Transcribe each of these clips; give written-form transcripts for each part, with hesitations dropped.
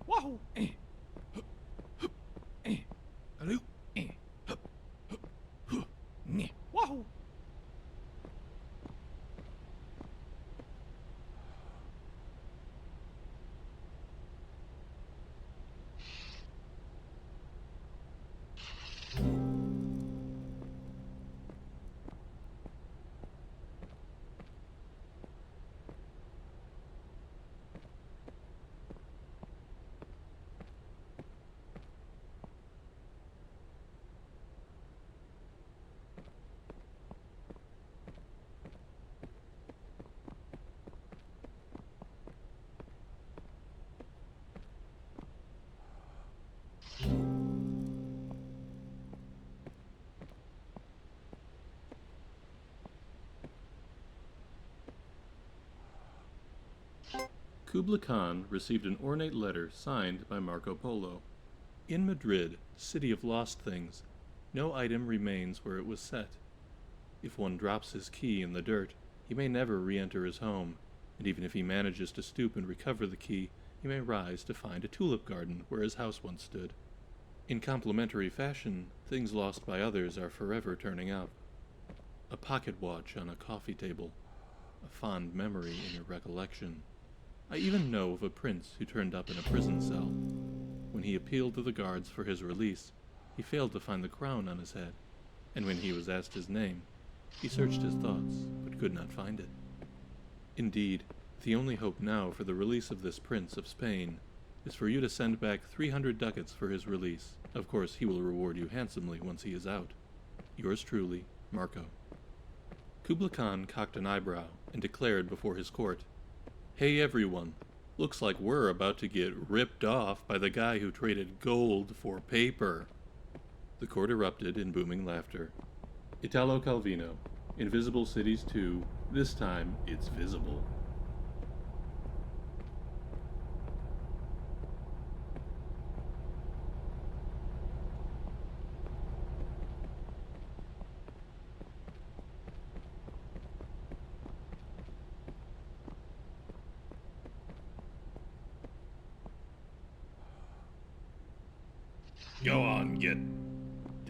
Wahoo! Hello? Wahoo! Kubla Khan received an ornate letter signed by Marco Polo. In Madrid, city of lost things, no item remains where it was set. If one drops his key in the dirt, he may never re-enter his home, and even if he manages to stoop and recover the key, he may rise to find a tulip garden where his house once stood. In complementary fashion, things lost by others are forever turning up. A pocket watch on a coffee table, a fond memory in your recollection. I even know of a prince who turned up in a prison cell. When he appealed to the guards for his release, he failed to find the crown on his head, and when he was asked his name, he searched his thoughts, but could not find it. Indeed, the only hope now for the release of this prince of Spain is for you to send back 300 ducats for his release. Of course, he will reward you handsomely once he is out. Yours truly, Marco. Kubla Khan cocked an eyebrow and declared before his court, "Hey everyone, looks like we're about to get ripped off by the guy who traded gold for paper." The court erupted in booming laughter. Italo Calvino, Invisible Cities 2, this time it's visible. Go on, get...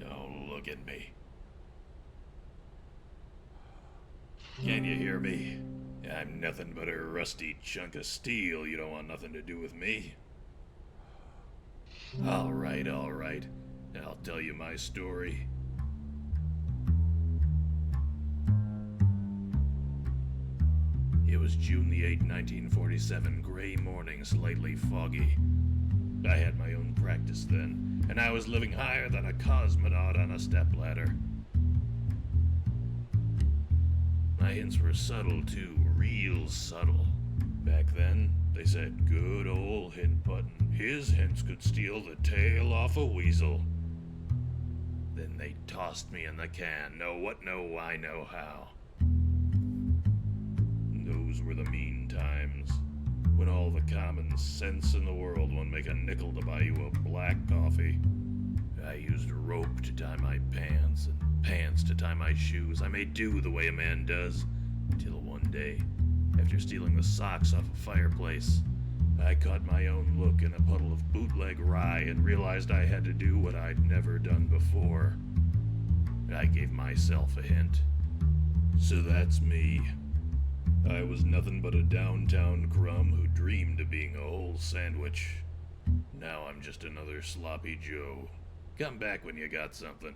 Don't look at me. Can you hear me? I'm nothing but a rusty chunk of steel. You don't want nothing to do with me. All right. I'll tell you my story. It was June the 8th, 1947, gray morning, slightly foggy. I had my own practice then, and I was living higher than a cosmonaut on a stepladder. My hints were subtle too, real subtle. Back then, they said good old hint button. His hints could steal the tail off a weasel. Then they tossed me in the can. Know what, know why, know how. Those were the mean times. When all the common sense in the world won't make a nickel to buy you a black coffee. I used rope to tie my pants and pants to tie my shoes. I made do the way a man does, till one day, after stealing the socks off a fireplace, I caught my own look in a puddle of bootleg rye and realized I had to do what I'd never done before. I gave myself a hint. So that's me. I was nothing but a downtown crumb who dreamed of being a whole sandwich. Now I'm just another sloppy Joe. Come back when you got something.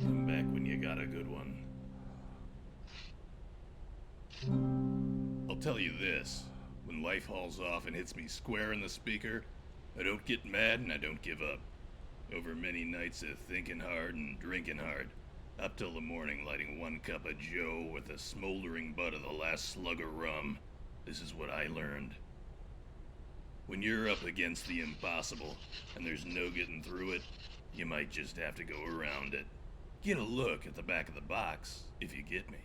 Come back when you got a good one. I'll tell you this. When life hauls off and hits me square in the speaker, I don't get mad and I don't give up. Over many nights of thinking hard and drinking hard, up till the morning lighting one cup of Joe with the smoldering butt of the last slug of rum. This is what I learned. When you're up against the impossible and there's no getting through it, you might just have to go around it. Get a look at the back of the box, if you get me.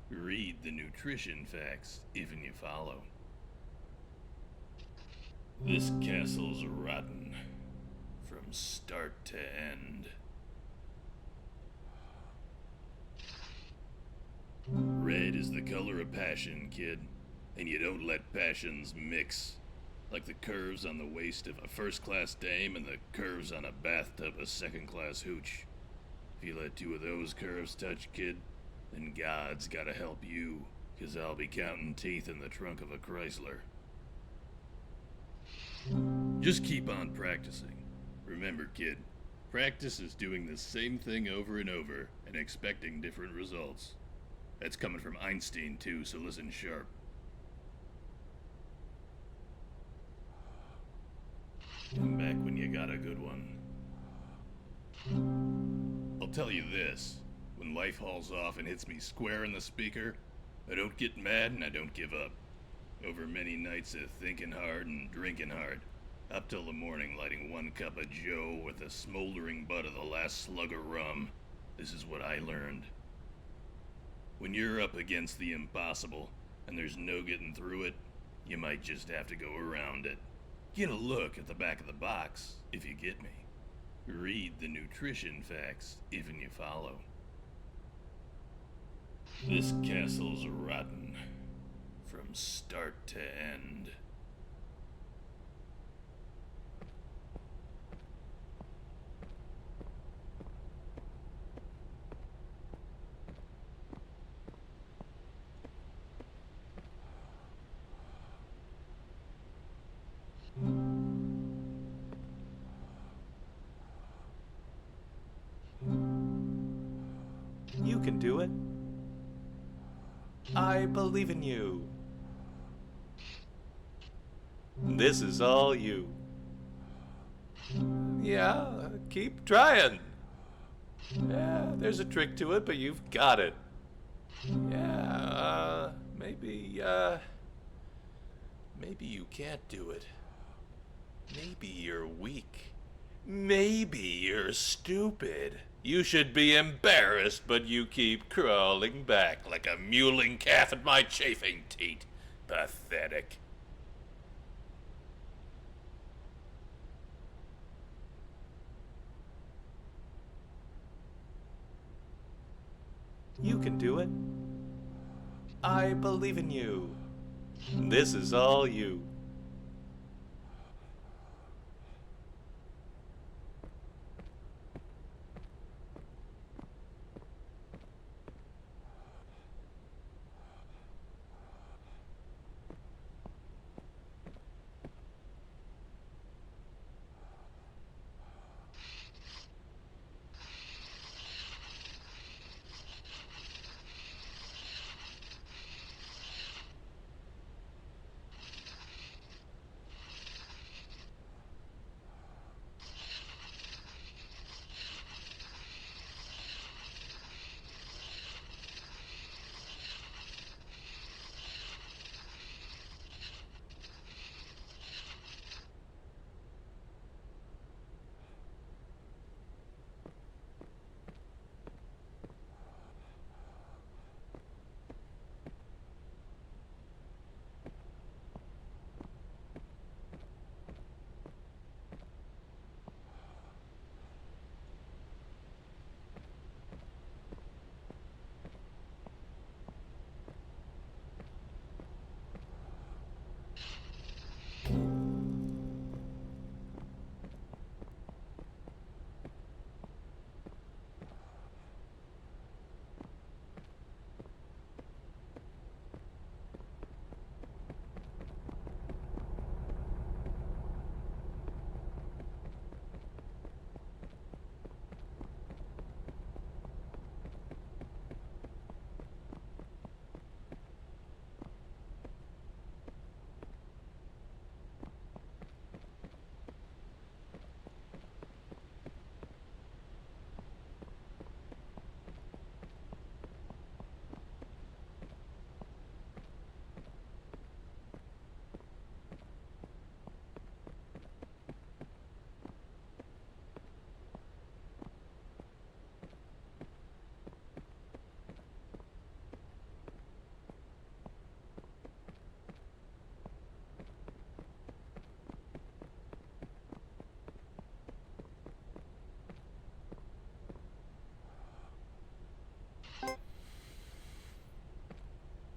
Read the nutrition facts, if and you follow. This castle's rotten, from start to end. Red is the color of passion, kid, and you don't let passions mix. Like the curves on the waist of a first-class dame and the curves on a bathtub of second-class hooch. If you let two of those curves touch, kid, then God's gotta help you, 'cause I'll be counting teeth in the trunk of a Chrysler. Just keep on practicing. Remember, kid, practice is doing the same thing over and over and expecting different results. That's coming from Einstein, too, so listen sharp. Come back when you got a good one. I'll tell you this. When life hauls off and hits me square in the speaker, I don't get mad and I don't give up. Over many nights of thinking hard and drinking hard, up till the morning lighting one cup of Joe with the smoldering butt of the last slug of rum. This is what I learned. When you're up against the impossible and there's no getting through it, you might just have to go around it. Get a look at the back of the box, if you get me. Read the nutrition facts, if and you follow. This castle's rotten, from start to end. You can do it. I believe in you. This is all you. Yeah, keep trying. Yeah, there's a trick to it, but you've got it. Yeah, maybe you can't do it. Maybe you're weak. Maybe you're stupid. You should be embarrassed, but you keep crawling back like a mewling calf at my chafing teat. Pathetic. You can do it. I believe in you. This is all you.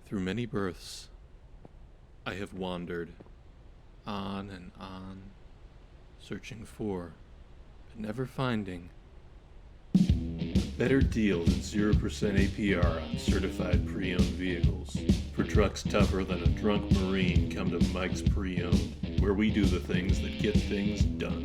Through many births, I have wandered on and on, searching for, but never finding, a better deal than 0% APR on certified pre-owned vehicles. For trucks tougher than a drunk Marine, come to Mike's Pre-Owned, where we do the things that get things done.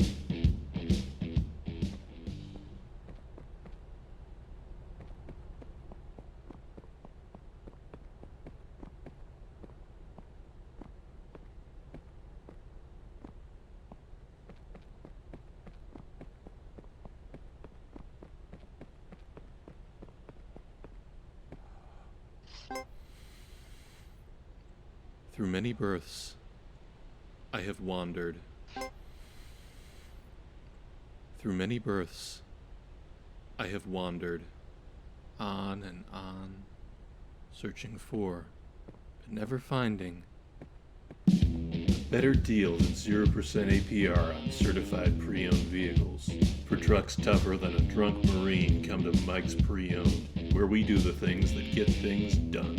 Through many births, I have wandered. Through many births, I have wandered on and on, searching for, but never finding, a better deal than 0% APR on certified pre-owned vehicles. For trucks tougher than a drunk Marine, come to Mike's Pre-Owned, where we do the things that get things done.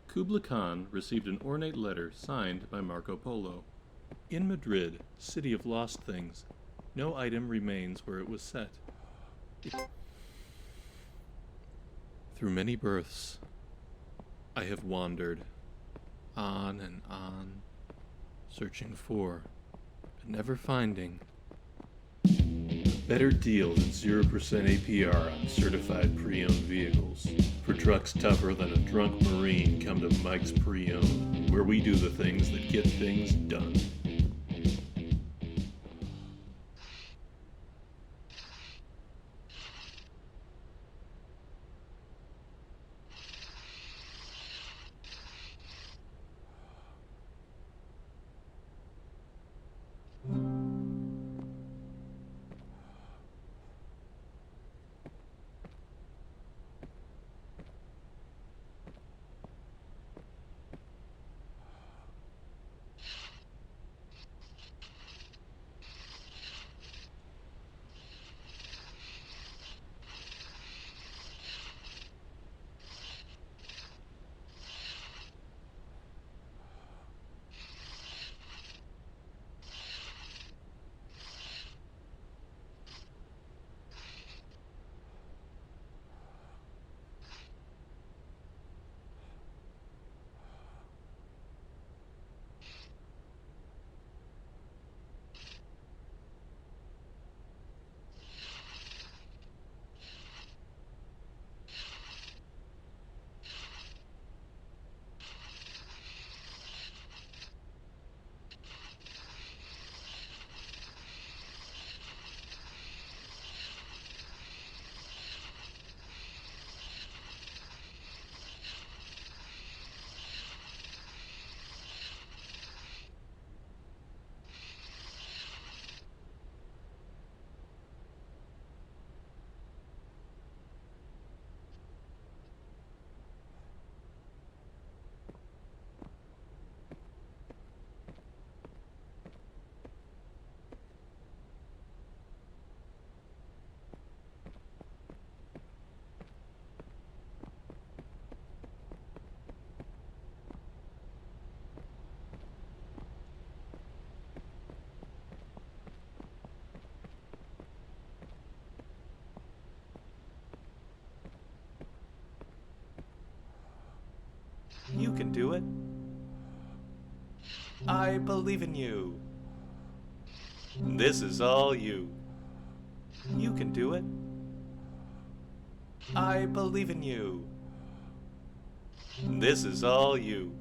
Kubla Khan received an ornate letter signed by Marco Polo. In Madrid, city of lost things, no item remains where it was set. Through many births, I have wandered on and on, searching for, but never finding, a better deal than 0% APR on certified pre-owned vehicles. For trucks tougher than a drunk Marine, come to Mike's Pre-Owned, where we do the things that get things done. can do it. I believe in you. This is all you. You can do it. I believe in you. This is all you.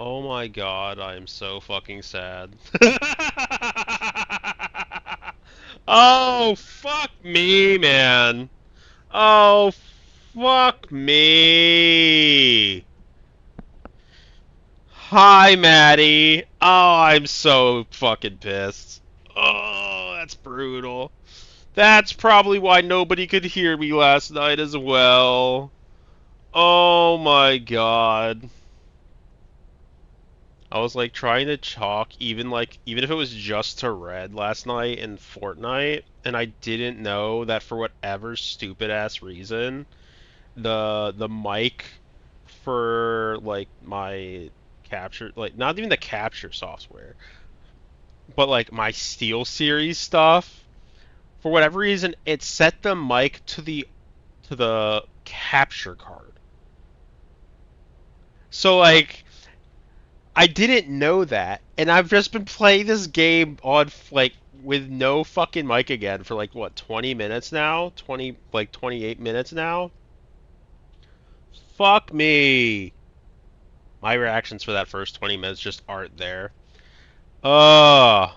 Oh my god, I am so fucking sad. Oh, fuck me, man. Oh, fuck me. Hi, Maddie. Oh, I'm so fucking pissed. Oh, that's brutal. That's probably why nobody could hear me last night as well. Oh my god. I was like trying to chalk even if it was just to red last night in Fortnite, and I didn't know that for whatever stupid ass reason, the mic for like my capture, like not even the capture software, but like my Steel Series stuff, for whatever reason it set the mic to the capture card. So like I didn't know that, and I've just been playing this game on like with no fucking mic again for like what 20 minutes now, 28 minutes now. Fuck me. My reactions for that first 20 minutes just aren't there. Ugh.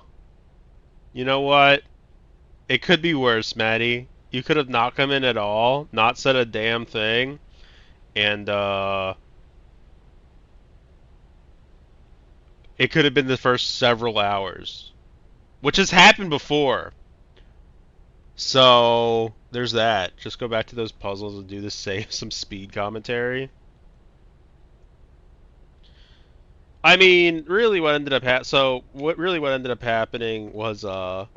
You know what? It could be worse, Maddie. You could have not come in at all, not said a damn thing, and it could have been the first several hours, which has happened before. So there's that. Just go back to those puzzles and do the same some speed commentary. I mean, really, what ended up what ended up happening was it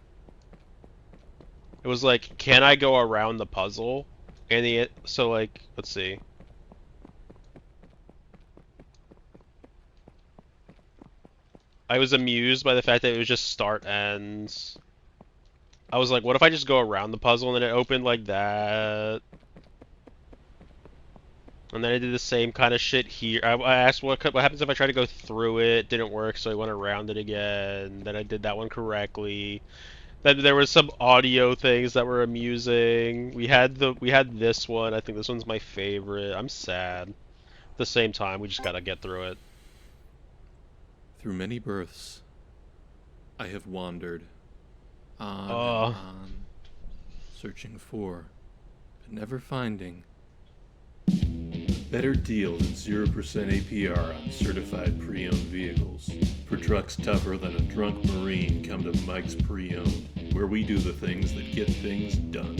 was like, can I go around the puzzle? And so like, let's see. I was amused by the fact that it was just start ends. I was like, what if I just go around the puzzle, and then it opened like that? And then I did the same kind of shit here. I asked what happens if I try to go through it. Didn't work, so I went around it again. Then I did that one correctly. Then there was some audio things that were amusing. We had this one. I think this one's my favorite. I'm sad. At the same time, we just gotta get through it. Through many births, I have wandered on Oh. and on, searching for, but never finding a better deal than 0% APR on certified pre-owned vehicles. For trucks tougher than a drunk Marine, come to Mike's Pre-Owned, where we do the things that get things done.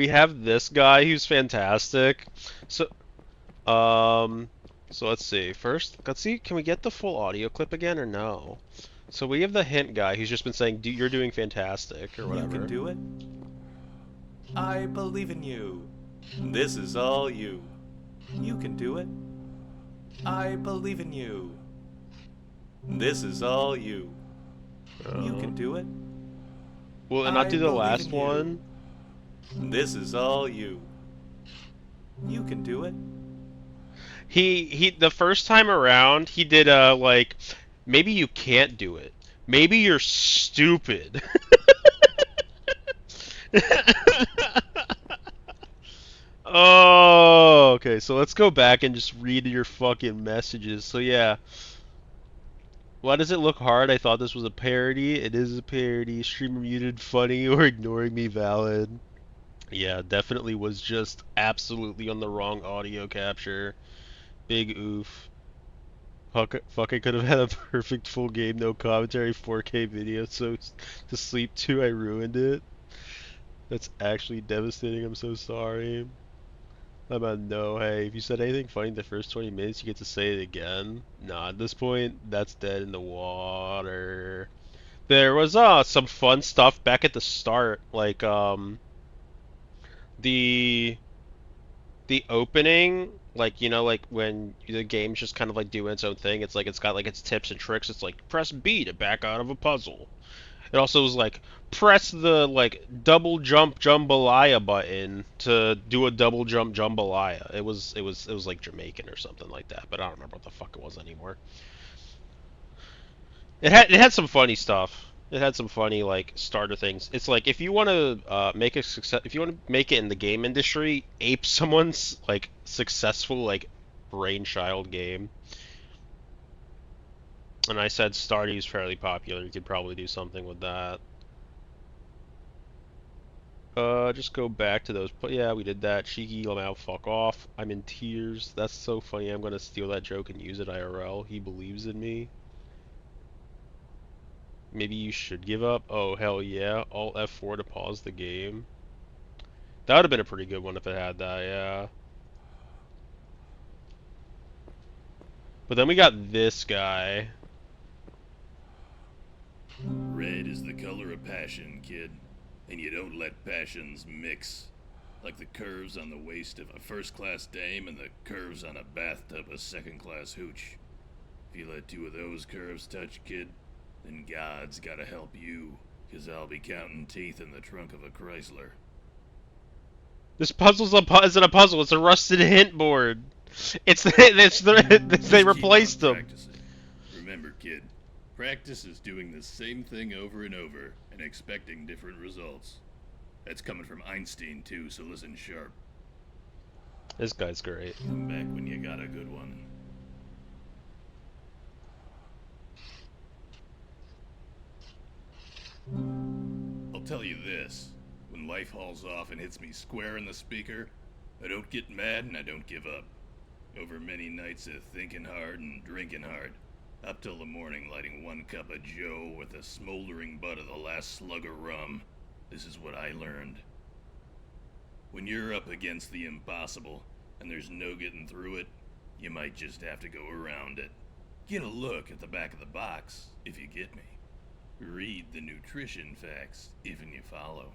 we have this guy who's fantastic. So, so let's see. First, let's see. Can we get the full audio clip again or no? So we have the hint guy who's just been saying, "You're doing fantastic" or whatever. You can do it. I believe in you. This is all you. You can do it. I believe in you. This is all you. You can do it. Will it not do the believe last in you. one? This is all you. You can do it. He the first time around he did like maybe you can't do it. Maybe you're stupid. Oh, okay. So let's go back and just read your fucking messages. So yeah. Why does it look hard? I thought this was a parody. It is a parody. Streamer muted, funny, or ignoring me, valid. Yeah, definitely was just absolutely on the wrong audio capture. Big oof. Fuck, I could have had a perfect full game, no commentary, 4K video, so to sleep too, I ruined it. That's actually devastating, I'm so sorry. I'm on no, hey, if you said anything funny in the first 20 minutes, you get to say it again. Nah, at this point, that's dead in the water. There was some fun stuff back at the start, like the opening, like, you know, like when the game's just kind of like doing its own thing. It's like it's got like its tips and tricks. It's like press B to back out of a puzzle. It also was like press the like double jump jambalaya button to do a double jump jambalaya. It was like Jamaican or something like that, but I don't remember what the fuck it was anymore. It had some funny stuff. It had some funny like starter things. It's like if you want to make a success, if you want to make it in the game industry, ape someone's like successful like brainchild game. And I said Stardew's fairly popular. You could probably do something with that. Just go back to those. But yeah, we did that. Cheeky Lamau, fuck off. I'm in tears. That's so funny. I'm gonna steal that joke and use it IRL. He believes in me. Maybe you should give up. Oh, hell yeah. Alt F4 to pause the game. That would have been a pretty good one if it had that, yeah. But then we got this guy. Red is the color of passion, kid. And you don't let passions mix. Like the curves on the waist of a first-class dame and the curves on a bathtub of second-class hooch. If you let two of those curves touch, kid, then God's gotta help you, 'cause I'll be counting teeth in the trunk of a Chrysler. This puzzle's isn't a puzzle, it's a rusted hint board. They replaced them. Practicing. Remember, kid, practice is doing the same thing over and over and expecting different results. That's coming from Einstein, too, so listen sharp. This guy's great. Come back when you got a good one. I'll tell you this, when life hauls off and hits me square in the speaker, I don't get mad and I don't give up. Over many nights of thinking hard and drinking hard, up till the morning lighting one cup of joe with the smoldering butt of the last slug of rum, this is what I learned. When you're up against the impossible and there's no getting through it, you might just have to go around it. Get a look at the back of the box, if you get me. Read the nutrition facts, if and you follow.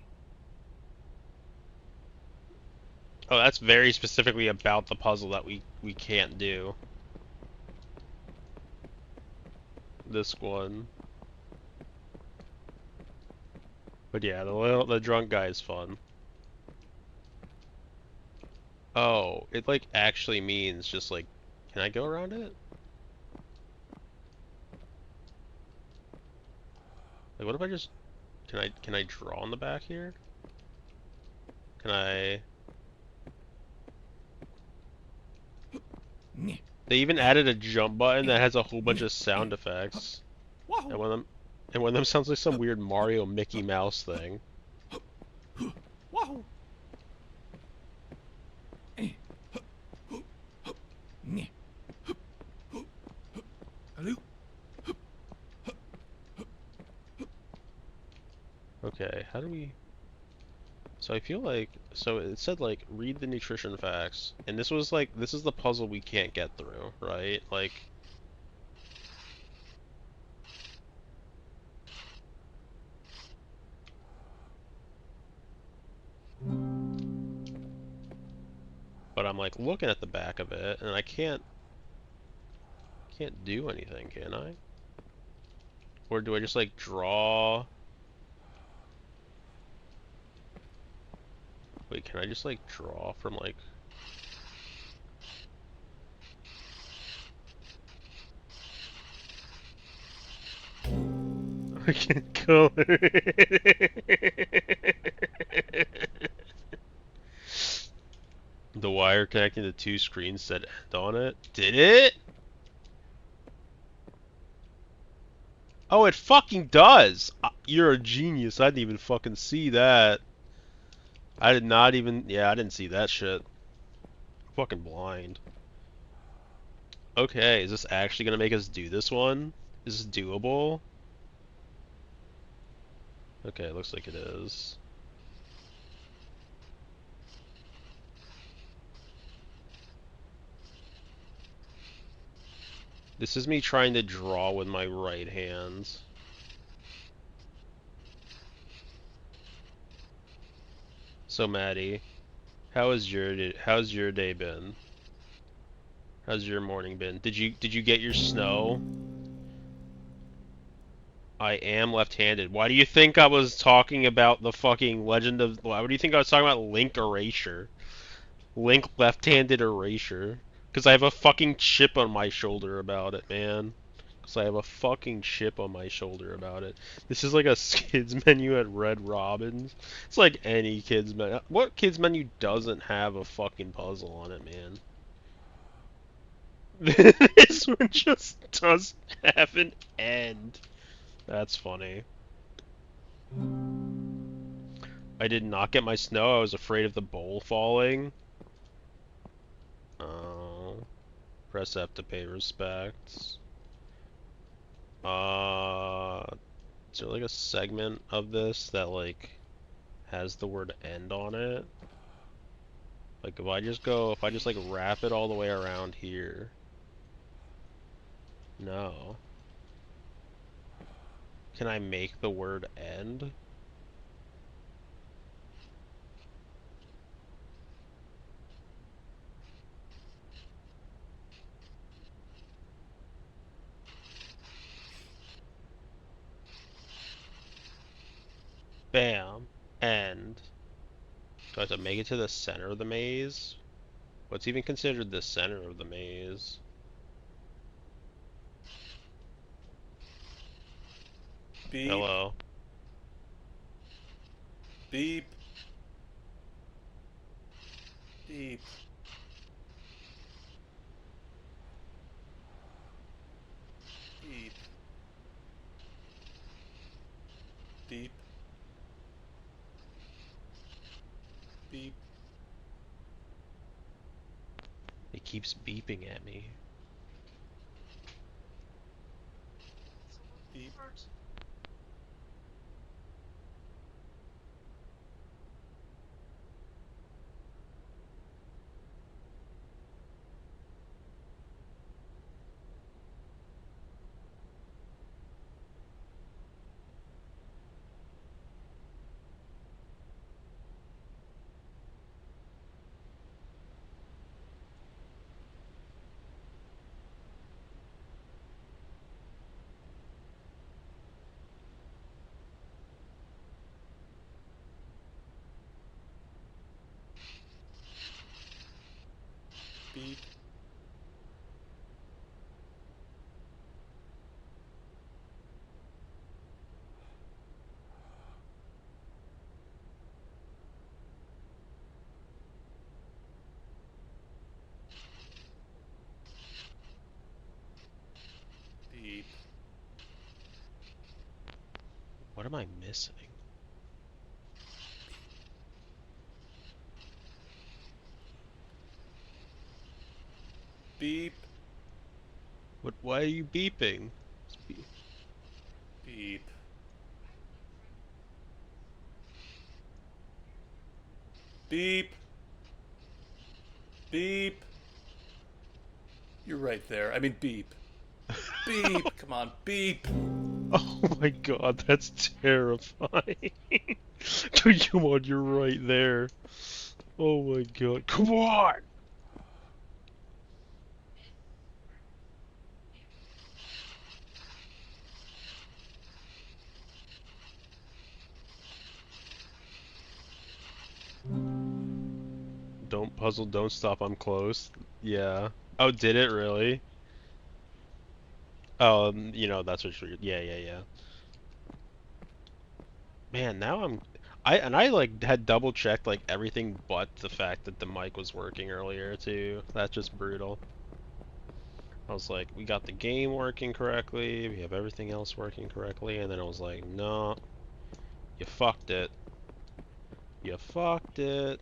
Oh, that's very specifically about the puzzle that we can't do. This one. But yeah, the drunk guy is fun. Oh, it like actually means just like, can I go around it? Like, what if I just, can I draw on the back here? Can I? They even added a jump button that has a whole bunch of sound effects. And one of them sounds like some weird Mario Mickey Mouse thing. Okay, how do we... So I feel like, so it said like read the nutrition facts, and this was like, this is the puzzle we can't get through, right? Like, but I'm like looking at the back of it, and I can't do anything, can I? Or do I just like draw? Wait, can I just like draw from like? I can color it. The wire connecting the two screens said end on it. Did it? Oh, it fucking does! You're a genius. I didn't even fucking see that. I did not even. Yeah, I didn't see that shit. Fucking blind. Okay, is this actually gonna make us do this one? Is this doable? Okay, looks like it is. This is me trying to draw with my right hand. So Maddie, how's your day been? How's your morning been? Did you get your snow? I am left-handed. Why do you think I was talking about the fucking Legend of... Why do you think I was talking about Link Erasure? Link left-handed erasure. Because I have a fucking chip on my shoulder about it, man. Because I have a fucking chip on my shoulder about it. This is like a kids menu at Red Robin's. It's like any kids menu. What kids menu doesn't have a fucking puzzle on it, man? This one just doesn't have an end. That's funny. I did not get my snow. I was afraid of the bowl falling. Press F to pay respects. Is there like a segment of this that like has the word end on it? Like if I just like wrap it all the way around here. No. Can I make the word end? Bam. End. Do I have to make it to the center of the maze? What's even considered the center of the maze? Beep. Hello. Beep. Beep. Beep. Beep. Beep. It keeps beeping at me. Beep. Beep. Beep. What am I missing? Beep. Why are you beeping? Beep. Beep. Beep. You're right there. I mean, beep. Beep. Come on, beep. Oh my god, that's terrifying. Come on, you're right there. Oh my god, come on! Don't puzzle, don't stop, I'm close. Yeah. Oh, did it really? You know, that's what you're, yeah. Man, now I like had double checked like everything but the fact that the mic was working earlier too. That's just brutal. I was like, we got the game working correctly, we have everything else working correctly, and then I was like, no, you fucked it. You fucked it.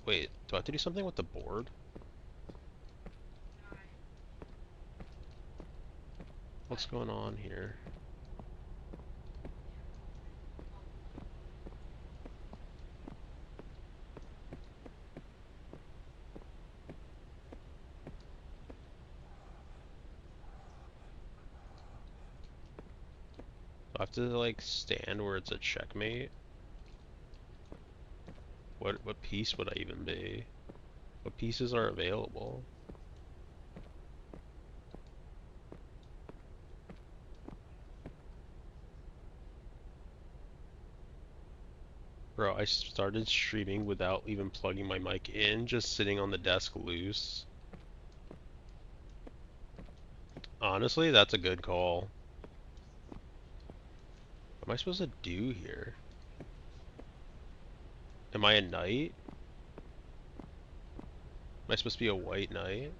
Wait, do I have to do something with the board? What's going on here? Do I have to like stand where it's a checkmate? What piece would I even be? What pieces are available? Bro, I started streaming without even plugging my mic in, just sitting on the desk loose. Honestly, that's a good call. What am I supposed to do here? Am I a knight? Am I supposed to be a white knight?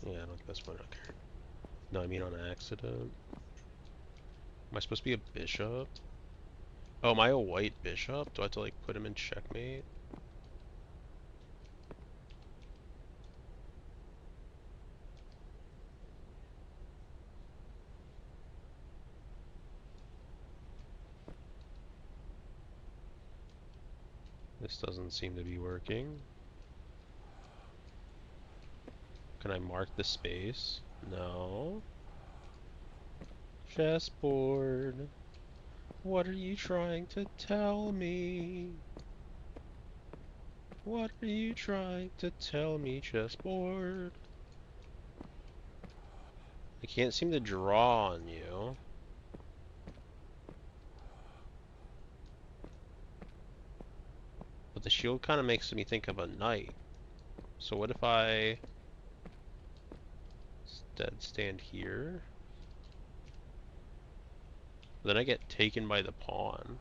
Yeah, I don't think that's fine. I don't care. No, I mean on accident. Am I supposed to be a bishop? Oh, am I a white bishop? Do I have to like put him in checkmate? This doesn't seem to be working. Can I mark the space? No. Chessboard. What are you trying to tell me? What are you trying to tell me, chessboard? I can't seem to draw on you. But the shield kind of makes me think of a knight. So what if I instead stand here? Then I get taken by the pawn.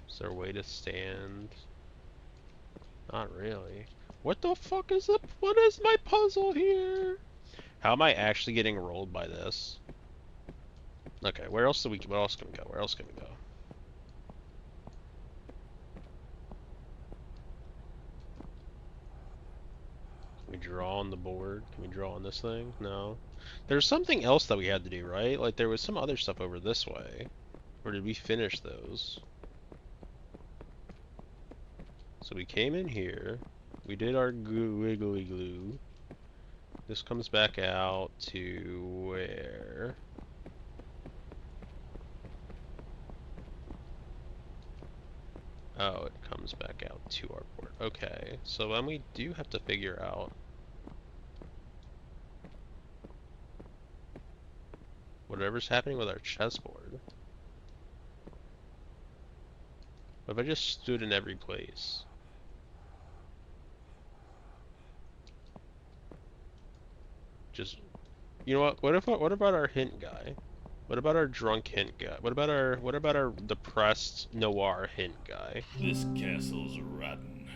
Is there a way to stand? Not really. What the fuck is up? What is my puzzle here? How am I actually getting rolled by this? Okay, where else what else can we go? Where else can we go? Can we draw on the board? Can we draw on this thing? No. There's something else that we had to do, right? Like there was some other stuff over this way. Or did we finish those? So we came in here. We did our wiggly glue. This comes back out to where? Oh, it comes back out to our board. Okay, so then we do have to figure out whatever's happening with our chessboard. What if I just stood in every place? Just, you know what? What about our hint guy? What about our drunk hint guy? What about our depressed noir hint guy? This castle's rotten.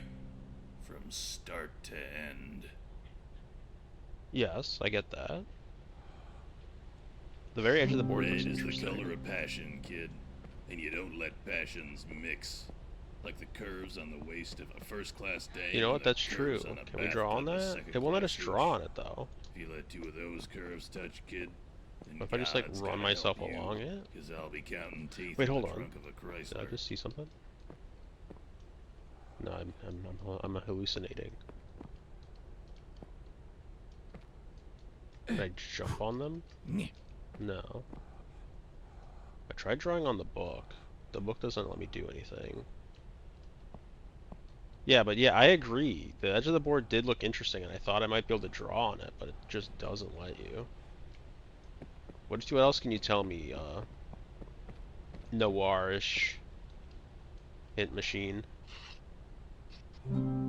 From start to end. Yes, I get that. The very edge of the board Red looks is the interesting. color of passion, kid. And you don't let passions mix. Like the curves on the waist of a first-class dame. You know what? And the That's true. curves on a Can we draw on bathtub of that? It won't let us second-class draw on hooch. it though. If you let 2 of those curves touch, kid, then What if I just like God's run gotta myself help you, along it? 'cause I'll be counting teeth Wait, in hold the on. trunk of a Did I Chrysler. just see something? No, I'm hallucinating. Did I jump on them? No. I tried drawing on the book. The book doesn't let me do anything. Yeah, but yeah, I agree. The edge of the board did look interesting, and I thought I might be able to draw on it, but it just doesn't let you. What else can you tell me, noirish hint machine?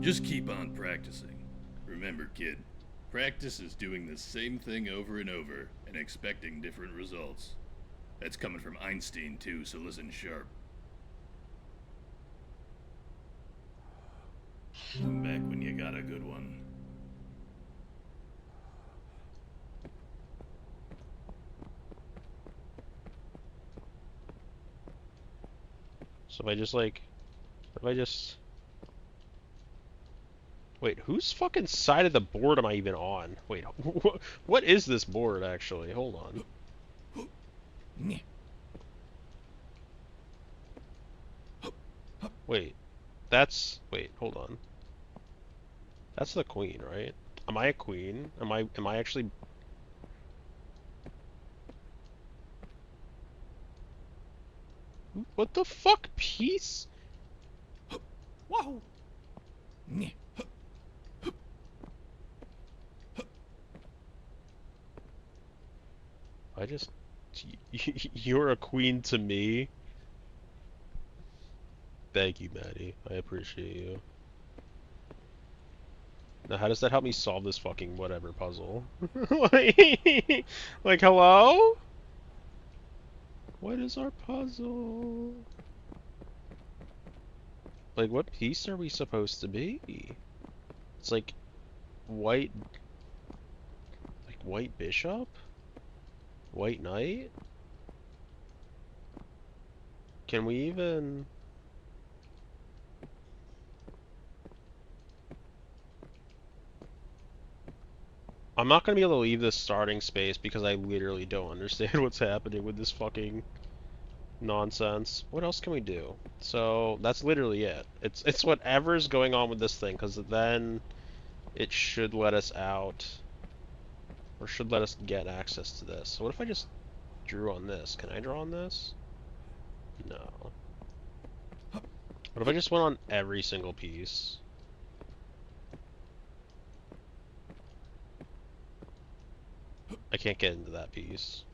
Just keep on practicing. Remember, kid, practice is doing the same thing over and over and expecting different results. That's coming from Einstein, too, so listen sharp. Come back when you got a good one. So if I just... Wait, whose fucking side of the board am I even on? Wait, what is this board actually? Hold on. Wait, wait, hold on. That's the queen, right? Am I a queen? Am I actually... What the fuck? Piece? Wahoo! I just... You're a queen to me? Thank you, Maddie. I appreciate you. Now, how does that help me solve this fucking whatever puzzle? like, hello? What is our puzzle? Like, what piece are we supposed to be? It's like white bishop? White knight? Can we even... I'm not gonna be able to leave this starting space because I literally don't understand what's happening with this fucking nonsense. What else can we do? So that's literally it. It's whatever's going on with this thing, because then it should let us out, or should let us get access to this. So what if I just drew on this? Can I draw on this? No. What if I just went on every single piece? I can't get into that piece.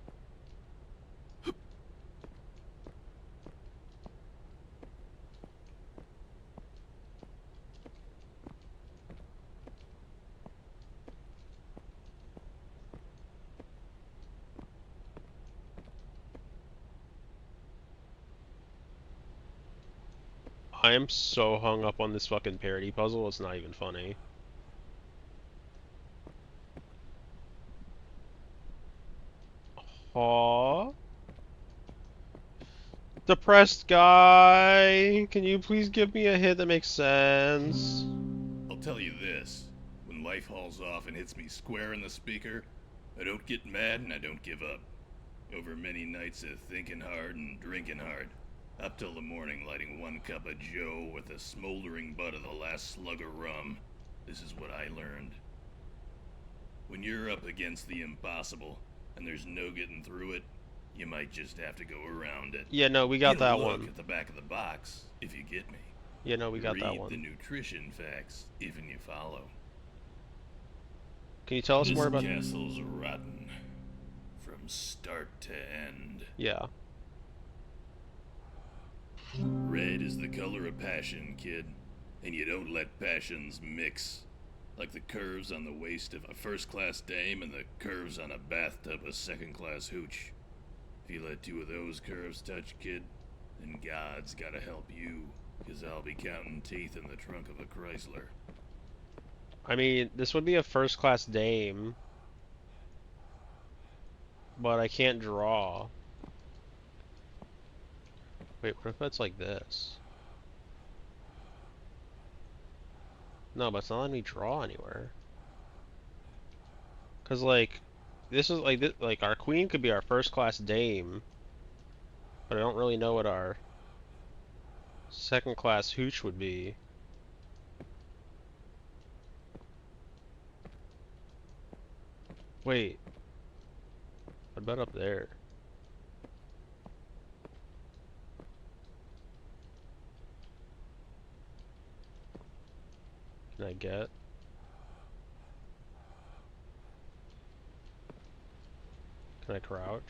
I am so hung up on this fucking parody puzzle, it's not even funny. Aww. Depressed guy! Can you please give me a hit that makes sense? I'll tell you this. When life hauls off and hits me square in the speaker, I don't get mad and I don't give up. Over many nights of thinking hard and drinking hard, up till the morning lighting 1 cup of joe with the smoldering butt of the last slug of rum, this is what I learned. When you're up against the impossible, and there's no getting through it, you might just have to go around it. Yeah, no, we got You that look one. at the back of the box, if you get me. Yeah, no, we got that Read one. the nutrition facts, if and you follow. Can you tell us This more about... castle's rotten, from start to end. Yeah. Red is the color of passion, kid, and you don't let passions mix. Like the curves on the waist of a first-class dame and the curves on a bathtub of second-class hooch. If you let 2 of those curves touch, kid, then God's gotta help you, 'cause I'll be counting teeth in the trunk of a Chrysler. I mean, this would be a first-class dame. But I can't draw. Wait, what if it's like this? No, but it's not letting me draw anywhere. Cause like, this is like like our queen could be our first class dame, but I don't really know what our second class hooch would be. Wait, what about up there? Can I get? Can I crouch?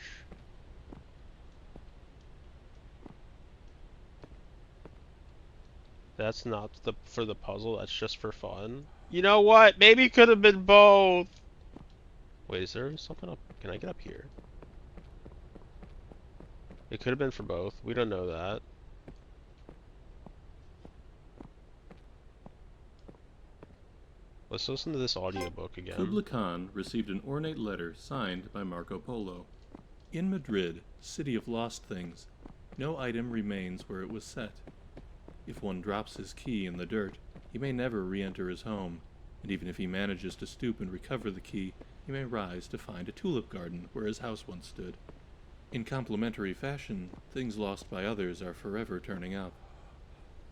That's not for the puzzle, that's just for fun. You know what? Maybe it could have been both. Wait, is there something up? Can I get up here? It could have been for both. We don't know that. Let's listen to this audiobook again. Kubla Khan received an ornate letter signed by Marco Polo. In Madrid, city of lost things, no item remains where it was set. If one drops his key in the dirt, he may never re-enter his home, and even if he manages to stoop and recover the key, he may rise to find a tulip garden where his house once stood. In complementary fashion, things lost by others are forever turning up.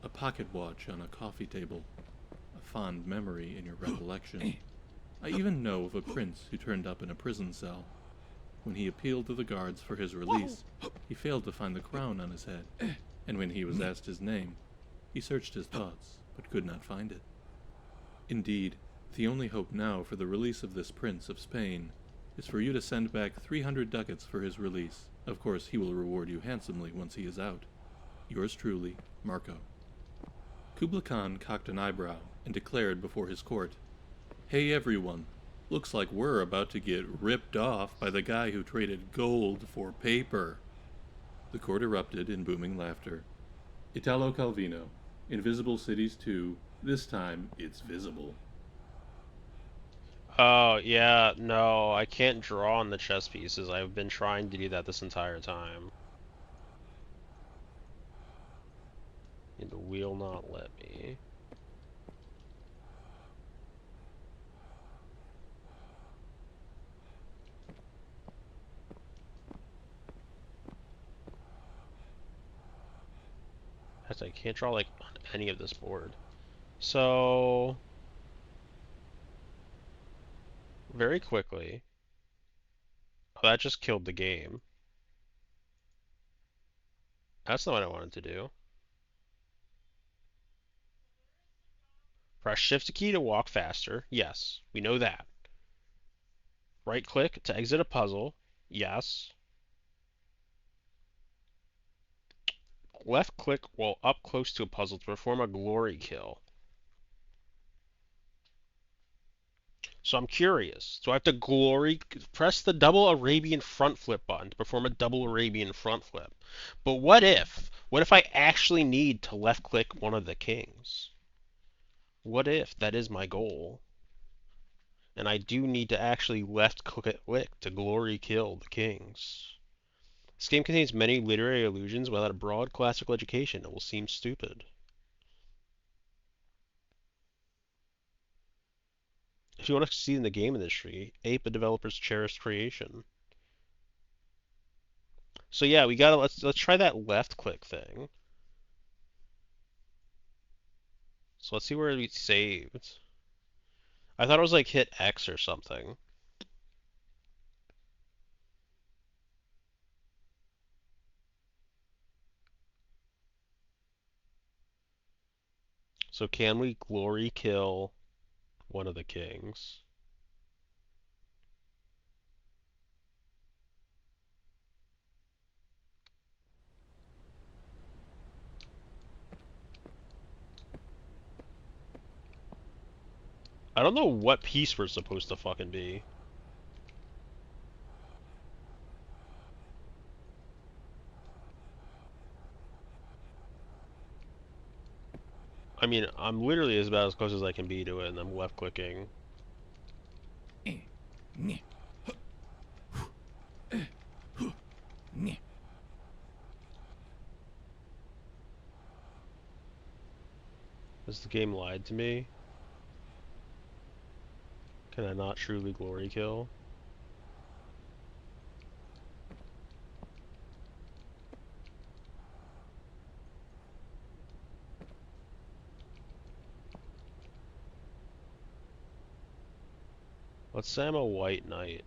A pocket watch on a coffee table, a fond memory in your recollection. I even know of a prince who turned up in a prison cell. When he appealed to the guards for his release, he failed to find the crown on his head, and when he was asked his name, he searched his thoughts, but could not find it. Indeed, the only hope now for the release of this prince of Spain is for you to send back 300 ducats for his release. Of course, he will reward you handsomely once he is out. Yours truly, Marco. Kubla Khan cocked an eyebrow and declared before his court, "Hey everyone, looks like we're about to get ripped off by the guy who traded gold for paper." The court erupted in booming laughter. Italo Calvino, Invisible Cities 2, this time it's visible. Oh, yeah, no, I can't draw on the chess pieces. I've been trying to do that this entire time. It will not let me. I can't draw like on any of this board. So very quickly. Oh, that just killed the game. That's not what I wanted to do. Press shift key to walk faster. Yes, we know that. Right click to exit a puzzle. Yes. Left click while up close to a puzzle to perform a glory kill. So I'm curious. So I have to press the double Arabian front flip button to perform a double Arabian front flip. But what if I actually need to left click one of the kings? What if that is my goal? And I do need to actually left click to glory kill the kings. This game contains many literary allusions without a broad classical education. It will seem stupid. If you want to succeed in the game industry, ape a developer's cherished creation. So yeah, we gotta let's try that left click thing. So let's see where we saved. I thought it was like hit X or something. So can we glory kill one of the kings? I don't know what piece we're supposed to fucking be. I mean, I'm literally about as close as I can be to it, and I'm left clicking. Has the game lied to me? Can I not truly glory kill? Let's say I'm a white knight.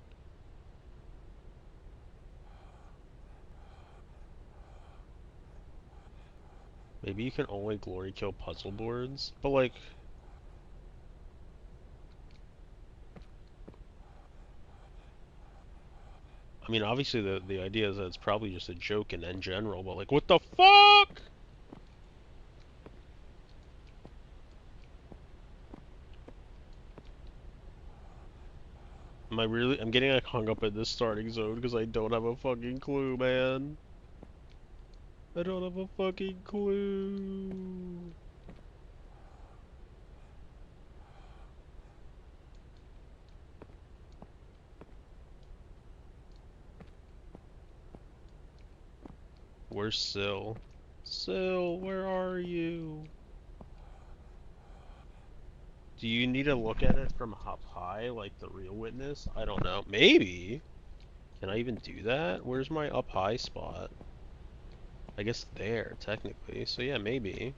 Maybe you can only glory kill puzzle boards, but like... I mean, obviously the idea is that it's probably just a joke in general, but like, what the fuck? I'm getting like hung up at this starting zone because I don't have a fucking clue, man. I don't have a fucking clue. Where's Syl? Syl, where are you? Do you need to look at it from up high, like the real witness? I don't know. Maybe. Can I even do that? Where's my up high spot? I guess there, technically. So yeah, maybe.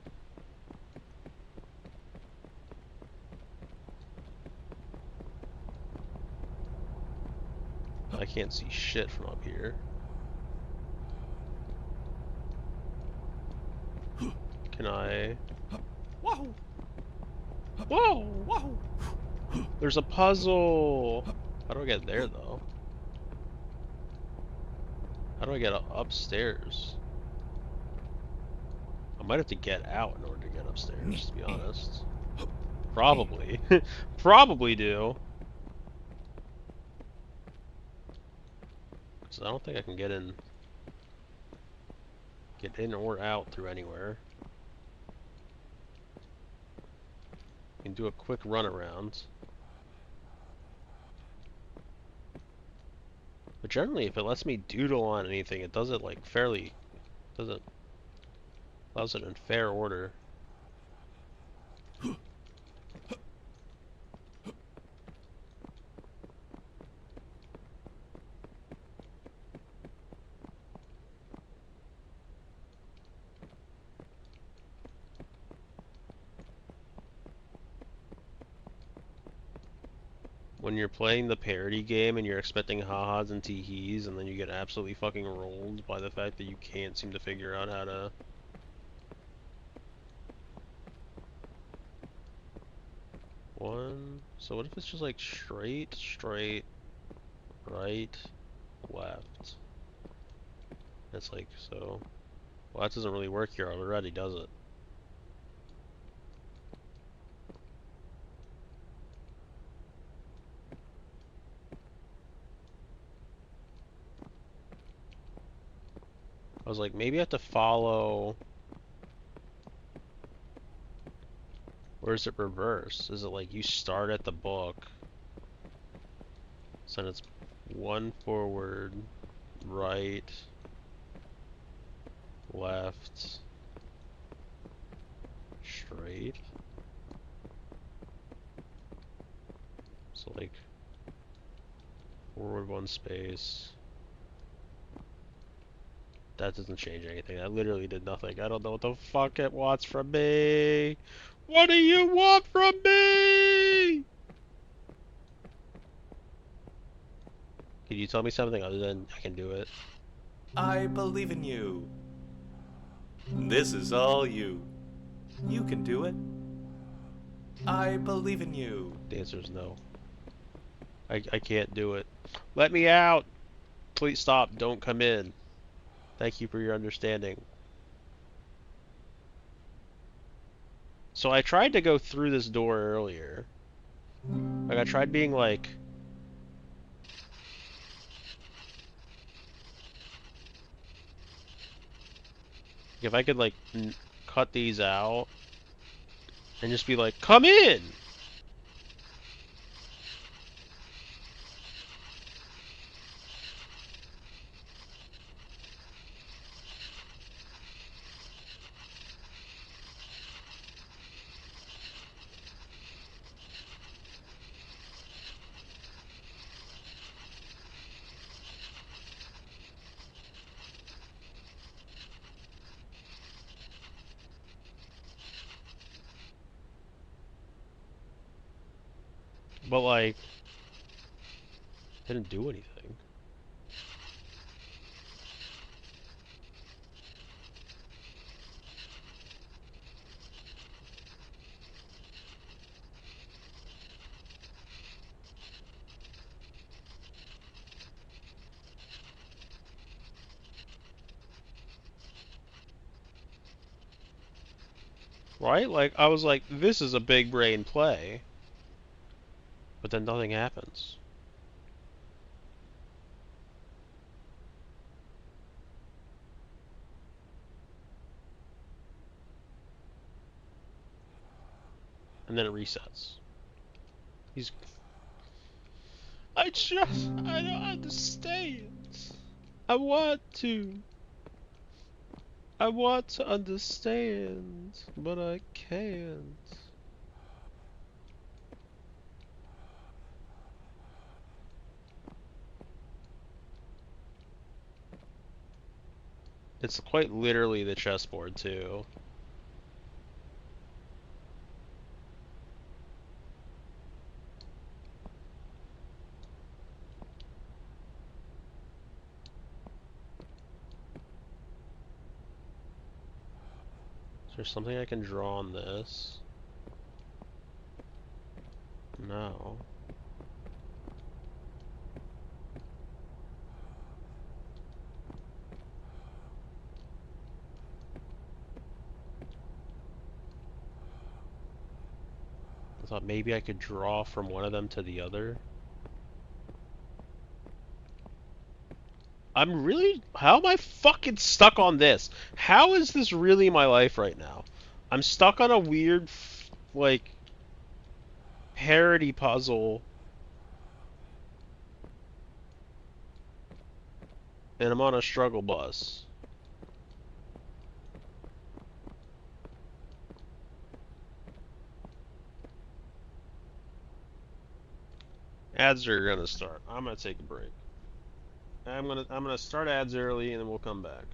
I can't see shit from up here. Can I... Wahoo! Whoa! Wahoo! There's a puzzle! How do I get there, though? How do I get upstairs? I might have to get out in order to get upstairs, to be honest. Probably. Probably do. So I don't think I can get in or out through anywhere. You can do a quick run around. But generally, if it lets me doodle on anything, it does it like fairly, allows it in fair order. When you're playing the parody game and you're expecting ha-has and tee-hees, and then you get absolutely fucking rolled by the fact that you can't seem to figure out how to... So what if it's just like straight, right, left? It's like, so... Well, that doesn't really work here already, does it? I was like, maybe I have to follow... Or is it reverse? Is it like you start at the book, so then it's one forward, right, left, straight? So like, forward one space. That doesn't change anything. That literally did nothing. I don't know what the fuck it wants from me. What do you want from me? Can you tell me something other than I can do it? I believe in you. This is all you. You can do it. I believe in you. The answer is no. I can't do it. Let me out! Please stop. Don't come in. Thank you for your understanding. So I tried to go through this door earlier. Like, I tried being like... If I could, like, cut these out and just be like, come in! But like, didn't do anything. Right? Like, I was like, this is a big brain play. But then nothing happens. And then it resets. I don't understand. I want to. I want to understand, but I can't. It's quite literally the chessboard, too. Is there something I can draw on this? No. I thought maybe I could draw from one of them to the other. How am I fucking stuck on this? How is this really my life right now? I'm stuck on a weird, like, parody puzzle. And I'm on a struggle bus. Ads are gonna start. I'm gonna take a break. I'm gonna start ads early and then we'll come back.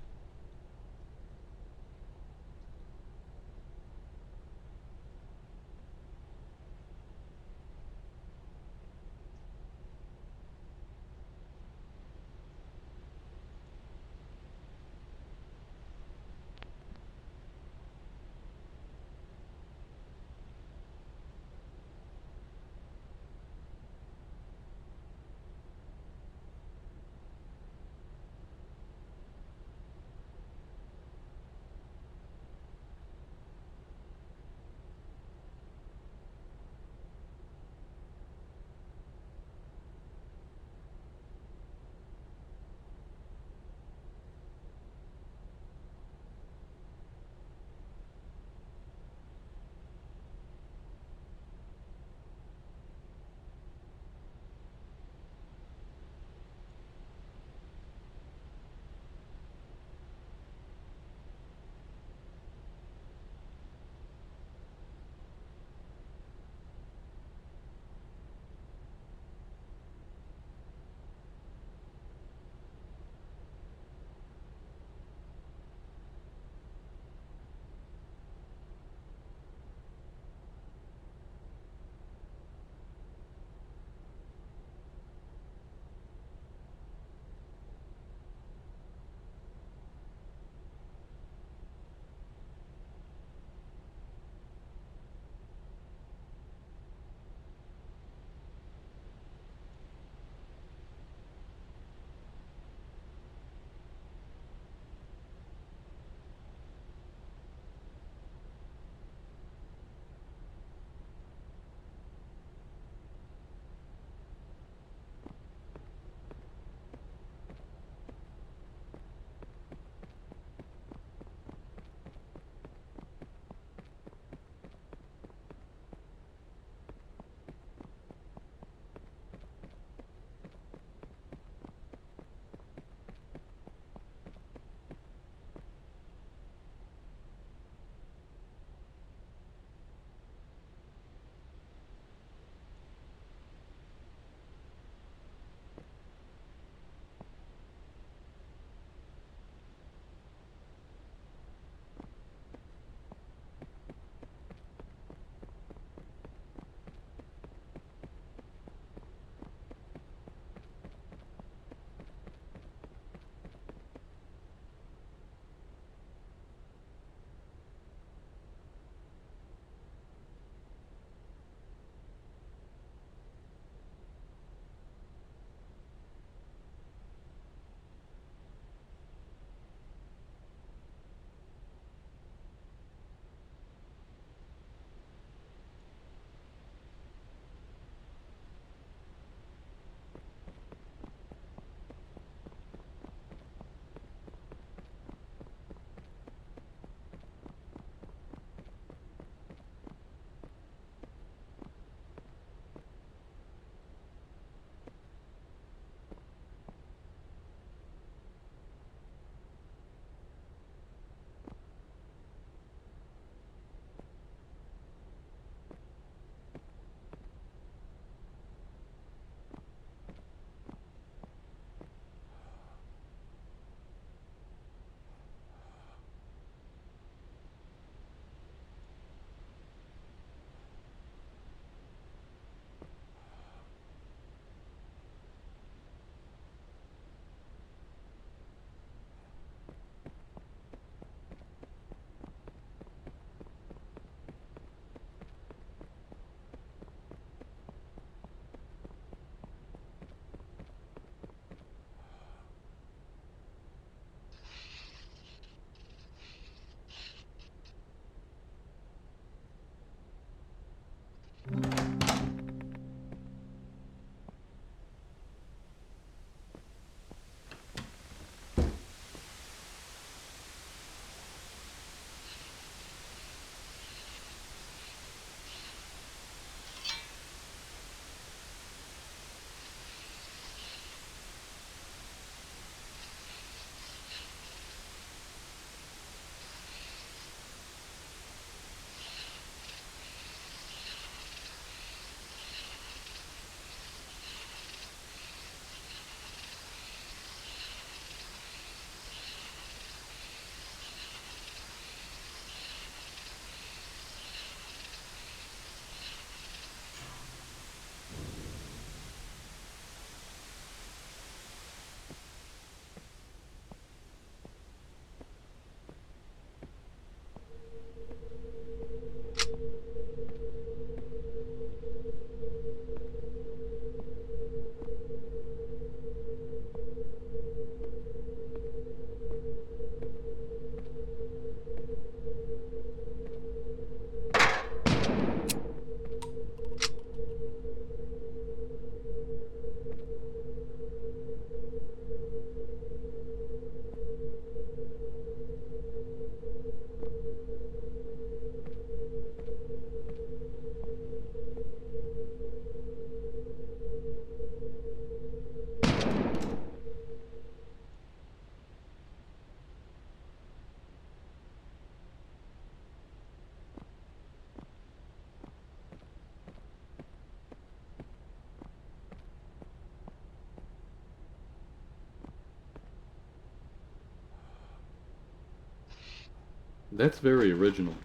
That's very original.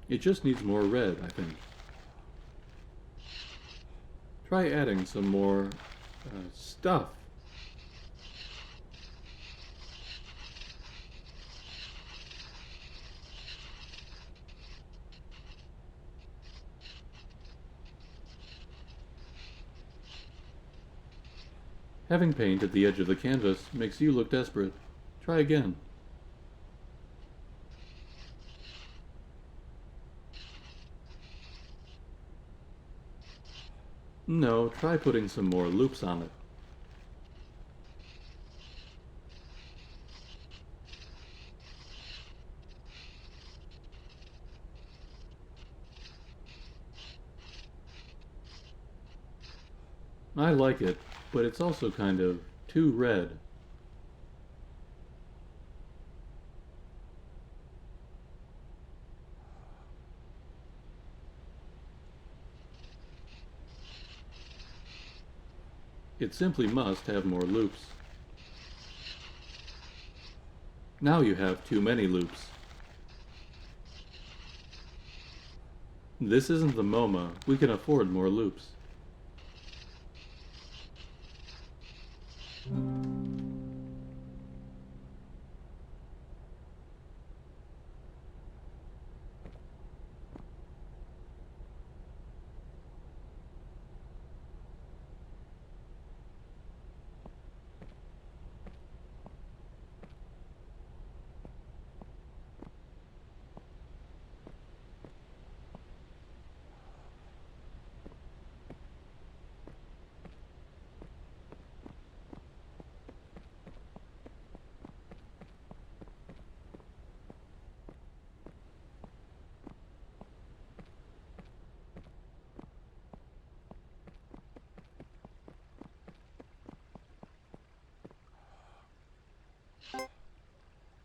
It just needs more red, I think. Try adding some more stuff. Having paint at the edge of the canvas makes you look desperate. Try again. No, try putting some more loops on it. I like it, but it's also kind of too red. It simply must have more loops. Now you have too many loops. This isn't the MoMA. We can afford more loops.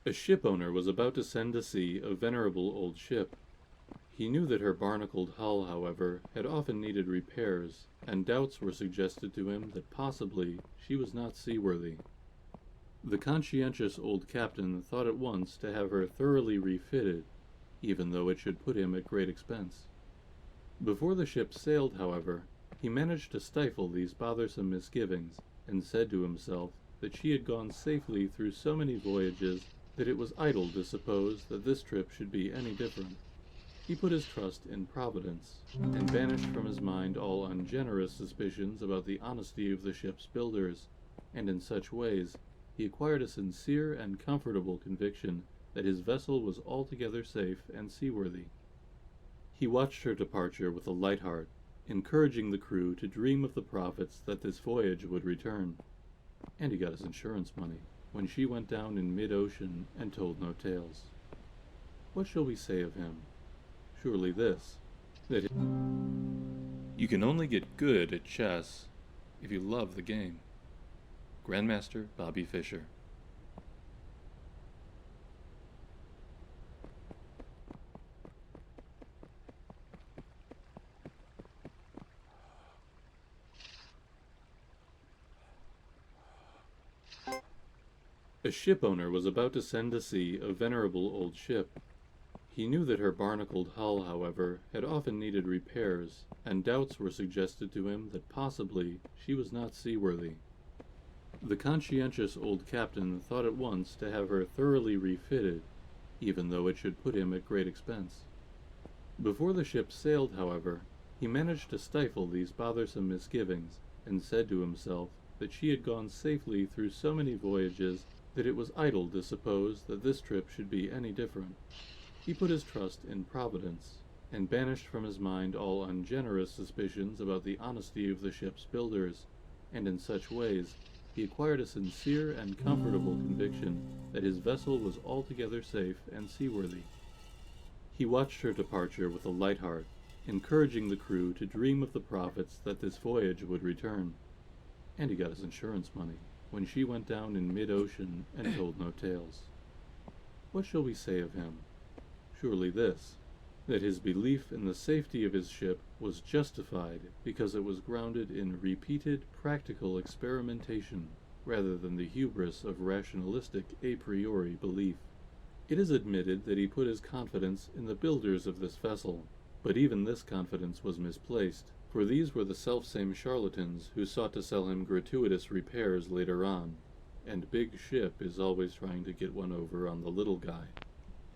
A ship owner was about to send to sea a venerable old ship. He knew that her barnacled hull, however, had often needed repairs, and doubts were suggested to him that possibly she was not seaworthy. The conscientious old captain thought at once to have her thoroughly refitted, even though it should put him at great expense. Before the ship sailed, however, he managed to stifle these bothersome misgivings, and said to himself that she had gone safely through so many voyages that it was idle to suppose that this trip should be any different. He put his trust in Providence, and banished from his mind all ungenerous suspicions about the honesty of the ship's builders, and in such ways he acquired a sincere and comfortable conviction that his vessel was altogether safe and seaworthy. He watched her departure with a light heart, encouraging the crew to dream of the profits that this voyage would return. And he got his insurance money when she went down in mid-ocean and told no tales. What shall we say of him? Surely this, that you can only get good at chess if you love the game. Grandmaster Bobby Fischer. A ship owner was about to send to sea a venerable old ship. He knew that her barnacled hull, however, had often needed repairs, and doubts were suggested to him that possibly she was not seaworthy. The conscientious old captain thought at once to have her thoroughly refitted, even though it should put him at great expense. Before the ship sailed, however, he managed to stifle these bothersome misgivings, and said to himself that she had gone safely through so many voyages that it was idle to suppose that this trip should be any different. He put his trust in Providence, and banished from his mind all ungenerous suspicions about the honesty of the ship's builders, and in such ways he acquired a sincere and comfortable conviction that his vessel was altogether safe and seaworthy. He watched her departure with a light heart, encouraging the crew to dream of the profits that this voyage would return. And he got his insurance money when she went down in mid-ocean and told no tales. What shall we say of him? Surely this, that his belief in the safety of his ship was justified because it was grounded in repeated practical experimentation rather than the hubris of rationalistic a priori belief. It is admitted that he put his confidence in the builders of this vessel, but even this confidence was misplaced, for these were the selfsame charlatans who sought to sell him gratuitous repairs later on, and Big Ship is always trying to get one over on the little guy.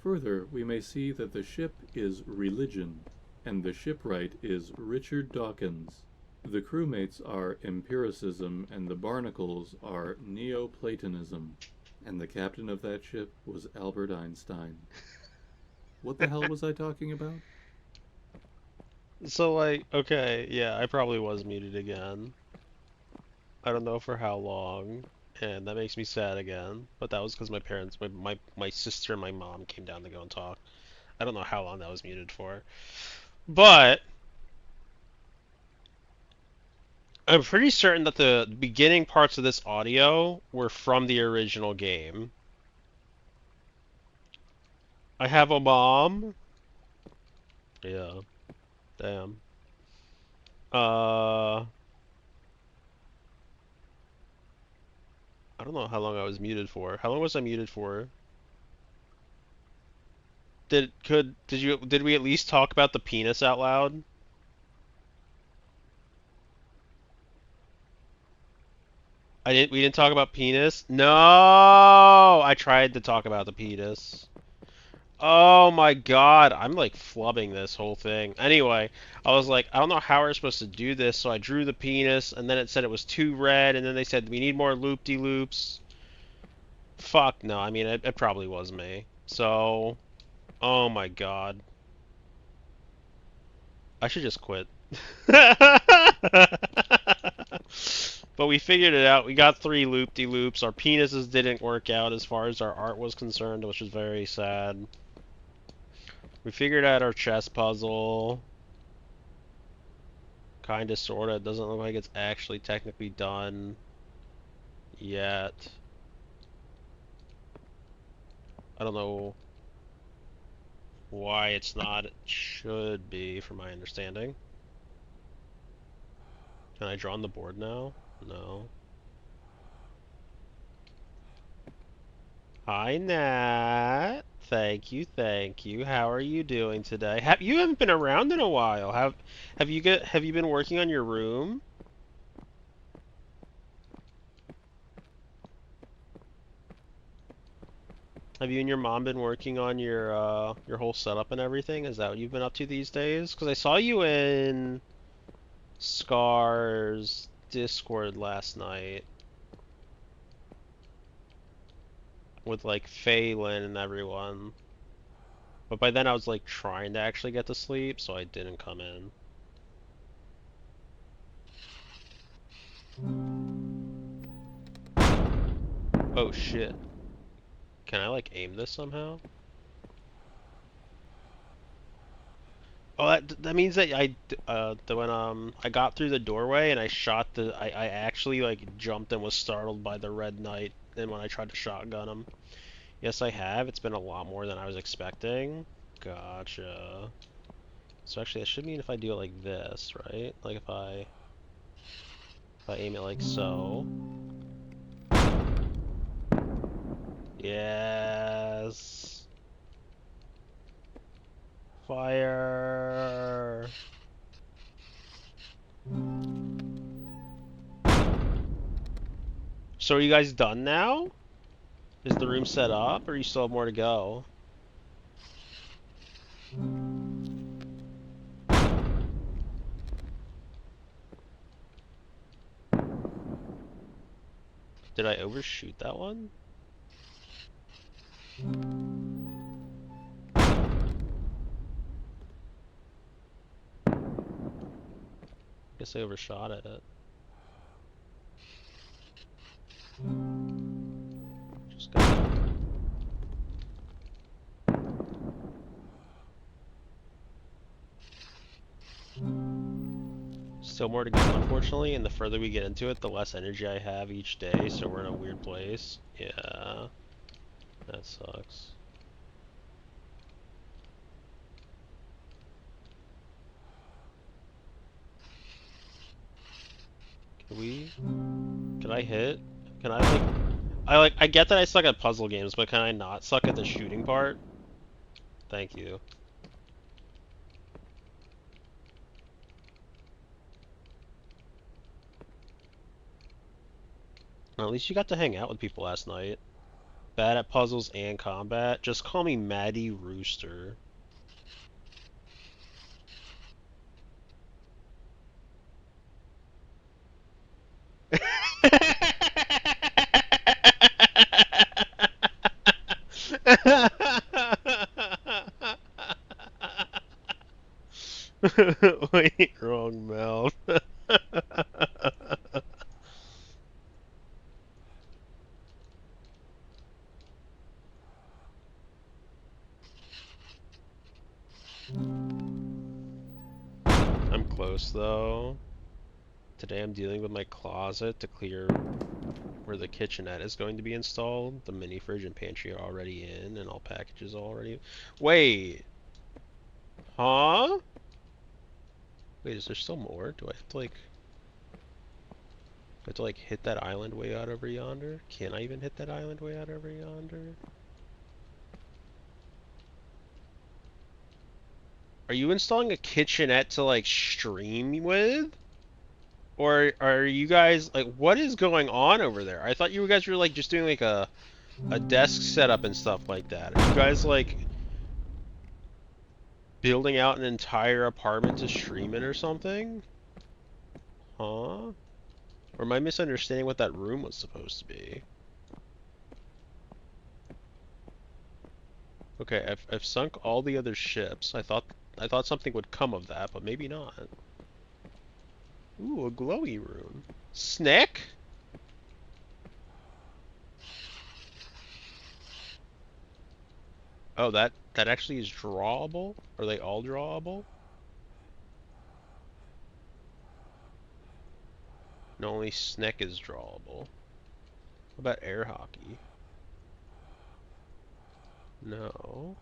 Further, we may see that the ship is religion, and the shipwright is Richard Dawkins. The crewmates are empiricism, and the barnacles are Neoplatonism, and the captain of that ship was Albert Einstein. What the hell was I talking about? So, like, okay, yeah, I probably was muted again. I don't know for how long, and that makes me sad again. But that was because my parents, my sister and my mom came down to go and talk. I don't know how long that was muted for. But I'm pretty certain that the beginning parts of this audio were from the original game. I have a mom. Yeah. Damn. I don't know how long I was muted for. How long was I muted for? Did we at least talk about the penis out loud? We didn't talk about penis? No! I tried to talk about the penis. Oh my god, I'm like flubbing this whole thing. Anyway, I was like, I don't know how we're supposed to do this, so I drew the penis, and then it said it was too red, and then they said we need more loop-de-loops. Fuck no, I mean, it probably was me. So, oh my god. I should just quit. But we figured it out. We got 3 loop-de-loops. Our penises didn't work out as far as our art was concerned, which is very sad. We figured out our chess puzzle. Kinda, sorta. It doesn't look like it's actually technically done yet. I don't know why it's not. It should be, from my understanding. Can I draw on the board now? No. Hi, Nat. Thank you, thank you. How are you doing today? You haven't been around in a while. Have you been working on your room? Have you and your mom been working on your whole setup and everything? Is that what you've been up to these days? Because I saw you in Scar's Discord last night with like Phelan and everyone. But by then I was like trying to actually get to sleep, so I didn't come in. Oh shit. Can I like aim this somehow? Oh, that means that when I got through the doorway and I shot I actually like jumped and was startled by the red knight, and when I tried to shotgun him. Yes, I have. It's been a lot more than I was expecting. Gotcha. So actually, that should mean if I do it like this, right? Like if I aim it like so. Yes. Fire. So are you guys done now? Is the room set up, or you still have more to go? Did I overshoot that one? Guess I overshot it. Just go. Still more to go, unfortunately, and the further we get into it, the less energy I have each day, so we're in a weird place. Yeah. That sucks. Can I hit? Can I get that I suck at puzzle games, but can I not suck at the shooting part? Thank you. Well, at least you got to hang out with people last night. Bad at puzzles and combat. Just call me Maddie Rooster. Wait, wrong mouth. I'm close though. Today I'm dealing with my closet to clear where the kitchenette is going to be installed. The mini fridge and pantry are already in, and all packages are already. Wait, huh? Wait, is there still more? Do I have to like? Do I have to like hit that island way out over yonder? Can I even hit that island way out over yonder? Are you installing a kitchenette to like stream with? Or are you guys like what is going on over there? I thought you guys were like just doing like a desk setup and stuff like that. Are you guys like building out an entire apartment to stream in or something? Huh? Or am I misunderstanding what that room was supposed to be? Okay, I've sunk all the other ships. I thought something would come of that, but maybe not. Ooh, a glowy room. Snick? Oh, that actually is drawable? Are they all drawable? No, only Snick is drawable. What about air hockey? No.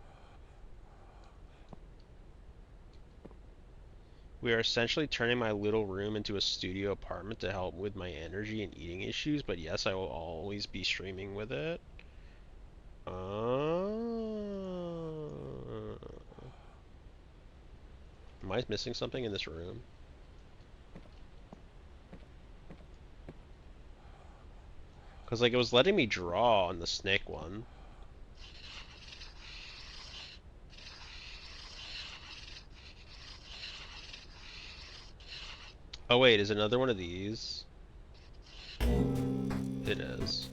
We are essentially turning my little room into a studio apartment to help with my energy and eating issues, but yes, I will always be streaming with it. Am I missing something in this room? Because, like, it was letting me draw on the snake one. Oh, wait, is another one of these? It is.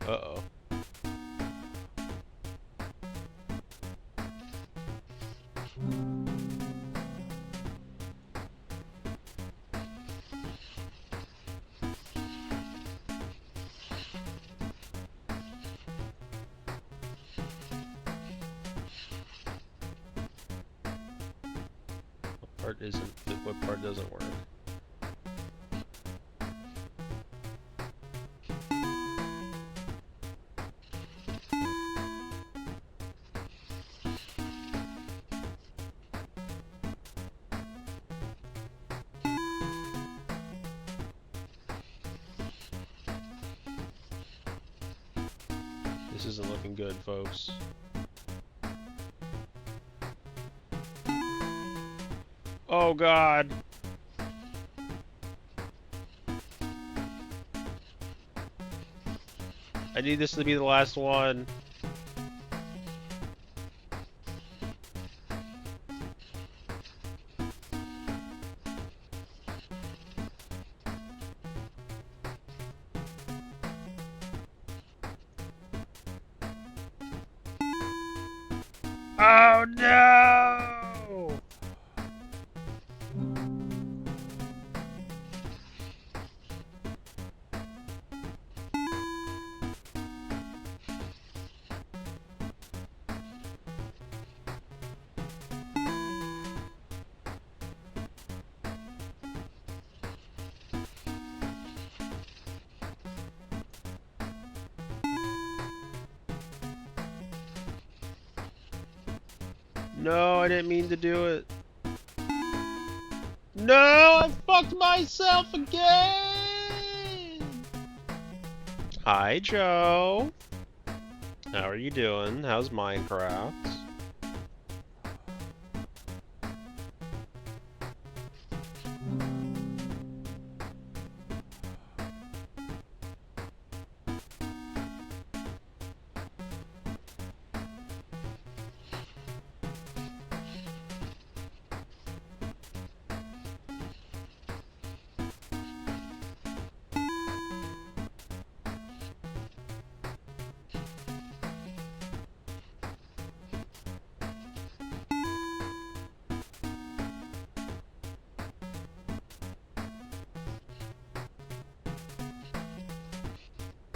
Uh-oh. What part doesn't work? This isn't looking good, folks. Oh god! I need this to be the last one. Oh no! No, I didn't mean to do it. No, I fucked myself again! Hi, Joe. How are you doing? How's Minecraft?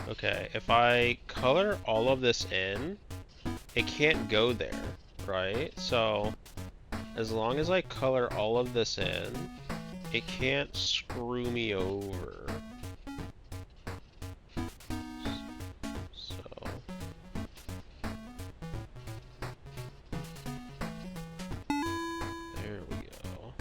Okay, if I color all of this in, it can't go there, right? So, as long as I color all of this in, it can't screw me over. So... there we go.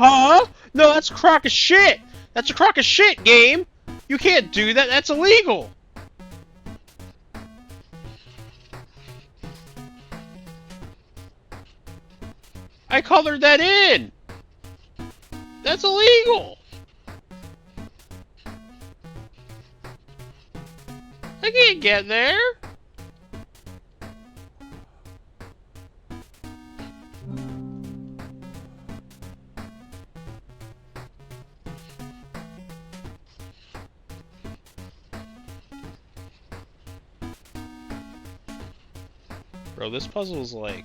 Huh? No, that's a crock of shit! That's a crock of shit, game! You can't do that, that's illegal! I colored that in! That's illegal! I can't get there! Bro, this puzzle's like...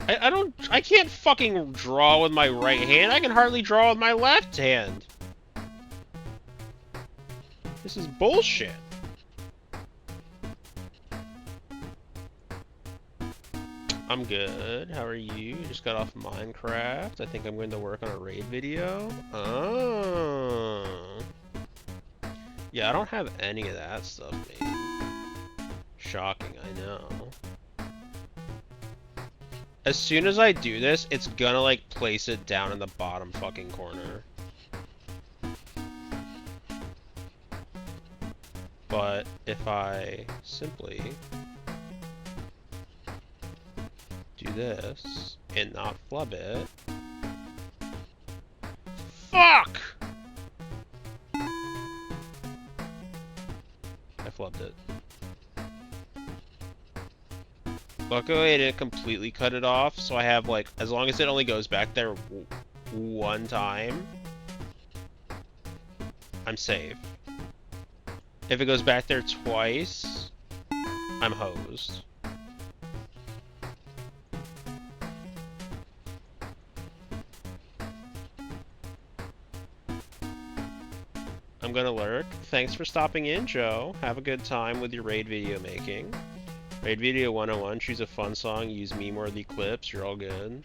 I can't fucking draw with my right hand. I can hardly draw with my left hand. This is bullshit. I'm good. How are you? Just got off Minecraft. I think I'm going to work on a raid video. Oh. Yeah, I don't have any of that stuff made. Shocking, I know. As soon as I do this, it's gonna, like, place it down in the bottom fucking corner. But if I simply do this and not flub it... Fuck! I flubbed it. Luckily, I didn't completely cut it off, so I have, like, as long as it only goes back there one time, I'm safe. If it goes back there twice, I'm hosed. I'm gonna lurk. Thanks for stopping in, Joe. Have a good time with your raid video making. Raid video 101, choose a fun song, use meme-worthy clips, you're all good.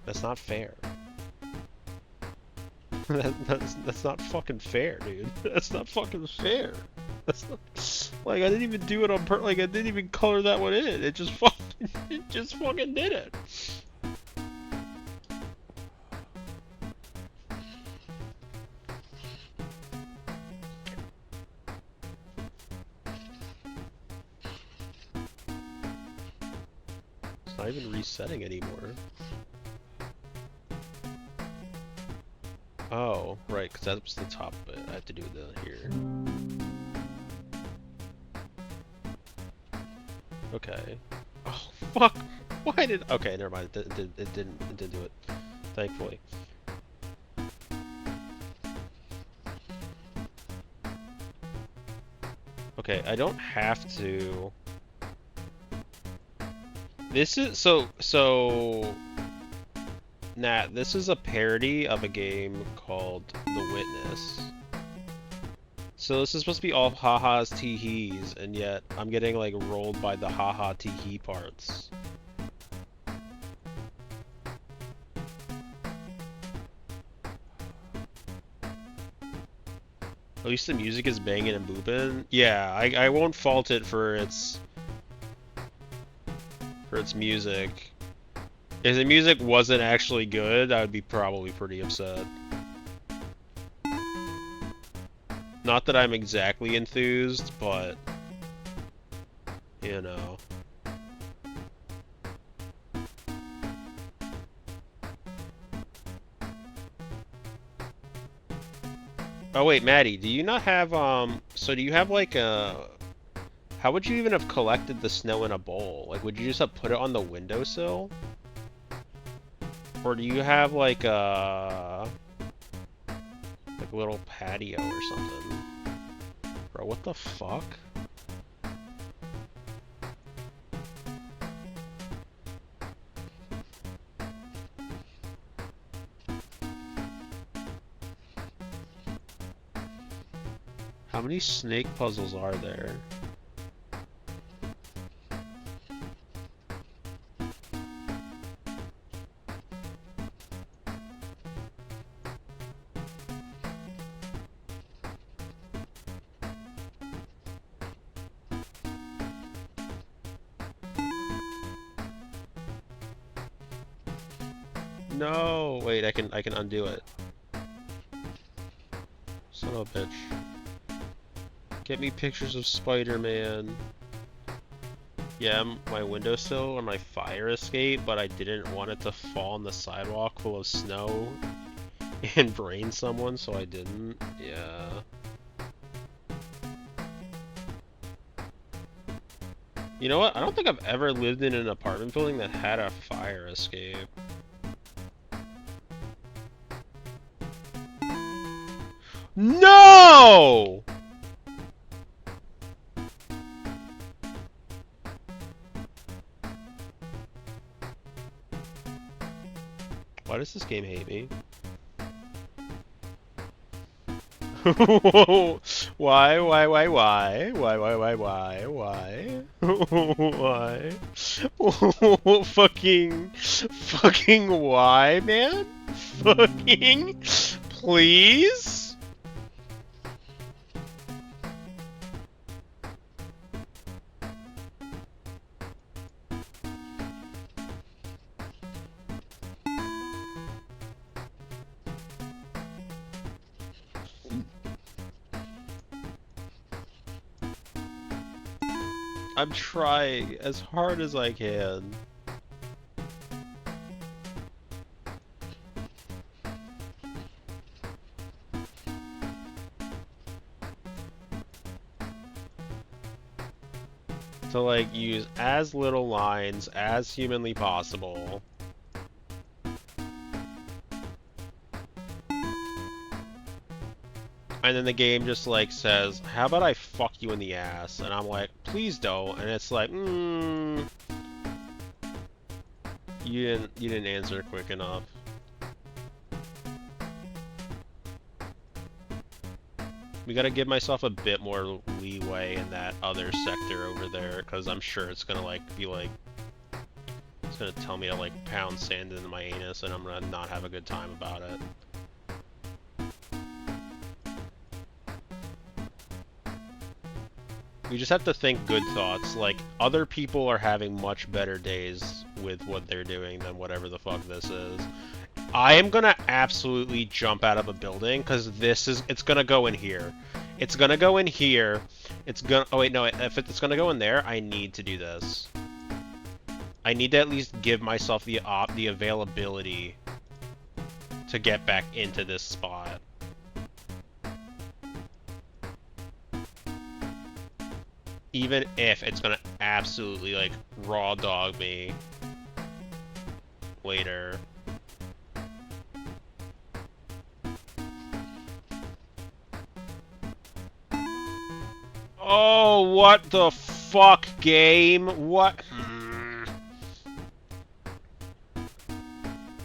That's not fair. That's not fucking fair, dude. That's not fucking fair. That's not... Like, I didn't even do it on like, I didn't even color that one in. It just fucked It just fucking did it. It's not even resetting anymore. Oh, right, because that's the top bit. I have to do the here. Okay. Oh, fuck! Why did... Okay, never mind. It didn't do it. Thankfully. Okay, I don't have to... This is... So... Nat, this is a parody of a game called The Witness. So this is supposed to be all ha-has, tee-hees, and yet I'm getting like rolled by the ha-ha, tee-hee parts. At least the music is banging and booping. Yeah, I won't fault it for its music. If the music wasn't actually good, I would be probably pretty upset. Not that I'm exactly enthused, but you know. Oh wait, Maddie, do you not have so do you have like a how would you even have collected the snow in a bowl? Like would you just have put it on the windowsill? Or do you have like a little patio or something? Bro, what the fuck? How many snake puzzles are there? No, wait, I can undo it. Son of a bitch. Get me pictures of Spider-Man. Yeah, my windowsill or my fire escape, but I didn't want it to fall on the sidewalk full of snow and brain someone, so I didn't. Yeah. You know what? I don't think I've ever lived in an apartment building that had a fire escape. No! Why does this game hate me? Why? Why? Fucking why, man? Fucking, please? I'm trying as hard as I can. To like use as little lines as humanly possible. And then the game just like says, how about I fuck you in the ass? And I'm like, please don't. And it's like, you didn't answer quick enough. We gotta give myself a bit more leeway in that other sector over there, because I'm sure it's gonna like be like, it's gonna tell me to like pound sand into my anus, and I'm gonna not have a good time about it. We just have to think good thoughts. Like, other people are having much better days with what they're doing than whatever the fuck this is. I am gonna absolutely jump out of a building, because it's gonna go in here. It's gonna go in here. Oh wait, no, if it's gonna go in there, I need to do this. I need to at least give myself the availability to get back into this spot. Even if it's gonna absolutely, like, raw dog me later. Oh, what the fuck, game? What?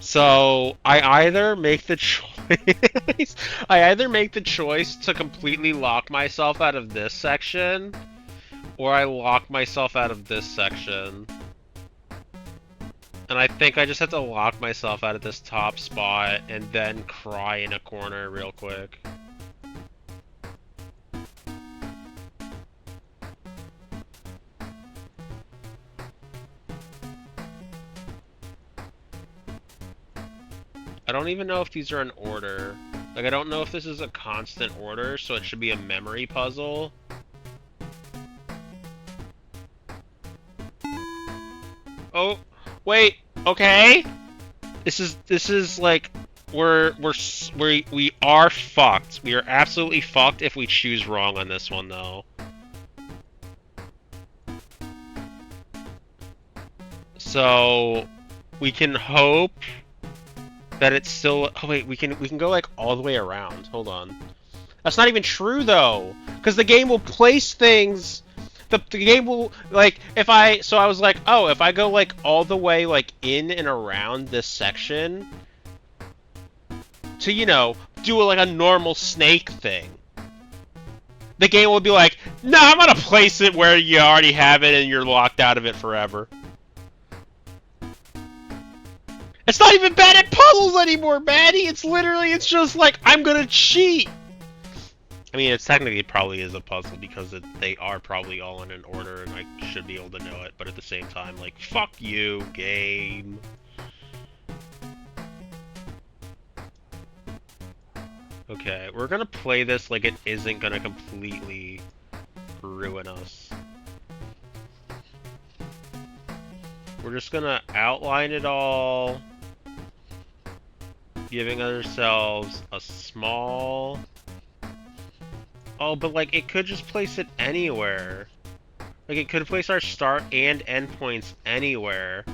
So, I either make the choice... I either make the choice to completely lock myself out of this section, or I lock myself out of this section. And I think I just have to lock myself out of this top spot and then cry in a corner real quick. I don't even know if these are in order. Like, I don't know if this is a constant order, so it should be a memory puzzle. Oh, wait, okay. This is like, we are fucked. We are absolutely fucked if we choose wrong on this one, though. So, we can hope that it's still... Oh wait, we can go like all the way around. Hold on. That's not even true though, because the game will place things. The game will, like, so I was like, oh, if I go like all the way like in and around this section to, you know, do like a normal snake thing, the game will be like, no, I'm gonna place it where you already have it and you're locked out of it forever. It's not even bad at puzzles anymore, Maddie! It's just like, I'm gonna cheat! I mean, it's technically probably is a puzzle because they are probably all in an order and I should be able to know it, but at the same time, like, fuck you, game. Okay, we're gonna play this like it isn't gonna completely ruin us. We're just gonna outline it all, giving ourselves a small... Oh, but like, it could just place it anywhere. Like, it could place our start and end points anywhere.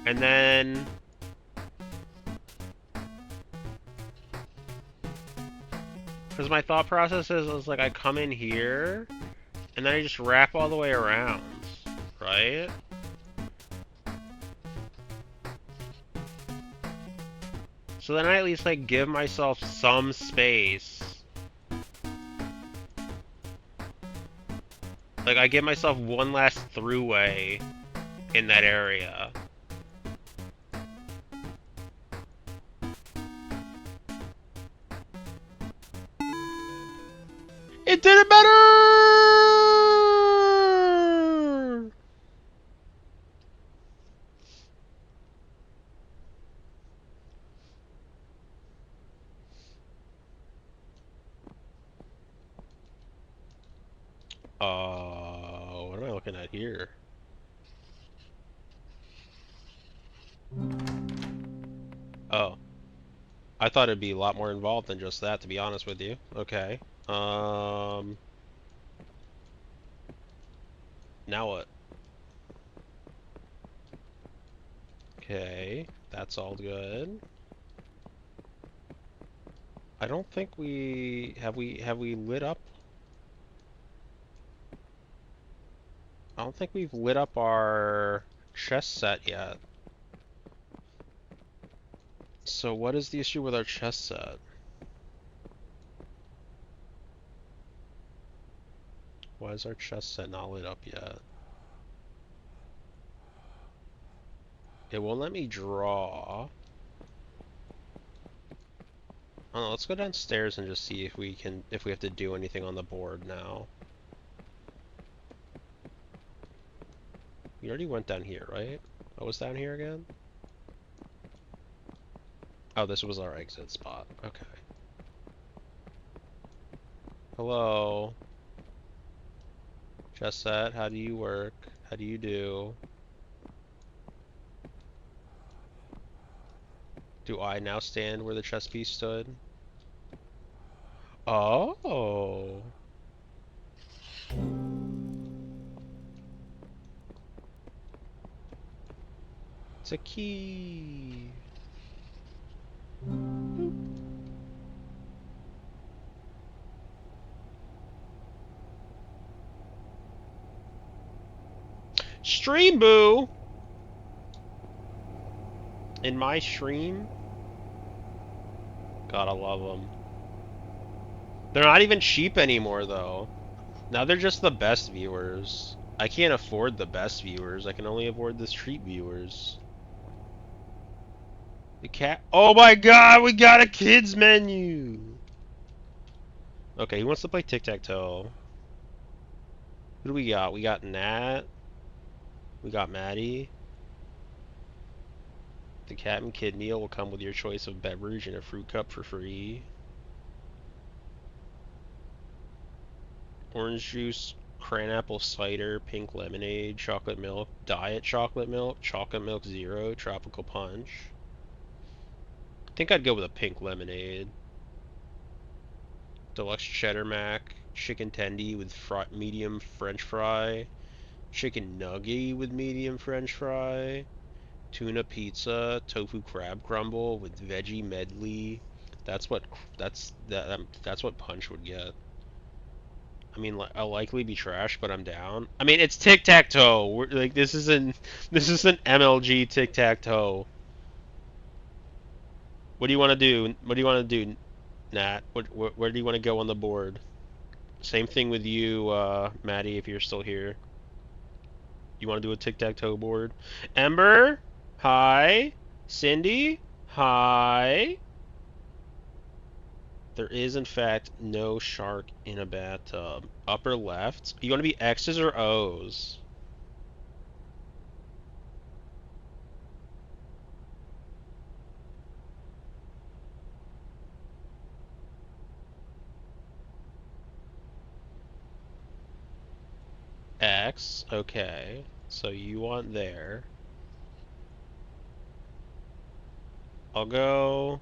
And then... Because my thought process is like, I come in here, and then I just wrap all the way around, right? So then I at least, like, give myself some space. Like, I give myself one last throughway in that area. It did it better! What am I looking at here? Oh. I thought it'd be a lot more involved than just that, to be honest with you. Okay. Now what? Okay, that's all good. I don't think have we lit up? I don't think we've lit up our chess set yet. So what is the issue with our chess set? Why is our chess set not lit up yet? It won't let me draw. Oh, let's go downstairs and just see if we have to do anything on the board now. We already went down here, right? What was down here again? Oh, this was our exit spot. Okay. Hello. Chess set, how do you work? How do you do? Do I now stand where the chess piece stood? Oh. It's a key. Boop. Stream boo! In my stream? Gotta love them. They're not even cheap anymore, though. Now they're just the best viewers. I can't afford the best viewers. I can only afford the street viewers. The cat. Oh my god, we got a kids menu! Okay, who wants to play tic-tac-toe? Who do we got? We got Nat. We got Maddie. The cat and kid meal will come with your choice of beverage and a fruit cup for free. Orange juice, cran apple cider, pink lemonade, chocolate milk, diet chocolate milk zero, tropical punch. I think I'd go with a pink lemonade. Deluxe cheddar mac, chicken tendy with medium french fry, chicken nugget with medium french fry, tuna pizza, tofu crab crumble with veggie medley. That's what Punch would get. I mean, I'll likely be trash, but I'm down. I mean, it's tic tac toe. Like this isn't MLG tic tac toe. What do you want to do? What do you want to do, Nat? Where do you want to go on the board? Same thing with you, Maddie, if you're still here. You want to do a tic tac toe board? Ember, hi. Cindy, hi. There is, in fact, no shark in a bathtub. Upper left. You want to be X's or O's? X. Okay. So you want there. I'll go...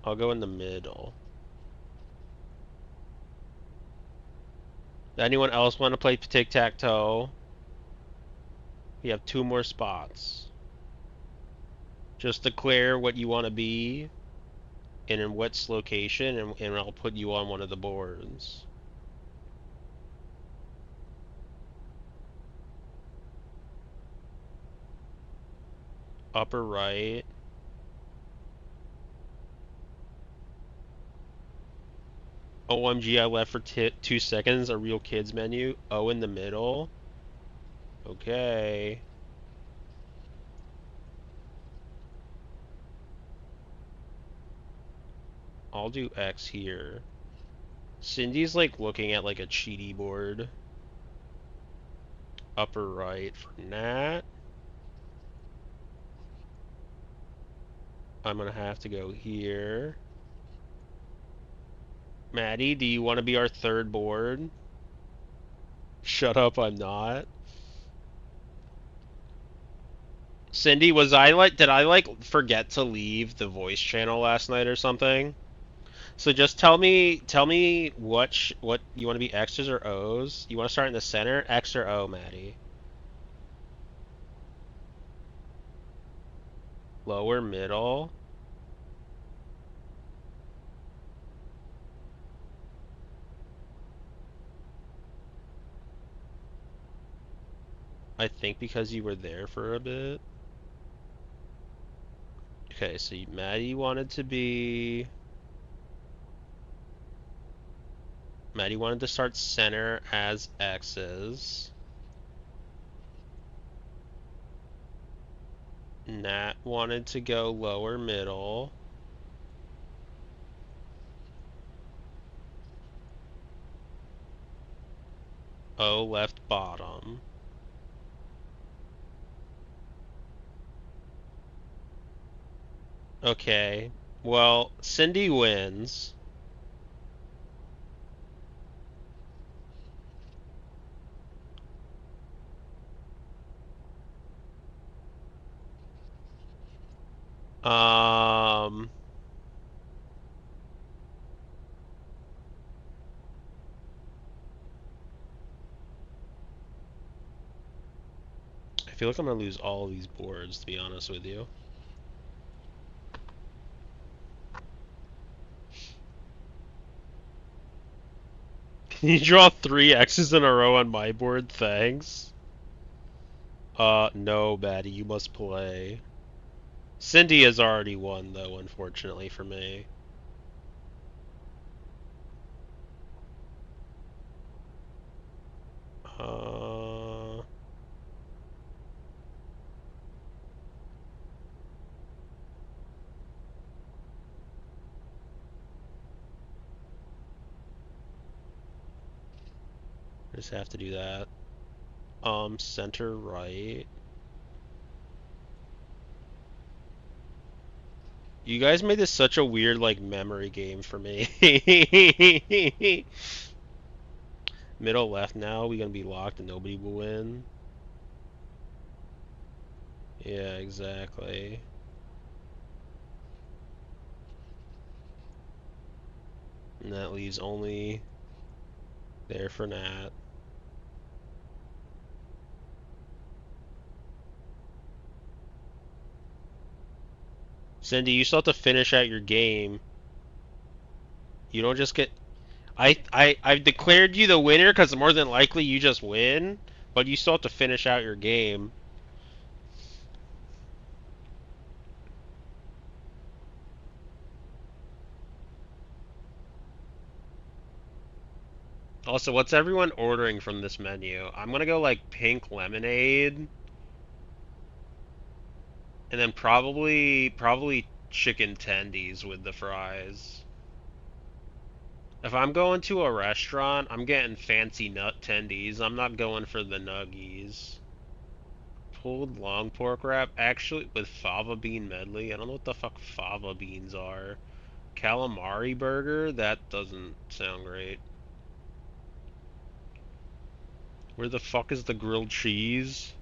I'll go in the middle. Anyone else want to play tic-tac-toe? We have 2 more spots. Just declare what you want to be and in which location, and I'll put you on one of the boards. Upper right. OMG, I left for 2 seconds. A real kids menu. O in the middle. Okay. I'll do X here. Cindy's like looking at like a cheaty board. Upper right for Nat. I'm gonna have to go here. Maddie, do you want to be our 3rd board? Shut up, I'm not. Cindy, did I like forget to leave the voice channel last night or something? So just tell me what you want to be, X's or O's? You want to start in the center, X or O, Maddie? Lower middle. I think because you were there for a bit. Okay, so Maddie wanted to be... Maddie wanted to start center as X's. Nat wanted to go lower middle. O left bottom. Okay. Well, Cindy wins. Um, I feel like I'm gonna lose all these boards, to be honest with you. Can you draw 3 X's in a row on my board? Thanks. No, Batty, you must play. Cindy has already won, though, unfortunately for me. Uh, just have to do that. Center right. You guys made this such a weird, like, memory game for me. Middle left now, we gonna be locked and nobody will win. Yeah, exactly. And that leaves only there for Nat. Cindy, you still have to finish out your game. You don't just get. I've declared you the winner because more than likely you just win, but you still have to finish out your game. Also, what's everyone ordering from this menu? I'm gonna go like pink lemonade, and then probably chicken tendies with the fries. If I'm going to a restaurant, I'm getting fancy nut tendies. I'm not going for the nuggies. Pulled long pork wrap, actually with fava bean medley. I don't know what the fuck fava beans are. Calamari burger? That doesn't sound great. Where the fuck is the grilled cheese?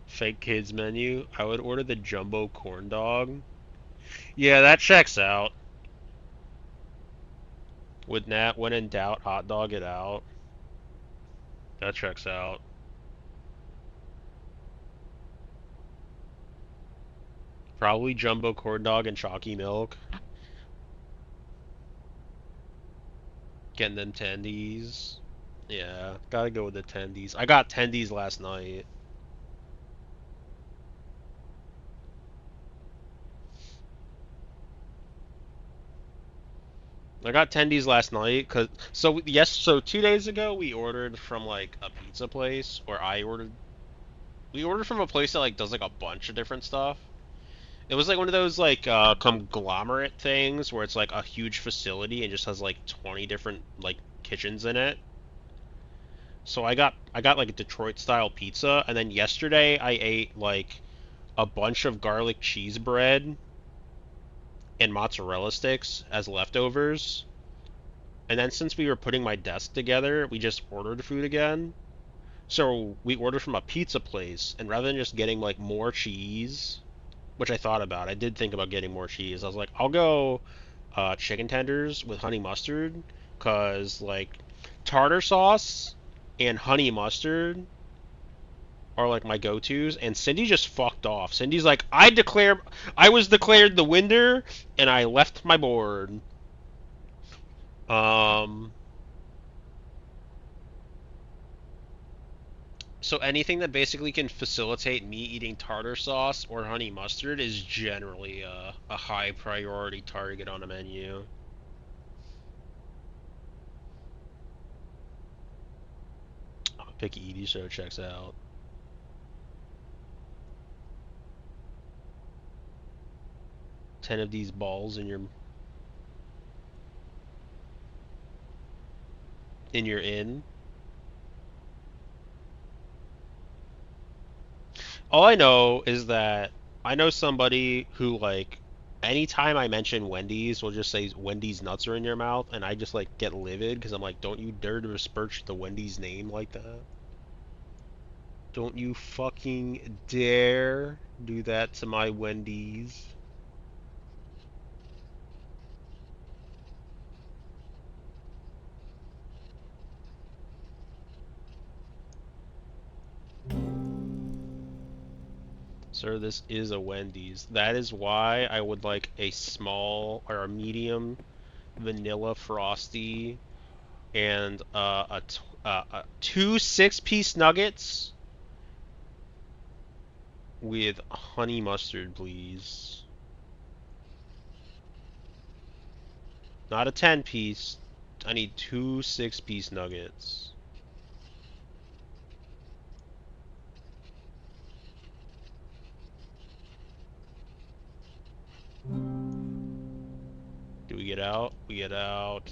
Fake kids menu. I would order the jumbo corn dog. Yeah, that checks out. With Nat, when in doubt, hot dog it out. That checks out. Probably jumbo corn dog and chalky milk. Getting them tendies. Yeah, gotta go with the tendies. I got tendies last night. I got tendies last night so 2 days ago we ordered from like a pizza place, or we ordered from a place that like does like a bunch of different stuff. It was like one of those like conglomerate things where it's like a huge facility and just has like 20 different like kitchens in it. So I got like a Detroit style pizza, and then yesterday I ate like a bunch of garlic cheese bread and mozzarella sticks as leftovers. And then since we were putting my desk together, we just ordered food again. So we ordered from a pizza place, and rather than just getting like more cheese, which I thought about, I did think about getting more cheese. I was like, I'll go chicken tenders with honey mustard, cause like tartar sauce and honey mustard are like my go-tos. And Cindy just fucked off. Cindy's like, I was declared the winner, and I left my board. Um, So anything that basically can facilitate me eating tartar sauce or honey mustard is generally a high priority target on a menu. Oh, Picky Edie show checks out. 10 of these balls in your inn. All I know is that I know somebody who like anytime I mention Wendy's, we'll just say Wendy's nuts are in your mouth, and I just like get livid because I'm like, don't you dare to besmirch the Wendy's name like that. Don't you fucking dare do that to my Wendy's. Sir, this is a Wendy's. That is why I would like a small or a medium vanilla frosty and two 6-piece nuggets with honey mustard, please. Not a 10-piece. I need two 6-piece nuggets. Do we get out? We get out.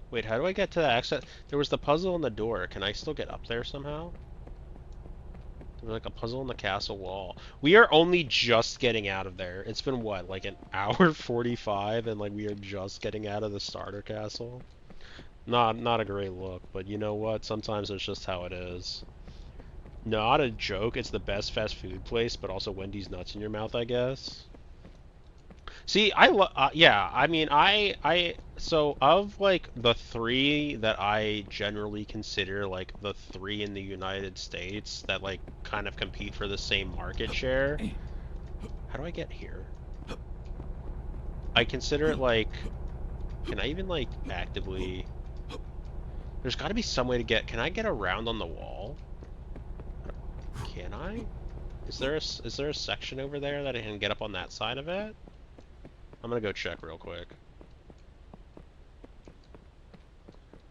Wait, how do I get to the exit? There was the puzzle on the door. Can I still get up there somehow? There's like a puzzle on the castle wall. We are only just getting out of there. It's been what, like an hour 45, and like we are just getting out of the starter castle. Not a great look, but you know what? Sometimes it's just how it is. Not a joke. It's the best fast food place, but also Wendy's nuts in your mouth, I guess. See, yeah, I mean, so of like the three that I generally consider like the three in the United States that like kind of compete for the same market share. How do I get here? I consider it like, can I even like actively, there's got to be some way to get, can I get around on the wall? Can I? Is there a section over there that I can get up on that side of it? I'm gonna go check real quick.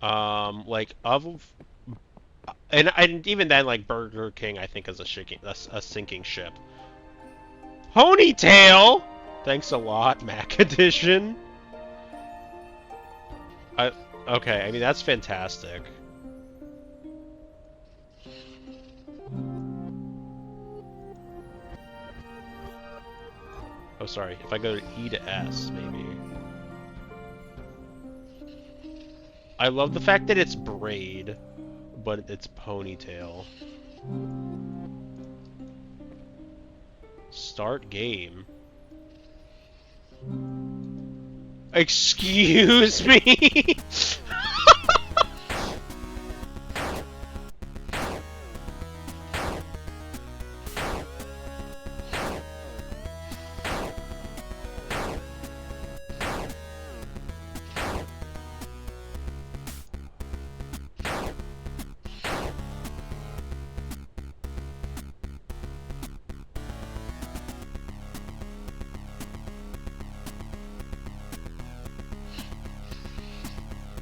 Like and even then, like Burger King, I think is a sinking ship. Ponytail. Thanks a lot, Mac Edition. Okay. I mean that's fantastic. Oh, sorry. If I go to E to S, maybe. I love the fact that it's braid, but it's ponytail. Start game. Excuse me?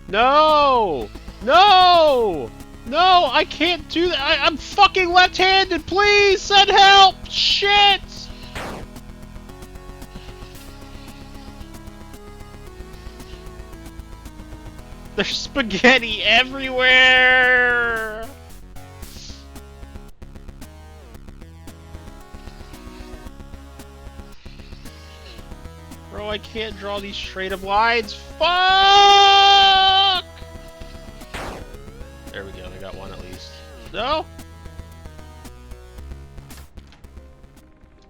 No! No! No! I can't do that! I'm fucking left-handed! Please send help! Shit! There's spaghetti everywhere! Bro, I can't draw these straight up lines. Fuck! There we go, I got one at least. No?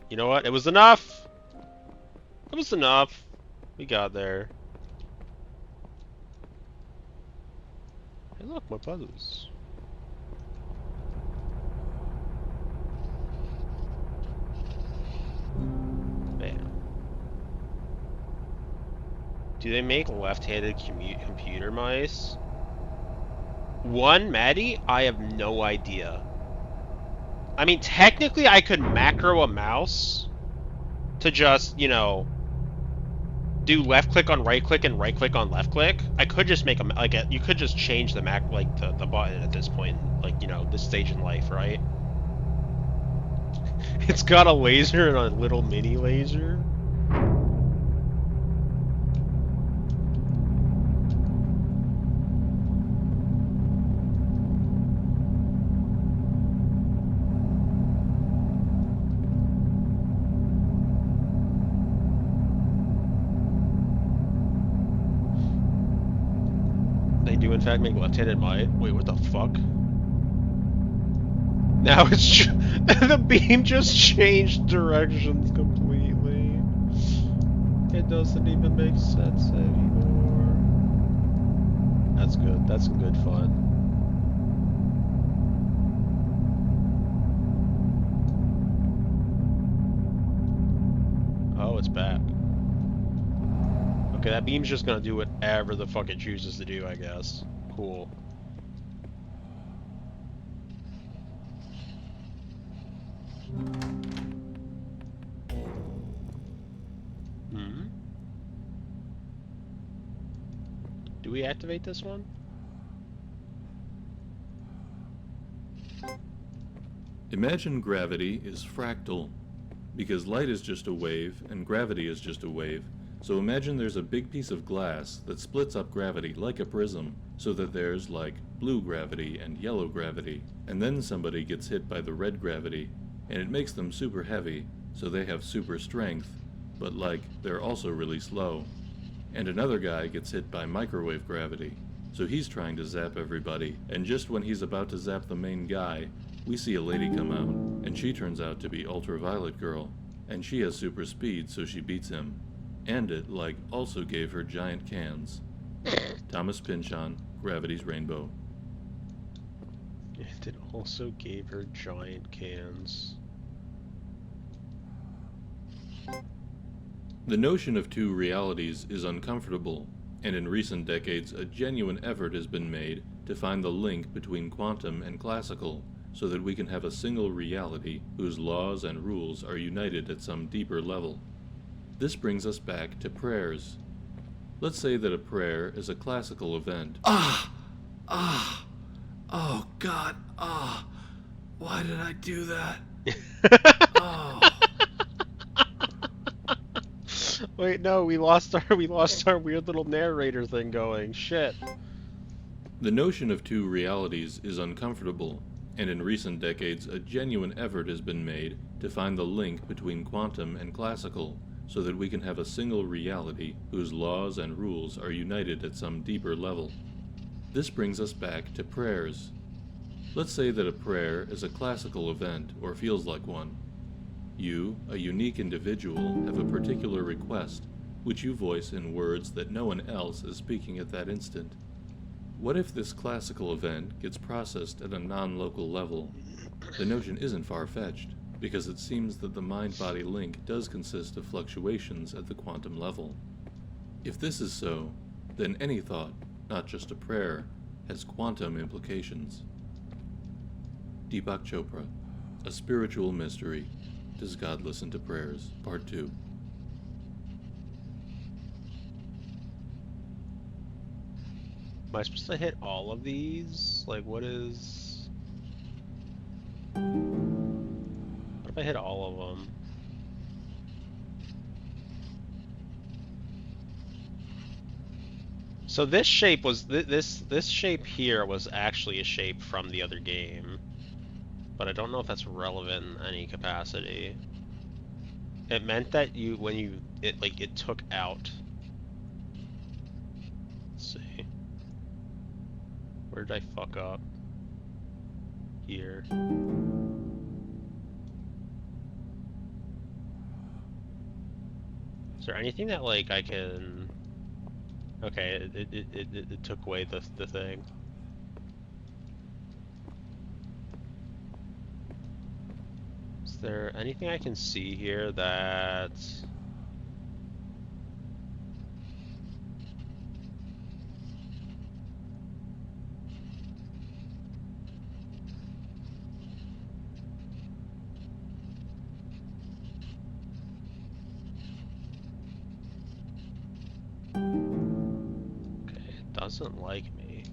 You know what? It was enough! It was enough. We got there. Hey look, more puzzles. Bam. Do they make left-handed computer mice? One, Maddie? I have no idea. I mean, technically I could macro a mouse to just, you know, do left click on right click and right click on left click. I could just make a, you could just change the the button at this point, like, you know, this stage in life, right? It's got a laser and a little mini laser. do in fact make left-handed might. Wait, what the fuck? Now it's the beam just changed directions completely. It doesn't even make sense anymore. That's good. That's some good fun. Oh, it's back. Okay, that beam's just gonna do whatever the fuck it chooses to do, I guess. Cool. Hmm? Do we activate this one? Imagine gravity is fractal, because light is just a wave and gravity is just a wave. So imagine there's a big piece of glass that splits up gravity like a prism, so that there's like blue gravity and yellow gravity, and then somebody gets hit by the red gravity, and it makes them super heavy, so they have super strength, but like they're also really slow. And another guy gets hit by microwave gravity, so he's trying to zap everybody, and just when he's about to zap the main guy, we see a lady come out, and she turns out to be Ultraviolet Girl, and she has super speed, so she beats him. And it, like, also gave her giant cans. Thomas Pynchon, Gravity's Rainbow. And it also gave her giant cans. The notion of two realities is uncomfortable, and in recent decades a genuine effort has been made to find the link between quantum and classical, so that we can have a single reality whose laws and rules are united at some deeper level. This brings us back to prayers. Let's say that a prayer is a classical event. Oh God, why did I do that? Oh. Wait, no, we lost our weird little narrator thing going. Shit. The notion of two realities is uncomfortable, and in recent decades a genuine effort has been made to find the link between quantum and classical, so that we can have a single reality whose laws and rules are united at some deeper level. This brings us back to prayers. Let's say that a prayer is a classical event, or feels like one. You, a unique individual, have a particular request, which you voice in words that no one else is speaking at that instant. What if this classical event gets processed at a non-local level? The notion isn't far-fetched, because it seems that the mind-body link does consist of fluctuations at the quantum level. If this is so, then any thought, not just a prayer, has quantum implications. Deepak Chopra, A Spiritual Mystery. Does God Listen to Prayers? Part 2. Am I supposed to hit all of these? Like, what is... What if I hit all of them? So this shape was... This shape here was actually a shape from the other game. But I don't know if that's relevant in any capacity. It meant that it took out... Let's see. Where did I fuck up? Here. Is there anything that, like, I can... Okay, it took away the thing. Is there anything I can see here that... doesn't like me.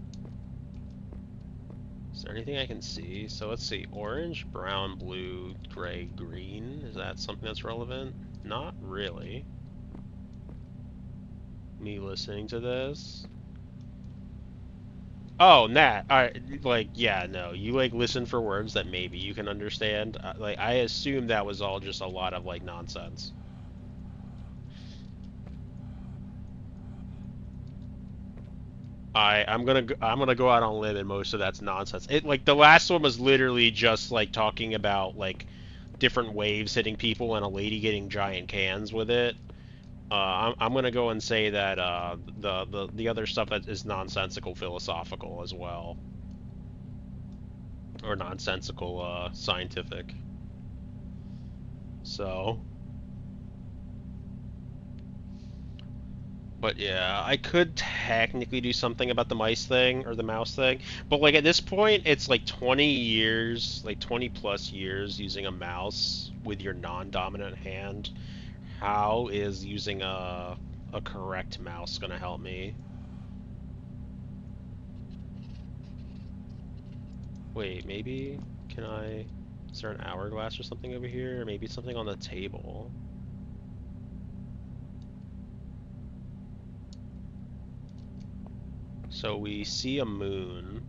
Is there anything I can see? So let's see. Orange, brown, blue, gray, green. Is that something that's relevant? Not really. Me listening to this. Oh, Nat. Alright, like, yeah, no. You, like, listen for words that maybe you can understand. Like, I assume that was all just a lot of, like, nonsense. I'm gonna go out on a limb, and most of that's nonsense. It like the last one was literally just like talking about like different waves hitting people and a lady getting giant cans with it. I'm gonna go and say that the other stuff that is nonsensical philosophical as well, or nonsensical scientific. So, but yeah, I could technically do something about the mice thing or the mouse thing, but like at this point, it's like 20 years, like 20 plus years using a mouse with your non-dominant hand. How is using a correct mouse gonna help me? Wait, maybe can I? Is there an hourglass or something over here? Or maybe something on the table. So we see a moon.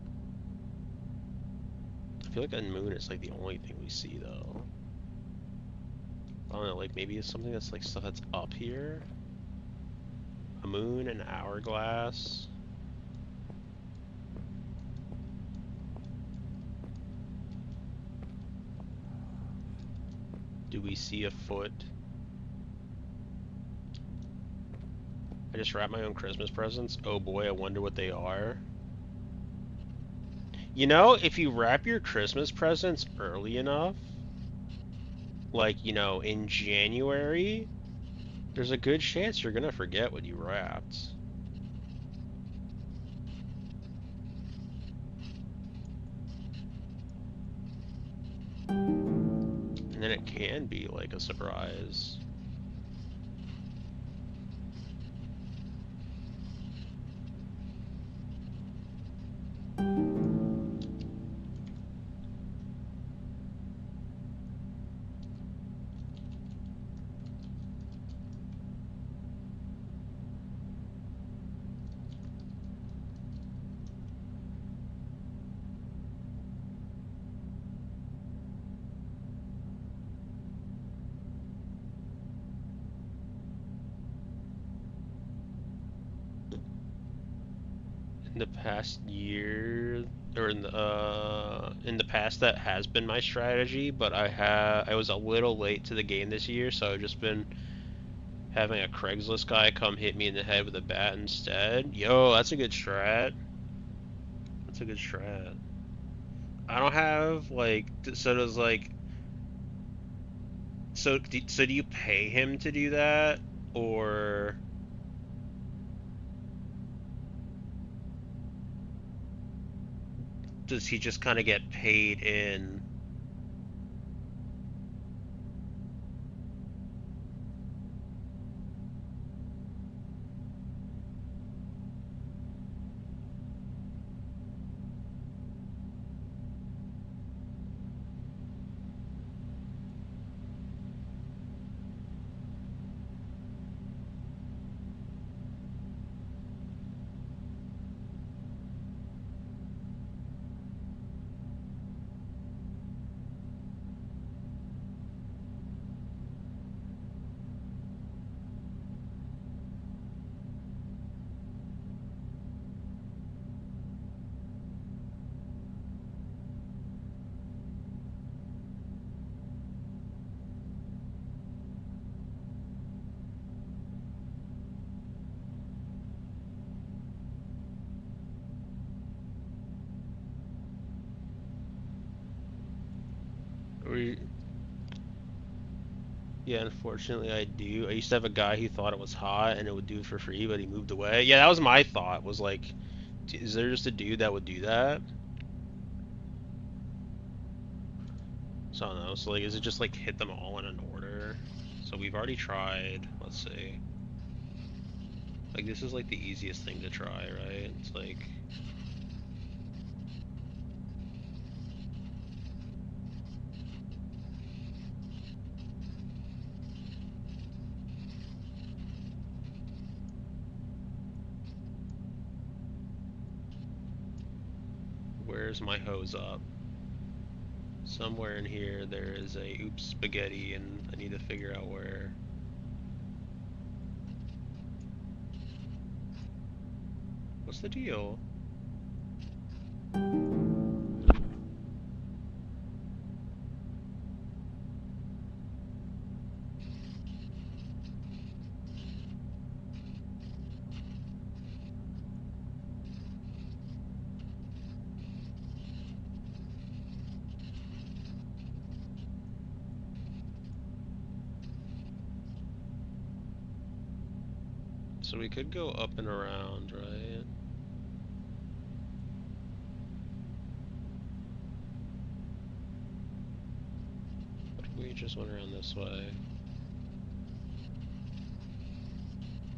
I feel like a moon is like the only thing we see though. I don't know, like maybe it's something that's like stuff that's up here. A moon, an hourglass. Do we see a foot? I just wrapped my own Christmas presents. Oh boy, I wonder what they are. You know, if you wrap your Christmas presents early enough, like, you know, in January, there's a good chance you're gonna forget what you wrapped. And then it can be like a surprise. In the past year, or in the past, that has been my strategy, but I was a little late to the game this year, so I've just been having a Craigslist guy come hit me in the head with a bat instead. Yo, that's a good strat. That's a good strat. I don't have like so does like so do you pay him to do that, or does he just kind of get paid in? Or yeah, unfortunately I do. I used to have a guy who thought it was hot and it would do it for free, but he moved away. Yeah, that was my thought. Was like, is there just a dude that would do that? So I don't know. So like, is it just like hit them all in an order? So we've already tried. Let's see. Like this is like the easiest thing to try, right? It's like. Where's my hose up? Somewhere in here there is a oops spaghetti, and I need to figure out where. What's the deal? So we could go up and around, right? What if we just went around this way?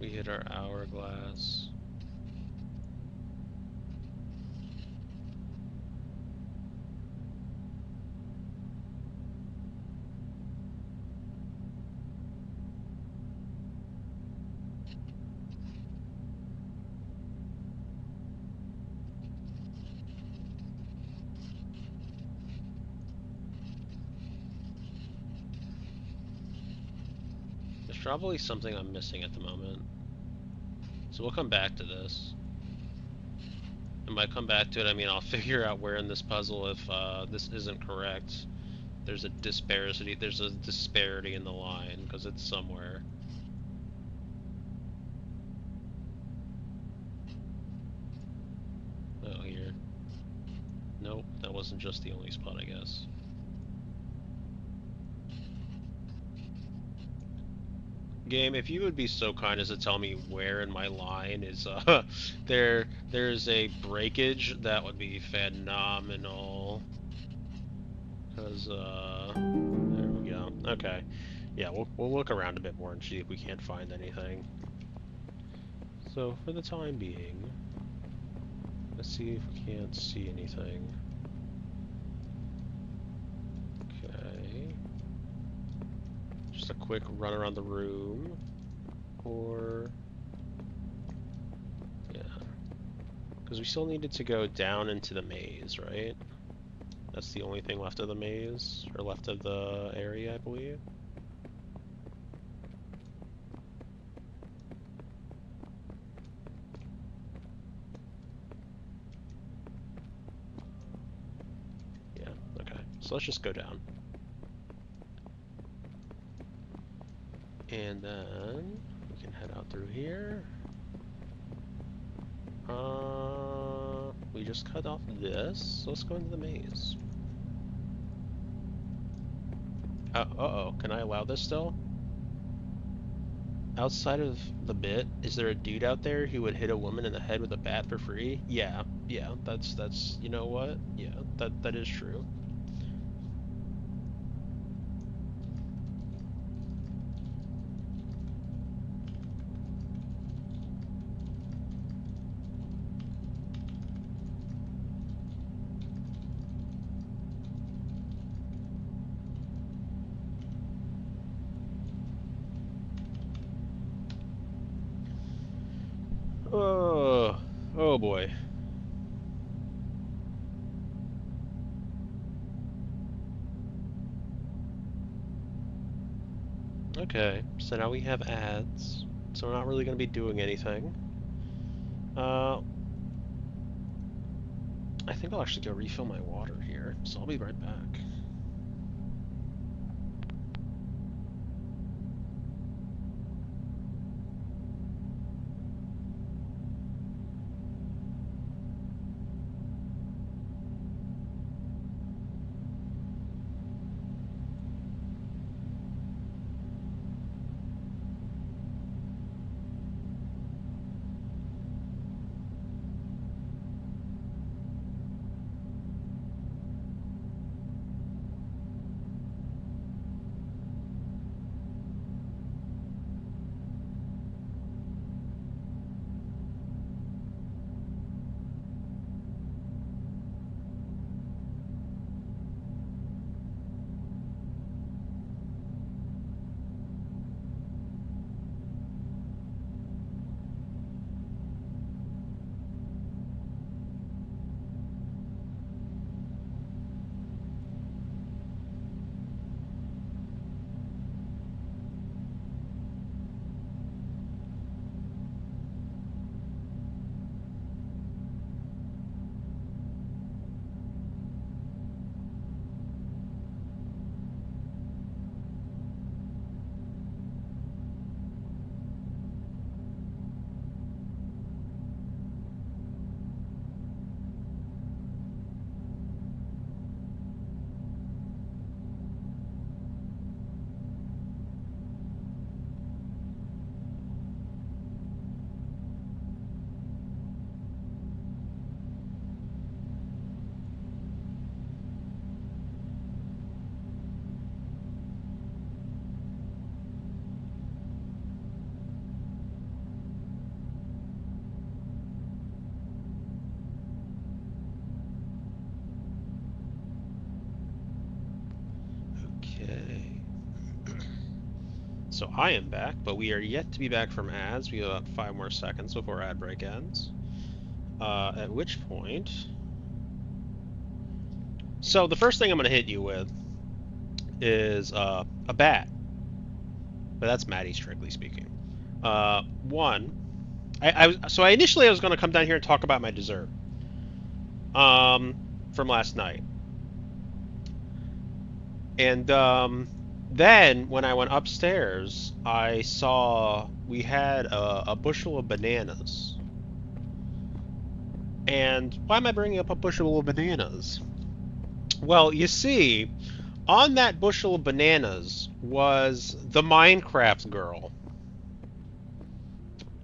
We hit our hourglass. There's probably something I'm missing at the moment. So we'll come back to this. And by come back to it, I mean I'll figure out where in this puzzle, if this isn't correct, there's a disparity. There's a disparity in the line because it's somewhere. Oh, here. Nope, that wasn't just the only spot, I guess. Game, if you would be so kind as to tell me where in my line is there's a breakage, that would be phenomenal. Cause there we go. Okay. Yeah, we'll look around a bit more and see if we can't find anything. So for the time being, let's see if we can't see anything. Okay. Just a quick run around the room. Or... yeah. Because we still needed to go down into the maze, right? That's the only thing left of the maze, or left of the area, I believe. Yeah, okay. So let's just go down. And then we can head out through here. We just cut off this, so let's go into the maze. Uh-oh, can I allow this still? Outside of the bit, is there a dude out there who would hit a woman in the head with a bat for free? Yeah, that's, you know what? Yeah, that is true. Oh boy. Okay, so now we have ads, so we're not really going to be doing anything. I think I'll actually go refill my water here, so I'll be right back. Okay. So I am back, but we are yet to be back from ads. We have about 5 more seconds before ad break ends. At which point... So the first thing I'm going to hit you with is a bat. But that's Maddie, strictly speaking. One, so initially I was going to come down here and talk about my dessert. From last night. And then when I went upstairs, I saw we had a bushel of bananas. And why am I bringing up a bushel of bananas? Well, you see, on that bushel of bananas was the Minecraft girl.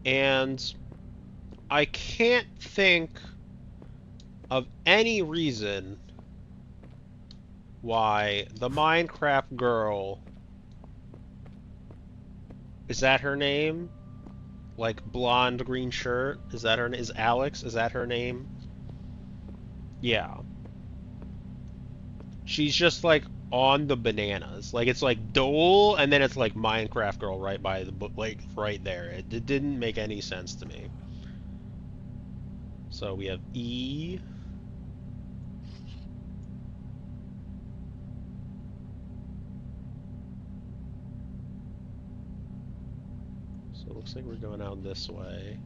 And I can't think of any reason why the Minecraft girl... Is that her name? Like blonde green shirt? Is that her? Is Alex? Is that her name? Yeah. She's just like on the bananas. Like it's like Dole, and then it's like Minecraft girl right by the like right there. It didn't make any sense to me. So we have E. So it looks like we're going out this way.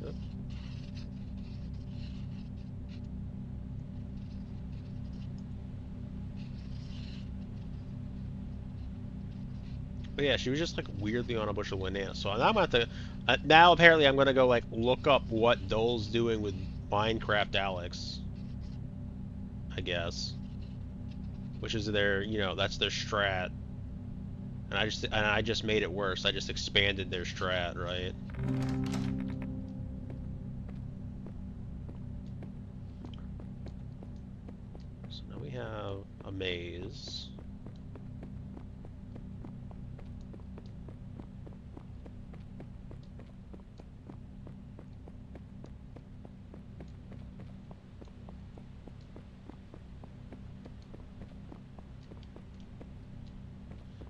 Yep. But yeah, she was just like weirdly on a bush of bananas. So now I'm about to. Now apparently I'm gonna go like look up what Dole's doing with Minecraft Alex. I guess. Which is their, that's their strat. And I just made it worse. I just expanded their strat, right? So now we have a maze.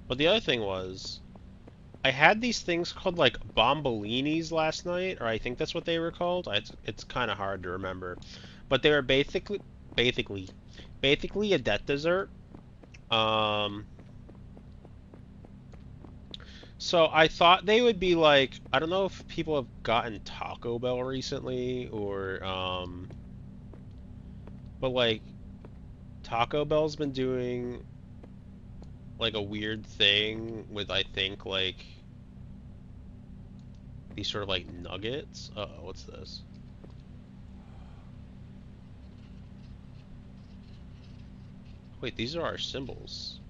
But the other thing was, I had these things called like bombolinis last night, or I think that's what they were called. It's kind of hard to remember, but they were basically a death dessert. So I thought they would be like, I don't know if people have gotten Taco Bell recently, or but like Taco Bell's been doing like a weird thing with, I think, like these sort of like nuggets. Uh-oh, what's this? Wait, these are our symbols.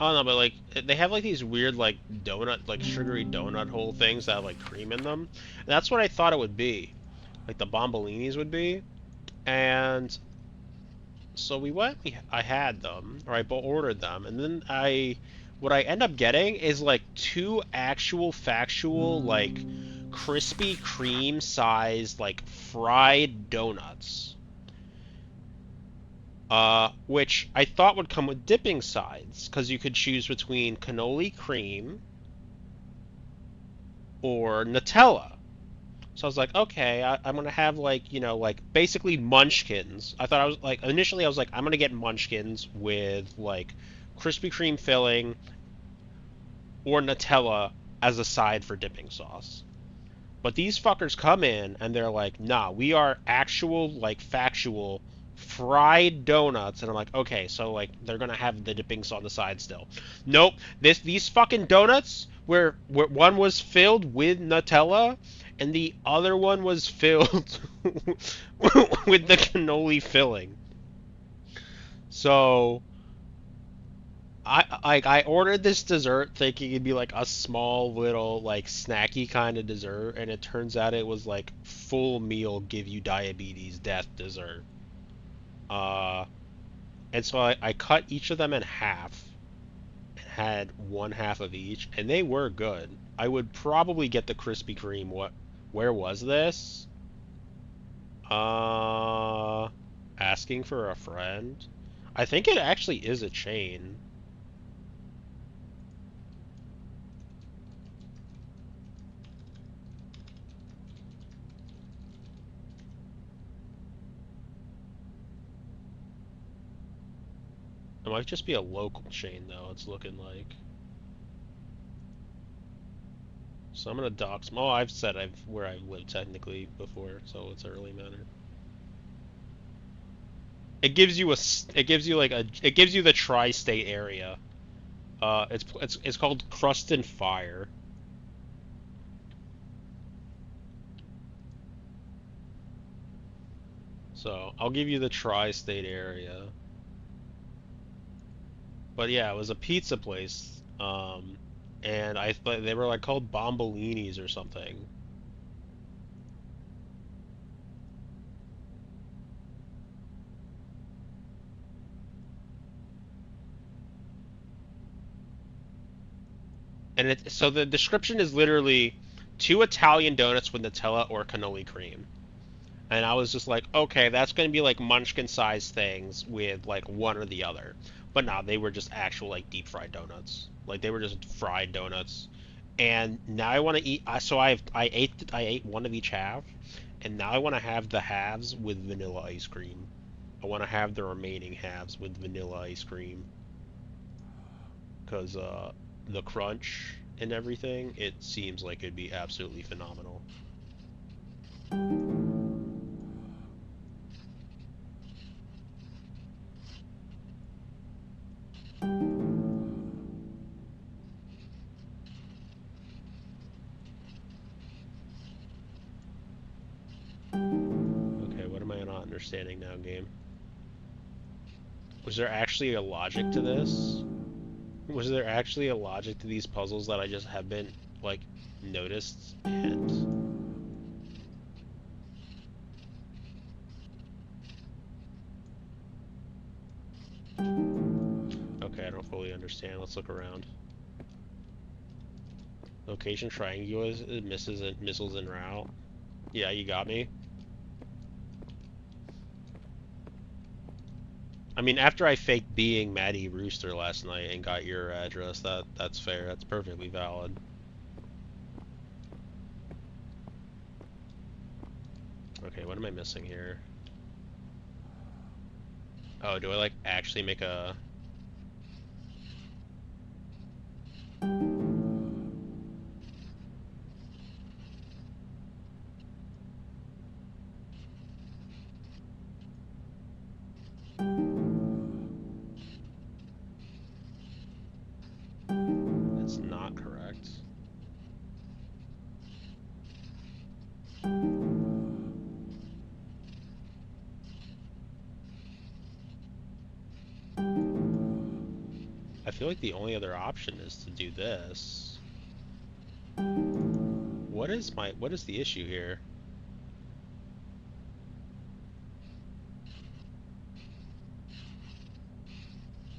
Oh no, but like they have like these weird like donut, like sugary donut hole things that have like cream in them. And that's what I thought it would be, like the bombolinis would be. And so we went, I had them, or I ordered them, and then what I end up getting is like 2 actual factual like Krispy Kreme sized like fried donuts. Which I thought would come with dipping sides, because you could choose between cannoli cream or Nutella. So I was like, okay, I'm gonna have like, like basically Munchkins. I thought I was like, initially I was like, I'm gonna get Munchkins with like Krispy Kreme filling or Nutella as a side for dipping sauce. But these fuckers come in and they're like, nah, we are actual, like, factual fried donuts, and I'm like, okay, so like they're gonna have the dippings on the side still. Nope, these fucking donuts where one was filled with Nutella and the other one was filled with the cannoli filling. So I ordered this dessert thinking it'd be like a small little like snacky kind of dessert, and it turns out it was like full meal give you diabetes death dessert. Uh, and so I cut each of them in half and had one half of each, and they were good. I would probably get the Krispy Kreme. Where was this? Uh, Asking for a friend. I think it actually is a chain. It might just be a local chain though, it's looking like. So I'm gonna dox. Oh, I've said where I've lived technically before, so it's early matter. It gives you it gives you the tri-state area. It's called Crust and Fire. So I'll give you the tri-state area. But yeah, it was a pizza place. And I thought they were like called Bombolinis or something. And so the description is literally 2 Italian donuts with Nutella or cannoli cream. And I was just like, okay, that's going to be like munchkin sized things with like one or the other. But no, they were just actual like deep fried donuts. Like they were just fried donuts. And now I want to eat. So I ate one of each half, and now I want to have the halves with vanilla ice cream. I want to have the remaining halves with vanilla ice cream, because the crunch and everything, it seems like it'd be absolutely phenomenal. Okay, what am I not understanding now, game? Was there actually a logic to this? Was there actually a logic to these puzzles that I just have been, like, noticed and... Okay, I don't fully understand. Let's look around. Location triangular missiles en route. Yeah, you got me. I mean, after I faked being Maddie Rooster last night and got your address, that's fair. That's perfectly valid. Okay, what am I missing here? Oh, do I like actually make a... That's not correct. I feel like the only other option is to do this. What is the issue here?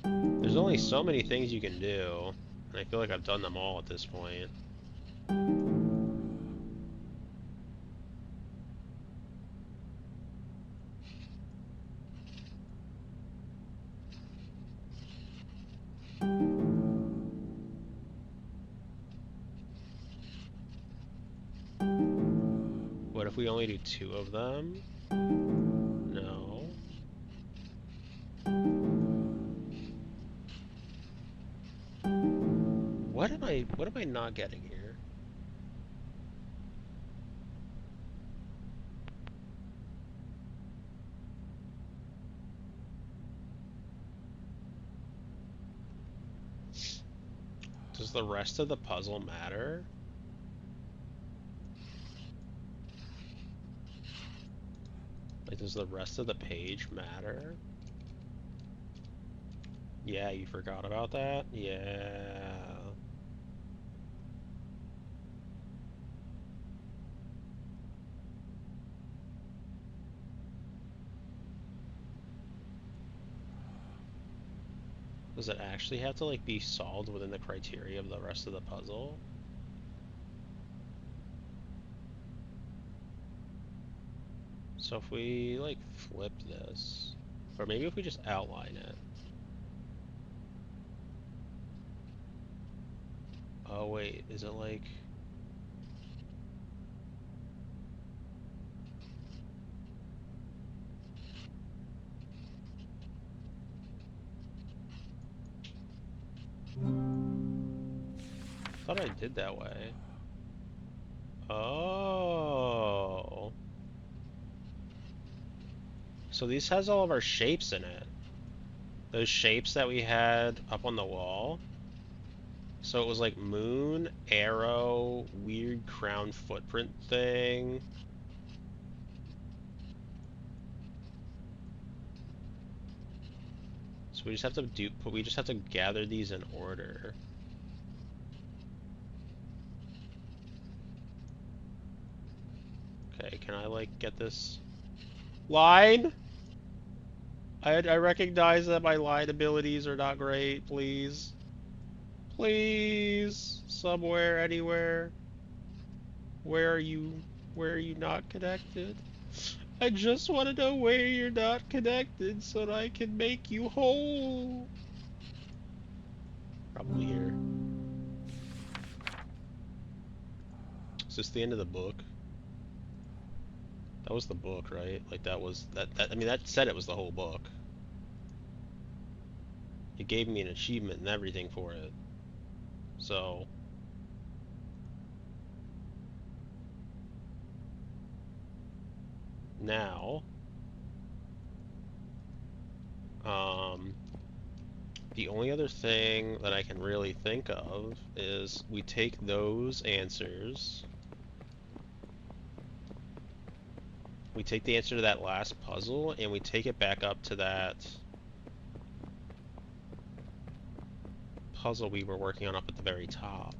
There's only so many things you can do, and I feel like I've done them all at this point. What if we only do 2 of them? No. What am I not getting here? Does the rest of the puzzle matter? Like, does the rest of the page matter? Yeah, you forgot about that? Yeah. Does it actually have to, like, be solved within the criteria of the rest of the puzzle? So if we, like, flip this, or maybe if we just outline it. Oh wait, is it like... I thought I did that way. Oh. So these has all of our shapes in it. Those shapes that we had up on the wall. So it was like moon, arrow, weird crown footprint thing. So we just have to we just have to gather these in order. Okay, can I like get this line? I recognize that my line abilities are not great, please. Please, somewhere, anywhere. Where are you? Where are you not connected? I just want to know where you're not connected so that I can make you whole. Probably here. Is this the end of the book? That was the book, right? Like that was I mean that said it was the whole book. It gave me an achievement and everything for it. So now the only other thing that I can really think of is we take those answers. We take the answer to that last puzzle and we take it back up to that puzzle we were working on up at the very top.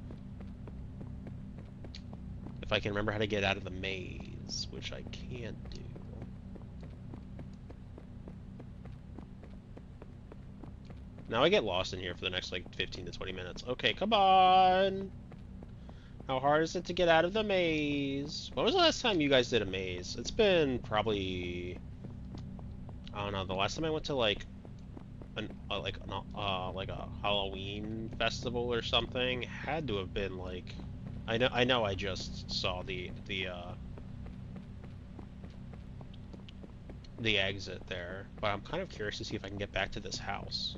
If I can remember how to get out of the maze, which I can't do. Now I get lost in here for the next like 15 to 20 minutes. Okay, come on! How hard is it to get out of the maze? When was the last time you guys did a maze? It's been probably... I don't know, the last time I went to like like a Halloween festival or something had to have been like I know I just saw the exit there, but I'm kind of curious to see if I can get back to this house.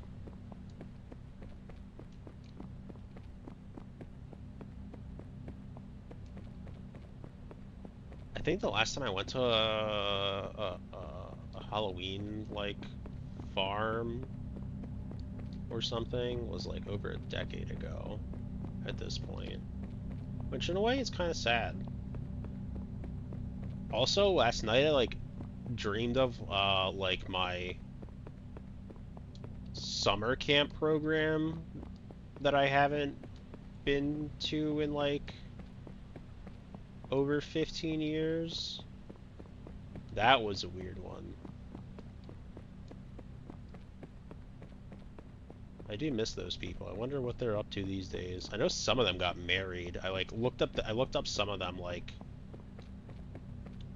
I think the last time I went to a Halloween like farm or something was like over a decade ago at this point. Which in a way is kind of sad. Also, last night I like dreamed of like my summer camp program that I haven't been to in like over 15 years. That was a weird one. I do miss those people. I wonder what they're up to these days. I know some of them got married. I like looked up some of them like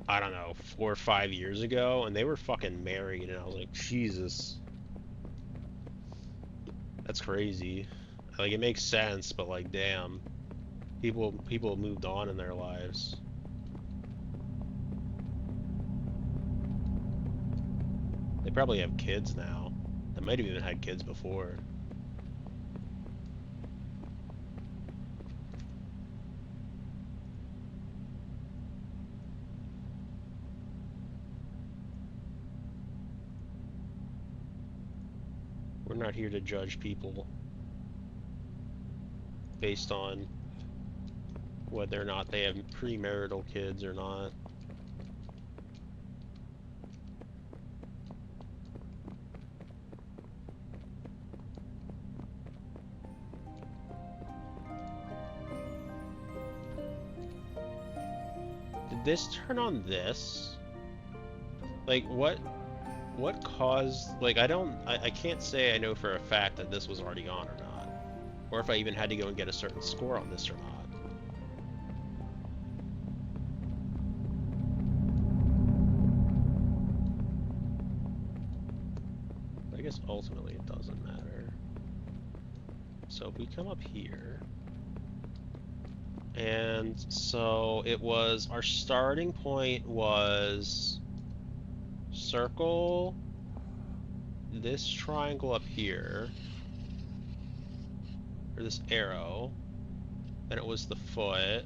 I don't know, 4 or 5 years ago, and they were fucking married, and I was like, Jesus. That's crazy. Like, it makes sense, but like, damn. People moved on in their lives. They probably have kids now. They might have even had kids before. We're not here to judge people. based on whether or not they have premarital kids or not. Did this turn on this? Like, what caused, like, I can't say I know for a fact that this was already on or not. Or if I even had to go and get a certain score on this or not. I guess ultimately it doesn't matter. So if we come up here, and so it was, our starting point was circle this triangle up here, or this arrow, then it was the foot,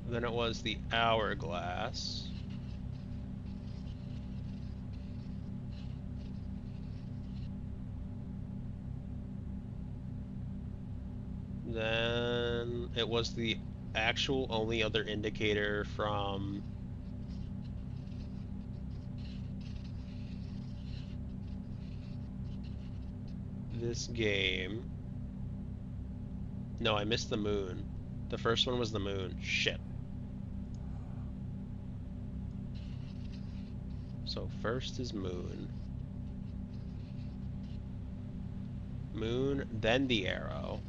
then it was the hourglass, then it was the actual only other indicator from this game. No, I missed the moon. The first one was the moon. Shit. So first is moon. Moon, then the arrow.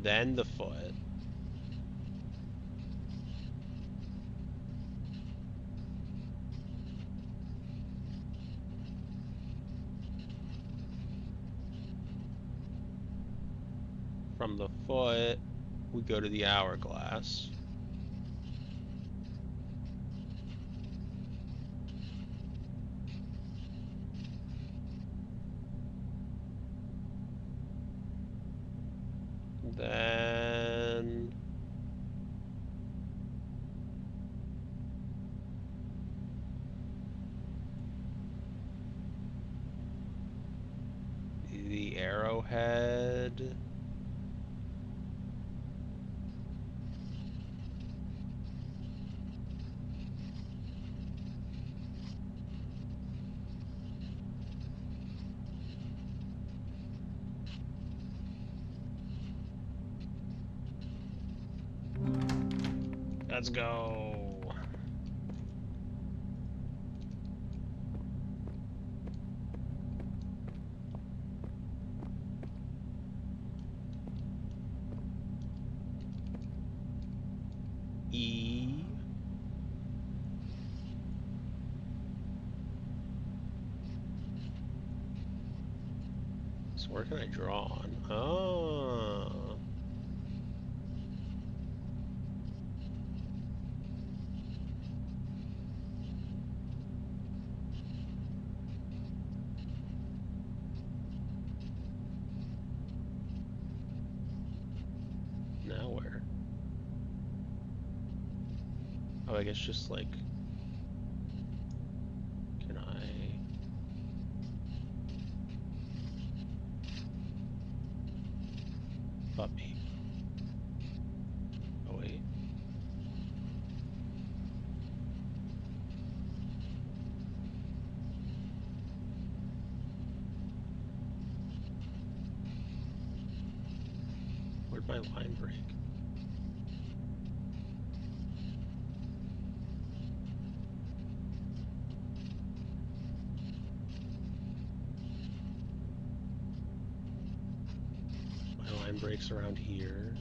Then the foot. From the foot, we go to the hourglass. Then the arrowhead. Let's go. E. So where can I draw on? Oh. Now where? Oh, I guess just like, can I? Puppy. Oh wait. Where'd my line break? My line breaks around here.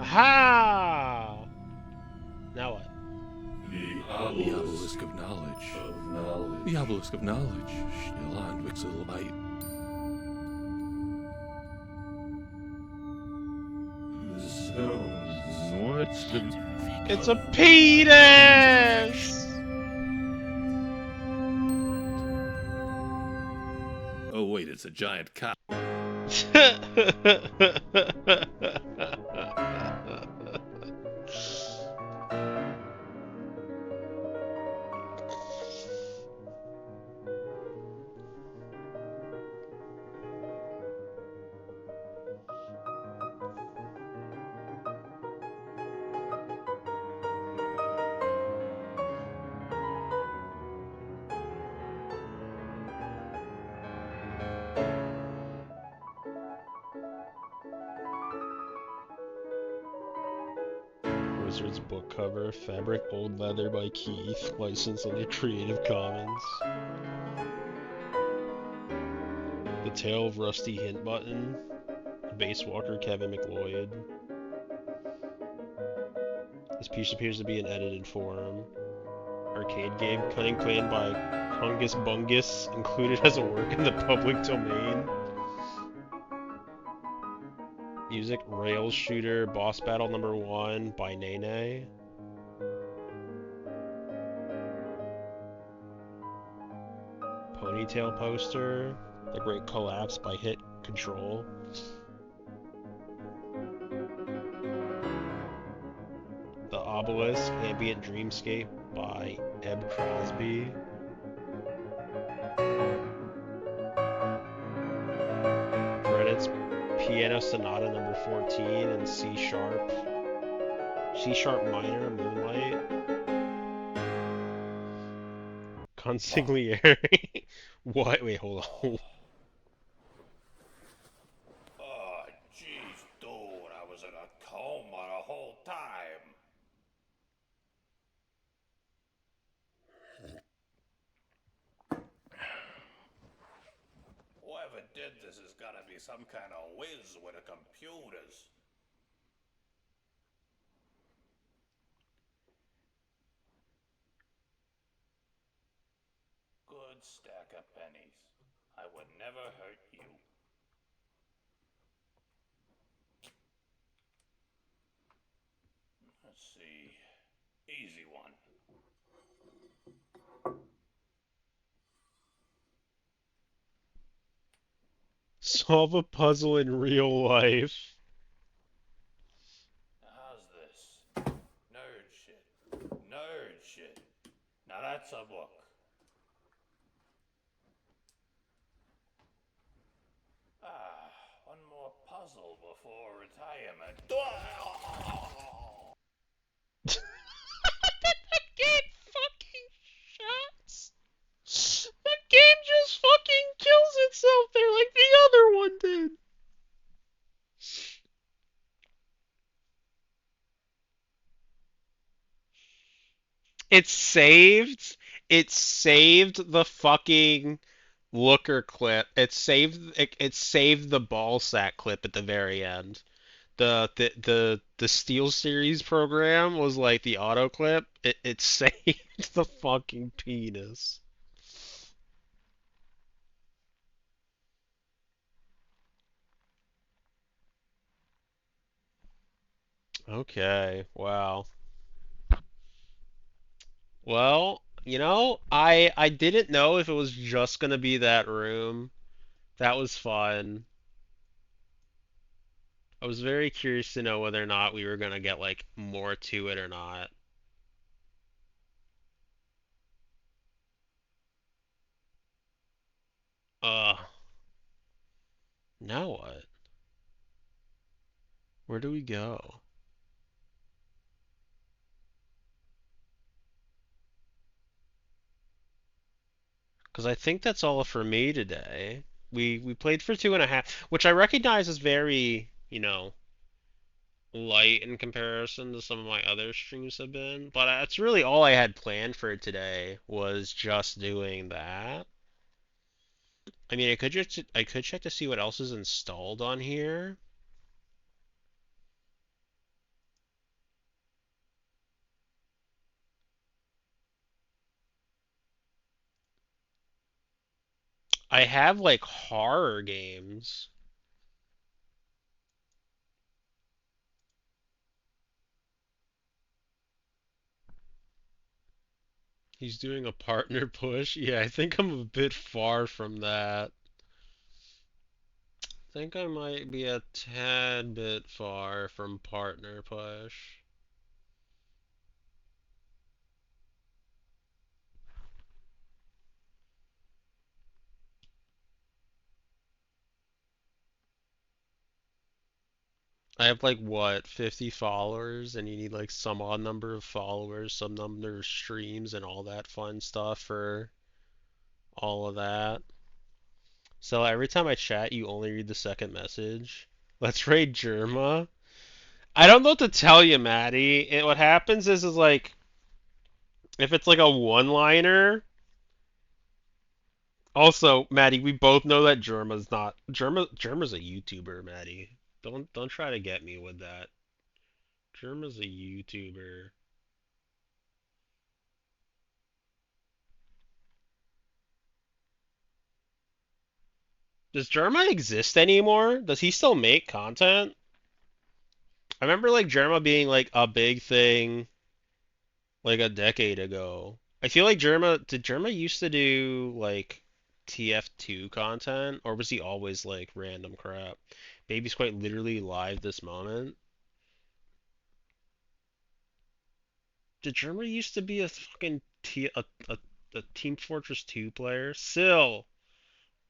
Aha! Now what? The The obelisk of knowledge. The obelisk of knowledge. Still on Wixelbite. stones. What's the It's a penis! Oh wait, it's a giant cock. Wizard's book cover, fabric old leather by Keith, licensed under Creative Commons. The Tale of Rusty Hint Button, Base Walker Kevin McLeod. This piece appears to be in edited form. Arcade game, cunning plan by Hungus Bungus, included as a work in the public domain. Music, Rails Shooter, Boss Battle number 1 by Nene. Ponytail poster, The Great Collapse by Hit Control. The Obelisk, Ambient Dreamscape by Eb Crosby. Credits, Piano Sonata number 14 in C sharp minor, Moonlight. Consigliere. What? Wait, hold on. Oh, jeez, dude, I was in a coma the whole time. Whoever did this has gotta be some kind of whiz with the computers. Good stack of pennies. I would never hurt you. Let's see. Easy one. Solve a puzzle in real life. How's this? Nerd shit. Nerd shit. Now that's a book. Ah, one more puzzle before retirement. That game fucking shuts. That game just fucking kills itself there like the other one did. It saved. It saved the fucking Looker clip. It saved the ball sack clip at the very end. The Steel Series program was like the auto clip. It saved the fucking penis. Okay, wow. Well, I didn't know if it was just gonna be that room. That was fun. I was very curious to know whether or not we were gonna get like more to it or not. Uh, now what? Where do we go? Because I think that's all for me today. We played for 2.5, which I recognize is very, light in comparison to some of my other streams have been. But that's really all I had planned for today was just doing that. I mean, I could check to see what else is installed on here. I have like horror games. He's doing a partner push. Yeah, I think I'm a bit far from that. I think I might be a tad bit far from partner push. I have like what, 50 followers, and you need like some odd number of followers, some number of streams, and all that fun stuff for all of that. So every time I chat, you only read the second message. Let's raid Germa. I don't know what to tell you, Maddie. What happens is like if it's like a one-liner. Also, Maddie, we both know that Germa's not Germa's a YouTuber, Maddie. Don't try to get me with that. Germa's a YouTuber. Does Germa exist anymore? Does he still make content? I remember like Germa being like a big thing like a decade ago. I feel like Germa used to do like TF2 content, or was he always like random crap? Baby's quite literally live this moment. Did Germa used to be a fucking a Team Fortress 2 player? Sill,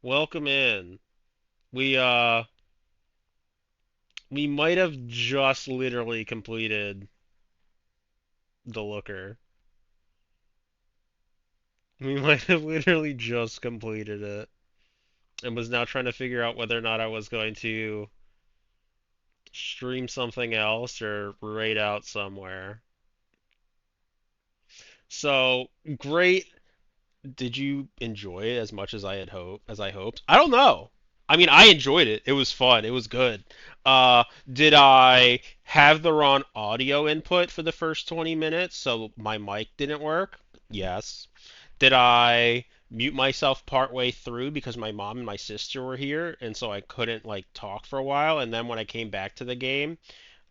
welcome in. We uh we might have just literally completed the Looker. We might have literally just completed it and was now trying to figure out whether or not I was going to stream something else or raid out somewhere. So, great. Did you enjoy it as much as I hoped? I don't know. I mean, I enjoyed it. It was fun. It was good. Did I have the wrong audio input for the first 20 minutes so my mic didn't work? Yes. Did I mute myself partway through because my mom and my sister were here and so I couldn't like talk for a while, and then when I came back to the game,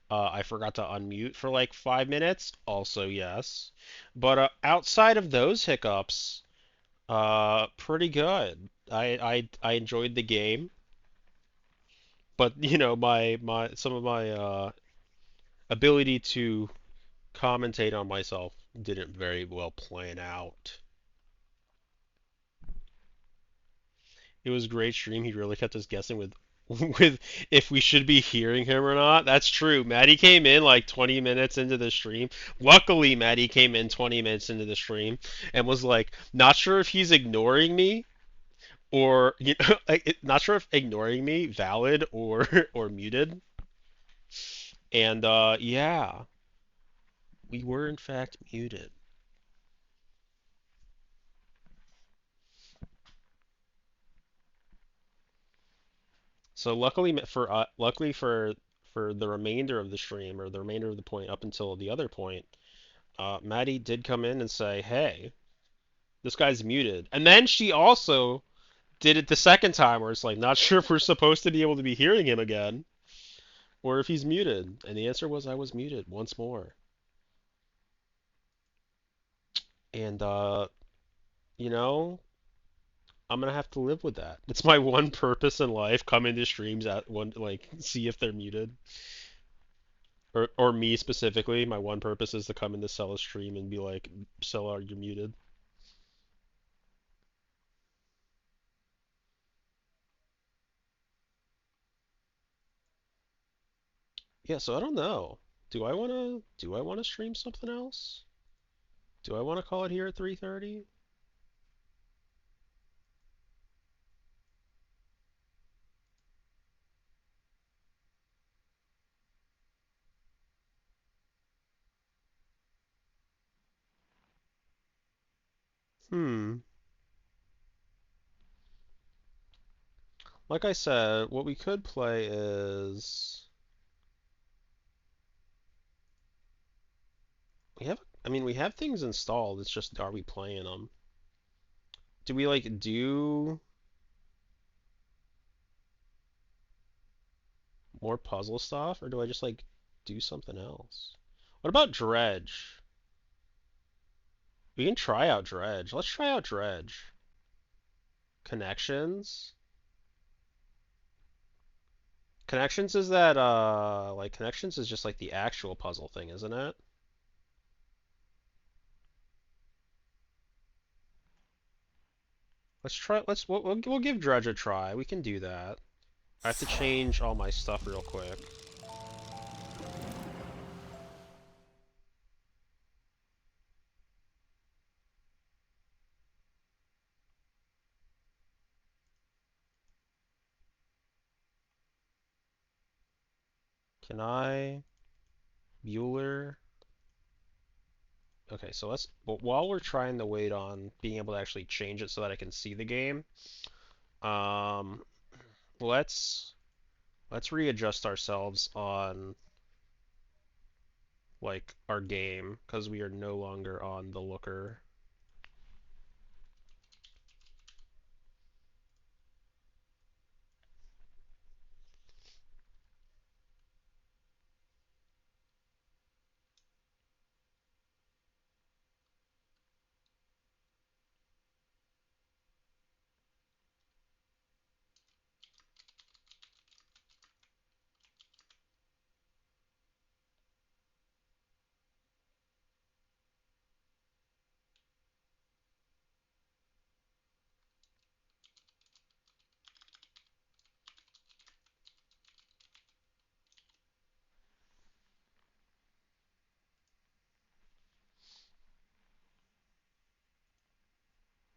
I forgot to unmute for like 5 minutes? Also yes. But outside of those hiccups, pretty good. I enjoyed the game, but you know my some of my ability to commentate on myself didn't very well plan out. It was a great stream. He really kept us guessing with with if we should be hearing him or not. That's true. Maddie came in like 20 minutes into the stream. Luckily, Maddie came in 20 minutes into the stream and was like, not sure if he's ignoring me or you know, not sure if ignoring me valid or or muted. And yeah, we were in fact muted. So luckily for the remainder of the stream or the remainder of the point up until the other point, Maddie did come in and say, "Hey, this guy's muted." And then she also did it the second time, where it's like, not sure if we're supposed to be able to be hearing him again or if he's muted. And the answer was I was muted once more. And you know, I'm gonna have to live with that. It's my one purpose in life. Come into streams at one, like, see if they're muted, or me specifically. My one purpose is to come into Cella's stream and be like, Cella, you're muted. Yeah, so I don't know. Do I wanna stream something else? Do I wanna call it here at 3:30? Hmm. Like I said, what we could play is we have things installed. It's just, are we playing them? Do we like do more puzzle stuff, or do I just like do something else? What about Dredge? We can try out Dredge. Let's try out Dredge. Connections. Connections is that, like, Connections is just like the actual puzzle thing, isn't it? Let's try, we'll give Dredge a try. We can do that. I have to change all my stuff real quick. Can I? Bueller? Okay, so while we're trying to wait on being able to actually change it so that I can see the game, um, let's readjust ourselves on like our game because we are no longer on the Looker.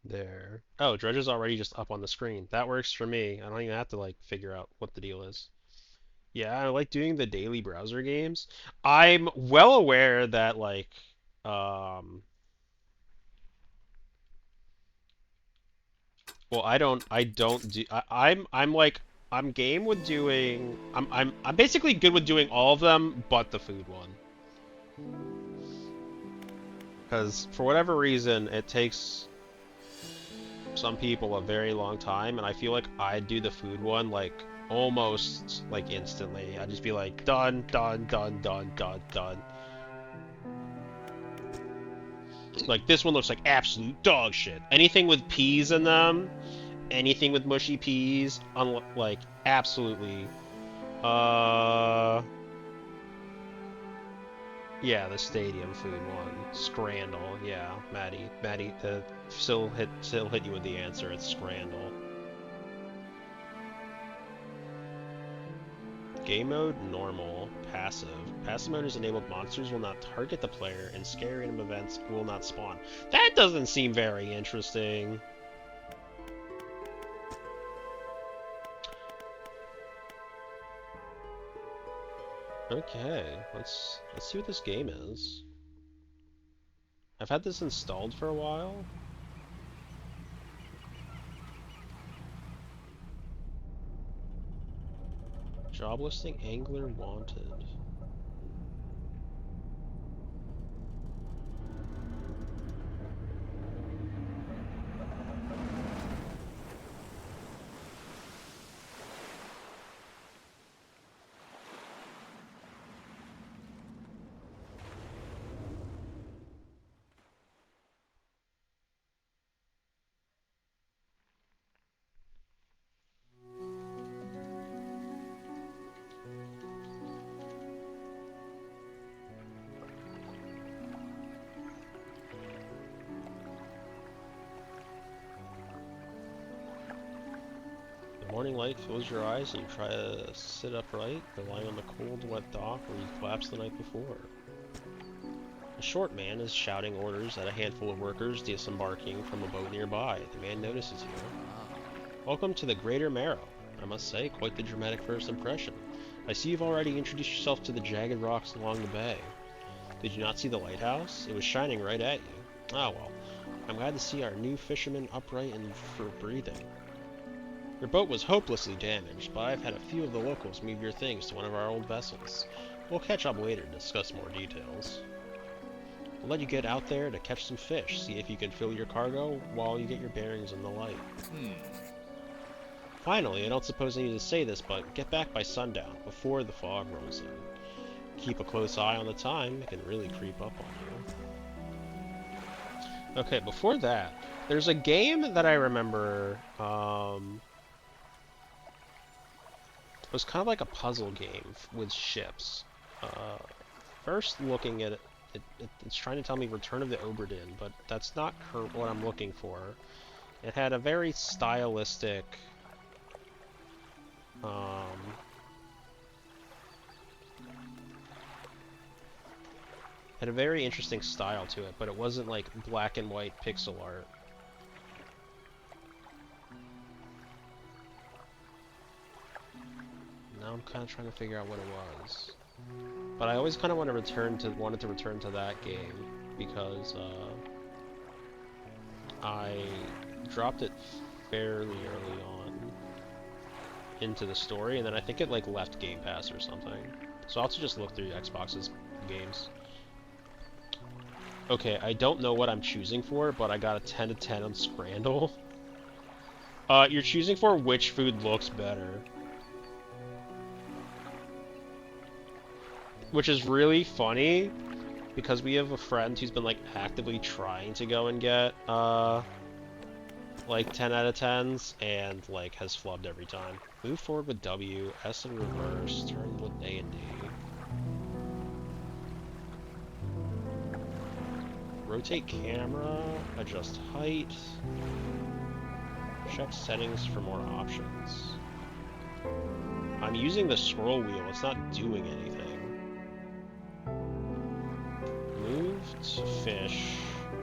There. Oh, Dredge is already just up on the screen. That works for me. I don't even have to like figure out what the deal is. Yeah, I like doing the daily browser games. I'm well aware that like um well I don't do I'm like I'm game with doing I'm basically good with doing all of them but the food one. Cuz for whatever reason it takes some people a very long time, and I feel like I'd do the food one like almost like instantly. I'd just be like done, done, done, done, done, done. Like this one looks like absolute dog shit. Anything with peas in them, anything with mushy peas, like absolutely. Yeah, the stadium food one, Scrandle. Yeah, Maddie, still hit you with the answer. It's Scrandle. Game mode, normal, passive. Passive mode is enabled. Monsters will not target the player, and scary random events will not spawn. That doesn't seem very interesting. Okay, let's see what this game is. I've had this installed for a while. Job listing, angler wanted. The morning light fills your eyes and you try to sit upright, relying on the cold, wet dock where you collapsed the night before. A short man is shouting orders at a handful of workers disembarking from a boat nearby. The man notices you. Welcome to the Greater Marrow. I must say, quite the dramatic first impression. I see you've already introduced yourself to the jagged rocks along the bay. Did you not see the lighthouse? It was shining right at you. Ah well, I'm glad to see our new fisherman upright and for breathing. Your boat was hopelessly damaged, but I've had a few of the locals move your things to one of our old vessels. We'll catch up later to discuss more details. We'll let you get out there to catch some fish, see if you can fill your cargo while you get your bearings in the light. Finally, I don't suppose I need to say this, but get back by sundown, before the fog rolls in. Keep a close eye on the time, it can really creep up on you. Okay, before that, there's a game that I remember, it was kind of like a puzzle game with ships. First looking at it, it's trying to tell me Return of the Oberdin, but that's not what I'm looking for. It had a very stylistic, had a very interesting style to it, but it wasn't like black and white pixel art. Now I'm kind of trying to figure out what it was. But I always kind of wanted to return to that game because I dropped it fairly early on into the story, and then I think it like left Game Pass or something. So I'll have to just look through Xbox's games. Okay, I don't know what I'm choosing for, but I got a 10 to 10 on Scrandle. You're choosing for which food looks better. Which is really funny, because we have a friend who's been, like, actively trying to go and get, like, 10 out of 10s, and, like, has flubbed every time. Move forward with W, S in reverse, turn with A and D. Rotate camera, adjust height, check settings for more options. I'm using the scroll wheel, it's not doing anything. Move to fish,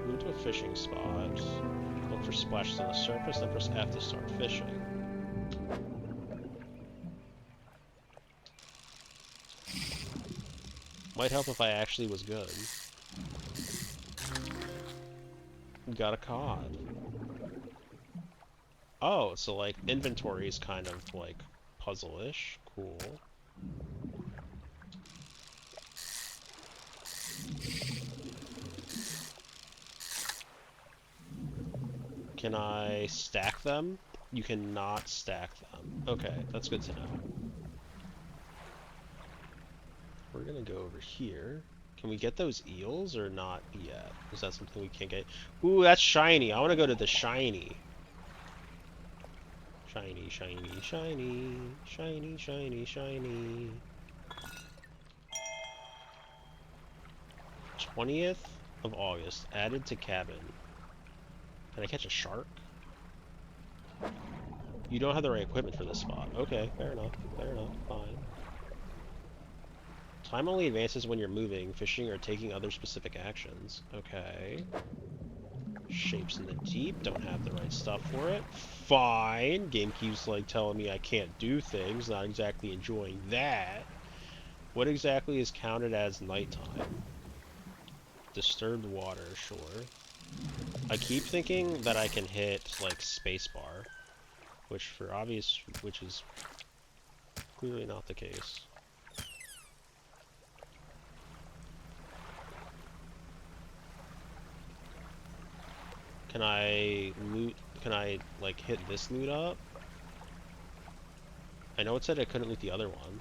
move to a fishing spot, look for splashes on the surface, then press F to start fishing. Might help if I actually was good. Got a cod. Oh, so like inventory is kind of like puzzle-ish. Cool. Can I stack them? You cannot stack them. Okay, that's good to know. We're gonna go over here. Can we get those eels or not yet? Is that something we can't get? Ooh, that's shiny. I want to go to the shiny. Shiny, shiny, shiny, shiny, shiny, shiny. 20th of August, added to cabin. Can I catch a shark? You don't have the right equipment for this spot. Okay, fair enough, fine. Time only advances when you're moving, fishing, or taking other specific actions. Okay. Shapes in the deep, don't have the right stuff for it. Fine. Game keeps like telling me I can't do things, not exactly enjoying that. What exactly is counted as nighttime? Disturbed water, sure. I keep thinking that I can hit like spacebar, which is clearly not the case. Can I loot? Can I like hit this loot up? I know it said I couldn't loot the other one.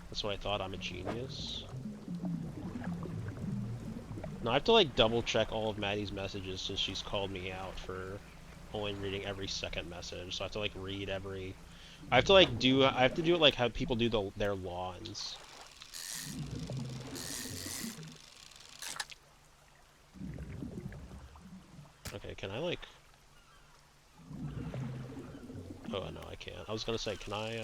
That's why I thought. I'm a genius. Now I have to like double check all of Maddie's messages since she's called me out for only reading every second message. So I have to like read every. I have to do it like how people do their lawns. Okay, can I like? Oh no, I can't. I was gonna say, can I?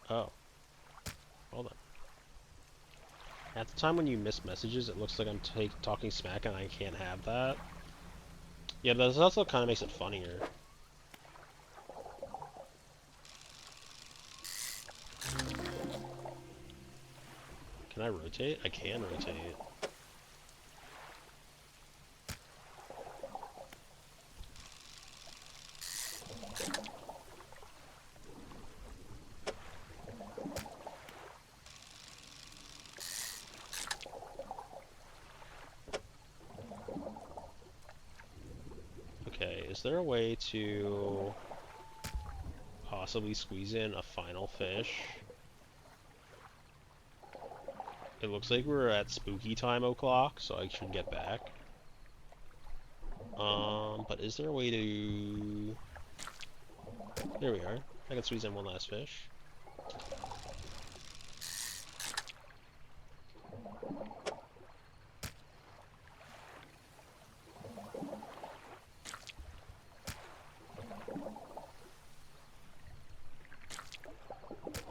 Oh, hold on. At the time when you miss messages, it looks like I'm talking smack and I can't have that. Yeah, but that also kind of makes it funnier. Can I rotate? I can rotate. Okay, is there a way to... possibly squeeze in a final fish. It looks like we're at spooky time o'clock, so I should get back. But is there a way to... There we are. I can squeeze in one last fish.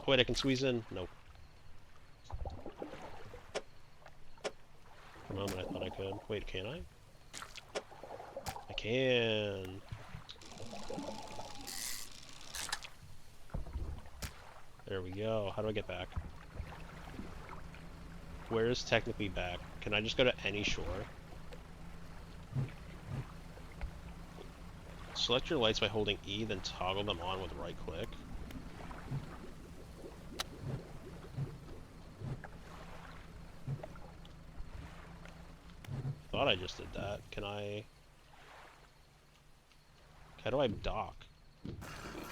Wait, I can squeeze in? Nope. For a moment I thought I could. Wait, can I? I can! There we go. How do I get back? Where is technically back? Can I just go to any shore? Select your lights by holding E, then toggle them on with right click. Thought I just did that. Can I... How do I dock?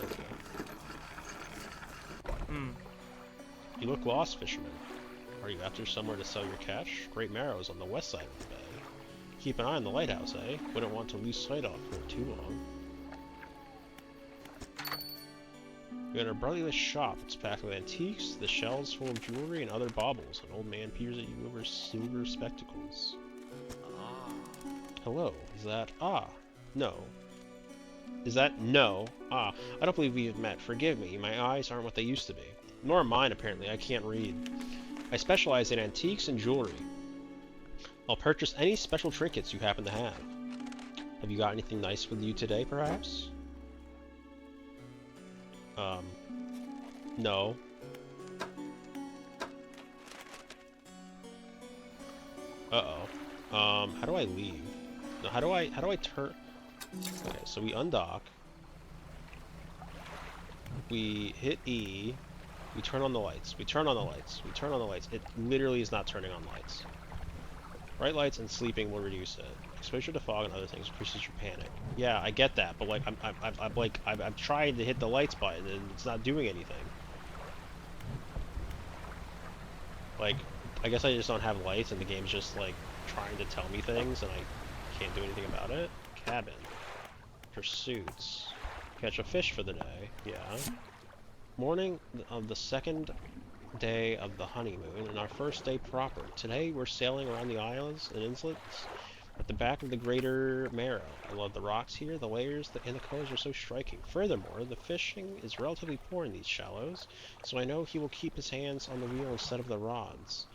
Okay. You look lost, fisherman. Are you after somewhere to sell your catch? Great Marrow's on the west side of the bay. Keep an eye on the lighthouse, eh? Wouldn't want to lose sight of for too long. We got a brotherless shop. It's packed with antiques, the shelves full of jewelry and other baubles. An old man peers at you over silver spectacles. Hello, is that... Ah, no. Is that... No. Ah, I don't believe we have met. Forgive me, my eyes aren't what they used to be. Nor mine, apparently. I can't read. I specialize in antiques and jewelry. I'll purchase any special trinkets you happen to have. Have you got anything nice with you today, perhaps? No. Uh-oh. How do I leave? No, how do I turn... Okay, so we undock. We hit E. We turn on the lights. We turn on the lights. We turn on the lights. It literally is not turning on lights. Bright lights and sleeping will reduce it. Exposure to fog and other things increases your panic. Yeah, I get that, but like I'm trying to hit the lights button and it's not doing anything. Like, I guess I just don't have lights and the game's just like trying to tell me things and I can't do anything about it. Cabin. Pursuits. Catch a fish for the day. Yeah. Morning of the second day of the honeymoon and our first day proper. Today we're sailing around the islands and islets at the back of the Greater Marrow. I love the rocks here, the layers and the colors are so striking. Furthermore, the fishing is relatively poor in these shallows, so I know he will keep his hands on the wheel instead of the rods.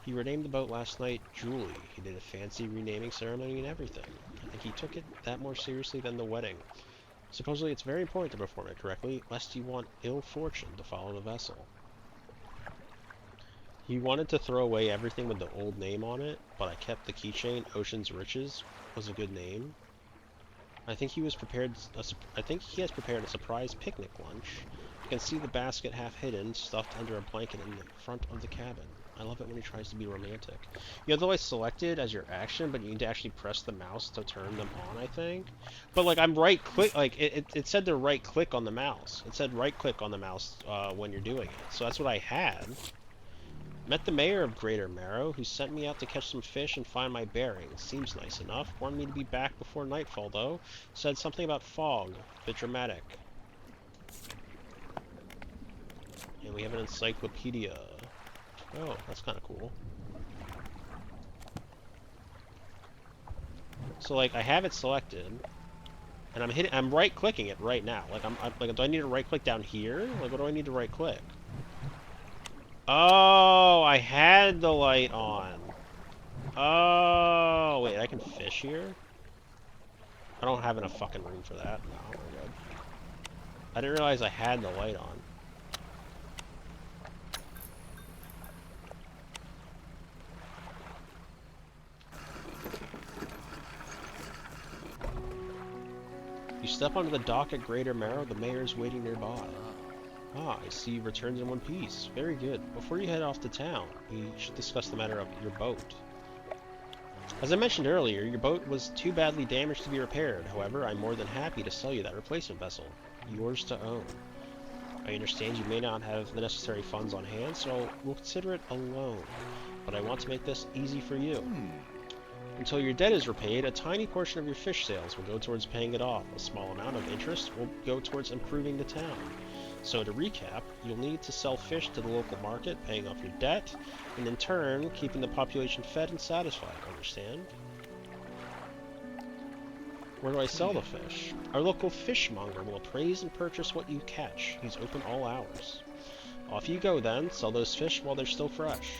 He renamed the boat last night Julie. He did a fancy renaming ceremony and everything. I think he took it that more seriously than the wedding. Supposedly it's very important to perform it correctly, lest you want ill fortune to follow the vessel. He wanted to throw away everything with the old name on it, but I kept the keychain. Ocean's Riches was a good name. I think he has prepared a surprise picnic lunch. You can see the basket half hidden, stuffed under a blanket in the front of the cabin. I love it when he tries to be romantic. You have the lights selected as your action, but you need to actually press the mouse to turn them on, I think. But like I'm right click, like it said to right click on the mouse. It said right click on the mouse when you're doing it. So that's what I had. Met the mayor of Greater Marrow, who sent me out to catch some fish and find my bearings. Seems nice enough. Wanted me to be back before nightfall, though. Said something about fog. A bit dramatic. And we have an encyclopedia. Oh, that's kind of cool. So, like, I have it selected, and I'm right-clicking it right now. Like, like, do I need to right-click down here? Like, what do I need to right-click? Oh, I had the light on. Oh, wait, I can fish here? I don't have enough fucking room for that. No, we're good. I didn't realize I had the light on. You step onto the dock at Greater Marrow, the mayor's waiting nearby. Ah, I see you returned in one piece. Very good. Before you head off to town, we should discuss the matter of your boat. As I mentioned earlier, your boat was too badly damaged to be repaired. However, I'm more than happy to sell you that replacement vessel. Yours to own. I understand you may not have the necessary funds on hand, so we'll consider it a loan. But I want to make this easy for you. Until your debt is repaid, a tiny portion of your fish sales will go towards paying it off. A small amount of interest will go towards improving the town. So to recap, you'll need to sell fish to the local market, paying off your debt, and in turn, keeping the population fed and satisfied, understand? Where do I sell the fish? Our local fishmonger will appraise and purchase what you catch. He's open all hours. Off you go then, sell those fish while they're still fresh.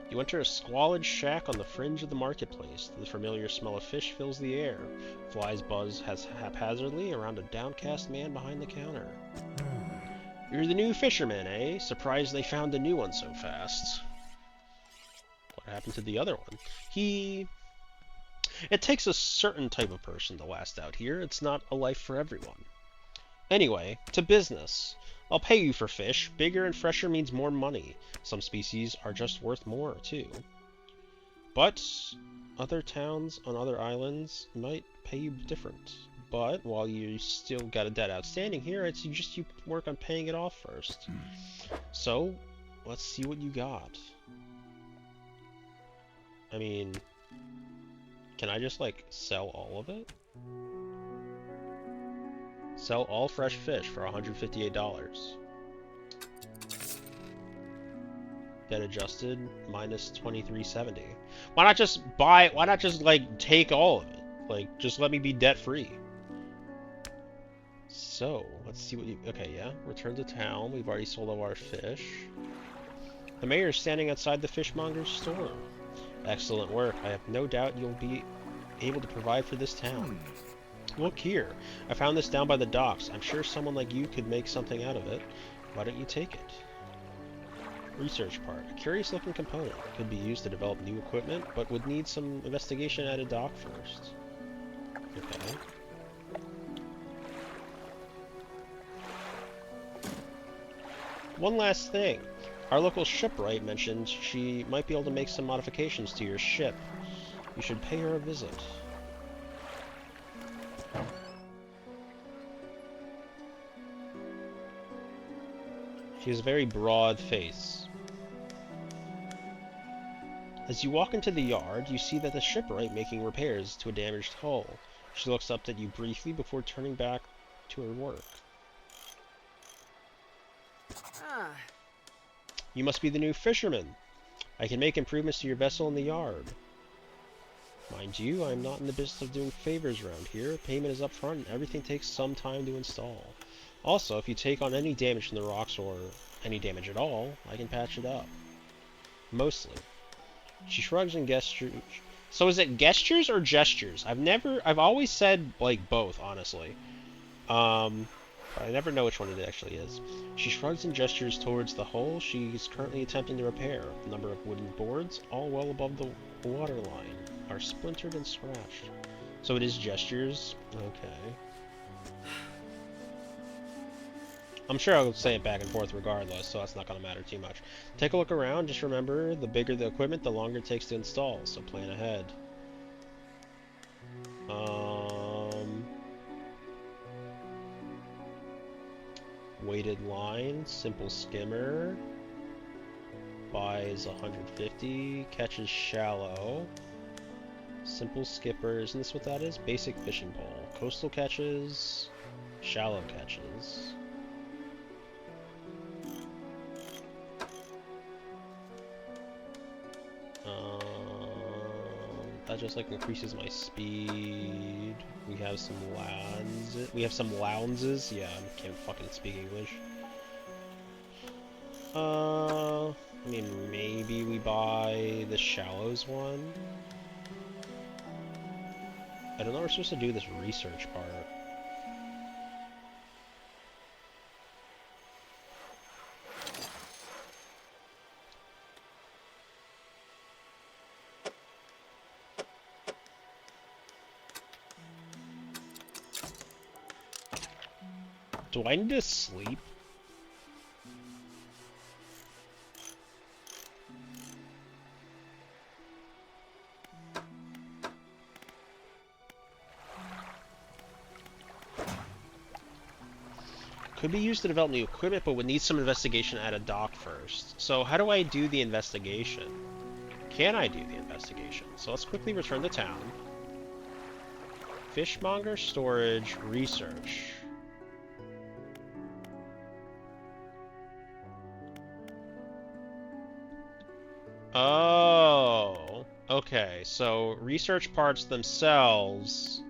You enter a squalid shack on the fringe of the marketplace. The familiar smell of fish fills the air. Flies buzz haphazardly around a downcast man behind the counter. You're the new fisherman, eh? Surprised they found a new one so fast. What happened to the other one? It takes a certain type of person to last out here. It's not a life for everyone. Anyway, to business. I'll pay you for fish. Bigger and fresher means more money. Some species are just worth more, too. But other towns on other islands might pay you different. But while you still got a debt outstanding here, it's just you work on paying it off first. So, let's see what you got. I mean, can I just, like, sell all of it? Sell all fresh fish for $158. Debt adjusted, minus $23.70. Why not just like, take all of it? Like, just let me be debt-free. So, let's see what you... Okay, yeah. Return to town. We've already sold all our fish. The mayor's standing outside the fishmonger's store. Excellent work. I have no doubt you'll be able to provide for this town. Look here. I found this down by the docks. I'm sure someone like you could make something out of it. Why don't you take it? Research part. A curious-looking component. Could be used to develop new equipment, but would need some investigation at a dock first. Okay. One last thing. Our local shipwright mentioned she might be able to make some modifications to your ship. You should pay her a visit. She has a very broad face. As you walk into the yard, you see that the shipwright making repairs to a damaged hull. She looks up at you briefly before turning back to her work. You must be the new fisherman. I can make improvements to your vessel in the yard. Mind you, I'm not in the business of doing favors around here. Payment is up front and everything takes some time to install. Also, if you take on any damage from the rocks or any damage at all, I can patch it up. Mostly. She shrugs and gestures. So is it gestures or gestures? I've always said, like, both, honestly. But I never know which one it actually is. She shrugs and gestures towards the hull she's currently attempting to repair. The number of wooden boards, all well above the waterline, are splintered and scratched. So it is gestures? Okay. I'm sure I'll say it back and forth regardless, so that's not going to matter too much. Take a look around. Just remember, the bigger the equipment, the longer it takes to install, so plan ahead. Weighted line, simple skimmer. Buys 150, catches shallow. Simple skipper, isn't this what that is? Basic fishing pole. Coastal catches, shallow catches. That just like increases my speed. We have some lounges. Yeah, I can't fucking speak English. I mean, maybe we buy the shallows one. I don't know, we're supposed to do this research part. Do I need to sleep? Could be used to develop new equipment, but would need some investigation at a dock first. So how do I do the investigation? Can I do the investigation? So let's quickly return to town. Fishmonger, storage, research. Oh, okay. So research parts themselves.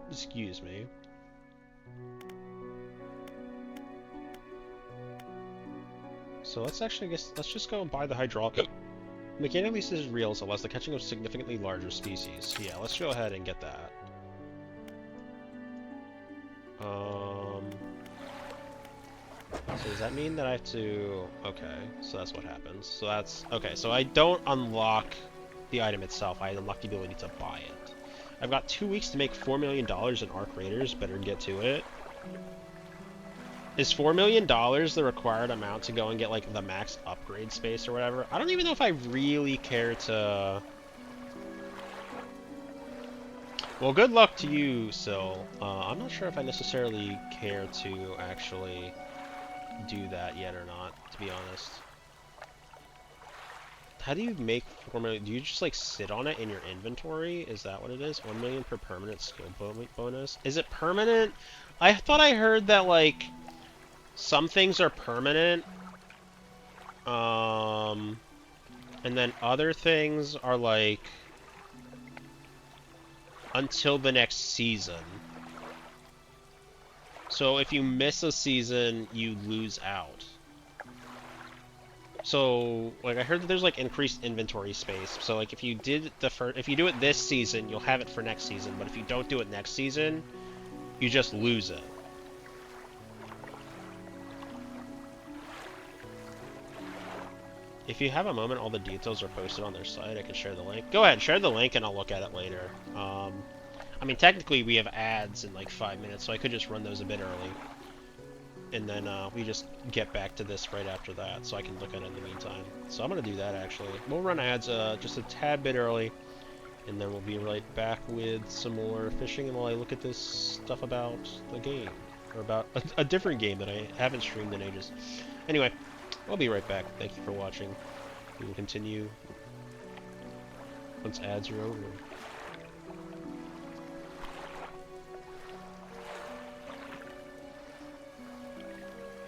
Excuse me. So let's actually let's just go and buy the hydraulic. Mechanically assisted reels allows the catching of significantly larger species. Yeah, let's go ahead and get that. So does that mean that I have to... Okay, so that's what happens. So that's... Okay, so I don't unlock the item itself. I unlock the ability to buy it. I've got 2 weeks to make $4 million in Arc Raiders. Better get to it. Is $4 million the required amount to go and get, like, the max upgrade space or whatever? I don't even know if I really care to... Well, good luck to you, Syl. I'm not sure if I necessarily care to actually do that yet or not, to be honest. How do you make 4 million? Do you just, like, sit on it in your inventory? Is that what it is? 1 million per permanent skill bonus? Is it permanent? I thought I heard that, like... Some things are permanent, and then other things are like until the next season. So if you miss a season, you lose out. So like I heard that there's like increased inventory space. So like if you did if you do it this season, you'll have it for next season. But if you don't do it next season, you just lose it. If you have a moment, all the details are posted on their site. I can share the link. Go ahead, share the link and I'll look at it later. I mean, technically we have ads in like 5 minutes, so I could just run those a bit early. And then we just get back to this right after that, so I can look at it in the meantime. So I'm going to do that, actually. We'll run ads just a tad bit early, and then we'll be right back with some more fishing while I look at this stuff about the game. Or about a different game that I haven't streamed in ages. Anyway. I'll be right back. Thank you for watching. We will continue once ads are over.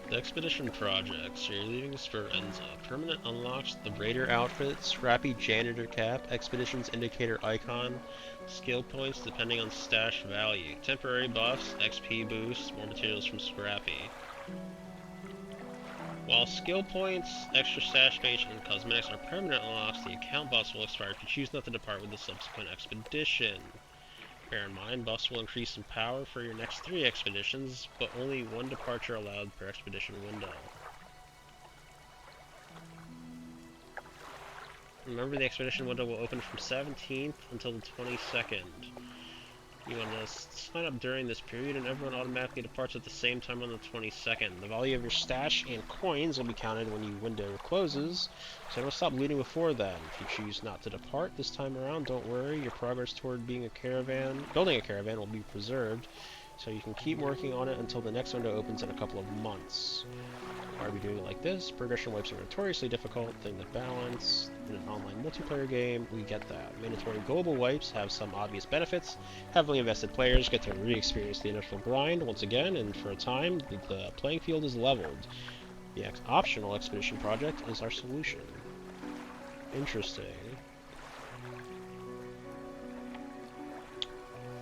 The expedition projects. You're leaving Speranza. Permanent unlocks the Raider outfit, Scrappy Janitor cap, Expeditions indicator icon, skill points depending on stash value. Temporary buffs, XP boosts, more materials from Scrappy. While skill points, extra stash page, and cosmetics are permanent unlocks, the account buffs will expire if you choose not to depart with the subsequent expedition. Bear in mind, buffs will increase in power for your next 3 expeditions, but only 1 departure allowed per expedition window. Remember, the expedition window will open from 17th until the 22nd. You want to sign up during this period and everyone automatically departs at the same time on the 22nd. The value of your stash and coins will be counted when your window closes, so don't stop looting before then. If you choose not to depart this time around, don't worry, your progress toward building a caravan will be preserved, so you can keep working on it until the next window opens in a couple of months. Why are we doing it like this? Progression wipes are notoriously difficult thing to balance. In an online multiplayer game, we get that. Mandatory global wipes have some obvious benefits. Heavily invested players get to re-experience the initial grind once again, and for a time, the playing field is leveled. The optional expedition project is our solution. Interesting.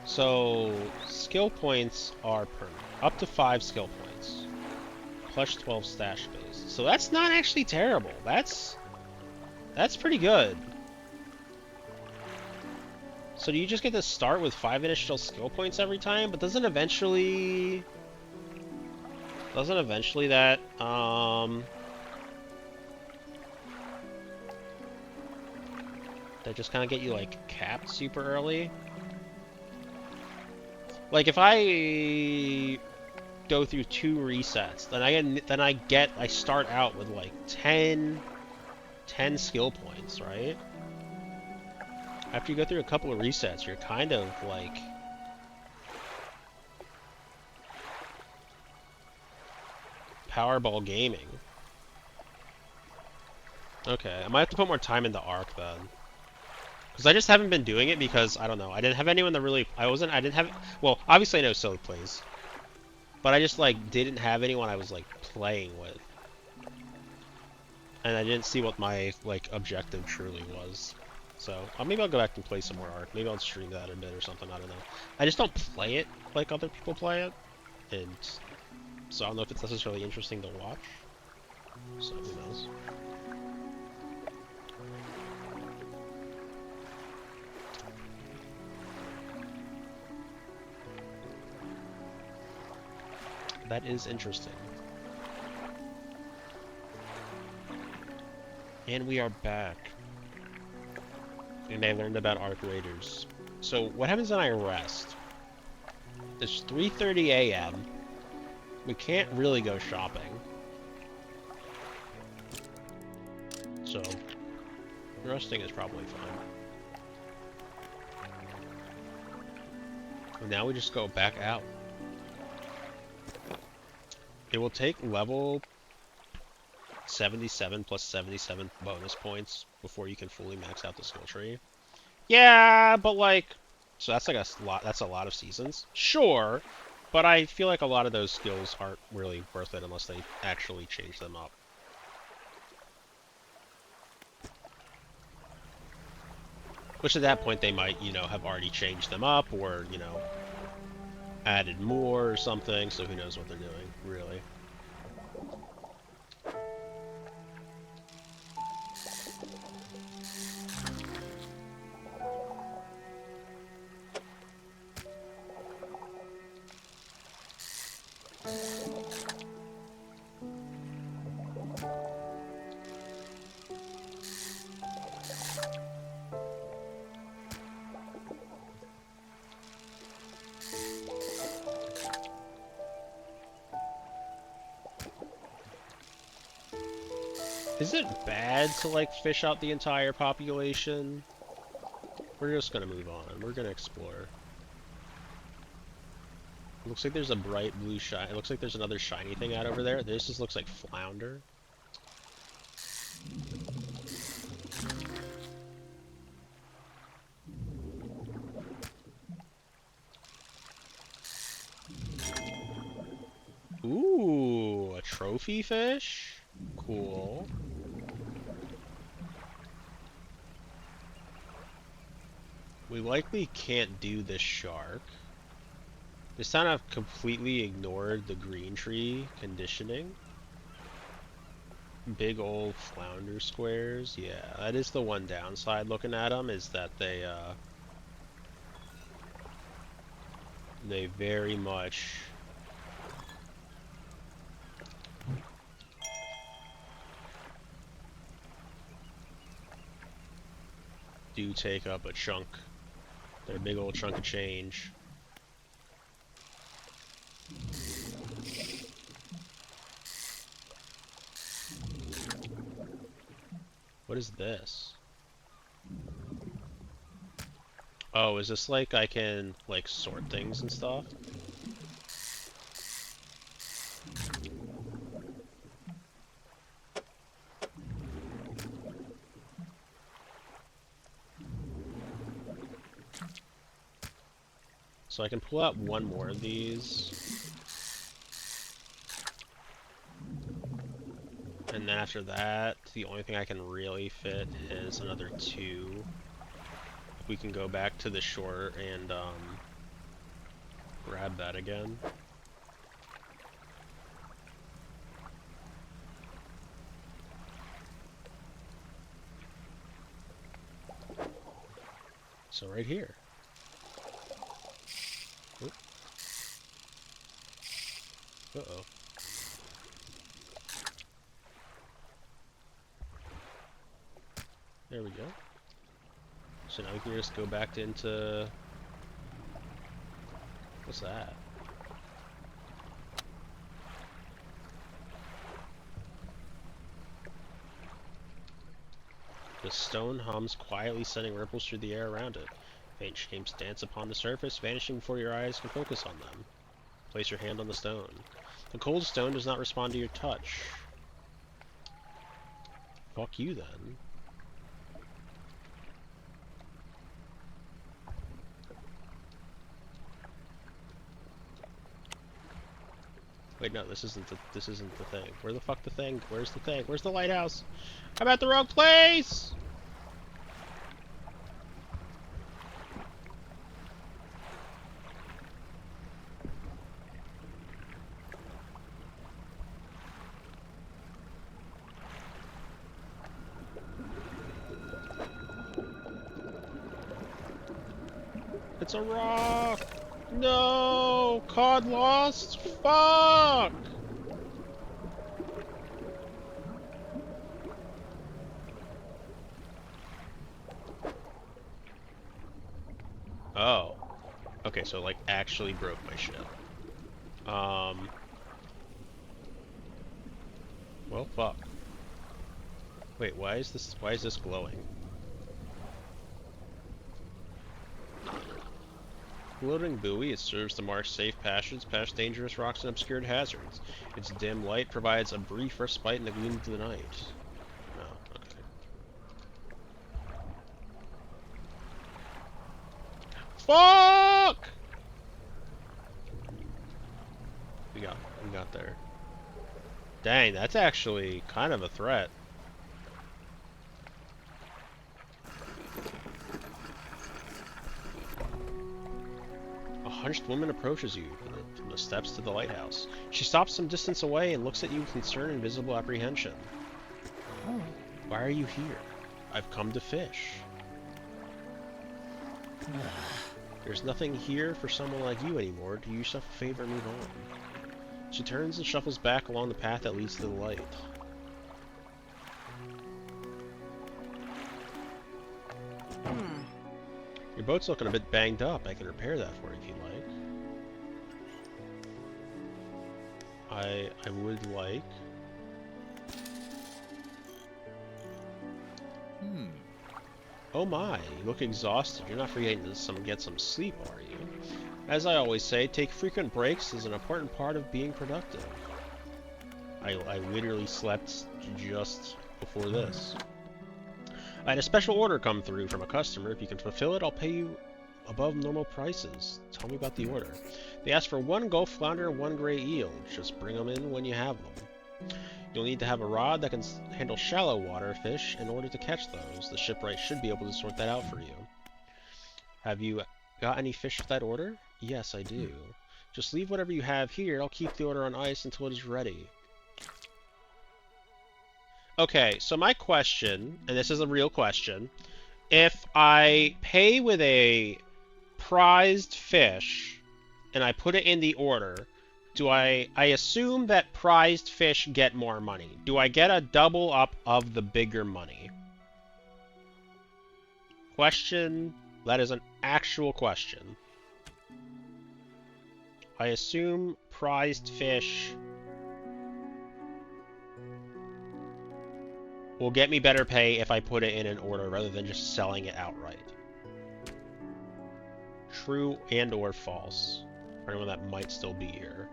So, skill points are permanent. Up to 5 skill points. Plus 12 stash space. So that's not actually terrible. That's pretty good. So do you just get to start with 5 initial skill points every time? But doesn't eventually that just kind of get you like capped super early? Like if I go through 2 resets, then I start out with like 10 skill points, right? After you go through a couple of resets, you're kind of like Powerball Gaming. Okay, I might have to put more time into Arc then. Because I just haven't been doing it because, I don't know, I didn't have anyone that really, I didn't have, well, obviously I know Silly plays. But I just, like, didn't have anyone I was, like, playing with. And I didn't see what my, like, objective truly was. So, maybe I'll go back and play some more Arc. Maybe I'll stream that a bit or something, I don't know. I just don't play it like other people play it. And so I don't know if it's necessarily interesting to watch. So, who knows. That is interesting. And we are back. And I learned about Arc Raiders. So what happens when I rest? It's 3:30 a.m. We can't really go shopping. So resting is probably fine. And now we just go back out. It will take level 77 plus 77 bonus points before you can fully max out the skill tree. Yeah, but like, so that's like a lot. That's a lot of seasons. Sure, but I feel like a lot of those skills aren't really worth it unless they actually change them up. Which at that point they might, you know, have already changed them up or, you know, added more or something, so who knows what they're doing, really. Is it bad to, like, fish out the entire population? We're just gonna move on. We're gonna explore. It looks like there's a bright blue shine. It looks like there's another shiny thing out over there. This just looks like flounder. Ooh, a trophy fish? Cool. We likely can't do this shark. This time I've completely ignored the green tree conditioning. Big old flounder squares. Yeah, that is the one downside looking at them, is that they very much do take up a chunk. They're a big old chunk of change. What is this? Oh, is this like I can like sort things and stuff? So I can pull out one more of these. And then after that, the only thing I can really fit is another 2. We can go back to the shore and grab that again. So right here. Oop. Uh-oh. There we go. So now we can just go back into... What's that? The stone hums quietly, sending ripples through the air around it. Faint shapes dance upon the surface, vanishing before your eyes can focus on them. Place your hand on the stone. The cold stone does not respond to your touch. Fuck you then. Wait, no, this isn't the thing. Where the fuck the thing? Where's the thing? Where's the lighthouse? I'm at the wrong place! It's a rock! No! Cod lost? Fuck! Oh. Okay, so like actually broke my shit. Well, fuck. Wait, why is this glowing? Floating buoy, it serves to mark safe passages past dangerous rocks and obscured hazards. Its dim light provides a brief respite in the gloom of the night. Oh, okay. Fuck! We got there. Dang, that's actually kind of a threat. A hunched woman approaches you from the steps to the lighthouse. She stops some distance away and looks at you with concern and visible apprehension. Oh. Why are you here? I've come to fish. There's nothing here for someone like you anymore. Do yourself a favor and move on. She turns and shuffles back along the path that leads to the light. Your boat's looking a bit banged up. I can repair that for you if you'd like. I would like. Oh my, you look exhausted. You're not forgetting to get some sleep, are you? As I always say, take frequent breaks is an important part of being productive. I literally slept just before this. I had a special order come through from a customer. If you can fulfill it, I'll pay you above normal prices. Tell me about the order. They asked for 1 Gulf Flounder and 1 Gray Eel. Just bring them in when you have them. You'll need to have a rod that can handle shallow water fish in order to catch those. The shipwright should be able to sort that out for you. Have you got any fish for that order? Yes, I do. Just leave whatever you have here. I'll keep the order on ice until it is ready. Okay, so my question, and this is a real question, if I pay with a prized fish and I put it in the order, do I assume that prized fish get more money? Do I get a double up of the bigger money? Question, that is an actual question. I assume prized fish will get me better pay if I put it in an order rather than just selling it outright. True and or false. For anyone that might still be here.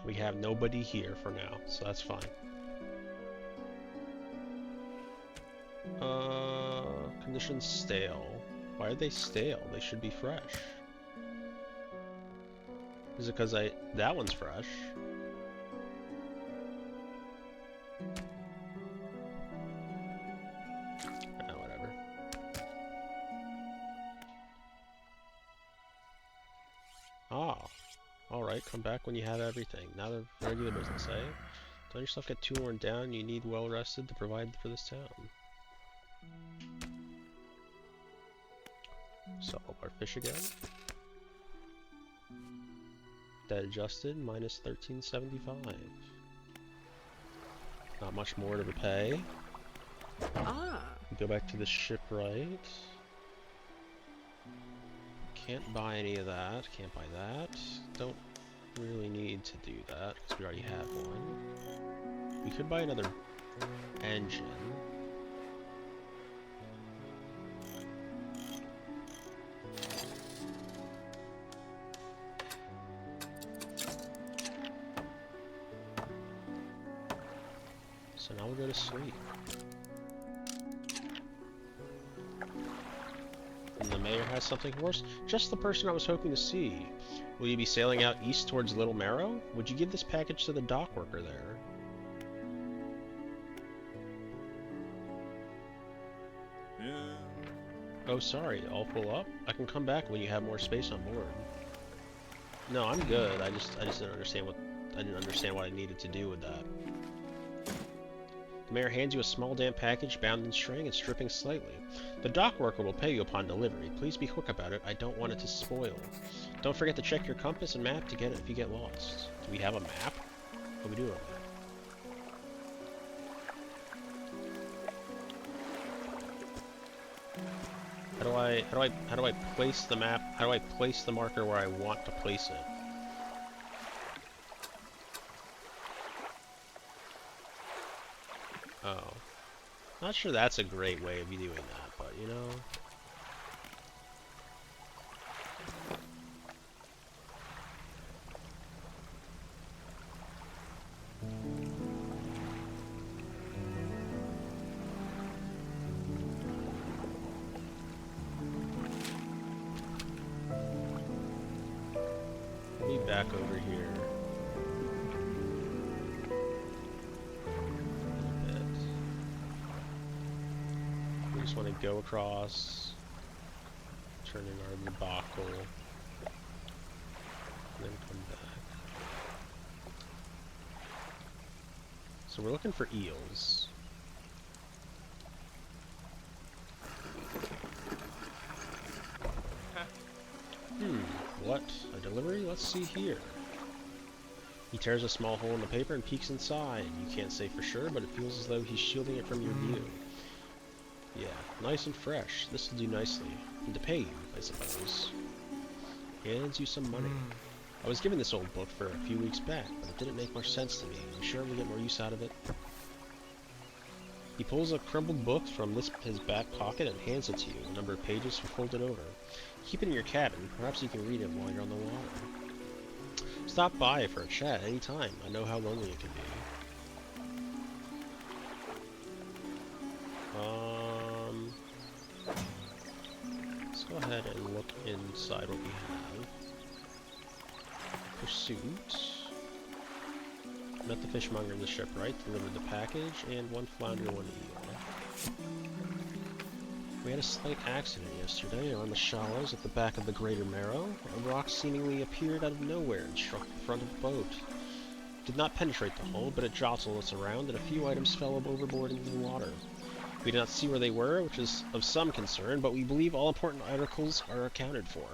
We have nobody here for now, so that's fine. Conditions stale. Why are they stale? They should be fresh. Is it because that one's fresh? Whatever. Ah. Alright, come back when you have everything. Not a regular business, eh? Don't yourself get too worn down. You need well rested to provide for this town. Sell our fish again. Debt adjusted, minus 1375. Not much more to repay. Ah. Go back to the shipwright. Can't buy any of that. Can't buy that. Don't really need to do that because we already have one. We could buy another engine. So now we'll go to sleep. And the mayor has something worse. Just the person I was hoping to see. Will you be sailing out east towards Little Marrow? Would you give this package to the dock worker there? Yeah. Oh, sorry. All full up? I can come back when you have more space on board. No, I'm good. I just didn't understand what I needed to do with that. The mayor hands you a small damp package bound in string and stripping slightly. The dock worker will pay you upon delivery. Please be quick about it. I don't want it to spoil. Don't forget to check your compass and map to get it if you get lost. Do we have a map? Oh, we do have a map. How do I place the map? How do I place the marker where I want to place it? Oh. Not sure that's a great way of doing that, but you know. Be back over here. A bit. We just want to go across, turn in our debacle, and then come back. So we're looking for eels. What? A delivery? Let's see here. He tears a small hole in the paper and peeks inside. You can't say for sure, but it feels as though he's shielding it from your view. Yeah, nice and fresh. This'll do nicely. And to pay you, I suppose. Hands you some money. I was given this old book for a few weeks back, but it didn't make much sense to me. I'm sure we'll get more use out of it. He pulls a crumpled book from his back pocket and hands it to you. A number of pages are folded over. Keep it in your cabin. Perhaps you can read it while you're on the water. Stop by for a chat any time. I know how lonely it can be. Let's go ahead and look inside what we have. Pursuit. Met the fishmonger in the shipwright, delivered the package, and one flounder, one eel. We had a slight accident yesterday around the shallows at the back of the Greater Marrow. A rock seemingly appeared out of nowhere and struck the front of the boat. Did not penetrate the hull, but it jostled us around, and a few items fell overboard into the water. We did not see where they were, which is of some concern, but we believe all important articles are accounted for.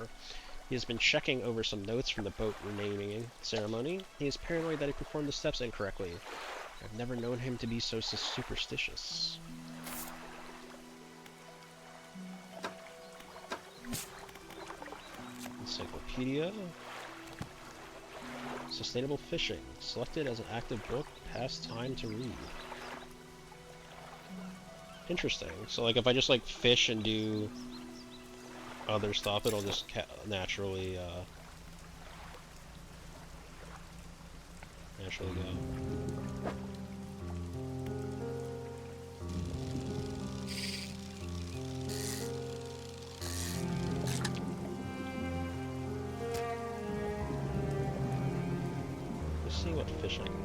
He has been checking over some notes from the boat renaming ceremony. He is paranoid that he performed the steps incorrectly. I've never known him to be so superstitious. Encyclopedia. Sustainable fishing. Selected as an active book. Past time to read. Interesting. So like if I just like fish and do other stuff, it'll just naturally go. Let's see what fish I can get.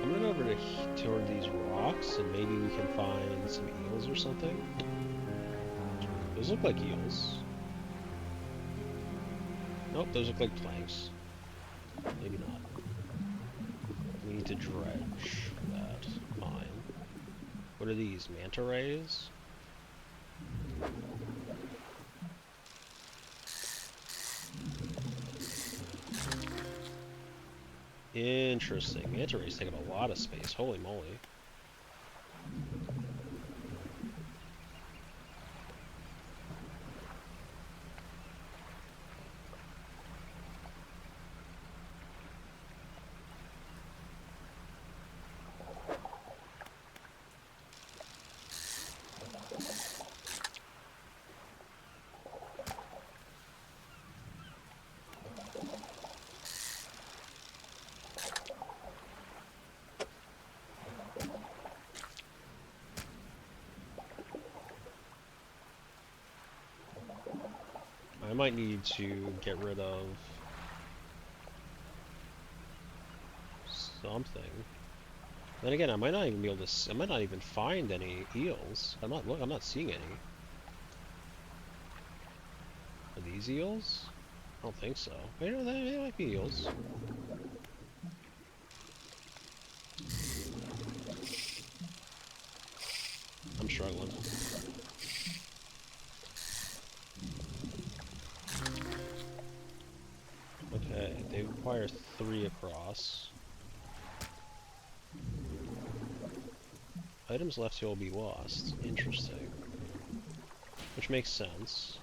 I'm gonna go over to toward these rocks, and maybe we can find some eels or something. Those look like eels. Nope, those look like planks. Maybe not. We need to dredge for that. Fine. What are these? Manta rays? Interesting. Manta rays take up a lot of space. Holy moly. I might need to get rid of something. Then again, I might not even be able to. I might not even find any eels. I'm not seeing any. Are these eels? I don't think so. Wait, no, they might be eels. I'm struggling. Okay, they require 3 across. Items left here will be lost. Interesting. Which makes sense.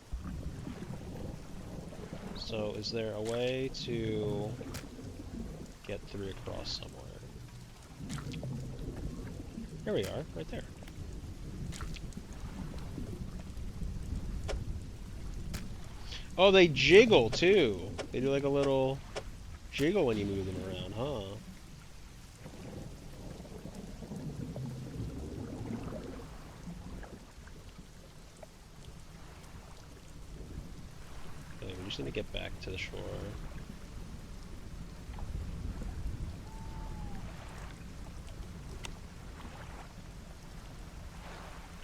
So, is there a way to get 3 across somewhere? There we are, right there. Oh, they jiggle too. They do like a little jiggle when you move them around, huh? Okay, we just need to get back to the shore.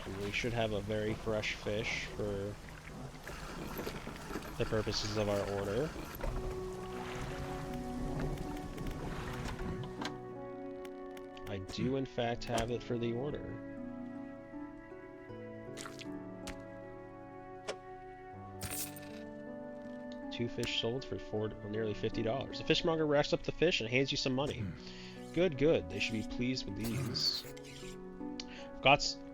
And we should have a very fresh fish for the purposes of our order. I do in fact have it for the order. Two fish sold for nearly $50. The fishmonger wraps up the fish and hands you some money. Good, good. They should be pleased with these.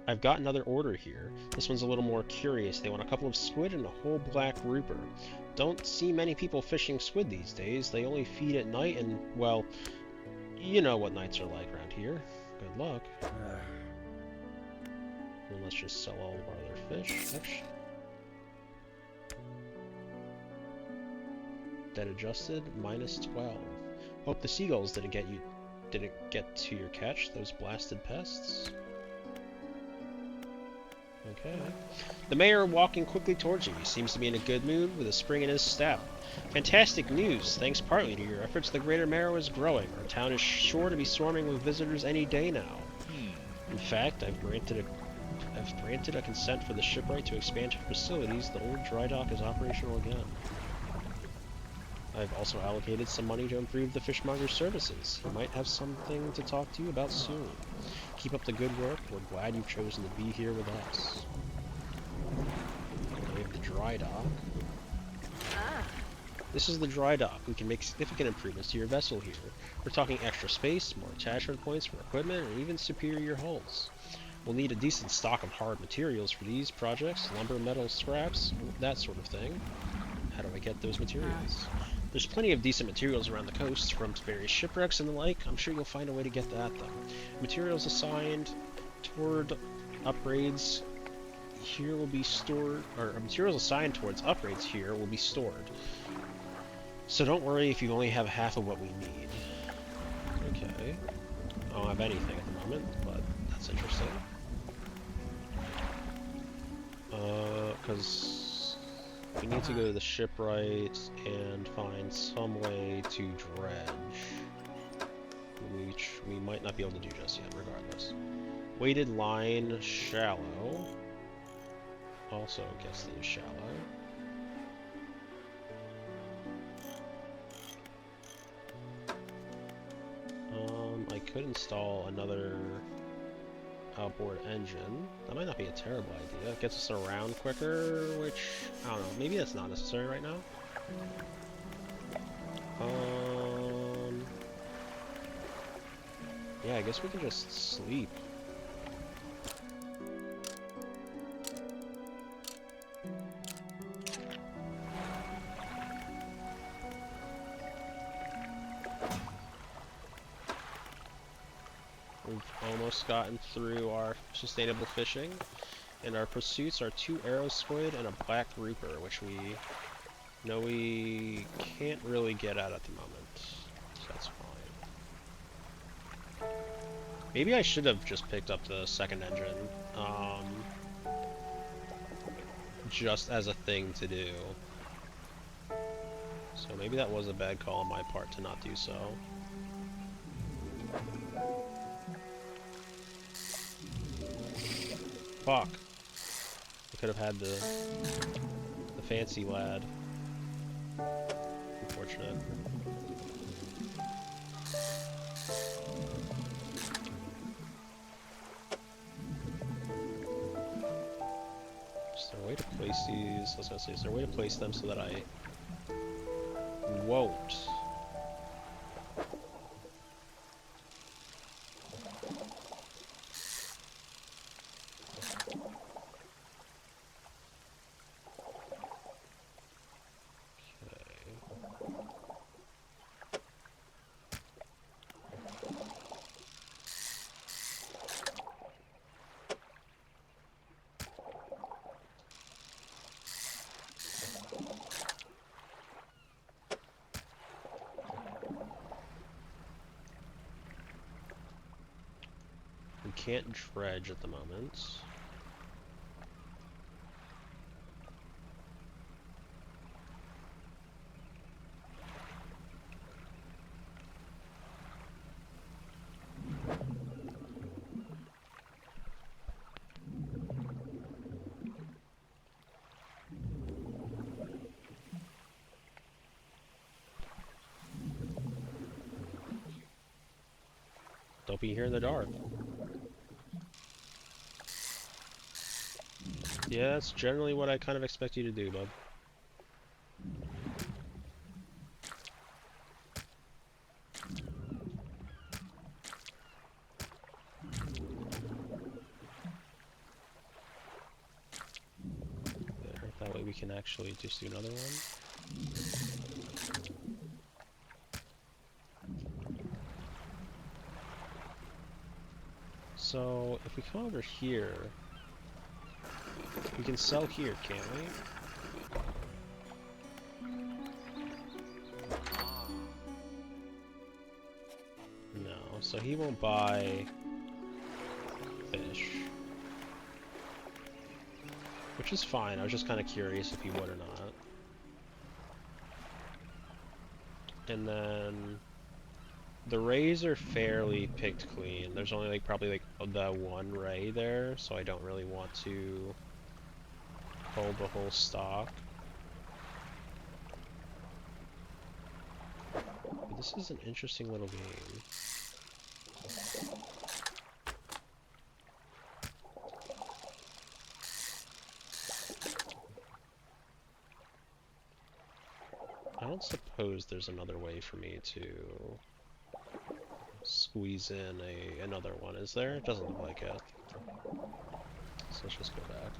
I've got another order here. This one's a little more curious. They want a couple of squid and a whole black grouper. Don't see many people fishing squid these days. They only feed at night and, well, you know what nights are like around here. Good luck. And let's just sell all of our other fish. Dead adjusted, -12. Hope the seagulls didn't get to your catch, those blasted pests. Okay. The mayor walking quickly towards you. He seems to be in a good mood with a spring in his step. Fantastic news! Thanks partly to your efforts, the greater Marrow is growing. Our town is sure to be swarming with visitors any day now. In fact, I've granted a consent for the shipwright to expand to facilities. The old dry dock is operational again. I've also allocated some money to improve the fishmonger's services. He might have something to talk to you about soon. Keep up the good work. We're glad you've chosen to be here with us. We have the dry dock. This is the dry dock. We can make significant improvements to your vessel here. We're talking extra space, more attachment points for equipment, and even superior hulls. We'll need a decent stock of hard materials for these projects, lumber, metal, scraps, that sort of thing. How do I get those materials? There's plenty of decent materials around the coast, from various shipwrecks and the like. I'm sure you'll find a way to get at them. Materials assigned toward upgrades here will be stored, or materials assigned towards upgrades here will be stored. So don't worry if you only have half of what we need. Okay. I don't have anything at the moment, but that's interesting. Because we need to go to the shipwright and find some way to dredge. We which we might not be able to do just yet, regardless. Weighted line, shallow. Also gets to use shallow. I could install another outboard engine. That might not be a terrible idea. It gets us around quicker, which, I don't know, maybe that's not necessary right now. Yeah, I guess we can just sleep. We've almost gotten through our sustainable fishing, and our pursuits are 2 arrow squid and a black grouper, which we know we can't really get at the moment, so that's fine. Maybe I should have just picked up the second engine, just as a thing to do. So maybe that was a bad call on my part to not do so. Fuck. I could have had the fancy lad. Unfortunate. Is there a way to place these? I was gonna say, is there a way to place them so that I won't? We can't dredge at the moment. Don't be here in the dark. Yeah, that's generally what I kind of expect you to do, bud. There, that way we can actually just do another one. So, if we come over here, we can sell here, can't we? No, so he won't buy fish. Which is fine, I was just kind of curious if he would or not. And then the rays are fairly picked clean. There's only like probably like the one ray there, so I don't really want to hold the whole stock. But this is an interesting little game. I don't suppose there's another way for me to squeeze in another one, is there? It doesn't look like it. So let's just go back.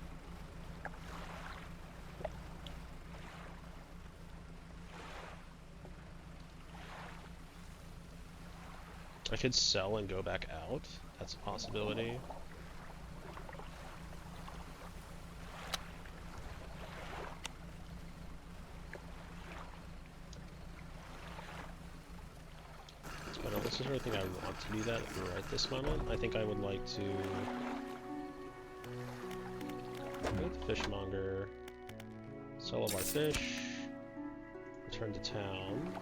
I could sell and go back out. That's a possibility. But I don't necessarily think I want to do that right this moment. I think I would like to go to the fishmonger, sell all of our fish, return to town,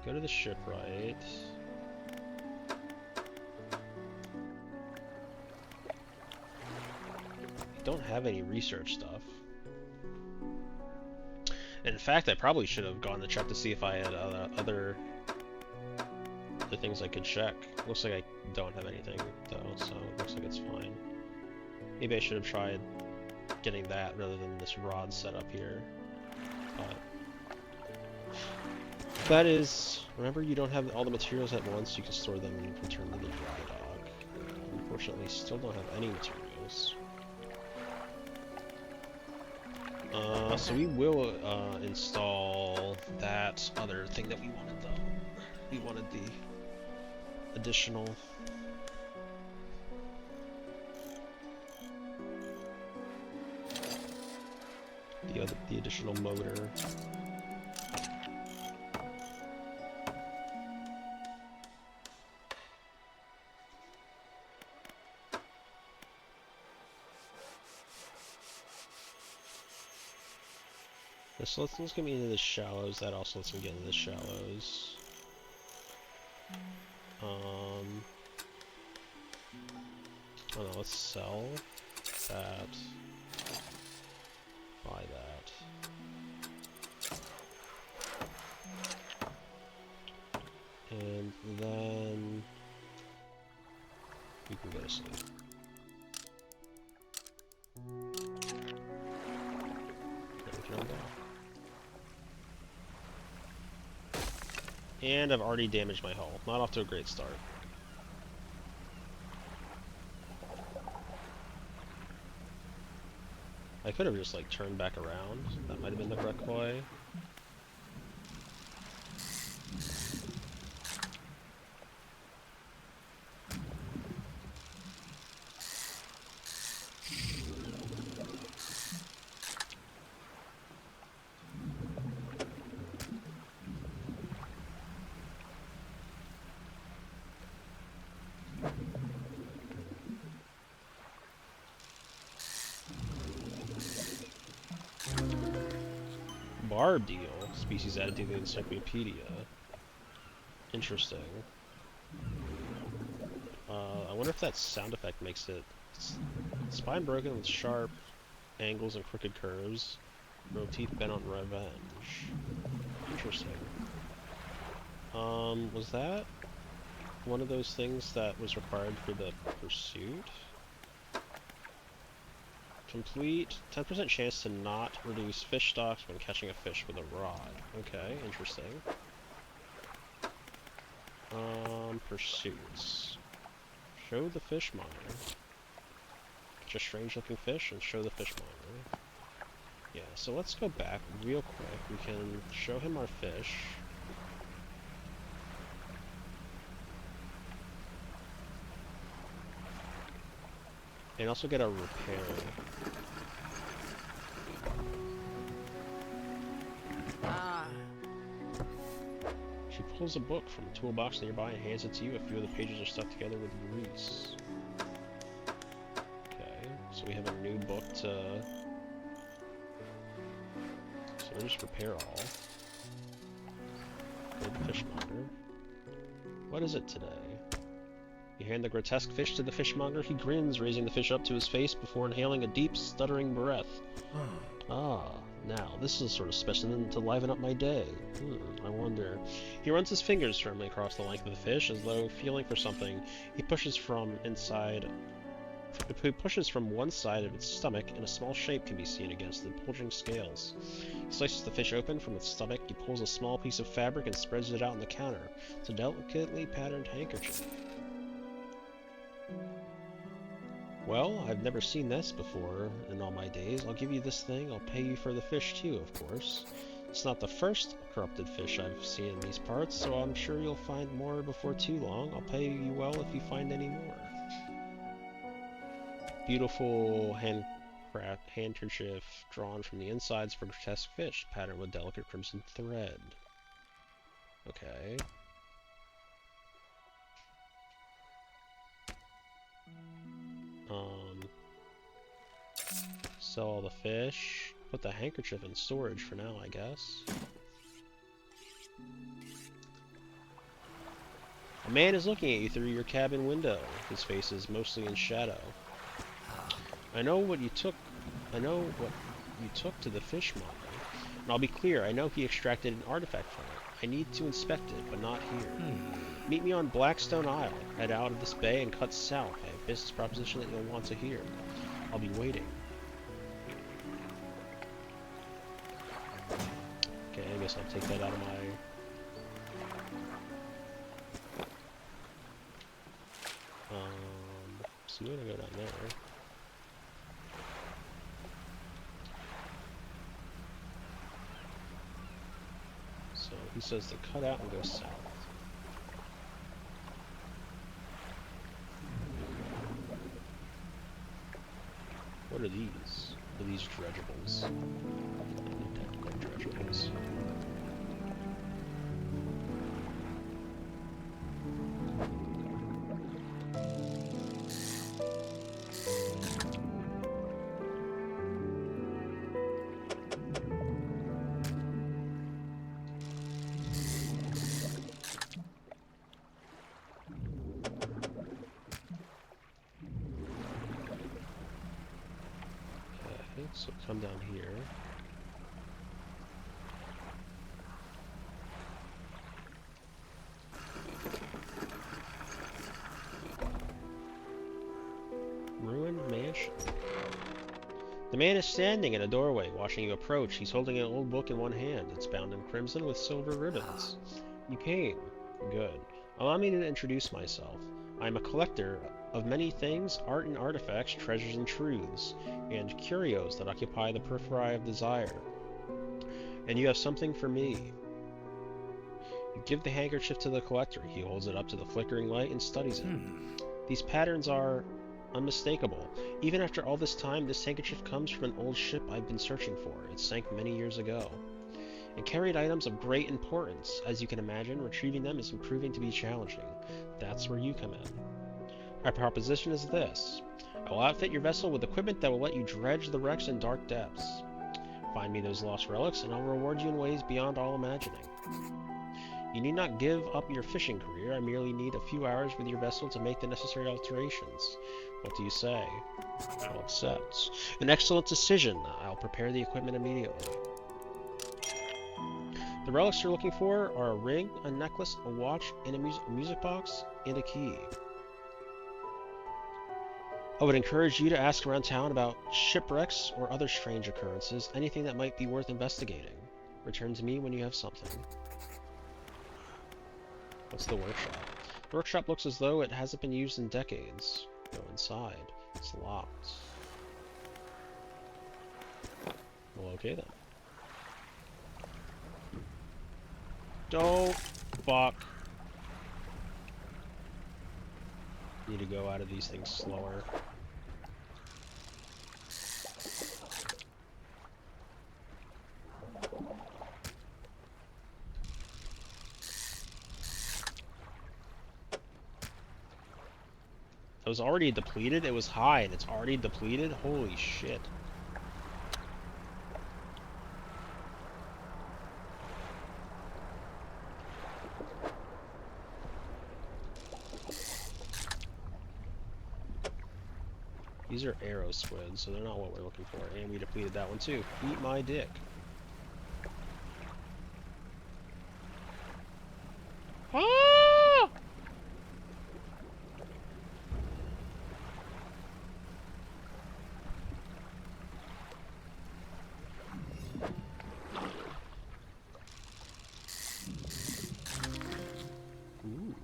go to the shipwright, don't have any research stuff. In fact, I probably should have gone to check to see if I had other things I could check. Looks like I don't have anything though, so it looks like it's fine. Maybe I should have tried getting that rather than this rod set up here. But that is, remember, you don't have all the materials at once. You can store them and return to the dry dock. Unfortunately, still don't have any materials. So we will install that other thing that we wanted though. We wanted the additional the additional motor. So let's get me into the shallows. That also lets me get into the shallows. I don't know, let's sell that. Buy that. And then we can go to sleep. Then we can undock. And I've already damaged my hull. Not off to a great start. I could have just like turned back around. That might have been the correct play. Barb deal. Species added to the encyclopedia. Interesting. I wonder if that sound effect makes it... Spine broken with sharp angles and crooked curves. No teeth bent on revenge. Interesting. Was that one of those things that was required for the pursuit? Complete 10% chance to not reduce fish stocks when catching a fish with a rod. Okay, interesting. Pursuits. Show the fish miner. Catch a strange looking fish and show the fish miner. Yeah, so let's go back real quick. We can show him our fish. And also get a repair. She pulls a book from a toolbox nearby and hands it to you. A few of the pages are stuck together with grease. Okay, so we have a new book to... So we'll just repair all. Go to the fishmonger. What is it today? You hand the grotesque fish to the fishmonger. He grins, raising the fish up to his face before inhaling a deep, stuttering breath. Ah, now, this is a sort of specimen to liven up my day. I wonder. He runs his fingers firmly across the length of the fish, as though feeling for something. He pushes from one side of its stomach, and a small shape can be seen against the bulging scales. He slices the fish open from its stomach. He pulls a small piece of fabric and spreads it out on the counter. It's a delicately patterned handkerchief. Well, I've never seen this before in all my days. I'll give you this thing. I'll pay you for the fish too, of course. It's not the first corrupted fish I've seen in these parts, so I'm sure you'll find more before too long. I'll pay you well if you find any more. Beautiful handkerchief drawn from the insides of a grotesque fish, patterned with delicate crimson thread. Okay. Sell all the fish. Put the handkerchief in storage for now, I guess. A man is looking at you through your cabin window. His face is mostly in shadow. I know what you took to the fishmonger. And I'll be clear, I know he extracted an artifact from it. I need to inspect it, but not here. Meet me on Blackstone Isle. Head out of this bay and cut south. I have a business proposition that you'll want to hear. I'll be waiting. Okay, I guess I'll take that out of my... so we're gonna go down there. So he says to cut out and go south. What are these? Are these dredgeables? Dredgeables. So come down here. Ruined mansion. The man is standing in a doorway, watching you approach. He's holding an old book in one hand. It's bound in crimson with silver ribbons. You came. Good. Allow me to introduce myself. I am a collector of many things, art and artifacts, treasures and truths, and curios that occupy the periphery of desire. And you have something for me. You give the handkerchief to the collector. He holds it up to the flickering light and studies it. These patterns are unmistakable. Even after all this time, this handkerchief comes from an old ship I've been searching for. It sank many years ago. It carried items of great importance. As you can imagine, retrieving them is proving to be challenging. That's where you come in. My proposition is this. I will outfit your vessel with equipment that will let you dredge the wrecks in dark depths. Find me those lost relics, and I'll reward you in ways beyond all imagining. You need not give up your fishing career. I merely need a few hours with your vessel to make the necessary alterations. What do you say? I'll accept. An excellent decision. I'll prepare the equipment immediately. The relics you're looking for are a ring, a necklace, a watch, and a music box, and a key. I would encourage you to ask around town about shipwrecks or other strange occurrences, anything that might be worth investigating. Return to me when you have something. What's the workshop? The workshop looks as though it hasn't been used in decades. Go inside. It's locked. Well, okay then. Don't fuck. Need to go out of these things slower. It was already depleted? It was high and it's already depleted? Holy shit. These are arrow squids, so they're not what we're looking for. And we depleted that one too. Eat my dick. Ah! Ooh.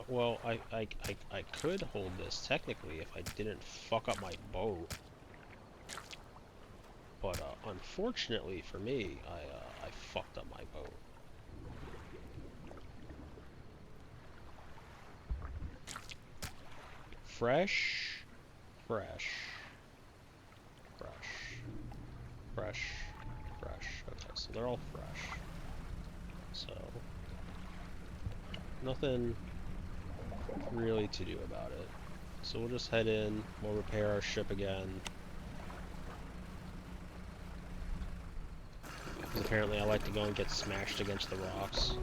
Well, I could hold this technically if I didn't fuck up my boat. But, unfortunately for me, I fucked up my boat. Fresh, fresh, fresh, fresh, fresh. Okay, so they're all fresh. So, nothing really to do about it. So we'll just head in, we'll repair our ship again, Because apparently I like to go and get smashed against the rocks.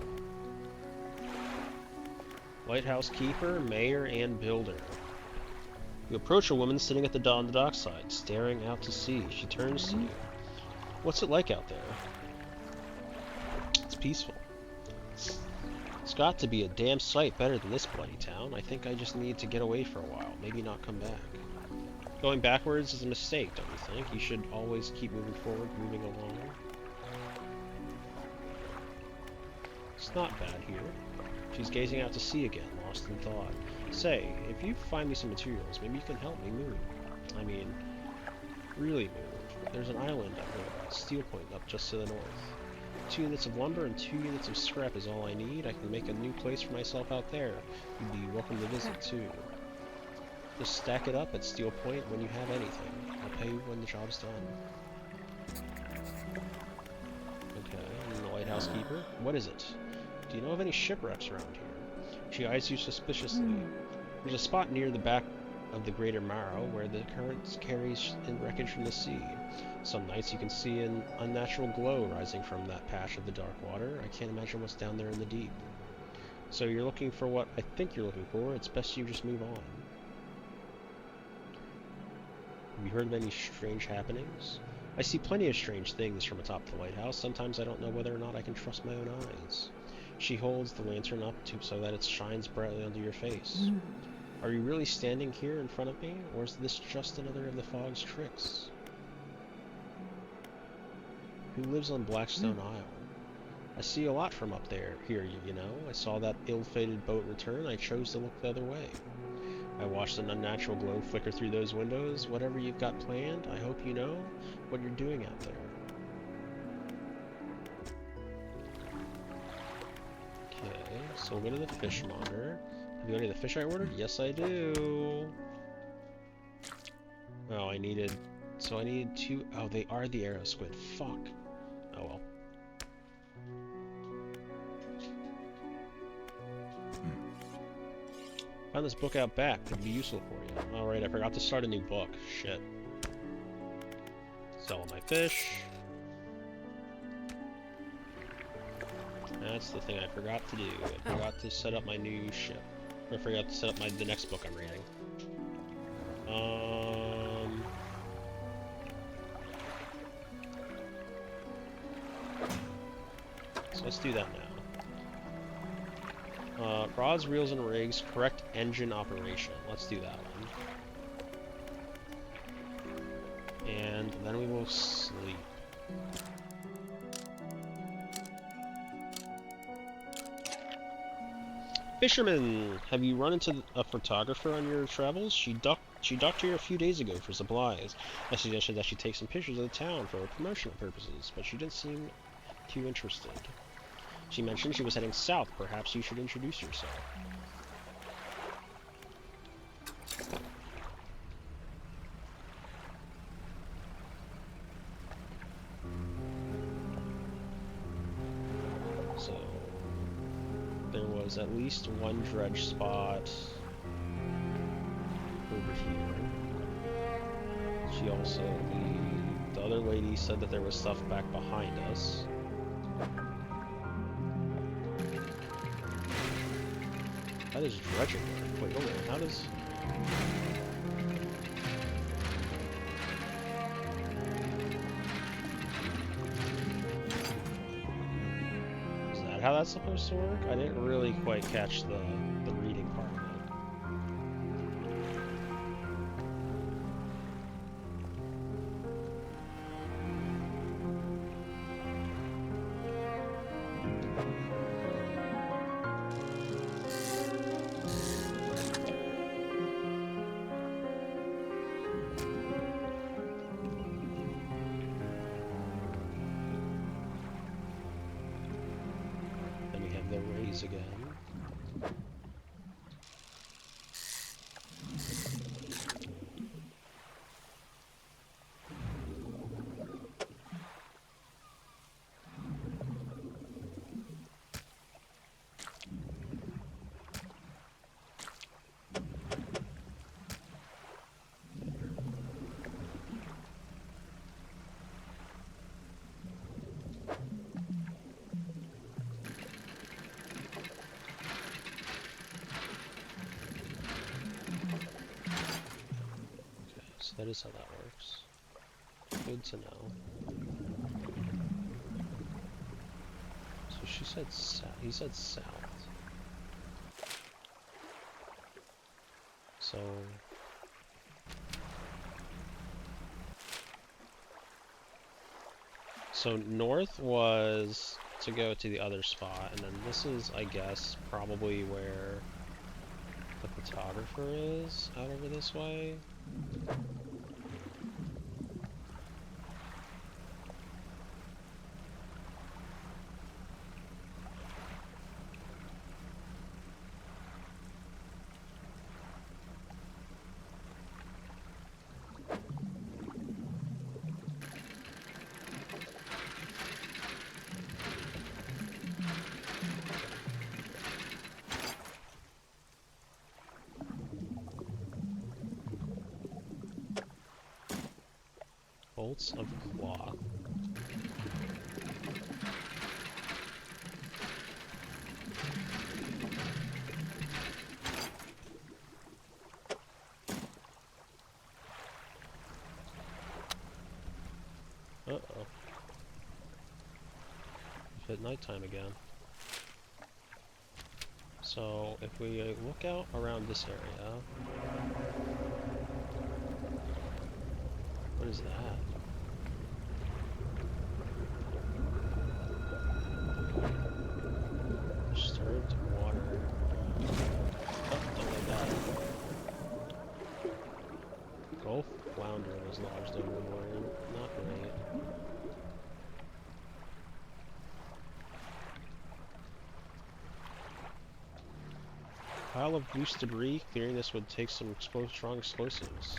Lighthouse keeper, mayor, and builder. You approach a woman sitting at the dockside, staring out to sea. She turns to you. What's it like out there? It's peaceful. It's got to be a damn sight better than this bloody town. I think I just need to get away for a while, maybe not come back. Going backwards is a mistake, don't you think? You should always keep moving forward, moving along. It's not bad here. She's gazing out to sea again, lost in thought. Say, if you find me some materials, maybe you can help me move. I mean, really move. There's an island up there, Steel Point up just to the north. 2 units of lumber and 2 units of scrap is all I need. I can make a new place for myself out there. You'd be welcome to visit too. Just stack it up at Steel Point when you have anything. I'll pay you when the job's done. Okay, and the lighthouse keeper. What is it? Do you know of any shipwrecks around here? She eyes you suspiciously. There's a spot near the back of the Greater Marrow where the current carries in wreckage from the sea. Some nights you can see an unnatural glow rising from that patch of the dark water. I can't imagine what's down there in the deep. So you're looking for what I think you're looking for. It's best you just move on. Have you heard of any strange happenings? I see plenty of strange things from atop the lighthouse. Sometimes I don't know whether or not I can trust my own eyes. She holds the lantern up so that it shines brightly onto your face. Are you really standing here in front of me, or is this just another of the fog's tricks? Who lives on Blackstone Isle? I see a lot from up there, here, you know. I saw that ill-fated boat return. I chose to look the other way. I watched an unnatural glow flicker through those windows. Whatever you've got planned, I hope you know what you're doing out there. Okay, so we'll go to the fishmonger. Have you got any of the fish I ordered? Yes, I do. Oh, I needed 2. Oh, they are the arrow squid. Fuck. Oh well. Found this book out back. Could be useful for you. Alright, I forgot to start a new book. Shit. Sell all my fish. That's the thing I forgot to do. I forgot to set up my new ship. I forgot to set up the next book I'm reading. So let's do that now. Rods, reels, and rigs, correct engine operation. Let's do that one. And then we will sleep. Fisherman, have you run into a photographer on your travels? She docked here a few days ago for supplies. I suggested that she take some pictures of the town for promotional purposes, but she didn't seem too interested. She mentioned she was heading south. Perhaps you should introduce yourself. So, there was at least one dredge spot over here. She also, the other lady said that there was stuff back behind us. How does dredging work? Wait, hold on. How does... Is that how that's supposed to work? I didn't really quite catch the reading part of it. The rays again. So that is how that works. Good to know. So she said south. He said south. So north was to go to the other spot, and then this is, I guess, probably where the photographer is, out over this way. Bolts of cloth. Uh-oh. It's at nighttime again. So, if we look out around this area... What is that? Disturbed water. Oh, don't like that. Gulf flounder was lodged overboard. Not great. Pile of loose debris. Clearing this would take some strong explosives.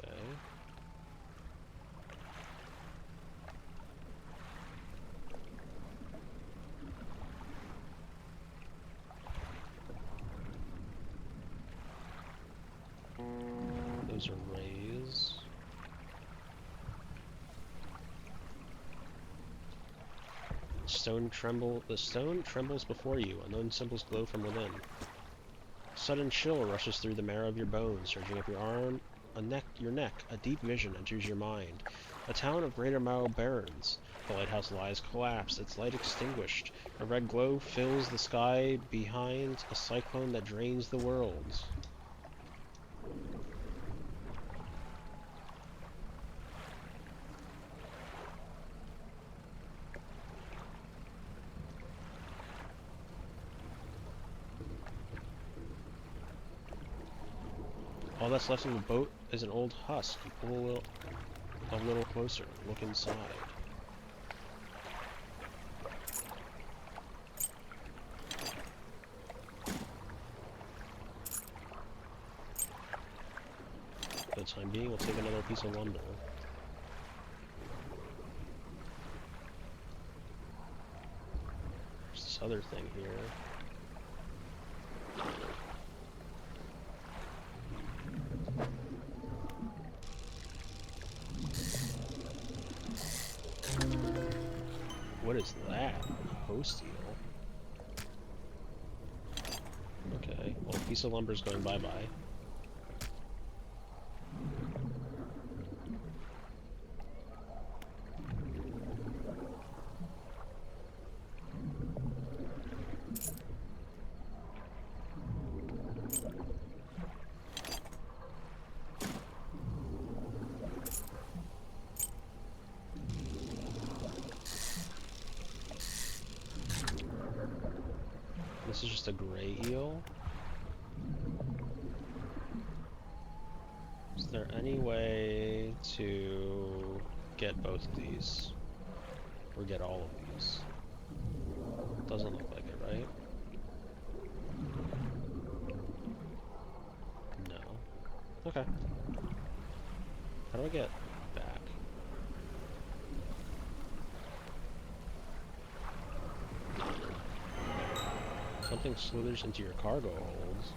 Okay. Those are rays. The stone trembles before you. Unknown symbols glow from within. Sudden chill rushes through the marrow of your bones, surging up your arm, your neck. A deep vision enters your mind. A town of Greater Mao burns. The lighthouse lies collapsed, its light extinguished. A red glow fills the sky behind a cyclone that drains the world. All that's left in the boat is an old husk. You pull a little closer. Look inside. For the time being, we'll take another piece of lumber. There's this other thing here. What is that? Hostile. Okay, well, a piece of lumber's going bye-bye. This is just a gray eel. Is there any way to get both of these? Or get all of these? Doesn't look like it, right? No. Okay. How do I get back? Something slithers into your cargo holds.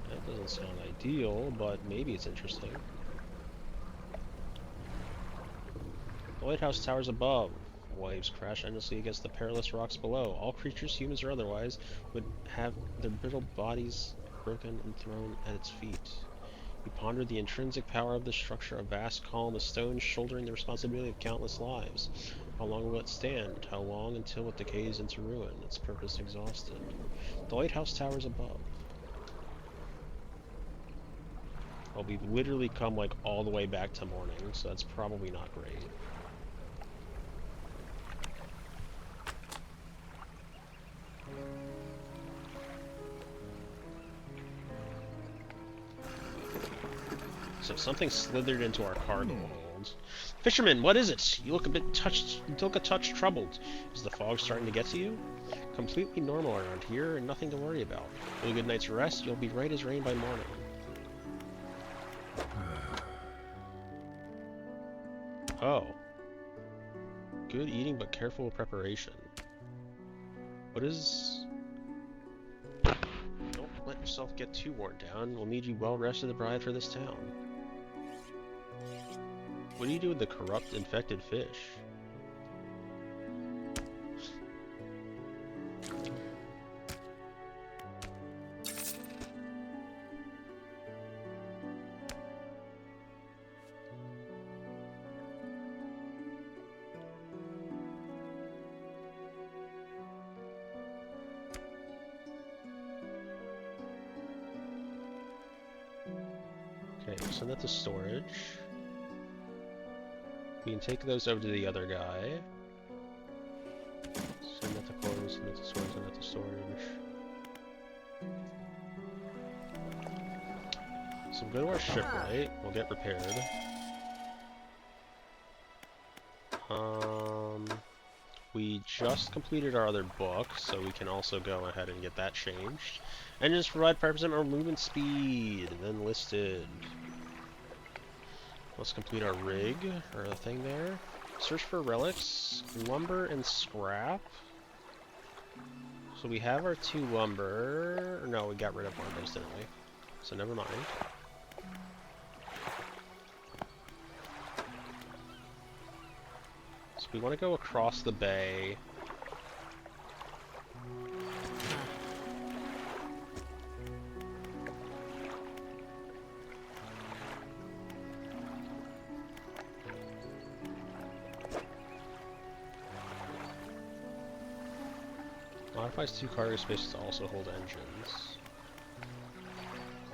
That doesn't sound ideal, but maybe it's interesting. The lighthouse towers above. Waves crash endlessly against the perilous rocks below. All creatures, humans or otherwise, would have their brittle bodies broken and thrown at its feet. He pondered the intrinsic power of the structure, a vast column of stone shouldering the responsibility of countless lives. How long will it stand? How long until it decays into ruin, its purpose exhausted? The lighthouse towers above. Well, we've literally come like all the way back to morning, so that's probably not great. So something slithered into our cargo hold. Fisherman, what is it? You look a touch troubled. Is the fog starting to get to you? Completely normal around here and nothing to worry about. With a good night's rest, you'll be right as rain by morning. Oh. Good eating but careful with preparation. What is... Don't let yourself get too worn down. We'll need you well rested to provide for this town. What do you do with the corrupt, infected fish? Okay, send that to storage. We can take those over to the other guy. Send that to close, send that to storage, send that to storage. So we'll go to our shipwright, we'll get repaired. We just completed our other book, so we can also go ahead and get that changed. Engines provide 5% more movement speed, and then listed. Let's complete our rig, or the thing there. Search for relics, lumber, and scrap. So we have our 2 lumber. No, we got rid of one of those, didn't we? So never mind. So we want to go across the bay. Modifies 2 cargo spaces to also hold engines.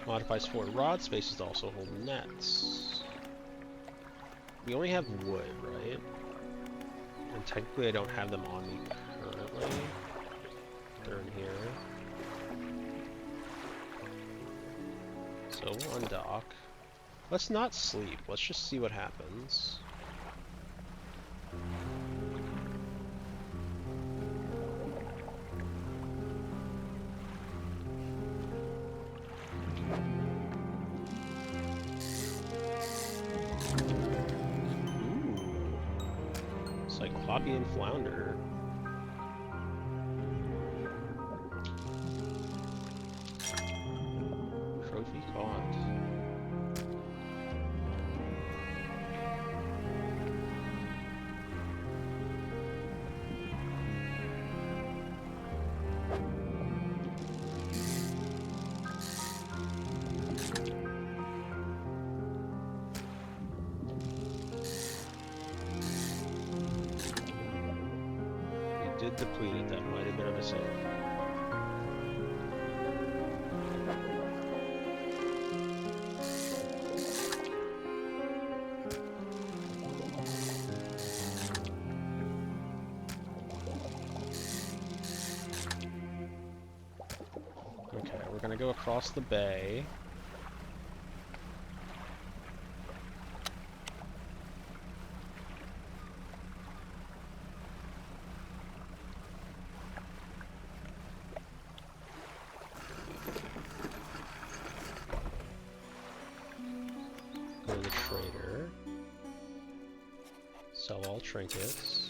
Modifies 4 rod spaces to also hold nets. We only have wood, right? And technically I don't have them on me currently. They're in here. So we'll undock. Let's not sleep. Let's just see what happens. Cyclopean flounder. Trophy caught. Depleted, that might have been a mistake. Okay, we're gonna go across the bay. Go to the trader. Sell all trinkets.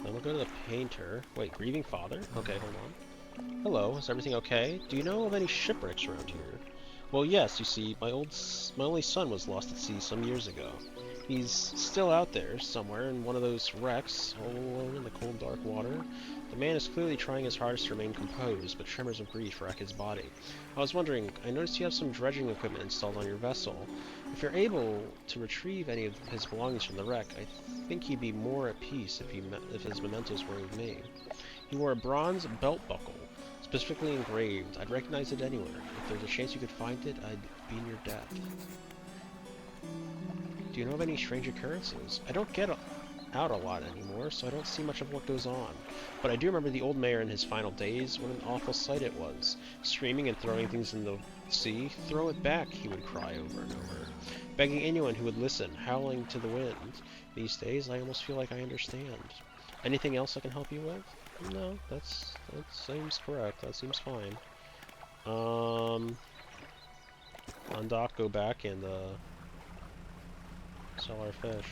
Then we'll go to the painter. Wait, grieving father? Okay, hold on. Hello, is everything okay? Do you know of any shipwrecks around here? Well, yes, you see, my only son was lost at sea some years ago. He's still out there somewhere in one of those wrecks, all alone in the cold, dark water. The man is clearly trying his hardest to remain composed, but tremors and grief rack his body. I was wondering, I noticed you have some dredging equipment installed on your vessel. If you're able to retrieve any of his belongings from the wreck, I think he'd be more at peace if his mementos were with me. He wore a bronze belt buckle, specifically engraved. I'd recognize it anywhere. If there's a chance you could find it, I'd be in your debt. Do you know of any strange occurrences? I don't get out a lot anymore, so I don't see much of what goes on. But I do remember the old mayor in his final days, what an awful sight it was. Screaming and throwing things in the sea. Throw it back, he would cry over and over. Begging anyone who would listen, howling to the wind. These days, I almost feel like I understand. Anything else I can help you with? No, that seems correct. That seems fine. Undock, go back, and, sell our fish.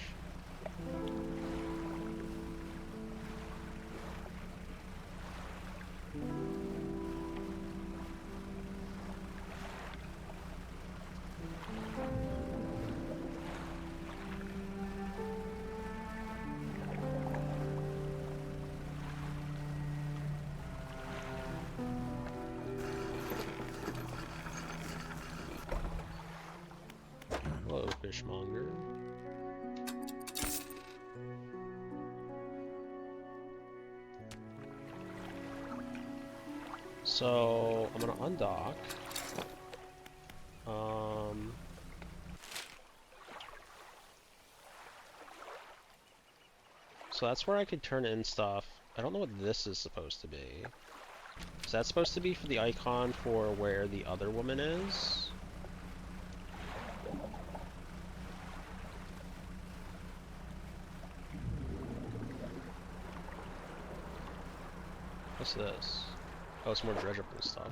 Hello, fishmonger. So, I'm gonna undock. So that's where I could turn in stuff. I don't know what this is supposed to be. Is that supposed to be for the icon for where the other woman is? What's this? Oh, it's more dredgeable stuff.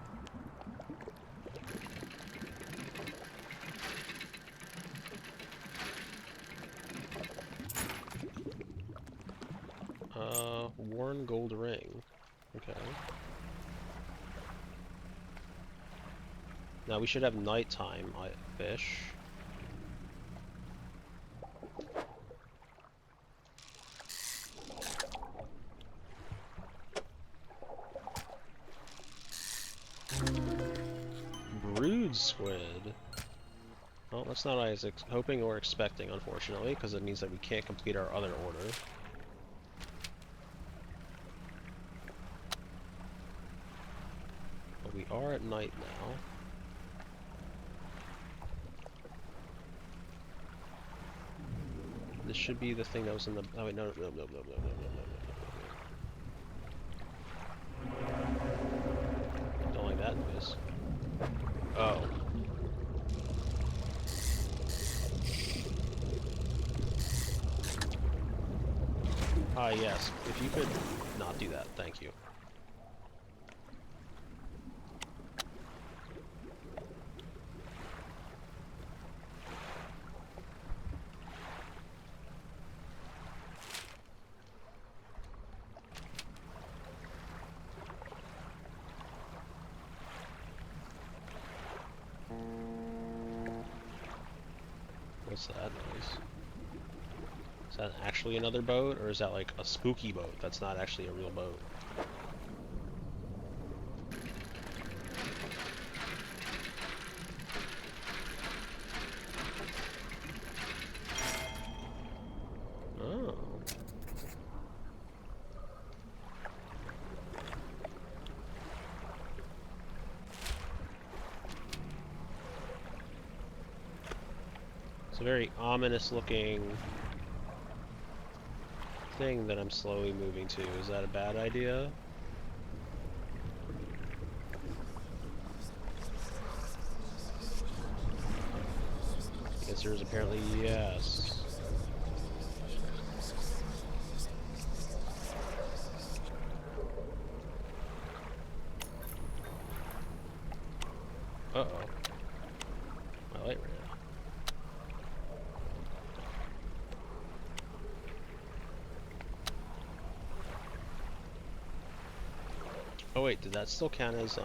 Worn gold ring. Okay. Now we should have nighttime fish. Brood squid. Well, that's not what I was hoping or expecting, unfortunately, because it means that we can't complete our other order. But we are at night now. This should be the thing that was in the... Oh wait, no. Don't like that noise. Oh. Ah, yes. If you could not do that, thank you. What's that noise? Is that actually another boat, or is that like a spooky boat that's not actually a real boat? Oh. It's a very ominous looking thing that I'm slowly moving to. Is that a bad idea? The answer is apparently yes. Uh-oh. My light ran out. Oh wait, did that still count as, a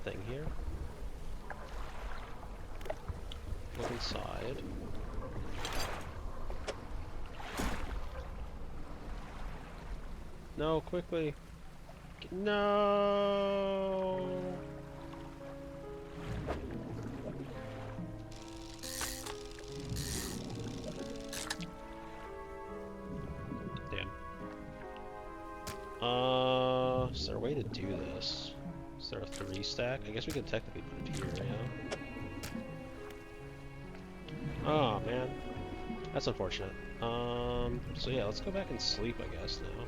thing here? Look inside. No, quickly. No. Damn. Is there a way to do this? Is there a 3 stack? I guess we could technically put it here, yeah. Oh man, that's unfortunate. So yeah, let's go back and sleep, I guess now.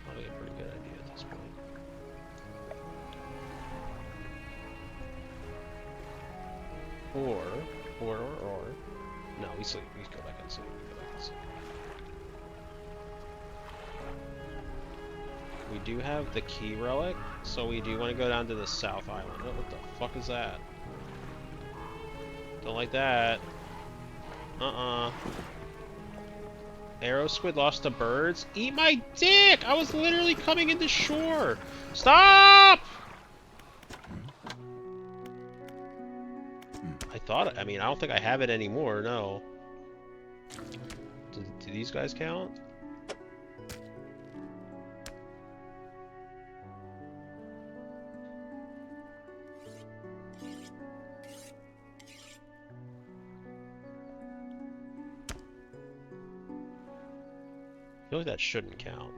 Probably a pretty good idea at this point. Or. No, we sleep. We go back and sleep. We go back and sleep. We do have the key relic, so we do want to go down to the South Island. Oh, what the fuck is that? Don't like that. Arrow squid lost to birds? Eat my dick! I was literally coming into shore! Stop! I mean, I don't think I have it anymore, no. Do these guys count? I feel like that shouldn't count.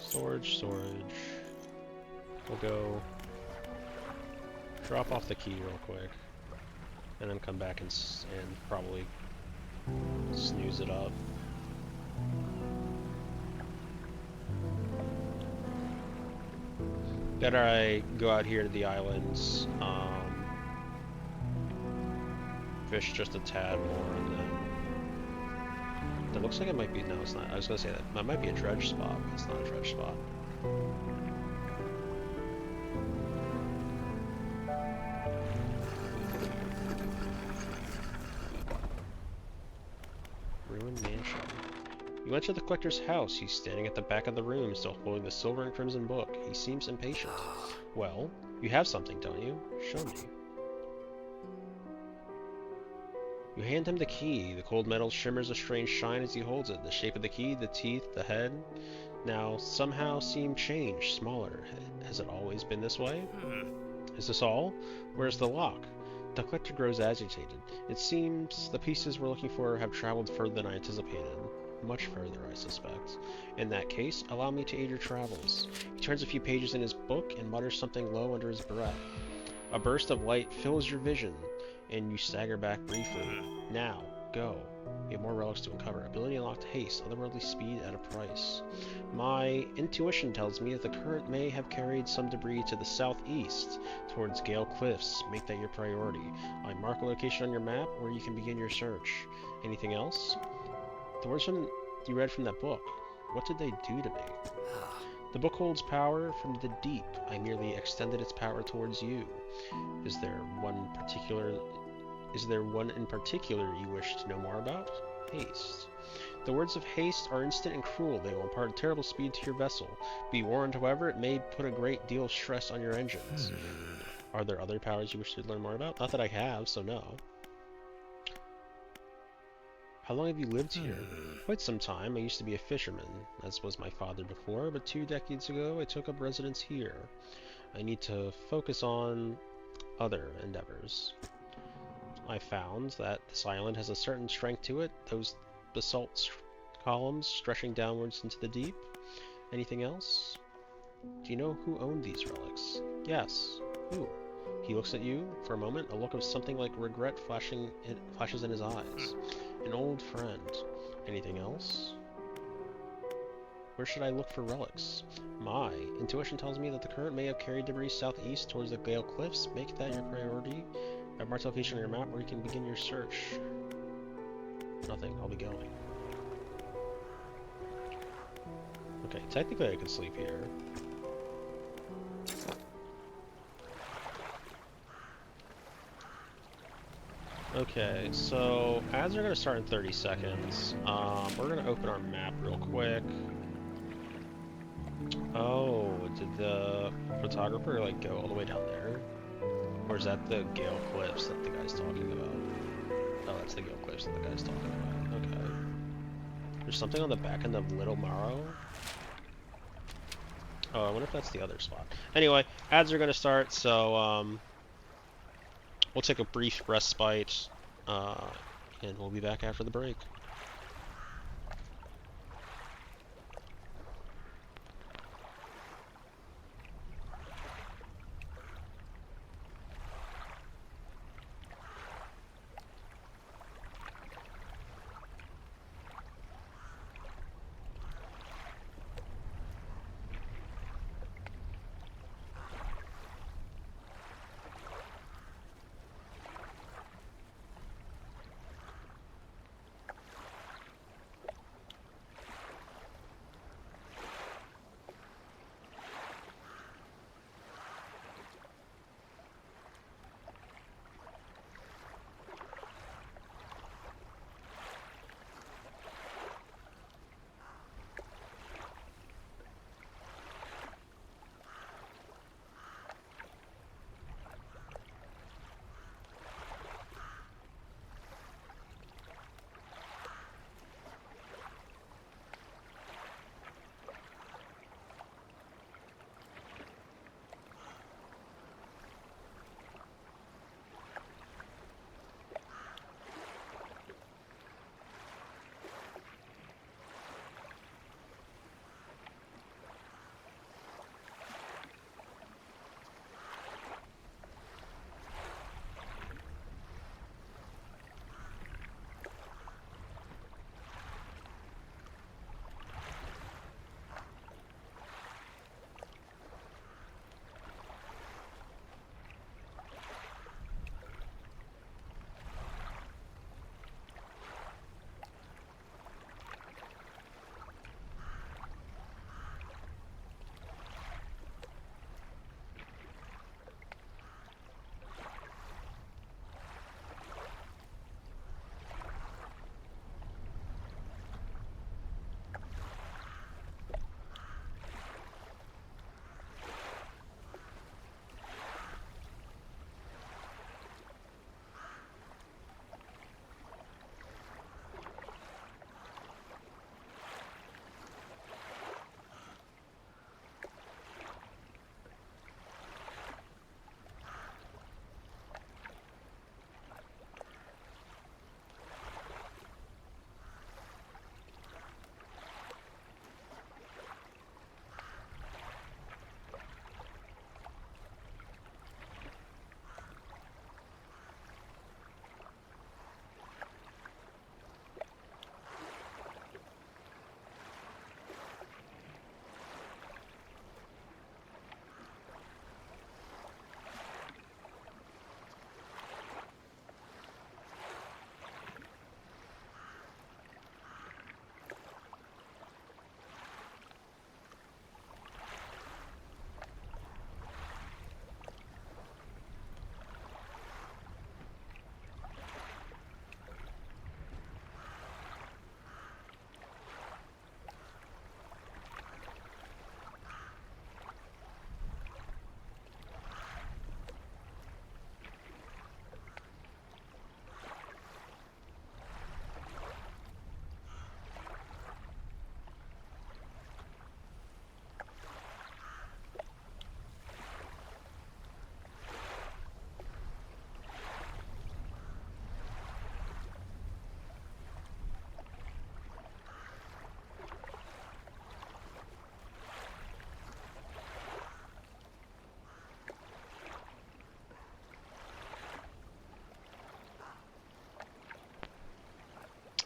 Storage. We'll go drop off the key real quick, and then come back and probably snooze it up. Better I go out here to the islands, fish just a tad more, and then that looks like it might be. No, it's not. I was gonna say that might be a dredge spot, but it's not a dredge spot. Ruined mansion. You enter the collector's house. He's standing at the back of the room, still holding the silver and crimson book. He seems impatient. Well, you have something, don't you? Show me. You hand him the key. The cold metal shimmers a strange shine as he holds it. The shape of the key, the teeth, the head, now somehow seem changed, smaller. Has it always been this way? Is this all? Where's the lock? The collector grows agitated. It seems the pieces we're looking for have traveled further than I anticipated. Much further, I suspect. In that case, allow me to aid your travels. He turns a few pages in his book and mutters something low under his breath. A burst of light fills your vision, and you stagger back briefly. Now, go. You have more relics to uncover. Ability unlocked: haste, otherworldly speed at a price. My intuition tells me that the current may have carried some debris to the southeast, towards Gale Cliffs. Make that your priority. I mark a location on your map where you can begin your search. Anything else? The words you read from that book, what did they do to me? The book holds power from the deep. I merely extended its power towards you. Is there one in particular you wish to know more about? Haste. The words of haste are instant and cruel. They will impart terrible speed to your vessel. Be warned, however, it may put a great deal of stress on your engines. Are there other powers you wish to learn more about? Not that I have, so no. How long have you lived here? Quite some time. I used to be a fisherman, as was my father before, but 2 decades ago I took up residence here. I need to focus on other endeavors. I found that this island has a certain strength to it, those basalt columns stretching downwards into the deep. Anything else? Do you know who owned these relics? Yes. Who? He looks at you for a moment, a look of something like regret flashes in his eyes. An old friend. Anything else? Where should I look for relics? My intuition tells me that the current may have carried debris southeast towards the Gale Cliffs. Make that your priority. I have marked a location on your map where you can begin your search. Nothing. I'll be going. Okay, technically I could sleep here. Okay, so ads are gonna start in 30 seconds. We're gonna open our map real quick. Oh, did the photographer like go all the way down there? Or is that the Gale Cliffs that the guy's talking about? Oh, that's the Gale Cliffs that the guy's talking about. Okay. There's something on the back end of Little Morrow. Oh, I wonder if that's the other spot. Anyway, ads are gonna start, so we'll take a brief respite, and we'll be back after the break.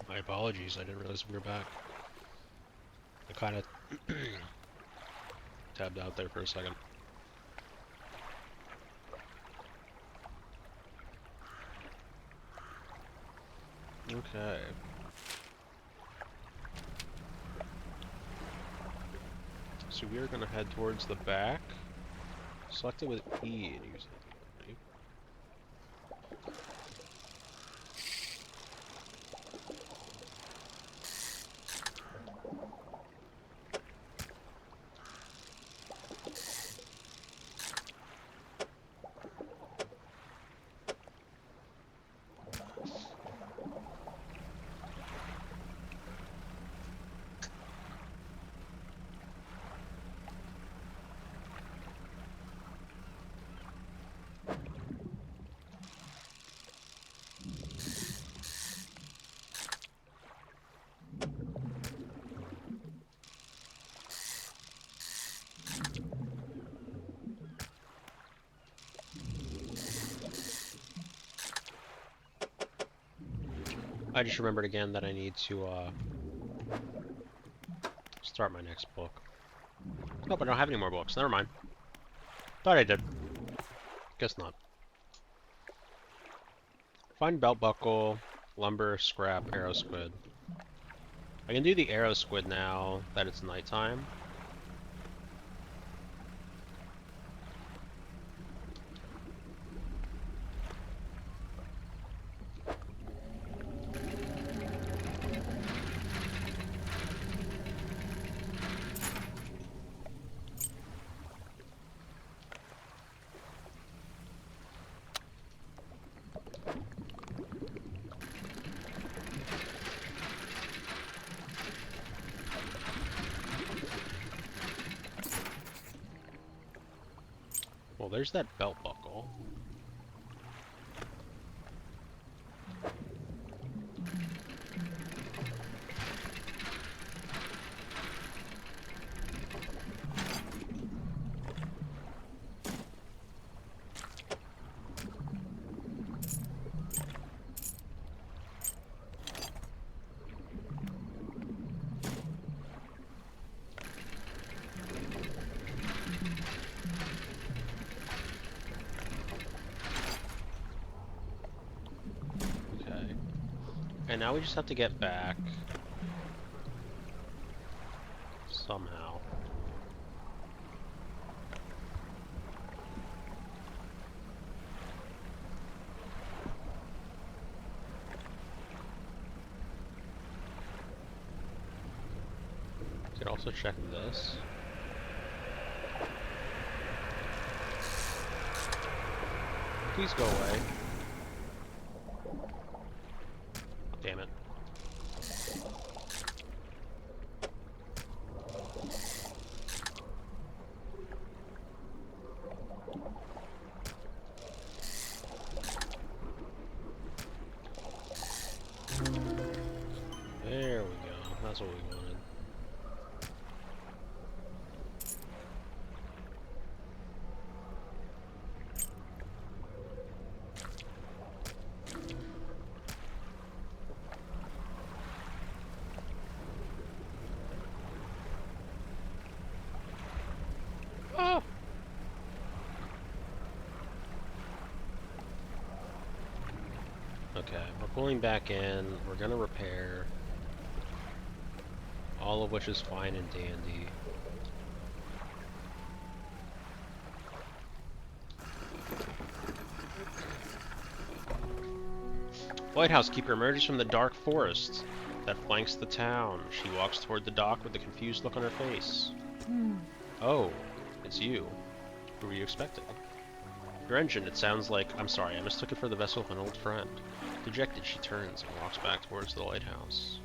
My apologies, I didn't realize we were back. I kind of tabbed out there for a second. Okay. So we are going to head towards the back. Select it with E and use it. I just remembered again that I need to start my next book. Nope, I don't have any more books. Never mind. Thought I did. Guess not. Find belt buckle, lumber, scrap, arrow squid. I can do the arrow squid now that it's nighttime. Well, there's that belt buckle. And now we just have to get back somehow. We could also check this. Please go away. Damn it. There we go. That's what we wanted. Okay, we're pulling back in. We're gonna repair. All of which is fine and dandy. Lighthouse keeper emerges from the dark forest that flanks the town. She walks toward the dock with a confused look on her face. Oh, it's you. Who were you expecting? Your engine, it sounds like... I'm sorry, I mistook it for the vessel of an old friend. Dejected, she turns and walks back towards the lighthouse.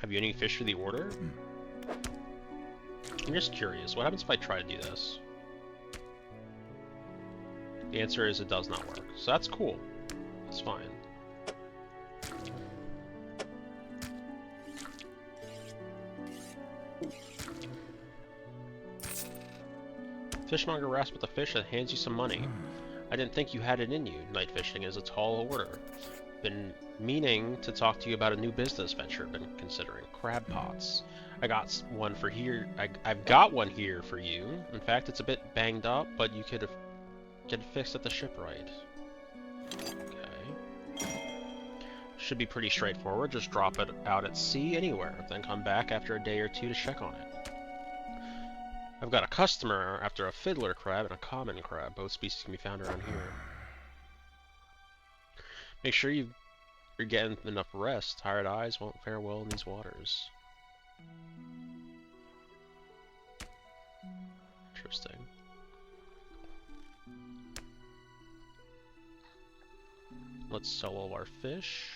Have you any fish for the order? I'm just curious, what happens if I try to do this? The answer is it does not work, so that's cool. That's fine. Fishmonger rasps with the fish and hands you some money. I didn't think you had it in you. Night fishing is a tall order. Been meaning to talk to you about a new business venture I've been considering. Crab pots. I've got one here for you. In fact, it's a bit banged up, but you could get it fixed at the shipwright. Okay. Should be pretty straightforward. Just drop it out at sea anywhere, then come back after a day or two to check on it. I've got a customer after a fiddler crab and a common crab. Both species can be found around here. Make sure you're getting enough rest. Tired eyes won't fare well in these waters. Interesting. Let's sell all our fish.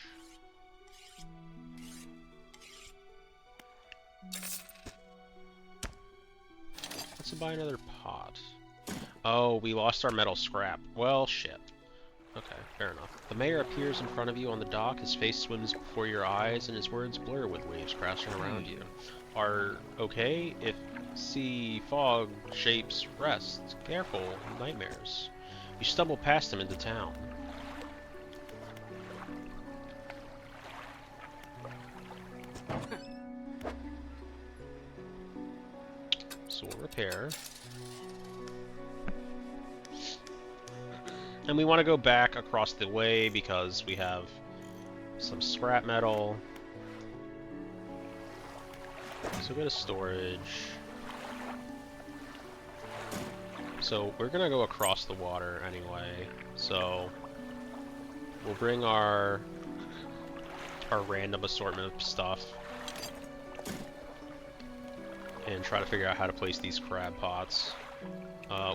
Let's buy another pot. Oh, we lost our metal scrap. Well, shit. Okay, fair enough. The mayor appears in front of you on the dock. His face swims before your eyes, and his words blur with waves crashing around you. Are okay if sea fog shapes rest. Careful, nightmares. You stumble past him into town. So we'll repair. And we want to go back across the way because we have some scrap metal. So go to storage. So we're gonna go across the water anyway. So we'll bring our random assortment of stuff and try to figure out how to place these crab pots.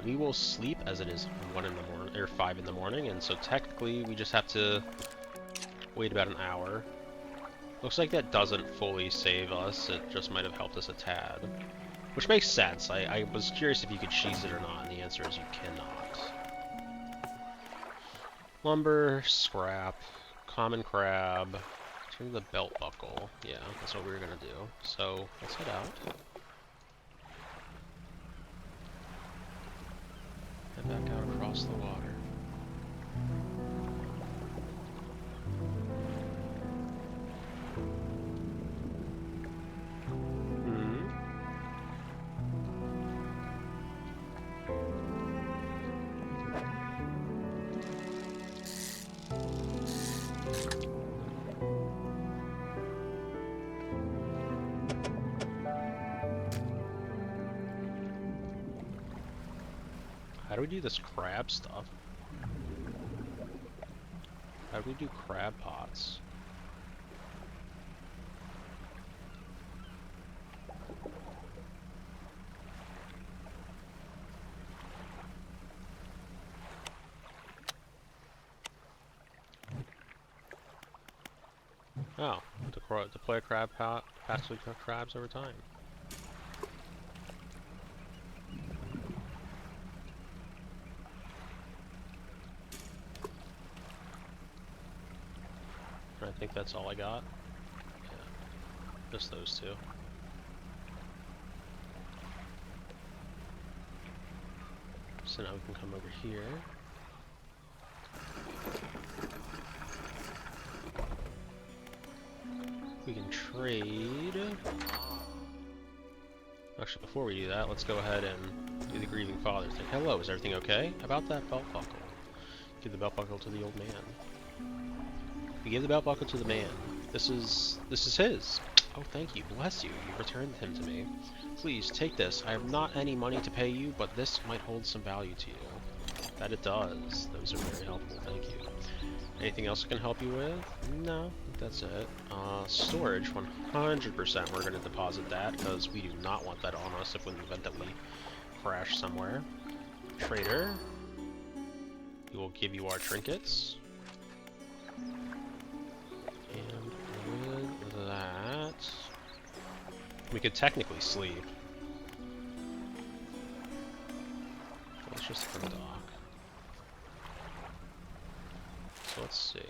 We will sleep as it is 1 in the morning or 5 in the morning, and so technically we just have to wait about an hour. Looks like that doesn't fully save us. It just might have helped us a tad, which makes sense. I was curious if you could cheese it or not, and the answer is you cannot. Lumber, scrap, common crab. Turn the belt buckle. Yeah, that's what we were gonna do. So let's head out. Head back out across the water. How do we do this crab stuff? How do we do crab pots? Oh, deploy a crab pot, passively cook crabs over time. I think that's all I got. Yeah, just those two. So now we can come over here. We can trade. Actually, before we do that, let's go ahead and do the grieving father thing. Hello, is everything okay? About that belt buckle. Give the belt buckle to the old man. We give the belt buckle to the man. This is his. Oh, thank you. Bless you. You returned him to me. Please, take this. I have not any money to pay you, but this might hold some value to you. That it does. Those are very helpful. Thank you. Anything else I can help you with? No, I think that's it. Storage, 100% we're going to deposit that, because we do not want that on us if in the event that we crash somewhere. Trader, we will give you our trinkets. And with that, we could technically sleep. Let's just undock. So let's see.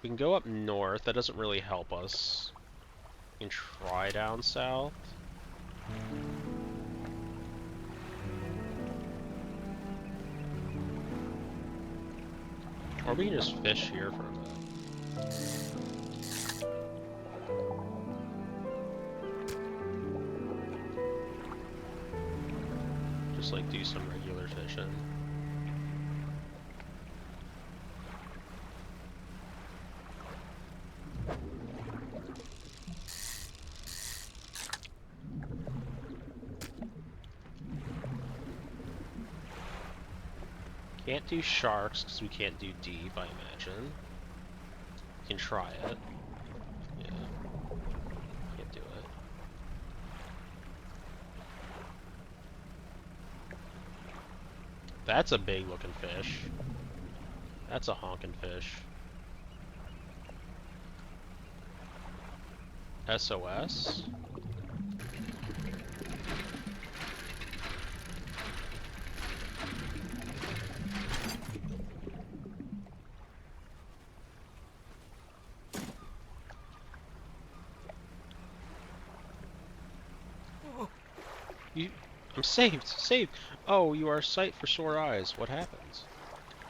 We can go up north. That doesn't really help us. We can try down south. Or we can just fish here for a bit. Just like do some regular fishing. Can't do sharks because we can't do deep, I imagine. We can try it. Yeah. Can't do it. That's a big looking fish. That's a honking fish. SOS? I'm saved! Saved! Oh, you are a sight for sore eyes. What happened?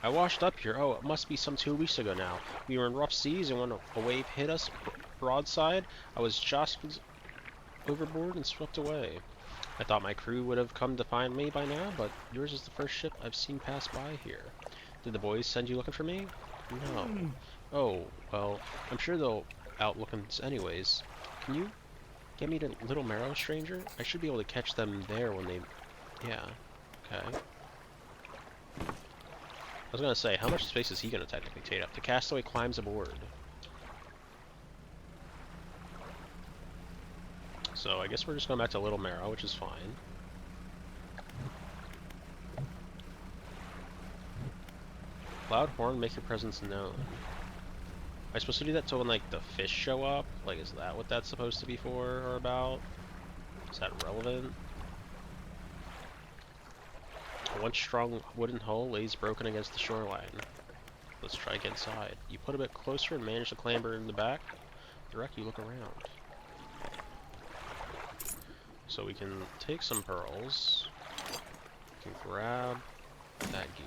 I washed up here. Oh, it must be some 2 weeks ago now. We were in rough seas and when a wave hit us broadside, I was jostled overboard and swept away. I thought my crew would have come to find me by now, but yours is the first ship I've seen pass by here. Did the boys send you looking for me? No. Oh, well, I'm sure they'll out looking anyways. Can you get me to Little Marrow, stranger? I should be able to catch them there when they... Yeah. Okay. I was gonna say, how much space is he gonna technically take up? The castaway climbs aboard. So I guess we're just going back to Little Marrow, which is fine. Loud horn, make your presence known. Am I supposed to do that till when, like, the fish show up? Like, is that what that's supposed to be for or about? Is that relevant? One strong wooden hull lays broken against the shoreline. Let's try to get inside. You put a bit closer and manage to clamber in the back. Direct, you look around. So we can take some pearls. We can grab that gear.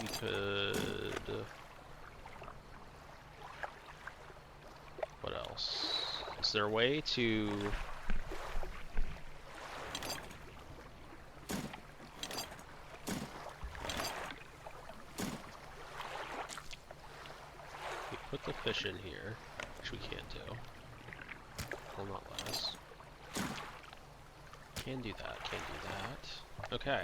We could... What else? Is there a way to... We put the fish in here, which we can't do. Well, not less. Can do that, can do that. Okay.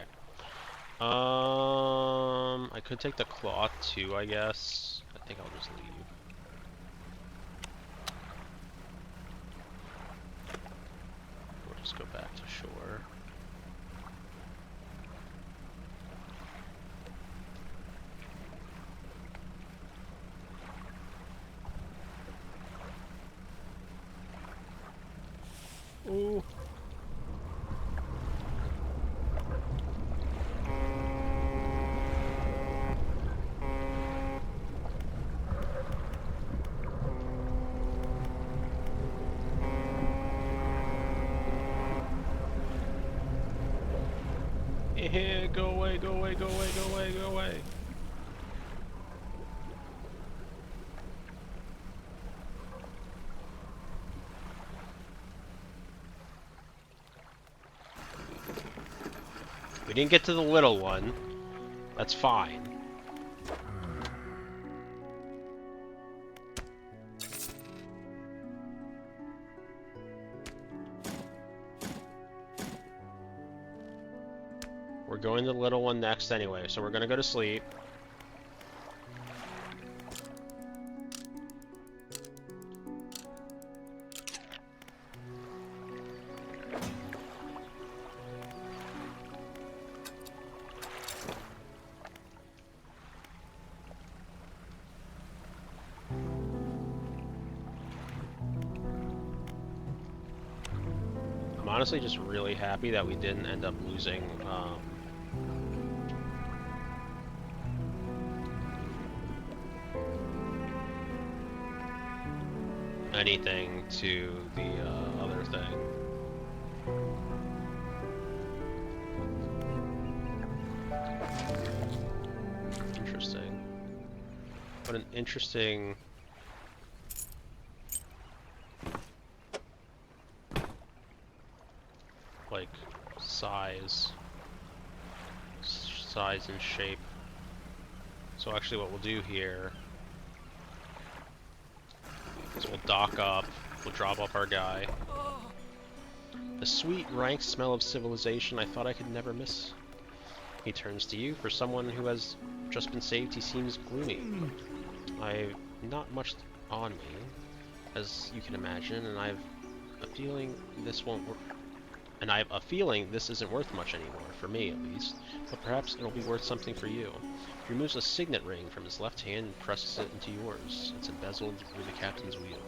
I could take the cloth too, I guess. I think I'll just leave. We'll just go back to shore. Ooh. Yeah, go away, go away, go away, go away, go away. We didn't get to the little one. That's fine. We're going to the little one next anyway, so we're gonna go to sleep. I'm honestly just really happy that we didn't end up losing anything to the other thing. Interesting. What an interesting... like, size and shape. So actually what we'll do here is we'll dock up, we'll drop off our guy. The sweet, rank smell of civilization I thought I could never miss. He turns to you. For someone who has just been saved, he seems gloomy. I've not much on me, as you can imagine, and I've a feeling this won't work. And I have a feeling this isn't worth much anymore, for me at least, but perhaps it'll be worth something for you. He removes a signet ring from his left hand and presses it into yours. It's embezzled with the captain's wheel.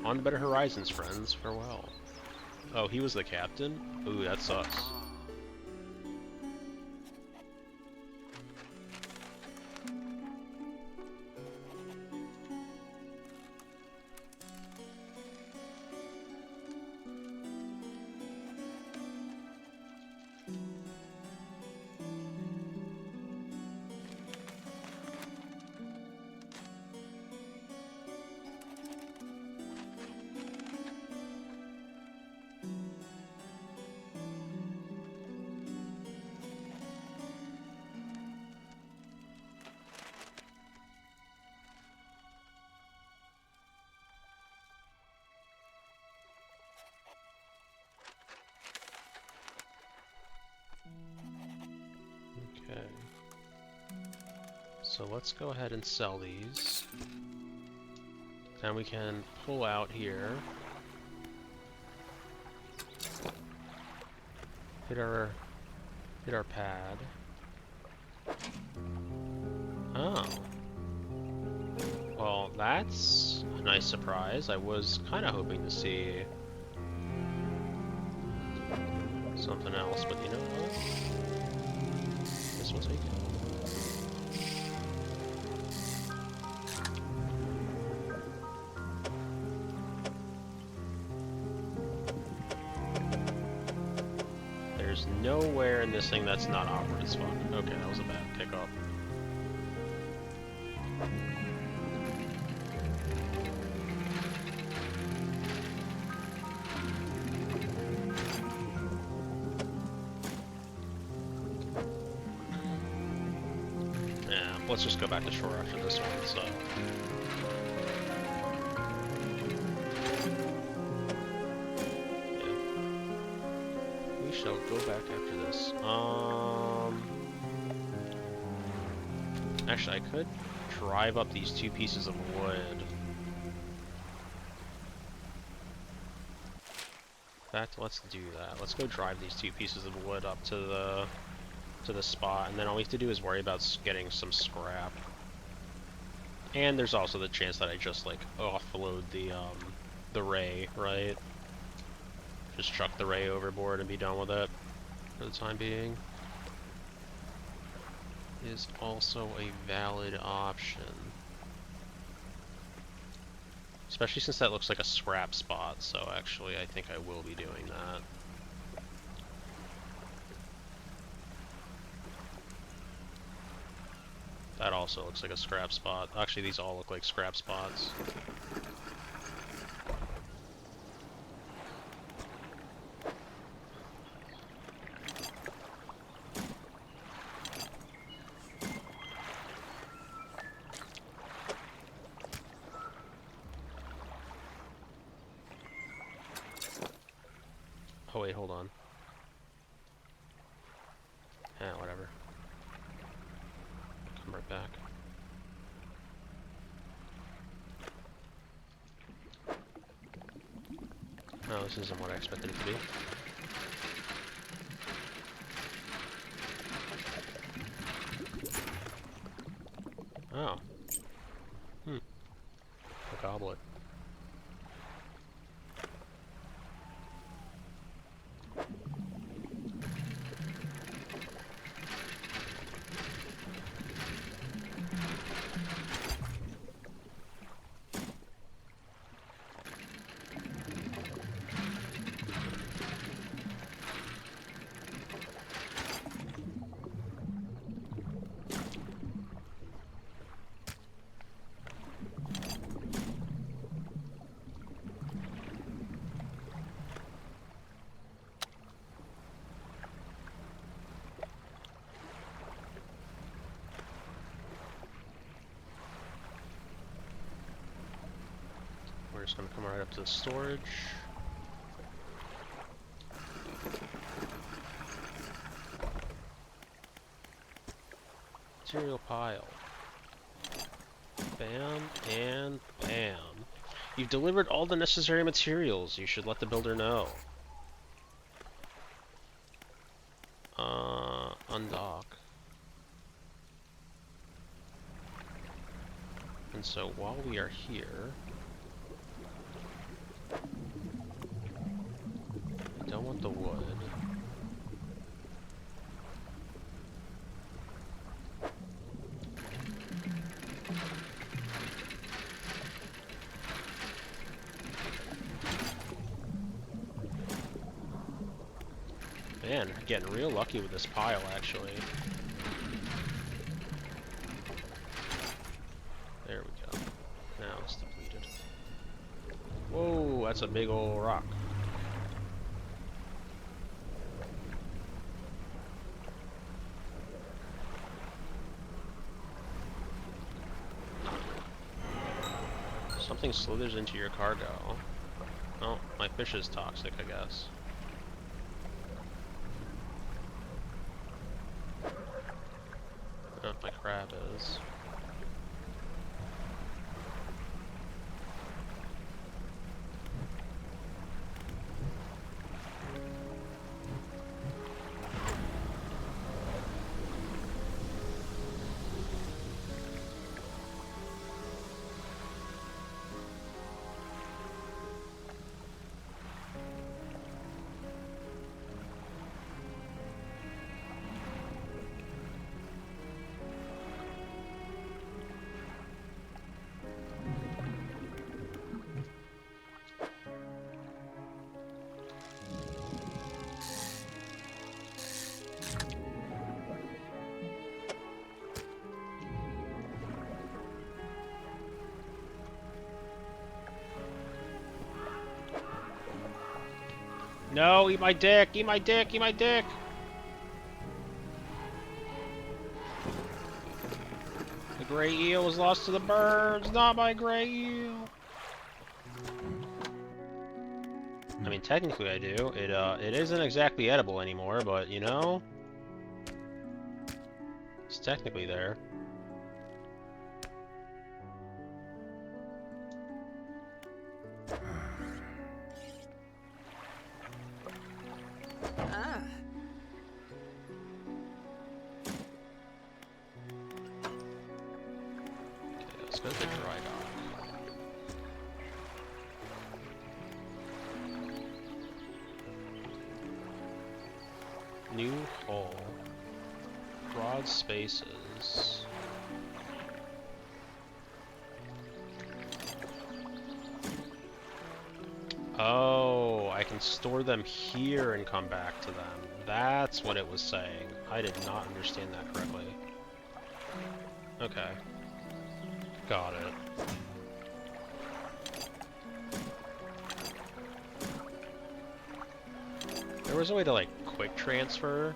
On to better horizons, friends. Farewell. Oh, he was the captain? Ooh, that sucks. So let's go ahead and sell these. Then we can pull out here. Hit our pad. Oh. Well, that's a nice surprise. I was kind of hoping to see something else, but you know what? Guess we'll take it. There's nowhere in this thing that's not awkward as fuck. Okay, that was a bad pickup. Yeah, let's just go back to shore after this one, so... shall go back after this. Actually, I could drive up these 2 pieces of wood. In fact, let's do that. Let's go drive these 2 pieces of wood up to the spot, and then all we have to do is worry about getting some scrap. And there's also the chance that I just like offload the ray, right? Just chuck the ray overboard and be done with it for the time being. Is also a valid option. Especially since that looks like a scrap spot, so actually I think I will be doing that. That also looks like a scrap spot. Actually, these all look like scrap spots. Oh wait, hold on. Yeah, whatever. Come right back. No, this isn't what I expected it to be. Oh. A goblet. We're just gonna come right up to the storage. Material pile. Bam and bam. You've delivered all the necessary materials. You should let the builder know. Undock. And so while we are here, I don't want the wood. Man, getting real lucky with this pile, actually. There we go. Now it's depleted. Whoa, that's a big old rock. Something slithers into your cargo. Oh, my fish is toxic, I guess. Oh, my crab is. No, eat my dick! Eat my dick! Eat my dick! The gray eel was lost to the birds, not my gray eel. I mean, technically I do. It isn't exactly edible anymore, but you know, it's technically there. Ah. Okay, let's go to the dry dock. New hull. Broad spaces. Oh, I can store them here and come back to them. That's what it was saying. I did not understand that correctly. Okay. Got it. There was a way to, like, quick transfer.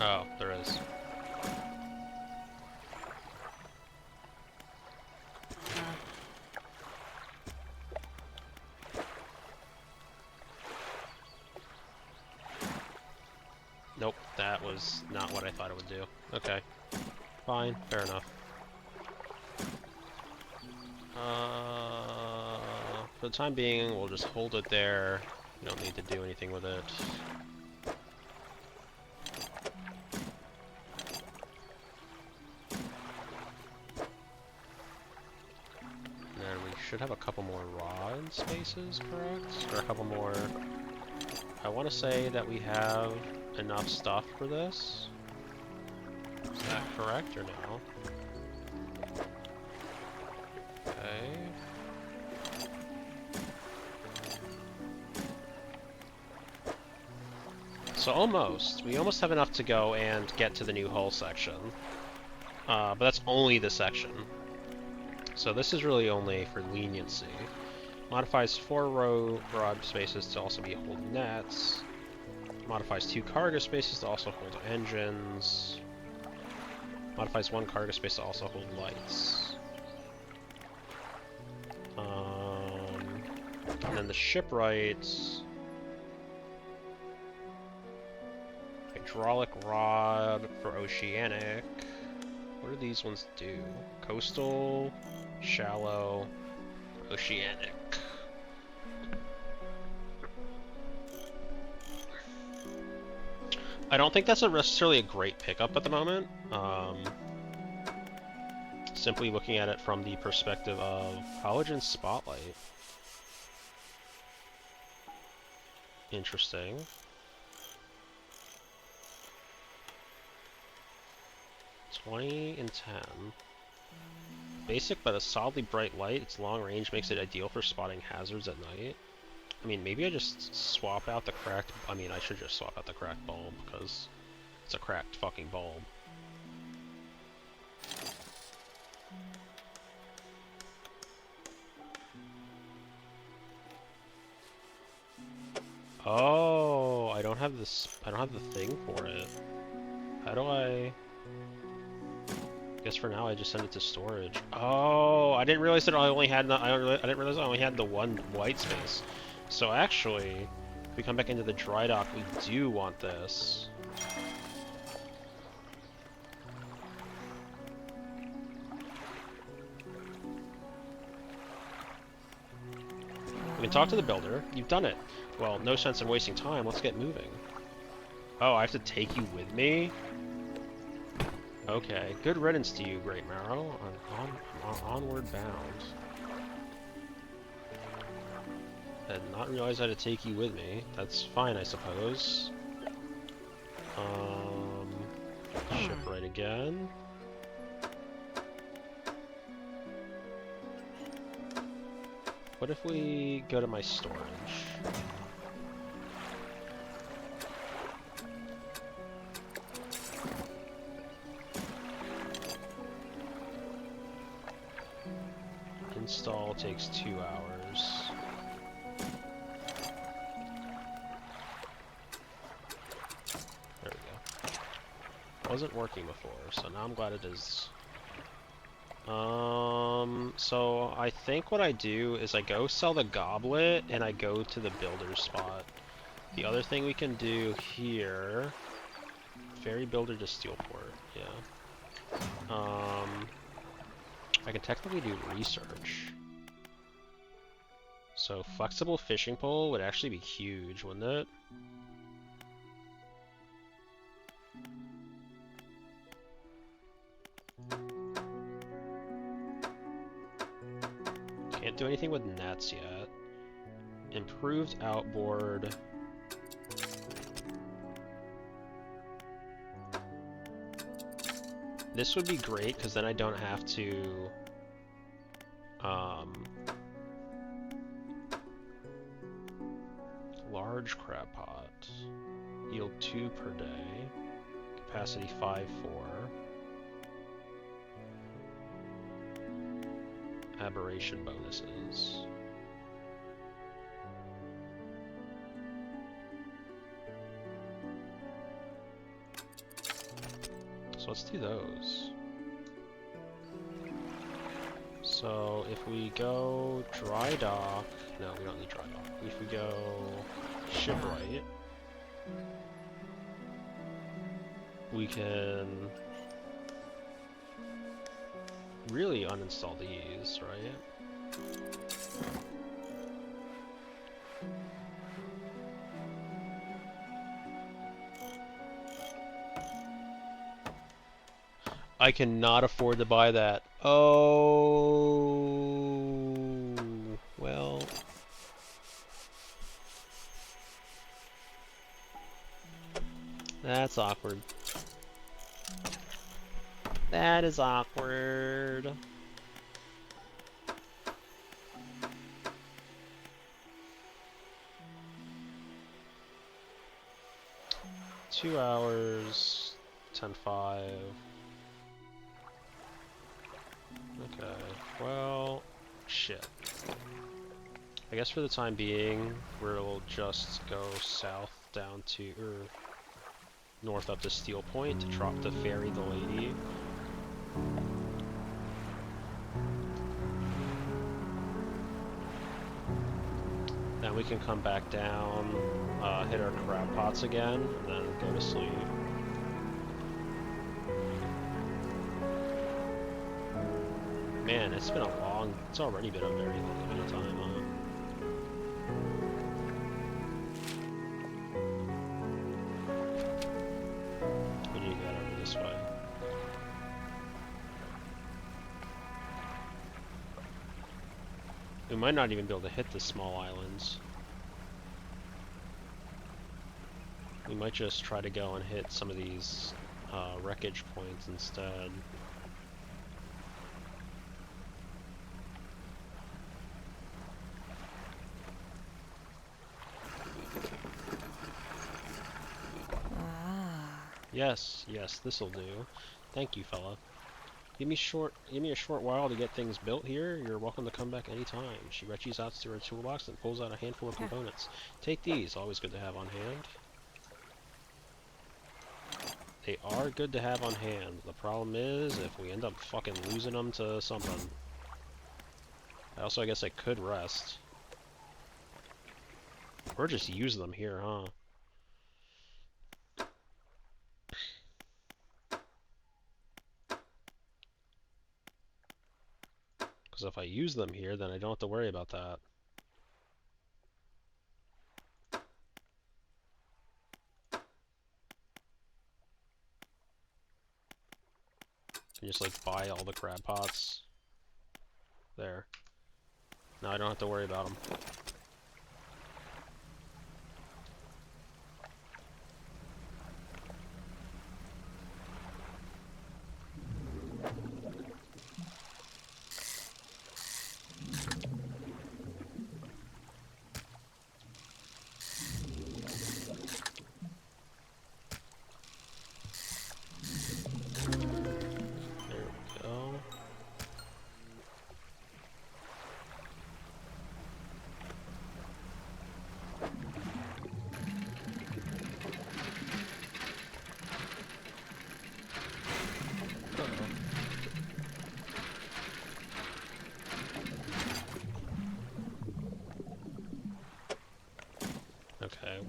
Oh, there is. Nope, that was not what I thought it would do. Okay. Fine, fair enough. For the time being, we'll just hold it there. We don't need to do anything with it. And then we should have a couple more rod spaces, correct? Or a couple more... I want to say that we have enough stuff for this. Is that correct or no? Okay. So almost. We almost have enough to go and get to the new hull section. But that's only the section. So this is really only for leniency. Modifies 4 row rod spaces to also be hold nets. Modifies 2 cargo spaces to also hold engines. Modifies 1 cargo space to also hold lights. And then the shipwrights. Hydraulic rod for oceanic. What do these ones do? Coastal, shallow, oceanic. I don't think that's necessarily a great pickup at the moment. Simply looking at it from the perspective of halogen spotlight. Interesting. $20 and $10. Basic, but a solidly bright light. Its long range makes it ideal for spotting hazards at night. I mean, maybe I just swap out the cracked... I mean, I should just swap out the cracked bulb, because it's a cracked fucking bulb. Oh, I don't have this... I don't have the thing for it. How do I... I guess for now I just send it to storage. Oh, I didn't realize that I only had... I didn't realize I only had the one white space. So actually, if we come back into the dry dock, we do want this. We can talk to the builder. You've done it. Well, no sense in wasting time. Let's get moving. Oh, I have to take you with me? Okay. Good riddance to you, Great Marrow. Onward bound. I did not realize I had to take you with me. That's fine, I suppose. Shipwright again. What if we go to my storage? Install takes 2 hours. Wasn't working before, so now I'm glad it is. So I think what I do is I go sell the goblet and I go to the builder spot. The other thing we can do here, ferry builder to Steelport, yeah. I can technically do research. So flexible fishing pole would actually be huge, wouldn't it? Can't do anything with nets yet. Improved outboard. This would be great because then I don't have to large crab pot. Yield 2 per day. Capacity 5-4. Aberration bonuses. So let's do those. So if we go dry dock, no, we don't need dry dock. If we go shipwright, we can really uninstall these, right? I cannot afford to buy that. Oh, well. That's awkward. That is awkward. Two hours, 10-5. Okay, well, shit. I guess for the time being, we'll just go south down to, or north up to Steel Point to ferry the lady. Then we can come back down, hit our crab pots again, and then go to sleep. Man, it's already been a very long bit of time, huh? We need to get over this way. We might not even be able to hit the small islands. We might just try to go and hit some of these wreckage points instead. Yes, this'll do. Thank you, fella. Give me a short while to get things built here. You're welcome to come back anytime. She reaches out to her toolbox and pulls out a handful of components. Take these, always good to have on hand. They are good to have on hand. The problem is if we end up fucking losing them to something. I guess I could rest. Or just use them here, huh? Because if I use them here, then I don't have to worry about that. I can just like buy all the crab pots. There. Now I don't have to worry about them.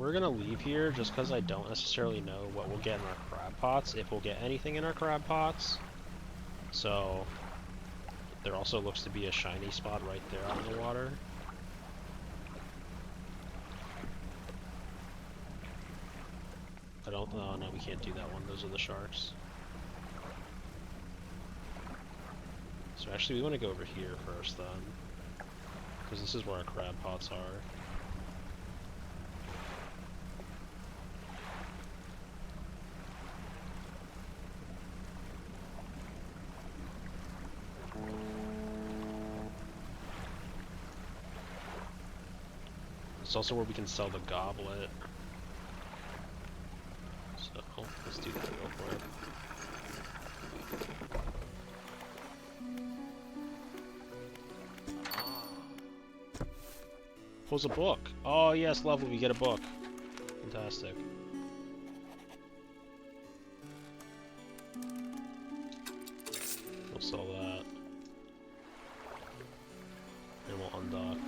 we're gonna leave here just because I don't necessarily know what we'll get in our crab pots, if we'll get anything in our crab pots. So, there also looks to be a shiny spot right there out in the water. Oh no, we can't do that one, those are the sharks. So actually we want to go over here first then, because this is where our crab pots are. It's also where we can sell the goblet. So, let's do that real quick. Pulls a book. Oh yes, lovely, we get a book. Fantastic. We'll sell that. And we'll undock.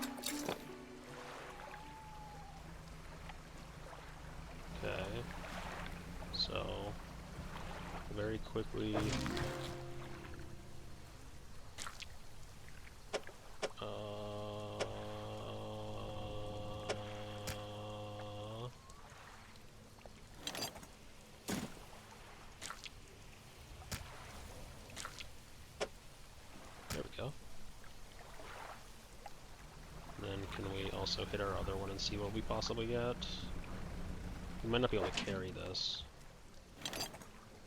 Okay. So, very quickly... There we go. And then can we also hit our other one and see what we possibly get? We might not be able to carry this,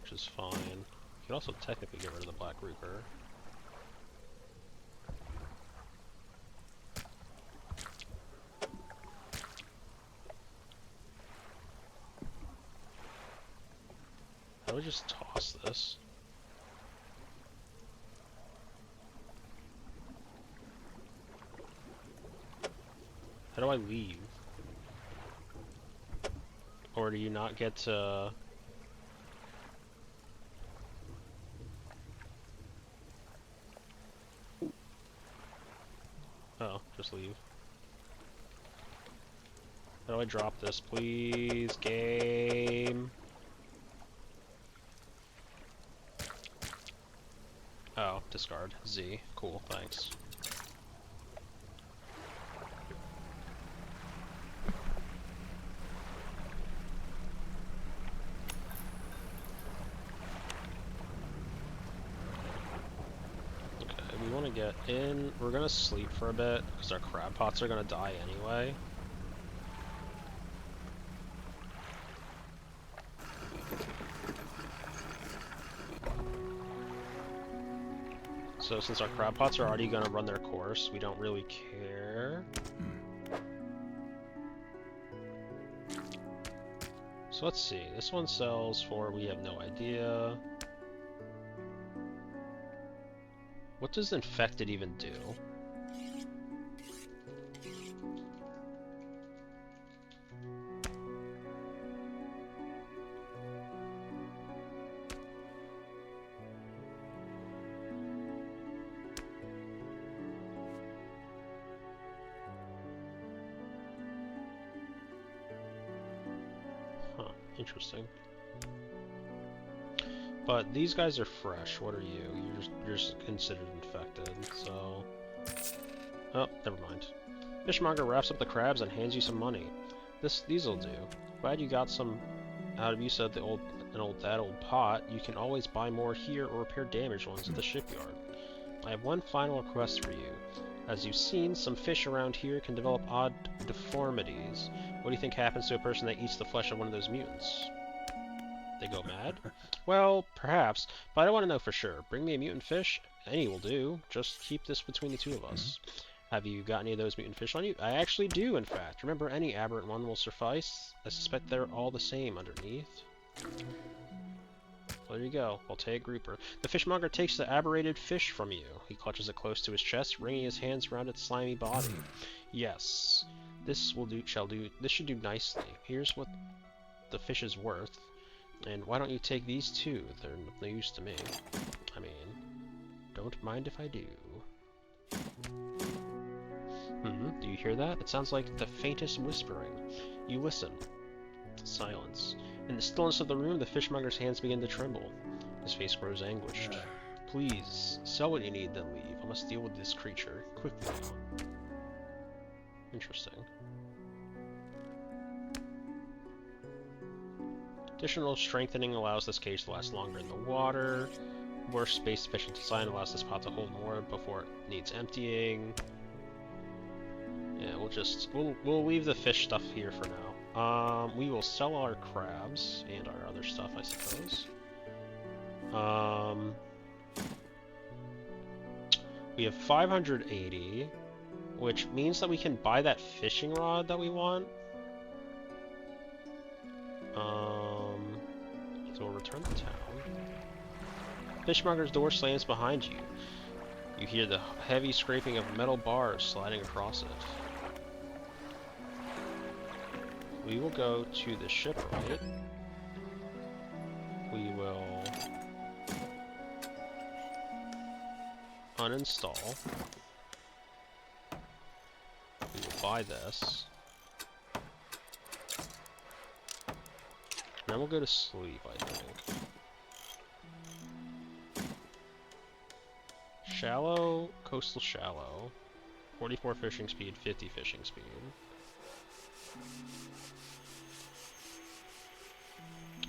which is fine. You can also technically get rid of the black Reaper. How do we just toss this? How do I leave? Or do you not get to... Oh, just leave. How do I drop this, please? Game! Oh, discard. Z. Cool, thanks. Okay, we want to get in. We're gonna sleep for a bit, because our crab pots are gonna die anyway. So since our crab pots are already gonna run their course, we don't really care. So let's see, this one sells for, we have no idea. What does infected even do? Huh, interesting. But these guys are fresh. What are you? You're just considered infected, so... Oh, never mind. Fishmonger wraps up the crabs and hands you some money. These'll do. Glad you got some out of use of that old pot. You can always buy more here or repair damaged ones at the shipyard. I have one final request for you. As you've seen, some fish around here can develop odd deformities. What do you think happens to a person that eats the flesh of one of those mutants? They go mad? Well, perhaps, but I don't want to know for sure. Bring me a mutant fish. Any will do. Just keep this between the two of us. Have you got any of those mutant fish on you? I actually do, in fact. Remember, any aberrant one will suffice. I suspect they're all the same underneath. Well, there you go. I'll take grouper. The fishmonger takes the aberrated fish from you. He clutches it close to his chest, wringing his hands around its slimy body. Yes, this should do nicely. Here's what the fish is worth. And why don't you take these two? They're no use to me. I mean, don't mind if I do. Do you hear that? It sounds like the faintest whispering. You listen. Silence. In the stillness of the room, the fishmonger's hands begin to tremble. His face grows anguished. Please, sell what you need, then leave. I must deal with this creature. Quickly now. Interesting. Additional strengthening allows this cage to last longer in the water. More space efficient design allows this pot to hold more before it needs emptying. Yeah, we'll leave the fish stuff here for now. We will sell our crabs and our other stuff, I suppose. We have 580, which means that we can buy that fishing rod that we want. So we'll return to town. Fishmonger's door slams behind you. You hear the heavy scraping of metal bars sliding across it. We will go to the shipwright. We will uninstall. We will buy this. Then we'll go to sleep, I think. Shallow, coastal shallow. 44 fishing speed, 50 fishing speed.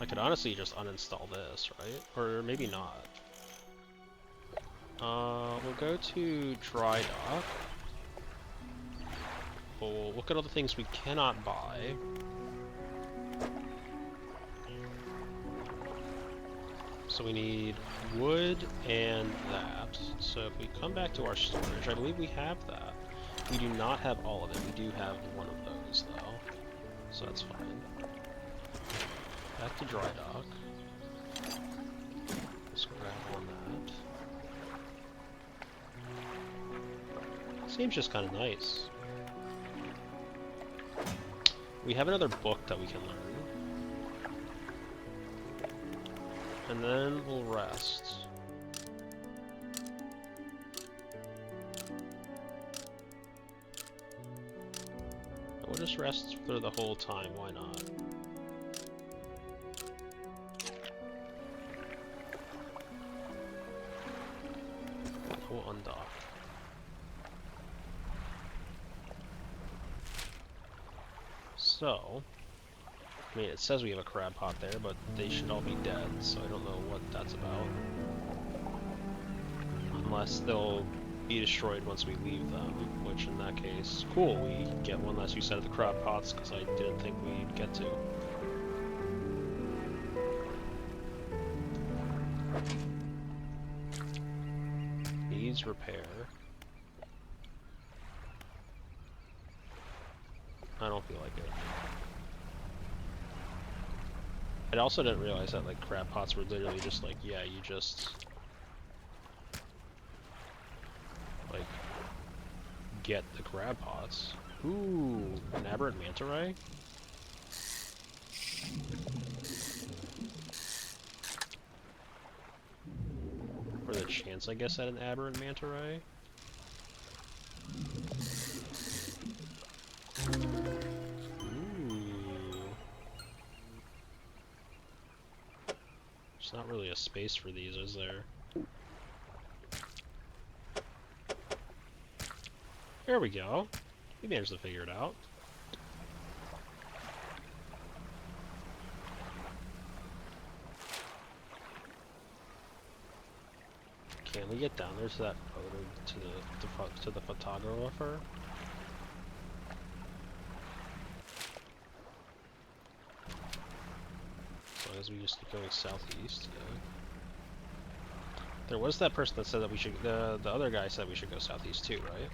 I could honestly just uninstall this, right? Or maybe not. We'll go to dry dock. We'll look at all the things we cannot buy. So we need wood and that. So if we come back to our storage, I believe we have that. We do not have all of it. We do have one of those, though. So that's fine. Back to dry dock. Let's grab on that. Seems just kind of nice. We have another book that we can learn. And then we'll rest. We'll just rest for the whole time, why not? We'll undock. So, I mean, it says we have a crab pot there, but they should all be dead, so I don't know what that's about. Unless they'll be destroyed once we leave them, which in that case, cool, we get one less use out of the crab pots, because I didn't think we'd get to. Needs repair. I don't feel like it. I also didn't realize that like crab pots were literally just like, yeah, you just like get the crab pots. Ooh, an aberrant manta ray. Or the chance, I guess, at an aberrant manta ray. There's not really a space for these, is there? There we go. We managed to figure it out. Can we get down there to that photo, to the photographer? As long as we just keep going southeast, yeah. There was that person that said that we should, the other guy said we should go southeast too, right?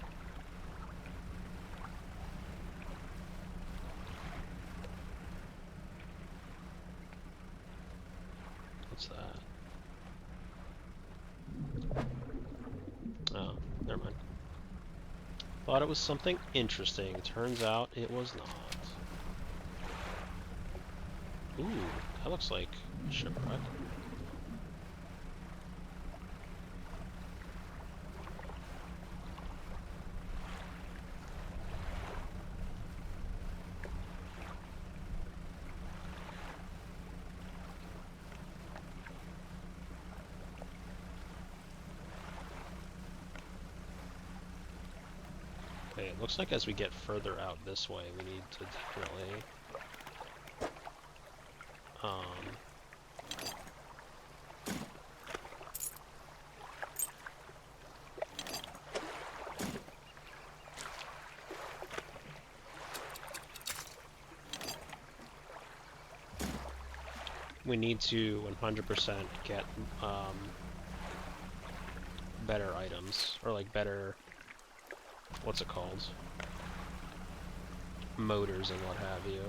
What's that? Oh, never mind. Thought it was something interesting. Turns out it was not. Ooh, that looks like shipwreck. Looks like as we get further out this way, we need to definitely... we need to 100% get better items, or like better, what's it called? Motors and what have you.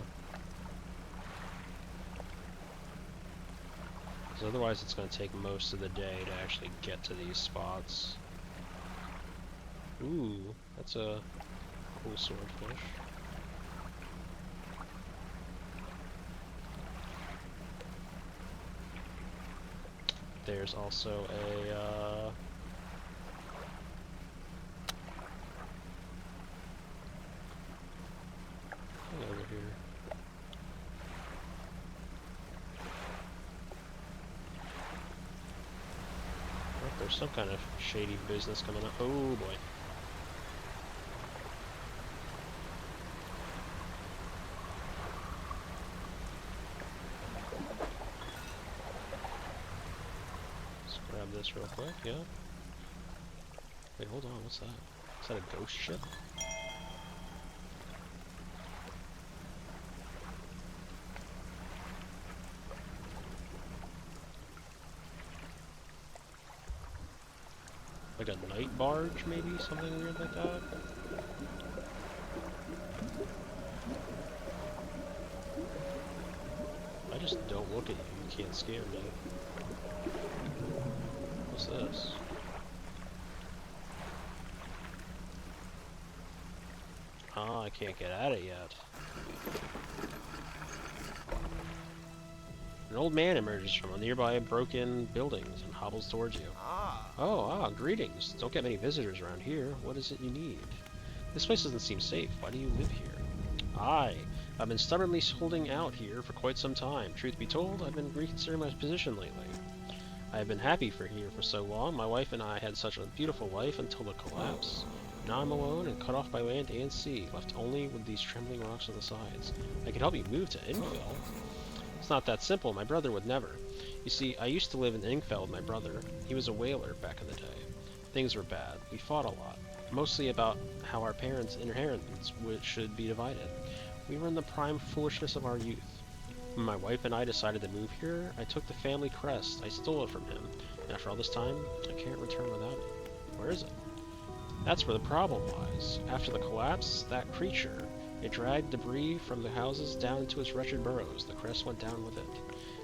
Because otherwise it's going to take most of the day to actually get to these spots. Ooh, that's a cool swordfish. There's also a, over here. Oh, there's some kind of shady business coming up. Oh boy. Grab this real quick, yeah. Wait, hold on, what's that? Is that a ghost ship? Like a night barge, maybe? Something weird like that? I just don't look at you, you can't scare me. What's this? Ah, I can't get at it yet. An old man emerges from a nearby broken buildings and hobbles towards you. Greetings. Don't get many visitors around here. What is it you need? This place doesn't seem safe. Why do you live here? I've been stubbornly holding out here for quite some time. Truth be told, I've been reconsidering my position lately. I have been happy here for so long. My wife and I had such a beautiful life until the collapse. Now I'm alone and cut off by land and sea, left only with these trembling rocks on the sides. I could help you move to Ingfell. It's not that simple. My brother would never. You see, I used to live in Ingfell with my brother. He was a whaler back in the day. Things were bad. We fought a lot. Mostly about how our parents' inheritance should be divided. We were in the prime foolishness of our youth. When my wife and I decided to move here, I took the family crest. I stole it from him. And after all this time, I can't return without it. Where is it? That's where the problem lies. After the collapse, that creature, it dragged debris from the houses down into its wretched burrows. The crest went down with it.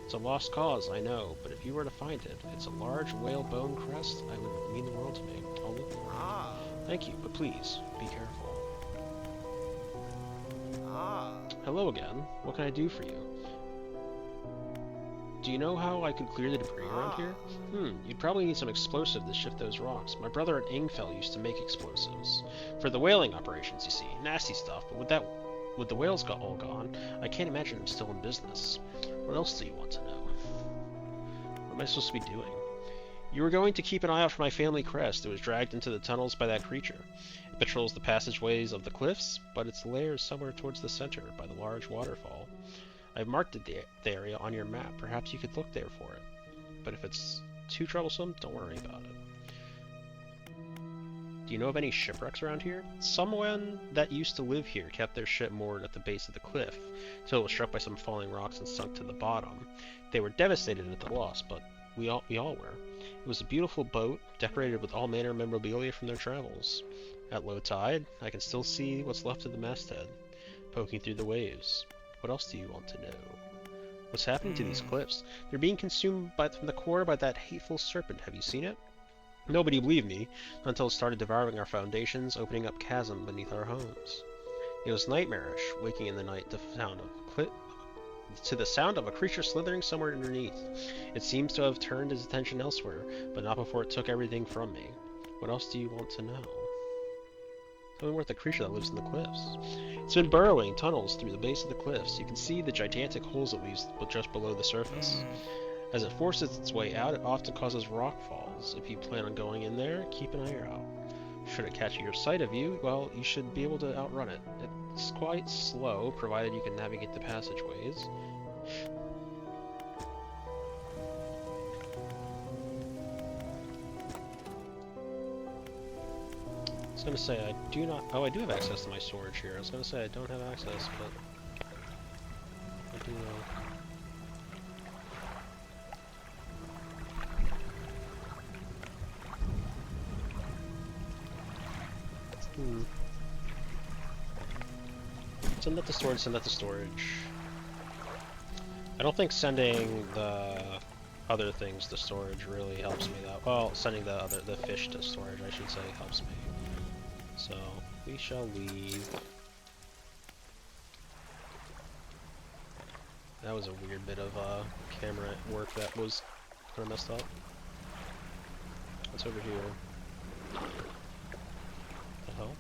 It's a lost cause, I know, but if you were to find it, it's a large whale bone crest, I would mean the world to me. I'll look for it. Thank you, but please, be careful. Hello again. What can I do for you? Do you know how I could clear the debris around here? You'd probably need some explosive to shift those rocks. My brother at Ingfell used to make explosives. For the whaling operations, you see. Nasty stuff, but with the whales all gone, I can't imagine them still in business. What else do you want to know? What am I supposed to be doing? You were going to keep an eye out for my family crest. It was dragged into the tunnels by that creature. It patrols the passageways of the cliffs, but its lair is somewhere towards the center, by the large waterfall. I've marked the area on your map. Perhaps you could look there for it. But if it's too troublesome, don't worry about it. Do you know of any shipwrecks around here? Someone that used to live here kept their ship moored at the base of the cliff, till it was struck by some falling rocks and sunk to the bottom. They were devastated at the loss, but we all were. It was a beautiful boat, decorated with all manner of memorabilia from their travels. At low tide, I can still see what's left of the masthead, poking through the waves. What else do you want to know? What's happening to these cliffs? They're being consumed from the core by that hateful serpent. Have you seen it? Nobody believed me until it started devouring our foundations, opening up chasm beneath our homes. It was nightmarish, waking in the night to the sound of a creature slithering somewhere underneath. It seems to have turned his attention elsewhere, but not before it took everything from me. What else do you want to know? Tell me about the creature that lives in the cliffs. It's been burrowing tunnels through the base of the cliffs. You can see the gigantic holes it leaves just below the surface. As it forces its way out, it often causes rock falls. If you plan on going in there, keep an eye out. Should it catch your sight of you, well, you should be able to outrun it. It's quite slow, provided you can navigate the passageways. I was gonna say I do not. Oh, I do have access to my storage here. I was gonna say I don't have access, but I do know. Send that to storage, send that to storage. I don't think sending the other things to storage really helps me that well, sending the fish to storage, I should say, helps me. So we shall leave. That was a weird bit of camera work that was kinda messed up. What's over here? What the hell?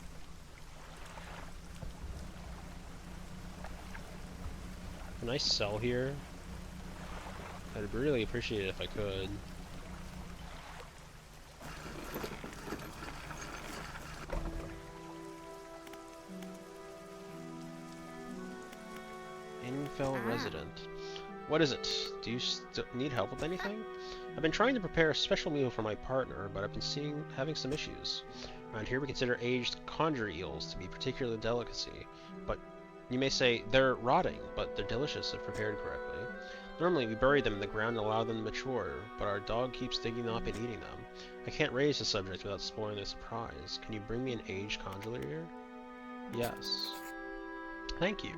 A nice cell here. I'd really appreciate it if I could. Infell resident. What is it? Do you need help with anything? I've been trying to prepare a special meal for my partner, but I've been having some issues. Around here we consider aged conger eels to be particular delicacy, but you may say they're rotting, but they're delicious if prepared correctly. Normally we bury them in the ground and allow them to mature, but our dog keeps digging them up and eating them. I can't raise the subject without spoiling the surprise. Can you bring me an aged conger eel? Yes. Thank you.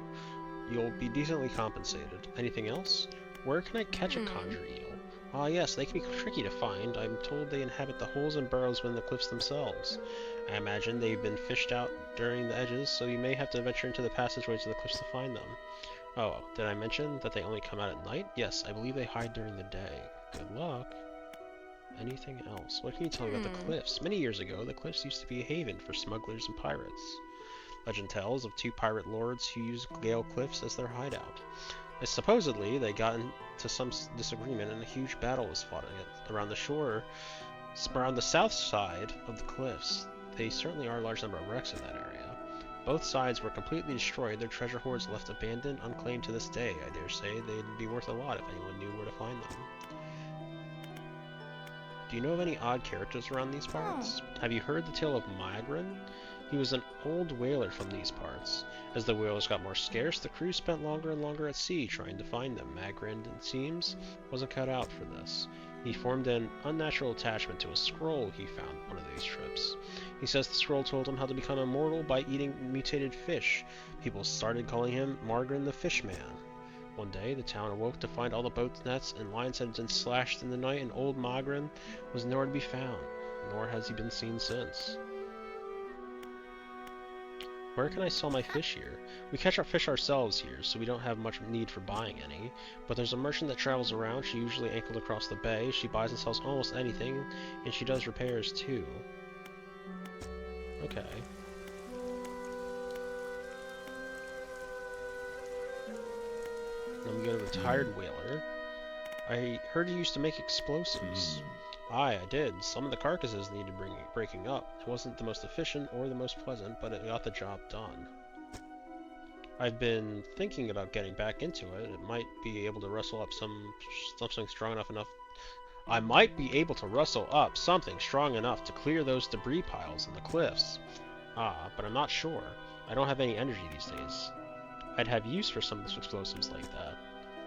You'll be decently compensated. Anything else? Where can I catch a conger eel? Ah yes, they can be tricky to find. I'm told they inhabit the holes and burrows within the cliffs themselves. I imagine they've been fished out during the edges, so you may have to venture into the passageways of the cliffs to find them. Oh, did I mention that they only come out at night? Yes, I believe they hide during the day. Good luck. Anything else? What can you tell me about the cliffs? Many years ago, the cliffs used to be a haven for smugglers and pirates. Legend tells of two pirate lords who used Gale Cliffs as their hideout. Supposedly, they got into some disagreement and a huge battle was fought around the shore, around the south side of the cliffs. They certainly are a large number of wrecks in that area. Both sides were completely destroyed, their treasure hoards left abandoned, unclaimed to this day. I dare say they'd be worth a lot if anyone knew where to find them. Do you know of any odd characters around these parts? Have you heard the tale of Magrin? He was an old whaler from these parts. As the whalers got more scarce, the crew spent longer and longer at sea trying to find them. Magrin, it seems, wasn't cut out for this. He formed an unnatural attachment to a scroll he found on one of these trips. He says the scroll told him how to become immortal by eating mutated fish. People started calling him Magrin the Fishman. One day, the town awoke to find all the boat nets and lines had been slashed in the night, and old Magrin was nowhere to be found, nor has he been seen since. Where can I sell my fish here? We catch our fish ourselves here, so we don't have much need for buying any. But there's a merchant that travels around. She usually anchored across the bay. She buys and sells almost anything, and she does repairs too. Okay. Then we go to Retired Whaler. I heard he used to make explosives. Aye, I did. Some of the carcasses needed breaking up. It wasn't the most efficient or the most pleasant, but it got the job done. I've been thinking about getting back into it. It might be able to rustle up something strong enough. I might be able to rustle up something strong enough to clear those debris piles on the cliffs. Ah, but I'm not sure. I don't have any energy these days. I'd have use for some of those explosives like that.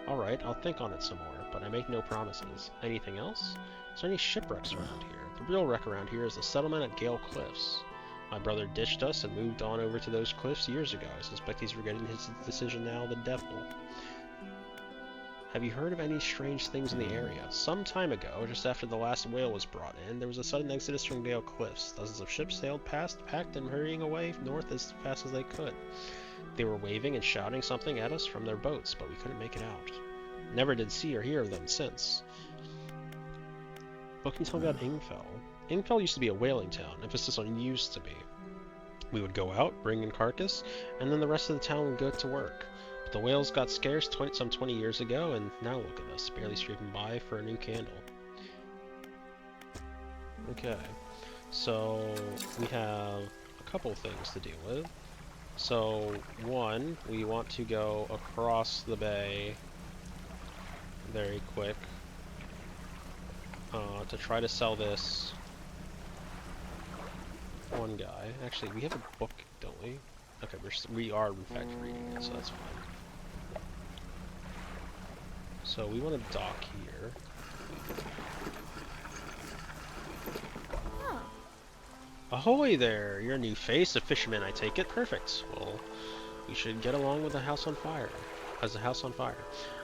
Alright, I'll think on it some more, but I make no promises. Anything else? Is there any shipwrecks around here? The real wreck around here is the settlement at Gale Cliffs. My brother ditched us and moved on over to those cliffs years ago. I suspect he's regretting his decision now, the devil. Have you heard of any strange things in the area? Some time ago, just after the last whale was brought in, there was a sudden exodus from Gale Cliffs. Dozens of ships sailed past, packed and hurrying away north as fast as they could. They were waving and shouting something at us from their boats, but we couldn't make it out. Never did see or hear of them since. What can you tell me about Ingfell? Ingfell used to be a whaling town, emphasis on used to be. We would go out, bring in carcass, and then the rest of the town would go to work. But the whales got scarce some 20 years ago, and now look at us, barely scraping by for a new candle. Okay, So we have a couple things to deal with. So one, we want to go across the bay very quick to try to sell this one guy. Actually, we have a book, don't we? Okay, we are in fact reading it, so that's fine. So we want to dock here. Ahoy there! You're a new face, a fisherman, I take it. Perfect. Well, we should get along with the house on fire. As a house on fire.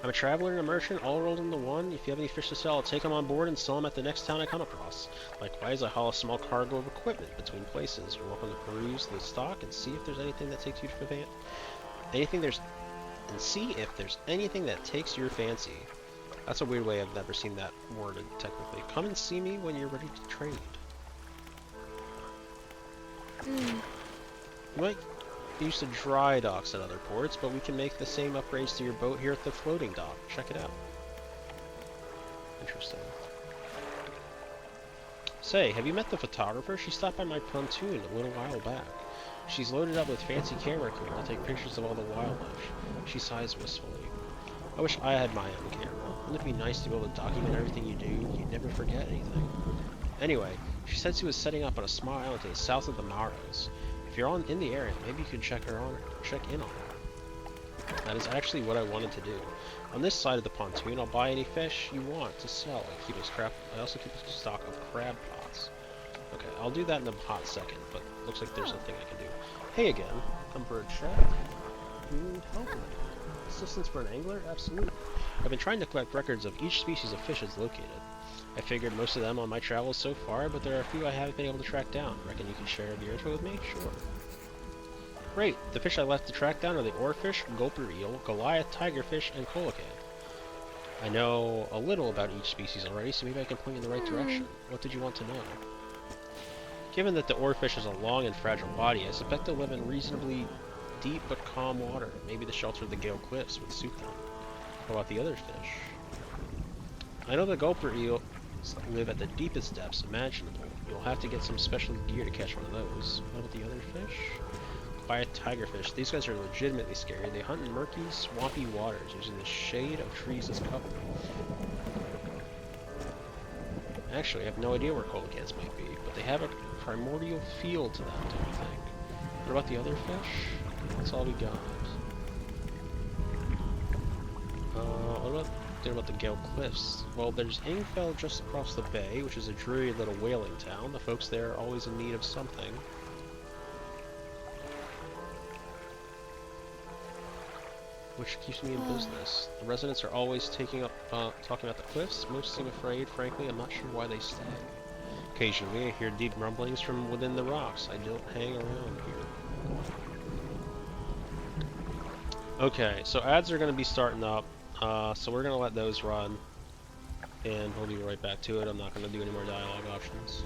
I'm a traveler and a merchant, all rolled into one. If you have any fish to sell, I'll take them on board and sell them at the next town I come across. Likewise, I haul a small cargo of equipment between places. You're welcome to peruse the stock and see if there's anything that takes you to see if there's anything that takes your fancy. That's a weird way I've never seen that worded technically. Come and see me when you're ready to trade. You might use the dry docks at other ports, but we can make the same upgrades to your boat here at the floating dock. Check it out. Interesting. Say, have you met the photographer? She stopped by my pontoon a little while back. She's loaded up with fancy camera equipment to take pictures of all the wildlife. She sighs wistfully. I wish I had my own camera. Wouldn't it be nice to be able to document everything you do? You'd never forget anything. Anyway, she said she was setting up on a small island to the south of the Maros. If you're in the area, maybe you can check in on her. That is actually what I wanted to do. On this side of the pontoon, I'll buy any fish you want to sell. I also keep a stock of crab pots. Okay, I'll do that in a hot second, but looks like there's a thing I can do. Hey again, come for a chat. Do you need help? Assistance for an angler? Absolutely. I've been trying to collect records of each species of fish that's located. I figured most of them on my travels so far, but there are a few I haven't been able to track down. Reckon you can share your info with me? Sure. Great. The fish I left to track down are the oarfish, gulper eel, Goliath, tigerfish, and coelacanth. I know a little about each species already, so maybe I can point you in the right direction. What did you want to know? Given that the oarfish has a long and fragile body, I suspect they'll live in reasonably deep but calm water. Maybe the shelter of the Gale Cliffs would suit them. What about the other fish? I know the gulper eel live at the deepest depths imaginable. You'll have to get some special gear to catch one of those. What about the other fish? Quiet tigerfish. These guys are legitimately scary. They hunt in murky, swampy waters using the shade of trees as cover. Actually, I have no idea where coelacanths might be, but they have a primordial feel to them, don't you think? What about the other fish? That's all we got. What about the Gale Cliffs? Well, there's Ingfell just across the bay, which is a dreary little whaling town. The folks there are always in need of something. Which keeps me in business. The residents are always talking about the cliffs. Most seem afraid, frankly. I'm not sure why they stay. Occasionally, I hear deep rumblings from within the rocks. I don't hang around here. Okay, so ads are going to be starting up. So we're going to let those run. And we'll be right back to it. I'm not going to do any more dialogue options.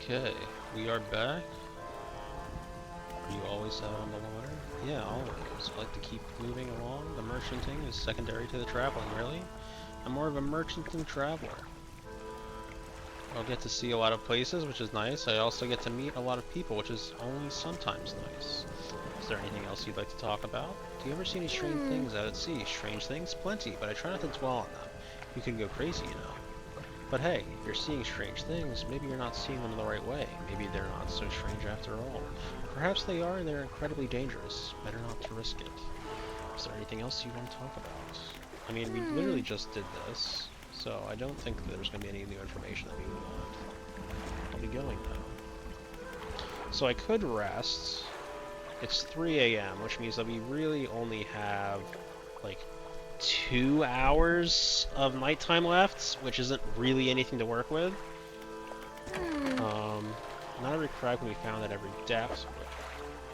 Okay, we are back. Are you always out on the water? Yeah, always. I like to keep moving along. The merchanting is secondary to the traveling, really. I'm more of a merchant than traveler. I'll get to see a lot of places, which is nice. I also get to meet a lot of people, which is only sometimes nice. Is there anything else you'd like to talk about? Do you ever see any strange things out at sea? Strange things? Plenty, but I try not to dwell on them. You can go crazy, you know. But hey, if you're seeing strange things, maybe you're not seeing them in the right way. Maybe they're not so strange after all. Perhaps they are and they're incredibly dangerous. Better not to risk it. Is there anything else you want to talk about? I mean, we literally just did this, so I don't think that there's going to be any new information that we want. I'll be going now. So I could rest. It's 3 a.m., which means that we really only have, like, 2 hours of nighttime left, which isn't really anything to work with. Not every crab can be found at every depth.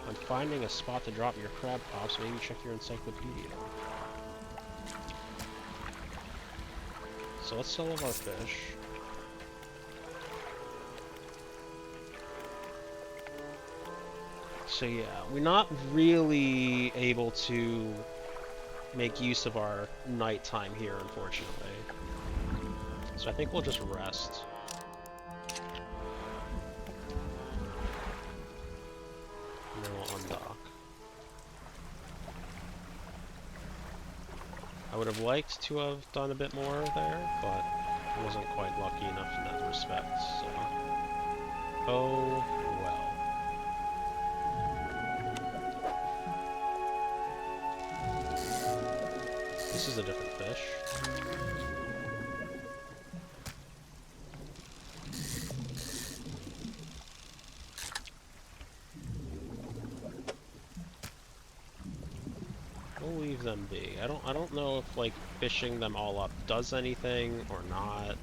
When finding a spot to drop your crab pops, maybe check your encyclopedia. So let's sell all of our fish. So yeah, we're not really able to make use of our nighttime here, unfortunately. So I think we'll just rest. And then we'll undock. I would have liked to have done a bit more there, but I wasn't quite lucky enough in that respect, so... Oh, well. This is a different fish. We'll leave them be. I don't know if like fishing them all up does anything or not.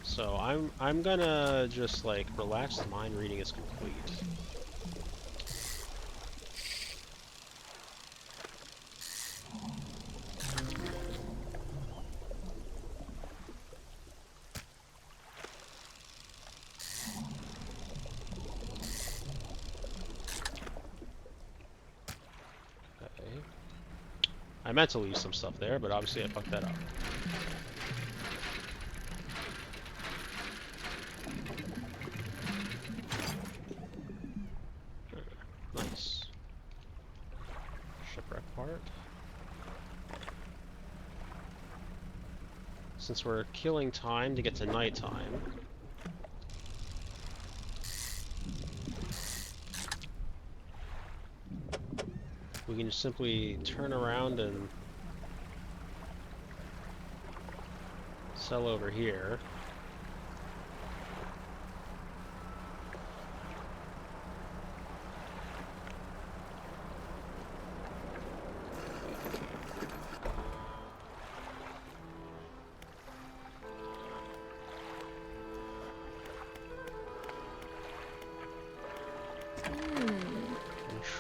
So I'm gonna just like relax. The mind reading is complete. I meant to leave some stuff there, but obviously I fucked that up. Nice. Shipwreck part. Since we're killing time to get to nighttime, we can just simply turn around and sell over here.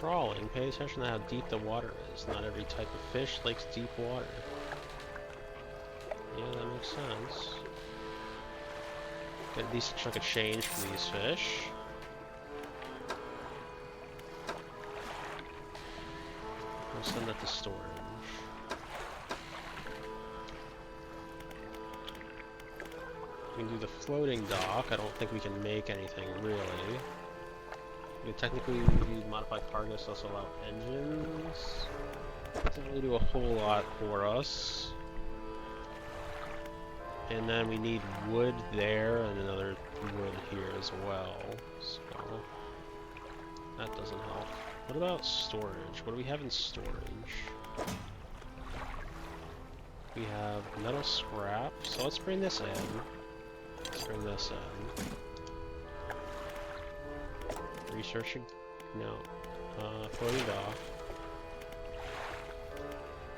Trawling, pay attention to how deep the water is. Not every type of fish likes deep water. Yeah, that makes sense. Get a decent chunk of change for these fish. We'll send that to storage. We can do the floating dock. I don't think we can make anything really. We technically modify cargoes to also allow engines. Doesn't really do a whole lot for us. And then we need wood there and another wood here as well. So that doesn't help. What about storage? What do we have in storage? We have metal scrap. So let's bring this in. Let's bring this in. Researching? No. Floating dock.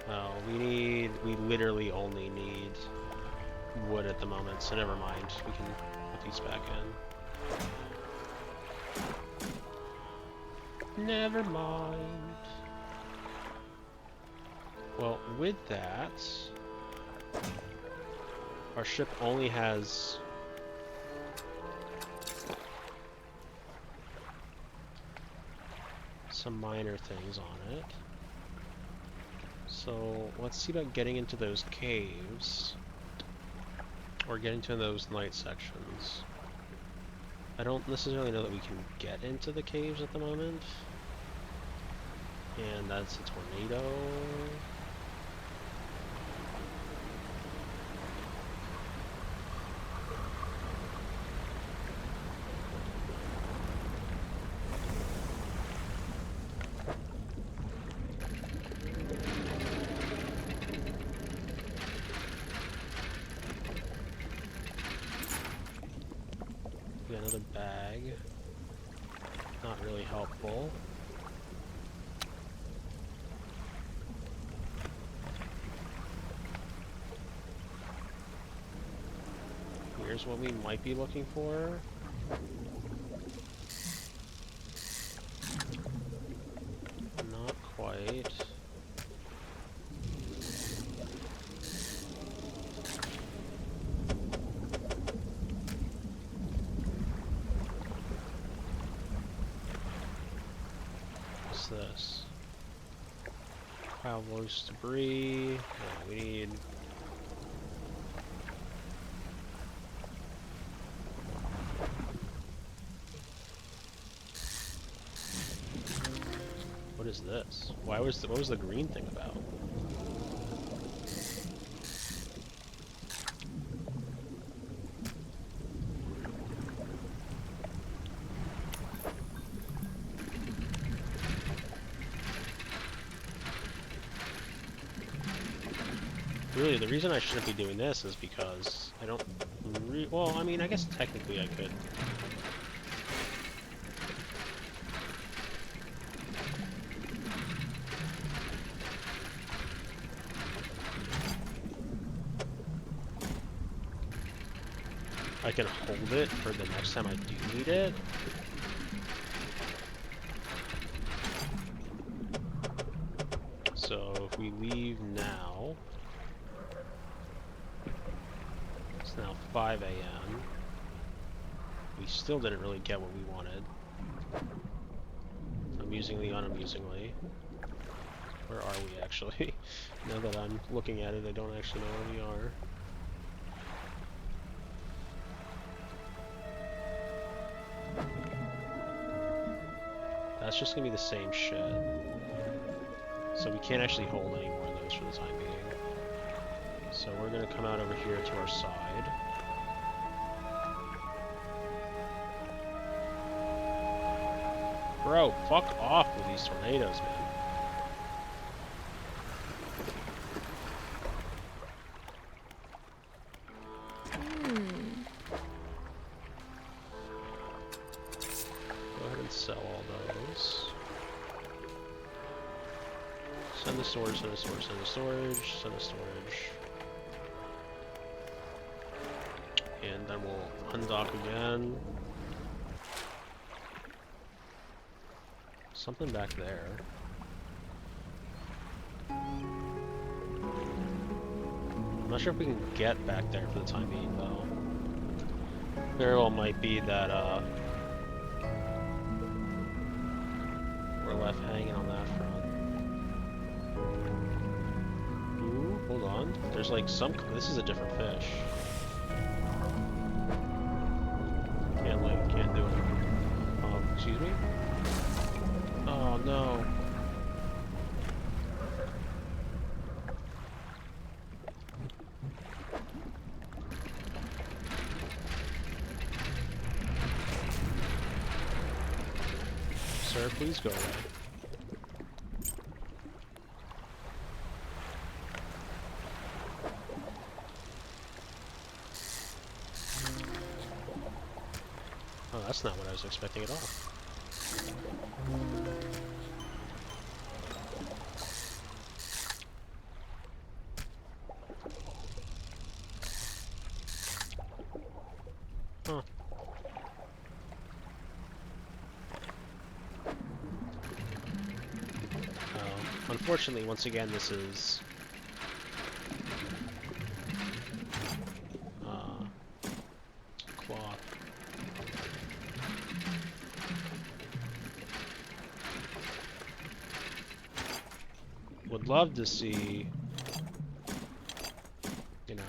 Oh, we literally only need wood at the moment, so never mind. We can put these back in. Never mind. Well, with that, our ship only has some minor things on it. So let's see about getting into those caves. Or getting to those night sections. I don't necessarily know that we can get into the caves at the moment. And that's a tornado. We got another bag. Not really helpful. Here's what we might be looking for. Not quite. What's this? Pile of loose debris. Oh, we need... What is this? What was the green thing about? Really, the reason I shouldn't be doing this is because I don't well, I mean, I guess technically I could. I can hold it for the next time I do need it. So if we leave now, it's now 5 a.m. We still didn't really get what we wanted. Amusingly, unamusingly. Where are we actually? Now that I'm looking at it, I don't actually know where we are. That's just gonna be the same shit. So we can't actually hold any more of those for the time being. So we're gonna come out over here to our side. Bro, fuck off with these tornadoes, man. Go ahead and sell all those. Send to storage, send to storage, send to storage, send to storage. And then we'll undock again. Something back there. I'm not sure if we can get back there for the time being, though. Very well might be that, we're left hanging on that front. Ooh, hold on. There's like some... This is a different fish. Can't do it. Excuse me? Oh, no. Sir, please go away. Oh, that's not what I was expecting at all. Huh. Unfortunately, once again, this is... cloth. would love to see, you know,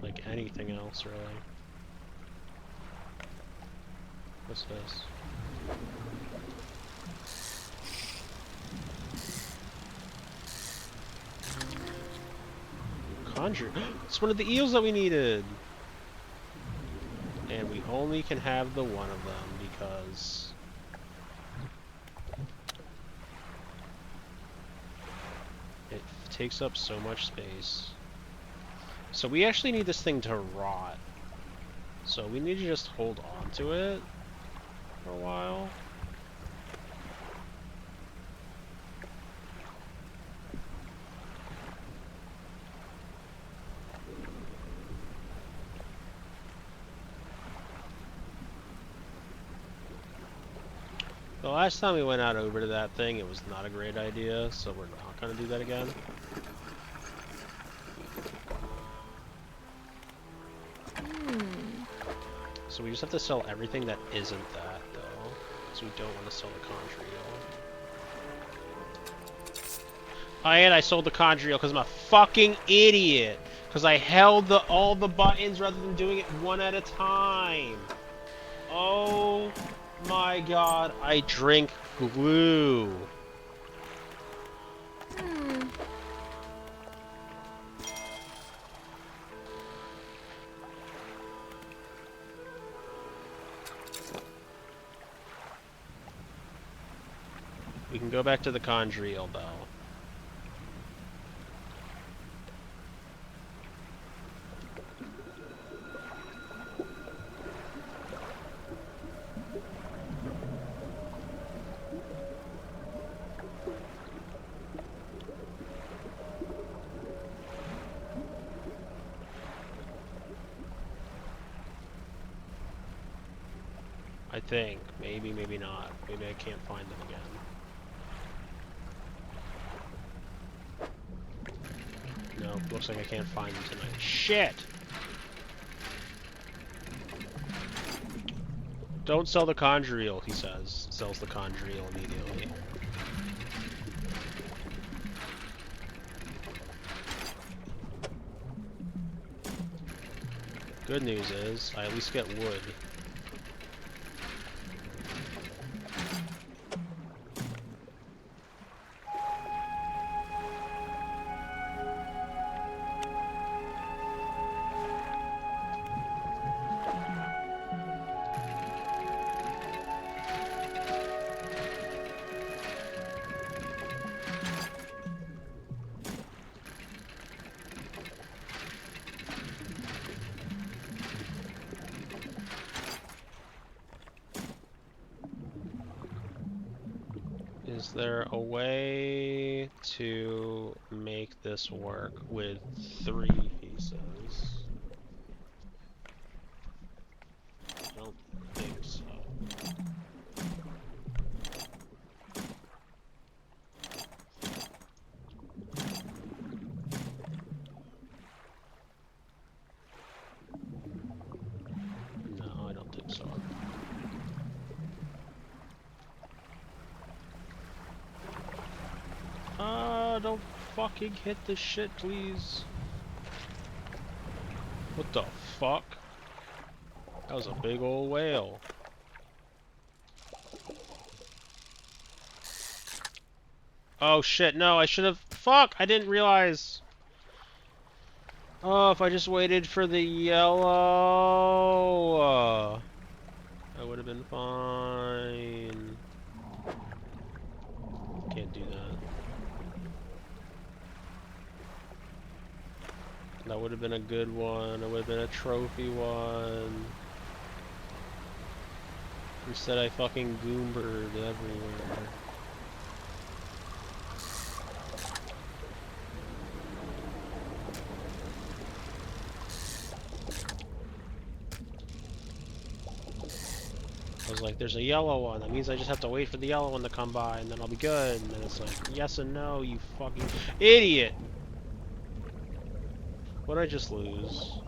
like anything else really. What's this? Conjure. It's one of the eels that we needed! And we only can have the one of them because it takes up so much space. So we actually need this thing to rot. So we need to just hold on to it for a while. The last time we went out over to that thing, it was not a great idea, so we're not going to do that again. So we just have to sell everything that isn't that, though, because we don't want to sell the conch reel. Oh, and I sold the conch reel because I'm a fucking idiot! Because I held all the buttons rather than doing it one at a time! Oh my god, I drink glue! We can go back to the conch reel, though. I think. Maybe, maybe not. Maybe I can't find them again. No, looks like I can't find them tonight. Shit! Don't sell the conch reel, he says. Sells the conch reel immediately. Good news is, I at least get wood. Is there a way to make this work with 3 pieces? I don't think so. No, I don't think so. Don't fucking hit this shit, please. What the fuck? That was a big old whale. Oh shit, no, I should have. Fuck, I didn't realize. Oh, if I just waited for the yellow, I would have been fine. Can't do that. That would have been a good one. It would have been a trophy one. Instead, I fucking goombered everywhere. I was like, there's a yellow one. That means I just have to wait for the yellow one to come by, and then I'll be good. And then it's like, yes and no, you fucking idiot! What'd I just lose?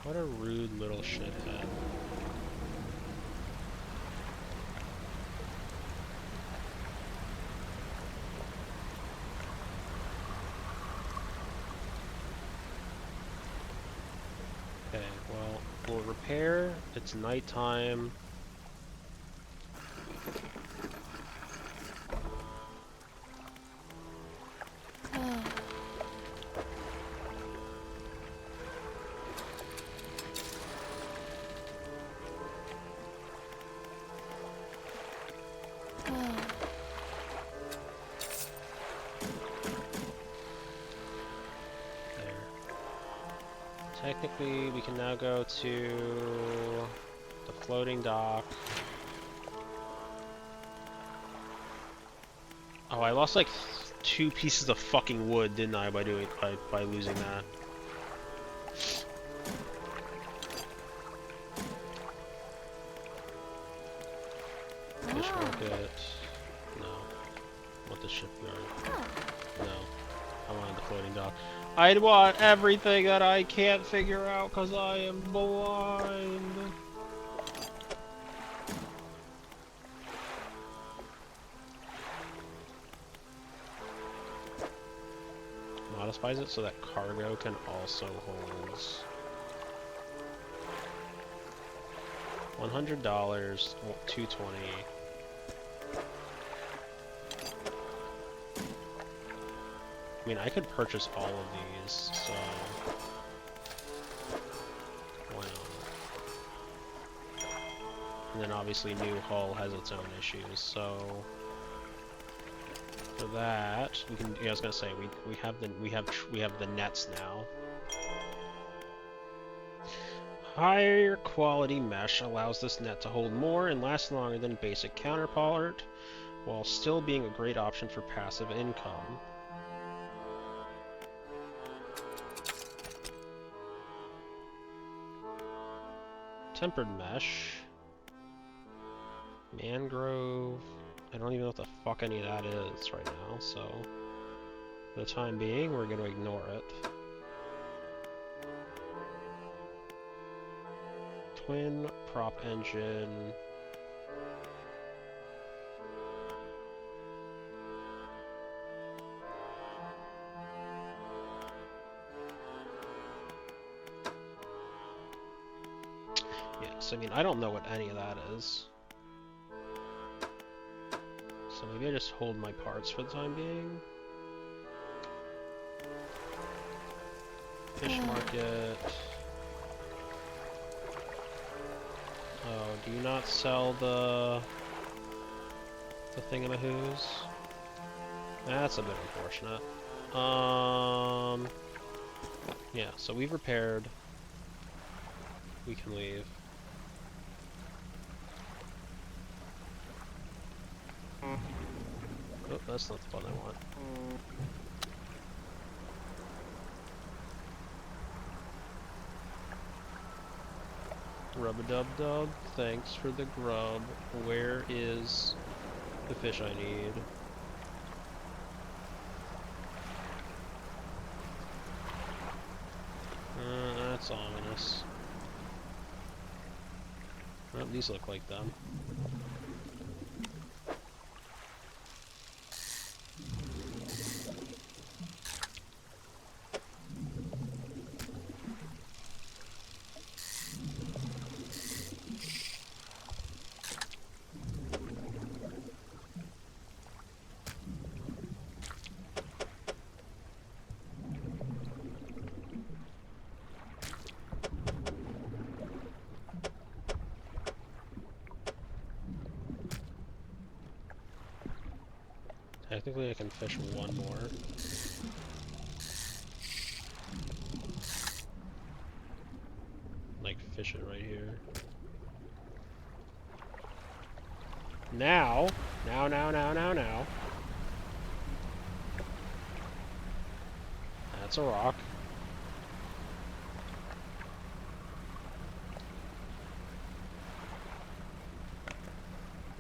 What a rude little shithead. Okay, well, we'll repair. It's nighttime. Technically, we can now go to the floating dock. Oh, I lost like 2 pieces of fucking wood, didn't I, by losing that? Fish market. No. I want the shipyard. No. I wanted the floating dock. I'd want everything that I can't figure out because I am blind. Modifies it so that cargo can also hold $100, 220. I mean, I could purchase all of these, so why not? And then obviously new hull has its own issues, so for that we can. Yeah, I was gonna say we have the nets now. Higher quality mesh allows this net to hold more and last longer than basic counterpart, while still being a great option for passive income. Tempered mesh. Mangrove. I don't even know what the fuck any of that is right now, so for the time being, we're going to ignore it. Twin prop engine. Yes, I mean, I don't know what any of that is. So maybe I just hold my parts for the time being. Fish market. Oh, do you not sell the thingamahoos? That's a bit unfortunate. Yeah, so we've repaired. We can leave. Oh, that's not the button I want. Rub-a-dub-dub, thanks for the grub. Where is the fish I need? That's ominous. Well, these look like them. Technically I can fish one more. Like, fish it right here. Now! Now. That's a rock.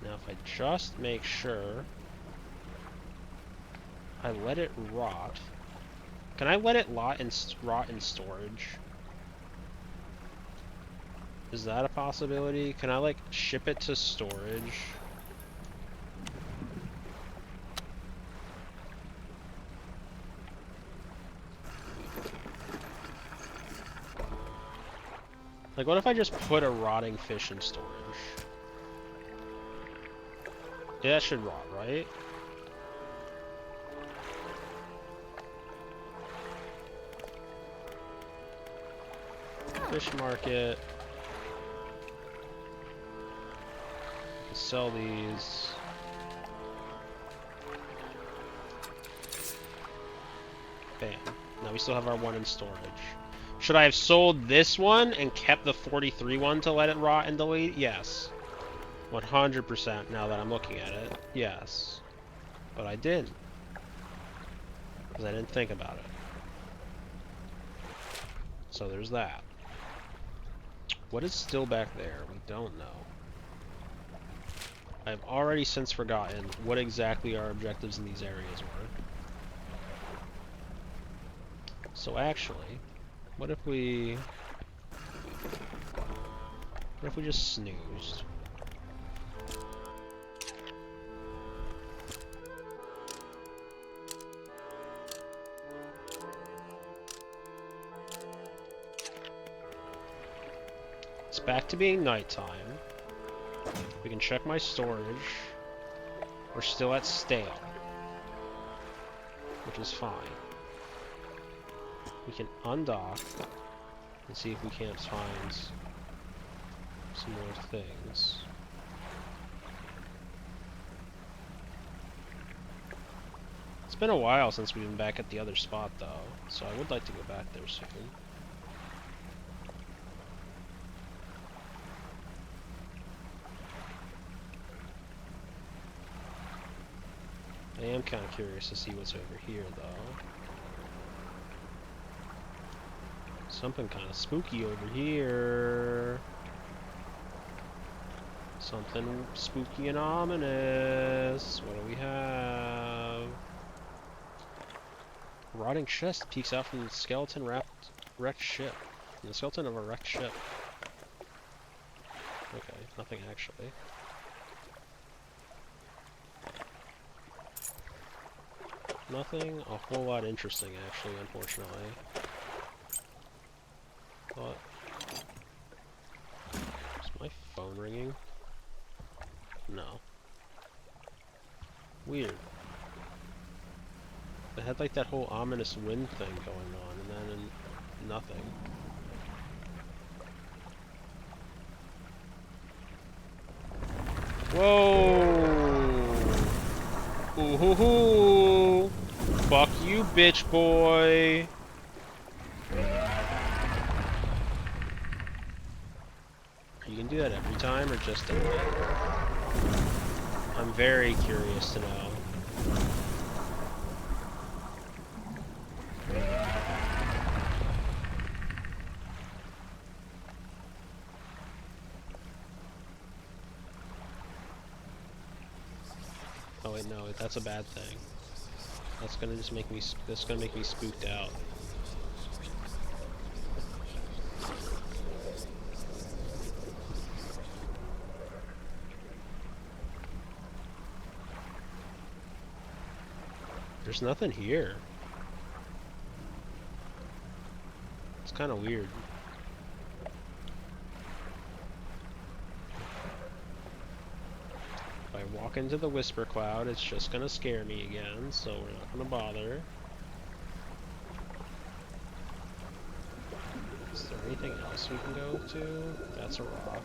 Now if I just make sure I let it rot. Can I let it rot in storage? Is that a possibility? Can I, like, ship it to storage? Like, what if I just put a rotting fish in storage? Yeah, that should rot, right? Fish market. Sell these. Bam. Now we still have our one in storage. Should I have sold this one and kept the 43 one to let it rot and delete? Yes. 100% now that I'm looking at it. Yes. But I didn't. Because I didn't think about it. So there's that. What is still back there? We don't know. I've already since forgotten what exactly our objectives in these areas were. So actually, what if we just snoozed? It's back to being nighttime. We can check my storage. We're still at stale, which is fine. We can undock and see if we can't find some more things. It's been a while since we've been back at the other spot though, so I would like to go back there soon. I am kind of curious to see what's over here though. Something kind of spooky over here. Something spooky and ominous. What do we have? Rotting chest peeks out from the skeleton wrecked ship. From the skeleton of a wrecked ship. Okay, nothing actually. Nothing a whole lot interesting actually, unfortunately. But is my phone ringing? No. Weird. They had like that whole ominous wind thing going on, and then nothing. Whoa! Ooh hoo hoo! Fuck you, bitch boy! You can do that every time, or just at night? I'm very curious to know. Oh wait, no, that's a bad thing. That's gonna just make me. That's gonna make me spooked out. There's nothing here. It's kind of weird. If I walk into the whisper cloud, it's just gonna scare me again, so we're not gonna bother. Is there anything else we can go to? That's a rock.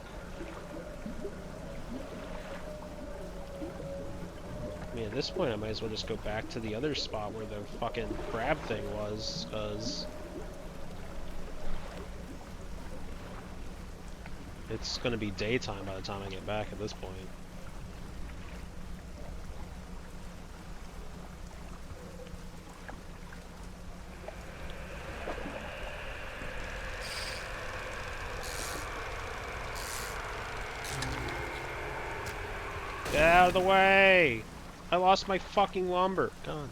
I mean, at this point, I might as well just go back to the other spot where the fucking crab thing was, because it's gonna be daytime by the time I get back at this point. Get out of the way! I lost my fucking lumber. Done.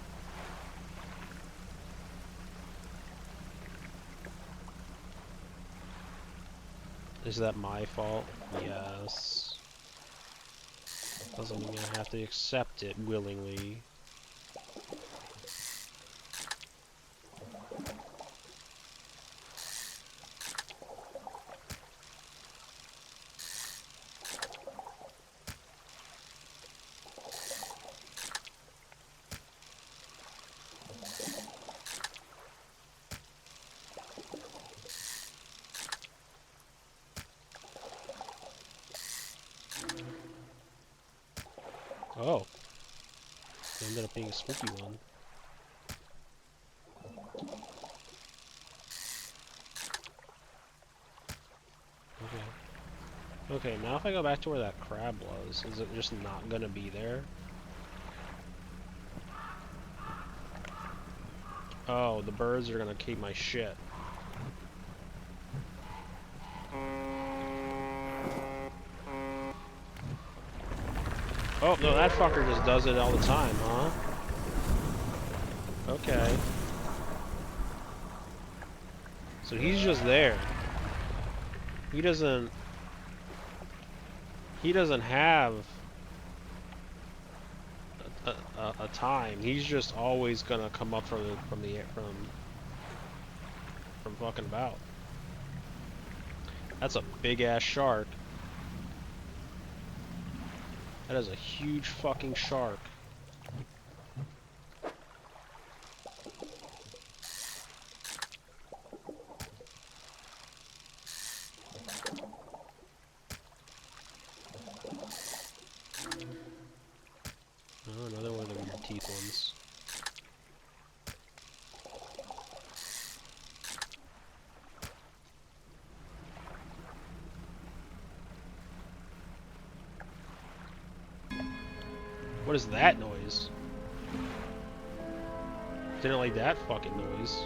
Is that my fault? Yes. Doesn't mean I have to accept it willingly. Oh. It ended up being a spooky one. Okay. Okay, now if I go back to where that crab was, is it just not gonna be there? Oh, the birds are gonna keep my shit. Oh, no, that fucker just does it all the time, huh? Okay. So he's just there. He doesn't have a time. He's just always gonna come up from fucking about. That's a big ass shark. That is a huge fucking shark. Oh, another one of the weird teeth ones. What is that noise? Didn't like that fucking noise.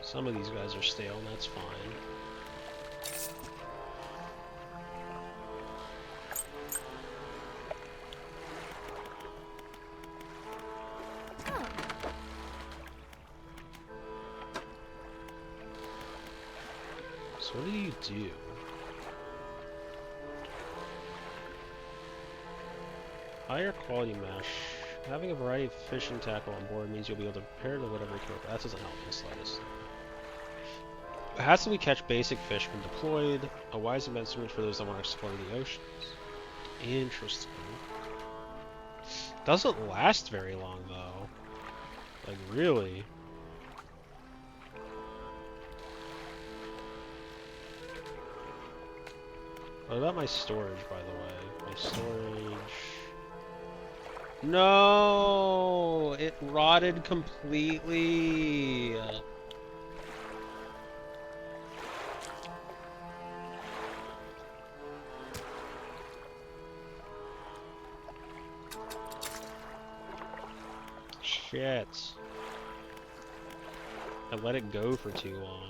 Some of these guys are stale, and that's fine. So what do you do? Higher quality mesh. Having a variety of fishing tackle on board means you'll be able to prepare to whatever you care. That doesn't help in the slightest. Hastily catch basic fish when deployed. A wise investment for those that want to explore the oceans. Interesting. Doesn't last very long though. Like really. What about my storage, by the way? My storage... No! It rotted completely! Shit. I let it go for too long.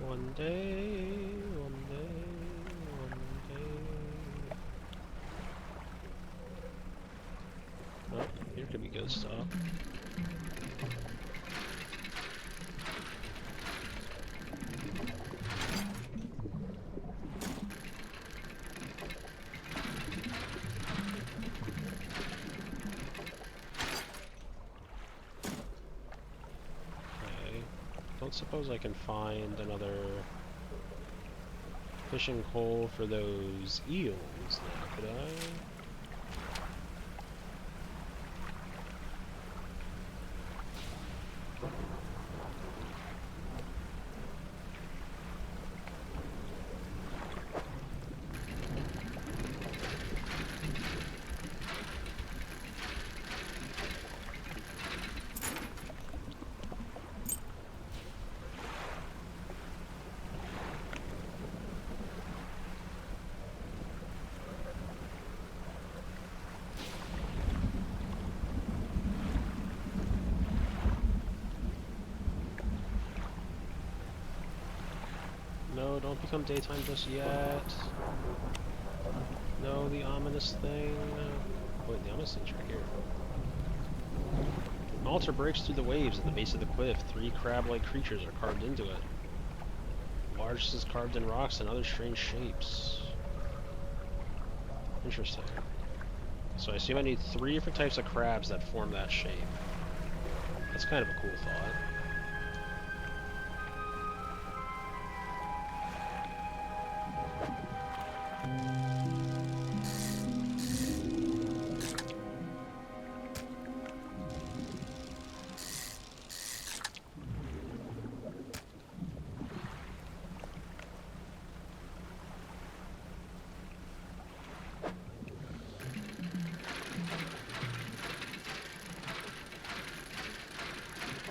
One day, one day, one day. Oh, here could be good stuff. Don't suppose I can find another fishing hole for those eels now, could I? Don't become daytime just yet. No, the ominous thing. Wait, the ominous thing's right here. An altar breaks through the waves at the base of the cliff. 3 crab-like creatures are carved into it. Largest is carved in rocks and other strange shapes. Interesting. So I assume I need 3 different types of crabs that form that shape. That's kind of a cool thought.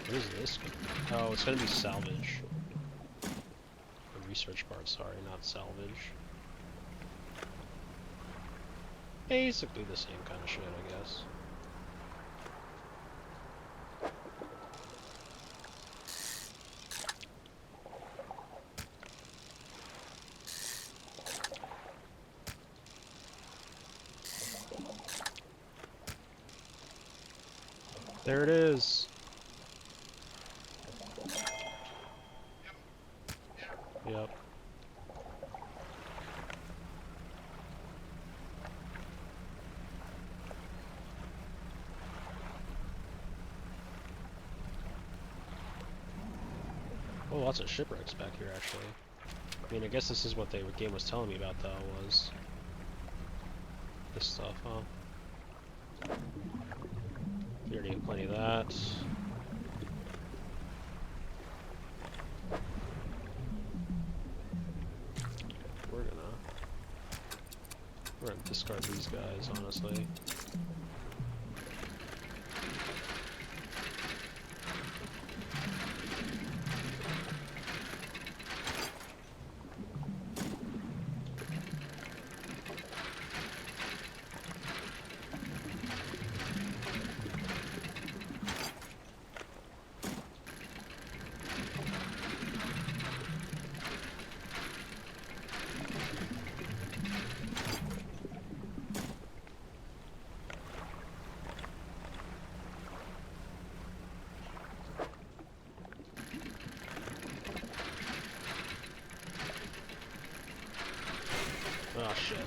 What is this? Oh, it's gonna be salvage. Or research part, sorry, not salvage. Basically the same kind of shit, I guess. There it is! Yep. Oh, lots of shipwrecks back here, actually. I mean, I guess this is what the game was telling me about, though, was this stuff, huh? We already have plenty of that. We're gonna discard these guys, honestly. Oh shit.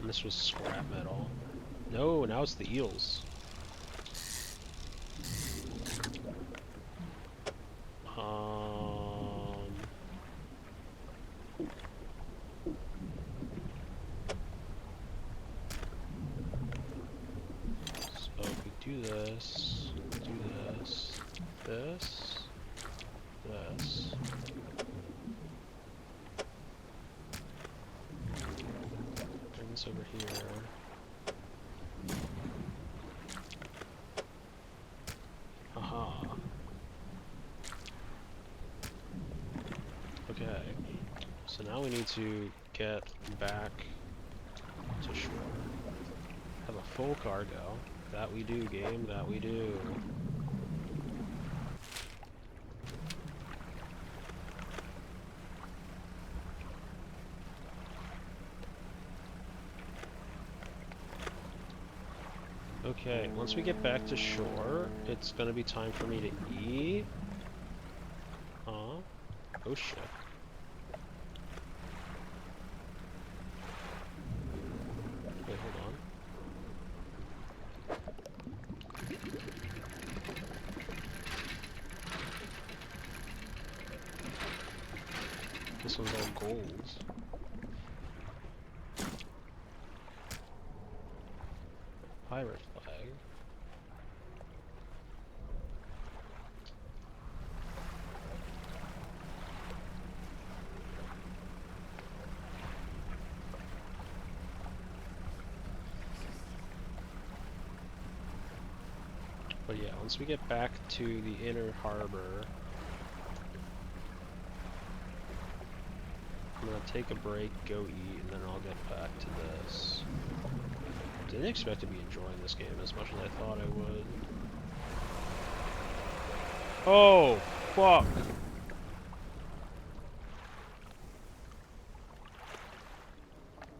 And this was scrap metal. No, now it's the eels. So if we do this, this. Bring this over here. Aha. Okay. So now we need to get back to shore. Have a full cargo. That we do, game. That we do. Okay, once we get back to shore, it's gonna be time for me to eat. Oh shit. Wait, hold on. This one's all gold. Pirate flag. But yeah, once we get back to the inner harbor, gonna take a break, go eat, and then I'll get back to this. Didn't expect to be enjoying this game as much as I thought I would. Oh, fuck!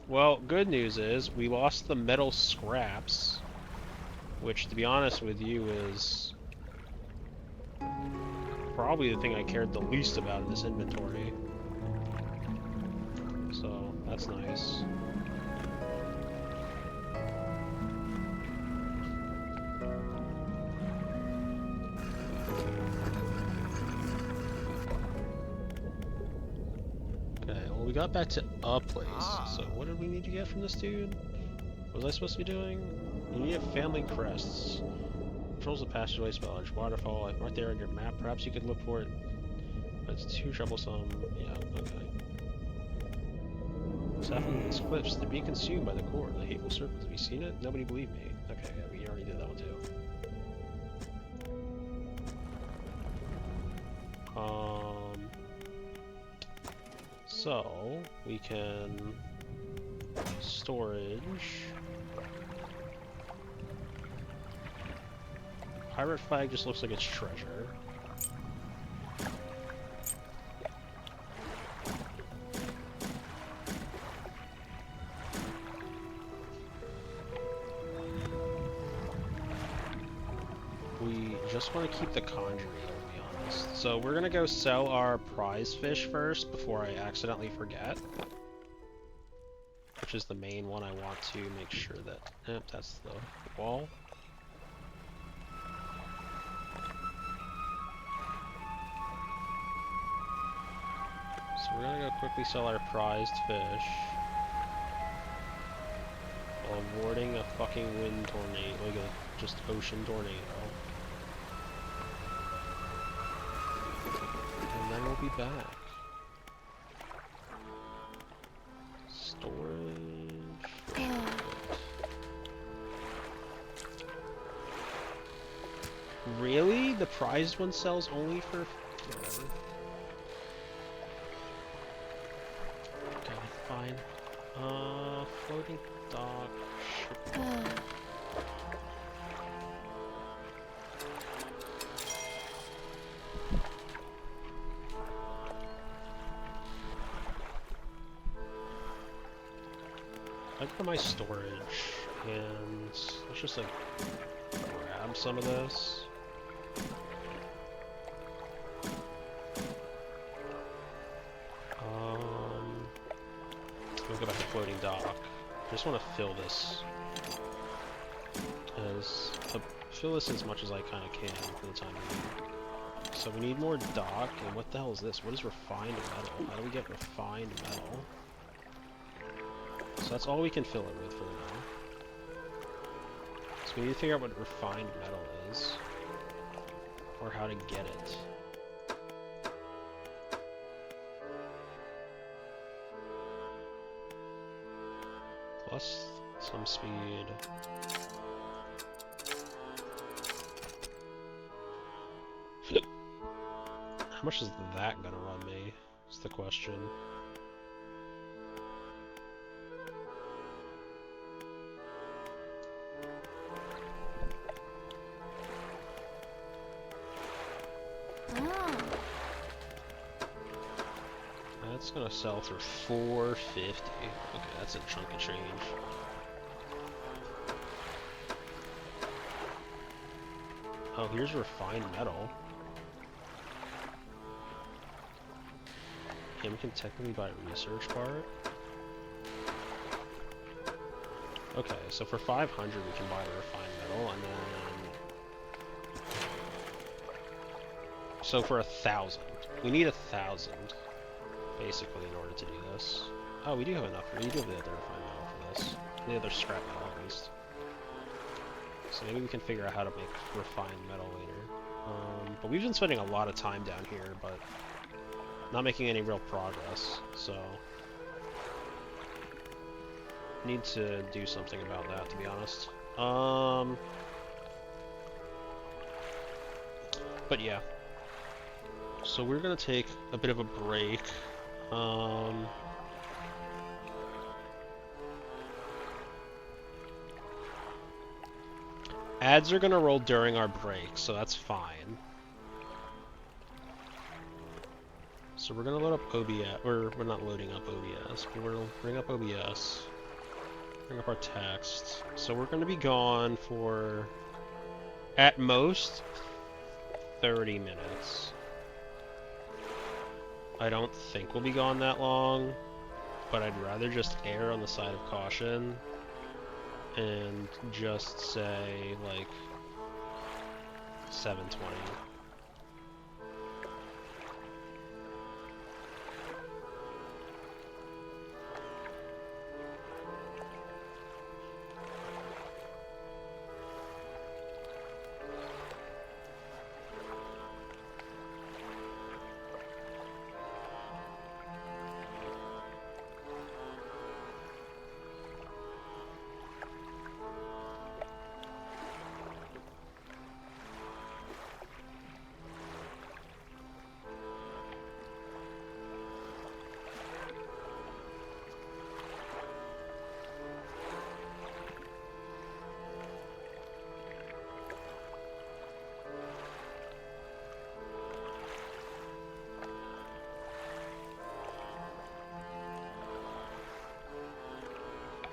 Well, good news is, we lost the metal scraps, which, to be honest with you, is probably the thing I cared the least about in this inventory. So, that's nice. Okay, well we got back to a place, so what did we need to get from this dude? What was I supposed to be doing? You need a family crests. Controls the passageway, spellage, waterfall, right there on your map. Perhaps you could look for it, but it's too troublesome. Yeah, okay. Saffron's cliffs, they're being consumed by the core, the hateful serpents. Have you seen it? Nobody believed me. Okay, yeah, we already did that one too. So we can storage. Pirate flag just looks like it's treasure. We just want to keep the conjuring, to be honest. So we're gonna go sell our prize fish first before I accidentally forget. Which is the main one I want to make sure that... Yep, that's the wall. So we're gonna go quickly sell our prized fish. While avoiding a fucking wind tornado, like a just ocean tornado. And then we'll be back. Storage. Really? The prized one sells only for... whatever. Okay, fine. Floating dock. I go to my storage, and let's just like grab some of this. We'll go back to floating dock. I just want to fill this fill this as much as I kind of can for the time being. So we need more dock, and what the hell is this? What is refined metal? How do we get refined metal? So that's all we can fill it with for now. So we need to figure out what refined metal is, or how to get it. Plus some speed. How much is that gonna run me? Is the question. That's gonna sell for $4.50. Okay, that's a chunk of change. Oh, here's refined metal. Him can technically buy a research part. Okay, so for 500 we can buy the refined metal, and then... So for 1,000. We need 1,000. Basically, in order to do this. Oh, we do have enough. We do have the other refined metal for this. The other scrap metal, at least. So maybe we can figure out how to make refined metal later. But we've been spending a lot of time down here, but not making any real progress, so... Need to do something about that, to be honest. But yeah. So we're gonna take a bit of a break. Ads are gonna roll during our break, so that's fine. So we're gonna load up OBS, or we're not loading up OBS, but we're gonna bring up OBS, bring up our text. So we're gonna be gone for, at most, 30 minutes. I don't think we'll be gone that long, but I'd rather just err on the side of caution and just say, like, 7:20.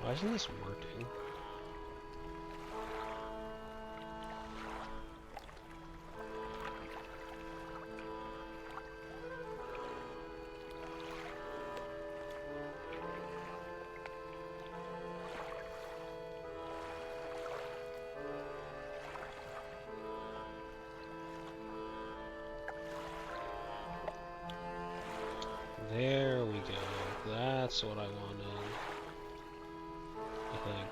Why isn't this working? There we go. That's what I wanted. I think.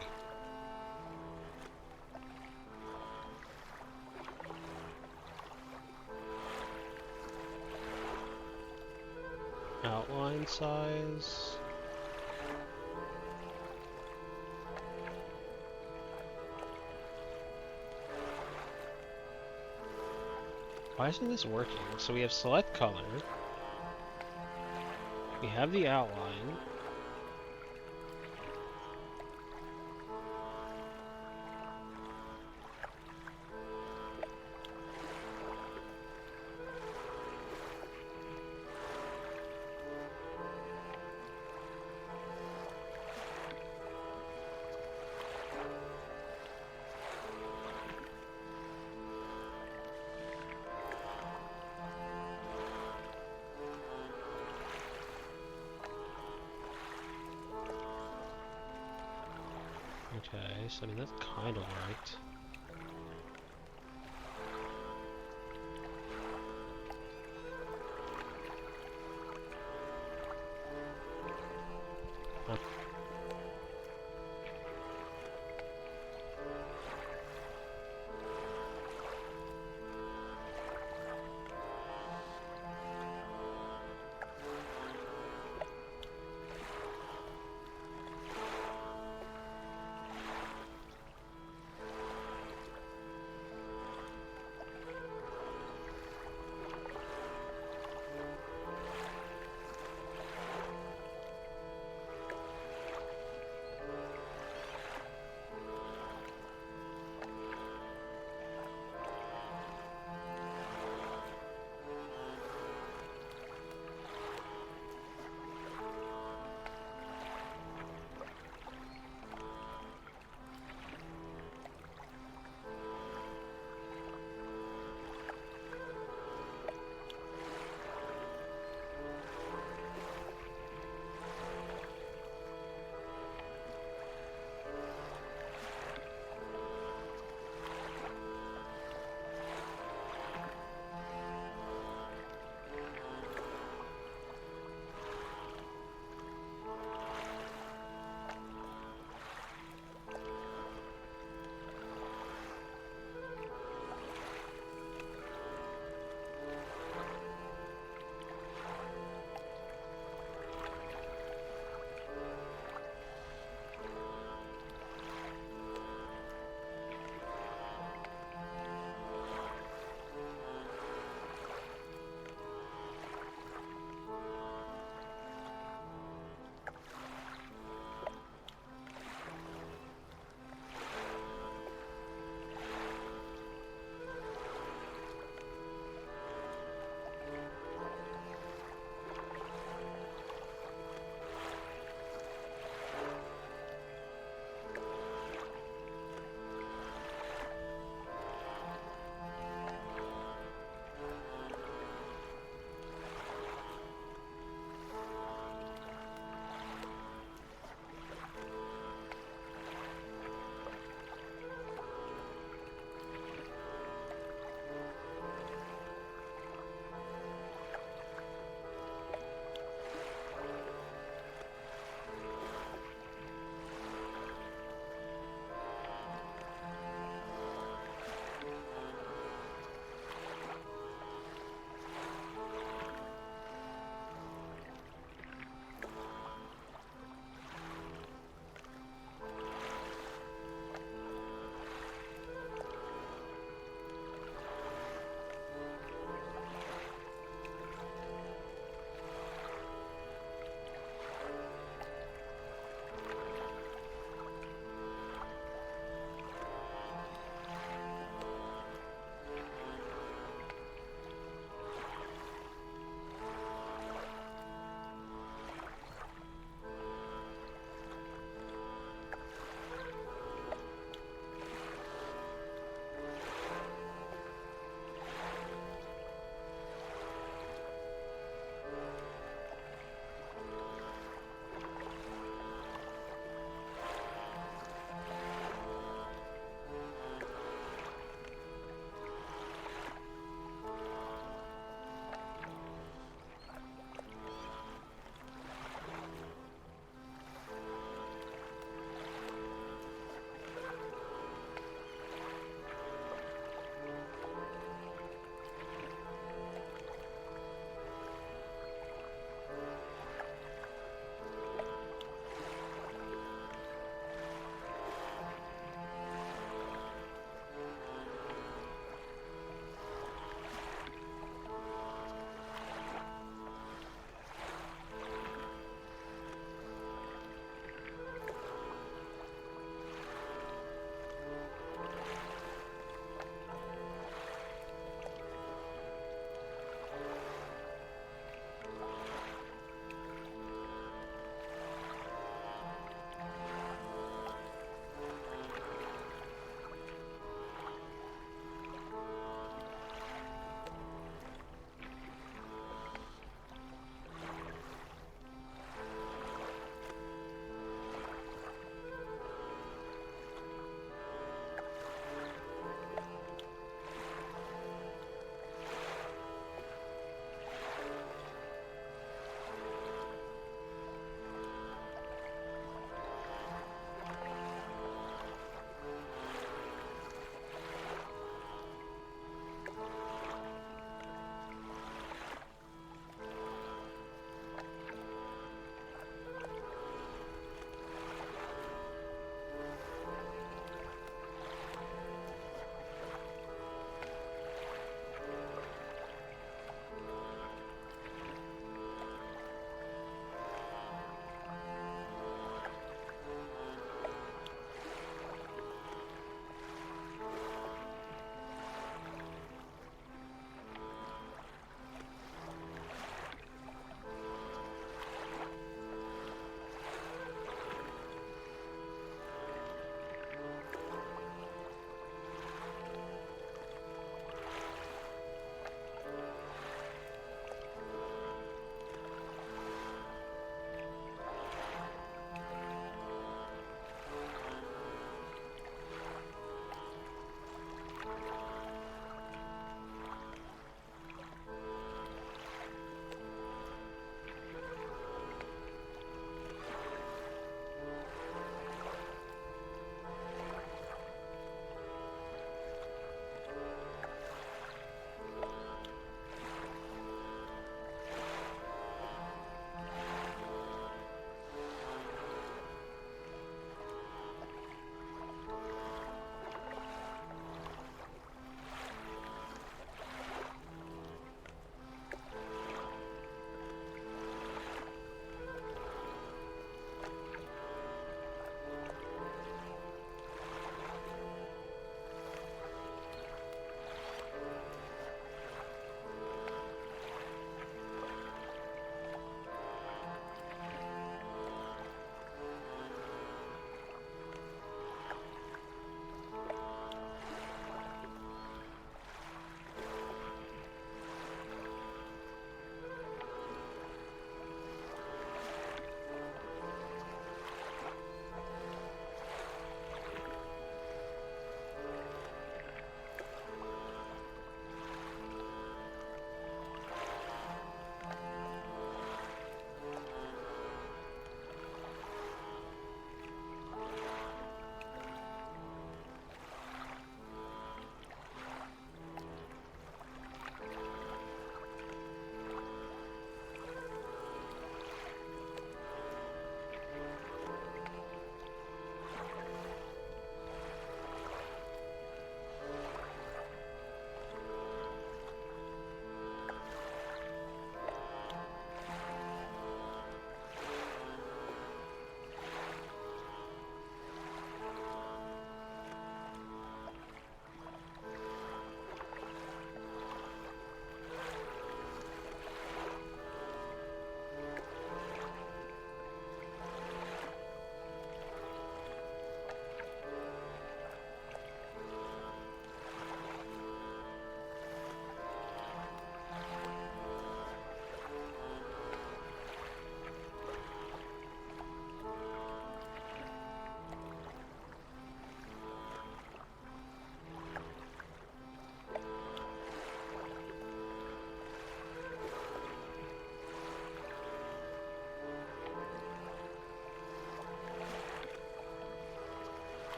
Outline size. Why isn't this working? So we have select color. We have the outline. Okay, so I mean that's kind of right.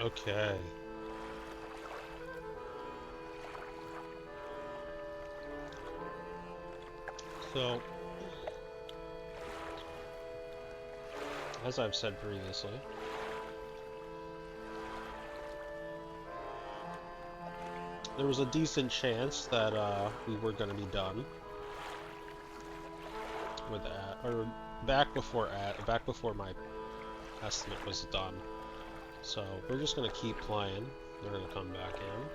Okay. So, as I've said previously, there was a decent chance that we were going to be done with that, or back before my estimate was done. So we're just going to keep playing. We're going to come back in.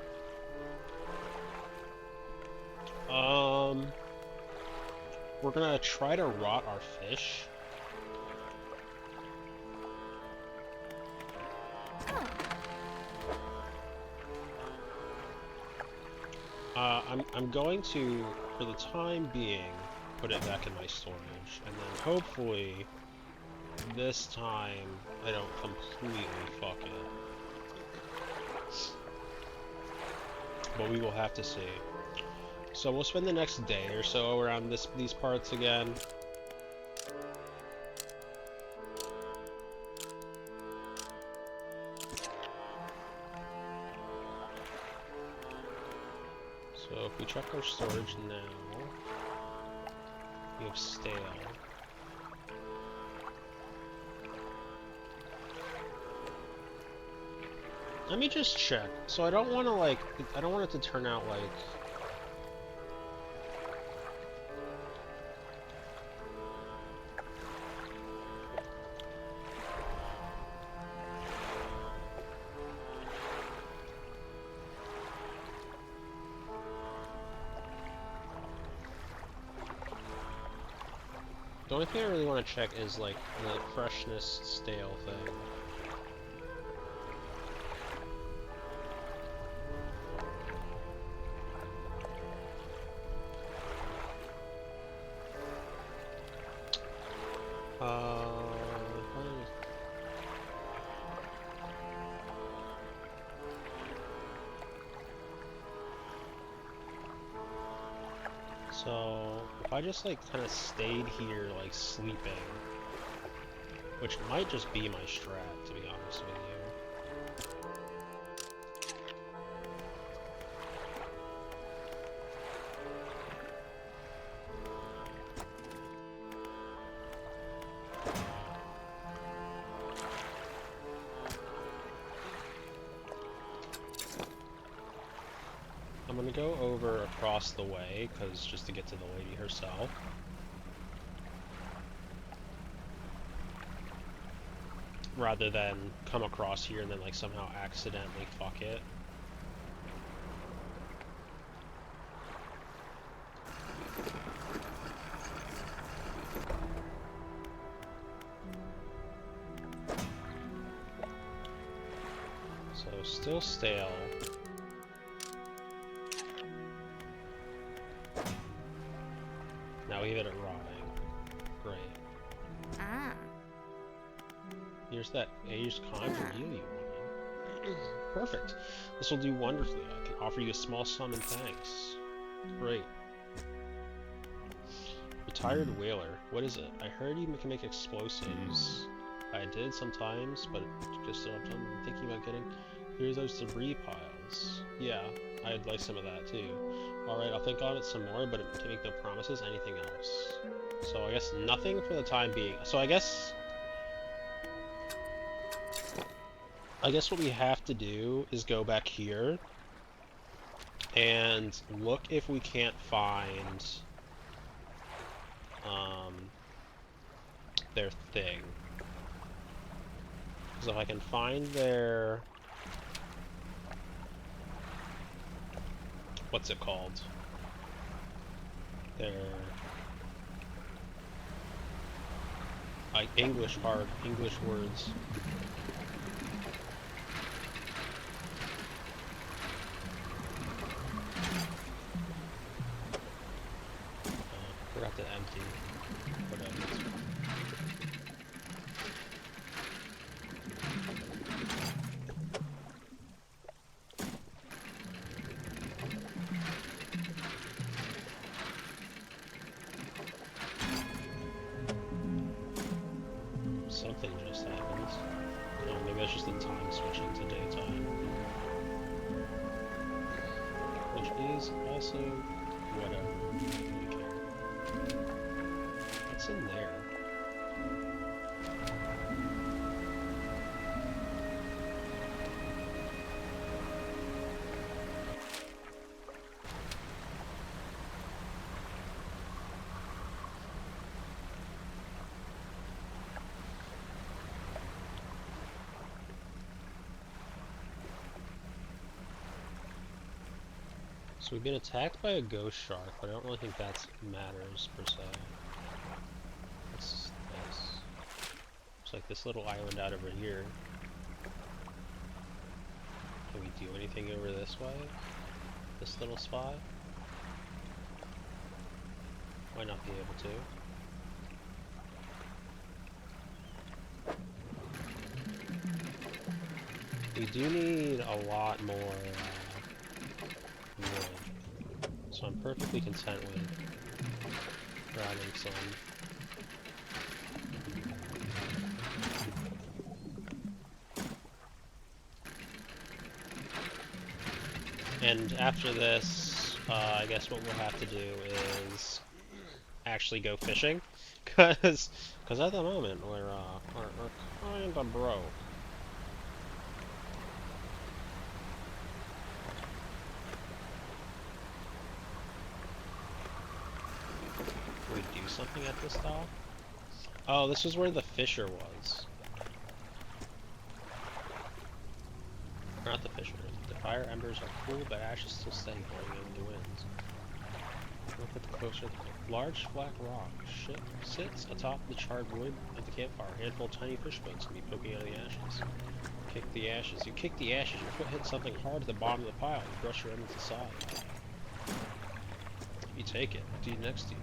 We're gonna try to rot our fish. I'm going to, for the time being, put it back in my storage, and then hopefully this time I don't completely fuck it. But we will have to see. So we'll spend the next day or so around these parts again. So if we check our storage now, we have stale. Let me just check. So I don't want to I don't want it to turn out like... The only thing I really want to check is like the freshness stale thing. So, if I just like kind of stayed here like sleeping, which might just be my strat to be honest with you. I'm gonna go over across the way, cause just to get to the lady herself. Rather than come across here and then like somehow accidentally fuck it. So still stale. Now we hit it rotting. Great. Ah. Here's that aged conjure deal you wanted. Perfect. This will do wonderfully. I can offer you a small sum in thanks. Great. Retired whaler. What is it? I heard you can make explosives. I did sometimes, but just I'm thinking about getting... Here's those debris piles. Yeah, I'd like some of that too. Alright, I'll think on it some more, but to make no promises, anything else. So I guess nothing for the time being. So I guess what we have to do is go back here and look if we can't find their thing. Because if I can find their... What's it called? Their... English words. Forgot to empty. Whatever. Something just happened. the time switching to daytime. Which is also whatever. I don't really care. What's in there? So we've been attacked by a ghost shark, but I don't really think that matters per se. What's this? Looks like this little island out over here. Can we do anything over this way? This little spot? Might not be able to. We do need a lot more wood, so I'm perfectly content with grabbing some. And after this, I guess what we'll have to do is actually go fishing, cause at the moment we're kinda broke. Can we do something at this dock? Oh, this is where the fisher was. Not the fisher. The fire embers are cool, but ash is still steady blowing in the winds. Look at the closer. Large black rock sits atop the charred wood of the campfire. A handful of tiny fish bones can be poking out of the ashes. Kick the ashes. You kick the ashes. Your foot hits something hard at the bottom of the pile. You brush your end to the side. You take it. What do you next to you?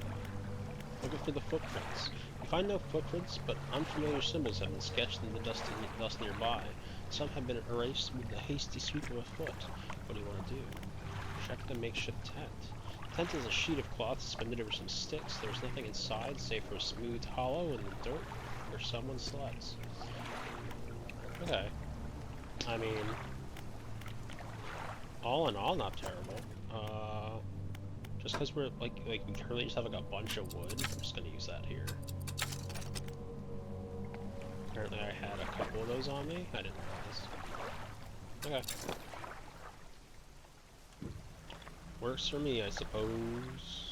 Looking for the footprints. You find no footprints, but unfamiliar symbols have been sketched in the dust nearby. Some have been erased with the hasty sweep of a foot. What do you want to do? Check the makeshift tent. The tent is a sheet of cloth suspended over some sticks. There's nothing inside, save for a smooth hollow in the dirt where someone slept. Okay. I mean, all in all, not terrible. Just because we're like we currently just have like a bunch of wood, I'm just gonna use that here. Apparently I had a couple of those on me. I didn't realize. Okay. Works for me, I suppose.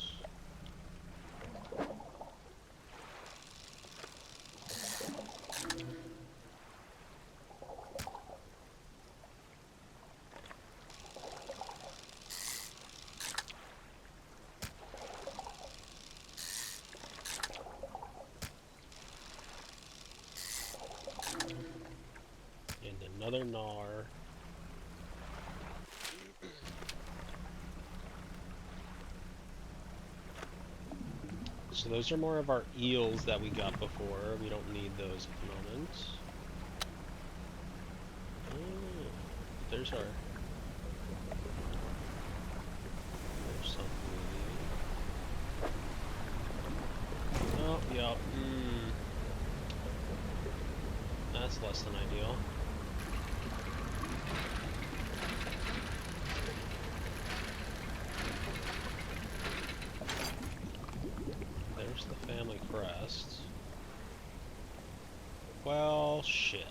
Another gnar. So those are more of our eels that we got before. We don't need those at the moment. Oh, there's our... There's something we need. Oh, yeah. That's less than ideal. There's the family crest. Well, shit.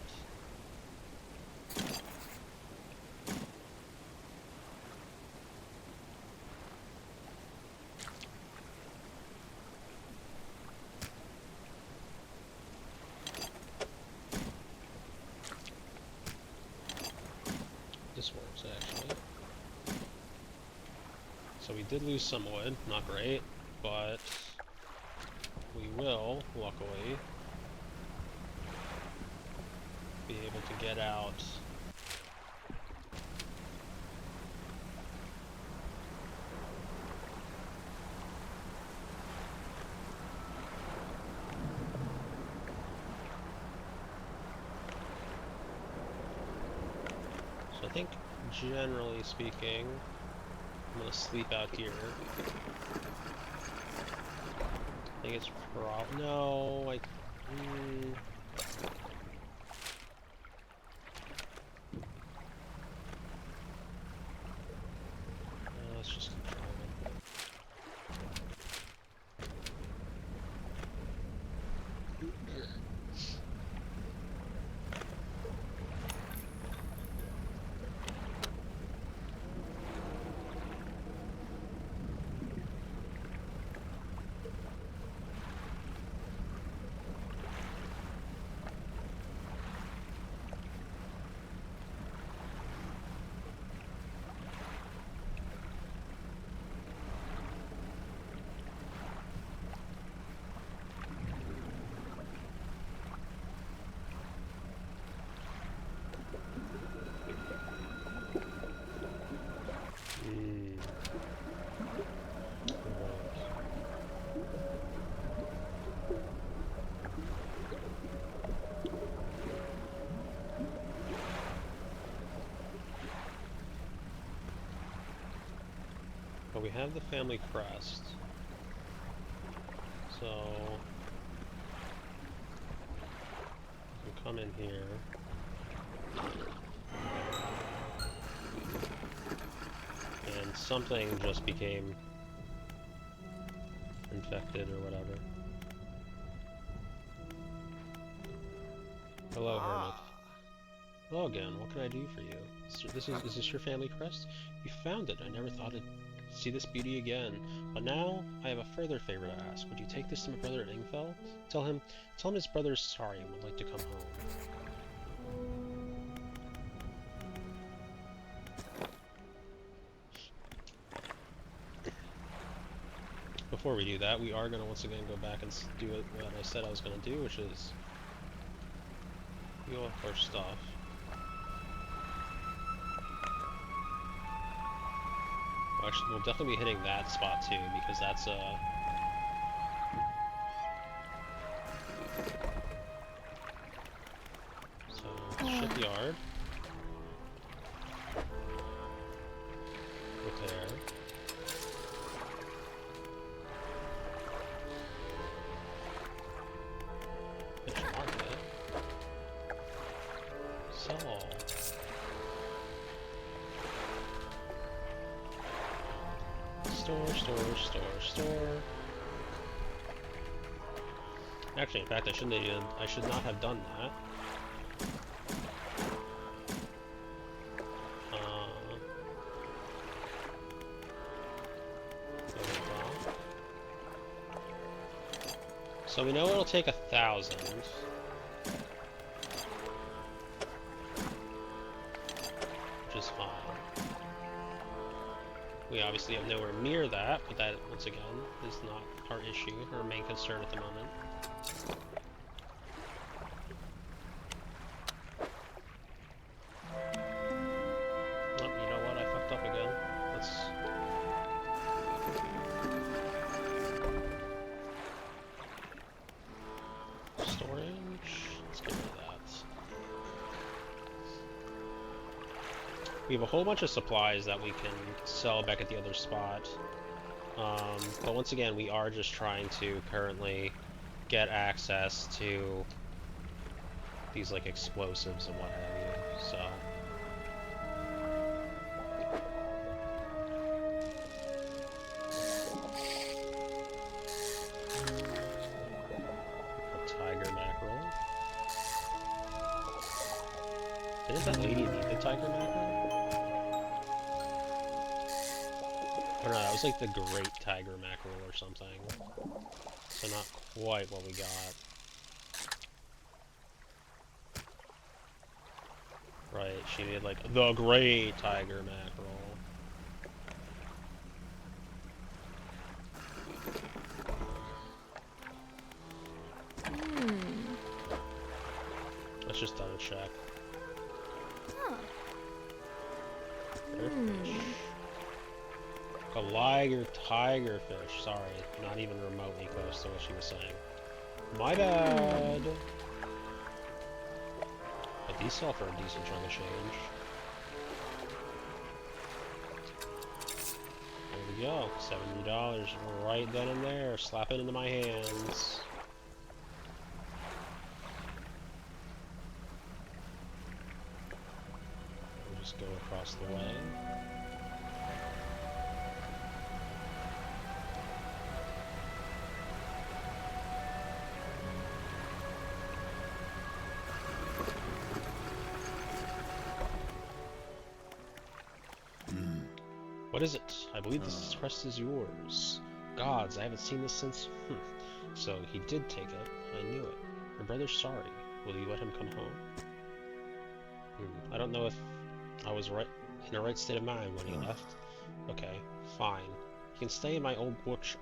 This works, actually. So we did lose some wood, not great, but we will, luckily, be able to get out. So I think, generally speaking, I'm gonna sleep out here. I think it's no, like, But we have the family crest. So we can come in here. And something just became infected or whatever. Hello, Hermit. Hello again. What can I do for you? Is this your family crest? You found it. I never thought I'd see this beauty again. But now I have a further favor to ask. Would you take this to my brother at Ingfell? Tell him his brother is sorry and would like to come home. Before we do that, we are going to once again go back and do what I said I was going to do, which is heal off our stuff. Actually, we'll definitely be hitting that spot too, because that's so shipyard. Repair. Fish market. Sell. Store. Actually, in fact, I should not have done that. So we know it'll take 1,000. Which is fine. We obviously have nowhere near that, but that, once again, is not our issue, our main concern at the moment. Oh, you know what? I fucked up again. Let's... Storage? Let's get rid of that. We have a whole bunch of supplies that we can sell back at the other spot. But once again, we are just trying to currently get access to these like explosives and what have you, so... A tiger mackerel. Didn't that lady need the tiger mackerel? Oh no, that was like the great tiger mackerel or something. So not quite what we got. Right, she needed like the great tiger mackerel. Let's just double check. Fish. A liger tigerfish. Sorry, not even remotely close to what she was saying. My bad. But these sell for a decent chunk of change. There we go. $70 right then and there. Slap it into my hands. We'll just go across the way. What is it? I believe this crest is yours. Gods, I haven't seen this since... So he did take it. I knew it. Your brother's sorry. Will you let him come home? I don't know if I was right in the right state of mind when he left. Okay, fine. He can stay in my old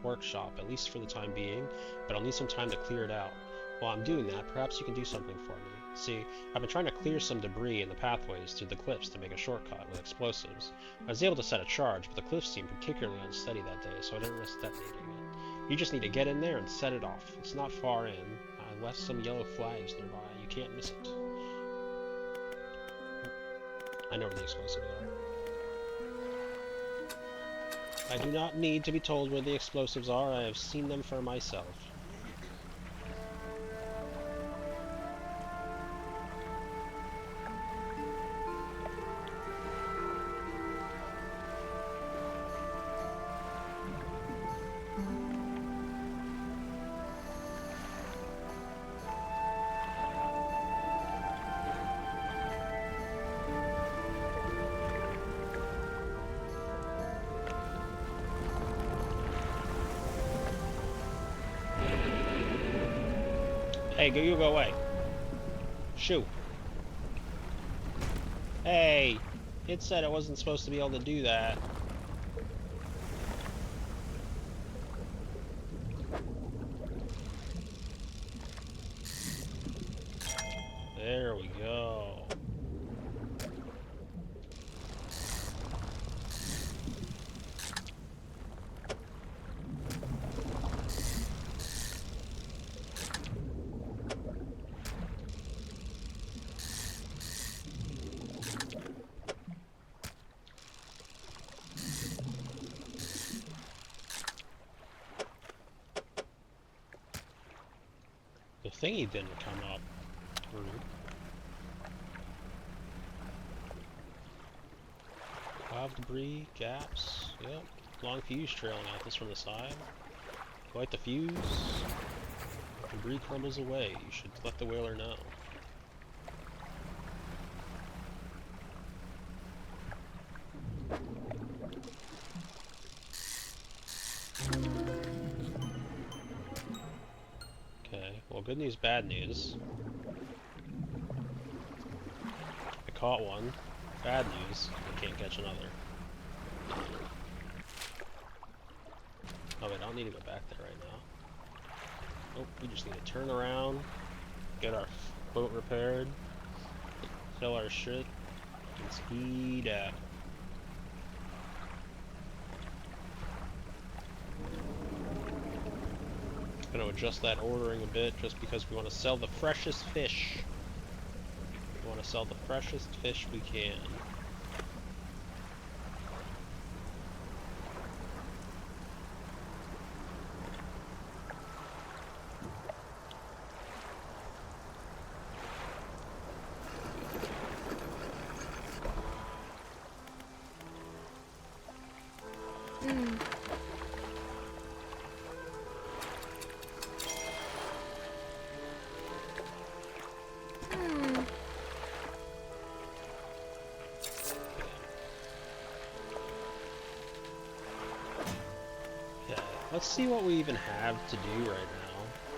workshop, at least for the time being, but I'll need some time to clear it out. While I'm doing that, perhaps you can do something for me. See, I've been trying to clear some debris in the pathways through the cliffs to make a shortcut with explosives. I was able to set a charge, but the cliffs seemed particularly unsteady that day, so I didn't risk detonating it. You just need to get in there and set it off. It's not far in. I left some yellow flags nearby. You can't miss it. I know where the explosives are. I do not need to be told where the explosives are. I have seen them for myself. Hey, you go away. Shoo. Hey, it said it wasn't supposed to be able to do that. There we go. The thingy didn't come up. Rude. Cloud debris, gaps, yep. Long fuse trailing out this from the side. Light the fuse. Debris crumbles away. You should let the whaler know. Okay, well, good news, bad news. I caught one. Bad news, I can't catch another. Oh wait, I don't need to go back there right now. Nope, we just need to turn around, get our boat repaired, sell our shit, and speed out. Gonna adjust that ordering a bit just because we want to sell the freshest fish. We want to sell the freshest fish we can. Let's see what we even have to do right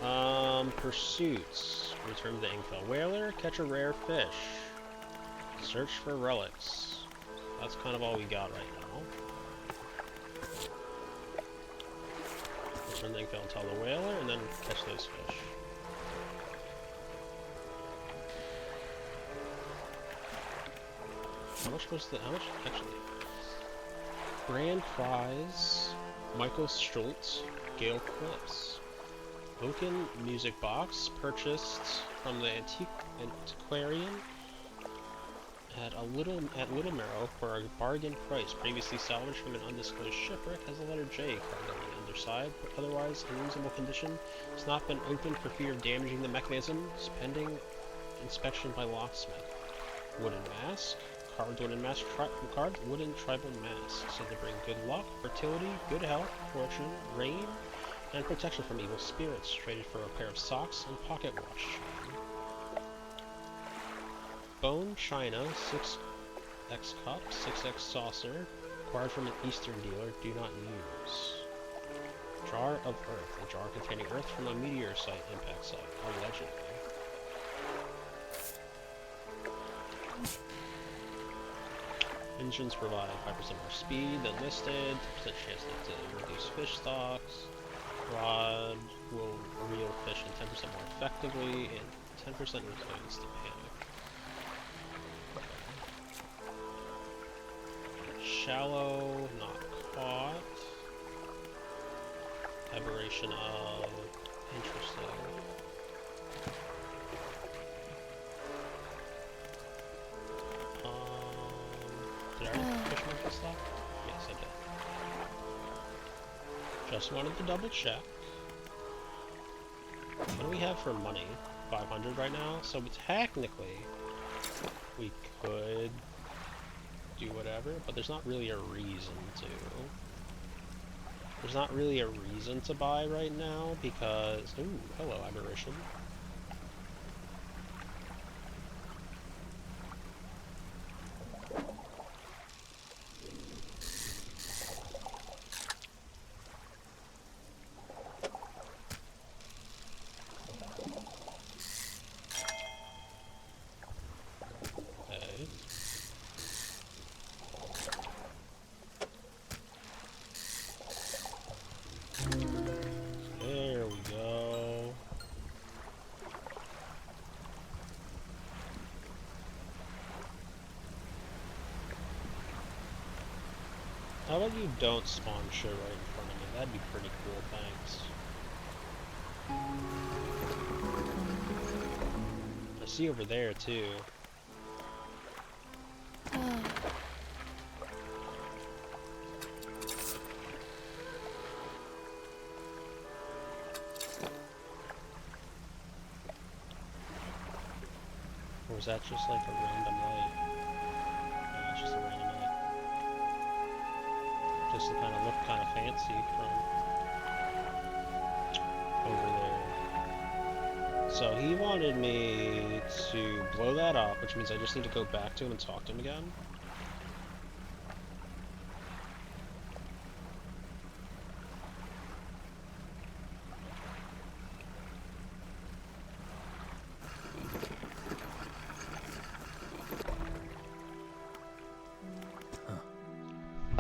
now. Pursuits. Return to Ingfell Whaler, catch a rare fish. Search for relics. That's kind of all we got right now. Return to Ingfell and tell the whaler, and then catch those fish. How much actually? Grand prize. Michael Schultz, Gale Clips. Oaken music box purchased from the antiquarian at Little Marrow for a bargain price. Previously salvaged from an undisclosed shipwreck, has a letter J carved on the underside, but otherwise in reasonable condition. It's not been opened for fear of damaging the mechanism. Pending inspection by locksmith. Wooden mask. Carved wooden mask, carved wooden tribal mask, said to bring good luck, fertility, good health, fortune, rain, and protection from evil spirits. Traded for a pair of socks and pocket watch. Bone china, 6x cup, 6x saucer, acquired from an Eastern dealer. Do not use. Jar of earth, a jar containing earth from a meteor site, impact site, allegedly. Engines provide 5% more speed than listed, 10% chance to reduce fish stocks. Rod will reel fish in 10% more effectively, and 10% resilience to panic. Shallow, not caught. Aberration of... interesting. Did I already fish mark this stuff? Yes, I did. Just wanted to double check. What do we have for money? 500 right now? So technically, we could do whatever, but there's not really a reason to. There's not really a reason to buy right now because... Ooh, hello, aberration. There we go. How about you don't spawn shit right in front of me? That'd be pretty cool, thanks. I see over there, too. Or is that just like a random light? Yeah, it's just a random light. Just to kind of look kind of fancy from over there. So he wanted me to blow that up, which means I just need to go back to him and talk to him again.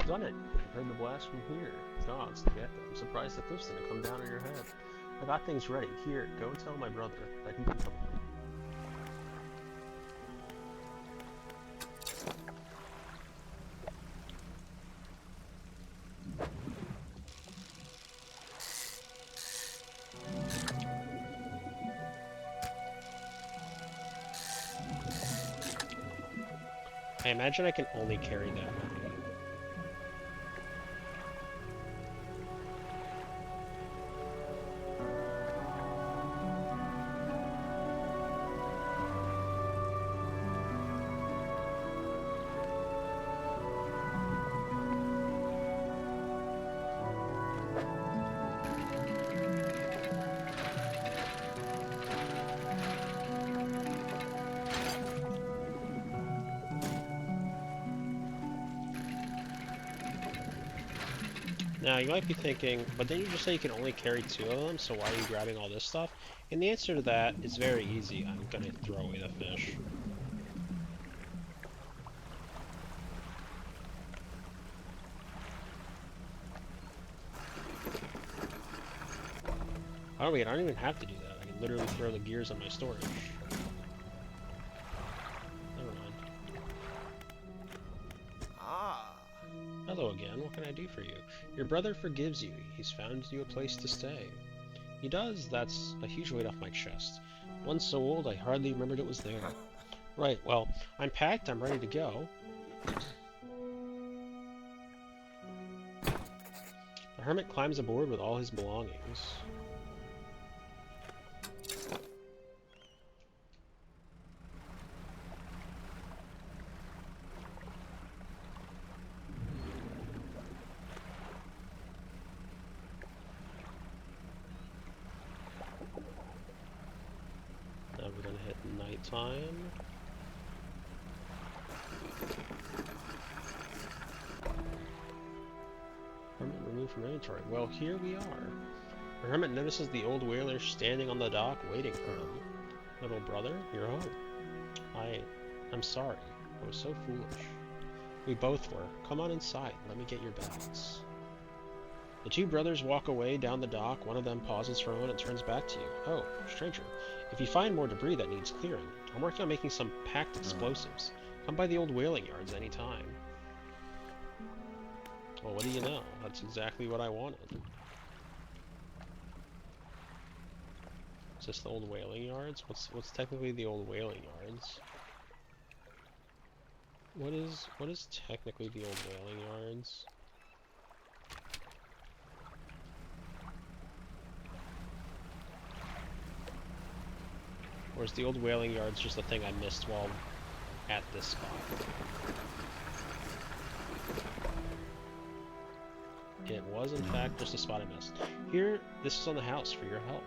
Done it. I heard the blast from here. Gods, to get them. I'm surprised the cliffs didn't come down on your head. I got things ready. Here, go tell my brother that he can come. I imagine I can only carry that many. Now, you might be thinking, but then you just say you can only carry 2 of them, so why are you grabbing all this stuff? And the answer to that is very easy. I'm gonna throw away the fish. Oh wait, I don't even have to do that. I can literally throw the gears on my storage. Never mind. Hello again, what can I do for you? Your brother forgives you. He's found you a place to stay. He does? That's a huge weight off my chest. Once so old, I hardly remembered it was there. Right, well, I'm packed, I'm ready to go. The hermit climbs aboard with all his belongings. Now we're gonna hit nighttime. Hermit removed from inventory. Well, here we are. The hermit notices the old whaler standing on the dock waiting for him. Little brother, you're home. I'm sorry. I was so foolish. We both were. Come on inside. Let me get your bags. The 2 brothers walk away down the dock. One of them pauses for a moment and turns back to you. Oh, stranger. If you find more debris that needs clearing, I'm working on making some packed explosives. Come by the old whaling yards anytime. Well, what do you know? That's exactly what I wanted. Is this the old whaling yards? What's technically the old whaling yards? What is technically the old whaling yards? is the old whaling yards just the thing I missed while at this spot? It was in fact just a spot I missed. Here, this is on the house for your help.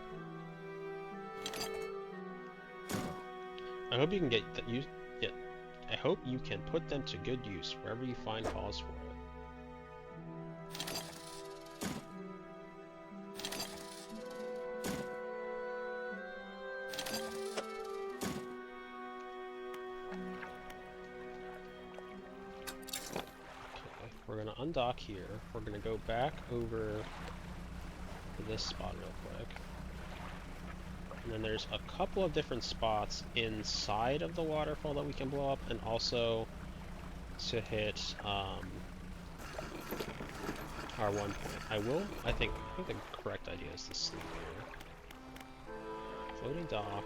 I hope you can get I hope you can put them to good use wherever you find cause for it. We're gonna undock here. We're gonna go back over to this spot real quick. And then there's a couple of different spots inside of the waterfall that we can blow up, and also to hit our 1 point. I think the correct idea is to sleep here. Floating dock.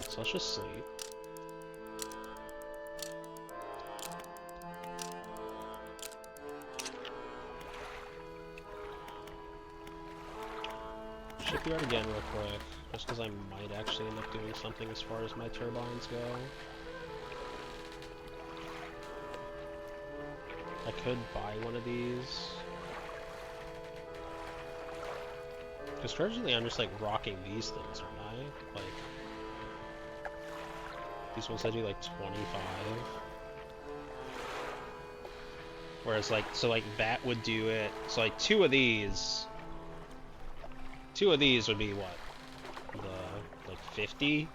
So let's just sleep. Shipyard again real quick, just because I might actually end up doing something as far as my turbines go. I could buy one of these. Because originally I'm just like rocking these things, aren't I? Like, these ones I do like 25. Whereas like, so like that would do it, so like two of these would be what? Like 50?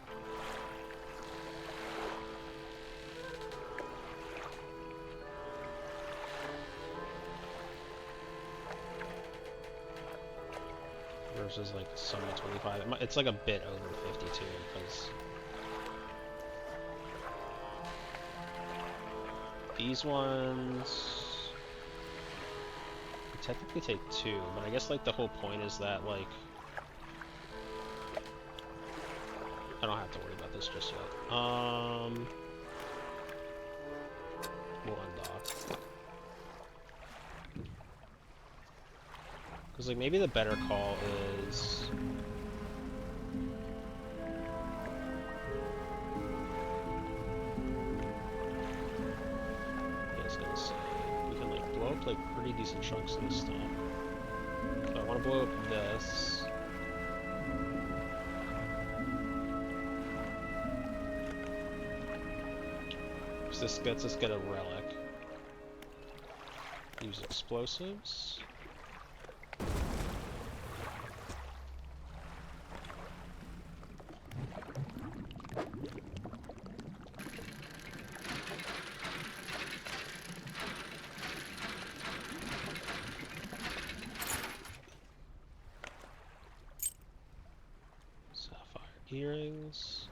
Versus like some 25. It's like a bit over 50 too, because these ones technically take 2, but I guess like the whole point is that like I don't have to worry about this just yet. We'll undock. Because like maybe the better call is gonna say we can like blow up like pretty decent chunks of this stuff. But I want to blow up this. This gets us get a relic. Use explosives. Sapphire earrings.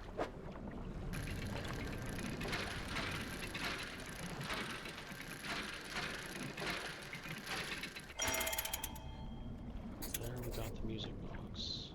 Music box.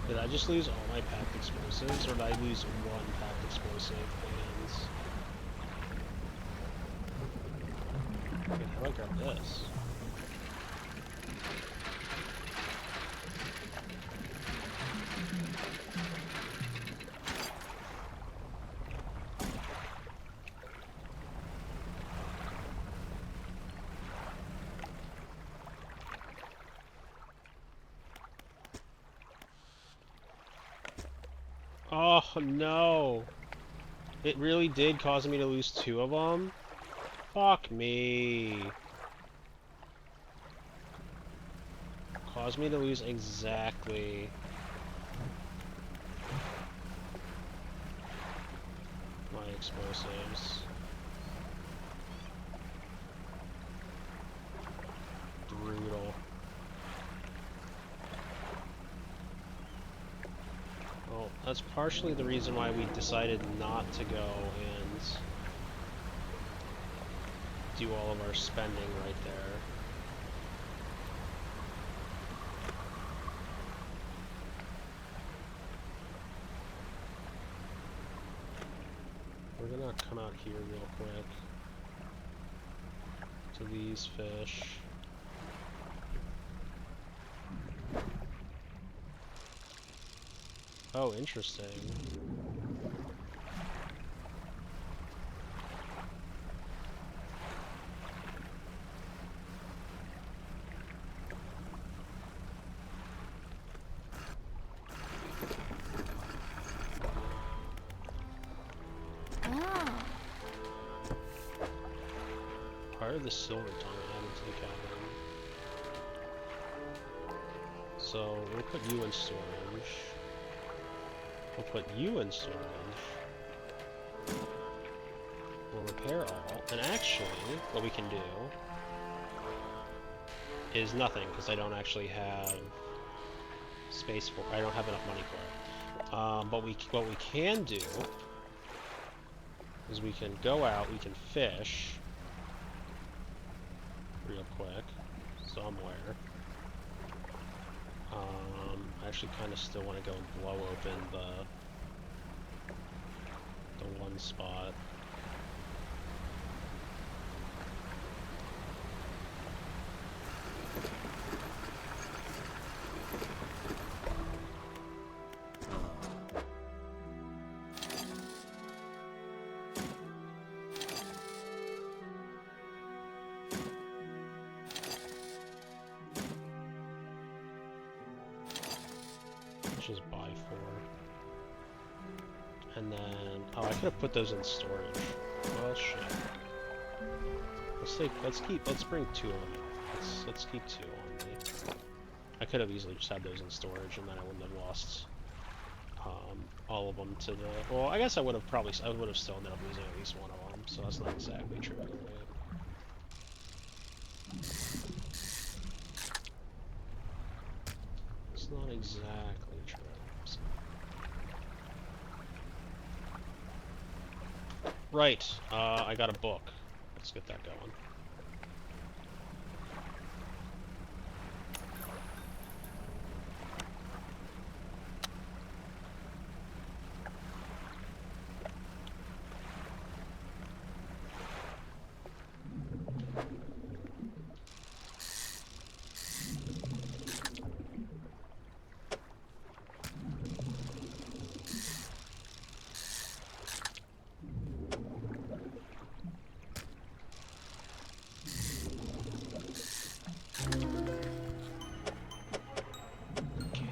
Did I just lose all my packed explosives, or did I lose one packed explosive and... Wait, how do I grab this? Oh no! It really did cause me to lose 2 of them? Fuck me! Caused me to lose exactly my explosives. That's partially the reason why we decided not to go and do all of our spending right there. We're gonna come out here real quick to these fish. Oh, interesting. Ah. Part of the silver tongue added to the cavern. So we'll put you in storage. We'll put you in storage. We'll repair all. And actually, what we can do is nothing, because I don't actually have space for. I don't have enough money for it. But what we can do is we can go out. We can fish real quick somewhere. I actually kind of still want to go and blow open the one spot. Just buy 4. And then, oh, I could have put those in storage. Well, shit. Let's bring 2 on me. Let's keep 2 on me. I could have easily just had those in storage, and then I wouldn't have lost all of them to the. Well, I guess I would have still ended up losing at least one of them. So that's not exactly true. Right? It's not exactly true. So. Right, I got a book. Let's get that going.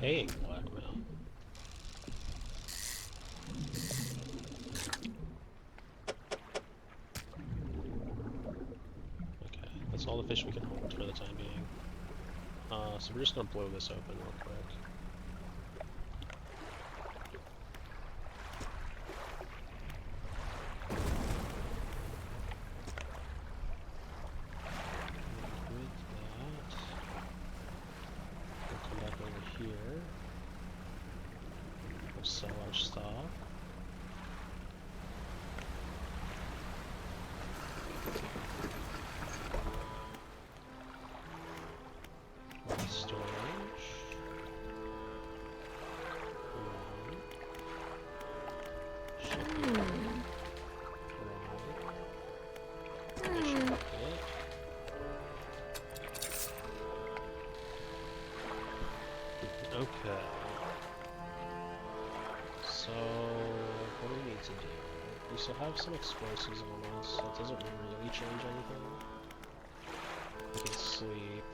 Hey, blackmail. Okay, that's all the fish we can hold for the time being. So we're just gonna blow this open real quick. Here. We'll sell our stuff. Storage. Shipping. Fishing bucket. Okay. So, what do we need to do? We still have some explosives on us, so it doesn't really change anything. We can sleep.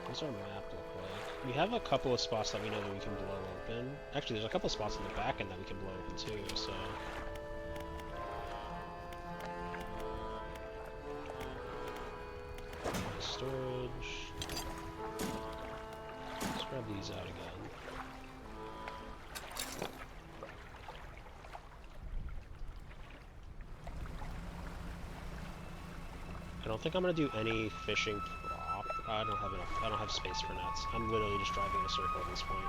What's our map look like? We have a couple of spots that we know that we can blow open. Actually, there's a couple of spots in the back end that we can blow open too, so... Storage. Let's grab these out again. I don't think I'm gonna do any fishing prop. I don't have enough. I don't have space for nets. I'm literally just driving in a circle at this point.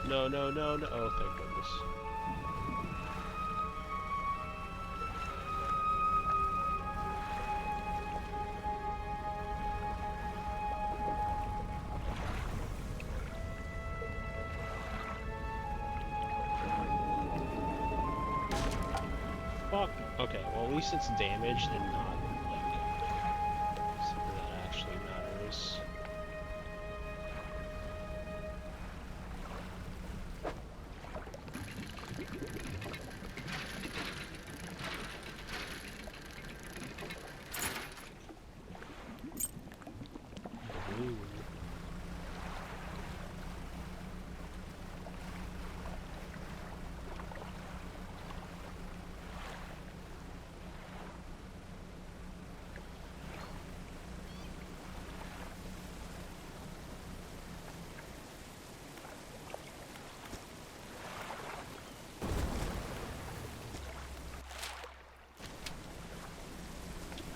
No, no, no, no. Oh, thank goodness. Fuck. Okay, well at least it's damaged and not, like, something that actually matters. Ooh.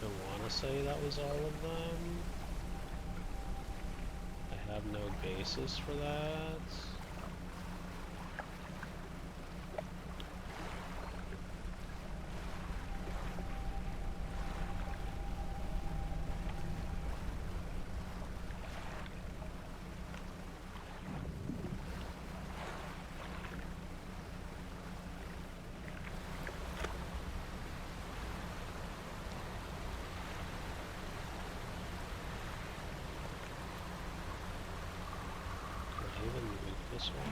I want to say that was all of them. I have no basis for that. Can I even loot this one?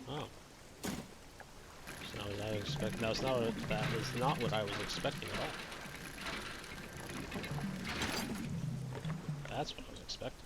No. Oh. That's not what I expect. That was not what I was expecting at all. That's what I was expecting.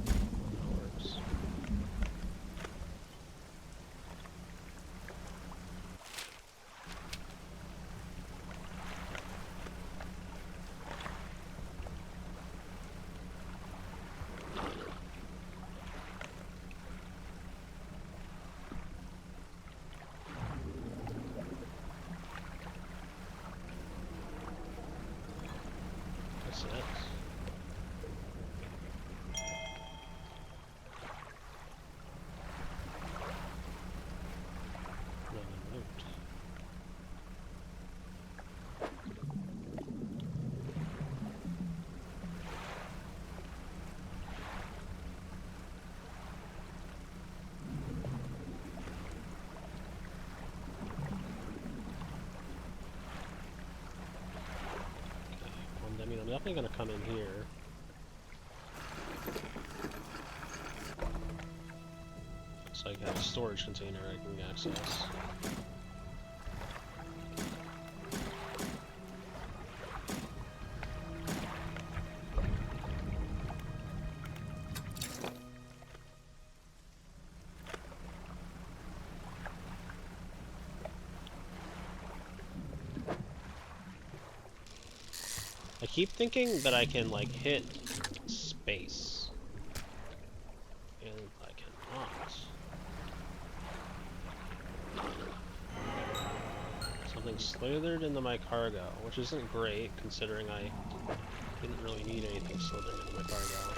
That works. That's it. Another note. I mean, I'm definitely gonna come in here. Looks like I have a storage container I can access. I keep thinking that I can, like, hit space. And I cannot. Something slithered into my cargo, which isn't great considering I didn't really need anything slithering into my cargo.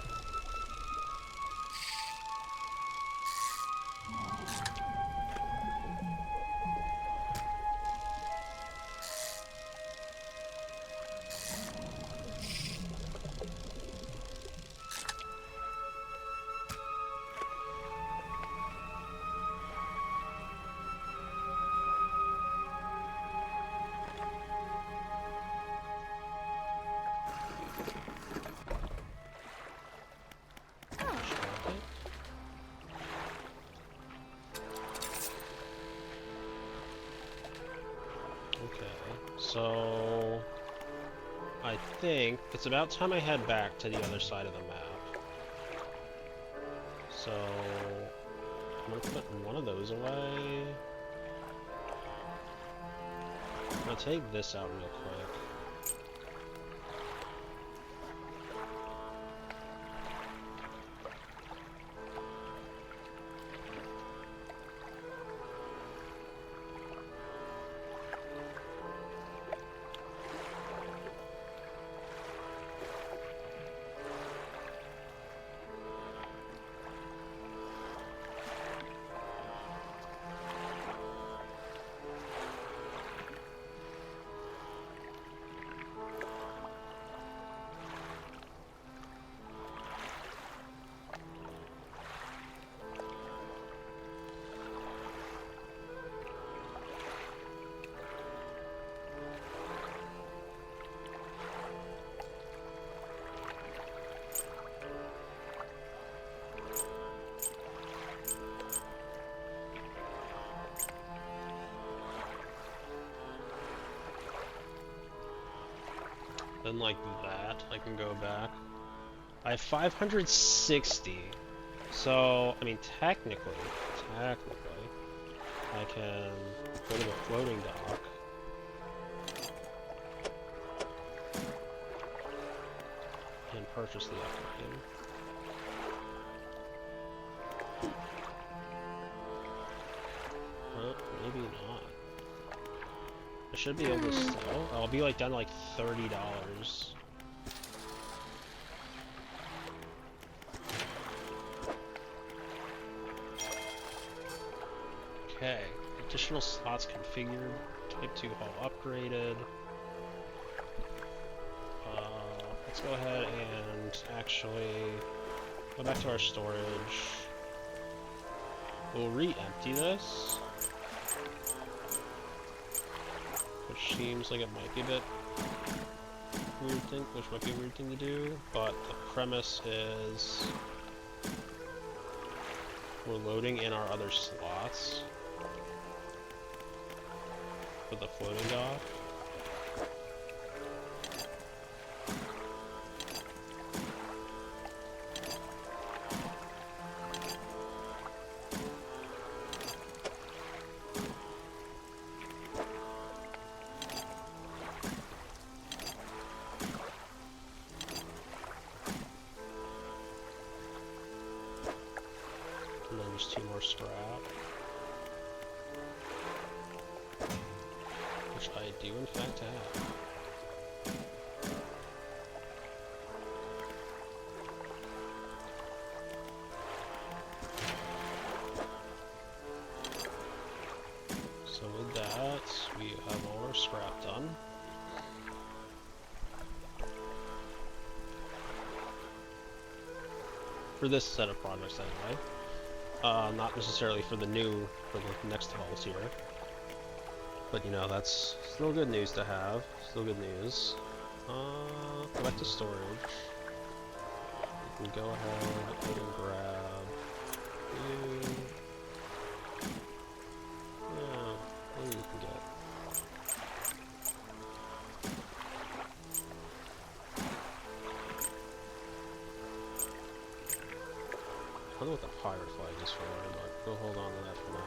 So I think it's about time I head back to the other side of the map. So I'm gonna put one of those away. I'm gonna take this out real quick. Then like that, I can go back. I have 560. So, I mean, technically, I can go to the floating dock. And purchase the upgrade. Well, maybe not. I should be able to still. I'll be like down to like $30. Okay, additional slots configured. Type 2 hull upgraded. Let's go ahead and actually go back to our storage. We'll re-empty this. Which seems like it might be a bit weird thing, which might be a weird thing to do, but the premise is we're loading in our other slots for the floating dock. And then just 2 more scrap. Which I do in fact have. So with that, we have all our scrap done. For this set of projects anyway. Not necessarily for the next vault here. But you know, that's still good news to have. Still good news. Go back to storage. You can go ahead and grab you. Yeah, what do you can get? I don't know what the pirate flag is for, but we'll hold on to that for now.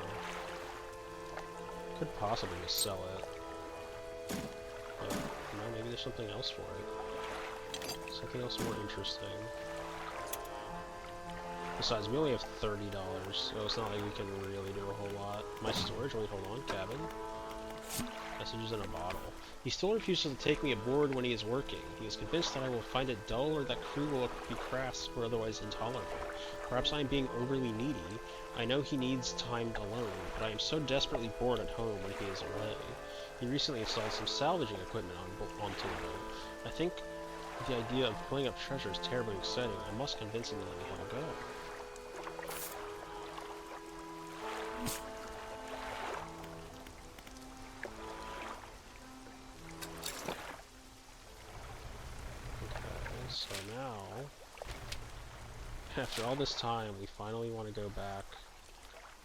Could possibly just sell it. But, you know, maybe there's something else for it. Something else more interesting. Besides, we only have $30, so it's not like we can really do a whole lot. My storage, wait, hold on, cabin. Messages in a bottle. He still refuses to take me aboard when he is working. He is convinced that I will find it dull or that crew will be crass or otherwise intolerable. Perhaps I am being overly needy. I know he needs time alone, but I am so desperately bored at home when he is away. He recently installed some salvaging equipment onto the boat. I think the idea of pulling up treasure is terribly exciting. I must convince him to let me have a go. So now, after all this time, we finally want to go back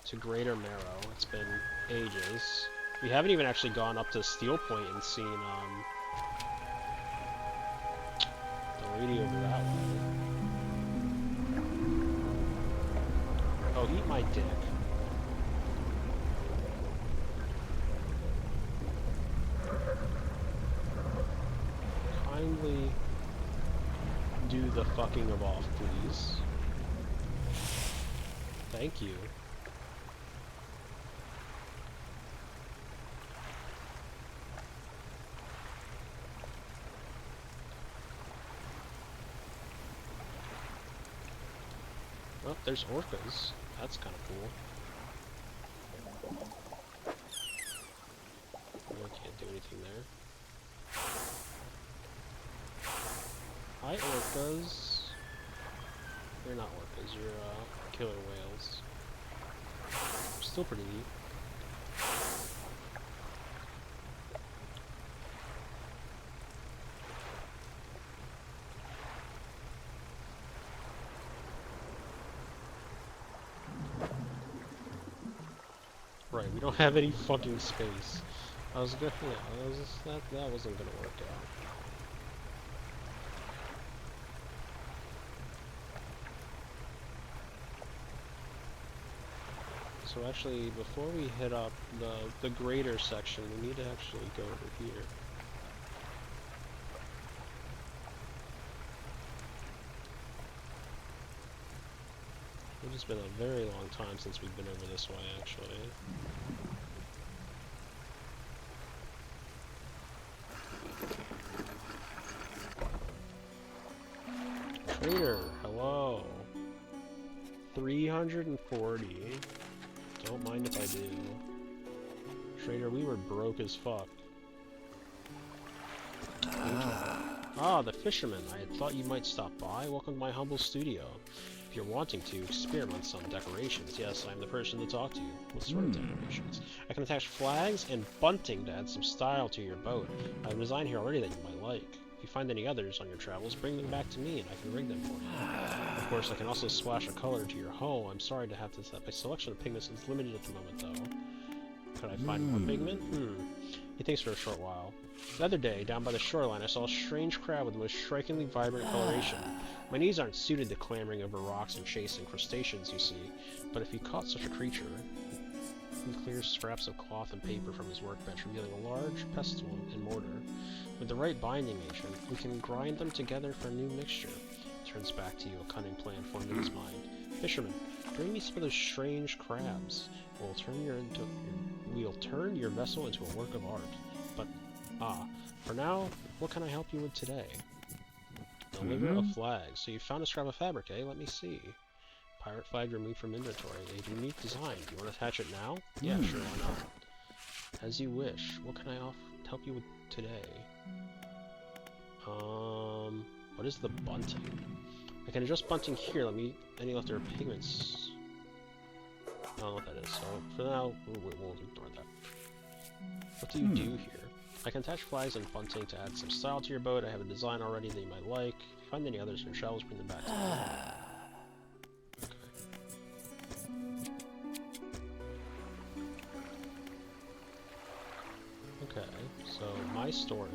to Greater Marrow. It's been ages. We haven't even actually gone up to Steel Point and seen the lady over that way. Oh, eat my dick. Kindly do the fucking of off, please. Thank you. Oh, there's orcas. That's kind of cool. Oh, I can't do anything there. Hi, orcas. You're not orcas, you're, killer whales. Still pretty neat. Right, we don't have any fucking space. I was gonna, yeah, that wasn't gonna work out. So actually, before we hit up the greater section, we need to actually go over here. It has been a very long time since we've been over this way, actually. Trader, hello. 340. Don't mind if I do. Trader, we were broke as fuck. Ah, the fisherman. I had thought you might stop by. Welcome to my humble studio. If you're wanting to experiment on some decorations, yes, I'm the person to talk to. What sort of decorations? I can attach flags and bunting to add some style to your boat. I have a design here already that you might like. If you find any others on your travels, bring them back to me and I can rig them for you. Of course, I can also splash a color to your hull. I'm sorry to have to say my selection of pigments is limited at the moment, though. Could I find more pigment? He thinks for a short while. The other day, down by the shoreline, I saw a strange crab with the most strikingly vibrant coloration. My knees aren't suited to clambering over rocks and chasing crustaceans, you see, but if he caught such a creature... He clears scraps of cloth and paper from his workbench, revealing a large pestle and mortar. With the right binding agent, we can grind them together for a new mixture. Turns back to you, a cunning plan formed in his mind. Fisherman, bring me some of those strange crabs. We'll turn your vessel into a work of art. But, for now, what can I help you with today? Deliver a flag. So you found a scrap of fabric, eh? Let me see. Pirate flag removed from inventory. A unique design. Do you want to attach it now? Yeah, sure, why not? As you wish. What can I help you with today? What is the bunting? I can adjust bunting here. Let me... Any leftover pigments? I don't know what that is, so for now, we'll ignore that. What do you do here? I can attach flags and bunting to add some style to your boat. I have a design already that you might like. If you find any others in your travels, bring them back to me. Okay, so my storage.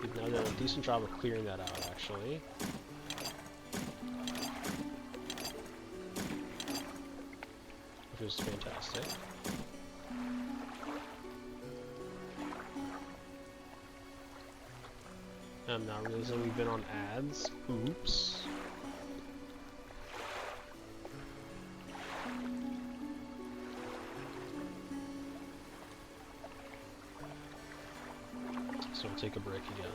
We've now done a decent job of clearing that out, actually. Which is fantastic. I'm not realizing we've been on ads. Oops. So we'll take a break again.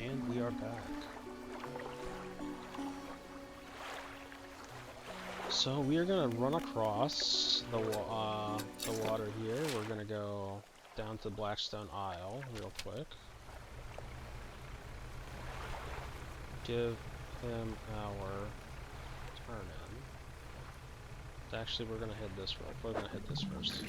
And we are back. So we are gonna run across the water here. We're gonna go down to Blackstone Isle real quick. Give him our turn in. Actually, we're gonna hit this real quick. We're gonna hit this first.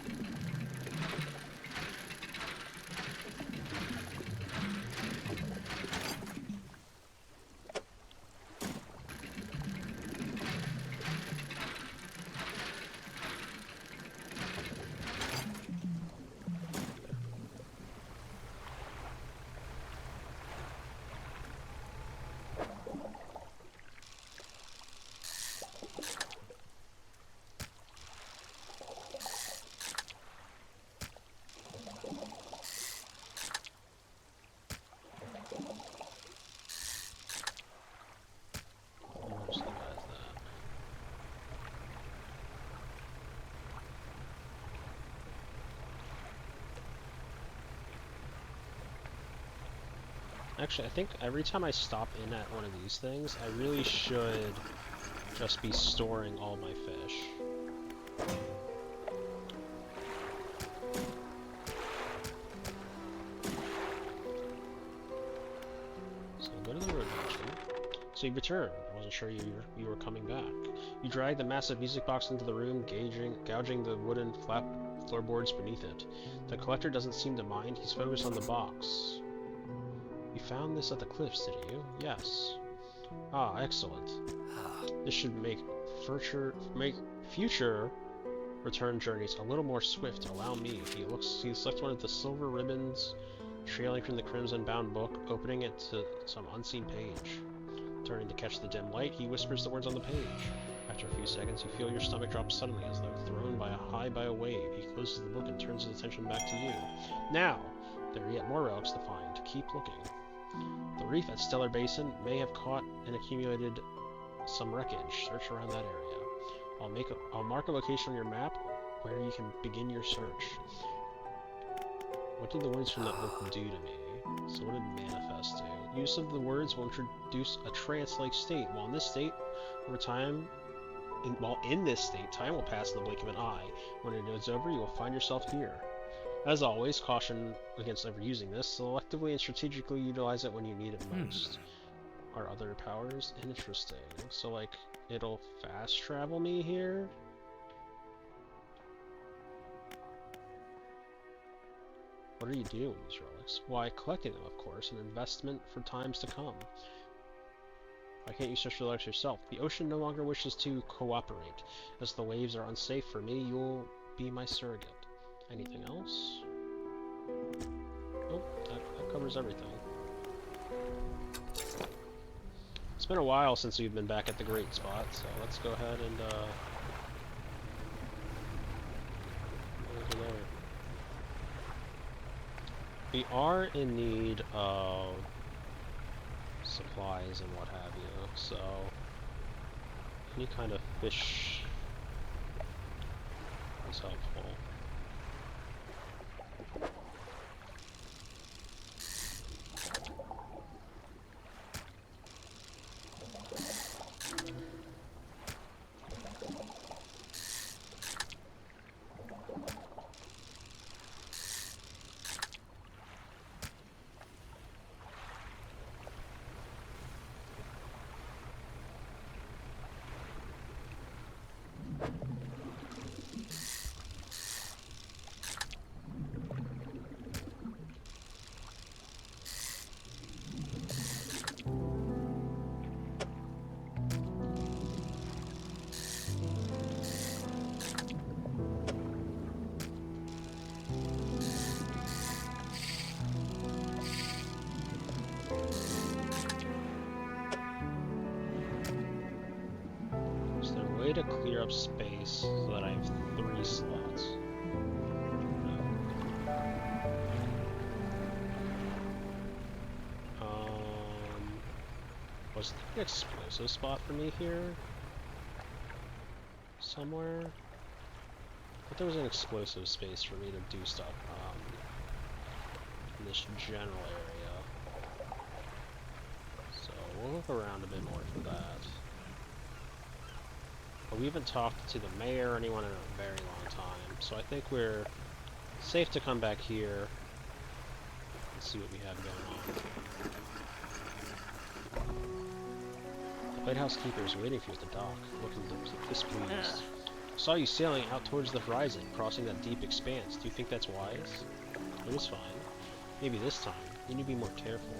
Actually, I think every time I stop in at one of these things, I really should just be storing all my fish. So go to the road mention. So you returned. I wasn't sure you were coming back. You dragged the massive music box into the room, gouging the wooden flat floorboards beneath it. The collector doesn't seem to mind. He's focused on the box. You found this at the cliffs, did you? Yes. Ah, excellent. This should make future return journeys a little more swift. Allow me. He selects one of the silver ribbons trailing from the crimson-bound book, opening it to some unseen page. Turning to catch the dim light, he whispers the words on the page. After a few seconds, you feel your stomach drop suddenly as though thrown by a wave. He closes the book and turns his attention back to you. Now, there are yet more relics to find. Keep looking. The reef at Stellar Basin may have caught and accumulated some wreckage. Search around that area. I'll mark a location on your map where you can begin your search. What did the words from that book do to me? So what did manifest do? Use of the words will introduce a trance-like state. While in this state, time will pass in the blink of an eye. When it is over, you will find yourself here. As always, caution against overusing this. Selectively and strategically utilize it when you need it most. Are other powers interesting? So, like, it'll fast travel me here? What are you doing with these relics? Why, collecting them, of course, an investment for times to come. Why can't you search for the relics yourself? The ocean no longer wishes to cooperate. As the waves are unsafe for me, you'll be my surrogate. Anything else? Nope, that covers everything. It's been a while since we've been back at the great spot, so let's go ahead and over there. We are in need of supplies and what have you, so any kind of fish is helpful. Is there a way to clear up space so that I have 3 slots? Was there an explosive spot for me here? Somewhere? But there was an explosive space for me to do stuff in this general area. So we'll look around a bit more for that. But we haven't talked to the mayor or anyone in a very long time, so I think we're safe to come back here and see what we have going on. The lighthouse keeper is waiting for you at the dock, looking displeased. Saw you sailing out towards the horizon, crossing that deep expanse. Do you think that's wise? It was fine. Maybe this time, you need to be more careful.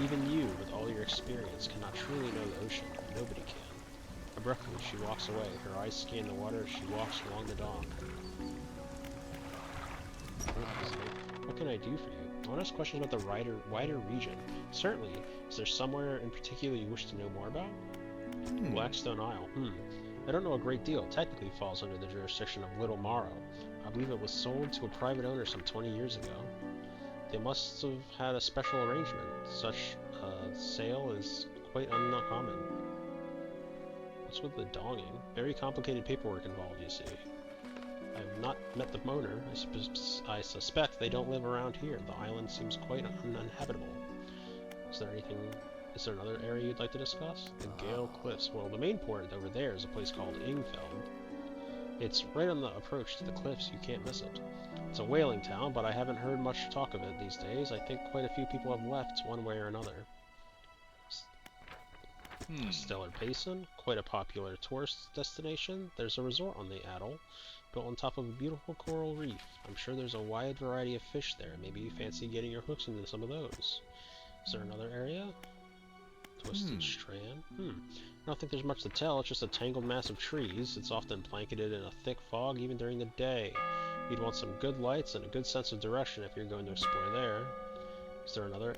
Even you, with all your experience, cannot truly know the ocean. Nobody can. Abruptly, she walks away. Her eyes scan the water as she walks along the dock. What can I do for you? I want to ask questions about the wider region. Certainly. Is there somewhere in particular you wish to know more about? Blackstone Isle. I don't know a great deal. It technically falls under the jurisdiction of Little Morrow. I believe it was sold to a private owner some 20 years ago. They must have had a special arrangement. Such a sale is quite uncommon. What's with the donging? Very complicated paperwork involved, you see. I have not met the owner. I suspect they don't live around here. The island seems quite uninhabitable. Is there another area you'd like to discuss? The Gale Cliffs. Well, the main port over there is a place called Ingfeld. It's right on the approach to the cliffs. You can't miss it. It's a whaling town, but I haven't heard much talk of it these days. I think quite a few people have left one way or another. Stellar Basin, quite a popular tourist destination. There's a resort on the Atoll, built on top of a beautiful coral reef. I'm sure there's a wide variety of fish there. Maybe you fancy getting your hooks into some of those. Is there another area? Twisted Strand? I don't think there's much to tell. It's just a tangled mass of trees. It's often blanketed in a thick fog even during the day. You'd want some good lights and a good sense of direction if you're going to explore there. Is there another?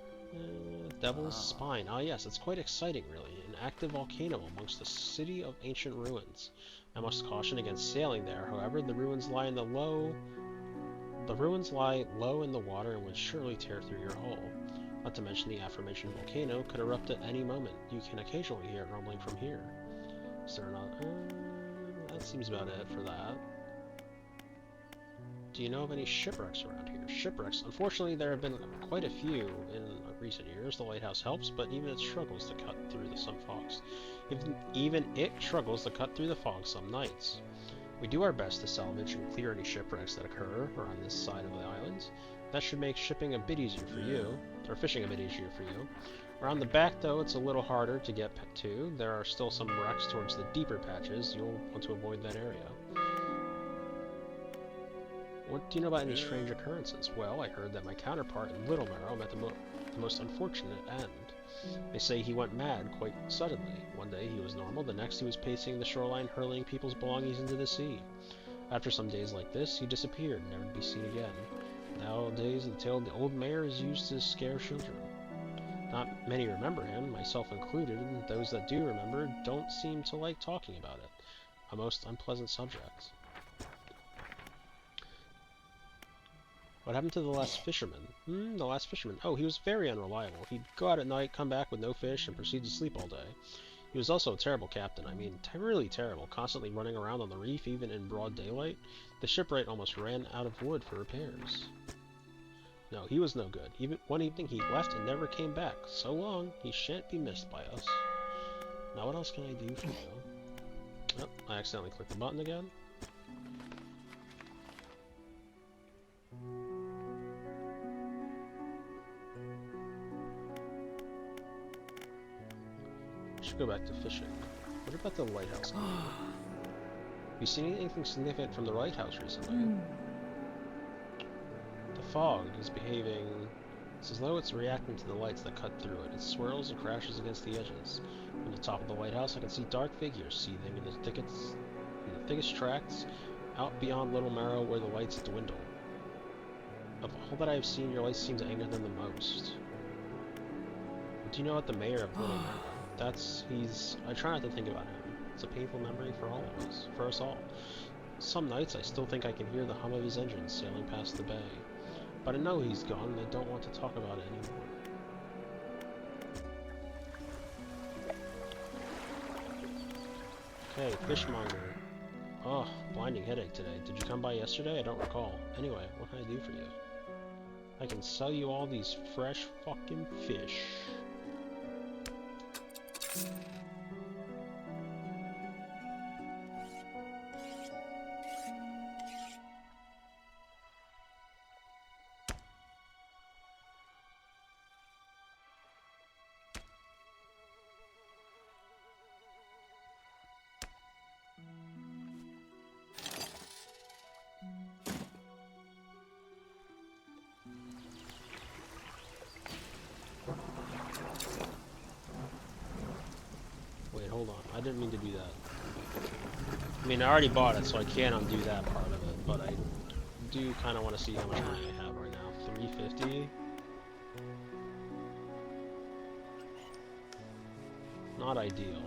Devil's Spine. Ah yes, it's quite exciting really. An active volcano amongst the city of ancient ruins. I must caution against sailing there, however. The ruins lie low in the water and would surely tear through your hull. Not to mention the aforementioned volcano could erupt at any moment. You can occasionally hear it rumbling from here. Is there another? That seems about it for that. Do you know of any shipwrecks around here? Shipwrecks? Unfortunately, there have been quite a few in recent years. The lighthouse helps, but even it struggles to cut through some fogs. Even it struggles to cut through the fog some nights. We do our best to salvage and clear any shipwrecks that occur around this side of the island. That should make shipping a bit easier for you, or fishing a bit easier for you. Around the back, though, it's a little harder to get to. There are still some wrecks towards the deeper patches. You'll want to avoid that area. What do you know about any strange occurrences? Well, I heard that my counterpart in Little Marrow met the most unfortunate end. They say he went mad quite suddenly. One day he was normal, the next he was pacing the shoreline, hurling people's belongings into the sea. After some days like this, he disappeared, never to be seen again. Nowadays, the tale of the old mayor is used to scare children. Not many remember him, myself included, and those that do remember don't seem to like talking about it. A most unpleasant subject. What happened to the last fisherman? The last fisherman. Oh, he was very unreliable. He'd go out at night, come back with no fish, and proceed to sleep all day. He was also a terrible captain. I mean, really terrible, constantly running around on the reef, even in broad daylight. The shipwright almost ran out of wood for repairs. No, he was no good. Even one evening he left and never came back. So long, he shan't be missed by us. Now what else can I do for you? Oh, I accidentally clicked the button again. I should go back to fishing. What about the lighthouse? Have you seen anything significant from the lighthouse recently? The fog is behaving. It's as though it's reacting to the lights that cut through it. It swirls and crashes against the edges. From the top of the lighthouse, I can see dark figures seething in the thickest tracts, out beyond Little Marrow where the lights dwindle. Of all that I have seen, your lights seem to anger them the most. But do you know what the mayor of Little Marrow? I try not to think about him. It's a painful memory for all of us, for us all. Some nights I still think I can hear the hum of his engines sailing past the bay. But I know he's gone and I don't want to talk about it anymore. Okay, fishmonger. Oh, blinding headache today. Did you come by yesterday? I don't recall. Anyway, what can I do for you? I can sell you all these fresh fucking fish. Wait, hold on. I didn't mean to do that. I mean, I already bought it, so I can't undo that part of it, but I do kind of want to see how much money I have right now. 350? Not ideal.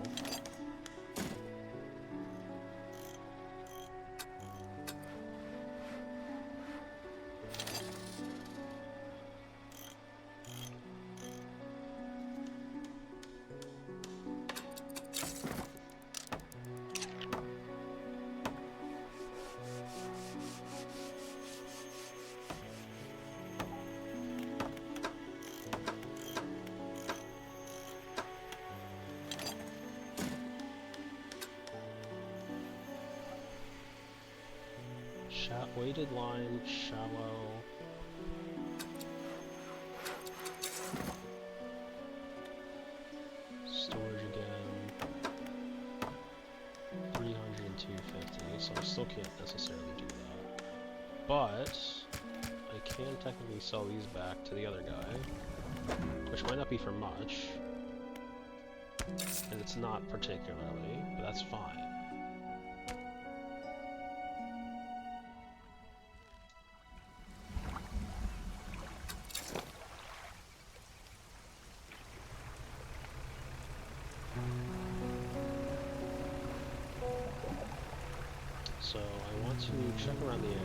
Weighted line, shallow. Storage again. 300 and 250, so I still can't necessarily do that. But I can technically sell these back to the other guy, which might not be for much. And it's not particularly, but that's fine. So I want to check around the area.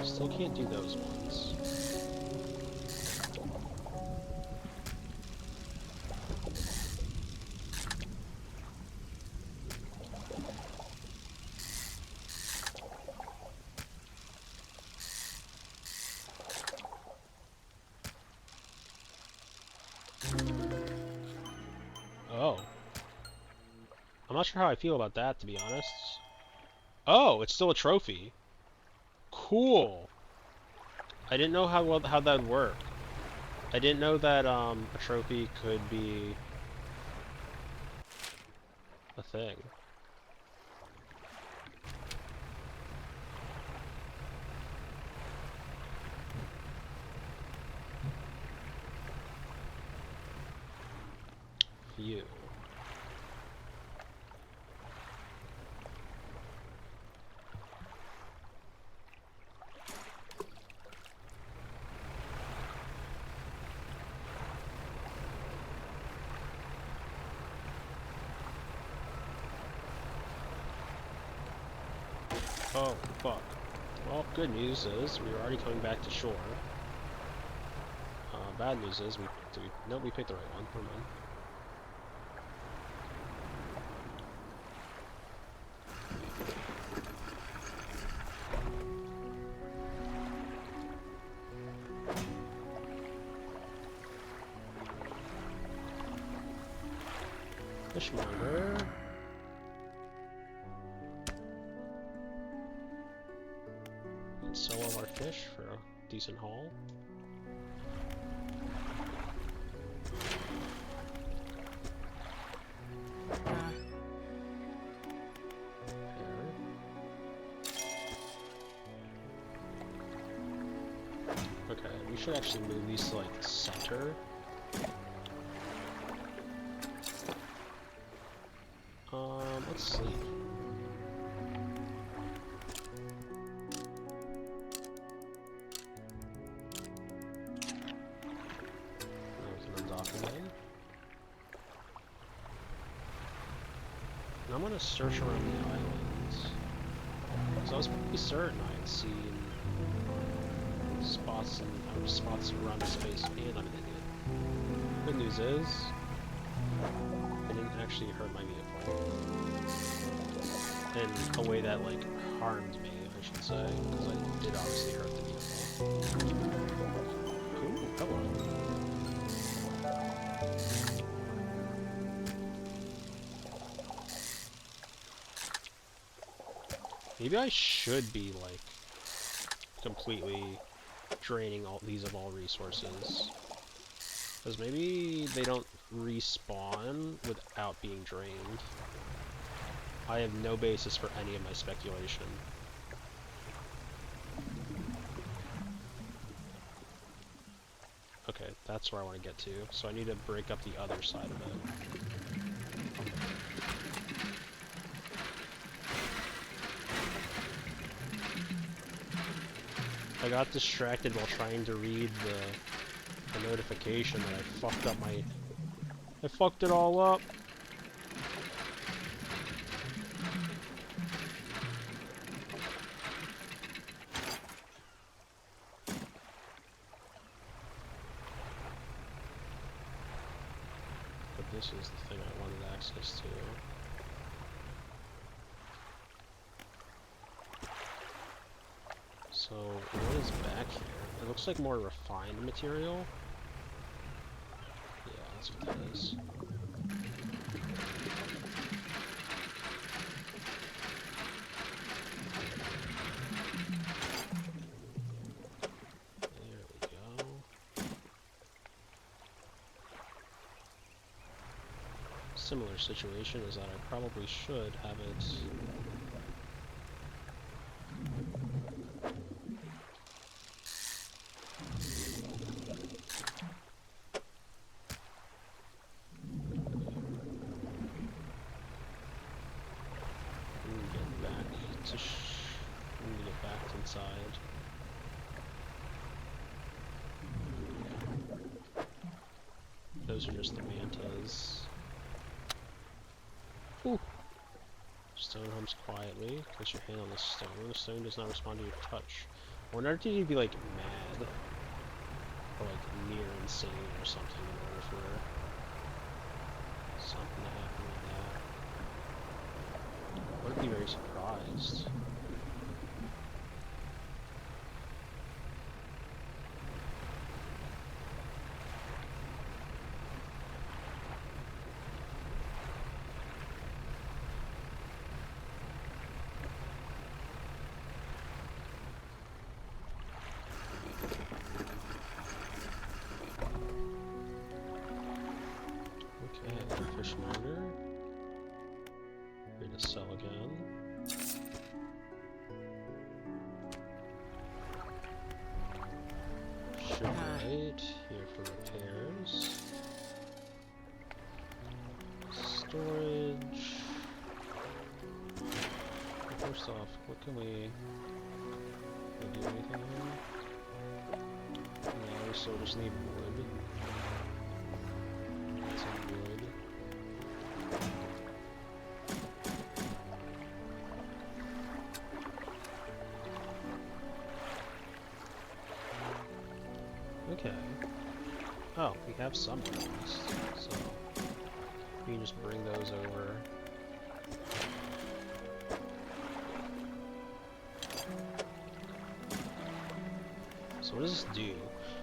Still can't do those ones. Oh. I'm not sure how I feel about that, to be honest. Oh, it's still a trophy. Cool. I didn't know how that would work. I didn't know that a trophy could be a thing. You. Oh, fuck. Well, good news is we're already coming back to shore. Bad news is nope, we picked the right one. Never mind. Fishmonger. And sell all our fish for a decent haul. Okay, we should actually move these to like the center. Let's see. And I'm gonna search around the islands. Because I was pretty certain I had seen spots around the space, and I'm an idiot. Good news is, it didn't actually hurt my vehicle. In a way that, like, harmed me, I should say. Because I did obviously hurt the vehicle. Ooh, hello. Maybe I should be, like, completely draining all these of all resources. Because maybe they don't respawn without being drained. I have no basis for any of my speculation. Okay, that's where I want to get to. So I need to break up the other side of it. I got distracted while trying to read the notification that I fucked up my... I fucked it all up! But this is the thing I wanted access to. So, what is back here? It looks like more refined material. Yeah, that's what that is. There we go. Similar situation is that I probably should have it... inside. Those are just the mantas. Ooh. Stone hums quietly. Place your hand on the stone. The stone does not respond to your touch. I wonder if you'd be like mad or like near insane or something in order for something to happen like that. I would be very surprised. Fishmonger. Ready to sell again. Sugarite, here for repairs. Storage. First off, what can we do anything here? No, we still just need wood. Some wood. Okay. Oh, we have some of these, so we can just bring those over. So what does this do?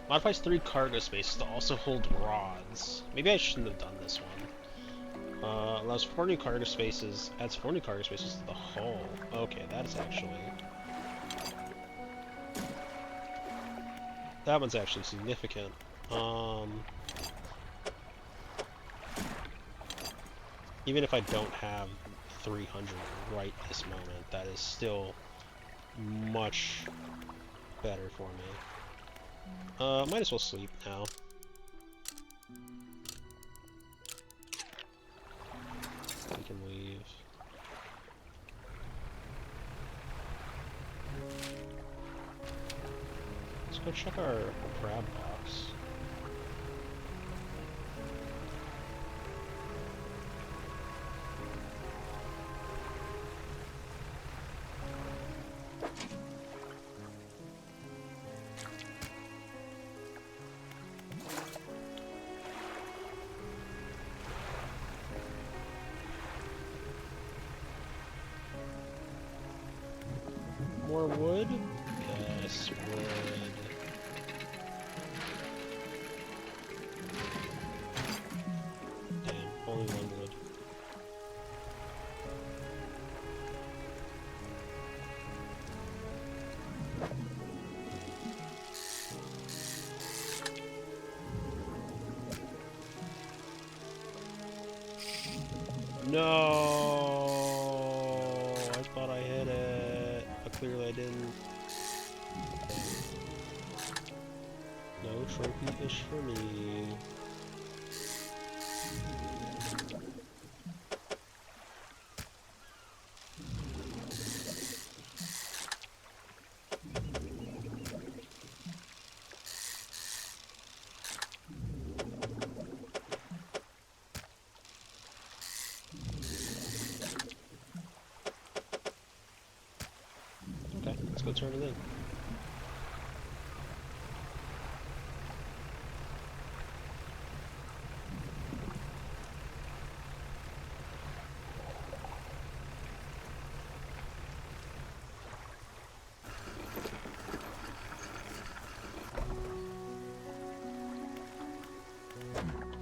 Modifies 3 cargo spaces to also hold rods. Maybe I shouldn't have done this one. Allows 4 new cargo spaces, adds 4 new cargo spaces to the hull. Okay, that is actually... That one's actually significant. Even if I don't have 300 right this moment, that is still much better for me. Might as well sleep now. We can leave. Let's go check our crab box. More wood? Yes, wood. Damn, only 1 wood. No, I thought I hit it, but clearly I didn't. No trophy fish for me. Okay, let's go turn it in.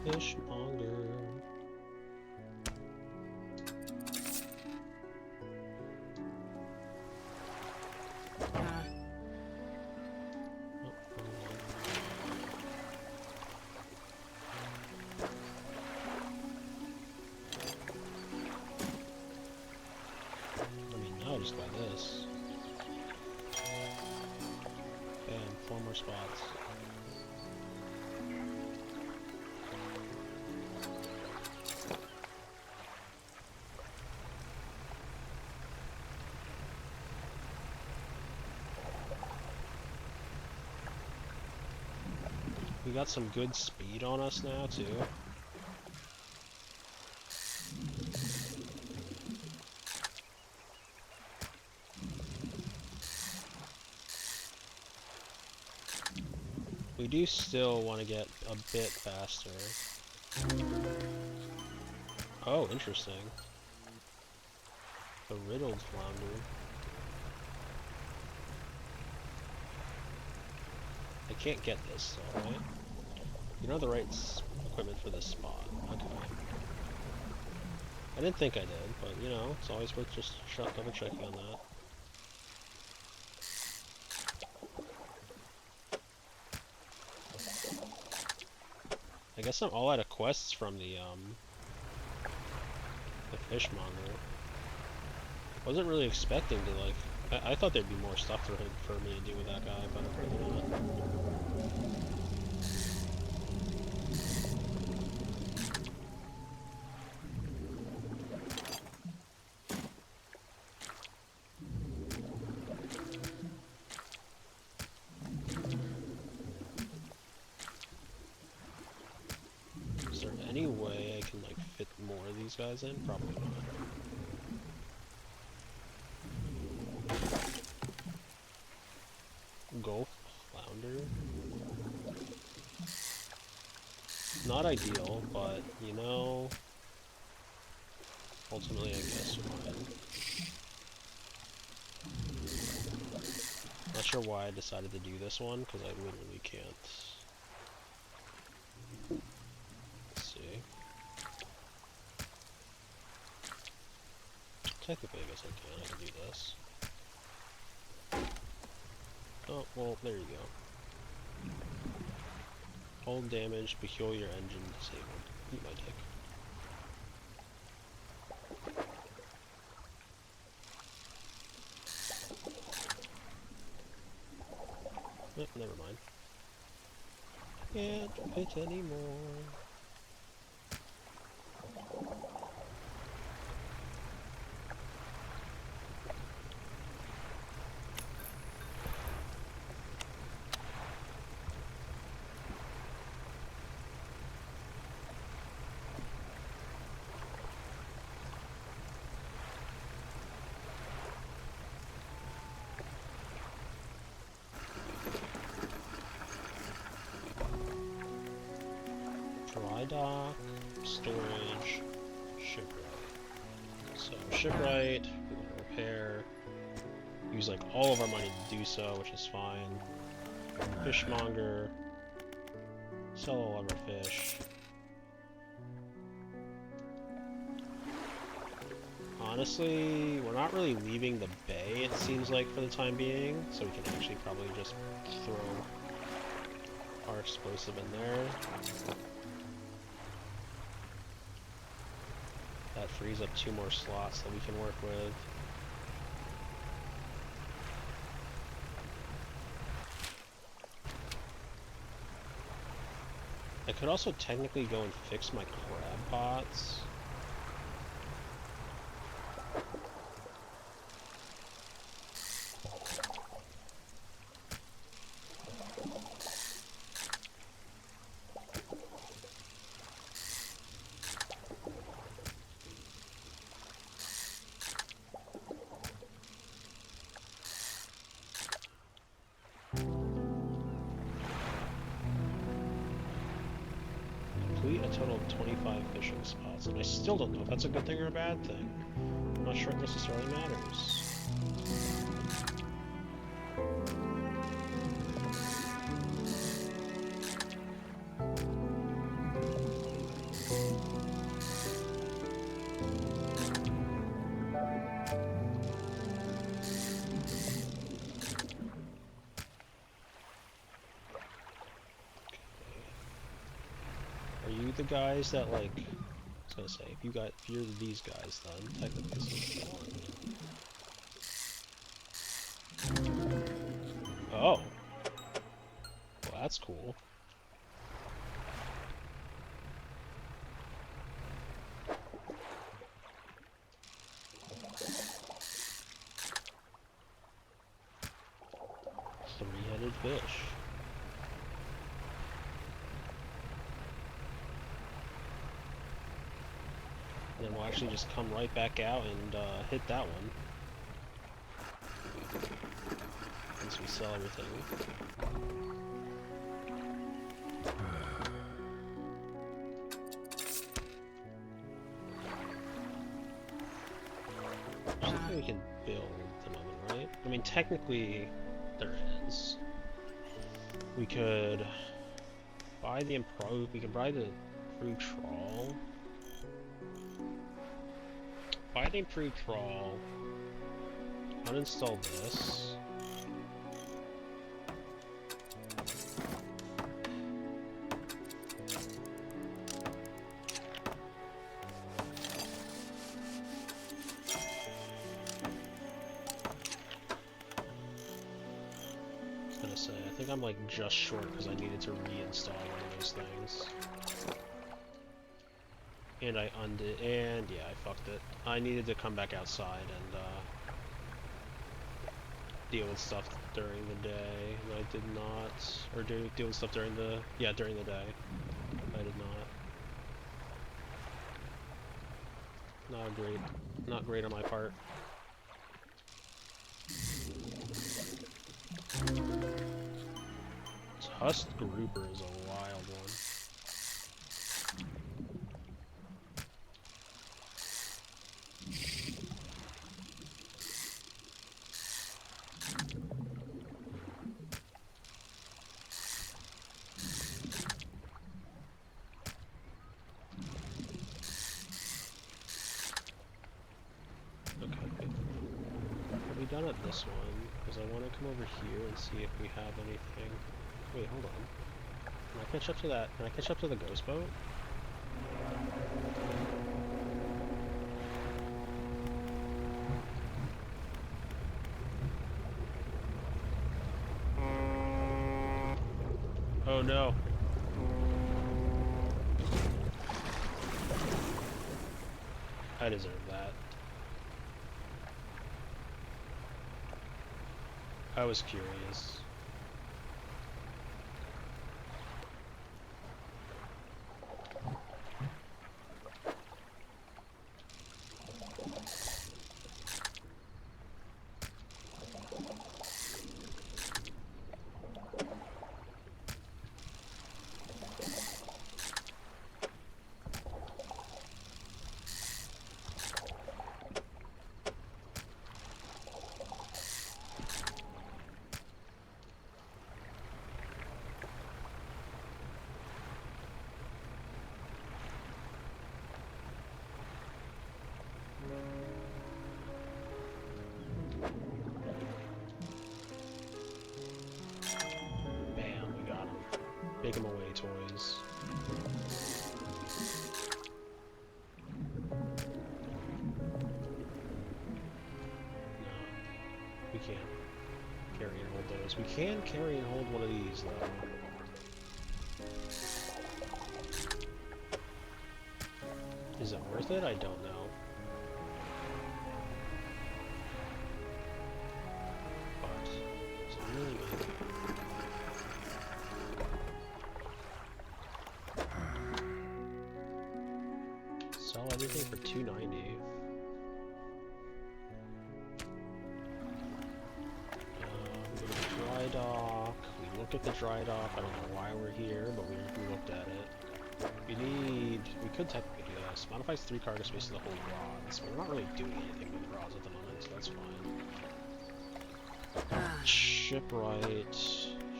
Fishmonger. Ah. Oh, I mean, now I just got this. Bam, 4 more spots. We got some good speed on us now, too. We do still want to get a bit faster. Oh, interesting. The riddled flounder. I can't get this, though, right? You know the right equipment for this spot. Okay. I didn't think I did, but you know, it's always worth just double checking on that. I guess I'm all out of quests from the fishmonger. Wasn't really expecting to like. I thought there'd be more stuff for me to do with that guy, but apparently not. Is there any way I can like fit more of these guys in? Probably not. Gulf flounder. Not ideal, but, you know, ultimately I guess fine. Not sure why I decided to do this one, because I literally can't. Let's see. Technically, I guess I can do this. Oh, well, there you go. Hold damage, peculiar engine disabled. Eat my dick. Oh, never mind. Can't fit anymore. Dry dock, storage, shipwright. So shipwright, we're gonna repair. Use like all of our money to do so, which is fine. Fishmonger, sell all of our fish. Honestly, we're not really leaving the bay, it seems like, for the time being, so we can actually probably just throw our explosive in there. That frees up 2 more slots that we can work with. I could also technically go and fix my crab pots. Complete a total of 25 fishing spots, and I still don't know if that's a good thing or a bad thing. I'm not sure it necessarily matters. Are you the guys that, like, I was gonna say, if you're these guys, then technically this is one. Oh. Well, that's cool. Three-headed fish. And then we'll actually just come right back out and hit that one. Once we sell everything. I don't think we can build another, right? I mean, technically, there is. We could buy the we can buy the improved trawl. Buy the improved trawl. Uninstall this. I think I'm like just short because I needed to reinstall one of those things. And I undid, and yeah, I fucked it. I needed to come back outside and deal with stuff during the day, and I did not. Or deal with stuff during the, yeah, during the day. I did not. Not great on my part. Tusked grouper is a wild one. down at this one, because I want to come over here and see if we have anything. Wait, hold on. Can I catch up to that? Can I catch up to the ghost boat? Oh no. I deserve that. I was curious. Bam, we got him. Big 'em away, toys. No, we can't carry and hold those. We can carry and hold one of these, though. Is it worth it? I don't know. But, is it really worth it? Sell everything for $2.90. We go to the dry dock. We look at the dry dock. I don't know why we're here, but we looked at it. We could technically do this. Modifies 3 cargo spaces to hold rods, but we're not really doing anything with rods at the moment, so that's fine. Ship right,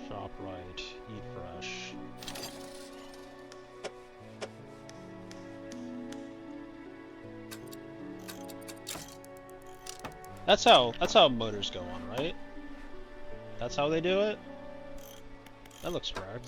shop right, eat fresh. That's how motors go on, right? That's how they do it? That looks correct.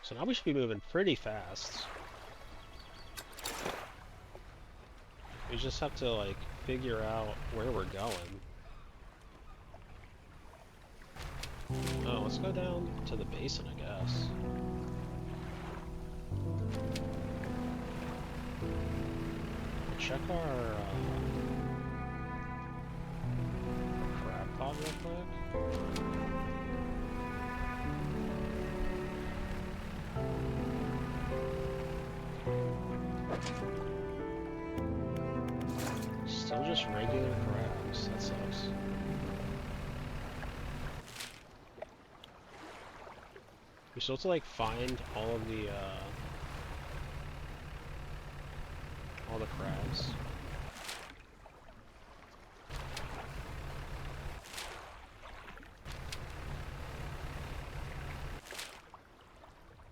So now we should be moving pretty fast. We just have to, like, figure out where we're going. Oh, let's go down to the basin, I guess. Check our crab pod real quick. Still just regular crabs, that sucks. We still have to like find all the crabs.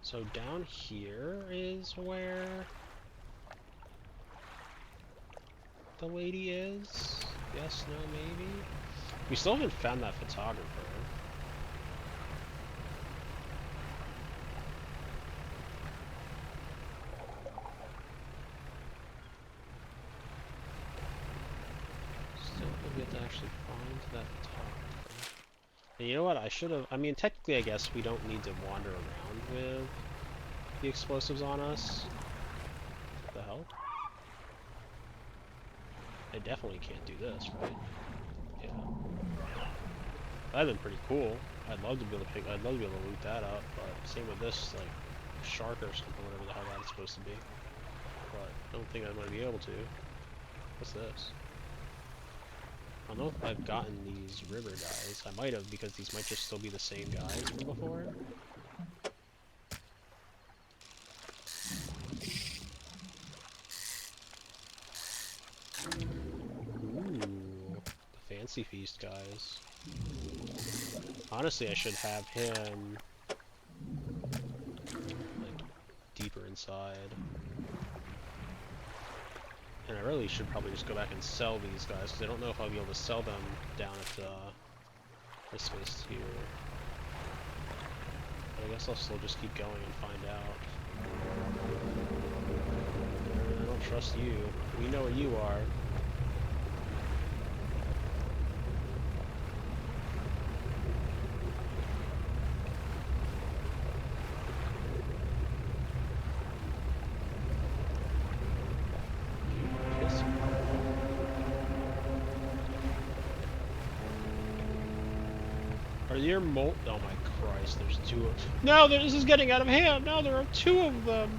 So down here is where the lady is? Yes, no, maybe? We still haven't found that photographer. Still have yet to actually find that photographer. And you know what, I should have, I mean, technically I guess we don't need to wander around with the explosives on us. What the hell? I definitely can't do this, right? Yeah. That'd been pretty cool. I'd love to be able to loot that up, but same with this, like, shark or something, whatever the hell that's supposed to be. but I don't think I'm gonna be able to. What's this? I don't know if I've gotten these river guys. I might have, because these might just still be the same guys from before. Ooh, the Fancy Feast guys. Honestly, I should have him like deeper inside. And I really should probably just go back and sell these guys, because I don't know if I'll be able to sell them down at this space here. But I guess I'll still just keep going and find out. I don't trust you. We know what you are. Are there Oh my Christ, there's two of... No, this is getting out of hand! No, there are two of them!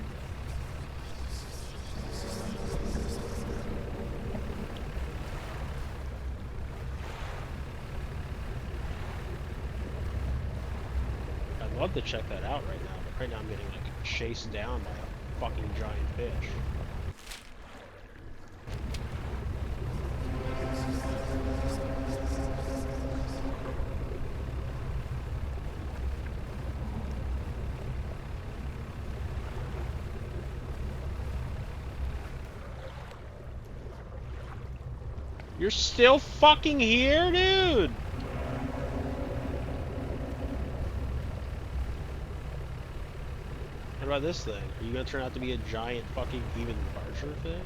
I'd love to check that out right now, but right now I'm getting, like, chased down by a fucking giant fish. You're still fucking here, dude! What about this thing? Are you gonna turn out to be a giant fucking even larger fish?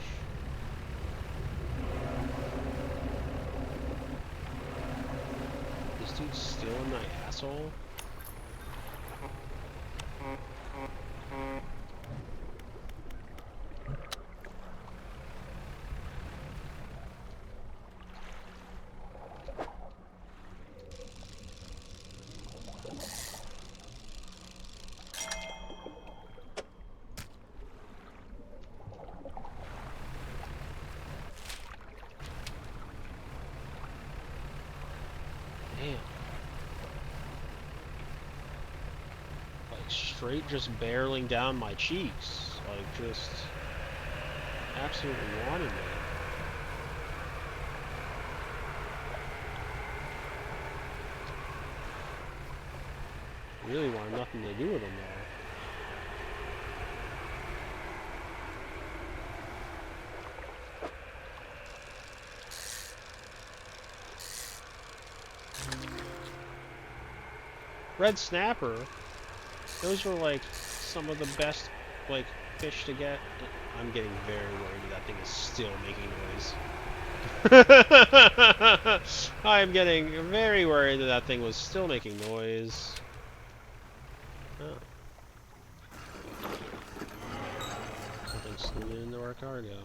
This dude's still in my asshole? Damn. Like, straight just barreling down my cheeks. Like, just... absolutely wanted me. Really wanted nothing to do with him, though. Red snapper, those are like some of the best like fish to get. I'm getting very worried that thing is still making noise. I'm getting very worried that thing was still making noise. Oh. Something slid into our cargo.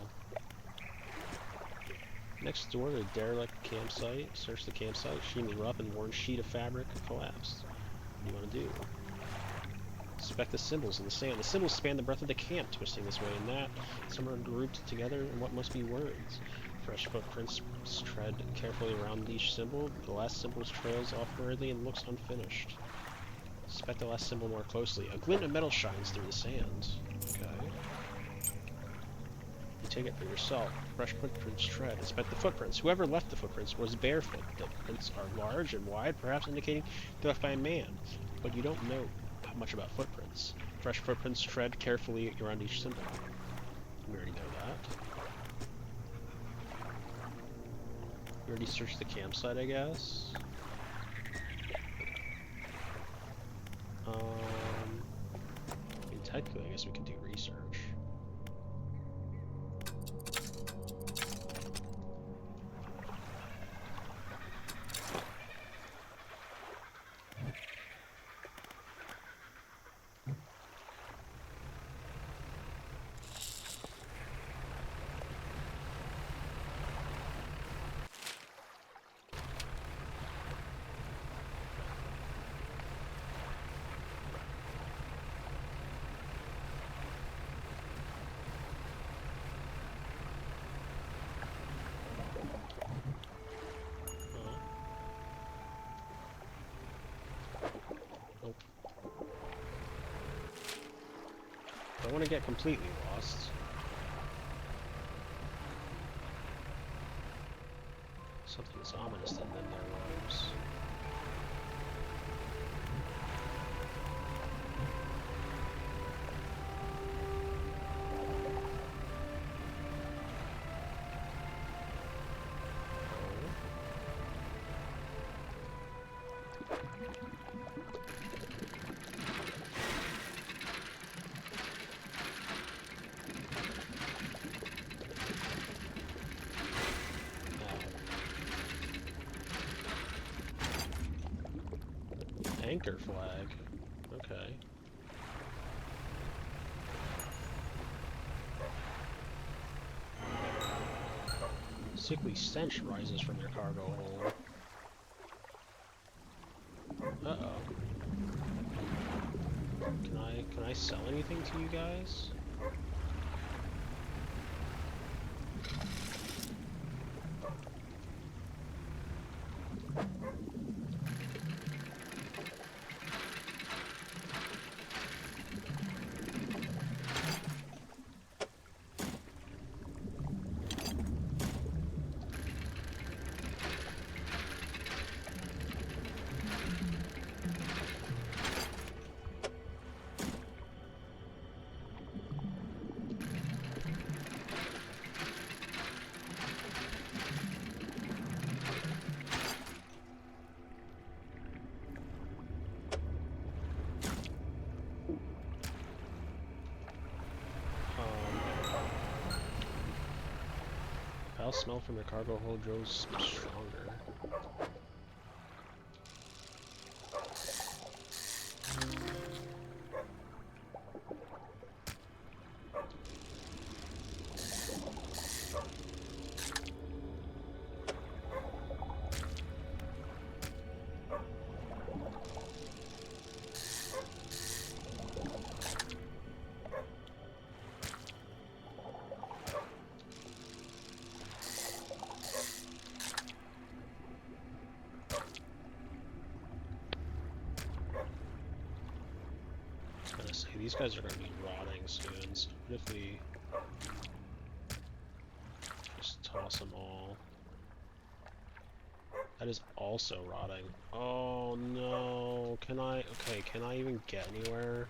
Next door to a derelict campsite. Search the campsite. Extremely rough and worn sheet of fabric collapsed. What do you want to do? Inspect the symbols in the sand. The symbols span the breadth of the camp, twisting this way and that. Some are grouped together in what must be words. Fresh footprints tread carefully around each symbol. The last symbol trails off hurriedly and looks unfinished. Inspect the last symbol more closely. A glint of metal shines through the sand. Okay. You take it for yourself. Fresh footprints tread. Inspect the footprints. Whoever left the footprints was barefoot. The prints are large and wide, perhaps indicating they're left by a man. But you don't know much about footprints. Fresh footprints tread carefully around each symbol. We already know that. We already searched the campsite, I guess. I mean, technically, I guess we can do research. Don't want to get completely lost. Something's ominous in their robes. Anchor flag. Okay. Sickly stench rises from your cargo hold. Uh-oh. Can I sell anything to you guys? Foul smell from your cargo hold grows stronger. I was gonna say, these guys are gonna be rotting soon, so what if we just toss them all? That is also rotting. Oh no, can I even get anywhere?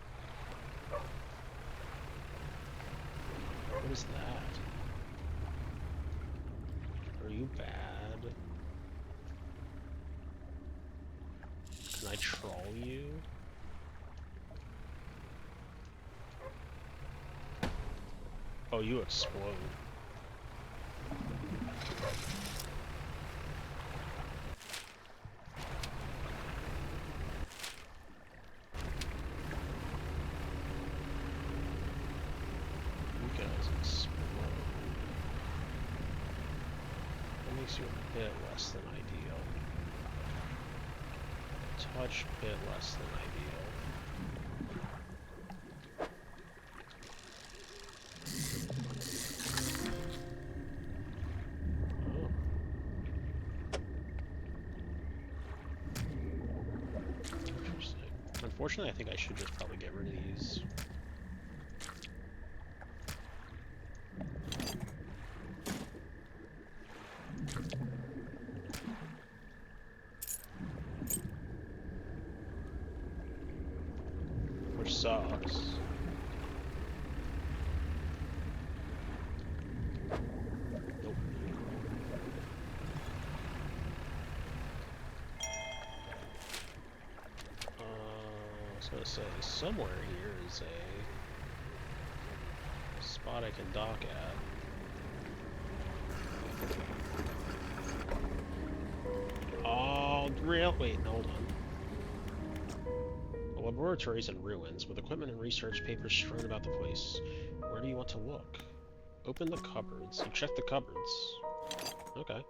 What is that? Are you bad? Can I troll you? Oh, you explode. You guys explode. That makes you a bit less than ideal. Touch bit less than ideal. Unfortunately, I think I should just probably get rid of these. Which sucks. Nope. I was gonna say, somewhere here is a spot I can dock at. Oh, real? Wait, hold on. The laboratory is in ruins, with equipment and research papers strewn about the place. Where do you want to look? Open the cupboards. You check the cupboards. Okay.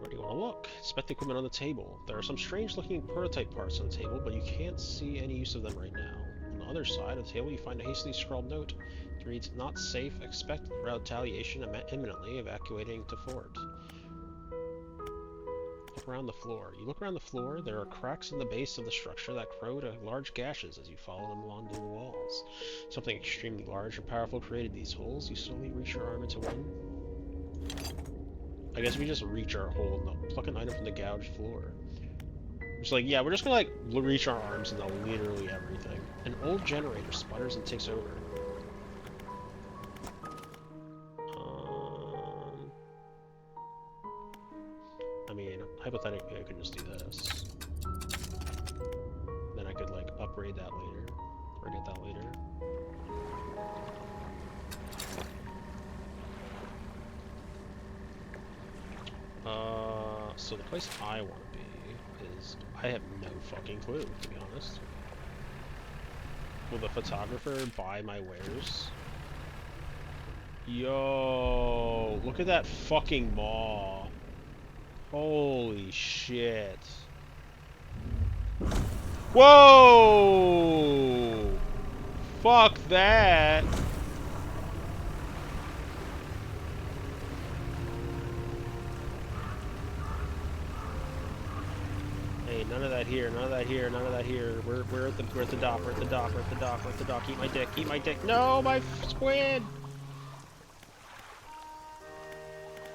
Where do you want to look? Inspect the equipment on the table. There are some strange-looking prototype parts on the table, but you can't see any use of them right now. On the other side of the table, you find a hastily scrawled note. It reads, "Not safe. Expect retaliation imminently. Evacuating to fort." look around the floor. You look around the floor, there are cracks in the base of the structure that grow to large gashes as you follow them along the walls. Something extremely large and powerful created these holes. You slowly reach your arm into one. I guess we just reach our hole and pluck an item from the gouged floor. It's like, yeah, we're just gonna like reach our arms into literally everything. An old generator sputters and ticks over. I mean, hypothetically, I could just do this. Then I could like upgrade that later, or get that later. So the place I want to be is, I have no fucking clue, to be honest. Will the photographer buy my wares? Yo, look at that fucking maw. Holy shit. Whoa! Fuck that! Hey, none of that here, none of that here, none of that here. We're at the dock, we're at the dock, we're at the dock, we're at the dock. Eat my dick, eat my dick. No, my squid!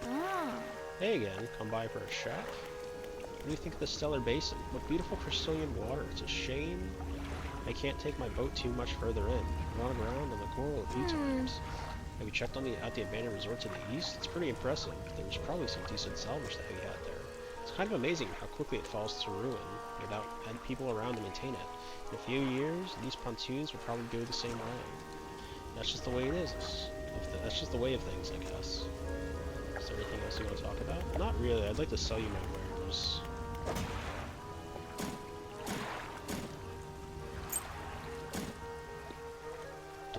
Ah. Hey again, come by for a chat. What do you think of the Stellar Basin? What beautiful crystalline water. It's a shame I can't take my boat too much further in. Run around on the coral a few times. Have you checked out the abandoned resort to the east? It's pretty impressive. There's probably some decent salvage to be had there. It's kind of amazing how quickly it falls to ruin without people around to maintain it. In a few years, these pontoons will probably go the same way. That's just the way it is. That's just the way of things, I guess. Is there anything else you want to talk about? Not really. I'd like to sell you my wares.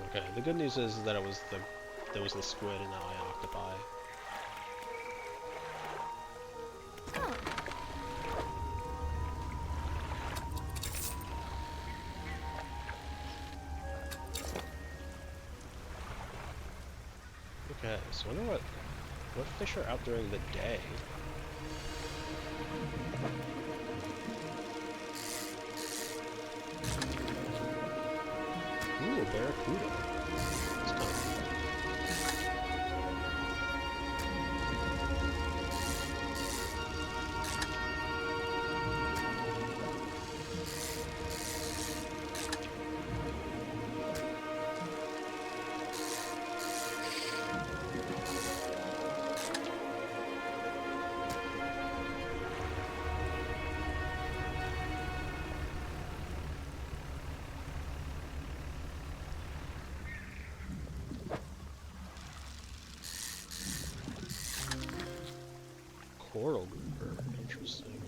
Okay, the good news is that there was the squid and now I octopi. Okay, so I wonder what fish are out during the day. Ooh, a barracuda. That's kind of cool. Coral grouper, interesting.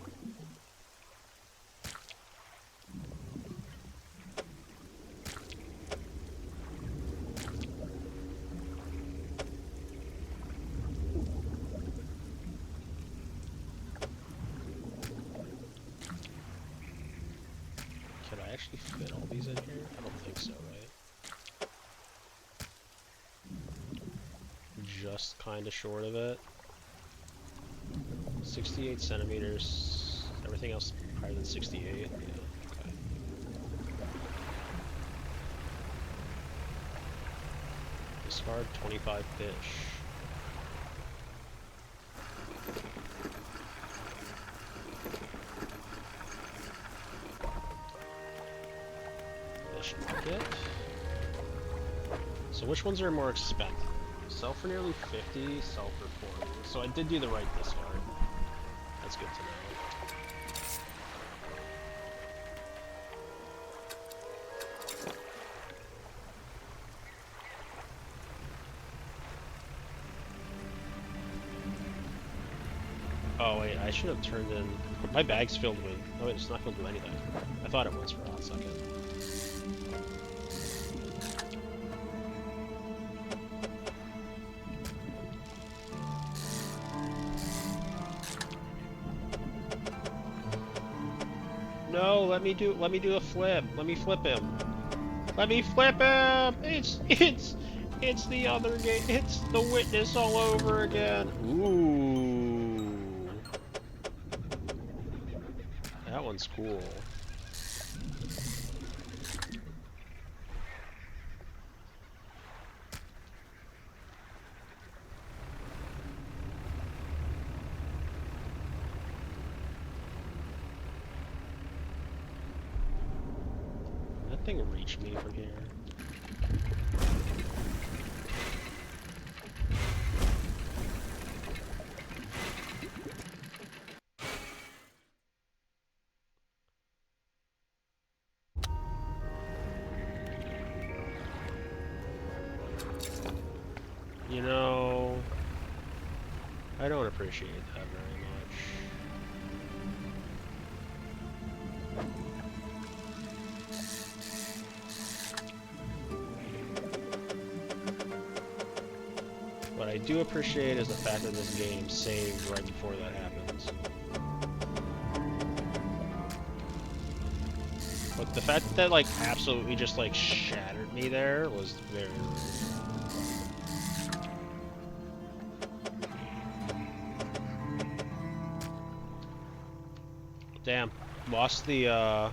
Can I actually fit all these in here? I don't think so, right? Just kinda short of it. 68 centimeters. Everything else higher than 68. Yeah, okay. Discard 25 fish. Fish bucket. So which ones are more expensive? Sell for nearly 50, sell for 40. So I did do the right discard. That's good to know. Oh wait, I should have turned in... My bag's filled with... Oh wait, it's not filled with anything. I thought it was for a hot second. No, let me do a flip. Let me flip him. Let me flip him! It's the other game. It's the witness all over again. Ooh. sounds cool. Can that thing reach me from here? You know, I don't appreciate that very much. What I do appreciate is the fact that this game saved right before that happens. But the fact that like absolutely just like shattered me there was very rude. Damn, lost the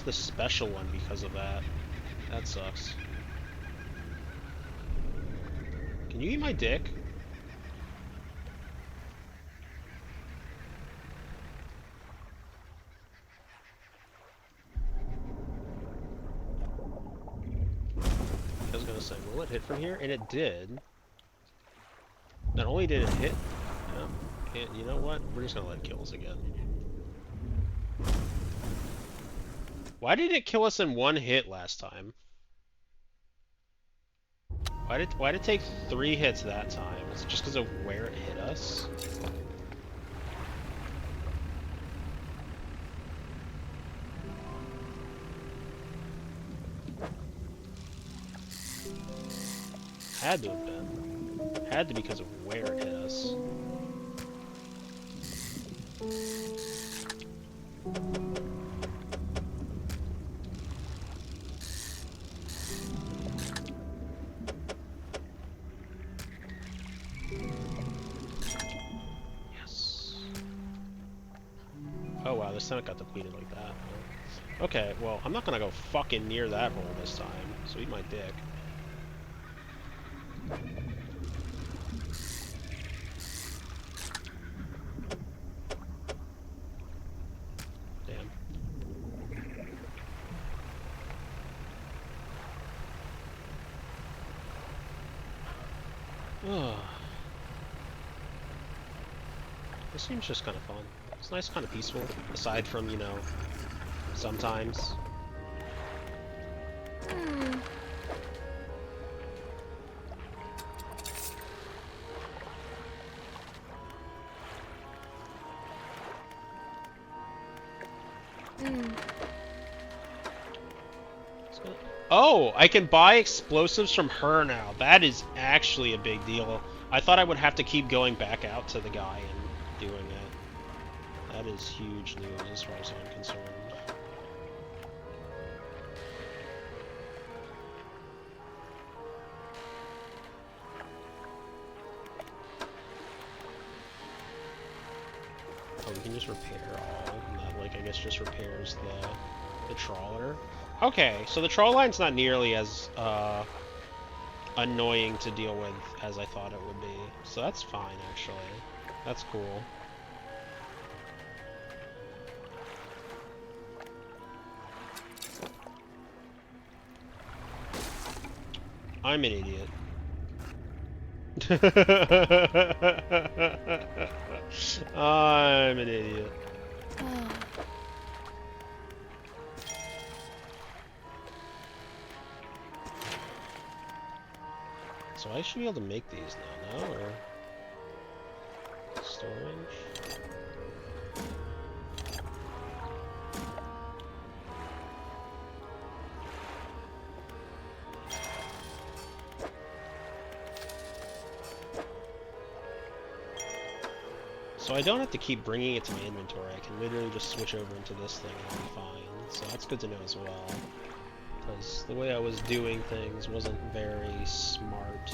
special one because of that. That sucks. Can you eat my dick? I was gonna say, will it hit from here? And it did. Not only did it hit, and you know what? We're just gonna let it kill us again. Why did it kill us in one hit last time? Why did it take 3 hits that time? Is it just because of where it hit us? Had to have been. Had to be because of where it hit us. Yes. Oh wow, this time it got depleted like that. Okay, well, I'm not gonna go fucking near that hole this time, so eat my dick. Damn. This seems just kind of fun. It's nice, kind of peaceful, aside from, you know, sometimes. Oh, I can buy explosives from her now. That is actually a big deal. I thought I would have to keep going back out to the guy and doing it. That is huge news as far as I'm concerned. Oh, we can just repair all, and that, like, I guess just repairs the trawler. Okay, so the trawl line's not nearly as annoying to deal with as I thought it would be. So that's fine, actually. That's cool. I'm an idiot. I'm an idiot. So I should be able to make these now, no? Or storage? So I don't have to keep bringing it to my inventory. I can literally just switch over into this thing and I'll be fine. So that's good to know as well. Because the way I was doing things wasn't very smart.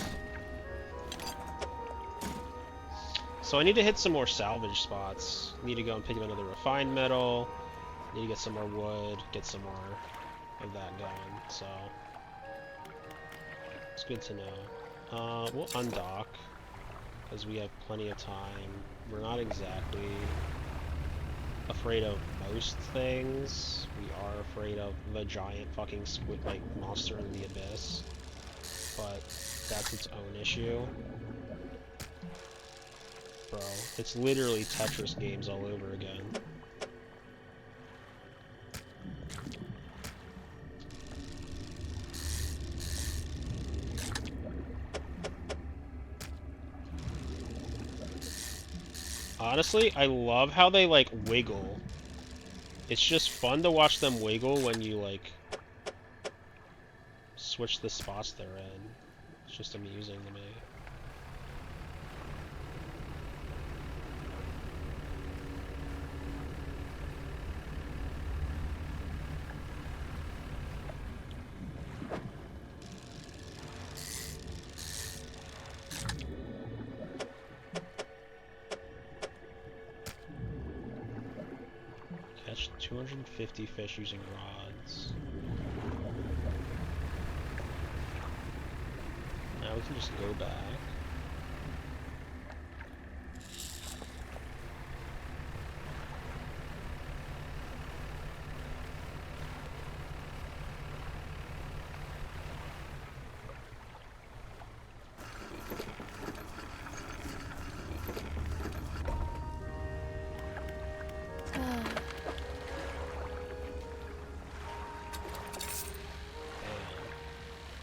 So I need to hit some more salvage spots. Need to go and pick up another refined metal. Need to get some more wood, get some more of that going, so it's good to know. We'll undock, because we have plenty of time. We're not exactly afraid of most things. We are afraid of the giant fucking squid, like, monster in the abyss, but that's its own issue. Bro, it's literally Tetris games all over again. Honestly, I love how they, like, wiggle. It's just fun to watch them wiggle when you, like, switch the spots they're in. It's just amusing to me. Catch 250 fish using rods. Now we can just go back.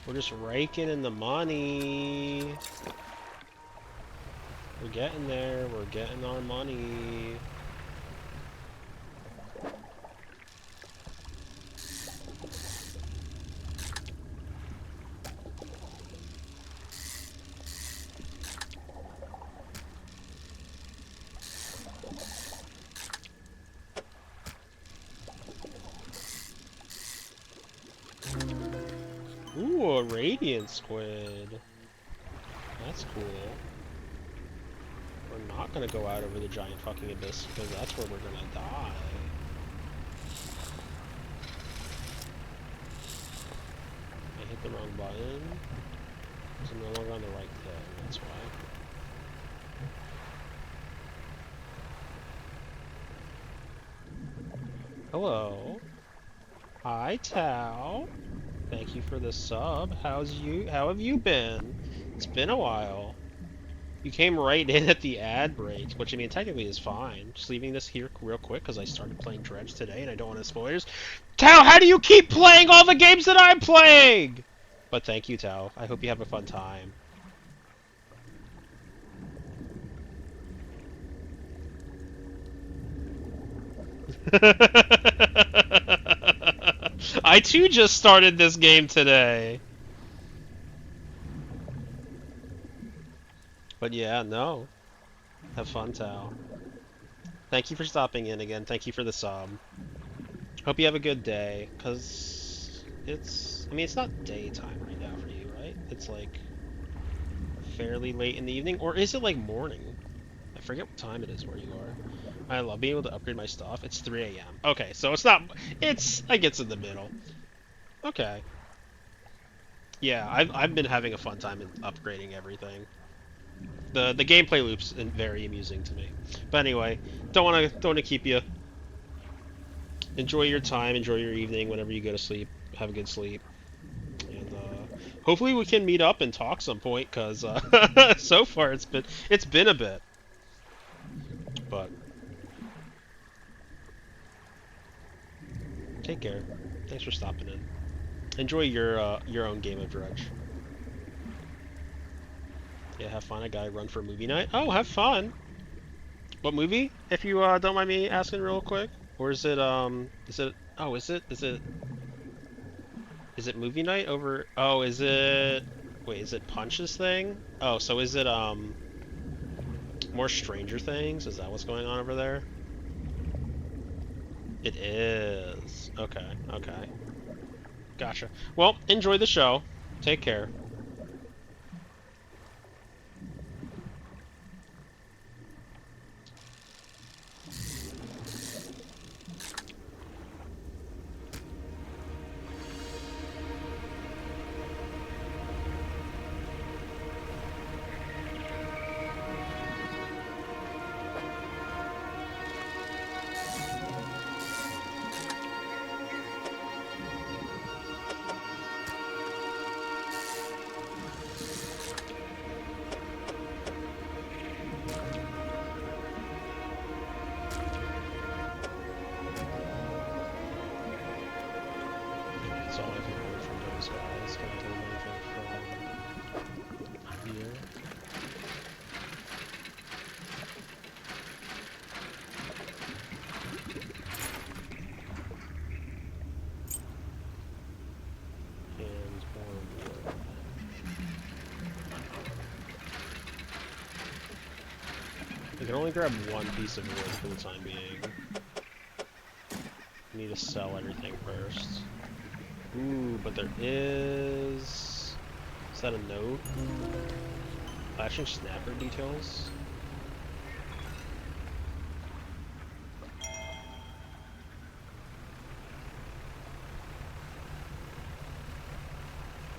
We're just raking in the money. We're getting there. We're getting our money. Ooh, a radiant squid. That's cool. We're not gonna go out over the giant fucking abyss because that's where we're gonna die. I hit the wrong button. So I'm no longer on the right thing, that's why. Hello. Hi, Tao. Thank you for the sub. How have you been? It's been a while. You came right in at the ad break, which I mean technically is fine. Just leaving this here real quick because I started playing Dredge today and I don't want to spoilers. Tao, how do you keep playing all the games that I'm playing? But thank you, Tao. I hope you have a fun time. I too just started this game today. But yeah, no. Have fun, Tao. Thank you for stopping in again. Thank you for the sub. Hope you have a good day, because I mean, it's not daytime right now for you, right? It's like fairly late in the evening, or is it like morning? I forget what time it is where you are. I love being able to upgrade my stuff. It's 3 a.m. Okay, so it's not, I guess in the middle. Okay. Yeah, I've been having a fun time in upgrading everything. The gameplay loop's very amusing to me. But anyway, don't wanna keep you. Enjoy your time, enjoy your evening whenever you go to sleep. Have a good sleep. And hopefully we can meet up and talk some point, cause so far it's been a bit. But take care. Thanks for stopping in. Enjoy your own game of Dredge. Yeah, have fun. I gotta run for movie night. Oh, have fun. What movie? If you don't mind me asking real quick. Or is it is it movie night over? Oh, is it? Wait, is it Punch's thing? Oh, so is it more Stranger Things? Is that what's going on over there? It is. Okay, okay. Gotcha. Well, enjoy the show. Take care. can only grab one piece of wood for the time being. We need to sell everything first. Ooh, but there is... Is that a note? Flashing snapper details?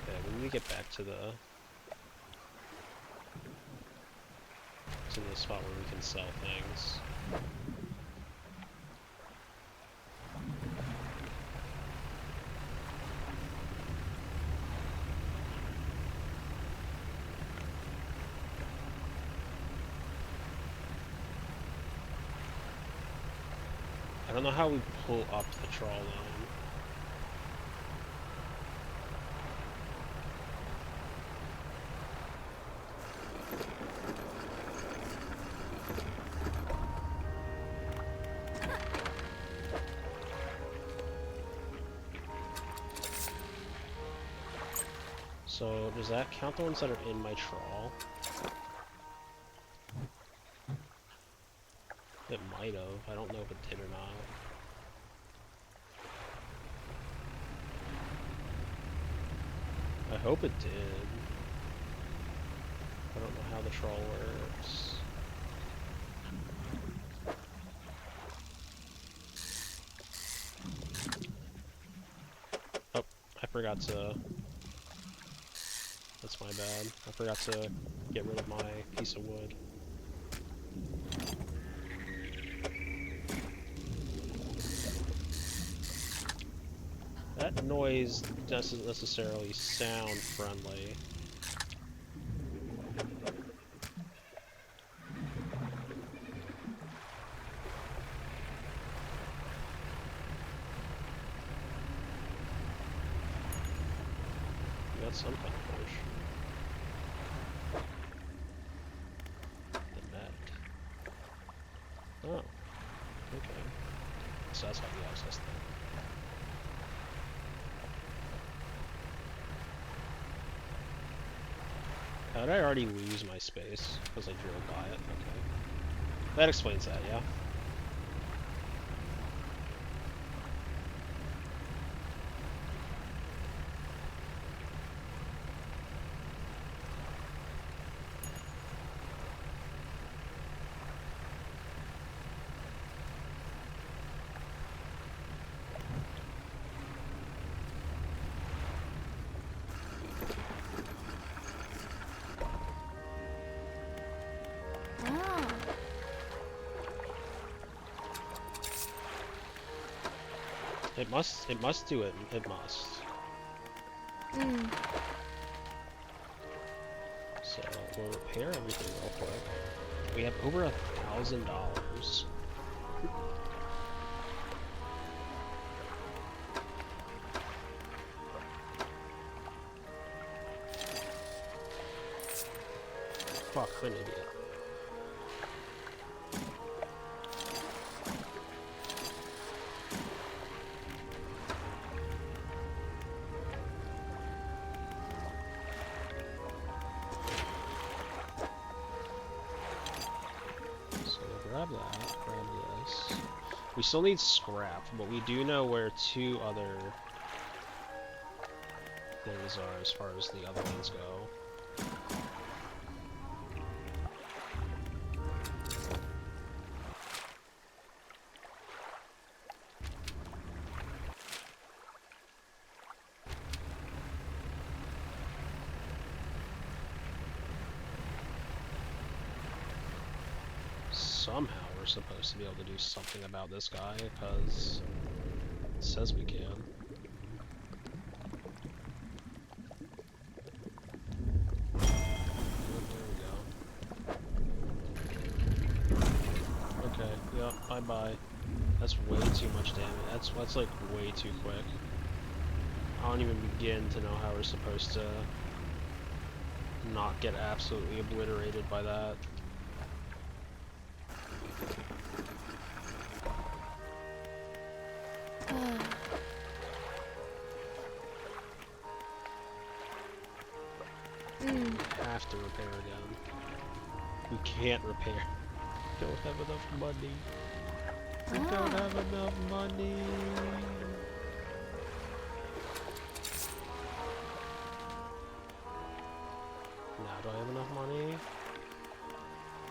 Okay, we need to get back to the spot where we can sell things. I don't know how we pull up the trawl line. So, does that count the ones that are in my trawl? It might have. I don't know if it did or not. I hope it did. I don't know how the trawl works. Oh, I forgot to... That's my bad. I forgot to get rid of my piece of wood. That noise doesn't necessarily sound friendly. We got some kind of fish. The net. Oh. Okay. So that's how we access that. How did I already lose my space? Because I drove by it? Okay. That explains that, yeah. Ah. It must do it. It must. Mm. So we'll repair everything real quick. We have over $1,000. Fuck, I'm an idiot. Grab that, grab this. We still need scrap, but we do know where two other things are as far as the other ones go. Somehow we're supposed to be able to do something about this guy, because it says we can. There we go. Okay, yep, bye-bye. That's way too much damage. That's like way too quick. I don't even begin to know how we're supposed to not get absolutely obliterated by that. Mm. We have to repair again. We can't repair. don't have enough money. We don't have enough money. Now do I have enough money?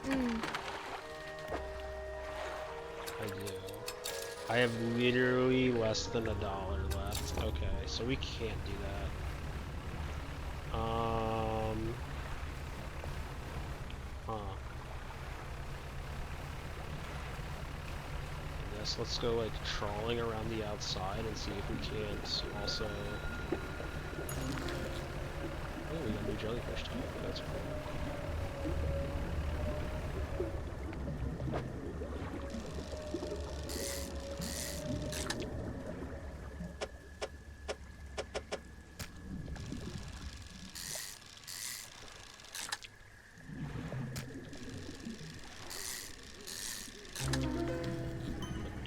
Mm. I do. I have literally less than $1 left. Okay, so we can't do that. Huh. I guess let's go like trawling around the outside and see if we can't also. Oh, we got a new jellyfish type. That's cool.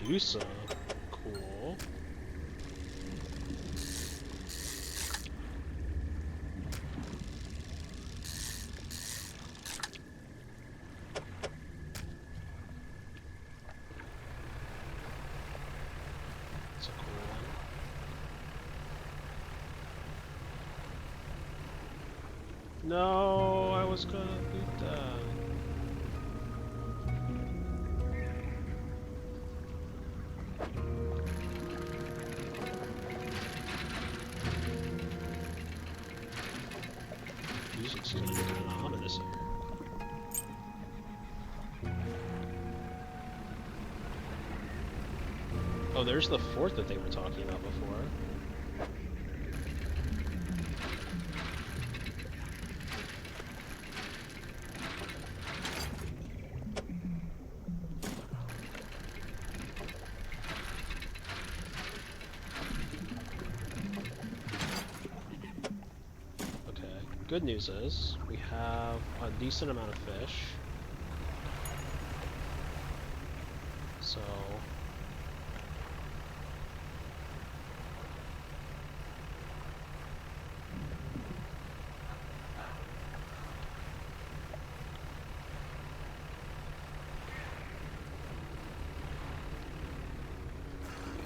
Medusa. Cool. That's a cool one. No, I was gonna beat that. Music's gonna be kind of ominous here. Oh, there's the fort that they were talking about before. Okay, good news is we have a decent amount of fish. So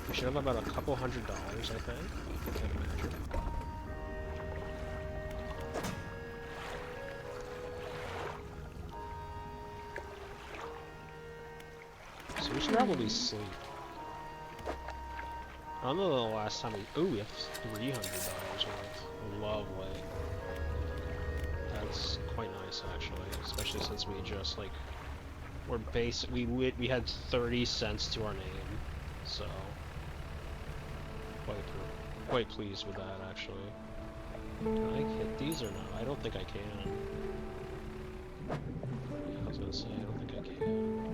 we should have about a couple $100, I think. I can imagine. So we should probably sleep. I don't know the last time we. Oh, we have $300 worth. Lovely. That's quite nice, actually, especially since we just like we're we had 30 cents to our name, so quite pleased with that, actually. Can I hit these or not? I don't think I can. Yeah, I was gonna say I don't think I can.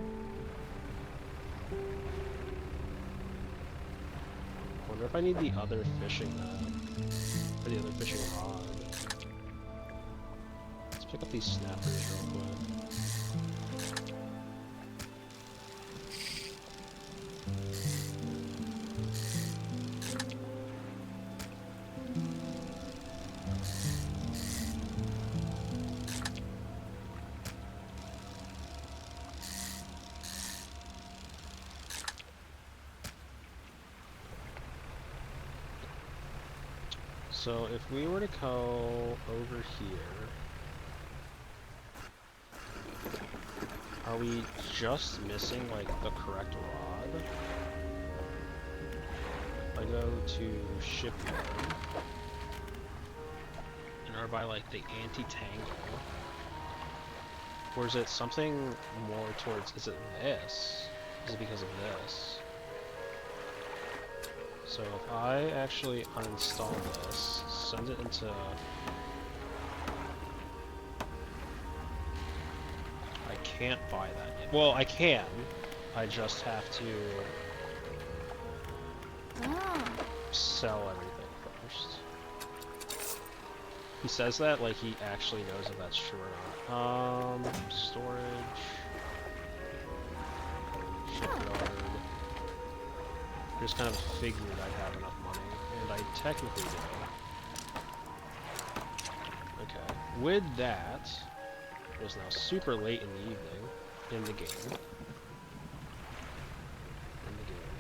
Wonder if I need the other fishing net, or the other fishing rod. Let's pick up these snappers real quick. So if we were to go over here, are we just missing like the correct rod? If I go to shipyard, and are by like the anti-tangle, or is it something more towards, is it this? Is it because of this? So if I actually uninstall this, send it into... I can't buy that yet. Well, I can. I just have to sell everything first. He says that like he actually knows if that's true or not. Storage. Shipyard. Just kind of figured I'd have enough money, and I technically do. Okay, with that, it is now super late in the evening, In the game.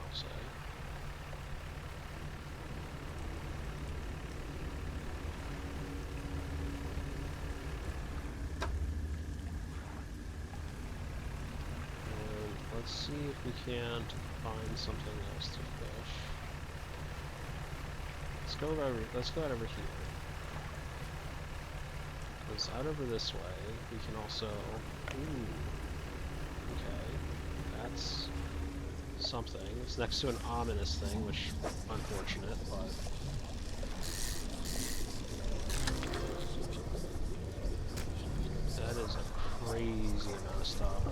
I'll say. And let's see if we can't find something else to fish. Let's go out over here. Because out over this way, we can also... Ooh. Okay. That's something. It's next to an ominous thing, which unfortunate, but... That is a crazy amount of stuff.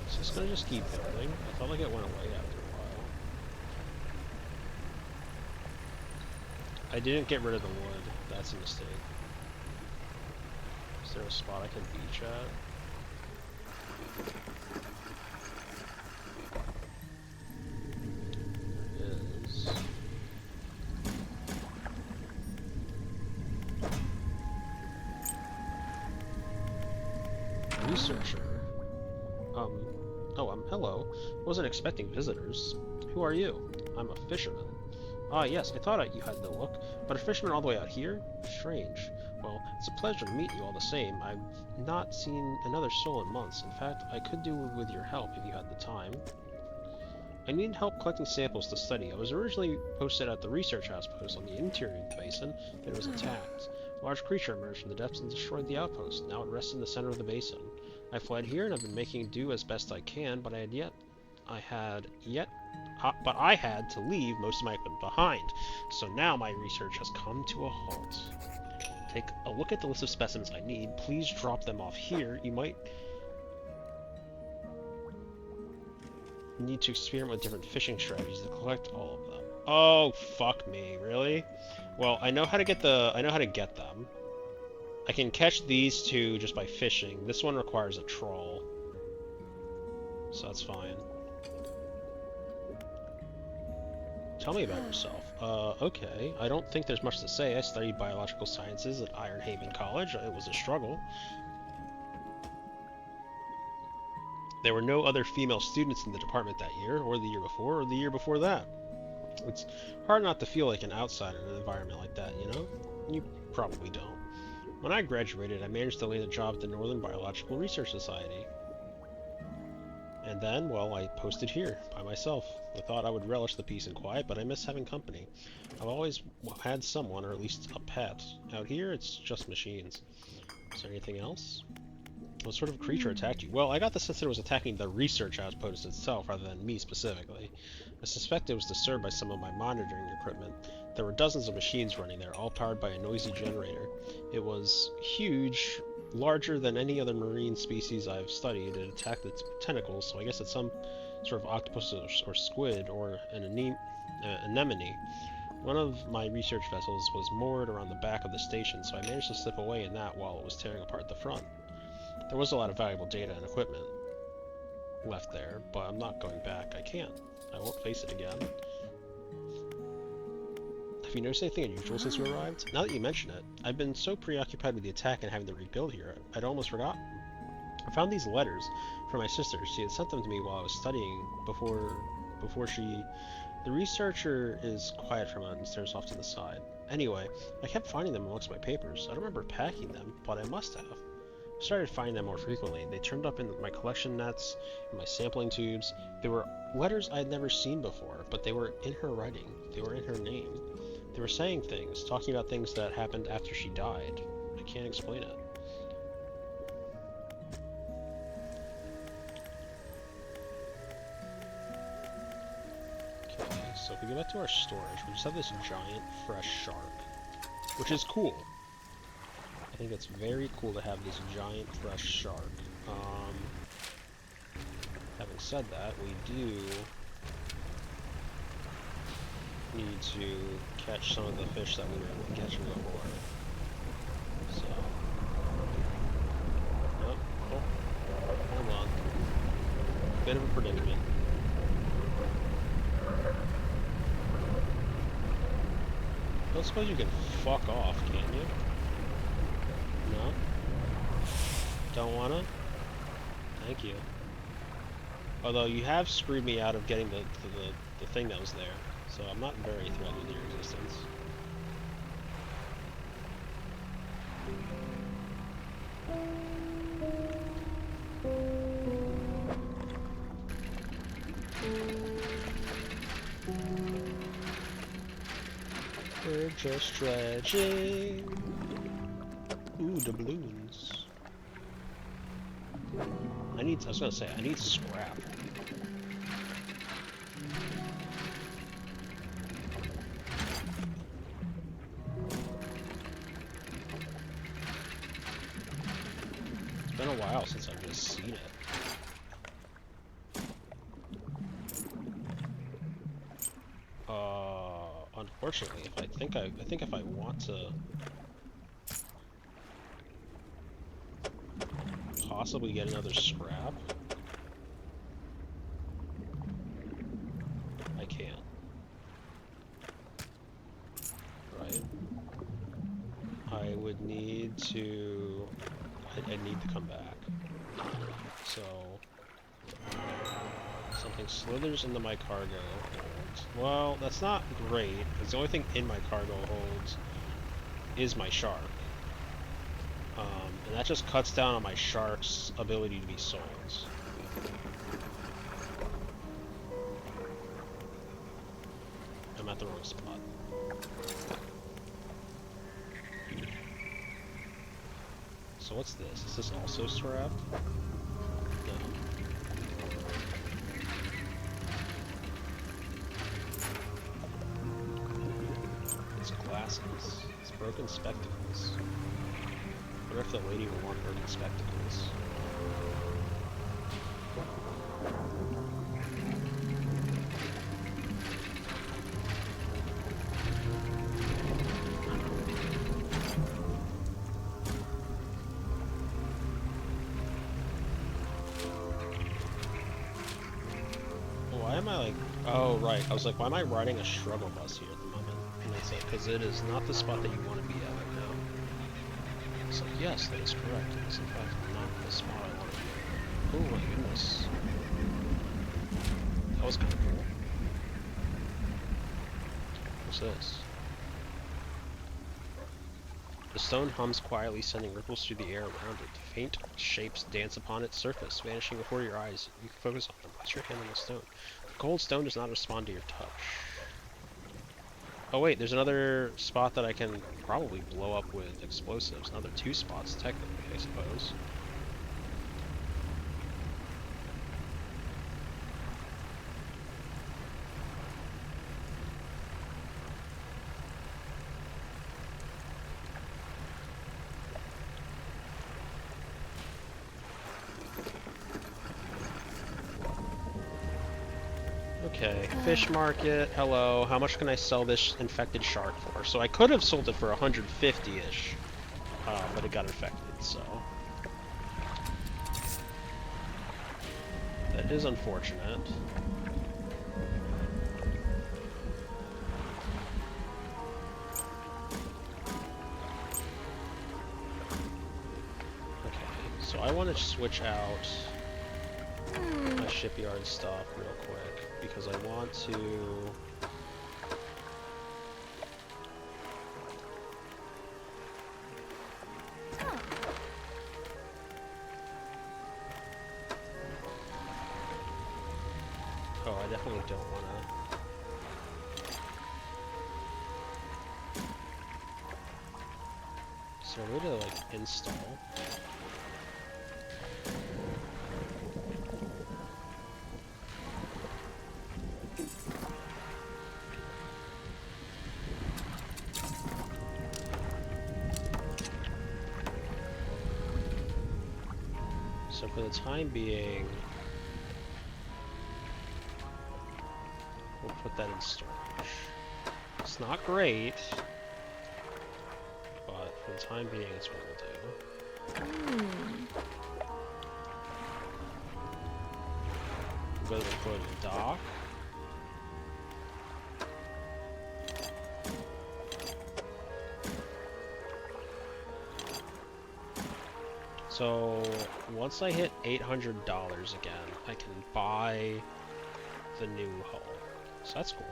So it's gonna just keep building. I felt like it went away after a while. I didn't get rid of the wood. That's a mistake. Is there a spot I can beach at? There is. Researcher. Hello. Wasn't expecting visitors. Who are you? I'm a fisherman. Ah, yes, I thought you had the look, but a fisherman all the way out here? Strange. Well, it's a pleasure to meet you all the same. I've not seen another soul in months. In fact, I could do with your help if you had the time. I needed help collecting samples to study. I was originally posted at the research outpost on the interior of the basin, but it was attacked. A large creature emerged from the depths and destroyed the outpost. Now it rests in the center of the basin. I fled here and I've been making do as best I can, but I had to leave most of my equipment behind. So now my research has come to a halt. Take a look at the list of specimens I need. Please drop them off here. You might need to experiment with different fishing strategies to collect all of them. Oh, fuck me, really? Well, I know how to get them. I can catch these two just by fishing. This one requires a trawl. So that's fine. Tell me about yourself. Okay. I don't think there's much to say. I studied biological sciences at Iron Haven College. It was a struggle. There were no other female students in the department that year, or the year before, or the year before that. It's hard not to feel like an outsider in an environment like that, you know? You probably don't. When I graduated, I managed to land a job at the Northern Biological Research Society. And then, well, I posted here, by myself. I thought I would relish the peace and quiet, but I miss having company. I've always had someone, or at least a pet. Out here, it's just machines. Is there anything else? What sort of creature attacked you? Well, I got the sense that it was attacking the research outpost itself, rather than me specifically. I suspect it was disturbed by some of my monitoring equipment. There were dozens of machines running there, all powered by a noisy generator. It was huge, larger than any other marine species I've studied. It attacked its tentacles, so I guess it's some sort of octopus or squid or an anemone. One of my research vessels was moored around the back of the station, so I managed to slip away in that while it was tearing apart the front. There was a lot of valuable data and equipment left there, but I'm not going back. I can't. I won't face it again. Have you noticed anything unusual since you arrived? Now that you mention it, I've been so preoccupied with the attack and having to rebuild here, I'd almost forgotten. I found these letters from my sister. She had sent them to me while I was studying before she... The researcher is quiet for a moment and stares off to the side. Anyway, I kept finding them amongst my papers. I don't remember packing them, but I must have. I started finding them more frequently. They turned up in my collection nets, in my sampling tubes. They were letters I had never seen before, but they were in her writing. They were in her name. They were saying things, talking about things that happened after she died. I can't explain it. Okay, so if we go back to our storage, we just have this giant fresh shark, which is cool. I think it's very cool to have this giant fresh shark. Having said that, we do need to catch some of the fish that we were able to catch before. So, oh, hold on. Bit of a predicament. I don't suppose you can fuck off, can you? Don't wanna? Thank you. Although you have screwed me out of getting the thing that was there, so I'm not very thrilled with your existence. We're just dredging. Ooh, doubloons. I was gonna say, I need scrap. It's been a while since I've just seen it. Unfortunately, I think if I want to possibly get another scrap, I can't. Right? I would need to... I need to come back. So... something slithers into my cargo holds. Well, that's not great, because the only thing in my cargo holds is my shark. And that just cuts down on my shark's ability to be sold. I'm at the wrong spot. So what's this? Is this also scrap? No. It's glasses. It's broken spectacles. I wonder if the lady will want broken spectacles. Why am I like... Oh, right. I was like, why am I riding a struggle bus here at the moment? And it's like, because it is not the spot that you want to be at right now. It's like, yes, that is correct. It is in fact not the spot I want to be at. Oh my goodness. That was kind of cool. What's this? The stone hums quietly, sending ripples through the air around it. Faint shapes dance upon its surface, vanishing before your eyes. You can focus on them. Place your hand on the stone. The cold stone does not respond to your touch. Oh wait, there's another spot that I can probably blow up with explosives. Another 2 spots, technically, I suppose. Okay, fish market, hello, how much can I sell this infected shark for? So I could have sold it for 150-ish, but it got infected, so... that is unfortunate. Okay, so I want to switch out my shipyard stuff real quick. Because I want to... Oh, I definitely don't want to... So a way to, like, install... So for the time being, we'll put that in storage. It's not great, but for the time being, it's what we'll do. We'll go to the dock. So once I hit $800 again, I can buy the new hull. So that's cool.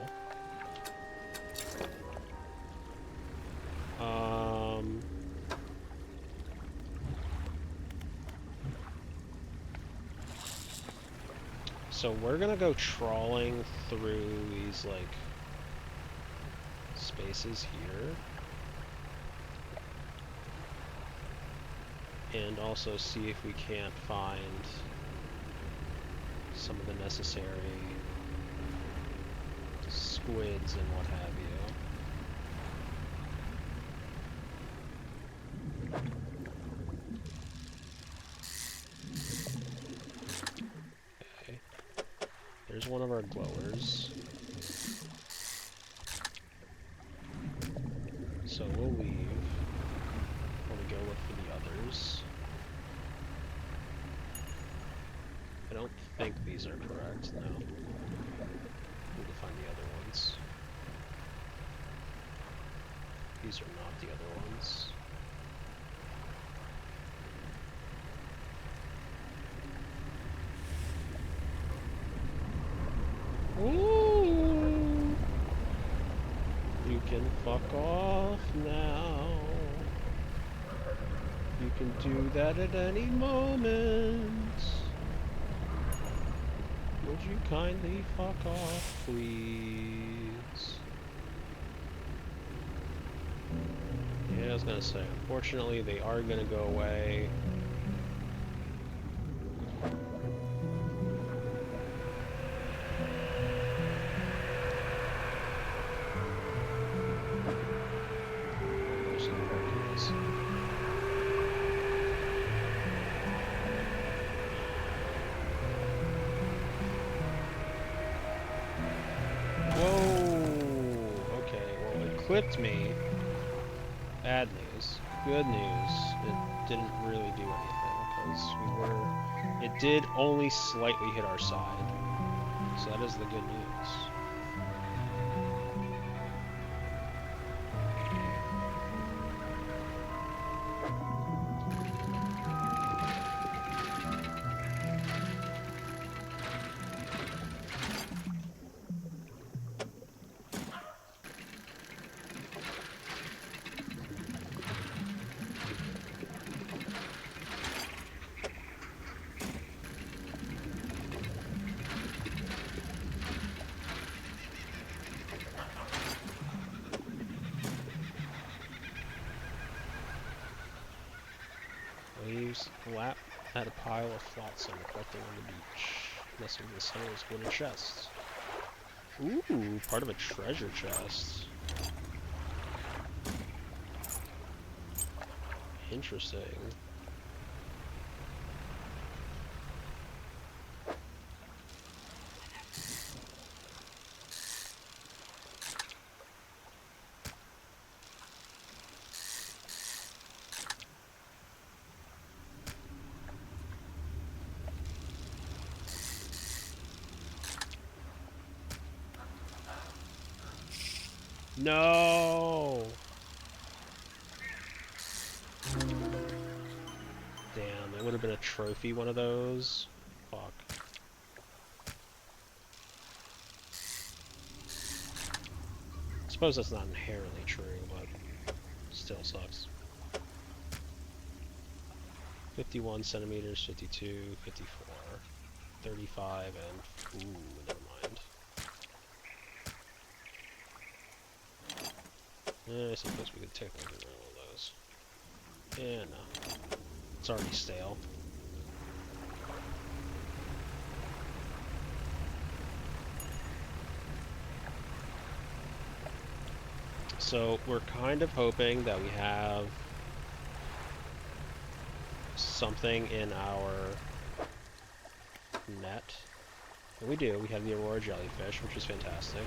So we're gonna go trawling through these like spaces here. And also see if we can't find some of the necessary squids and what have you. Okay. There's one of our glowers. So we'll leave when we go look for the others. I don't think these are correct, no. Need to find the other ones. These are not the other ones. Ooh! You can fuck off now. You can do that at any moment. Would you kindly fuck off, please? Yeah, I was gonna say, unfortunately, they are gonna go away. There's no Hercules. Whoa! Okay, well, it clipped me. Bad news. Good news, it didn't really do anything, because it did only slightly hit our side. So that is the good news. Waves lap at a pile of flotsam collecting on the beach. Nestled in the center is wooden chest. Ooh, part of a treasure chest. Interesting. No! Damn, it would have been a trophy, one of those. Fuck. I suppose that's not inherently true, but still sucks. 51 centimeters, 52, 54, 35, and... ooh, never mind. I suppose we could technically get rid of all those. Yeah, no. It's already stale. So, we're kind of hoping that we have something in our net. And we do. We have the Aurora Jellyfish, which is fantastic.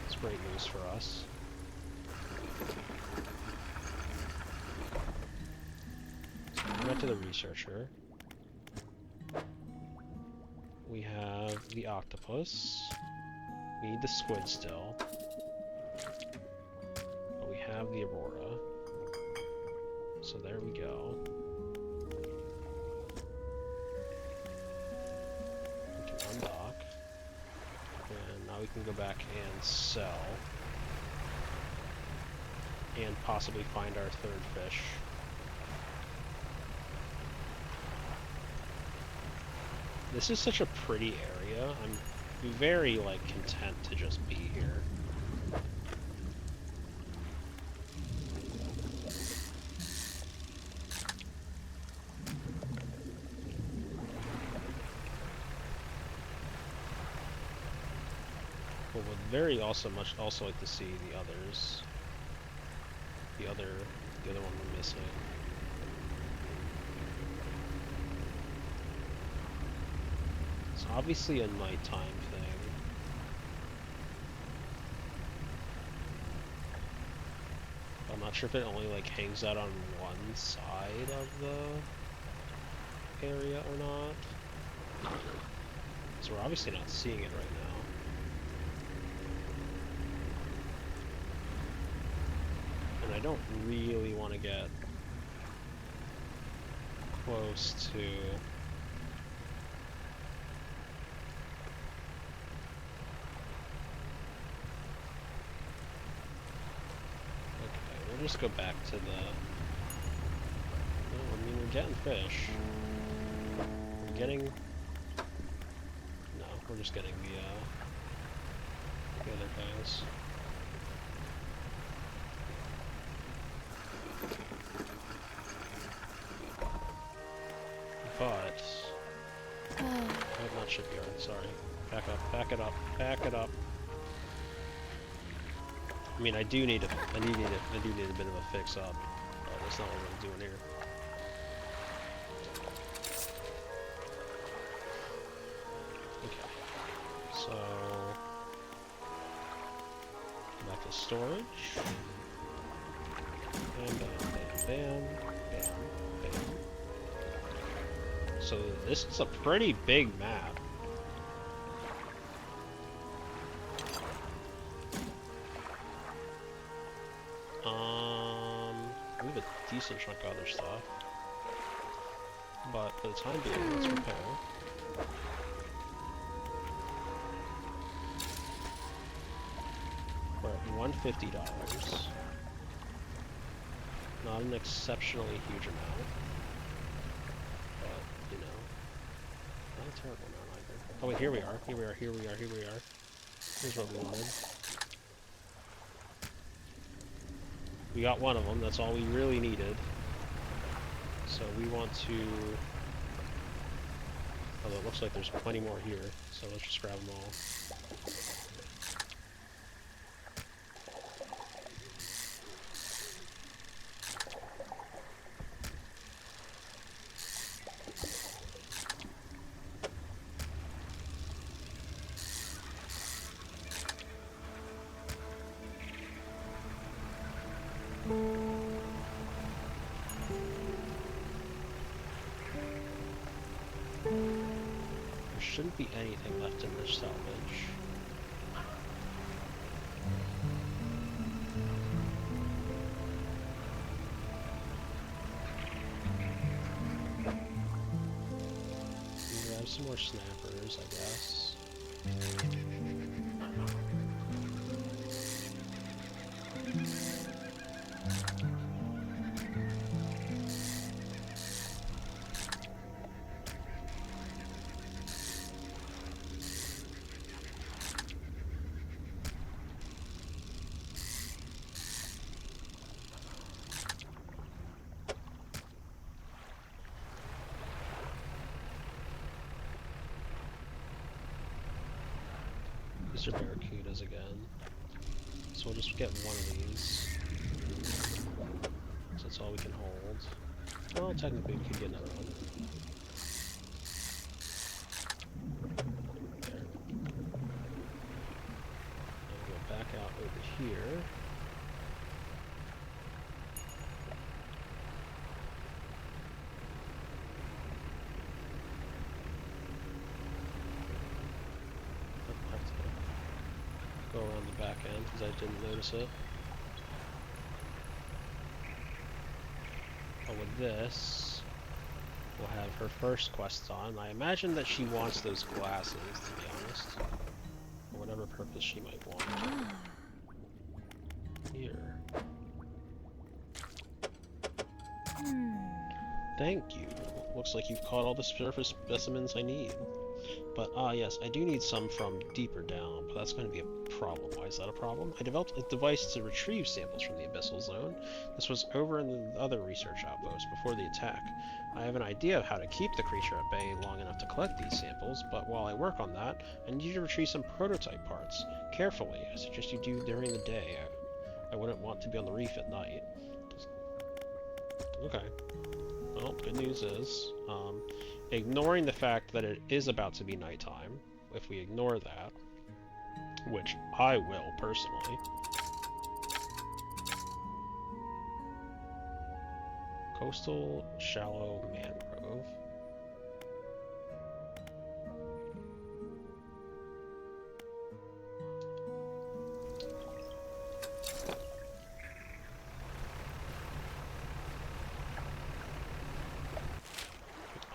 It's great news for us. So we to the Researcher. We have the Octopus. We need the Squid still. But we have the Aurora. So there we go. we can go back and sell. And possibly find our third fish. This is such a pretty area. I'm very, like, content to just be here. But would very also like to see the others. The other one we're missing. It's obviously a nighttime thing. I'm not sure if it only like hangs out on one side of the area or not. So we're obviously not seeing it right now. And I don't really want to get close to we'll just go back to the well, I mean we're getting fish. We're getting no, we're just getting the other guys. But not shipyard, sorry. Back up, back it up, back it up. I mean I do need a bit of a fix up, but that's not what we're doing here. Okay. So back to storage. And bam, bam, bam, bam. So this is a pretty big map. We have a decent chunk of other stuff. But for the time being, let's repair. We're at $150. Not an exceptionally huge amount. But, you know, not a terrible amount either. Oh wait, here we are. Here we are, here we are, here we are. Here's what we wanted. We got one of them, that's all we really needed. So we want to... Although it looks like there's plenty more here, so let's just grab them all. There shouldn't be anything left in this salvage. Grab some more snappers, I guess. These are barracudas again. So we'll just get one of these. So that's all we can hold. Well, technically we could get another one. There. And go back out over here. Go around the back end because I didn't notice it. But with this, we'll have her first quest on. I imagine that she wants those glasses, to be honest. Or whatever purpose she might want. Here. Thank you. Looks like you've caught all the surface specimens I need. But, yes, I do need some from deeper down, but that's going to be a problem. Why is that a problem? I developed a device to retrieve samples from the Abyssal Zone. This was over in the other research outpost before the attack. I have an idea of how to keep the creature at bay long enough to collect these samples, but while I work on that, I need you to retrieve some prototype parts. Carefully, I suggest you do during the day. I wouldn't want to be on the reef at night. Okay. Well, good news is, ignoring the fact that it is about to be nighttime, if we ignore that, which I will, personally. Coastal shallow mangrove.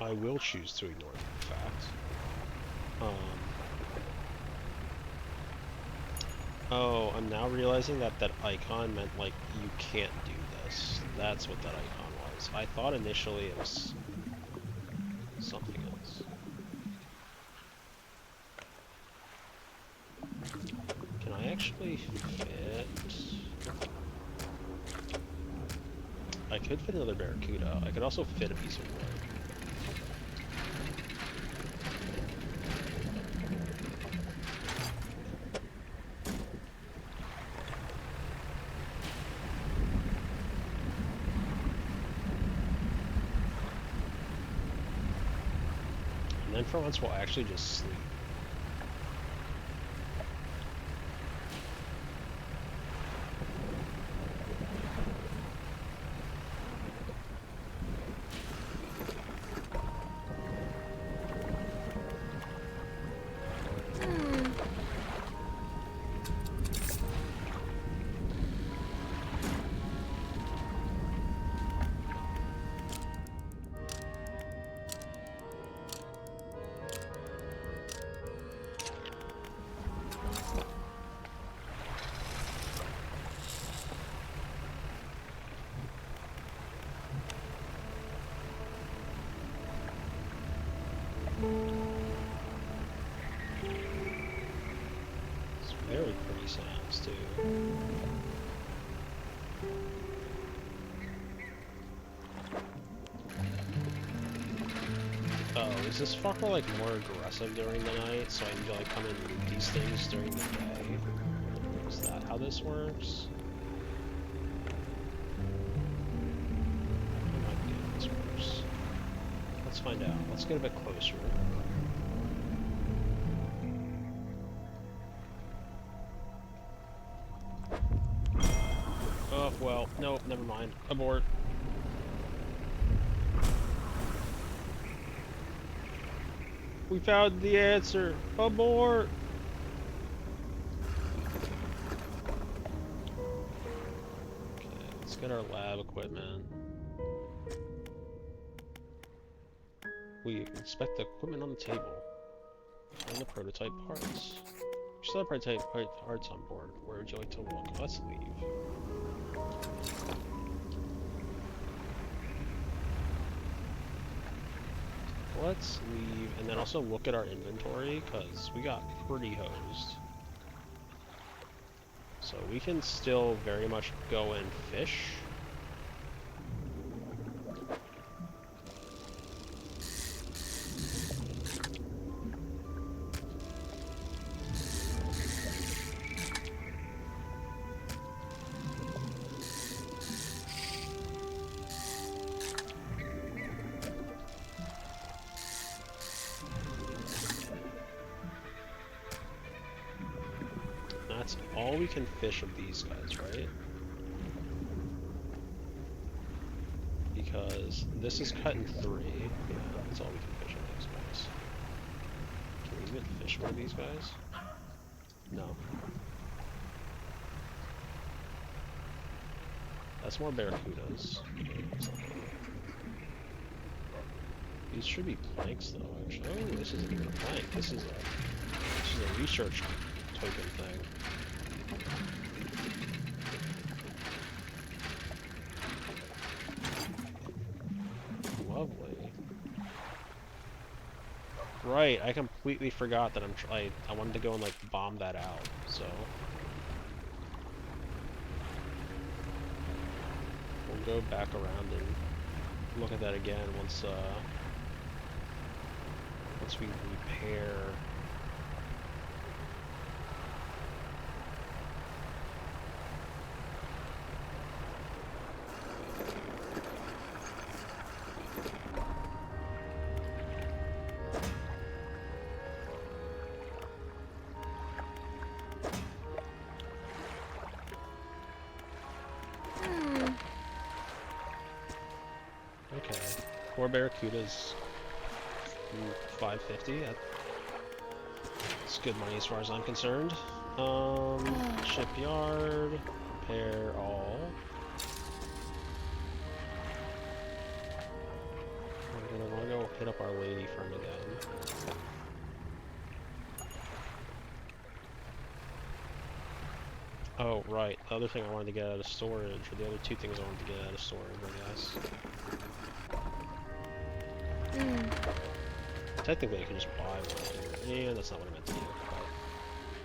I will choose to ignore that fact. Oh, I'm now realizing that that icon meant, like, you can't do this. That's what that icon was. I thought initially it was something else. Can I actually fit... I could fit another barracuda. I could also fit a piece of wood. And then for once we'll actually just sleep. It's very pretty sounds too. Oh, is this fucker like more aggressive during the night, so I need to like come and loot these things during the day? Is that how this works? I might be getting this worse. Let's find out. Let's get a bit closer. Oh, well, no, never mind. Abort. We found the answer. Abort! Okay, let's get our lab equipment. We inspect the equipment on the table. Find the prototype parts. We still have prototype parts on board. Where would you like to look? Let's leave. Let's leave, and then also look at our inventory, because we got pretty hosed. So we can still very much go and fish. That's all we can fish of these guys, right? Because this is cut in 3. Yeah, that's all we can fish of these guys. Can we even fish one of these guys? No. That's more barracudas. These should be planks though, actually. Oh, this isn't even a plank. This is a research token thing. Lovely. Right, I completely forgot that I wanted to go and like bomb that out, so we'll go back around and look at that again once we repair. Okay, 4 barracudas, 550. That's good money as far as I'm concerned. Shipyard, repair all. We're gonna wanna go hit up our lady friend again. Oh, right. The other thing I wanted to get out of storage, or the other two things I wanted to get out of storage, I guess. Technically, I could just buy one here. Yeah, that's not what I meant to do, but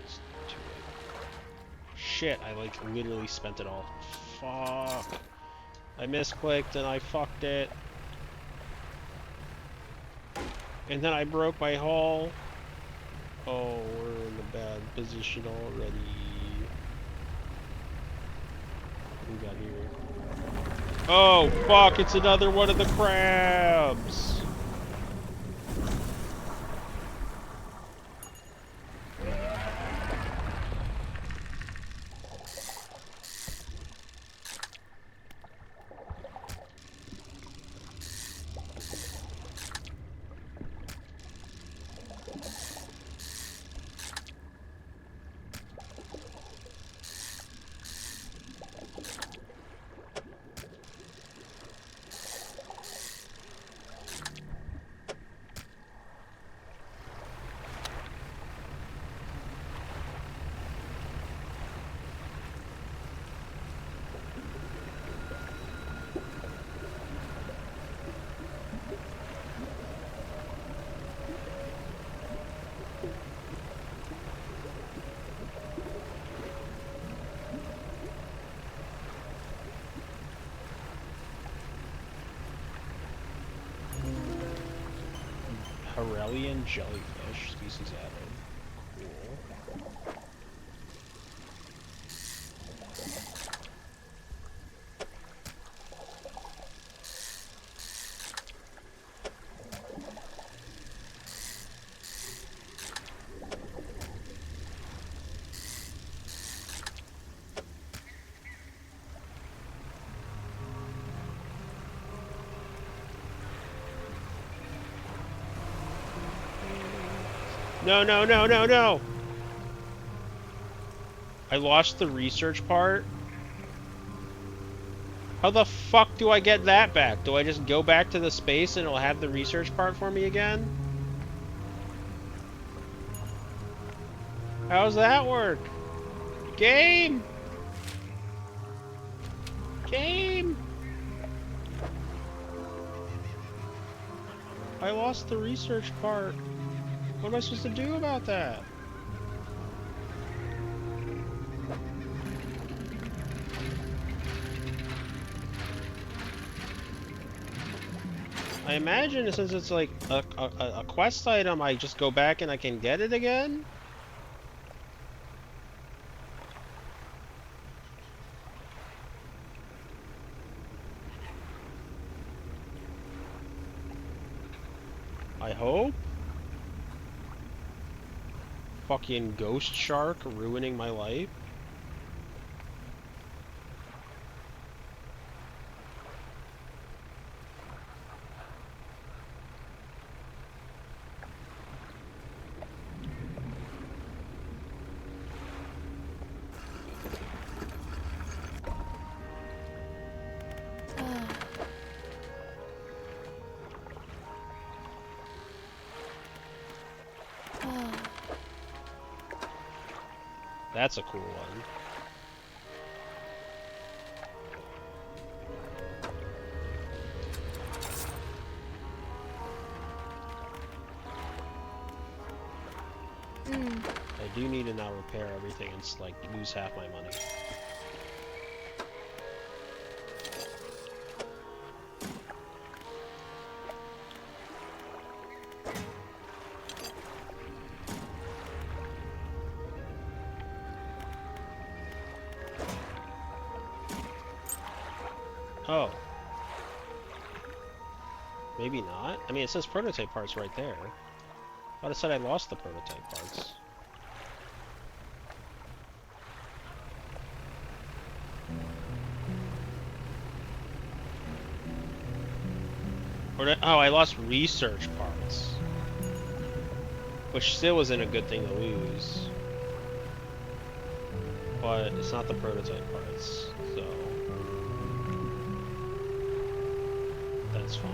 it's too late. Shit, I like literally spent it all. Fuck. I misclicked and I fucked it. And then I broke my hull. Oh, we're in a bad position already. What we got here? Oh, fuck, it's another one of the crabs! Harelian jellyfish species added. Cool. No, no, no, no, no! I lost the research part. How the fuck do I get that back? Do I just go back to the space and it'll have the research part for me again? How's that work? Game! Game! I lost the research part. What am I supposed to do about that? I imagine since it's like a quest item, I just go back and I can get it again? I hope? Fucking ghost shark ruining my life? That's a cool one. I do need to now repair everything and like lose half my money. Oh. Maybe not? I mean, it says prototype parts right there. I thought it said I lost the prototype parts. Or did, oh, I lost research parts. Which still isn't a good thing to lose. But it's not the prototype parts, so... that's fine.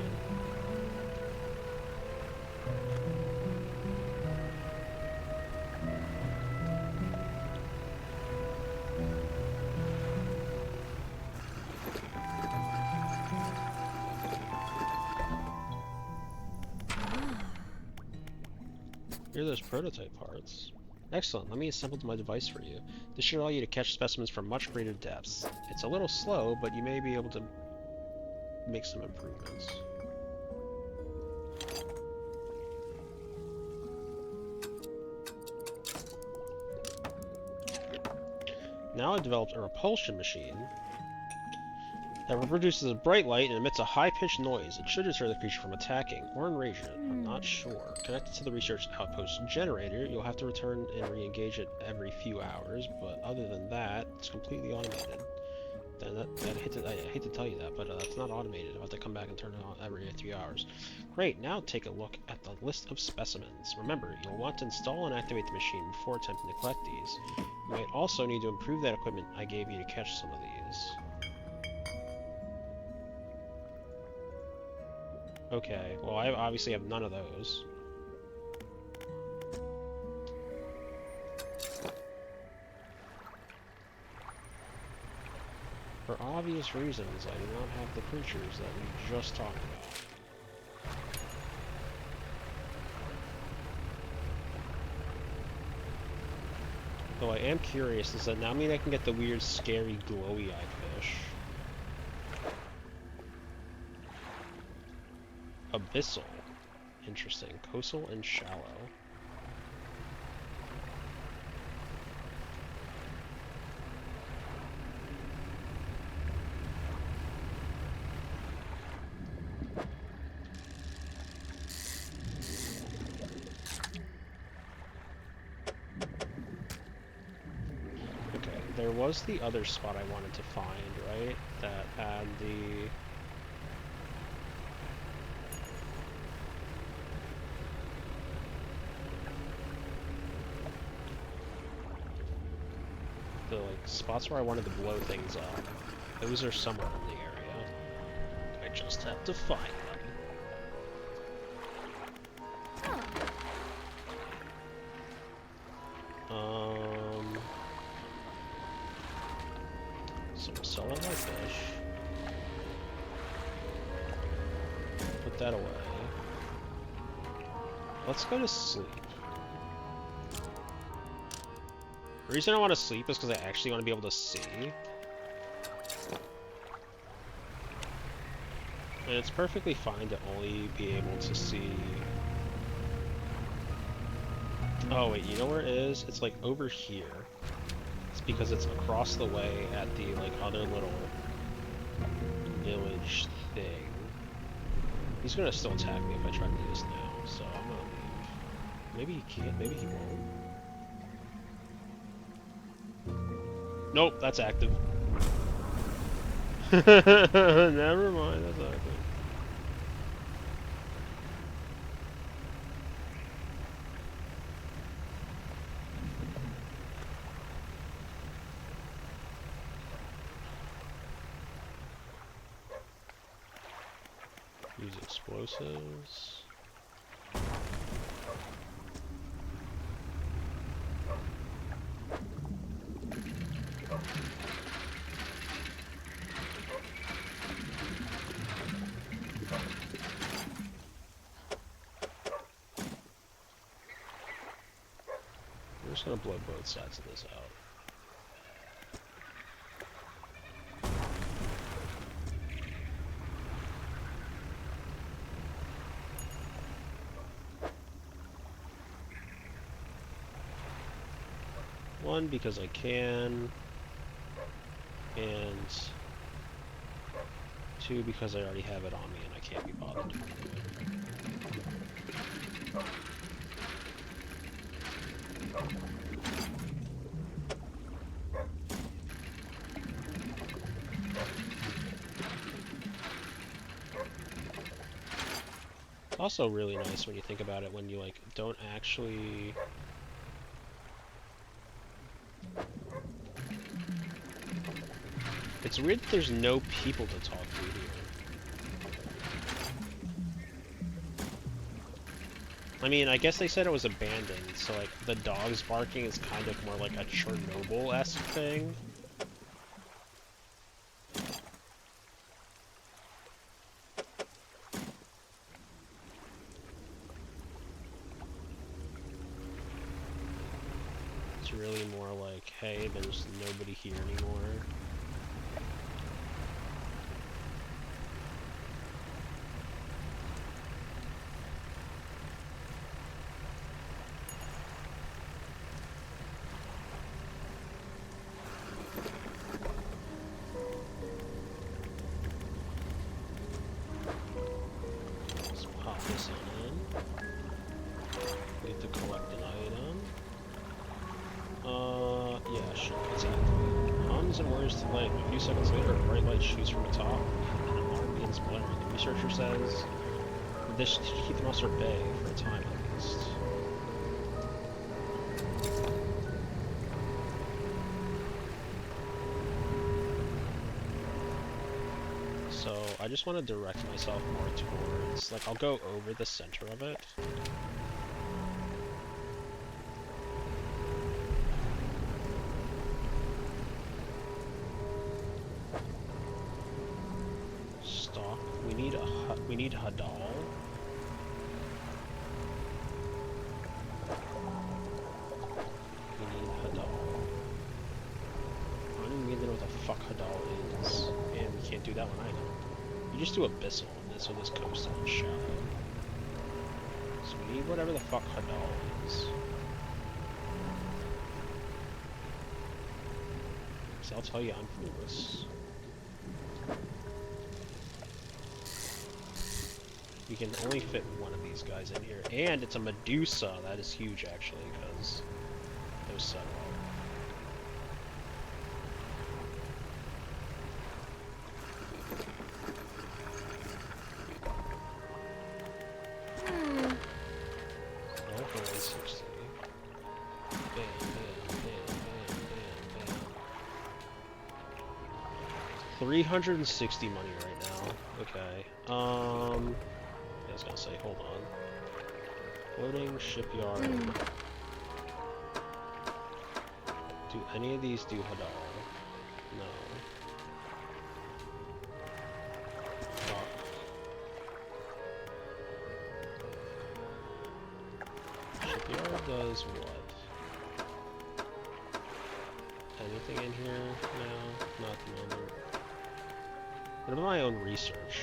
Here are those prototype parts. Excellent, let me assemble my device for you. This should allow you to catch specimens from much greater depths. It's a little slow, but you may be able to make some improvements. Now I've developed a repulsion machine that produces a bright light and emits a high-pitched noise. It should deter the creature from attacking or enraging it. I'm not sure. Connected to the research outpost generator, you'll have to return and re-engage it every few hours, but other than that, it's completely automated. Then I hate to tell you that, but it's not automated. I'll have to come back and turn it on every 3 hours. Great, now take a look at the list of specimens. Remember, you'll want to install and activate the machine before attempting to collect these. You might also need to improve that equipment I gave you to catch some of these. Okay, well I obviously have none of those. For obvious reasons, I do not have the creatures that we just talked about. Though I am curious, does that now mean I can get the weird, scary, glowy-eyed fish? Abyssal. Interesting. Coastal and shallow. Okay, there was the other spot I wanted to find, right? That had the... like spots where I wanted to blow things up. Those are somewhere in the area. I just have to find them. So we'll sell out my fish. Put that away. Let's go to sleep. The reason I want to sleep is because I actually want to be able to see. And it's perfectly fine to only be able to see... Oh wait, you know where it is? It's like over here. It's because it's across the way at the like other little village thing. He's gonna still attack me if I try to do this now, so I'm gonna leave. Maybe he can't, maybe he won't. Nope, that's active. Never mind, that's active. Use explosives. We're just gonna blow both sides of this out. One, because I can, and two, because I already have it on me and I can't be bothered. It's also really nice when you think about it, when you like don't actually It's weird that there's no people to talk to here. I mean, I guess they said it was abandoned, so like the dogs barking is kind of more like a Chernobyl-esque thing. It's really more like, hey, there's nobody here anymore. Let's pop this on in. Need to collect an item. Yeah, sure, exactly. Hums and whirs to light. A few seconds later, a bright light shoots from atop, and an alarm begins blaring. The researcher says this should keep the monster at bay for a time at least. So I just want to direct myself more towards, like, I'll go over the center of it. Stop. We need Hadal. We need Hadal. I don't even know what the fuck Hadal is. And we can't do that one either. You just do Abyssal on this, or this coastal and shallow. So we need whatever the fuck Hadal is. So I'll tell you, I'm clueless. We can only fit one of these guys in here. And it's a Medusa. That is huge, actually, because those settle. All for 160. Bam, bam, bam, bam, bam, bam. 360 money right now. Okay. I was gonna say, hold on. Floating shipyard. Do any of these do Hadal? No. Fuck. Shipyard does what? Anything in here? No, not at the moment. What about my own research?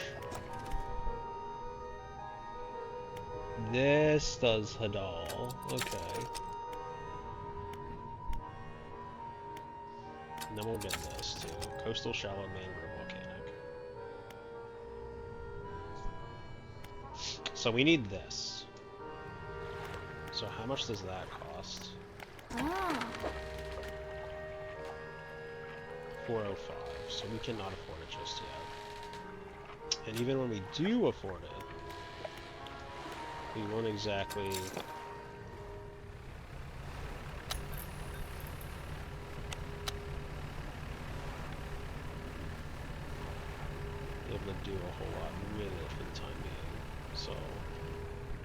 This does Hadal. Okay. And then we'll get this too. Coastal Shallow Mangrove Volcanic. So we need this. So how much does that cost? Ah. 405. So we cannot afford it just yet. And even when we do afford it, we won't exactly be able to do a whole lot with it for the time being. So I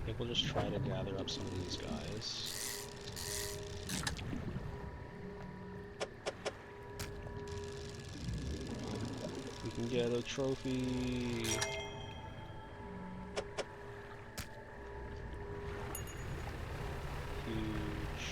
think we'll just try to gather up some of these guys. We can get a trophy. Huge.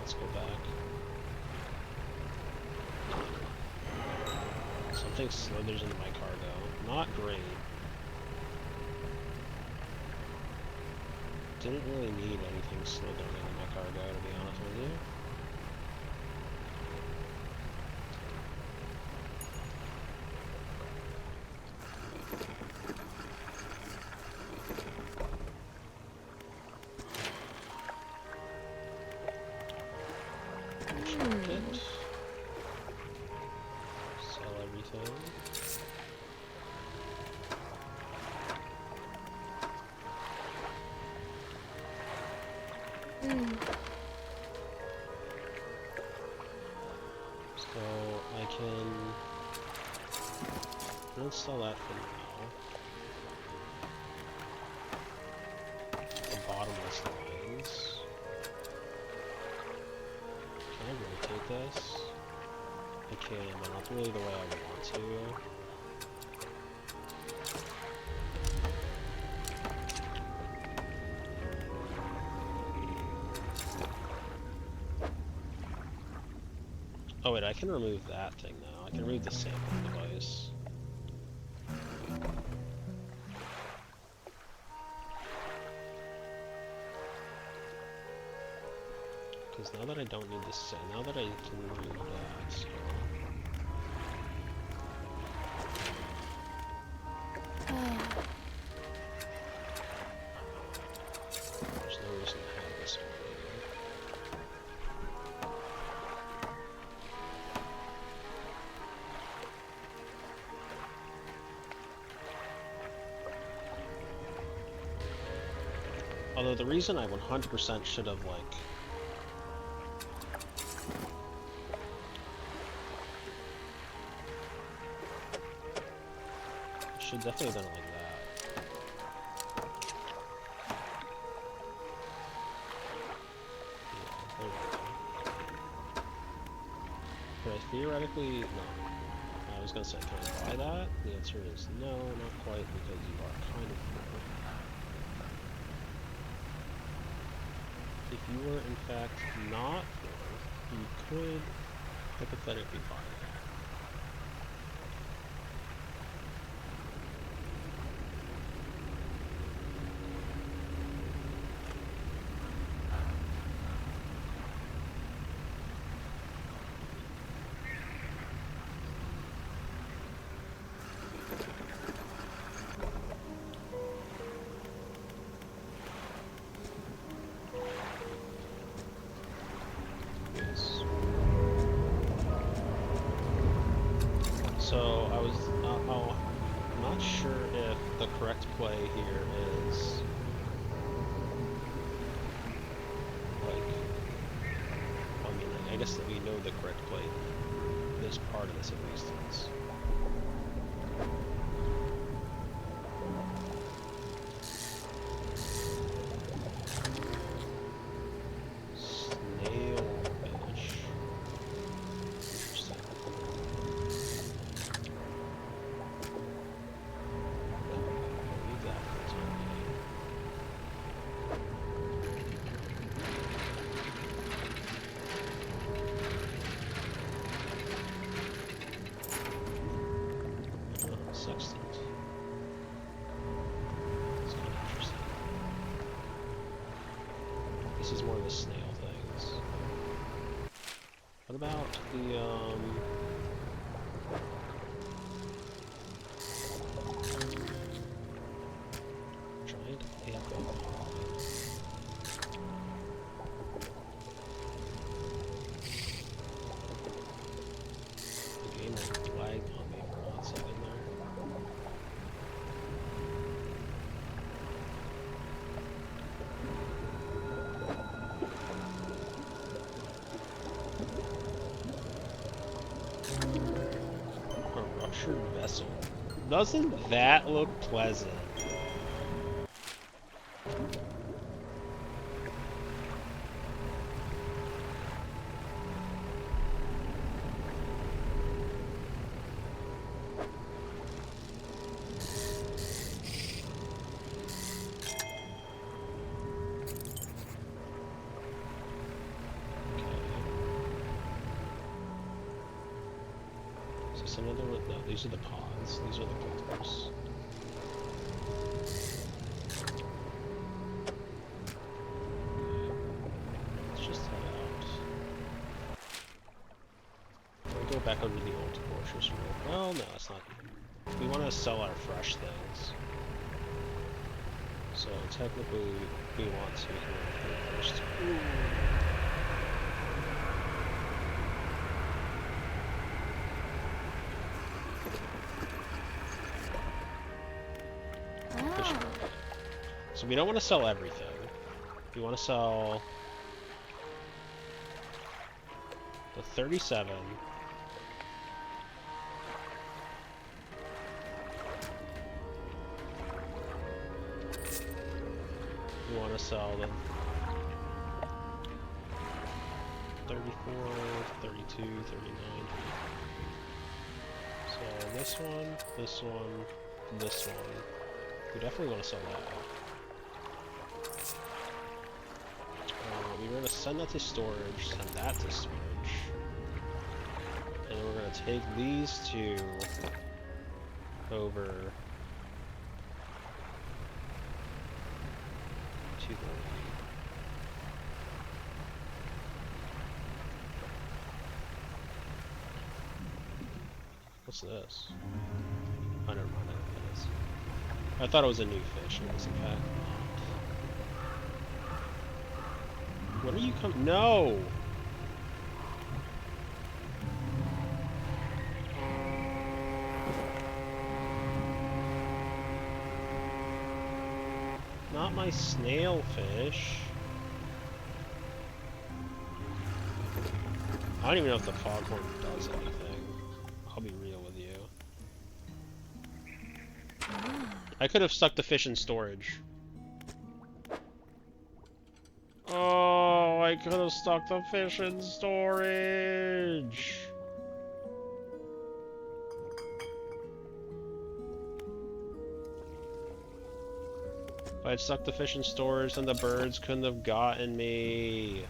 let's go back. Something slithers into my cargo. Not great. Didn't really need anything slithering into my cargo, to be honest with you. Market. Sell everything. So I can let's sell that for now. The bottomless lines. Can I rotate this? I can, but not really the way I want to. Oh wait, I can remove that thing now. I can remove the sampling device. Because now that I don't need this, now that I can remove that, so... There's no reason to have this one either. Although the reason I 100% should have, like... Should definitely have done it like that. Yeah, there we go. Could I theoretically... No. I was gonna say, can I buy that? The answer is no, not quite, because you are kind of poor. If you were, in fact, not poor, you could hypothetically buy that. So I was, I'm not sure if the correct play here is, like, I mean, I guess that we know the correct play, this part of this at least is. This is more of the snail things. What about the, trying to amp up. The game like lagged on me for 1 second there. Vessel. Doesn't that look pleasant? Okay. some of them. No, these are the pods. These are the filters. Let's just head out. We'll go back over to the old fortress real. Well, no, it's not. We want to sell our fresh things. So technically, we want to go first. Ooh. Ah. So we don't want to sell everything. We want to sell the 37. We want to sell the 34, 32, 39. So this one, this one, this one. We definitely want to sell that. We're going to send that to storage, send that to storage. And we're going to take these two over to the What's this? Oh, never mind, I know what it is. I thought it was a new fish, it was in fact not. What are you No! Not my snail fish. I don't even know if the foghorn does anything. I'll be real with you. I could have stuck the fish in storage. Oh, I could have stuck the fish in storage. If I'd stuck the fish in storage, then the birds couldn't have gotten me.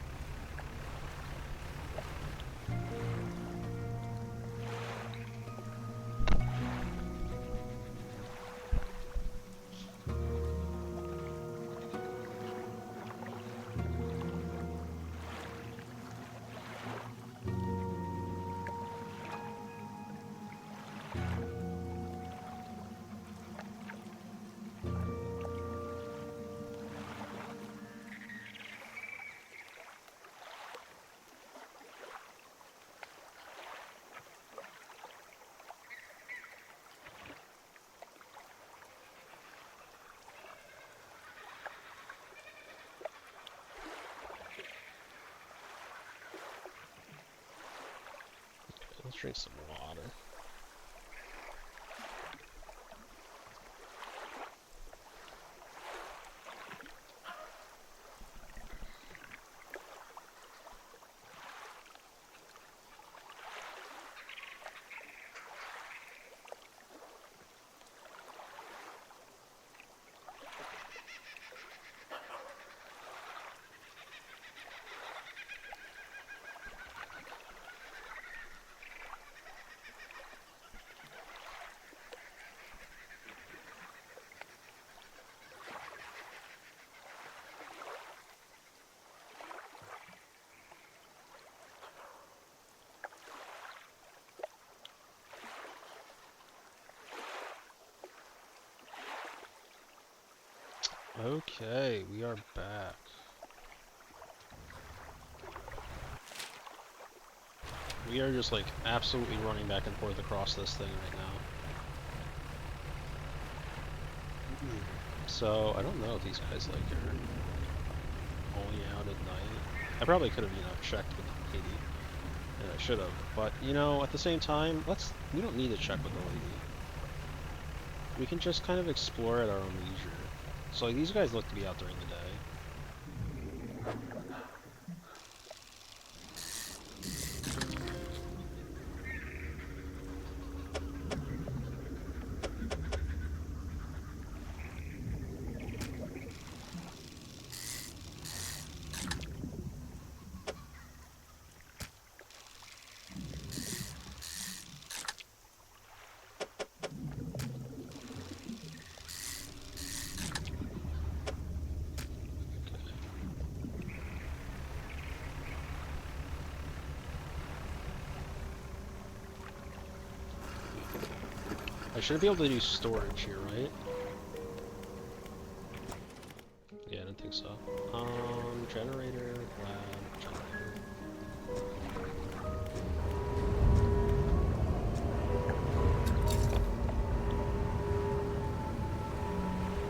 Let's drink some water. Okay, we are back. We are just like absolutely running back and forth across this thing right now. So I don't know if these guys like are only out at night. I probably could have, you know, checked with the lady, and I should have. But you know, at the same time, we don't need to check with the lady. We can just kind of explore at our own leisure. So like, these guys look to be out during the day. I shouldn't be able to do storage here, right? Yeah, I didn't think so. Generator, lab, generator.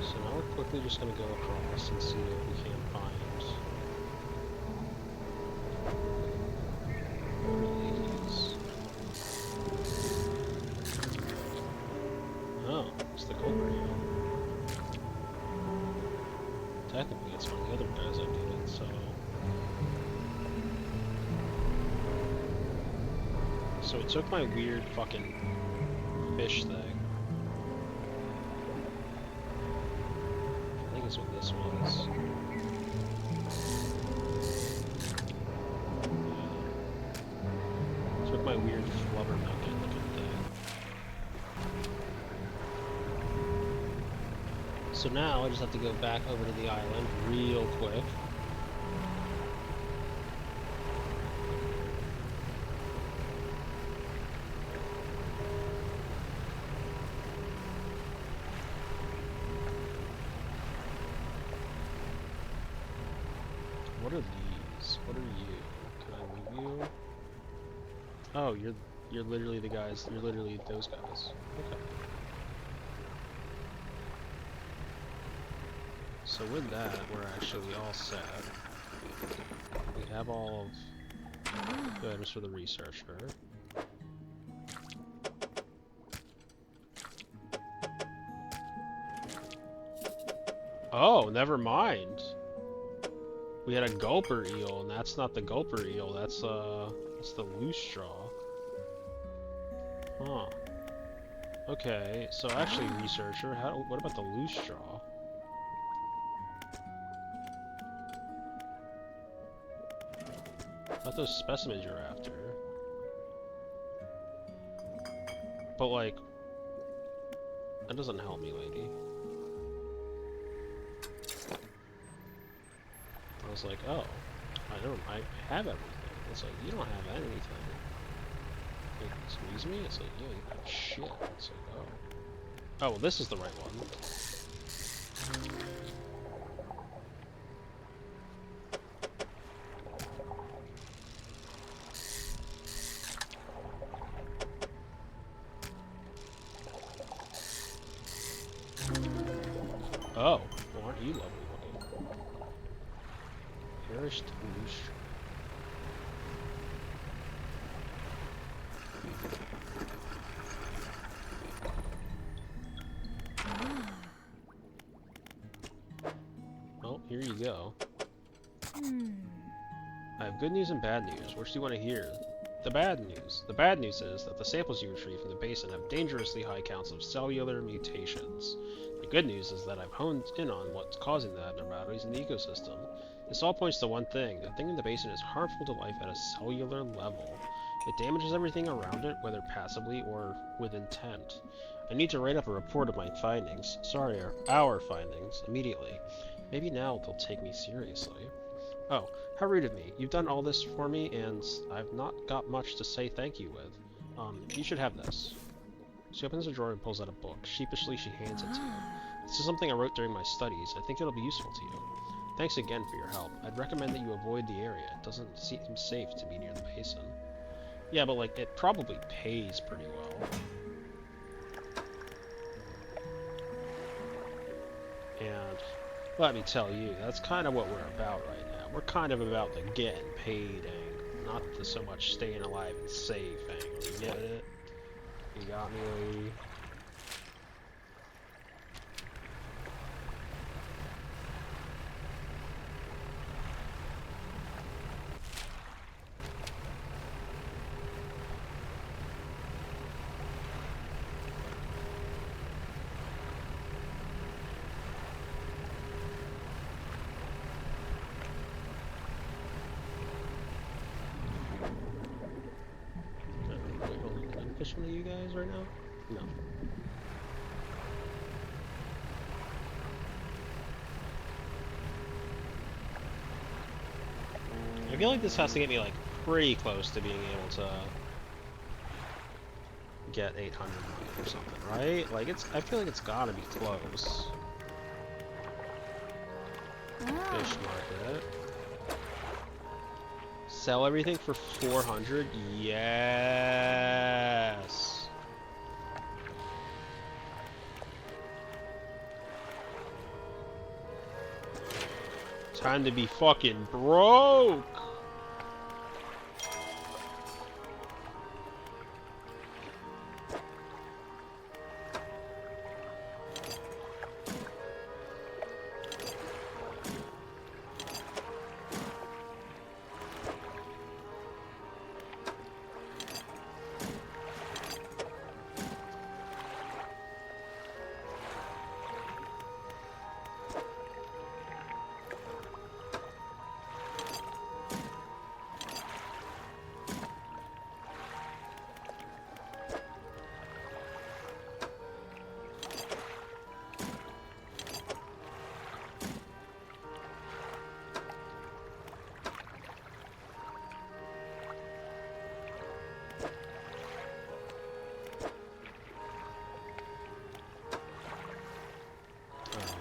So now we're quickly just gonna go across and see if we can find these. Oh, it's the Cobra here. Technically, it's one of the other guys I needed, so... So it took my weird fucking fish thing. I think it's what this was. Yeah. Took my weird flubber nugget looking thing. So now I just have to go back over to the island real quick. What are these? What are you? Can I move you? Oh, you're literally the guys. You're literally those guys. Okay. So with that, we're actually all set. We have all of the items for the researcher. Oh, never mind. We had a gulper eel, and that's not the gulper eel. That's the loose straw. Huh. Okay, so actually, researcher, what about the loose straw? Not those specimens you're after. But like, that doesn't help me, lady. I was like, oh, I have everything. It's like, you don't have anything. Like, excuse me? It's like, yeah, you have shit. It's like, oh. Oh, well, this is the right one. Oh, well, aren't you lovely looking? Perished loose. Well, here you go. I have good news and bad news. Which do you want to hear? The bad news. The bad news is that the samples you retrieve from the basin have dangerously high counts of cellular mutations. The good news is that I've honed in on what's causing the abnormalities in the ecosystem. This all points to one thing. The thing in the basin is harmful to life at a cellular level. It damages everything around it, whether passively or with intent. I need to write up a report of my findings. Sorry, our findings, immediately. Maybe now they'll take me seriously. Oh, how rude of me. You've done all this for me, and I've not got much to say thank you with. You should have this. She opens a drawer and pulls out a book. Sheepishly, she hands it to you. This is something I wrote during my studies. I think it'll be useful to you. Thanks again for your help. I'd recommend that you avoid the area. It doesn't seem safe to be near the basin. Yeah, but like, it probably pays pretty well. And let me tell you, that's kind of what we're about right now. We're kind of about the getting paid angle, not the so much staying alive and safe angle. You get it? You got me, lady? Wait, hold on. Can I fish one of you guys right now? No. I feel like this has to get me like pretty close to being able to get 800 million or something, right? Like I feel like it's gotta be close. Fish market. Sell everything for 400? Yes! Time to be fucking broke!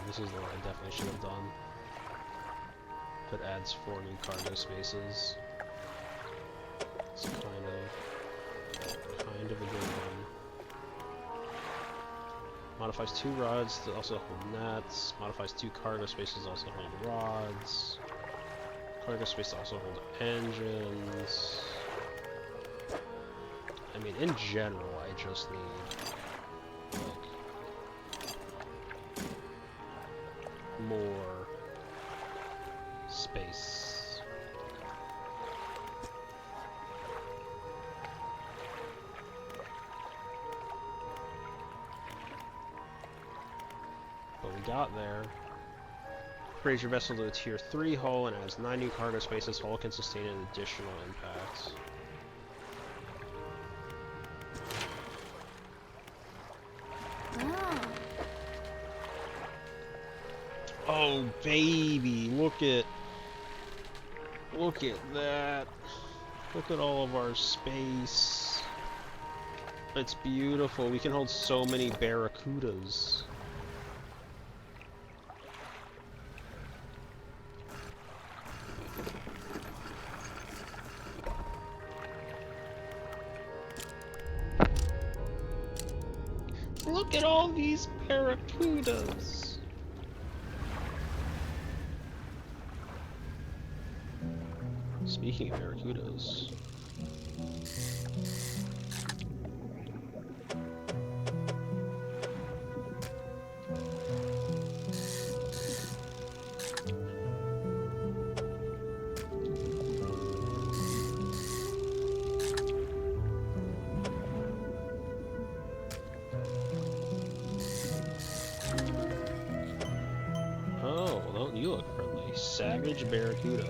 This is what I definitely should have done. But adds 4 new cargo spaces. It's kind of a good one. Modifies 2 rods to also hold nets. Modifies 2 cargo spaces to also hold rods. Cargo space to also hold engines. I mean, in general, I just need like more space. But we got there. Raise your vessel to a tier 3 hull and adds 9 new cargo spaces. Hull can sustain an additional impact. Oh baby, look at that. Look at all of our space. It's beautiful. We can hold so many barracudas. Look at all these barracudas. Speaking of barracudas. Oh, well, don't you look friendly. Savage Barracuda.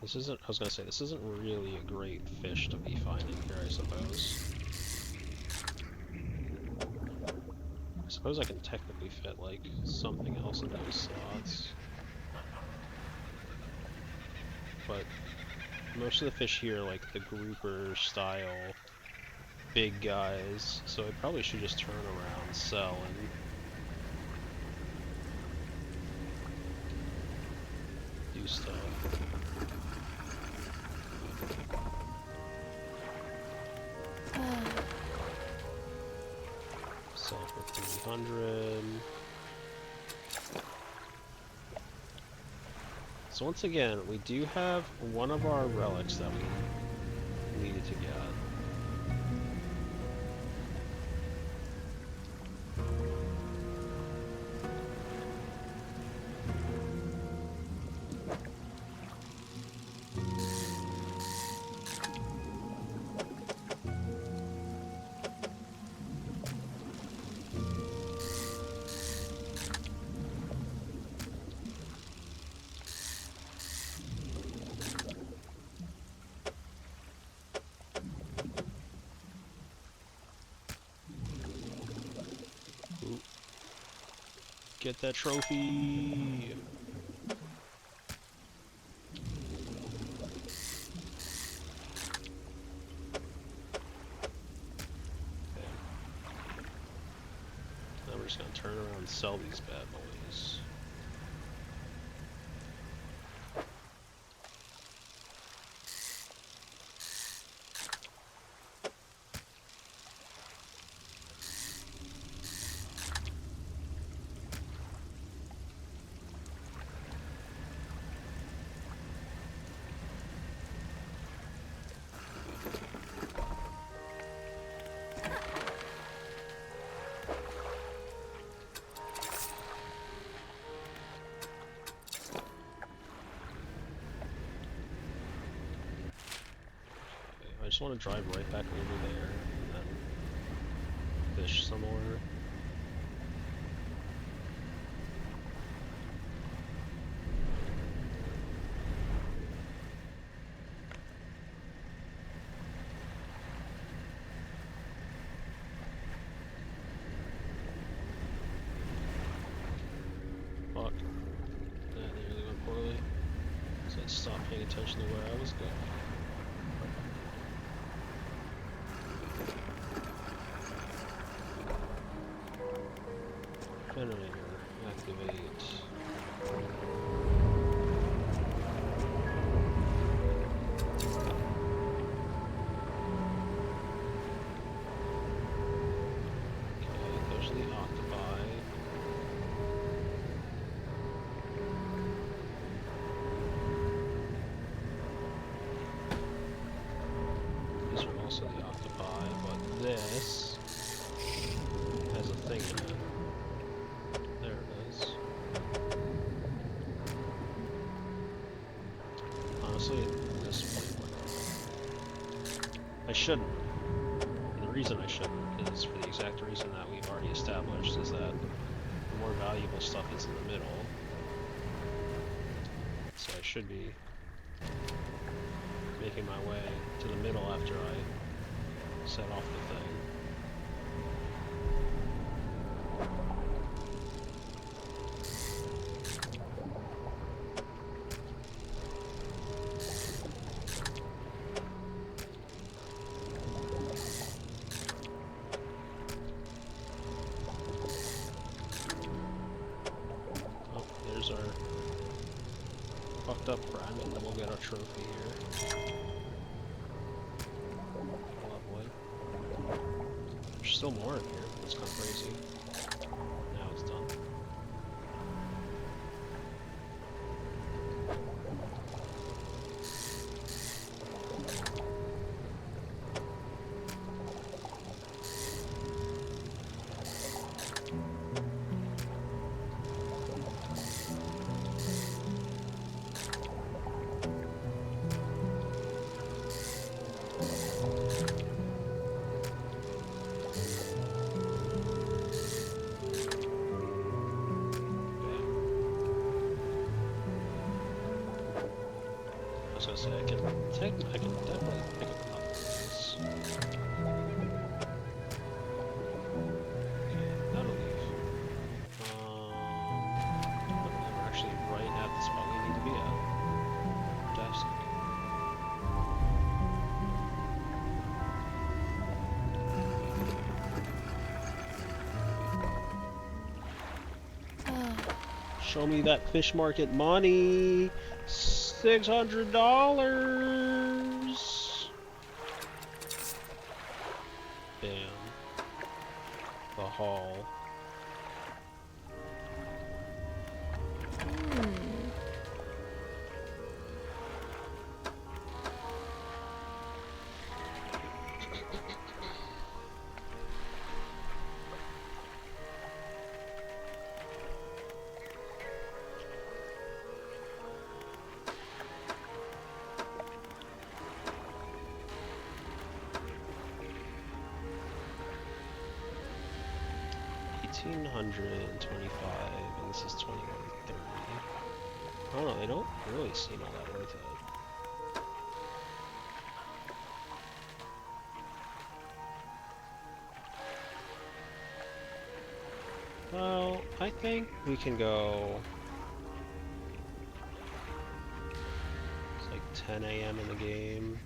This isn't, I was gonna say, this isn't really a great fish to be finding here, I suppose. I suppose I can technically fit, like, something else in those slots. But most of the fish here are, like, the grouper style big guys, so I probably should just turn around, sell, and do stuff. Sell for 300. So once again, we do have one of our relics that we needed to get. Get that trophy. Now we're just gonna turn around and sell these bad boys. I just want to drive right back over there and then fish some more. Fuck. That nearly went poorly. So I stopped paying attention to where I was going. Generator, activate. Okay, there's the octopi. These are also the octopi, but this has a thing in it. There it is. Honestly, at this point, I shouldn't. And the reason I shouldn't is for the exact reason that we've already established, is that the more valuable stuff is in the middle. So I should be making my way to the middle after I set off the thing. Oh, there's our fucked up prime, and then we'll get our trophy here. Lovely. There's still more in here. That's kind of crazy. Now it's done. I was gonna say, I can definitely pick up a couple of these. Okay, that'll leave. But then we're actually right at the spot we need to be at. Fantastic. Show me that fish market money! $600! Damn. The haul. $1,825, and this is $2,130. I don't know, they don't really seem all that worth it. Well, I think we can go... It's like 10 a.m. in the game.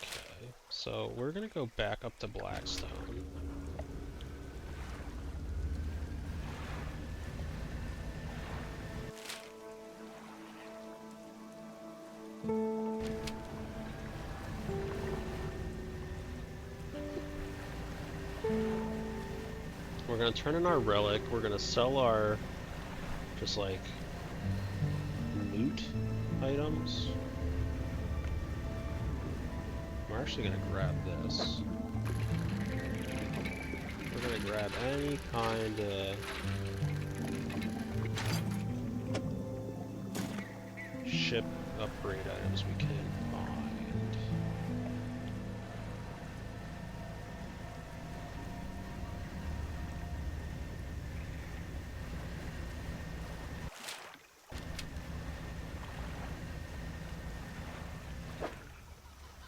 Okay, so we're gonna go back up to Blackstone. We're gonna turn in our relic, we're gonna sell our, just like, loot items. We're actually gonna grab this. We're gonna grab any kind of ship upgrade items we can find.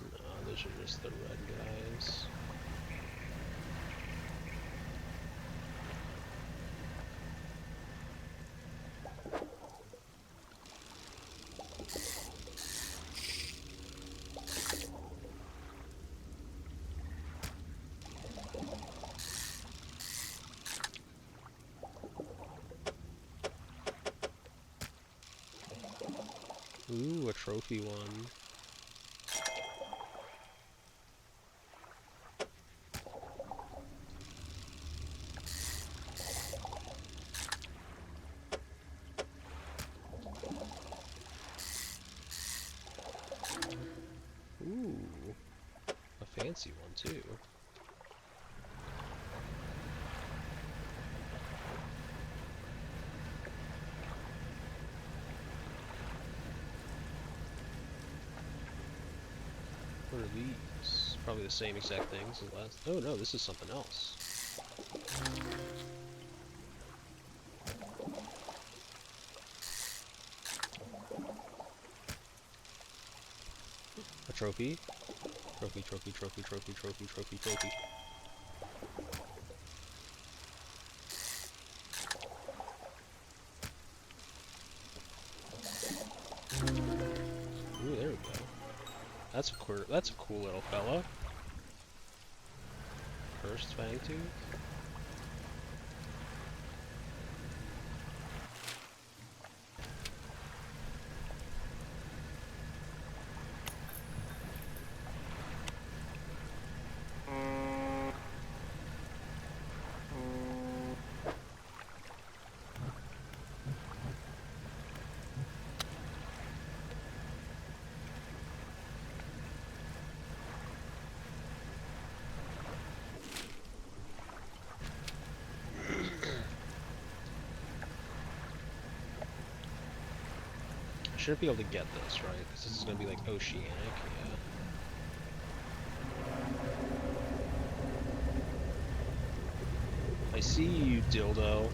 No, those are just the red guys. Ooh, a trophy one. Ooh, a fancy one too. What are these? Probably the same exact things as last. Oh no, this is something else. A trophy. Trophy, trophy, trophy, trophy, trophy, trophy, trophy. Ooh, there we go. That's a cool little fella. First Fangtooth. I shouldn't be able to get this, right? Because this is going to be like oceanic, yeah. I see you, dildo.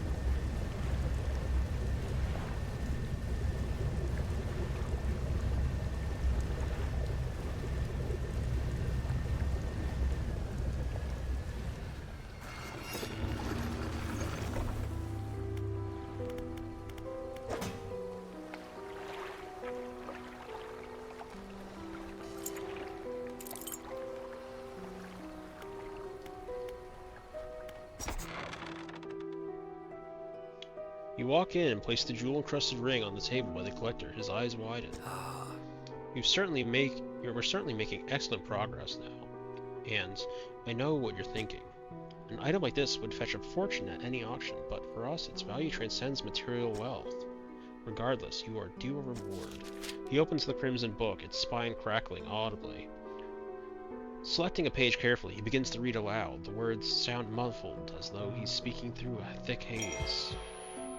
You walk in and place the jewel-encrusted ring on the table by the collector. His eyes widen. We're certainly making excellent progress now. And I know what you're thinking. An item like this would fetch a fortune at any auction, but for us, its value transcends material wealth. Regardless, you are due a reward. He opens the crimson book, its spine crackling audibly. Selecting a page carefully, he begins to read aloud. The words sound muffled, as though he's speaking through a thick haze.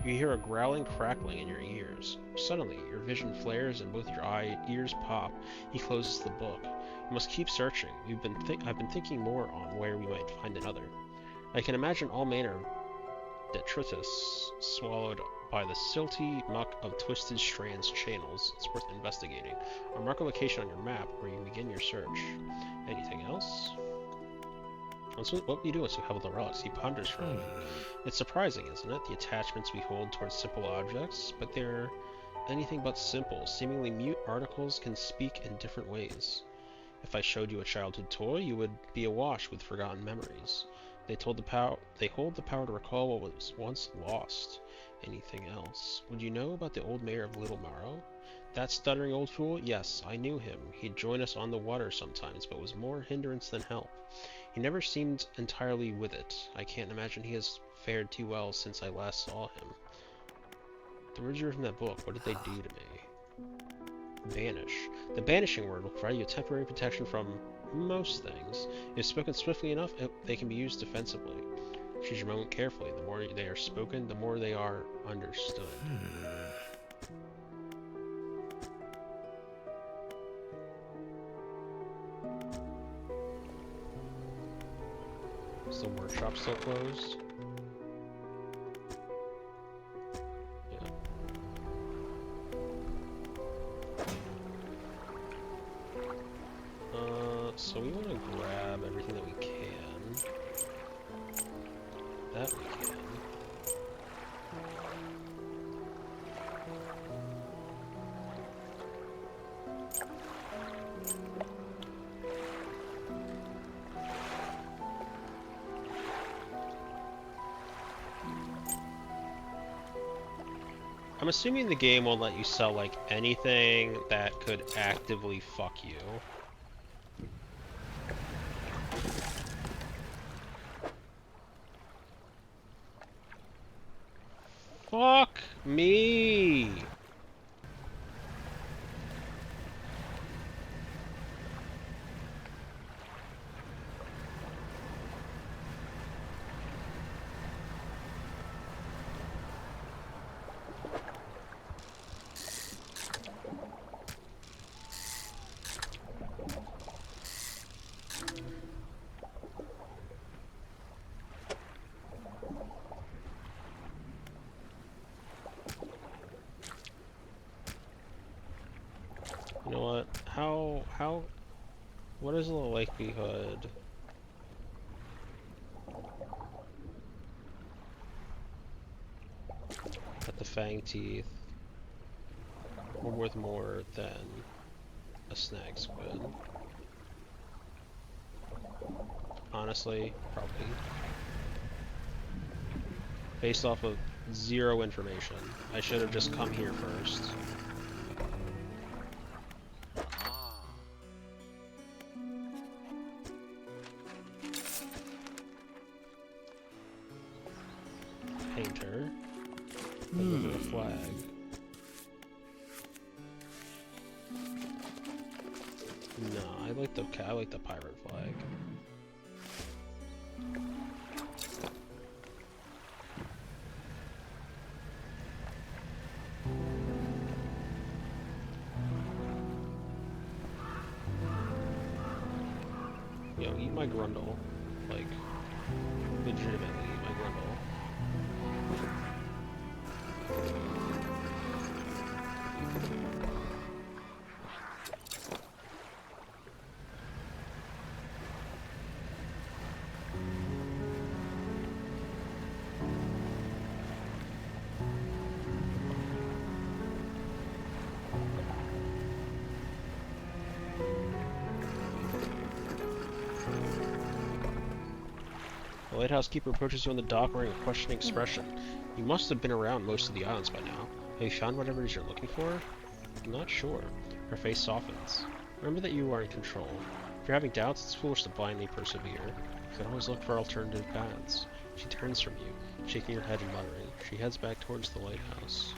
You hear a growling crackling in your ears. Suddenly, your vision flares and both your ears pop. He closes the book. You must keep searching. I've been thinking more on where we might find another. I can imagine all manner detritus, swallowed by the silty muck of twisted strands channels. It's worth investigating. I'll mark a location on your map where you begin your search. Anything else? What do you do once you have the relics? He ponders for a moment. It's surprising, isn't it? The attachments we hold towards simple objects, but they're anything but simple. Seemingly mute articles can speak in different ways. If I showed you a childhood toy, you would be awash with forgotten memories. They hold the power to recall what was once lost. Anything else? Would you know about the old mayor of Little Morrow? That stuttering old fool? Yes, I knew him. He'd join us on the water sometimes, but was more hindrance than help. He never seemed entirely with it. I can't imagine he has fared too well since I last saw him. The words you read from that book, what did they do to me? Banish. The banishing word will provide you temporary protection from most things. If spoken swiftly enough, they can be used defensively. Choose your moment carefully. The more they are spoken, the more they are understood. Is the workshop still closed? Yeah. So we want to grab everything that we can. That we can. I'm assuming the game won't let you sell, like, anything that could actively fuck you. Fuck me! You know what? What is the likelihood? That the fang teeth were worth more than a snag squid? Honestly, probably. Based off of zero information. I should have just come here first. Painter. A flag. No, I like the pirate flag. Yo, eat my grundle. Like, legitimately eat my grundle. The lighthouse keeper approaches you on the dock wearing a questioning expression. You must have been around most of the islands by now. Have you found whatever it is you're looking for? I'm not sure. Her face softens. Remember that you are in control. If you're having doubts, it's foolish to blindly persevere. You can always look for alternative paths. She turns from you, shaking her head and muttering. She heads back towards the lighthouse.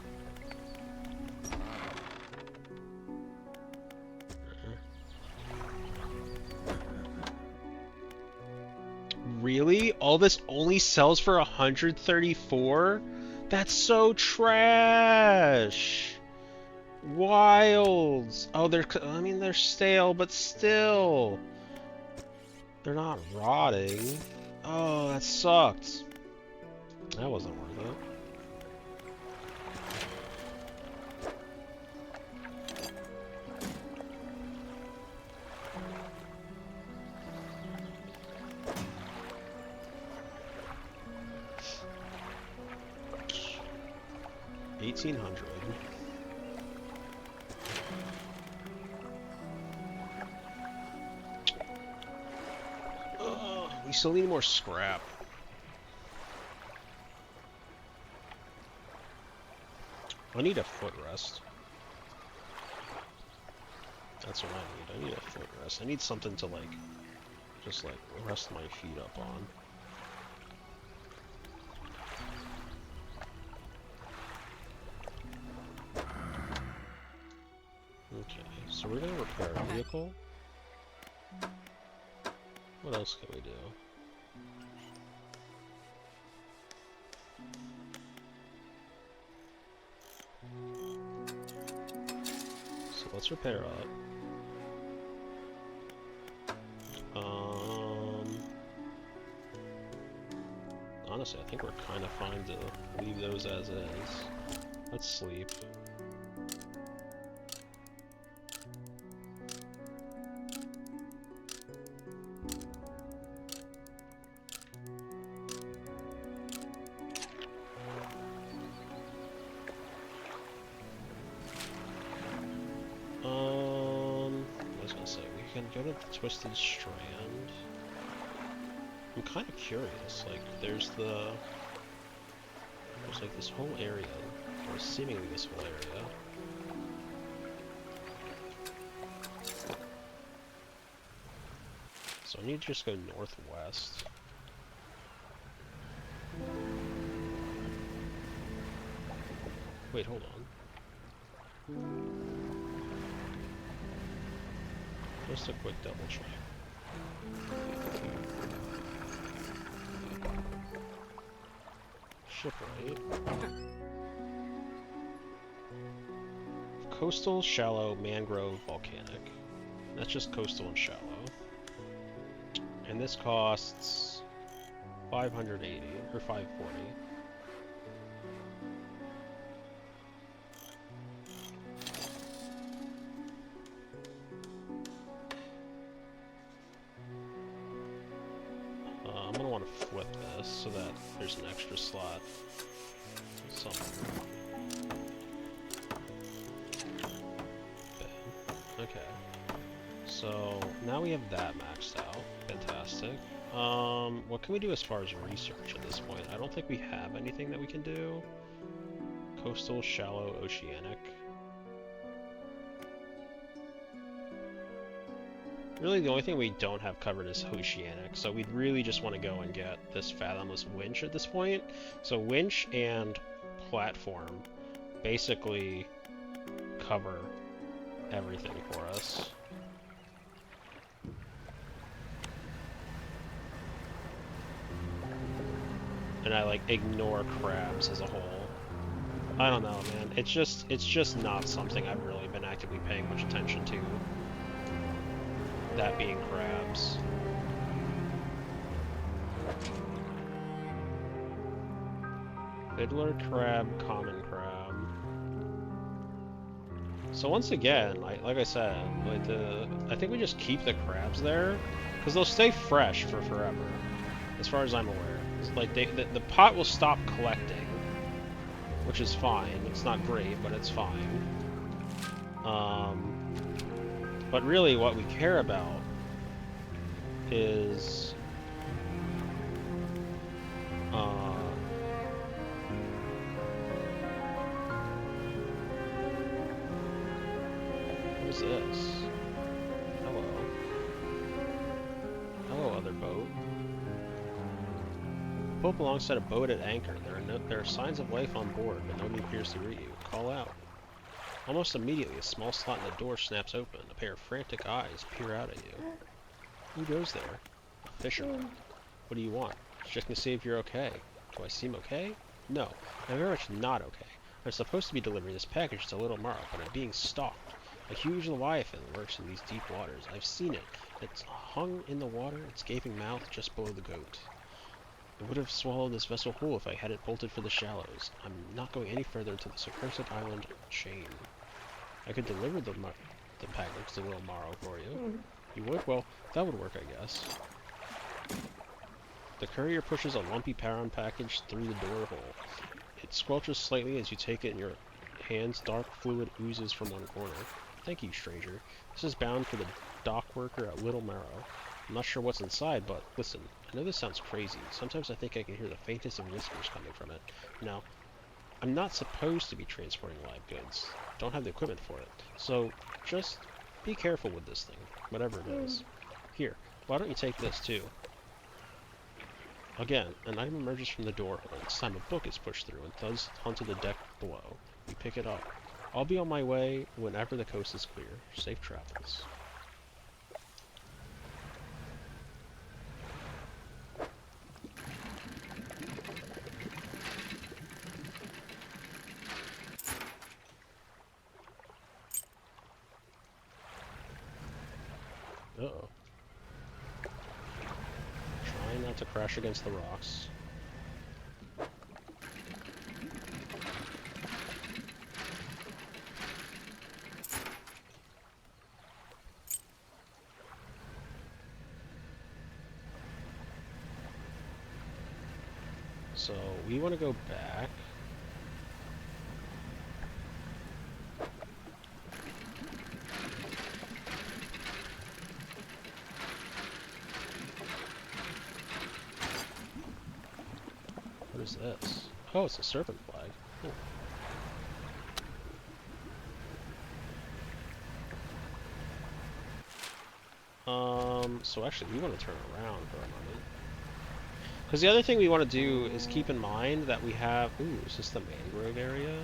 Really? All this only sells for 134? That's so trash! Wilds! Oh, they're stale, but still! They're not rotting. Oh, that sucked. That wasn't worth it. $1,800. We still need more scrap. I need a footrest. That's what I need. I need a footrest. I need something to like, just like rest my feet up on. Okay, so we're gonna repair a vehicle. What else can we do? So let's repair that. Honestly, I think we're kind of fine to leave those as is. Let's sleep. I was gonna say, we can go to the Twisted Strand. I'm kind of curious, like, there's like this whole area, or seemingly this whole area. So I need to just go northwest. Wait, hold on. Just a quick double check. Shipwright. Coastal, shallow, mangrove, volcanic. That's just coastal and shallow. And this costs 580 or 540. I'm gonna want to flip this so that there's an extra slot somewhere. Okay. So now we have that maxed out. Fantastic. What can we do as far as research at this point? I don't think we have anything that we can do. Coastal, shallow, oceanic. Really, the only thing we don't have covered is oceanic, so we'd really just want to go and get this fathomless winch at this point. So winch and platform basically cover everything for us. And I like ignore crabs as a whole. I don't know, man. It's just not something I've really been actively paying much attention to. That being crabs. Fiddler crab, common crab. So once again, like I said, I think we just keep the crabs there, because they'll stay fresh for forever, as far as I'm aware. It's like the pot will stop collecting, which is fine. It's not great, but it's fine. But really, what we care about is what is this? Hello. Hello, other boat. Pull up alongside a boat at anchor. There are signs of life on board, but nobody appears to greet you. Call out. Almost immediately, a small slot in the door snaps open. A pair of frantic eyes peer out at you. Who goes there? A fisherman. What do you want? Just to see if you're okay. Do I seem okay? No, I'm very much not okay. I'm supposed to be delivering this package to Little Marl, but I'm being stalked. A huge leviathan lurks in these deep waters. I've seen it. It's hung in the water, its gaping mouth just below the goat. It would have swallowed this vessel whole if I hadn't bolted for the shallows. I'm not going any further into this accursed island chain. I could deliver the package to Little Morrow for you. You would? Well, that would work, I guess. The courier pushes a lumpy Paron package through the door hole. It squelches slightly as you take it in your hands. Dark fluid oozes from one corner. Thank you, stranger. This is bound for the dock worker at Little Marrow. I'm not sure what's inside, but listen, I know this sounds crazy. Sometimes I think I can hear the faintest of whispers coming from it. Now, I'm not supposed to be transporting live goods. Don't have the equipment for it. So, just be careful with this thing, whatever it is. Here, why don't you take this too? Again, an item emerges from the door hole. This time a book is pushed through and thuds onto the deck below. You pick it up. I'll be on my way whenever the coast is clear. Safe travels. Uh-oh. Trying not to crash against the rocks. So, we want to go back. What is this? Oh, it's a serpent flag. Cool. So actually we want to turn around for a moment. Because the other thing we want to do is keep in mind that we have... Ooh, is this the mangrove area?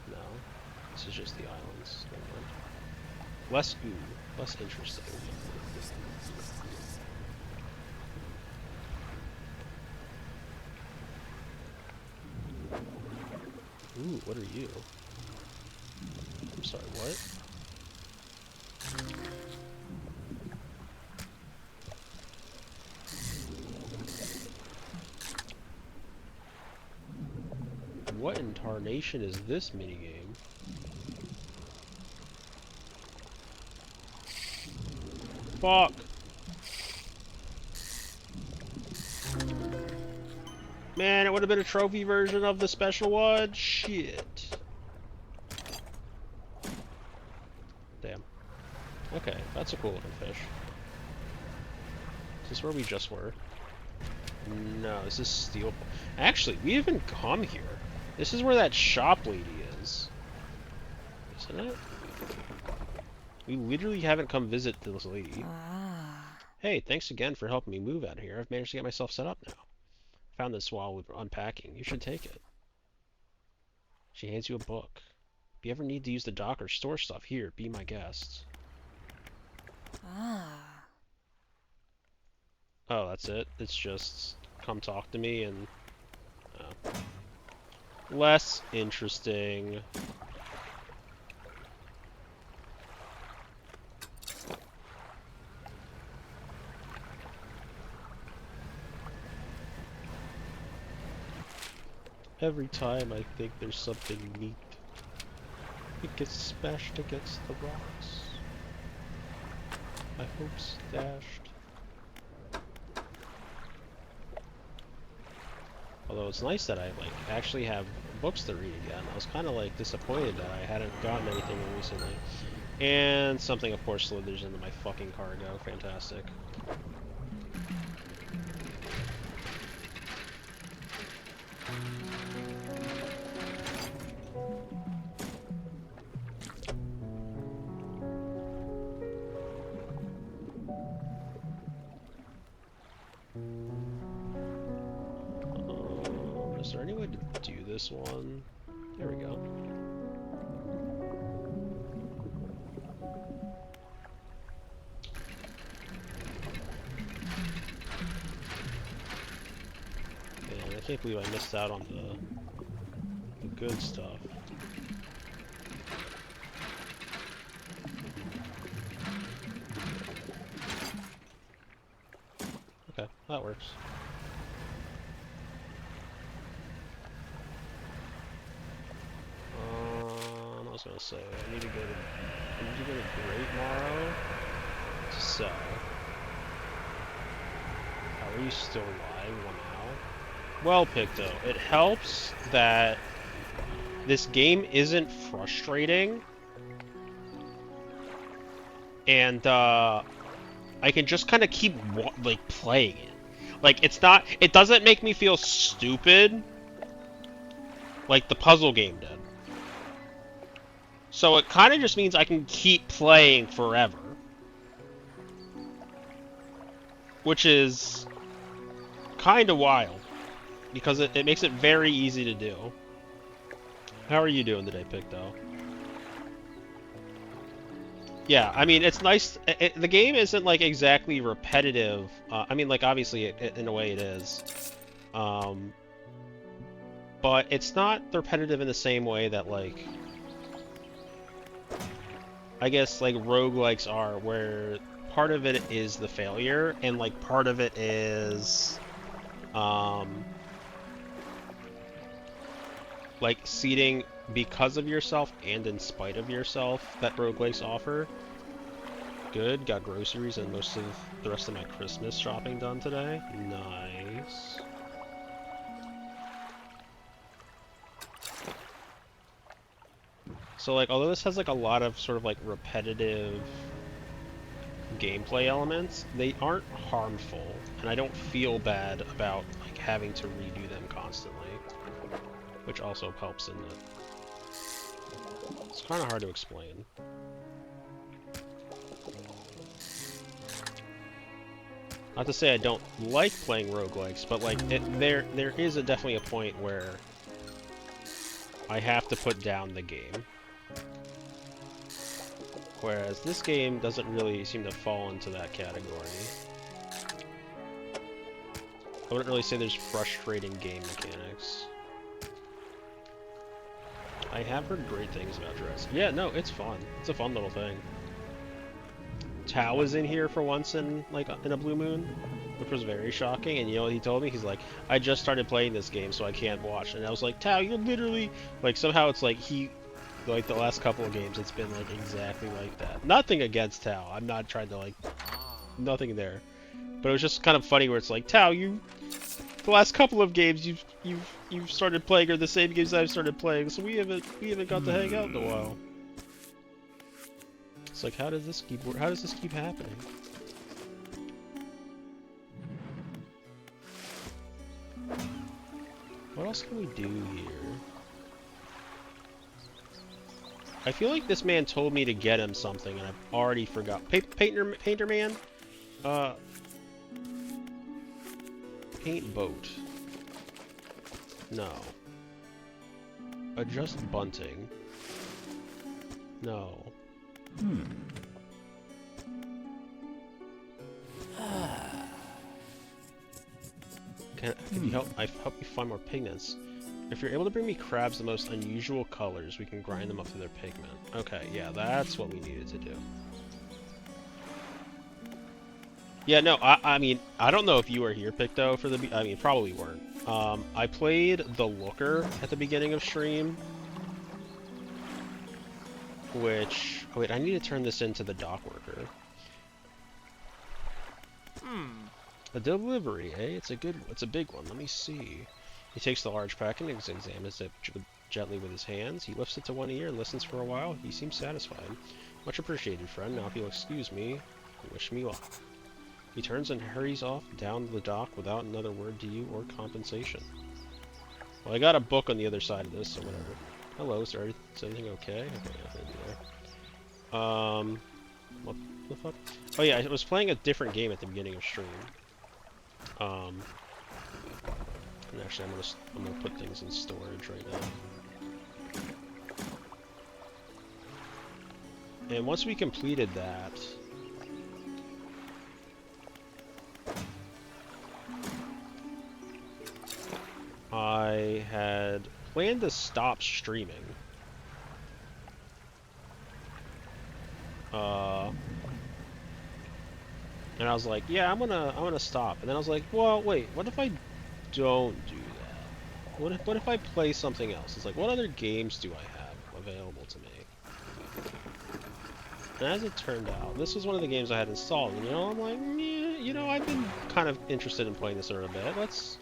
No. This is just the islands. Less interesting. Ooh, what are you? I'm sorry, what? What in tarnation is this minigame? Fuck! Man, it would have been a trophy version of the special one? Shit. Damn. Okay, that's a cool looking fish. Is this where we just were? No, this is steel. Actually, we haven't come here. This is where that shop lady is. Isn't it? We literally haven't come visit this lady. Hey, thanks again for helping me move out here. I've managed to get myself set up now. Found this while we were unpacking. You should take it. She hands you a book. If you ever need to use the dock or store stuff, here, be my guest. Oh, that's it? It's just, come talk to me and... Oh. Less interesting. Every time I think there's something neat, it gets smashed against the rocks. My hopes dashed. Although it's nice that I actually have books to read again. I was kind of disappointed that I hadn't gotten anything recently. And something of course slithers into my fucking cargo. Fantastic. Is there any way to do this one? There we go. Man, I can't believe I missed out on the good stuff. Okay, that works. was I gonna say? I need to go to Great Morrow to sell. How are you still alive? 1 hour? Well, Picto, it helps that this game isn't frustrating, and I can just kind of keep like playing it. Like it doesn't make me feel stupid like the puzzle game did. So it kind of just means I can keep playing forever, which is kind of wild because it makes it very easy to do. How are you doing today, Picto? Yeah, I mean, it's nice. The game isn't like exactly repetitive. I mean, like obviously, in a way, it is. But it's not repetitive in the same way that like, I guess like roguelikes are, where part of it is the failure and like part of it is, like seeding because of yourself and in spite of yourself that roguelikes offer. Good, got groceries and most of the rest of my Christmas shopping done today. Nice. So like, although this has like a lot of sort of like repetitive gameplay elements, they aren't harmful, and I don't feel bad about like having to redo them constantly, which also helps in it. It's kind of hard to explain. Not to say I don't like playing roguelikes, but like there is definitely a point where I have to put down the game. Whereas this game doesn't really seem to fall into that category. I wouldn't really say there's frustrating game mechanics. I have heard great things about Dredge. Yeah, no, it's fun. It's a fun little thing. Tao was in here for once in a blue moon, which was very shocking. And you know what he told me? He's like, I just started playing this game, so I can't watch. And I was like, Tao, you're literally like, somehow it's like like the last couple of games, it's been like exactly like that. Nothing against Tao. I'm not trying to like, nothing there. But it was just kind of funny where it's like, Tao, the last couple of games you've started playing are the same games I've started playing, so we haven't got to hang out in a while. It's like, how does this keep happening? What else can we do here? I feel like this man told me to get him something, and I've already forgot. Painter man? Paint boat. No. Adjust bunting. No. Can you help you find more pigments? If you're able to bring me crabs the most unusual colors, we can grind them up to their pigment. Okay, yeah, that's what we needed to do. Yeah, no, I mean, I don't know if you were here, Picto, for I mean, probably weren't. I played the Looker at the beginning of stream, which... Oh, wait, I need to turn this into the dock worker. A delivery, eh? It's a big one. Let me see. He takes the large packet and examines it gently with his hands. He lifts it to one ear and listens for a while. He seems satisfied. Much appreciated, friend. Now if you'll excuse me, wish me luck. He turns and hurries off down the dock without another word to you or compensation. Well, I got a book on the other side of this, so whatever. Hello, is everything okay? Okay, nothing there. What the fuck? Oh yeah, I was playing a different game at the beginning of stream. And actually, I'm gonna put things in storage right now. And once we completed that, I had planned to stop streaming. And I was like, yeah, I'm gonna stop. And then I was like, well, wait, what if I don't do that? What if I play something else? It's like, what other games do I have available to me? And as it turned out, this was one of the games I had installed, and I'm like, I've been kind of interested in playing this in a bit. Let's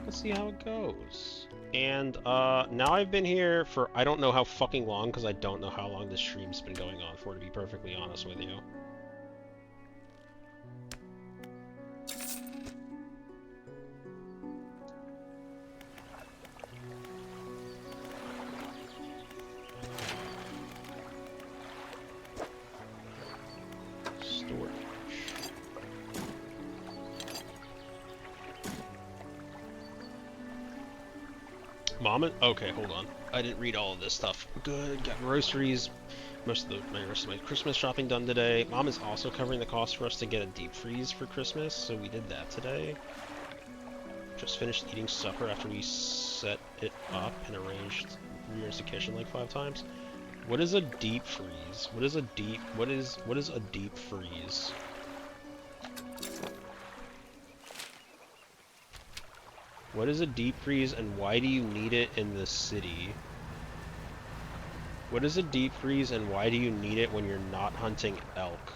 see how it goes. And now I've been here for I don't know how fucking long, because I don't know how long this stream's been going on for, to be perfectly honest with you. Storage. Okay, hold on. I didn't read all of this stuff. Good, got groceries. Most of my Christmas shopping done today. Mom is also covering the cost for us to get a deep freeze for Christmas, so we did that today. Just finished eating supper after we set it up and rearranged the kitchen like 5 times. What is a deep freeze? What is a deep freeze? What is a deep freeze and why do you need it in the city? What is a deep freeze and why do you need it when you're not hunting elk?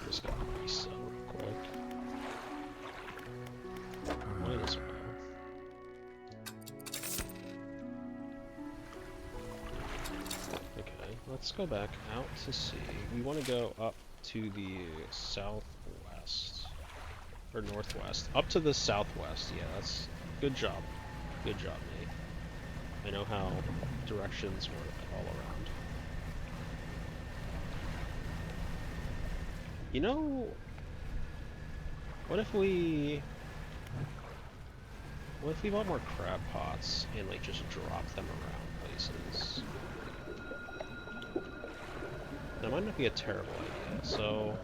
Just gotta reset real quick. Might as well. Okay, let's go back out to sea. We want to go up to the southwest. Or northwest. Up to the southwest, yeah, that's... Good job. Good job, mate. I know how directions work all around. You know... What if we bought more crab pots and, like, just dropped them around places? That might not be a terrible idea, so...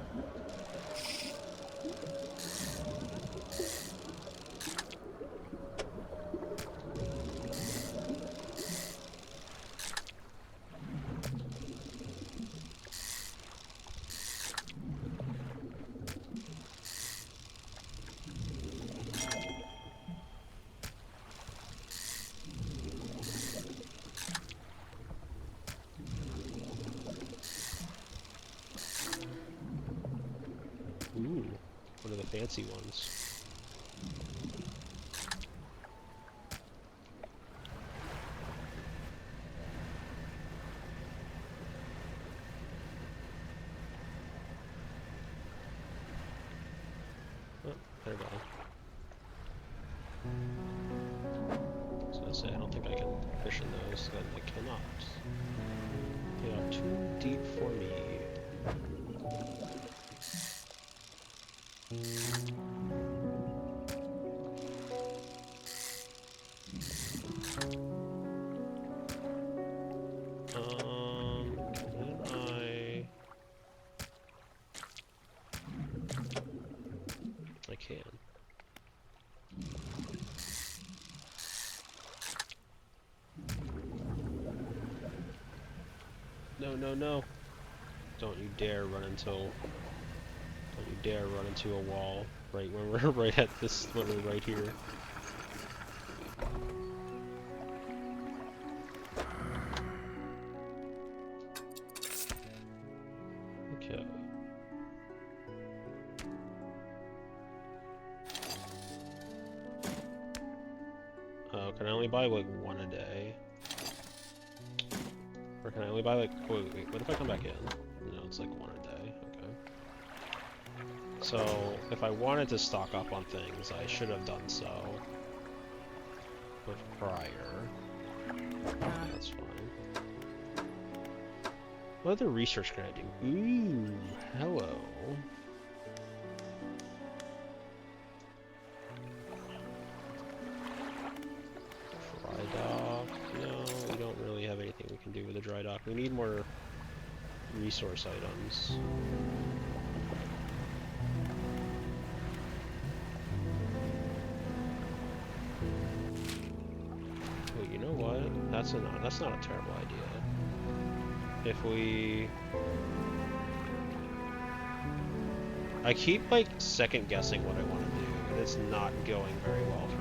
Ooh, one of the fancy ones. Oh, they're gone. I was gonna say, I don't think I can fish in those, then I cannot. They are too deep for me. I can. No, no, no. Don't you dare run into a wall right when we're when we're right here. Okay. only buy like one a day? Or can I only buy like... wait, what if I come back in? No, it's like one a day, okay. So, if I wanted to stock up on things, I should have done so with prior. That's fine. What other research can I do? Ooh, hello. Dry dock. No, we don't really have anything we can do with a dry dock. We need more resource items. Wait, you know what? That's not a terrible idea. If we... I keep, like, second guessing what I want to do, and it's not going very well for me.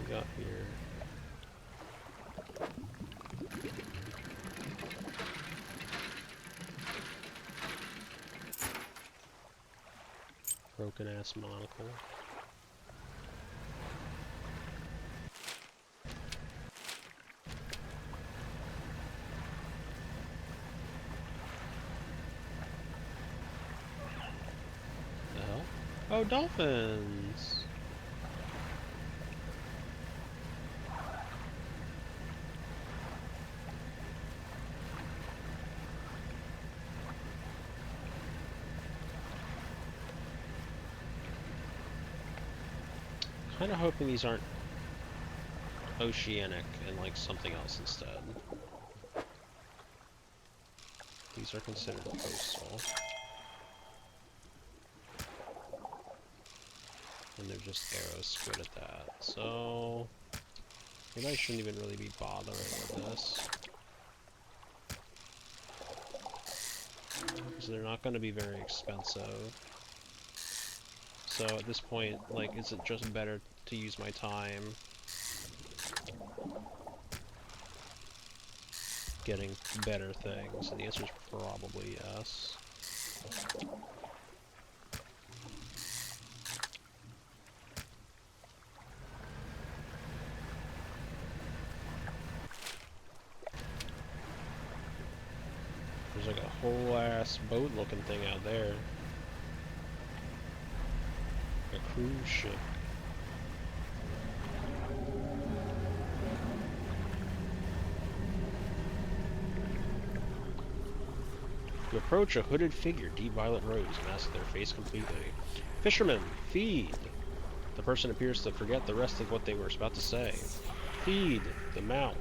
Got here. Broken ass monocle. The hell? Oh, dolphins! Kind of hoping these aren't oceanic and like something else instead. These are considered coastal. And they're just arrow squid at that. So maybe I shouldn't even really be bothering with this. Because they're not going to be very expensive. So at this point, like, is it just better to use my time getting better things? And the answer is probably yes. There's like a whole ass boat looking thing out there. A cruise ship. You approach a hooded figure, deep violet rose, mask their face completely. Fisherman, feed! The person appears to forget the rest of what they were about to say. Feed! The mouth.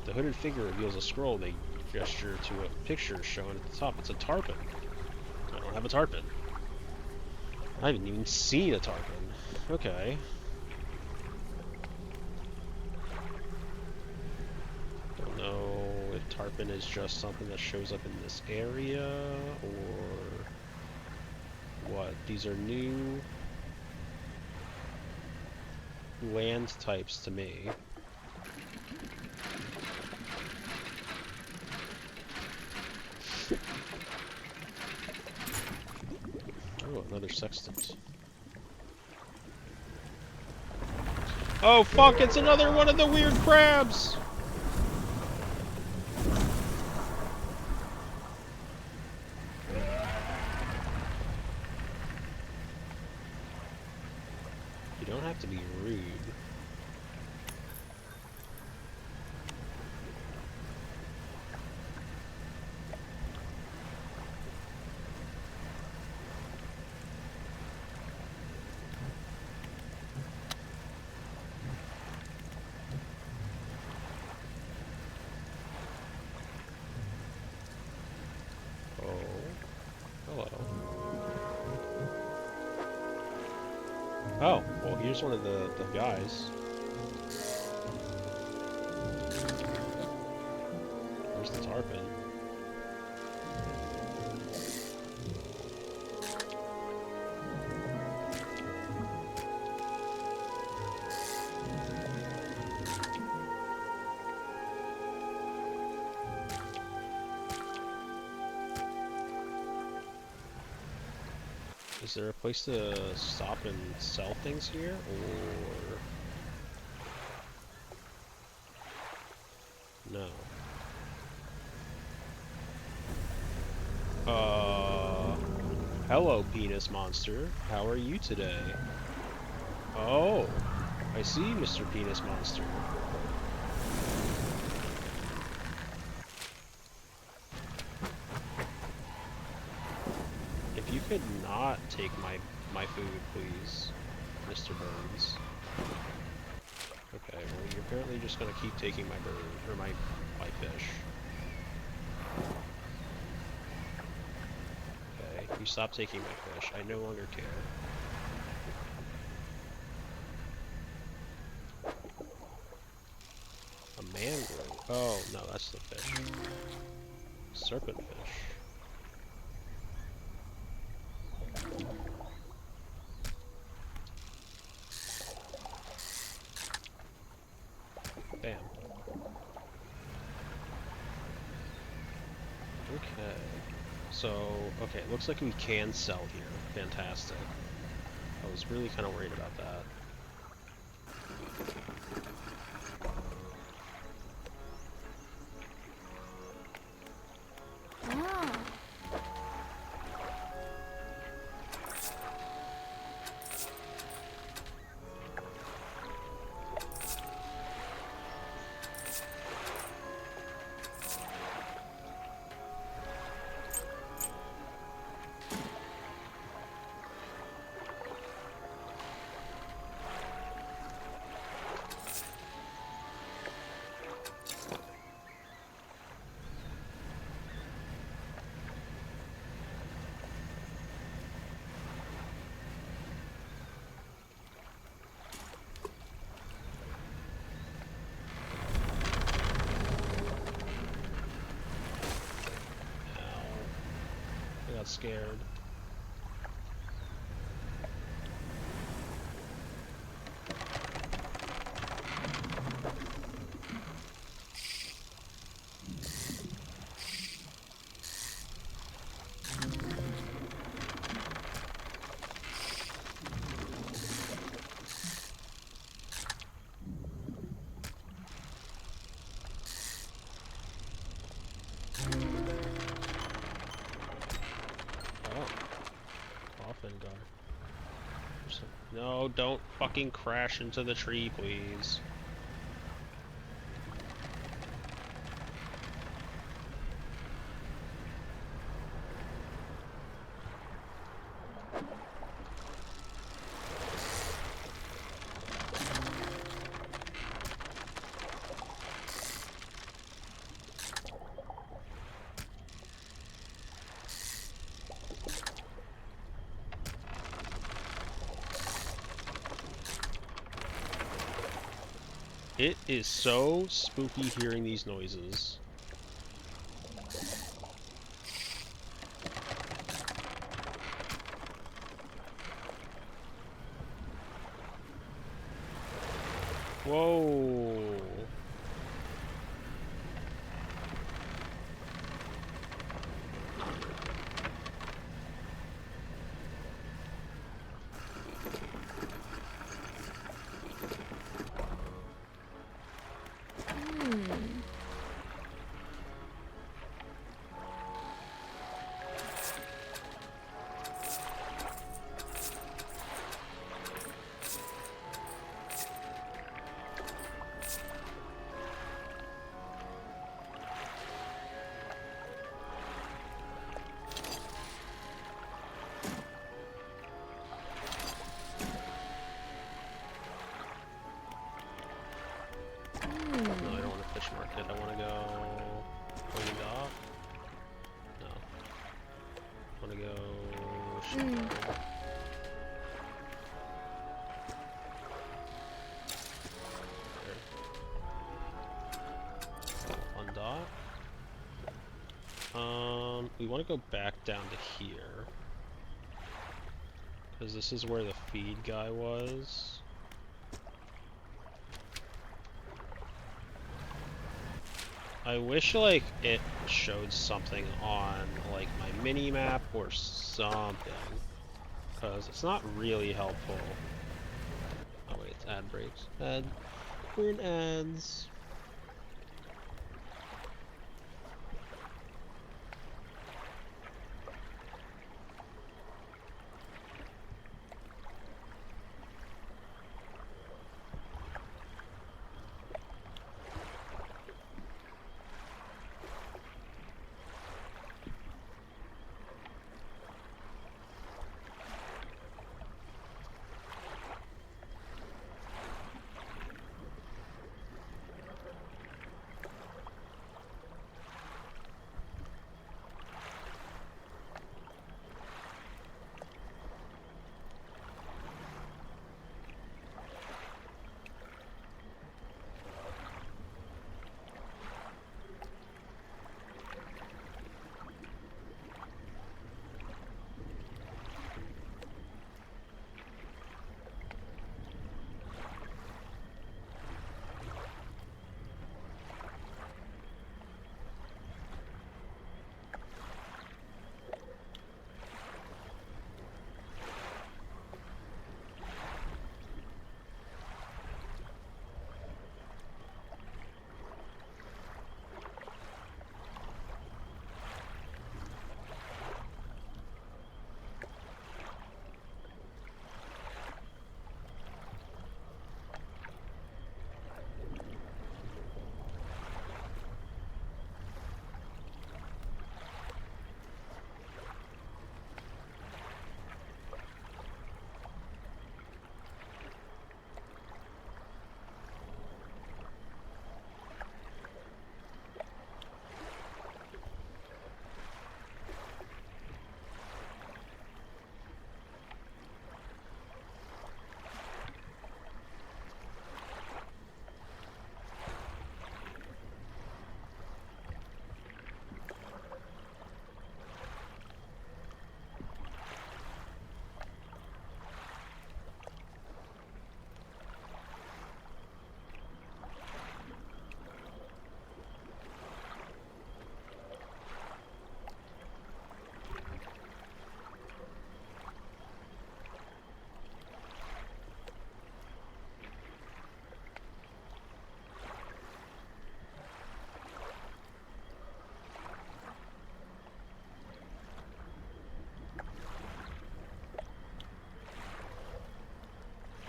The hooded figure reveals a scroll. They gesture to a picture shown at the top. It's a tarpon. I don't have a tarpon. I haven't even seen a tarpon. Okay. Don't know if tarpon is just something that shows up in this area, or what. These are new land types to me. Oh, another sextant. Oh fuck, it's another one of the weird crabs! You don't have to be rude. Here's one of the guys. Where's the tarpon? Is there a place to stop and sell things here, or no? Hello, penis monster. How are you today? Oh, I see, Mr. Penis Monster. If you could not take my food, please, Mr. Burns. Okay, well, you're apparently just gonna keep taking my bird, or my fish. Okay, you stop taking my fish. I no longer care. A mangrove. Oh, no, that's the fish. Serpent fish. Bam. Okay. So, okay, it looks like we can sell here. Fantastic. I was really kind of worried about that. Ah. I got scared. No, don't fucking crash into the tree, please. It is so spooky hearing these noises. Whoa. No, I don't want to fish market. I want to go Pointing Dock. No. I want to go shipyard. we want to go back down to here. Because this is where the feed guy was. I wish, like, it showed something on, like, my mini-map or something. Because it's not really helpful. Oh wait, it's ad breaks. Ad. We're in ads.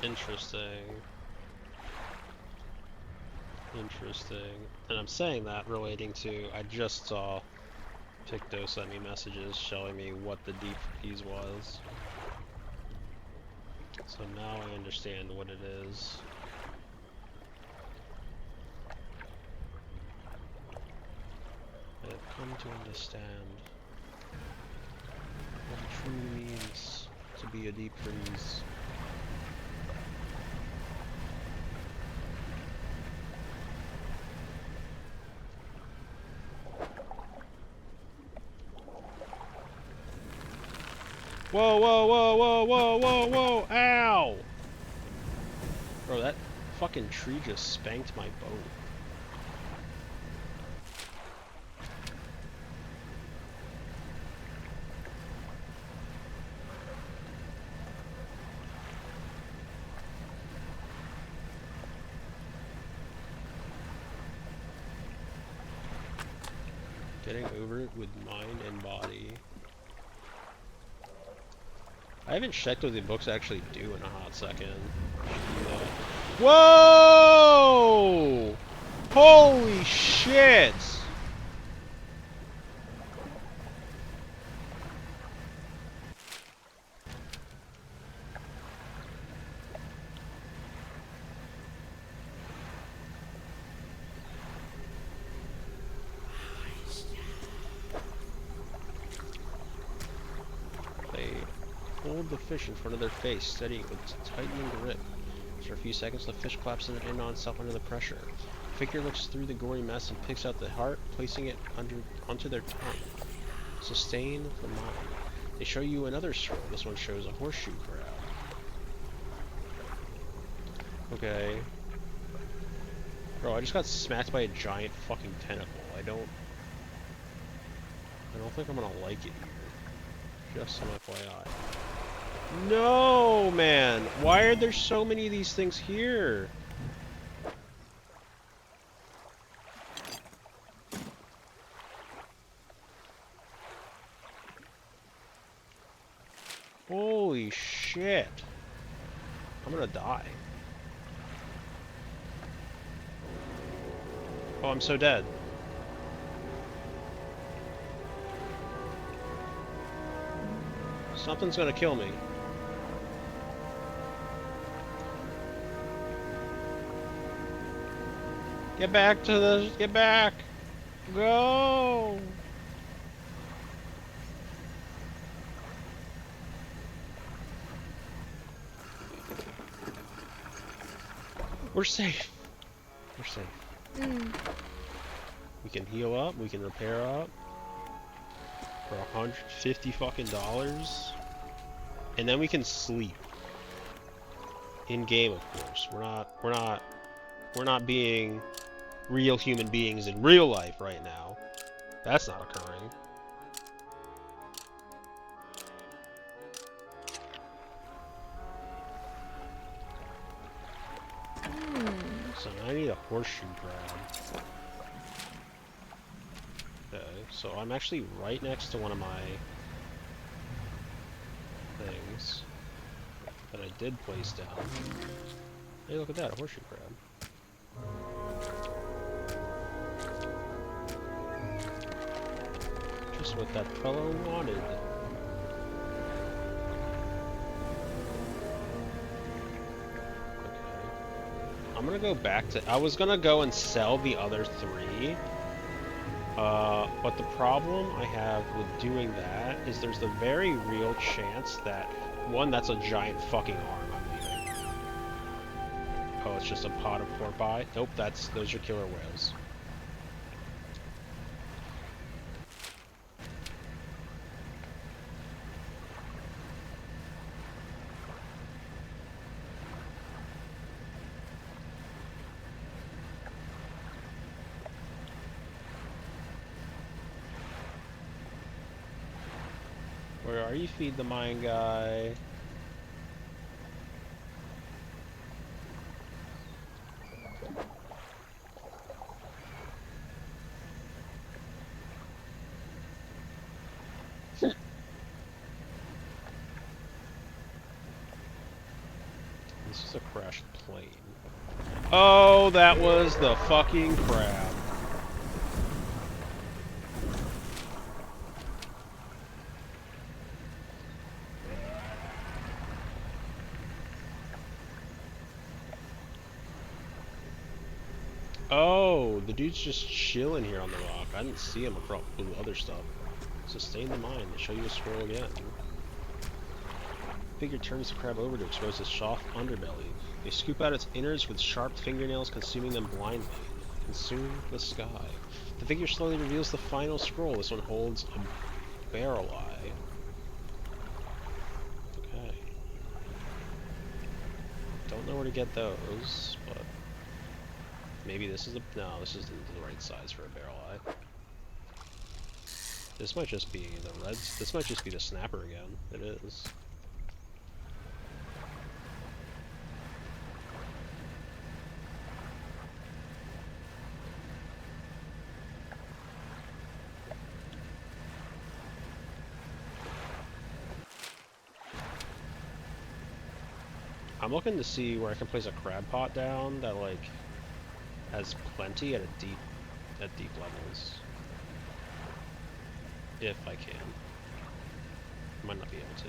Interesting. Interesting. And I'm saying that relating to, I just saw Picto sent me messages showing me what the deep freeze was. So now I understand what it is. I have come to understand what it truly means to be a deep freeze. Whoa, whoa, whoa, whoa, whoa, whoa, whoa, ow! Bro, that fucking tree just spanked my boat. Getting over it with mind and body. I haven't checked what the books actually do in a hot second. Whoa! Holy shit! Hold the fish in front of their face, steady with tightening grip. After a few seconds, the fish collapses in on itself under the pressure. The figure looks through the gory mess and picks out the heart, placing it onto their tongue. Sustain the mind. They show you another scroll. This one shows a horseshoe crab. Okay. Bro, I just got smacked by a giant fucking tentacle. I don't think I'm gonna like it here. Just an FYI. No, man! Why are there so many of these things here? Holy shit. I'm gonna die. Oh, I'm so dead. Something's gonna kill me. Get back to the... Get back! Go! We're safe. We're safe. We can heal up. We can repair up. For $150 fucking dollars. And then we can sleep. In game, of course. We're not being real human beings in real life right now. That's not occurring. So now I need a horseshoe crab. Okay, so I'm actually right next to one of my things that I did place down. Hey, look at that, a horseshoe crab. Just what that fellow wanted. I'm gonna go back to... I was gonna go and sell the other 3. But the problem I have with doing that is there's the very real chance that... One, that's a giant fucking arm I'm leaving. Oh, it's just a pot of pork pie? Nope, those are killer whales. Where are you, feed the mine guy? This is a crashed plane. Oh, that was the fucking crab. Oh, the dude's just chilling here on the rock. I didn't see him across the other stuff. Sustain the mine. They show you a scroll again. Figure turns the crab over to expose its soft underbelly. They scoop out its innards with sharp fingernails, consuming them blindly. Consume the sky. The figure slowly reveals the final scroll. This one holds a barrel eye. Okay. Don't know where to get those, but maybe this is no, this isn't the right size for a barrel eye. This might just be the reds. This might just be the snapper again. It is. I'm looking to see where I can place a crab pot down that like has plenty at deep levels. If I can. Might not be able to.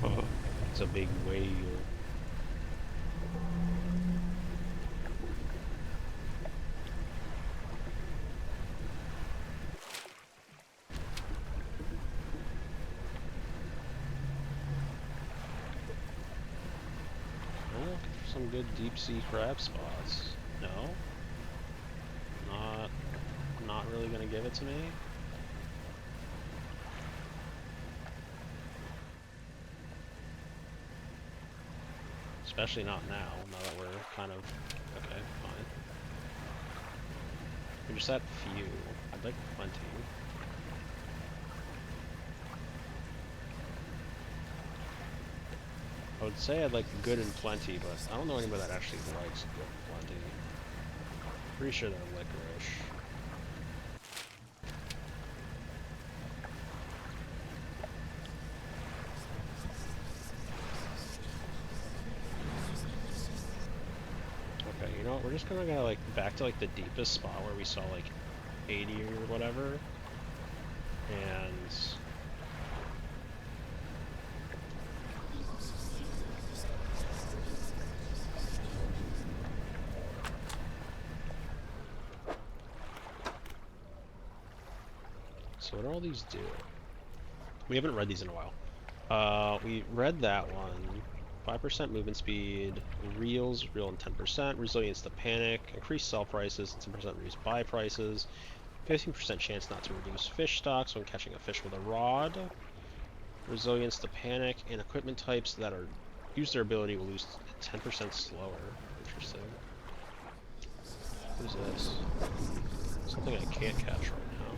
Oh, it's a big whale. some good deep sea crab spots. No? Not really gonna give it to me? Especially not now that we're kind of... Okay, fine. We're just at few. I'd like plenty. I would say I'd like good and plenty, but I don't know anybody that actually likes good and plenty. Pretty sure they're licorice. Okay, you know what? We're just gonna go like back to like the deepest spot where we saw like 80 or whatever, and so what do all these do? We haven't read these in a while. We read that one. 5% movement speed, reels, reel in 10%, resilience to panic, increased sell prices, and 10% reduce buy prices, 15% chance not to reduce fish stocks when catching a fish with a rod, resilience to panic, and equipment types that are use their ability will lose 10% slower. Interesting. What is this? Something I can't catch right now.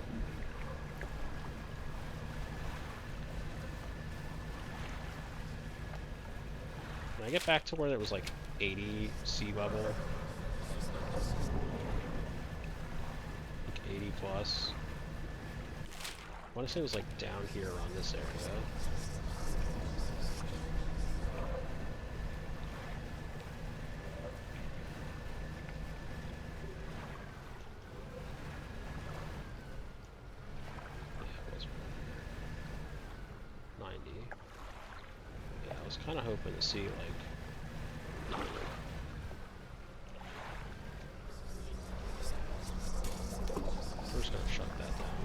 Can I get back to where there was like 80 sea level? Like 80 plus? I want to say it was like down here around this area. Yeah, it was 90. Yeah, I was kind of hoping to see like... We're just gonna shut that down.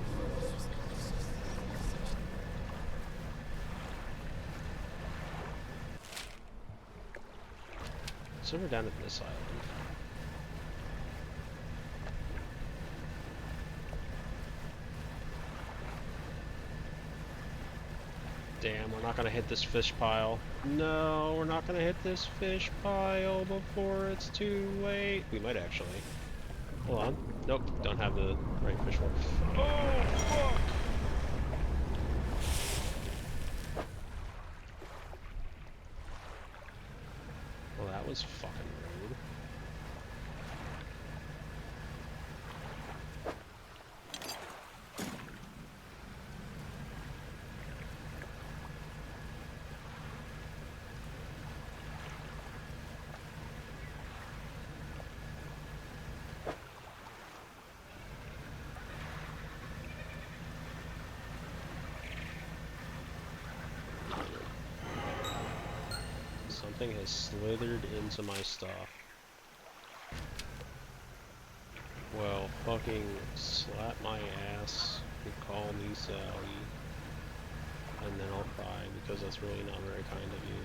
So we're down at this island. Damn, we're not gonna hit this fish pile. No, we're not gonna hit this fish pile before it's too late. We might actually. Hold on. Nope, don't have the right fish for. Oh, fuck! Well, that was fucking rude. Something has slithered into my stuff. Well, fucking slap my ass and call me Sally. And then I'll cry because that's really not very kind of you.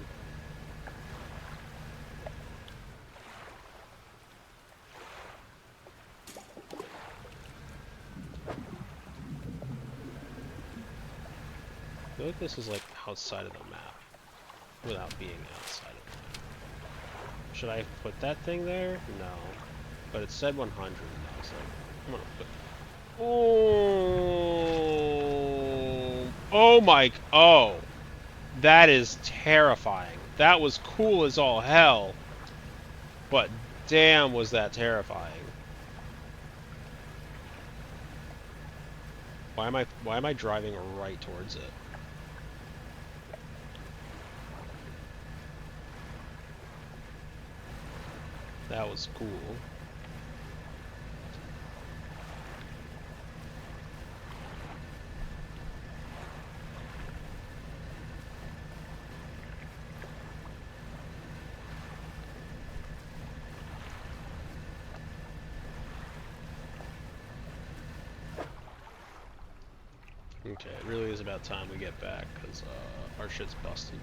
I feel like this is like outside of the map without being outside of the map. Should I put that thing there? No. But it said 100 and I was like, I'm gonna put... Oh! Oh my... Oh! That is terrifying. That was cool as all hell. But damn was that terrifying. Why am I driving right towards it? That was cool. Okay, it really is about time we get back, because our shit's busted.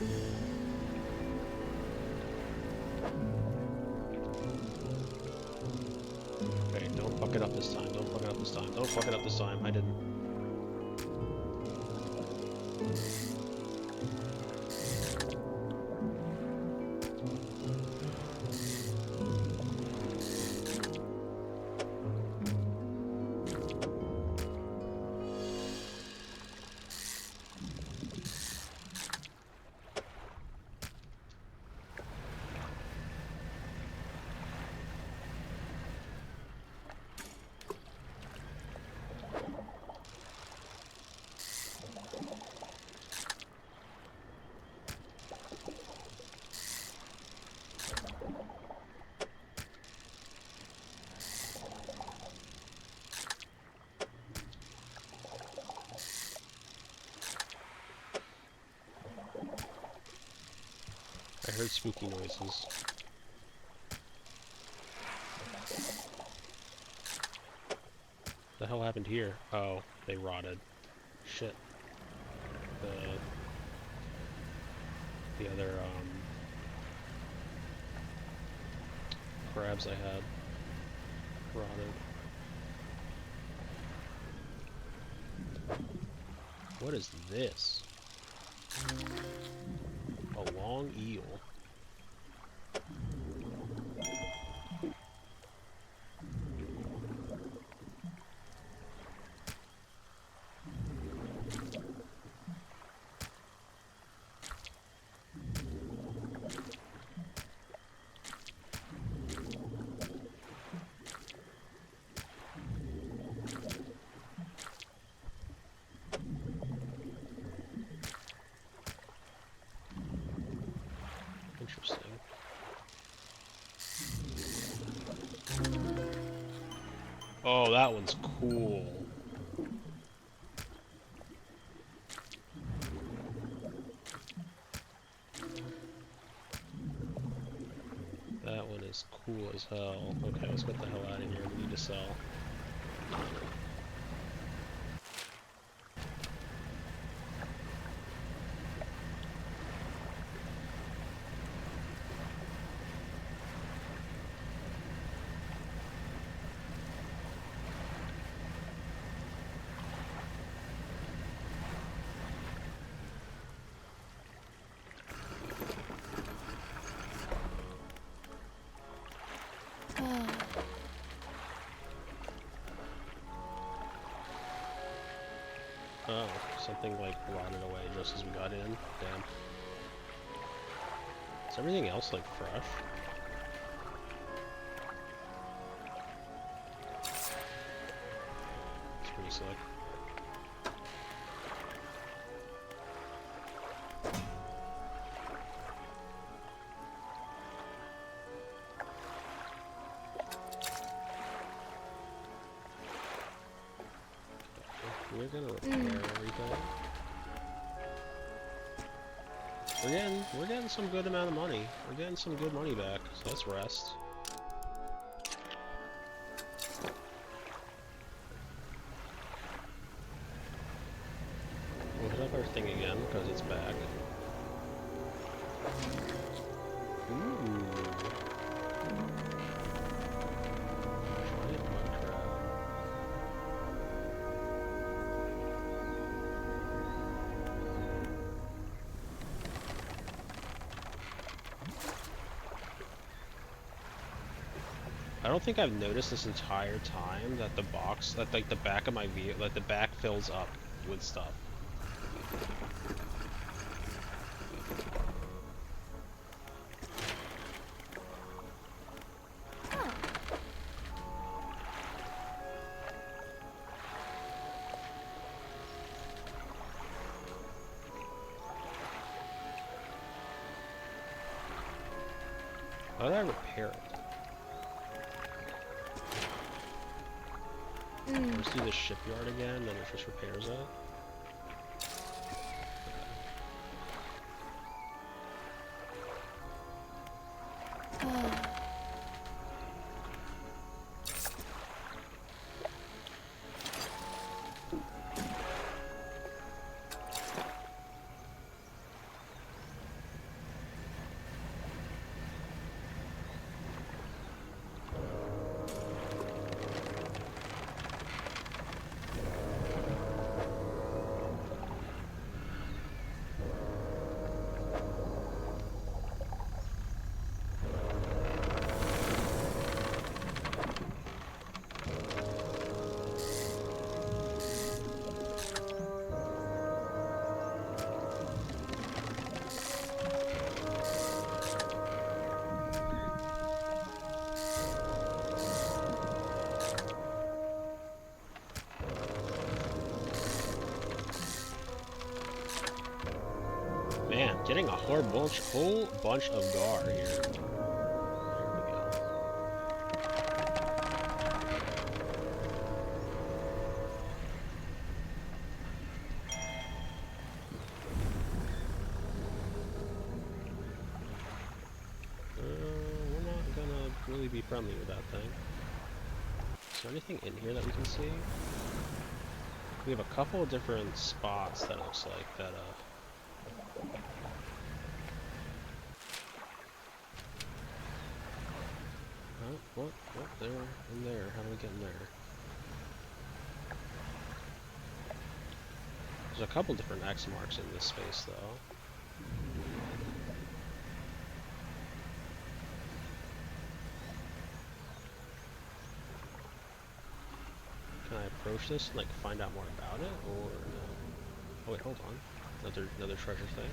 Okay, don't fuck it up this time. Don't fuck it up this time. Don't fuck it up this time. I didn't. I heard spooky noises. The hell happened here? Oh, they rotted. Shit. The other crabs I had rotted. What is this? A long eel. Interesting. Oh, that one's cool. That one is cool as hell. Okay, let's get the hell out of here. We need to sell. Oh, something like rotted away just as we got in. Damn. Is everything else like fresh? It's pretty sick. We're gonna repair everything. We're getting some good amount of money. We're getting some good money back, so let's rest. We'll hit up our thing again because it's back. Ooh. Giant mud crab. I don't think I've noticed this entire time that the box, that like the back of my vehicle, like the back fills up with stuff. How did I repair it? Let's do the shipyard again, then it just repairs it. Man, getting a whole bunch of gar here. There we go. We're not gonna really be friendly with that thing. Is there anything in here that we can see? We have a couple of different spots that looks like that, what? There, in there. How do we get in there? There's a couple different X marks in this space, though. Can I approach this and, like, find out more about it, or no? Oh wait, hold on. Another treasure thing.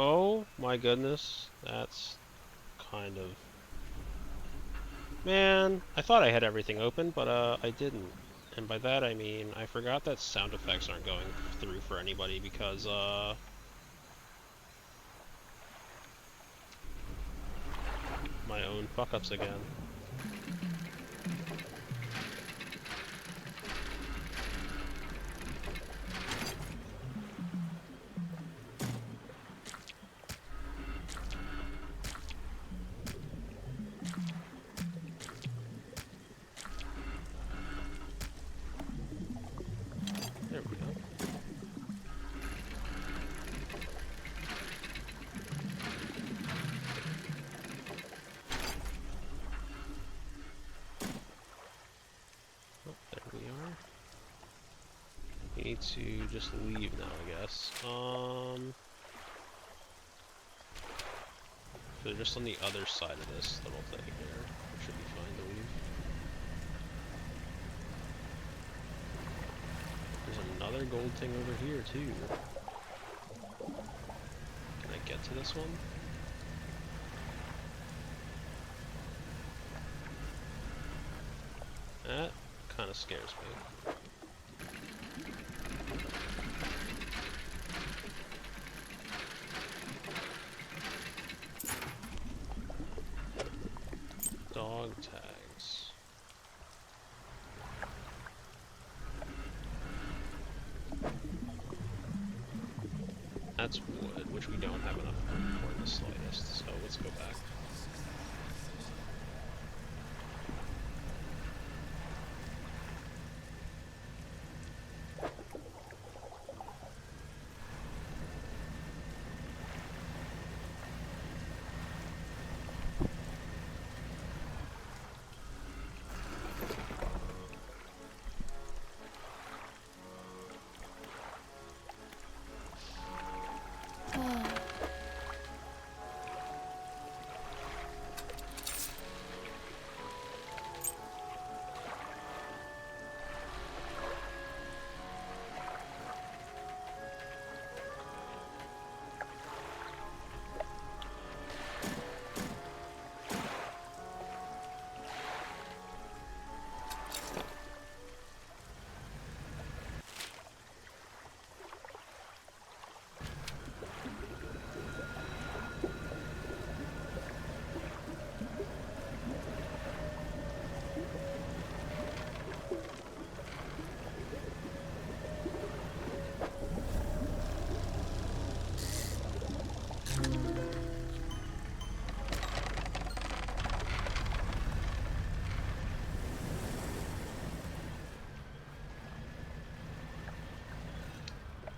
Oh my goodness, that's kind of... Man, I thought I had everything open, but I didn't. And by that I mean, I forgot that sound effects aren't going through for anybody because, my own fuck-ups again. There we go. Oh, there we are. We need to just leave now, I guess. So just on the other side of this little thing here, it should be fine to leave. There's another gold thing over here too. Can I get to this one? That kind of scares me. Dog tags. That's wood, which we don't have enough for in the slightest, so let's go back.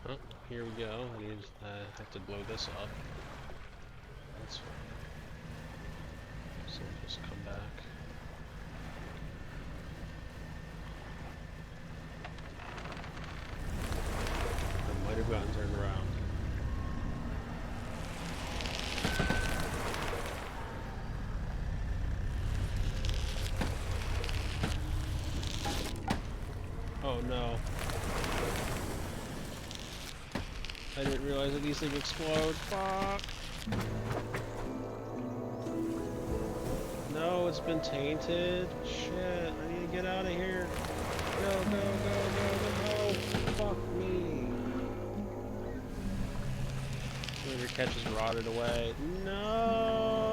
Oh, here we go. I have to blow this up. That's fine. So we'll just come back. I might have gotten turned around. Oh no. I didn't realize that these things explode. Fuck. No, it's been tainted. Shit, I need to get out of here. Go, go, go, go, go, go. Fuck me. Your catch is rotted away. No.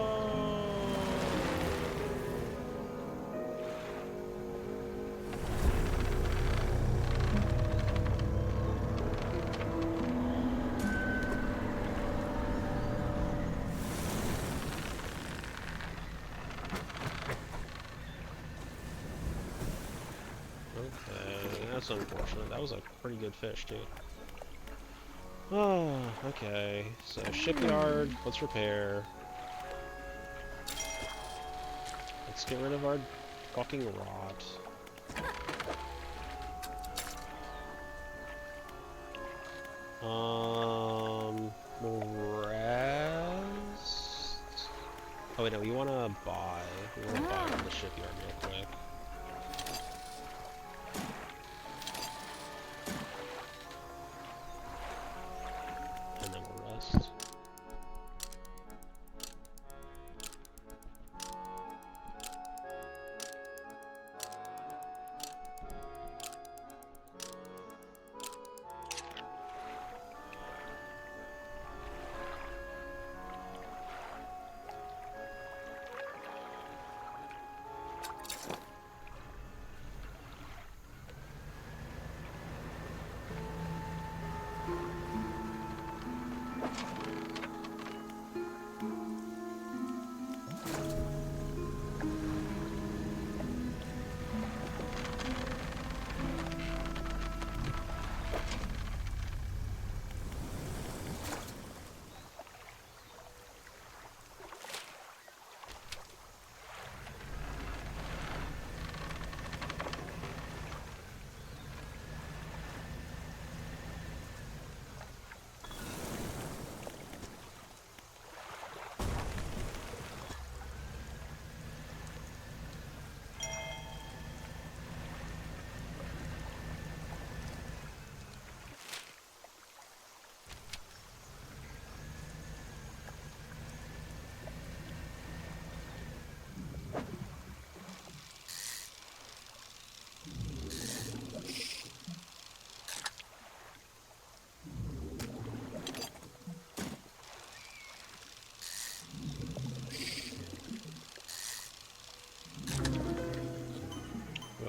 Okay, that's unfortunate. That was a pretty good fish, too. Oh, okay. So, shipyard, let's repair. Let's get rid of our fucking rot. Rest? Oh wait, no, we wanna buy. We wanna buy from the shipyard real quick. And then we'll rest.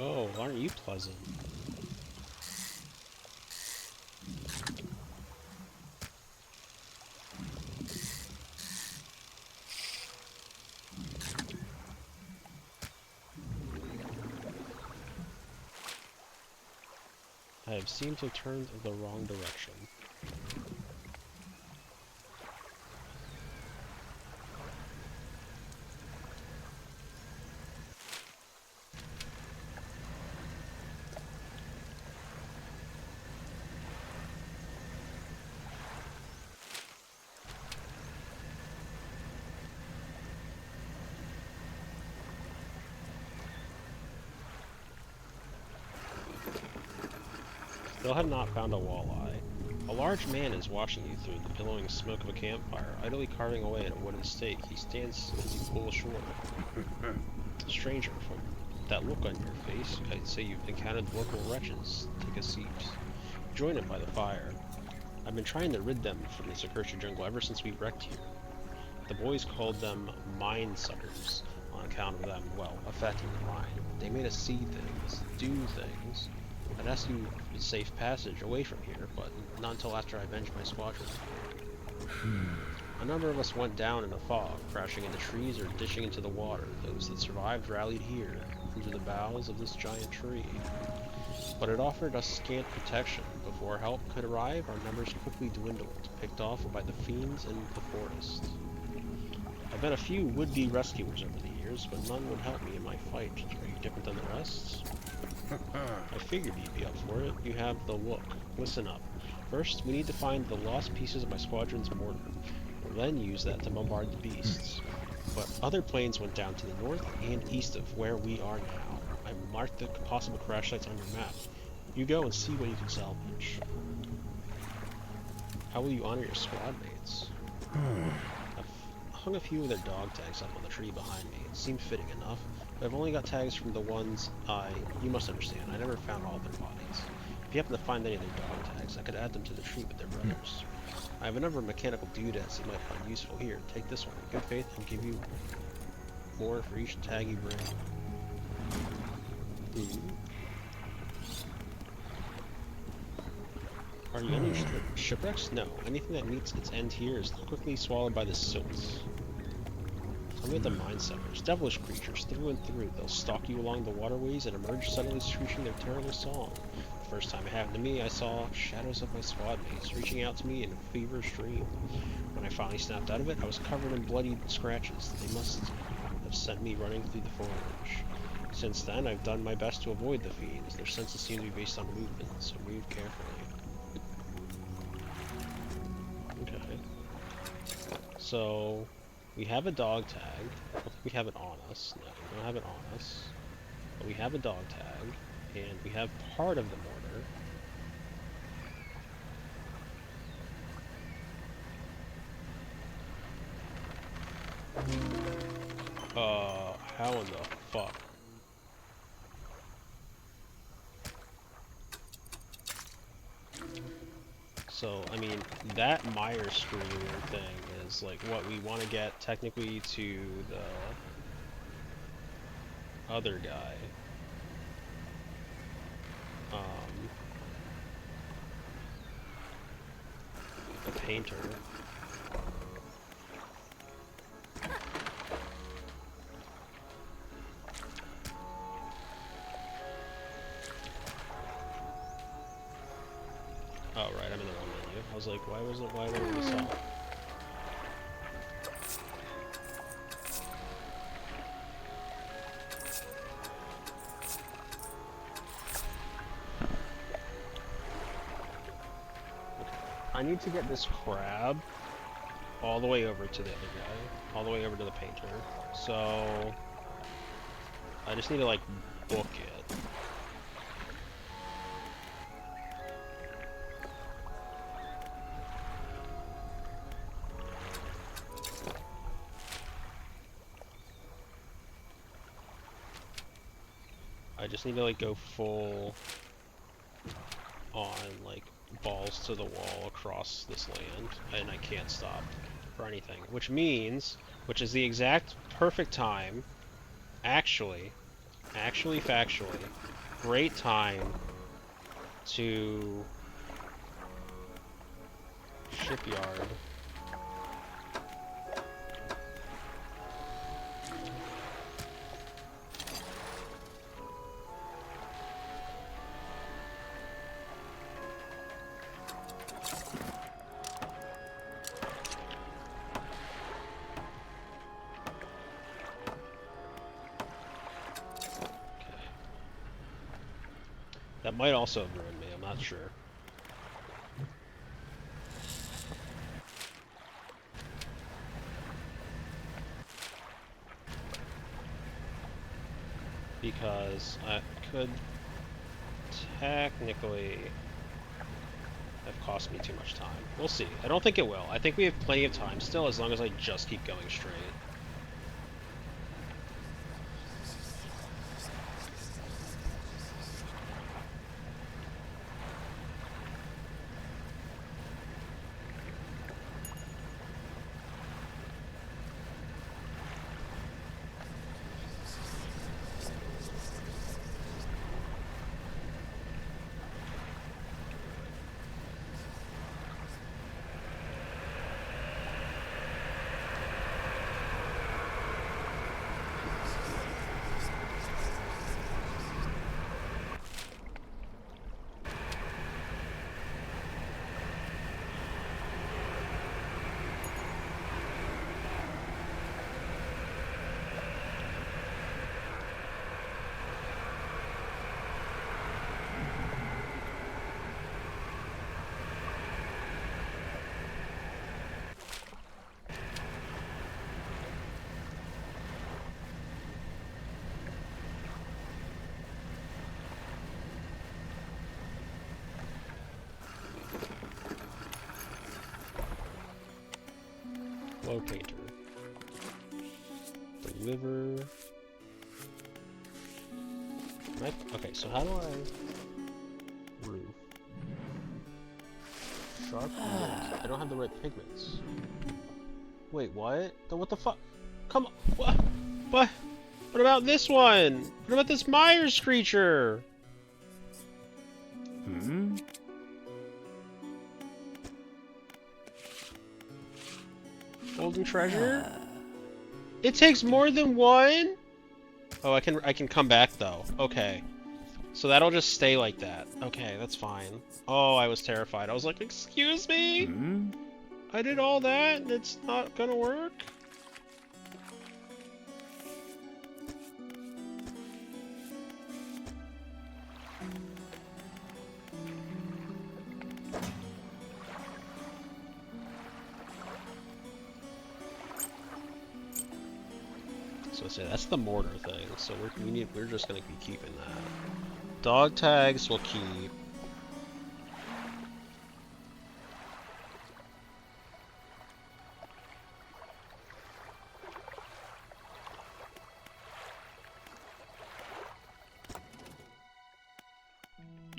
Oh, aren't you pleasant? I have seemed to have turned the wrong direction. Still have not found a walleye. A large man is watching you through the billowing smoke of a campfire, idly carving away at a wooden stake. He stands as you pull ashore. Stranger, from that look on your face, I'd say you've encountered local wretches. Take a seat. Join him by the fire. I've been trying to rid them from this accursed jungle ever since we wrecked here. The boys called them mine suckers, on account of them, well, affecting the mine. They made us see things, do things. I'd ask you for safe passage away from here, but not until after I avenged my squadron. A number of us went down in a fog, crashing into trees or dishing into the water. Those that survived rallied here, into the boughs of this giant tree. But it offered us scant protection. Before help could arrive, our numbers quickly dwindled, picked off by the fiends in the forest. I've met a few would-be rescuers over the years, but none would help me in my fight. Are you different than the rest? I figured you'd be up for it. You have the look. Listen up. First, we need to find the lost pieces of my squadron's mortar. We'll then use that to bombard the beasts. But other planes went down to the north and east of where we are now. I marked the possible crash sites on your map. You go and see what you can salvage. How will you honor your squad mates? I've hung a few of their dog tags up on the tree behind me. It seemed fitting enough, but I've only got tags from the ones you must understand, I never found all their bodies. If you happen to find any of their dog tags, I could add them to the tree with their brothers. I have a number of mechanical doodads you might find useful here. Take this one. In good faith, I'll give you more for each tag you bring. Ooh. Are you any shipwrecks? No. Anything that meets its end here is quickly swallowed by the silts. Tell me what the mind suckers. Devilish creatures, through and through. They'll stalk you along the waterways and emerge suddenly screeching their terrible song. The first time it happened to me, I saw shadows of my squad mates reaching out to me in a feverish dream. When I finally snapped out of it, I was covered in bloody scratches. They must have sent me running through the foliage. Since then, I've done my best to avoid the fiends. Their senses seem to be based on movement, so move carefully. Okay. So, we have a dog tag. I don't think we have it on us. No, we don't have it on us. But we have a dog tag, and we have part of the mortar. How in the fuck? So, I mean, that Meyer screw thing is like what we want to get technically to the other guy. The painter. Oh, right, I'm in the wrong menu. I was like, why wasn't we saw? I need to get this crab all the way over to the other guy, all the way over to the painter. So I just need to like book it. I just need to like go full on like balls to the wall across this land, and I can't stop for anything, which means, which is the exact perfect time, actually factually, great time to shipyard. That might also have ruined me, I'm not sure. Because I could technically have cost me too much time. We'll see. I don't think it will. I think we have plenty of time still, as long as I just keep going straight. Locator. Deliver. Right? Okay, so how do I... Roof. Sharp pigments. I don't have the right pigments. Wait, what? What the fuck? Come on. What? What? What about this one? What about this Myers creature? Hmm? Golden treasure? It takes more than one? Oh, I can come back though. Okay. So that'll just stay like that. Okay, that's fine. Oh, I was terrified. I was like, excuse me? Hmm? I did all that and it's not gonna work? So say that's the mortar thing. So we're just gonna be keeping that. Dog tags we'll keep.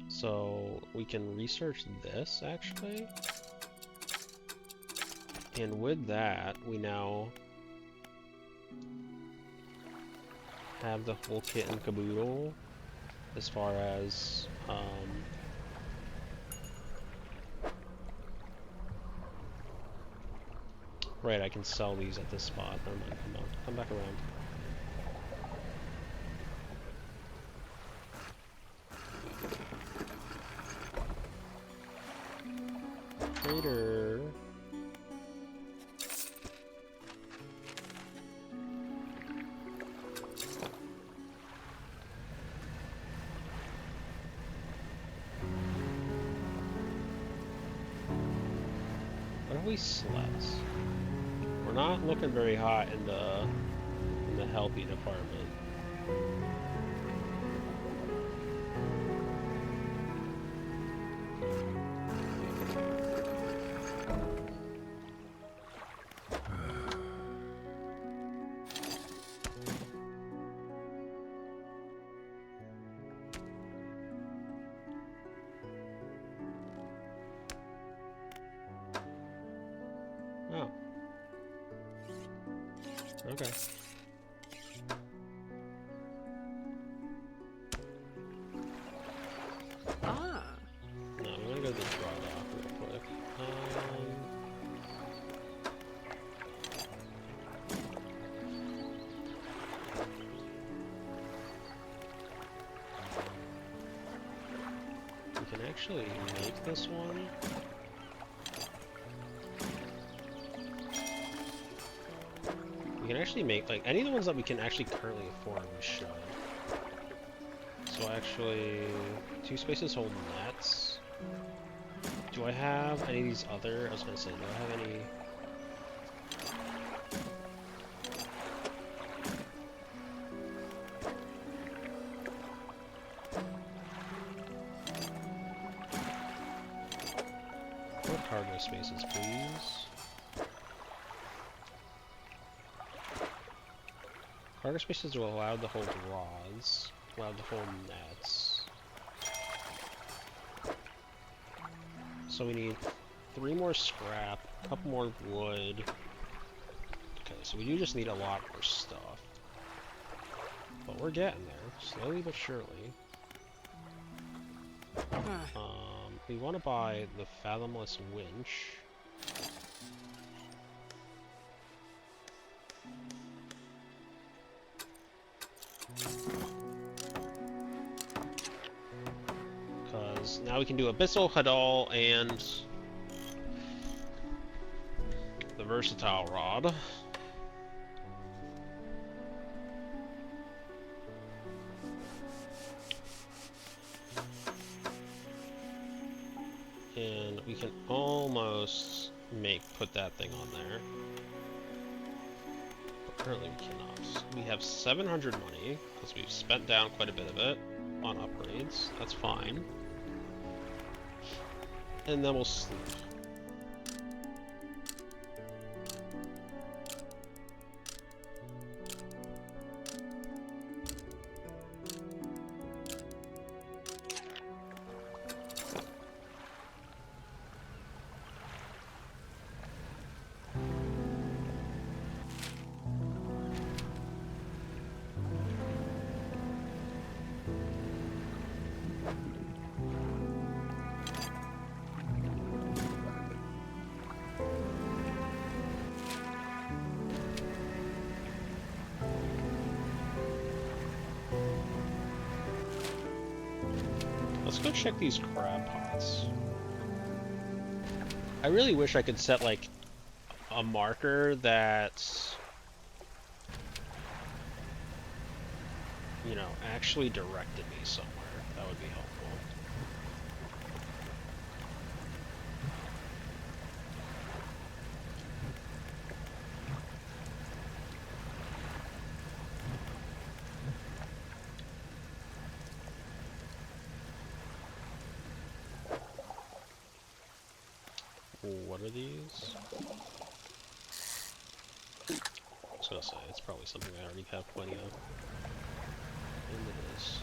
So we can research this actually. And with that, we now have the whole kit and caboodle as far as right, I can sell these at this spot. Never mind, come back around. Trader. What if we slets? We're not looking very hot in the healthy department. Oh. Okay. Ah. No, I'm gonna go to the draw dock real quick. We can actually make this one. We can actually make, like, any of the ones that we can actually currently afford, we should. So actually, 2 spaces hold nets. Do I have any of these other, I was gonna say, do I have any... More cargo spaces, please. Cargo spaces are allowed to hold rods, allowed to hold nets. So we need 3 more scrap, a couple more wood. Okay, so we do just need a lot more stuff. But we're getting there, slowly but surely. We want to buy the Fathomless Winch. Because now we can do Abyssal Hadal and the Versatile Rod. And we can almost put that thing on there. But currently we cannot. We have 700 money, because we've spent down quite a bit of it on upgrades. That's fine. And then we'll sleep. Let's go check these crab pots. I really wish I could set, like, a marker that, you know, actually directed me somewhere. That would be helpful. What are these? I was gonna say, it's probably something I already have plenty of. And it is.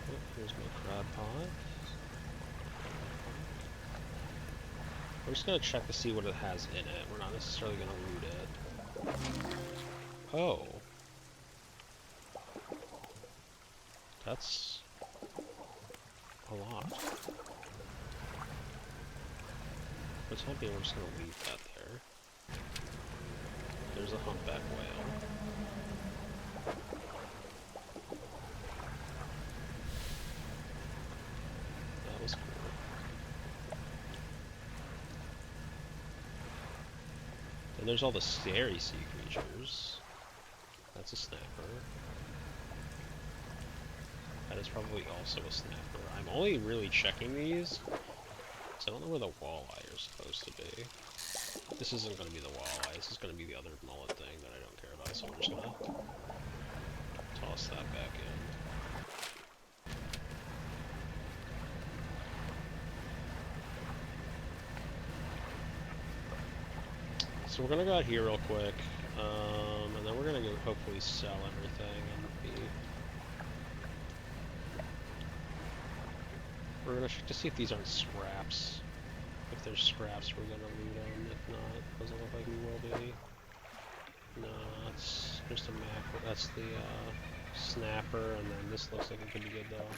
Oh, here's my crab pot. We're just gonna check to see what it has in it. We're not necessarily gonna loot it. Oh. That's a lot. For the time being, we're just gonna leave that there. There's a humpback whale. That was cool. And there's all the scary sea creatures. That's a snapper. That is probably also a snapper. I'm only really checking these because I don't know where the walleye are supposed to be. This isn't going to be the walleye. This is going to be the other mullet thing that I don't care about, so I'm just going to toss that back in. So we're going to go out here real quick, and then we're going to go hopefully sell everything and be... We're gonna check to see if these aren't scraps. If there's scraps, we're gonna loot them. If not, doesn't look like we will be. No, it's just a mackerel. That's the snapper, and then this looks like it could be good though.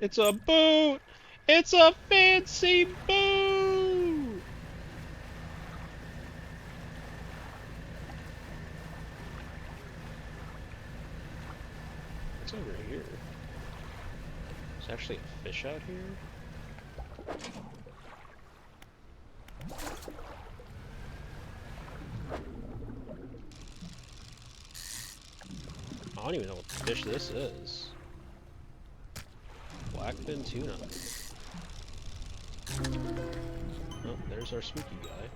It's a boot! It's a fancy boot! What's over here? There's actually a fish out here? I don't even know what fish this is. Blackfin tuna. Oh, there's our spooky guy.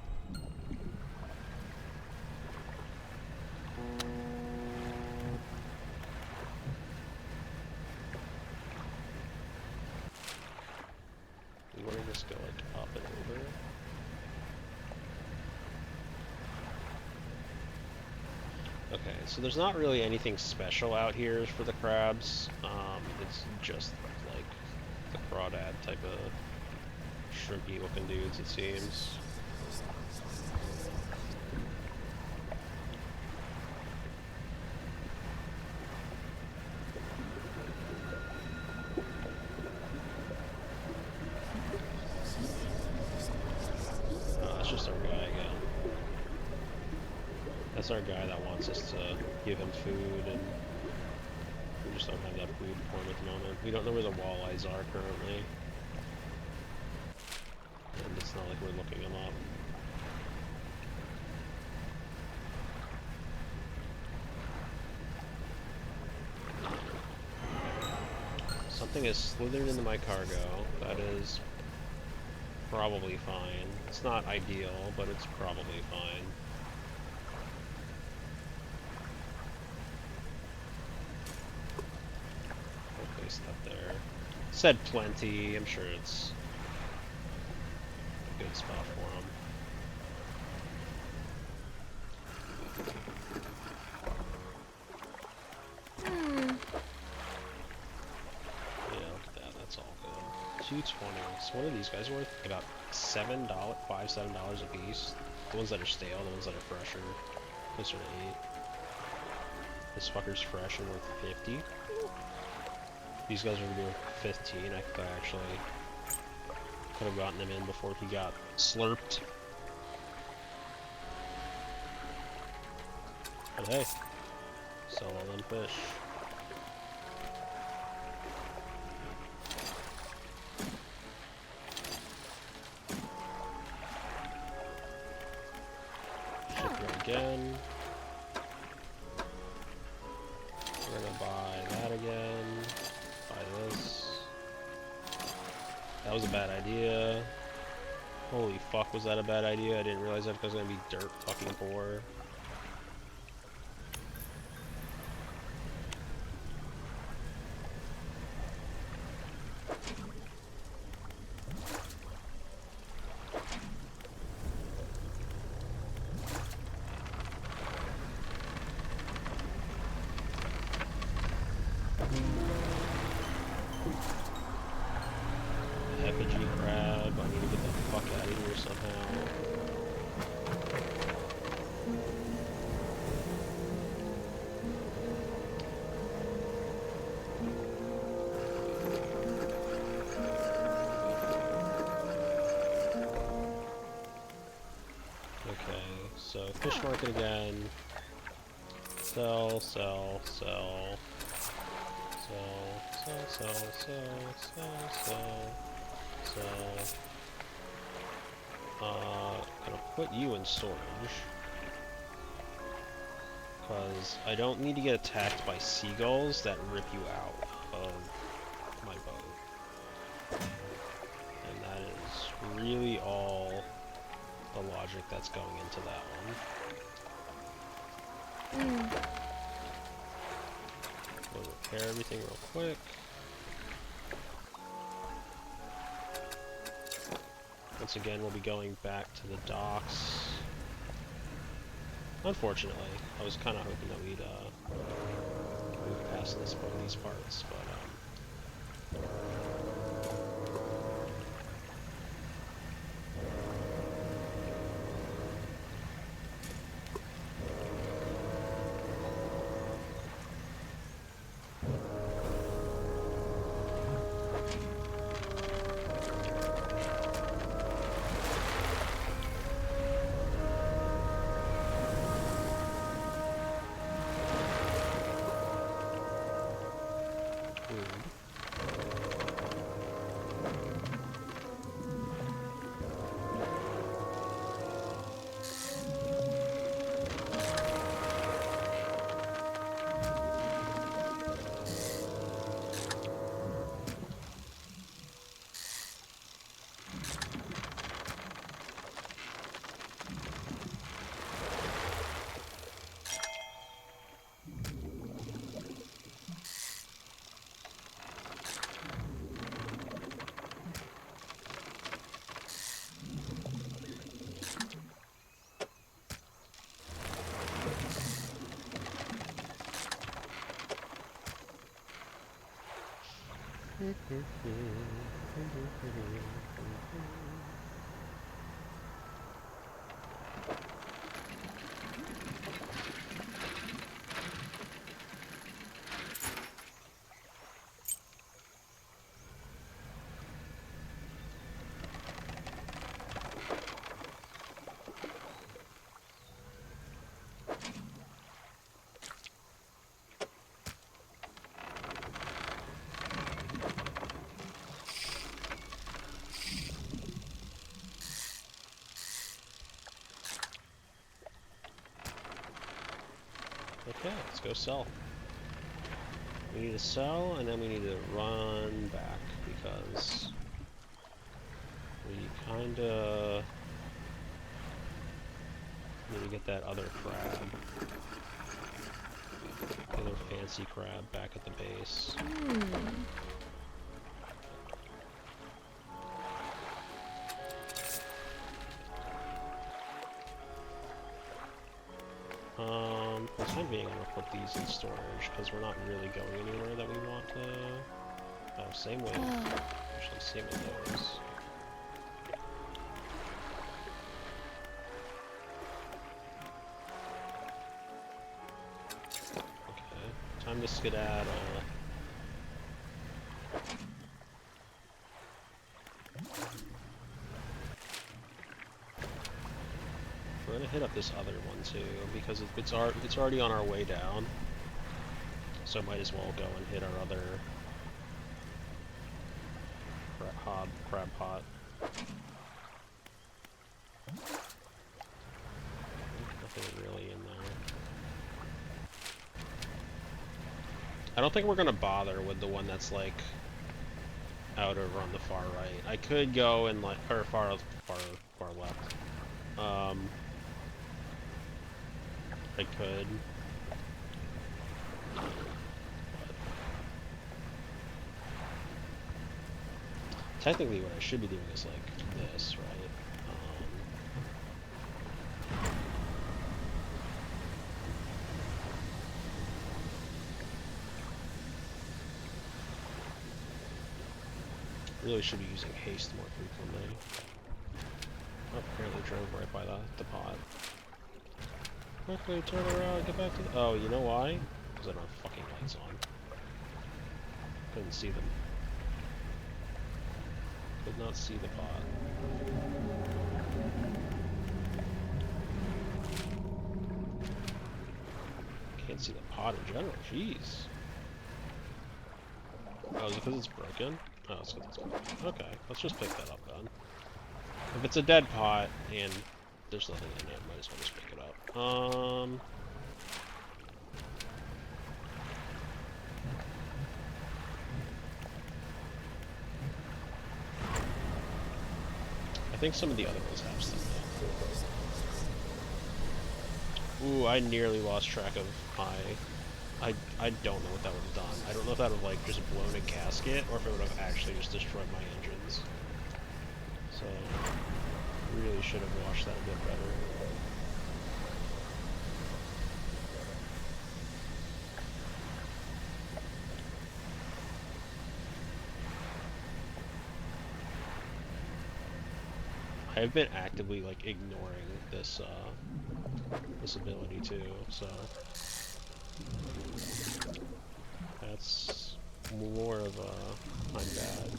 We want to just go like up and over. Okay, so there's not really anything special out here for the crabs. It's just like the crawdad type of shrimpy looking dudes, it seems. Oh, that's just our guy again. That's our guy that wants us to give him food, and we just don't have that food for him at the moment. We don't know where the walleyes are currently. And it's not like we're looking them up. Something has slithered into my cargo. That is probably fine. It's not ideal, but it's probably fine. I'll place that there. It said plenty. I'm sure it's a good spot for them. Yeah, look at that. That's all good. 220. So what are these guys worth? About $7, $7 a piece. The ones that are stale, the ones that are fresher, closer to 8. This fucker's fresh and worth 50. These guys are worth 15. I think I actually could have gotten him in before he got slurped. But hey, sell all them fish. Again. We're gonna buy that again. Buy this. That was a bad idea. Holy fuck, was that a bad idea? I didn't realize that because I was gonna be dirt fucking poor. Effigy crab, I need to get the fuck out of here somehow. Okay, so fish market again. Sell, sell, sell. Sell, sell, sell, sell, sell, sell. So, gonna put you in storage, because I don't need to get attacked by seagulls that rip you out of my boat. And that is really all the logic that's going into that one. We'll repair everything real quick. Once again, we'll be going back to the docks. Unfortunately, I was kind of hoping that we'd move past these parts, but okay, let's go sell. We need to sell, and then we need to run back, because we kinda need to get that other crab. The other fancy crab back at the base. For the time being, I'm gonna put these in storage, because we're not really going anywhere that we want to Oh, same way. Actually, same with those. Okay, time to skedaddle. We're gonna hit up this other one too, because it's already on our way down. So might as well go and hit our other crab pot. Nothing really in there. I don't think we're gonna bother with the one that's like out over on the far right. I could go and like, or far left. I could. Technically, what I should be doing is like this, right? Really should be using haste more frequently. Oh, apparently drove right by the pot. Quickly turn around, get back to the— oh, you know why? Because I don't have fucking lights on. Couldn't see them. Could not see the pot. Can't see the pot in general, jeez. Oh, is it because it's broken? Oh, it's because it's broken. Okay, let's just pick that up then. If it's a dead pot and there's nothing in it, might as well just pick it up. I think some of the other ones have stuff though. Ooh, I nearly lost track of my... I don't know what that would have done. I don't know if that would have like just blown a gasket or if it would have actually just destroyed my engines. So, really should have watched that a bit better. I've been actively like ignoring this this ability too, so that's more of a I'm bad.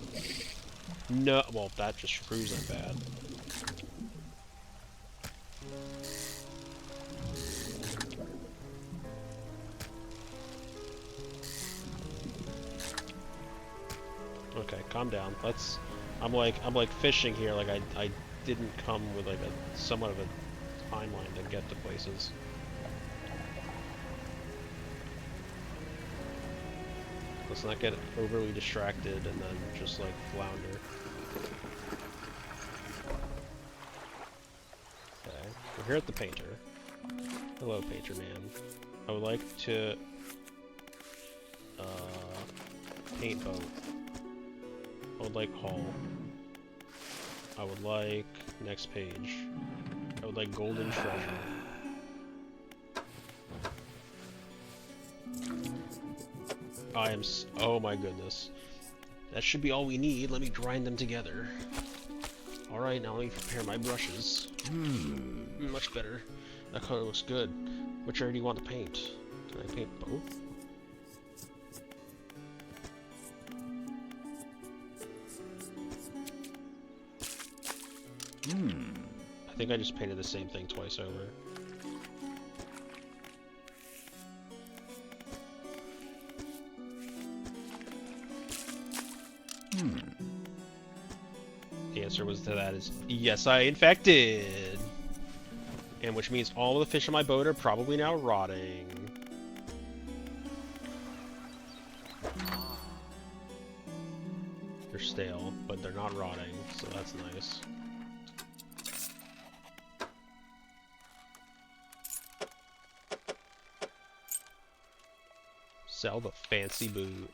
No, well that just proves I'm bad. Okay, calm down. Let's. I'm like fishing here. Like I didn't come with like a somewhat of a timeline to get to places. Let's not get overly distracted and then just like flounder. Okay, we're here at the painter. Hello, painter man. I would like to paint boat. I would like hull. I would like next page. I would like golden treasure. Oh my goodness. That should be all we need. Let me grind them together. Alright, now let me prepare my brushes. Much better. That color looks good. Which area do you want to paint? Can I paint both? I think I just painted the same thing twice over. The answer was to that is yes, I in fact did. And which means all of the fish on my boat are probably now rotting. They're stale, but they're not rotting, so that's nice. Sell the fancy boot.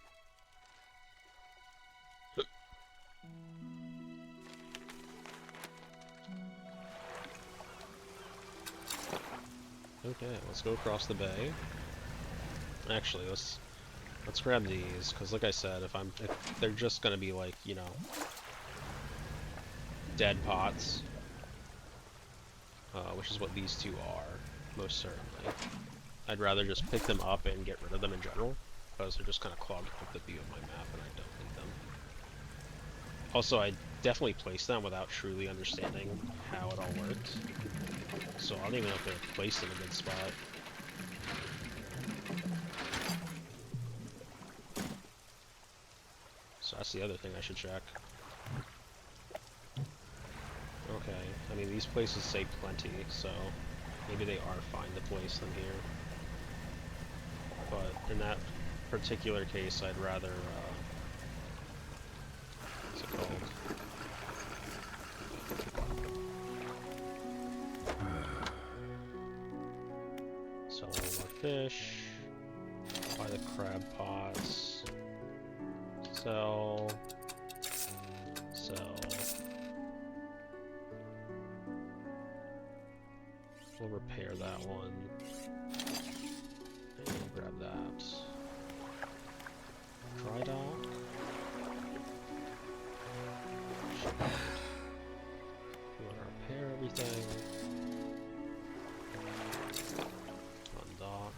Okay, let's go across the bay. Actually, let's Let's grab these, because like I said, if they're just gonna be like, you know, dead pots, which is what these two are, most certainly. I'd rather just pick them up and get rid of them in general, because they're just kind of clogging up the view of my map, and I don't need them. Also, I definitely placed them without truly understanding how it all worked, so I don't even know if they're placed in a good spot. So that's the other thing I should check. Okay, I mean these places say plenty, so maybe they are fine to place them here. But in that particular case, I'd rather, what's it called? Sell all of our fish, buy the crab pots, sell. We'll repair that one. And grab that. Dry dock. We want to repair everything. Undock.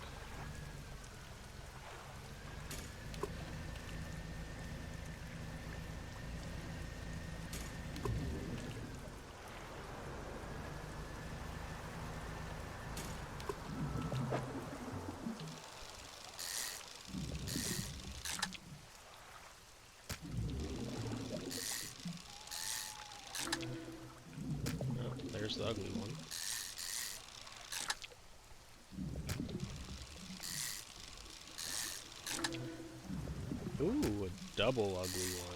There's the ugly one. Ooh, a double ugly one.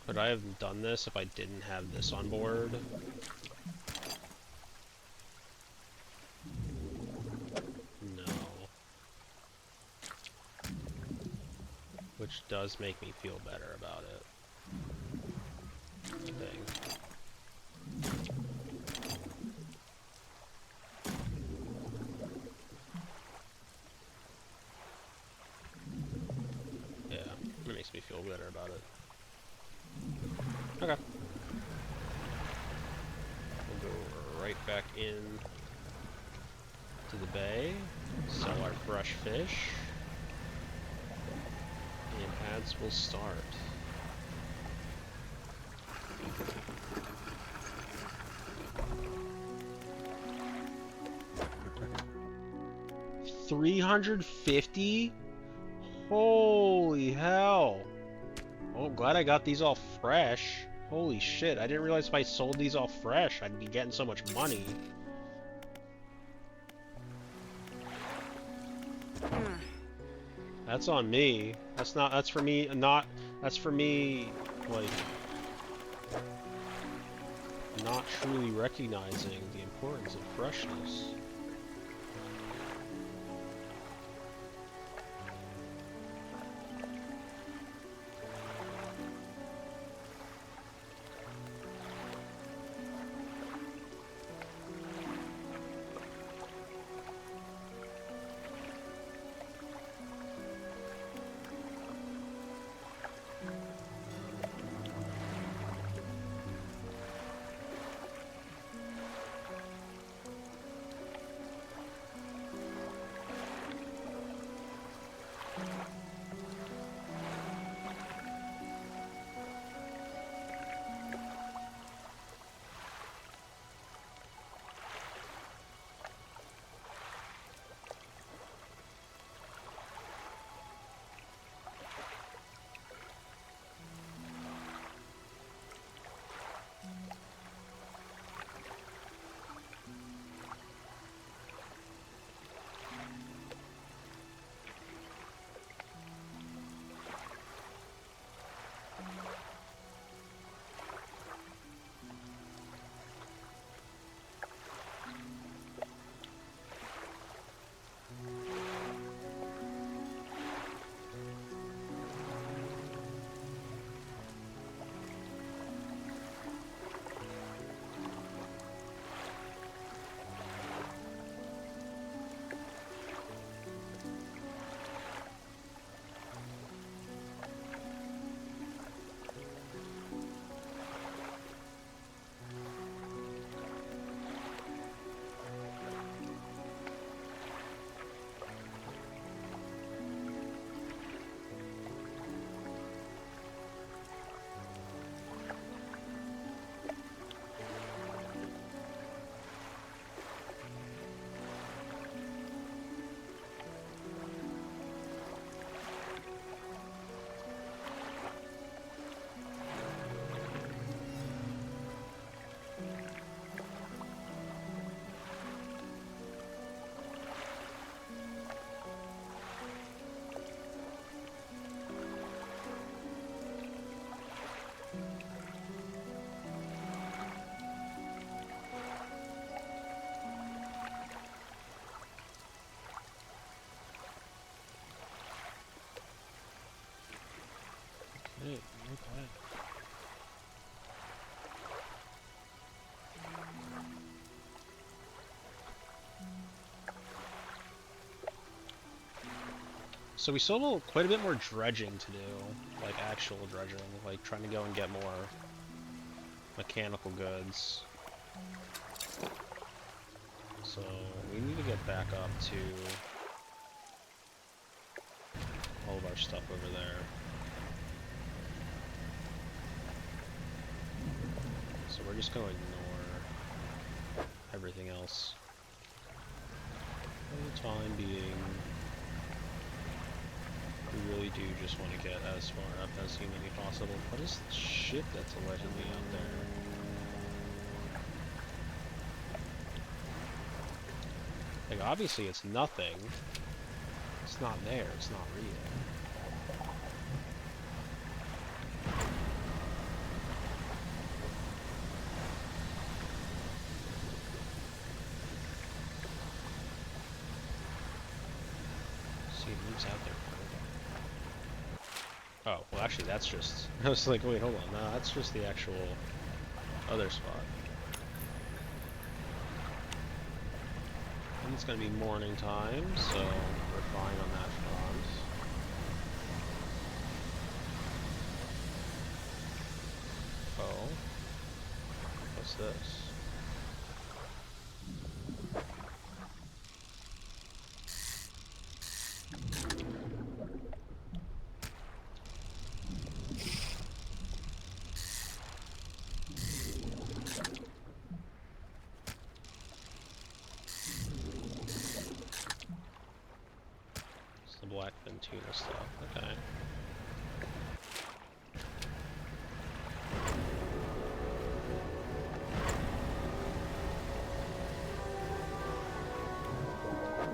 Could I have done this if I didn't have this on board? No. Which does make me feel better about it. I think. Yeah, it makes me feel better about it. Okay. We'll go right back in to the bay, sell our fresh fish, and ads will start. $350? Holy hell! Oh, I'm glad I got these all fresh. Holy shit, I didn't realize if I sold these all fresh, I'd be getting so much money. That's on me. That's for me, that's for me, like, not truly recognizing the importance of freshness. So we still have quite a bit more dredging to do, like actual dredging, like trying to go and get more mechanical goods. So we need to get back up to all of our stuff over there. So we're just going to ignore everything else for the time being. We really do just want to get as far up as humanly possible. What is the shit that's allegedly out there? Like, obviously it's nothing. It's not there, it's not real. See, it moves out there. Oh, well actually that's just... I was like, wait, hold on. No, that's just the actual other spot. And it's gonna be morning time, so we're fine on that front. Oh. What's this? Black Ventuna stuff, okay.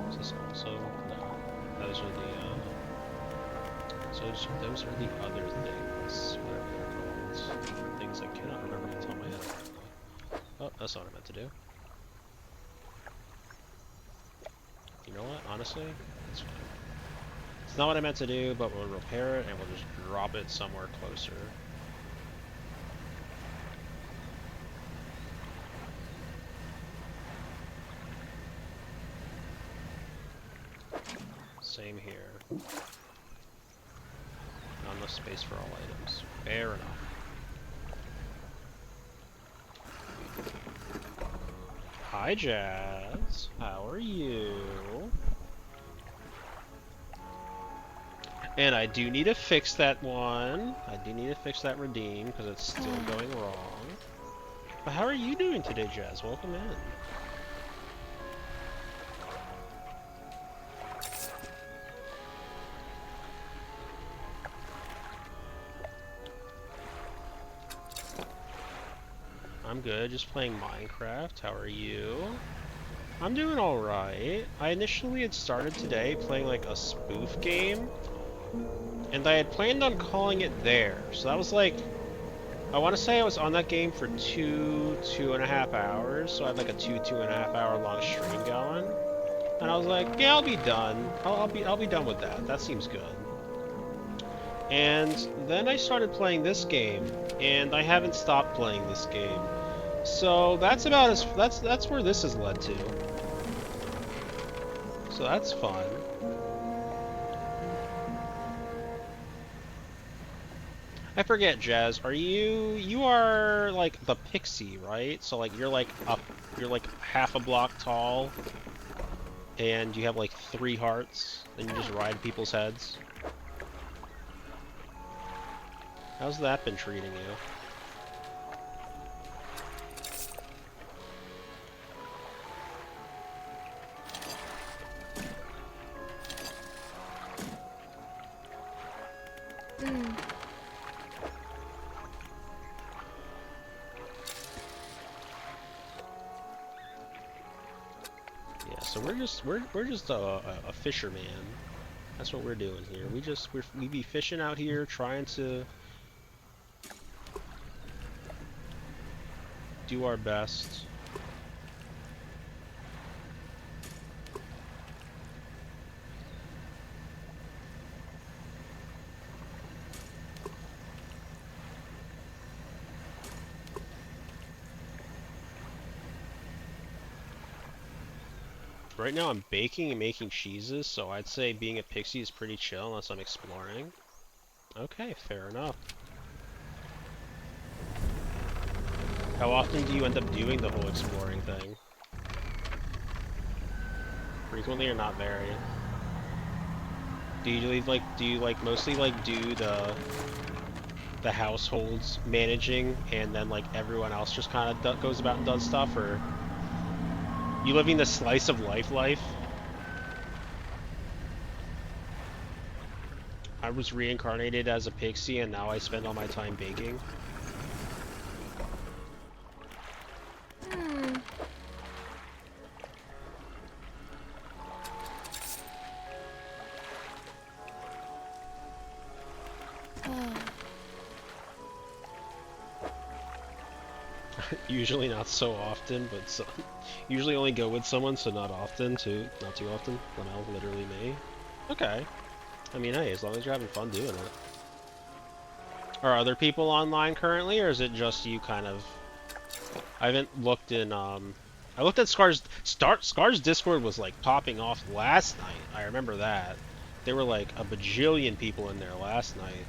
Is this also? No. Those are the, those are the other things, whatever they're called. Things I cannot remember off the top of my head. Oh, that's not what I meant to do. You know what, honestly? It's fine. It's not what I meant to do, but we'll repair it and we'll just drop it somewhere closer. Same here. Not enough space for all items. Fair enough. Hi, Jazz. How are you? And I do need to fix that one. I do need to fix that redeem, because it's still going wrong. But how are you doing today, Jazz? Welcome in. I'm good, just playing Minecraft. How are you? I'm doing alright. I initially had started today playing like a spoof game. And I had planned on calling it there. So that was like, I want to say I was on that game for 2.5 hours. So I had like a 2.5 hour long stream going. And I was like, yeah, I'll be done. I'll be done with that. That seems good. And then I started playing this game, and I haven't stopped playing this game. So that's about as that's where this has led to. So that's fun. I forget, Jazz. You are like the pixie, right? So like you're like half a block tall, and you have like 3 hearts, and you just ride people's heads. How's that been treating you? Yeah, so we're just a fisherman. That's what we're doing here. We be fishing out here, trying to do our best. Right now I'm baking and making cheeses, so I'd say being a pixie is pretty chill unless I'm exploring. Okay, fair enough. How often do you end up doing the whole exploring thing? Frequently or not very? Do you mostly like do the households managing and then like everyone else just kind of goes about and does stuff, or you living the slice of life? I was reincarnated as a pixie and now I spend all my time baking. Usually not so often, but usually only go with someone, so not often too, not too often. Well, literally me. Okay. I mean, hey, as long as you're having fun doing it. Are other people online currently, or is it just you kind of? I haven't looked in. I looked at Scar's Discord was like popping off last night. I remember that. There were like a bajillion people in there last night.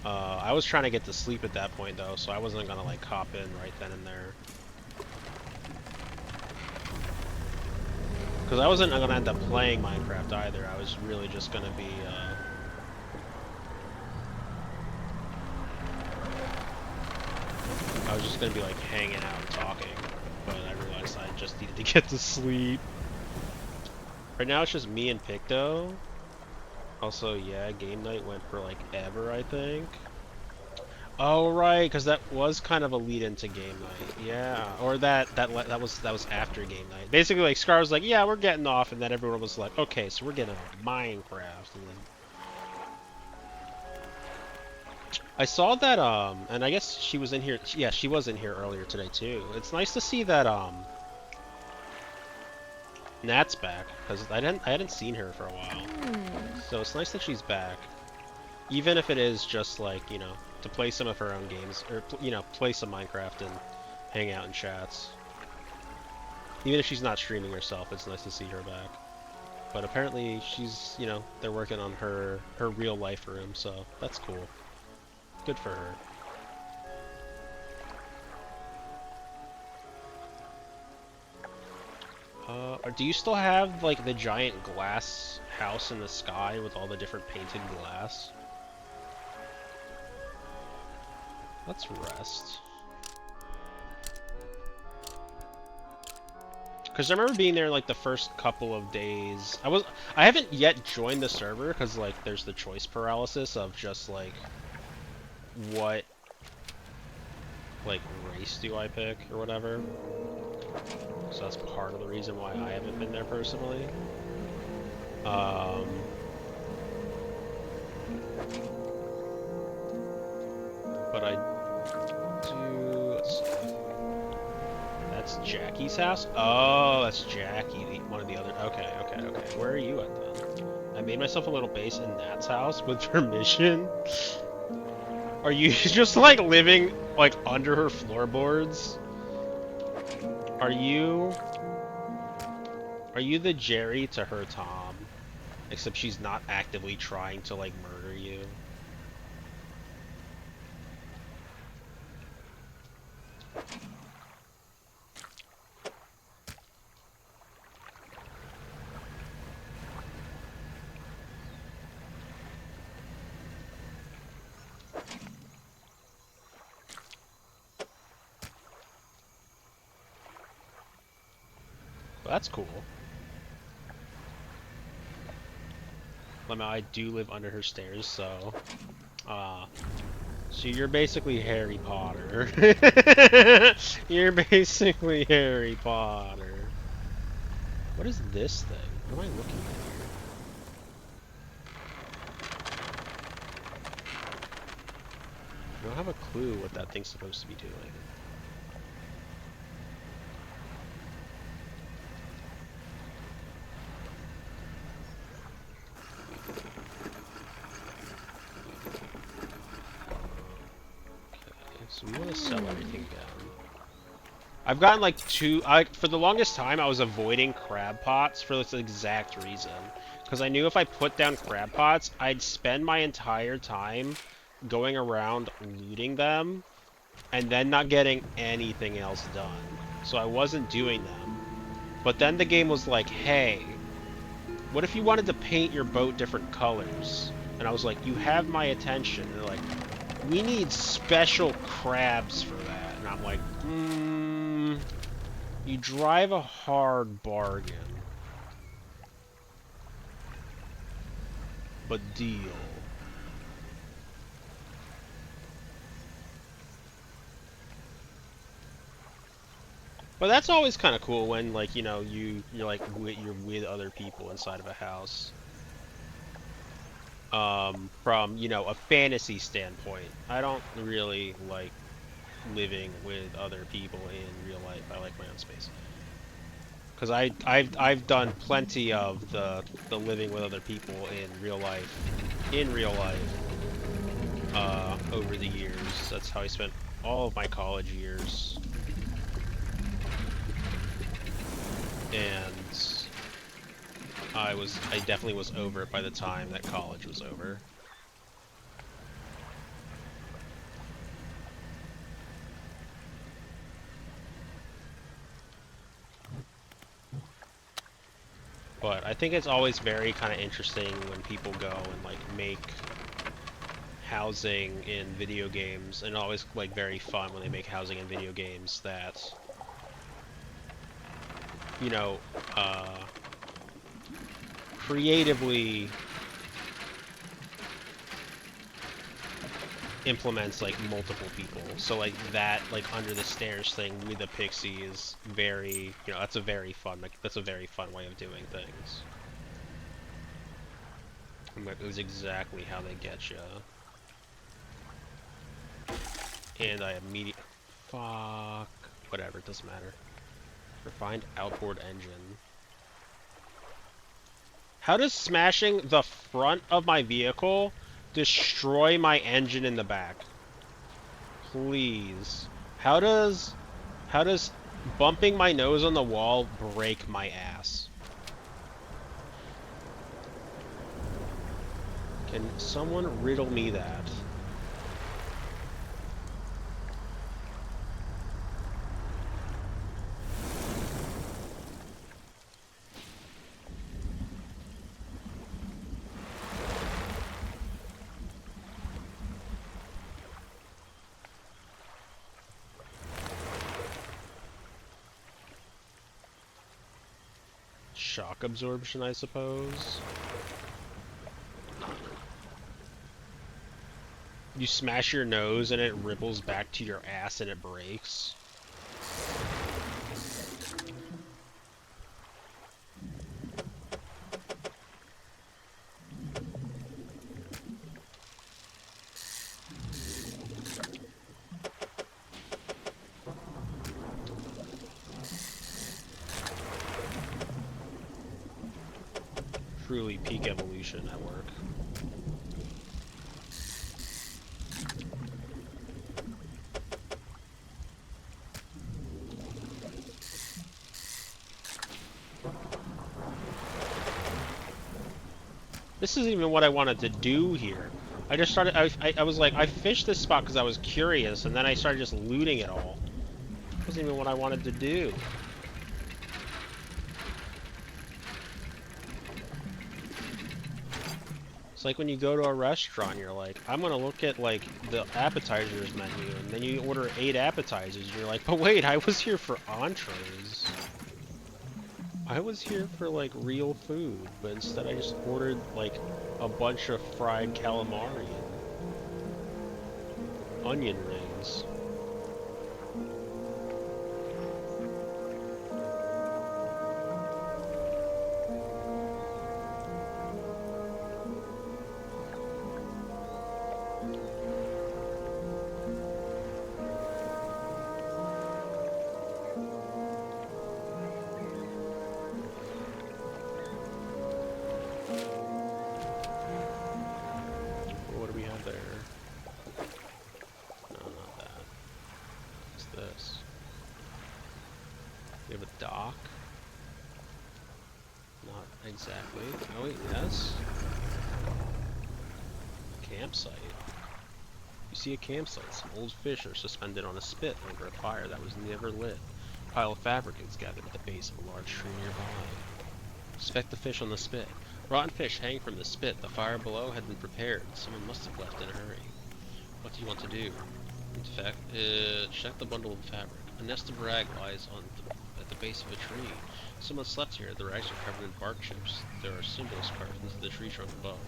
I was trying to get to sleep at that point though, so I wasn't gonna like hop in right then and there. Because I wasn't gonna end up playing Minecraft either. I was really just gonna be. I was just gonna be like hanging out and talking, but I realized I just needed to get to sleep. Right now it's just me and Picto. Also, yeah, game night went for like ever, I think. Oh right, because that was kind of a lead into game night. Yeah, or that was after game night. Basically, like Scar was like, "Yeah, we're getting off," and then everyone was like, "Okay, so we're getting on Minecraft." And then I saw that and I guess she was in here. Yeah, she was in here earlier today too. It's nice to see that Nat's back because I hadn't seen her for a while. So it's nice that she's back, even if it is just like, you know, to play some of her own games, or, you know, play some Minecraft and hang out in chats. Even if she's not streaming herself, it's nice to see her back. But apparently she's, you know, they're working on her real life room, so that's cool. Good for her. Do you still have, like, the giant glass house in the sky with all the different painted glass? Let's rest. Because I remember being there like the first couple of days. I haven't yet joined the server because like there's the choice paralysis of just like what like race do I pick or whatever. So that's part of the reason why I haven't been there personally. But I do. Let's see. That's Jackie's house? Oh, that's Jackie, one of the other. Okay. Where are you at then? I made myself a little base in Nat's house with permission. Are you just like living like under her floorboards? Are you the Jerry to her Tom? Except she's not actively trying to like murder you. Well, that's cool. I mean, I do live under her stairs, so... so you're basically Harry Potter. You're basically Harry Potter. What is this thing? What am I looking at here? I don't have a clue what that thing's supposed to be doing. So we want to sell everything down. I've gotten like for the longest time I was avoiding crab pots for this exact reason. Because I knew if I put down crab pots, I'd spend my entire time going around looting them and then not getting anything else done. So I wasn't doing them. But then the game was like, hey, what if you wanted to paint your boat different colors? And I was like, you have my attention. And they're like, we need special crabs for that. And I'm like, you drive a hard bargain. But deal. But that's always kind of cool when, like, you know, you're with other people inside of a house. From, you know, a fantasy standpoint. I don't really like living with other people in real life. I like my own space. Because I've done plenty of the living with other people in real life over the years. That's how I spent all of my college years. And I definitely was over it by the time that college was over. But I think it's always very kind of interesting when people go and like make housing in video games, and always like very fun when they make housing in video games that, you know, creatively implements like multiple people. So like that, like under the stairs thing with the pixie is very, you know, that's a very fun way of doing things. And that is exactly how they get you. And I immediately, fuck, whatever, it doesn't matter. Refined outboard engine. How does smashing the front of my vehicle destroy my engine in the back? Please. How does bumping my nose on the wall break my ass? Can someone riddle me that? Shock absorption, I suppose. You smash your nose and it ripples back to your ass and it breaks. Truly peak evolution at work. This isn't even what I wanted to do here. I just started, I was like, I fished this spot because I was curious, and then I started just looting it all. It wasn't even what I wanted to do. It's like when you go to a restaurant, you're like, I'm gonna look at like the appetizers menu, and then you order 8 appetizers, and you're like, but wait, I was here for entrees. I was here for like real food, but instead I just ordered like a bunch of fried calamari and onion rings. What do we have there? No, not that. exactly. Oh wait, yes. Campsite. You see a campsite. Some old fish are suspended on a spit over a fire that was never lit. A pile of fabric is gathered at the base of a large tree nearby. Inspect the fish on the spit. Rotten fish hang from the spit. The fire below had been prepared. Someone must have left in a hurry. What do you want to do? In fact, check the bundle of fabric. A nest of rag lies at the base of a tree. Someone slept here. The rags are covered in bark chips. There are symbols carved into the tree trunk above.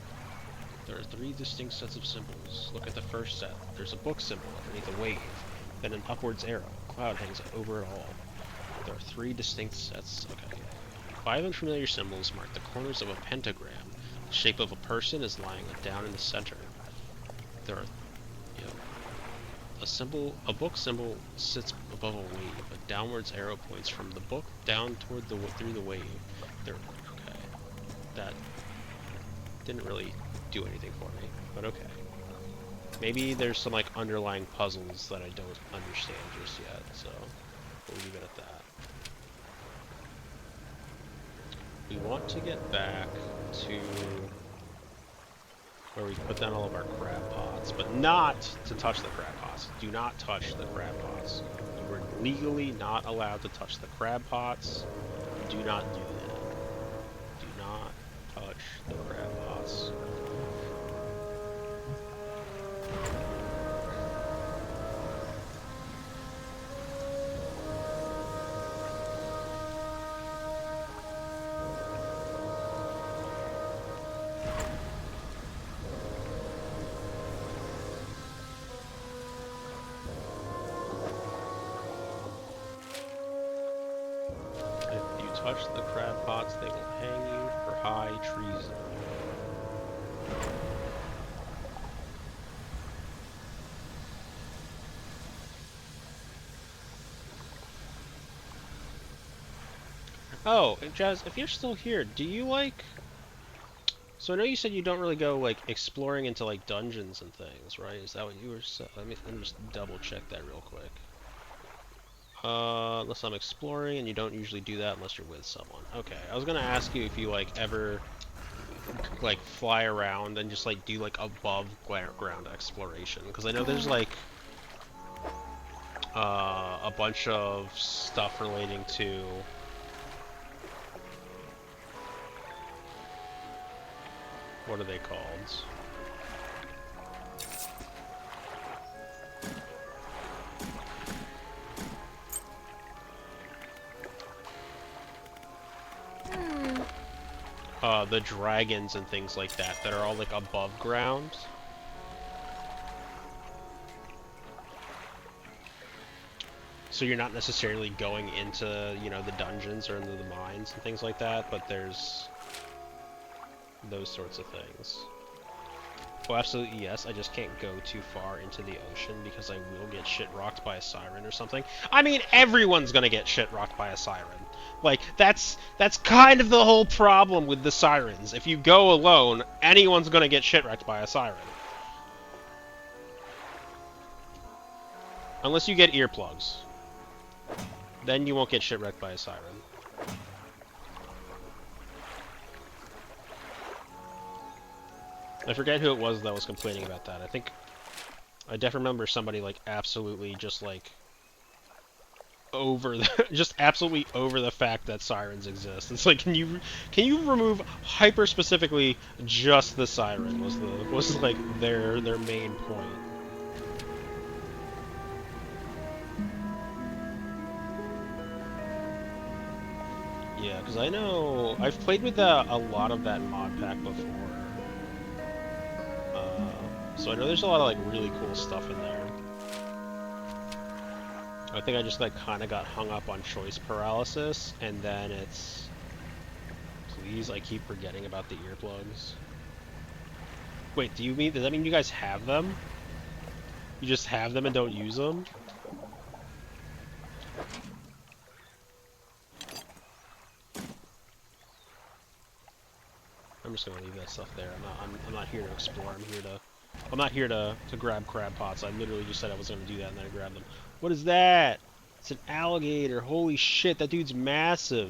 There are 3 distinct sets of symbols. Look at the first set. There's a book symbol underneath a wave, then an upwards arrow. A cloud hangs over it all. There are 3 distinct sets. Okay. 5 unfamiliar symbols mark the corners of a pentagram. The shape of a person is lying down in the center. There are, a book symbol sits above a wave. A downwards arrow points from the book down toward through the wave. Okay. That didn't really do anything for me, but okay. Maybe there's some like underlying puzzles that I don't understand just yet, so we'll leave it at that. We want to get back to where we put down all of our crab pots, but not to touch the crab pots. Do not touch the crab pots. We're legally not allowed to touch the crab pots. Do not do that. Do not touch the crab pots. Touch the crab pots, they will hang you for high treason. Oh, Jazz, if you're still here, do you like... So I know you said you don't really go, like, exploring into, like, dungeons and things, right? Is that what you were saying? Let me just double check that real quick. Unless I'm exploring, and you don't usually do that unless you're with someone. Okay, I was gonna ask you if you, like, ever, like, fly around and just, like, do, like, above ground exploration. Because I know there's, like, a bunch of stuff relating to... What are they called? The dragons and things like that that are all like above ground. So you're not necessarily going into, you know, the dungeons or into the mines and things like that, but there's those sorts of things. Oh, absolutely yes, I just can't go too far into the ocean because I will get shit-rocked by a siren or something. I mean, everyone's gonna get shit-rocked by a siren. Like, that's kind of the whole problem with the sirens. If you go alone, anyone's gonna get shit-wrecked by a siren. Unless you get earplugs. Then you won't get shit-wrecked by a siren. I forget who it was that was complaining about that. I definitely remember somebody, like, absolutely just, like, just absolutely over the fact that sirens exist. It's like, can you remove hyper specifically just the siren was like their main point. Yeah, because I know I've played with a lot of that mod pack before, so I know there's a lot of like really cool stuff in there. I think I just like kind of got hung up on choice paralysis, and then it's... Please, I keep forgetting about the earplugs. Wait, does that mean you guys have them? You just have them and don't use them? I'm just gonna leave that stuff there. I'm not here to explore. I'm not here to grab crab pots. I literally just said I was gonna do that and then I grabbed them. What is that? It's an alligator. Holy shit, that dude's massive.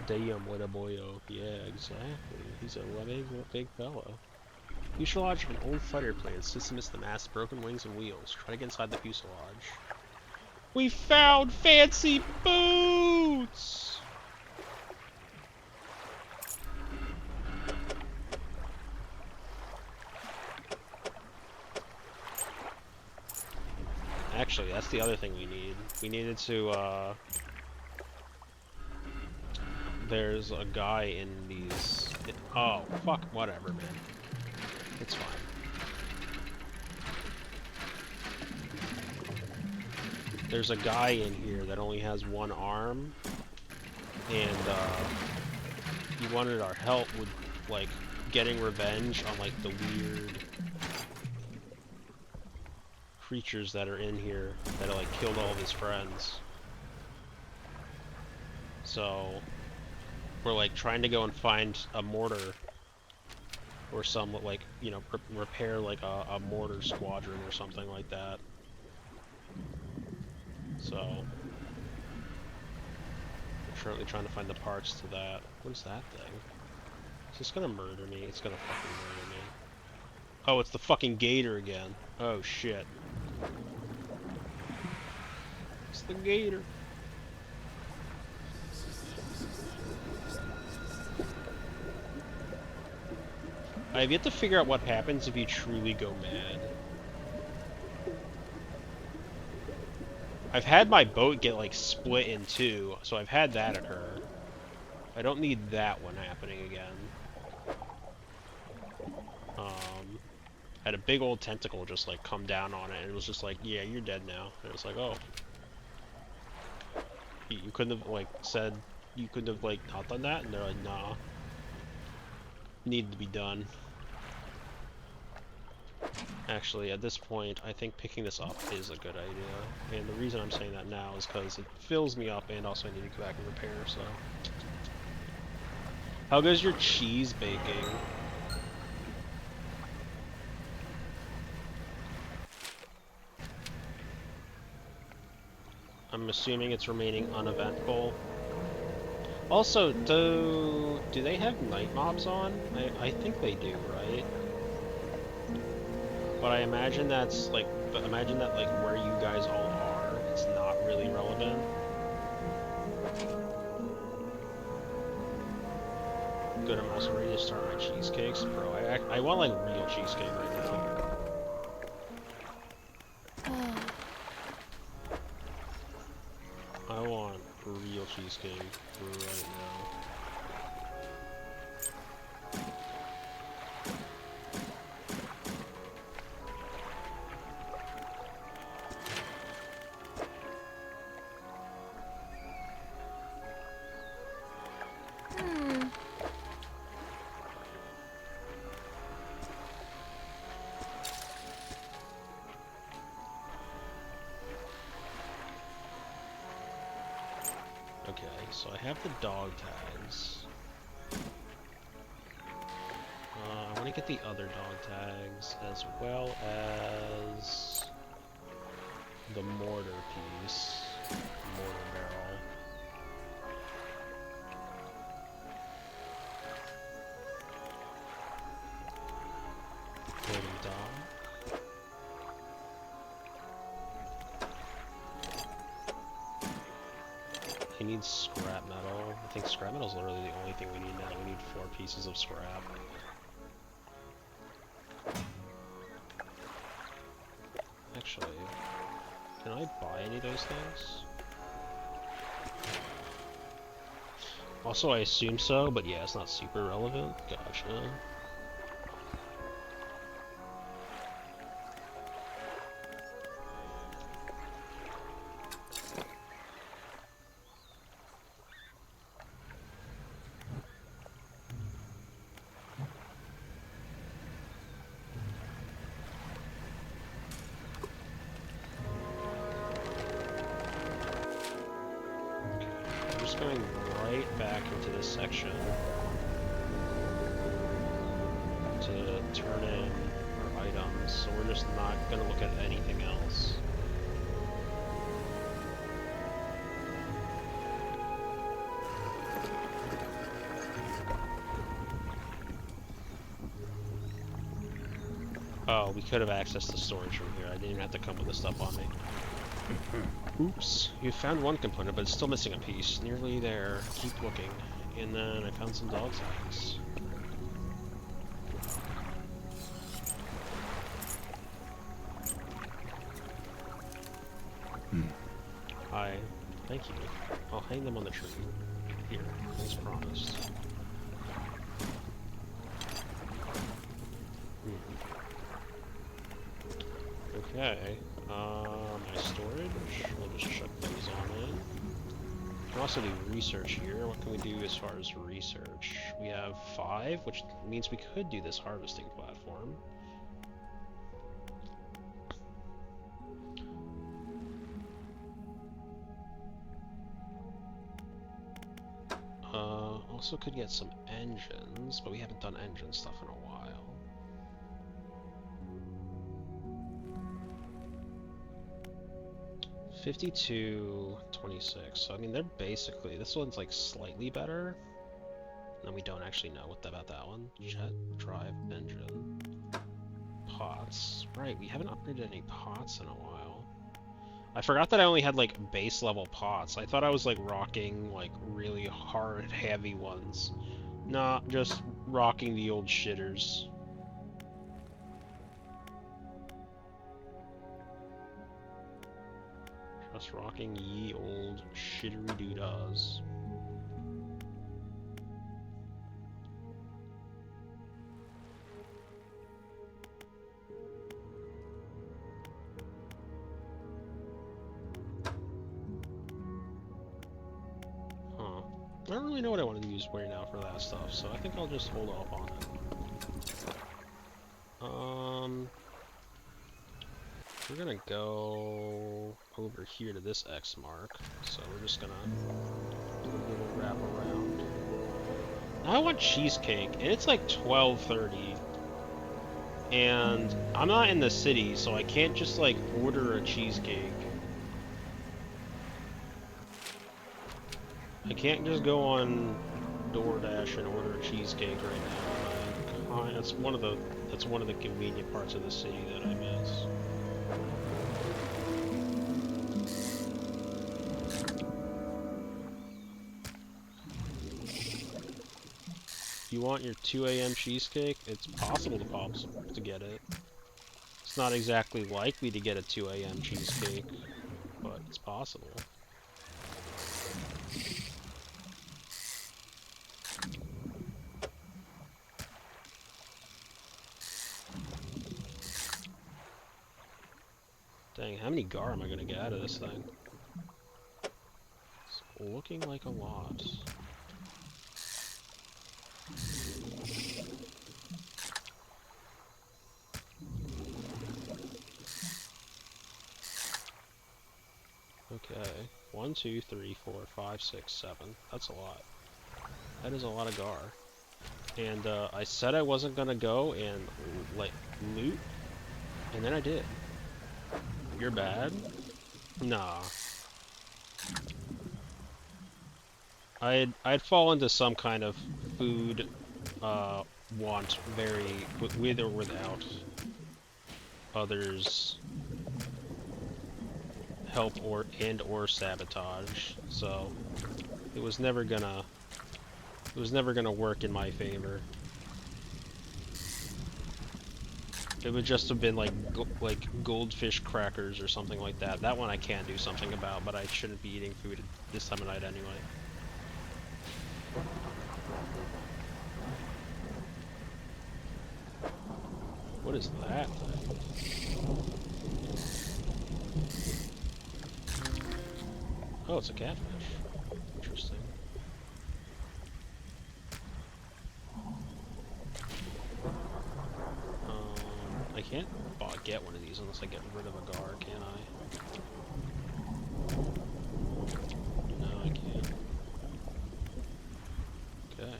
Damn, what a boyo. Yeah, exactly. He's a big fella. Fuselage of an old fighter plane. System is the mast, broken wings and wheels. Try to get inside the fuselage. We found fancy boots! Actually, that's the other thing we need. We needed to, there's a guy in these... Oh, fuck, whatever, man. It's fine. There's a guy in here that only has one arm, and, he wanted our help with, like, getting revenge on, like, the weird creatures that are in here that, like, killed all of his friends. So, we're, like, trying to go and find a mortar, or some, like, you know, repair, like, a mortar squadron or something like that. So, we're currently trying to find the parts to that. What is that thing? Is this gonna murder me? It's gonna fucking murder me. Oh, it's the fucking gator again. Oh, shit. It's the gator. I have yet to figure out what happens if you truly go mad. I've had my boat get, like, split in two, so I've had that occur. I don't need that one happening again. Had a big old tentacle just, like, come down on it, and it was just like, yeah, you're dead now. And it was like, oh. You couldn't have, like, said, you couldn't have, like, not done that? And they're like, nah. Needed to be done. Actually, at this point, I think picking this up is a good idea. And the reason I'm saying that now is because it fills me up, and also I need to go back and repair, so... How goes your cheese baking? I'm assuming it's remaining uneventful. Also, do they have night mobs on? I think they do, right? But I imagine that's like, imagine that like where you guys all are, it's not really relevant. Good, I'm also ready to start my cheesecakes, bro. I want like real cheesecake right now. I want real cheesecake right now. Okay, so I have the dog tags. I want to get the other dog tags as well as the mortar piece, mortar barrel. Floating dog. He needs scrap metal. I think scrap metal is literally the only thing we need now. We need 4 pieces of scrap. Actually, can I buy any of those things? Also, I assume so, but yeah, it's not super relevant. Gotcha. Going right back into this section to turn in our items, so we're just not going to look at anything else. Oh, we could have accessed the storage from here. I didn't even have to come with the stuff on me. Oops. You found one component, but it's still missing a piece. Nearly there. Keep looking. And then I found some dog tags. Hi. Thank you. I'll hang them on the tree. Here, as promised. Okay. My storage. We'll just chuck those on in. We can also do research here. What can we do as far as research? We have 5, which means we could do this harvesting platform. Also could get some engines, but we haven't done engine stuff in a while. $52.26. So I mean, they're basically, this one's like slightly better. And we don't actually know about that one. Jet drive engine. Pots. Right, we haven't upgraded any pots in a while. I forgot that I only had like base level pots. I thought I was like rocking like really hard, heavy ones. Nah, just rocking the old shitters. Just rocking ye old shittery doodads. I don't really know what I want to use right now for that stuff, so I think I'll just hold off on it. We're gonna go over here to this X mark, so we're just gonna do a little wrap around. Now I want cheesecake, and it's like 12:30, and I'm not in the city, so I can't just like order a cheesecake. I can't just go on DoorDash and order a cheesecake right now. That's one of the convenient parts of the city that I miss. If you want your 2 a.m. cheesecake, it's possible to get it. It's not exactly likely to get a 2 a.m. cheesecake, but it's possible. Dang, how many gar am I gonna get out of this thing? It's looking like a lot. Okay, 1, 2, 3, 4, 5, 6, 7. That's a lot. That is a lot of gar. And I said I wasn't gonna go and like loot, and then I did. You're bad? Nah. I'd fall into some kind of food want with or without others' help or sabotage. So it was never gonna work in my favor. It would just have been like goldfish crackers or something like that. That one I can do something about, but I shouldn't be eating food this time of night anyway. What is that thing? Oh, it's a catfish. Interesting. I can't get one of these unless I get rid of a gar, can I? No, I can't. Okay.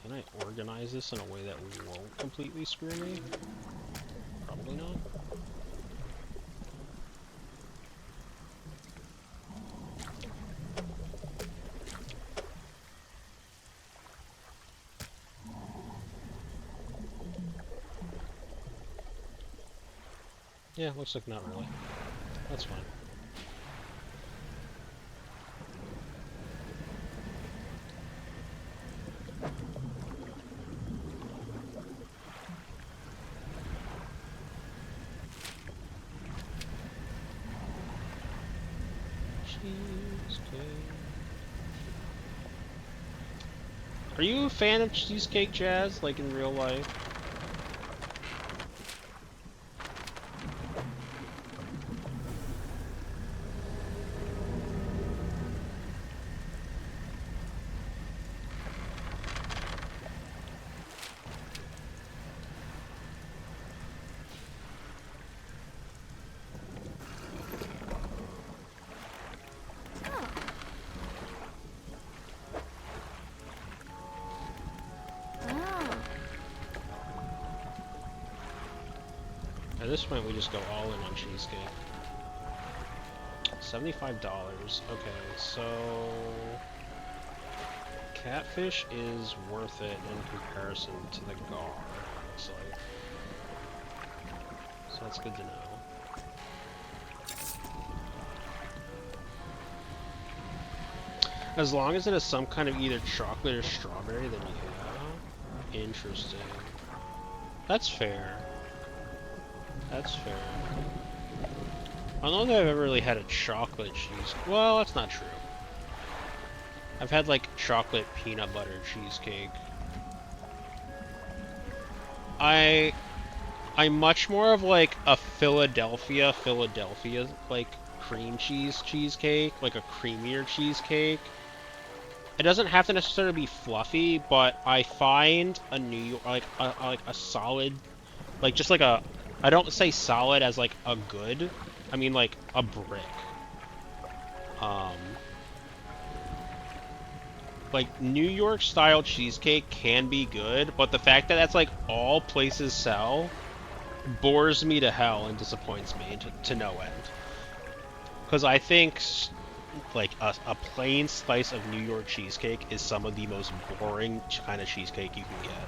Can I organize this in a way that won't completely screw me? Probably not. Yeah, looks like not really. That's fine. Are you a fan of cheesecake, Jazz? Like in real life? At this point, we just go all in on cheesecake. $75. Okay, so catfish is worth it in comparison to the gar. Looks like. So that's good to know. As long as it has some kind of either chocolate or strawberry, then yeah. Interesting. That's fair. That's fair. I don't know if I've ever really had a chocolate cheese. Well, that's not true. I've had like chocolate peanut butter cheesecake. I'm much more of like a Philadelphia like cream cheese cheesecake, like a creamier cheesecake. It doesn't have to necessarily be fluffy, but I find a New York like a solid, like just like a, I don't say solid as like a good, I mean like a brick. Like New York style cheesecake can be good, but the fact that that's like all places sell bores me to hell and disappoints me to no end. Because I think like a plain slice of New York cheesecake is some of the most boring kind of cheesecake you can get.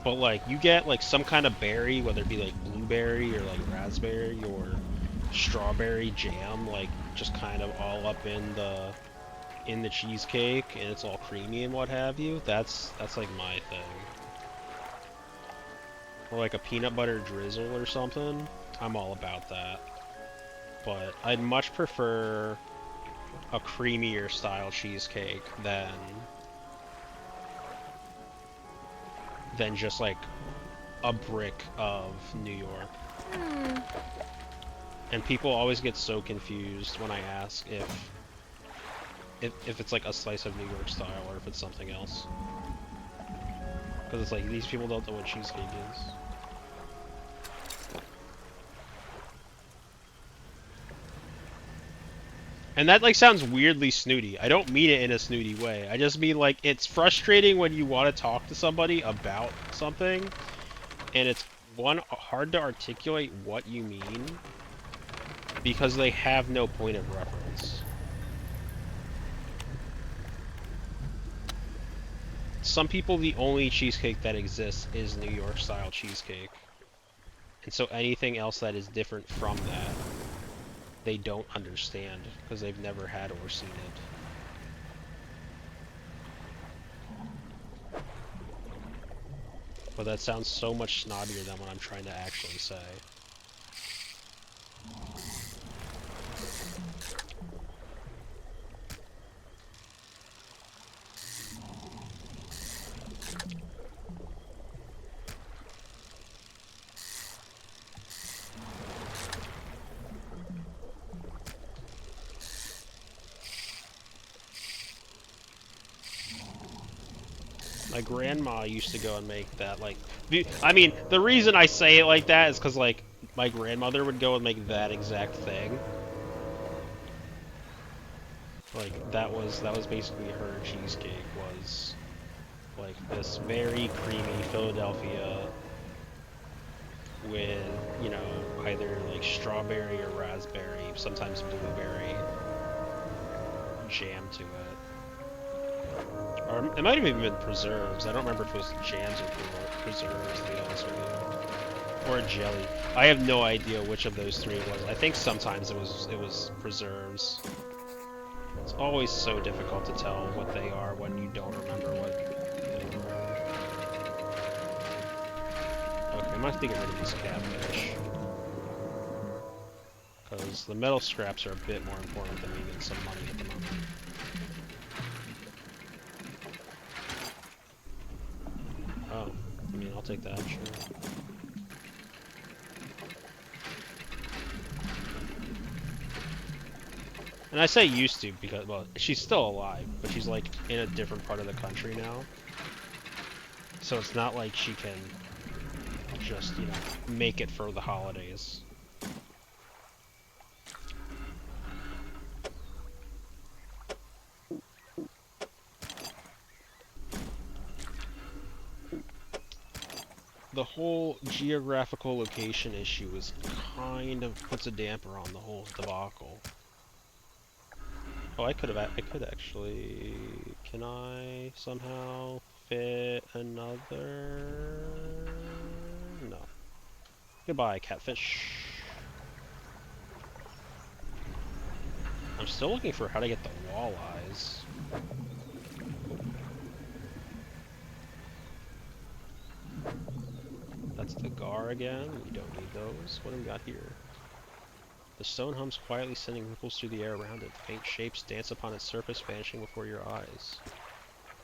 But like you get like some kind of berry, whether it be like blueberry or like raspberry or strawberry jam, like just kind of all up in the cheesecake, and it's all creamy and what have you. That's like my thing. Or like a peanut butter drizzle or something. I'm all about that. But I'd much prefer a creamier style cheesecake than just like a brick of New York. And people always get so confused when I ask if it's like a slice of New York style or if it's something else. Because it's like, these people don't know what cheesecake is. And that like sounds weirdly snooty. I don't mean it in a snooty way. I just mean like it's frustrating when you want to talk to somebody about something and it's one, hard to articulate what you mean because they have no point of reference. Some people, the only cheesecake that exists is New York style cheesecake. And so anything else that is different from that, they don't understand because they've never had or seen it. But that sounds so much snobbier than what I'm trying to actually say. My grandma used to go and make that, like, I mean, the reason I say it like that is because, like, my grandmother would go and make that exact thing. Like, that was basically her cheesecake, was, like, this very creamy Philadelphia with, you know, either, like, strawberry or raspberry, sometimes blueberry jam to it. Or it might have even been preserves. I don't remember if it was jams or preserves, to be honest with you. Or jelly. I have no idea which of those three it was. I think sometimes it was preserves. It's always so difficult to tell what they are when you don't remember what they were. Okay, I might have to get rid of these catfish. Because the metal scraps are a bit more important than me getting some money at the moment. Oh, I mean, I'll take that, sure. And I say used to because, well, she's still alive, but she's like in a different part of the country now. So it's not like she can just, you know, make it for the holidays. The whole geographical location issue is kind of puts a damper on the whole debacle. Oh, I could actually. Can I somehow fit another? No. Goodbye, catfish. I'm still looking for how to get the walleyes. That's the gar again. We don't need those. What do we got here? The stone hums quietly, sending ripples through the air around it. Faint shapes dance upon its surface, vanishing before your eyes.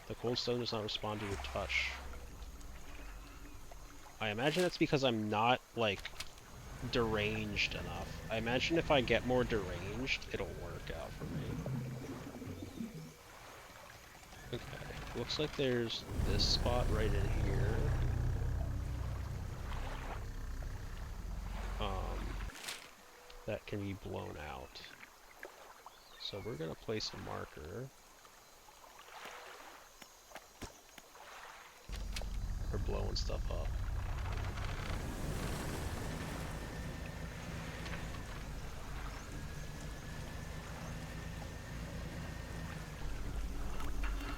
The cold stone does not respond to your touch. I imagine that's because I'm not, like, deranged enough. I imagine if I get more deranged, it'll work out for me. Okay, looks like there's this spot right in here. That can be blown out. So we're gonna place a marker. We're blowing stuff up.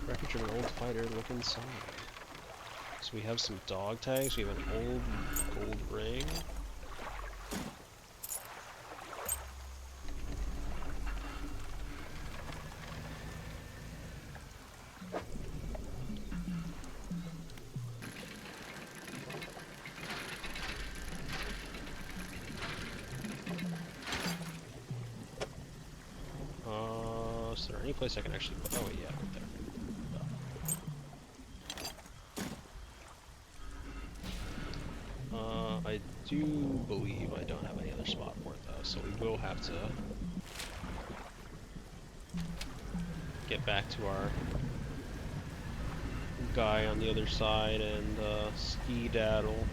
Wreckage of an old fighter, look inside. So we have some dog tags, we have an old gold ring. Is there any place I can actually put? Oh wait, yeah, right there. I do believe I don't have any other spot for it though, so we will have to get back to our guy on the other side and ski-daddle.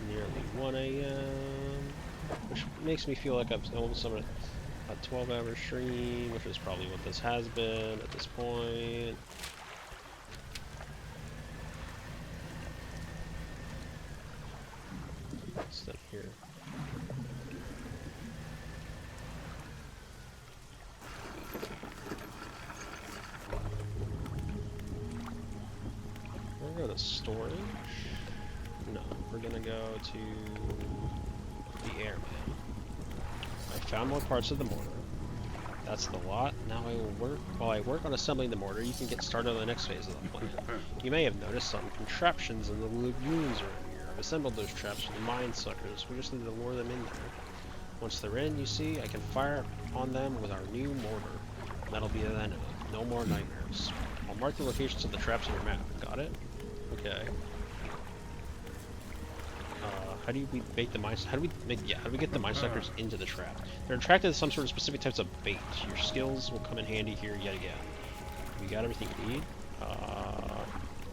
Nearly 1 a.m., which makes me feel like I'm almost on a 12-hour stream, which is probably what this has been at this point. What's that here? We're gonna go to storage. No, we're gonna go to the airman. I found more parts of the mortar. That's the lot. Now I will work. While I work on assembling the mortar, you can get started on the next phase of the plan. You may have noticed some contraptions in the lagoons around here. I've assembled those traps for the mine suckers. We just need to lure them in there. Once they're in, you see, I can fire on them with our new mortar. And that'll be the end of it. No more nightmares. I'll mark the locations of the traps on your map. Got it? Okay. How do we make the mine? How do we get the mine suckers into the trap? They're attracted to some sort of specific types of bait. Your skills will come in handy here yet again. We got everything you need.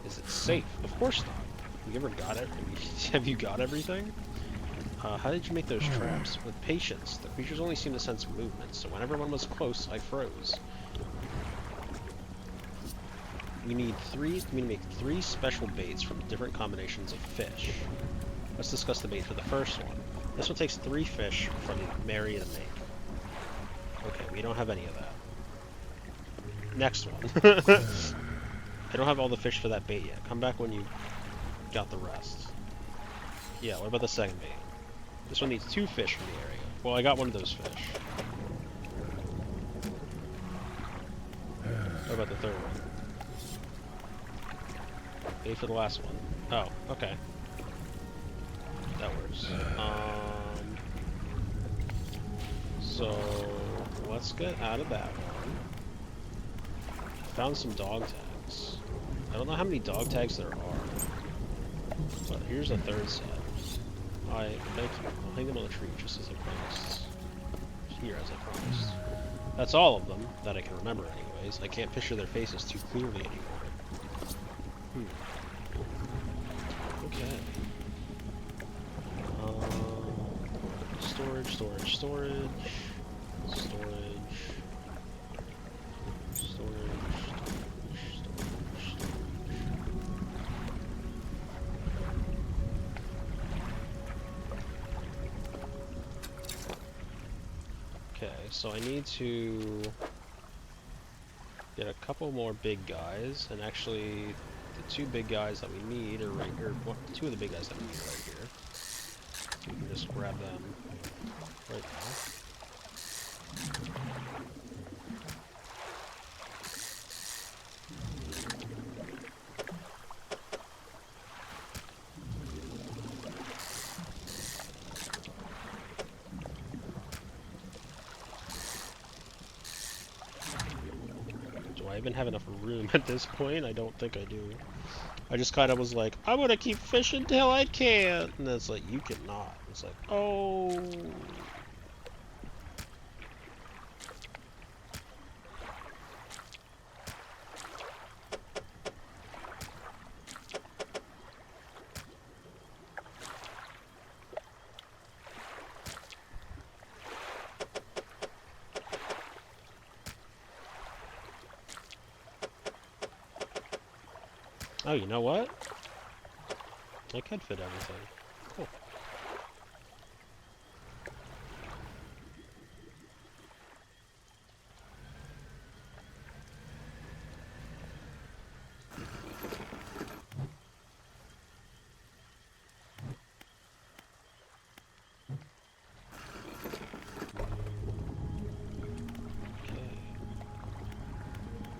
Is it safe? Of course not. You ever got it? Have you got everything? How did you make those traps? With patience. The creatures only seem to sense movement, so whenever one was close, I froze. we need to make 3 special baits from different combinations of fish. Let's discuss the bait for the first one. This one takes 3 fish from Mary to make. Okay, we don't have any of that. Next one. I don't have all the fish for that bait yet. Come back when you got the rest. Yeah, what about the second bait? This one needs 2 fish from the area. Well, I got one of those fish. What about the third one? Bait for the last one. Oh, okay. That works. So let's get out of that one. Found some dog tags. I don't know how many dog tags there are, but here's a 3rd set. Thank you. I'll hang them on the tree just as I promised. Here, as I promised. That's all of them that I can remember, anyways. I can't picture their faces too clearly anymore. Okay. Storage, storage, storage. Storage. Okay, so I need to get a couple more big guys, and actually the 2 big guys that we need are right here. 2 of the big guys that we need are right here. So we can just grab them right now. Do I even have enough room at this point? I don't think I do. I just kind of was like, I'm gonna keep fishing till I can't, and it's like, you cannot. It's like, oh. Oh, you know what? I could fit everything. Cool. Okay.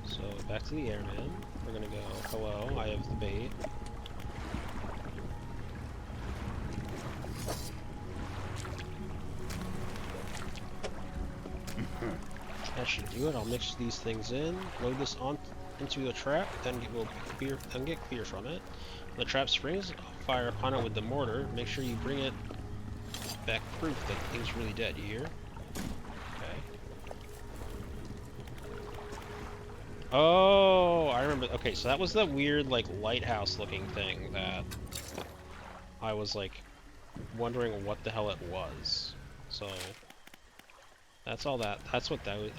So back to the airman. We're gonna go, hello, I have the bait. That should do it. I'll mix these things in, load this on into the trap, then get clear from it. When the trap springs, I'll fire upon it with the mortar. Make sure you bring it back proof that the thing's really dead, you hear? Oh, I remember. Okay, so that was the weird, like, lighthouse-looking thing that I was, like, wondering what the hell it was. So, that's all that. That's what that was.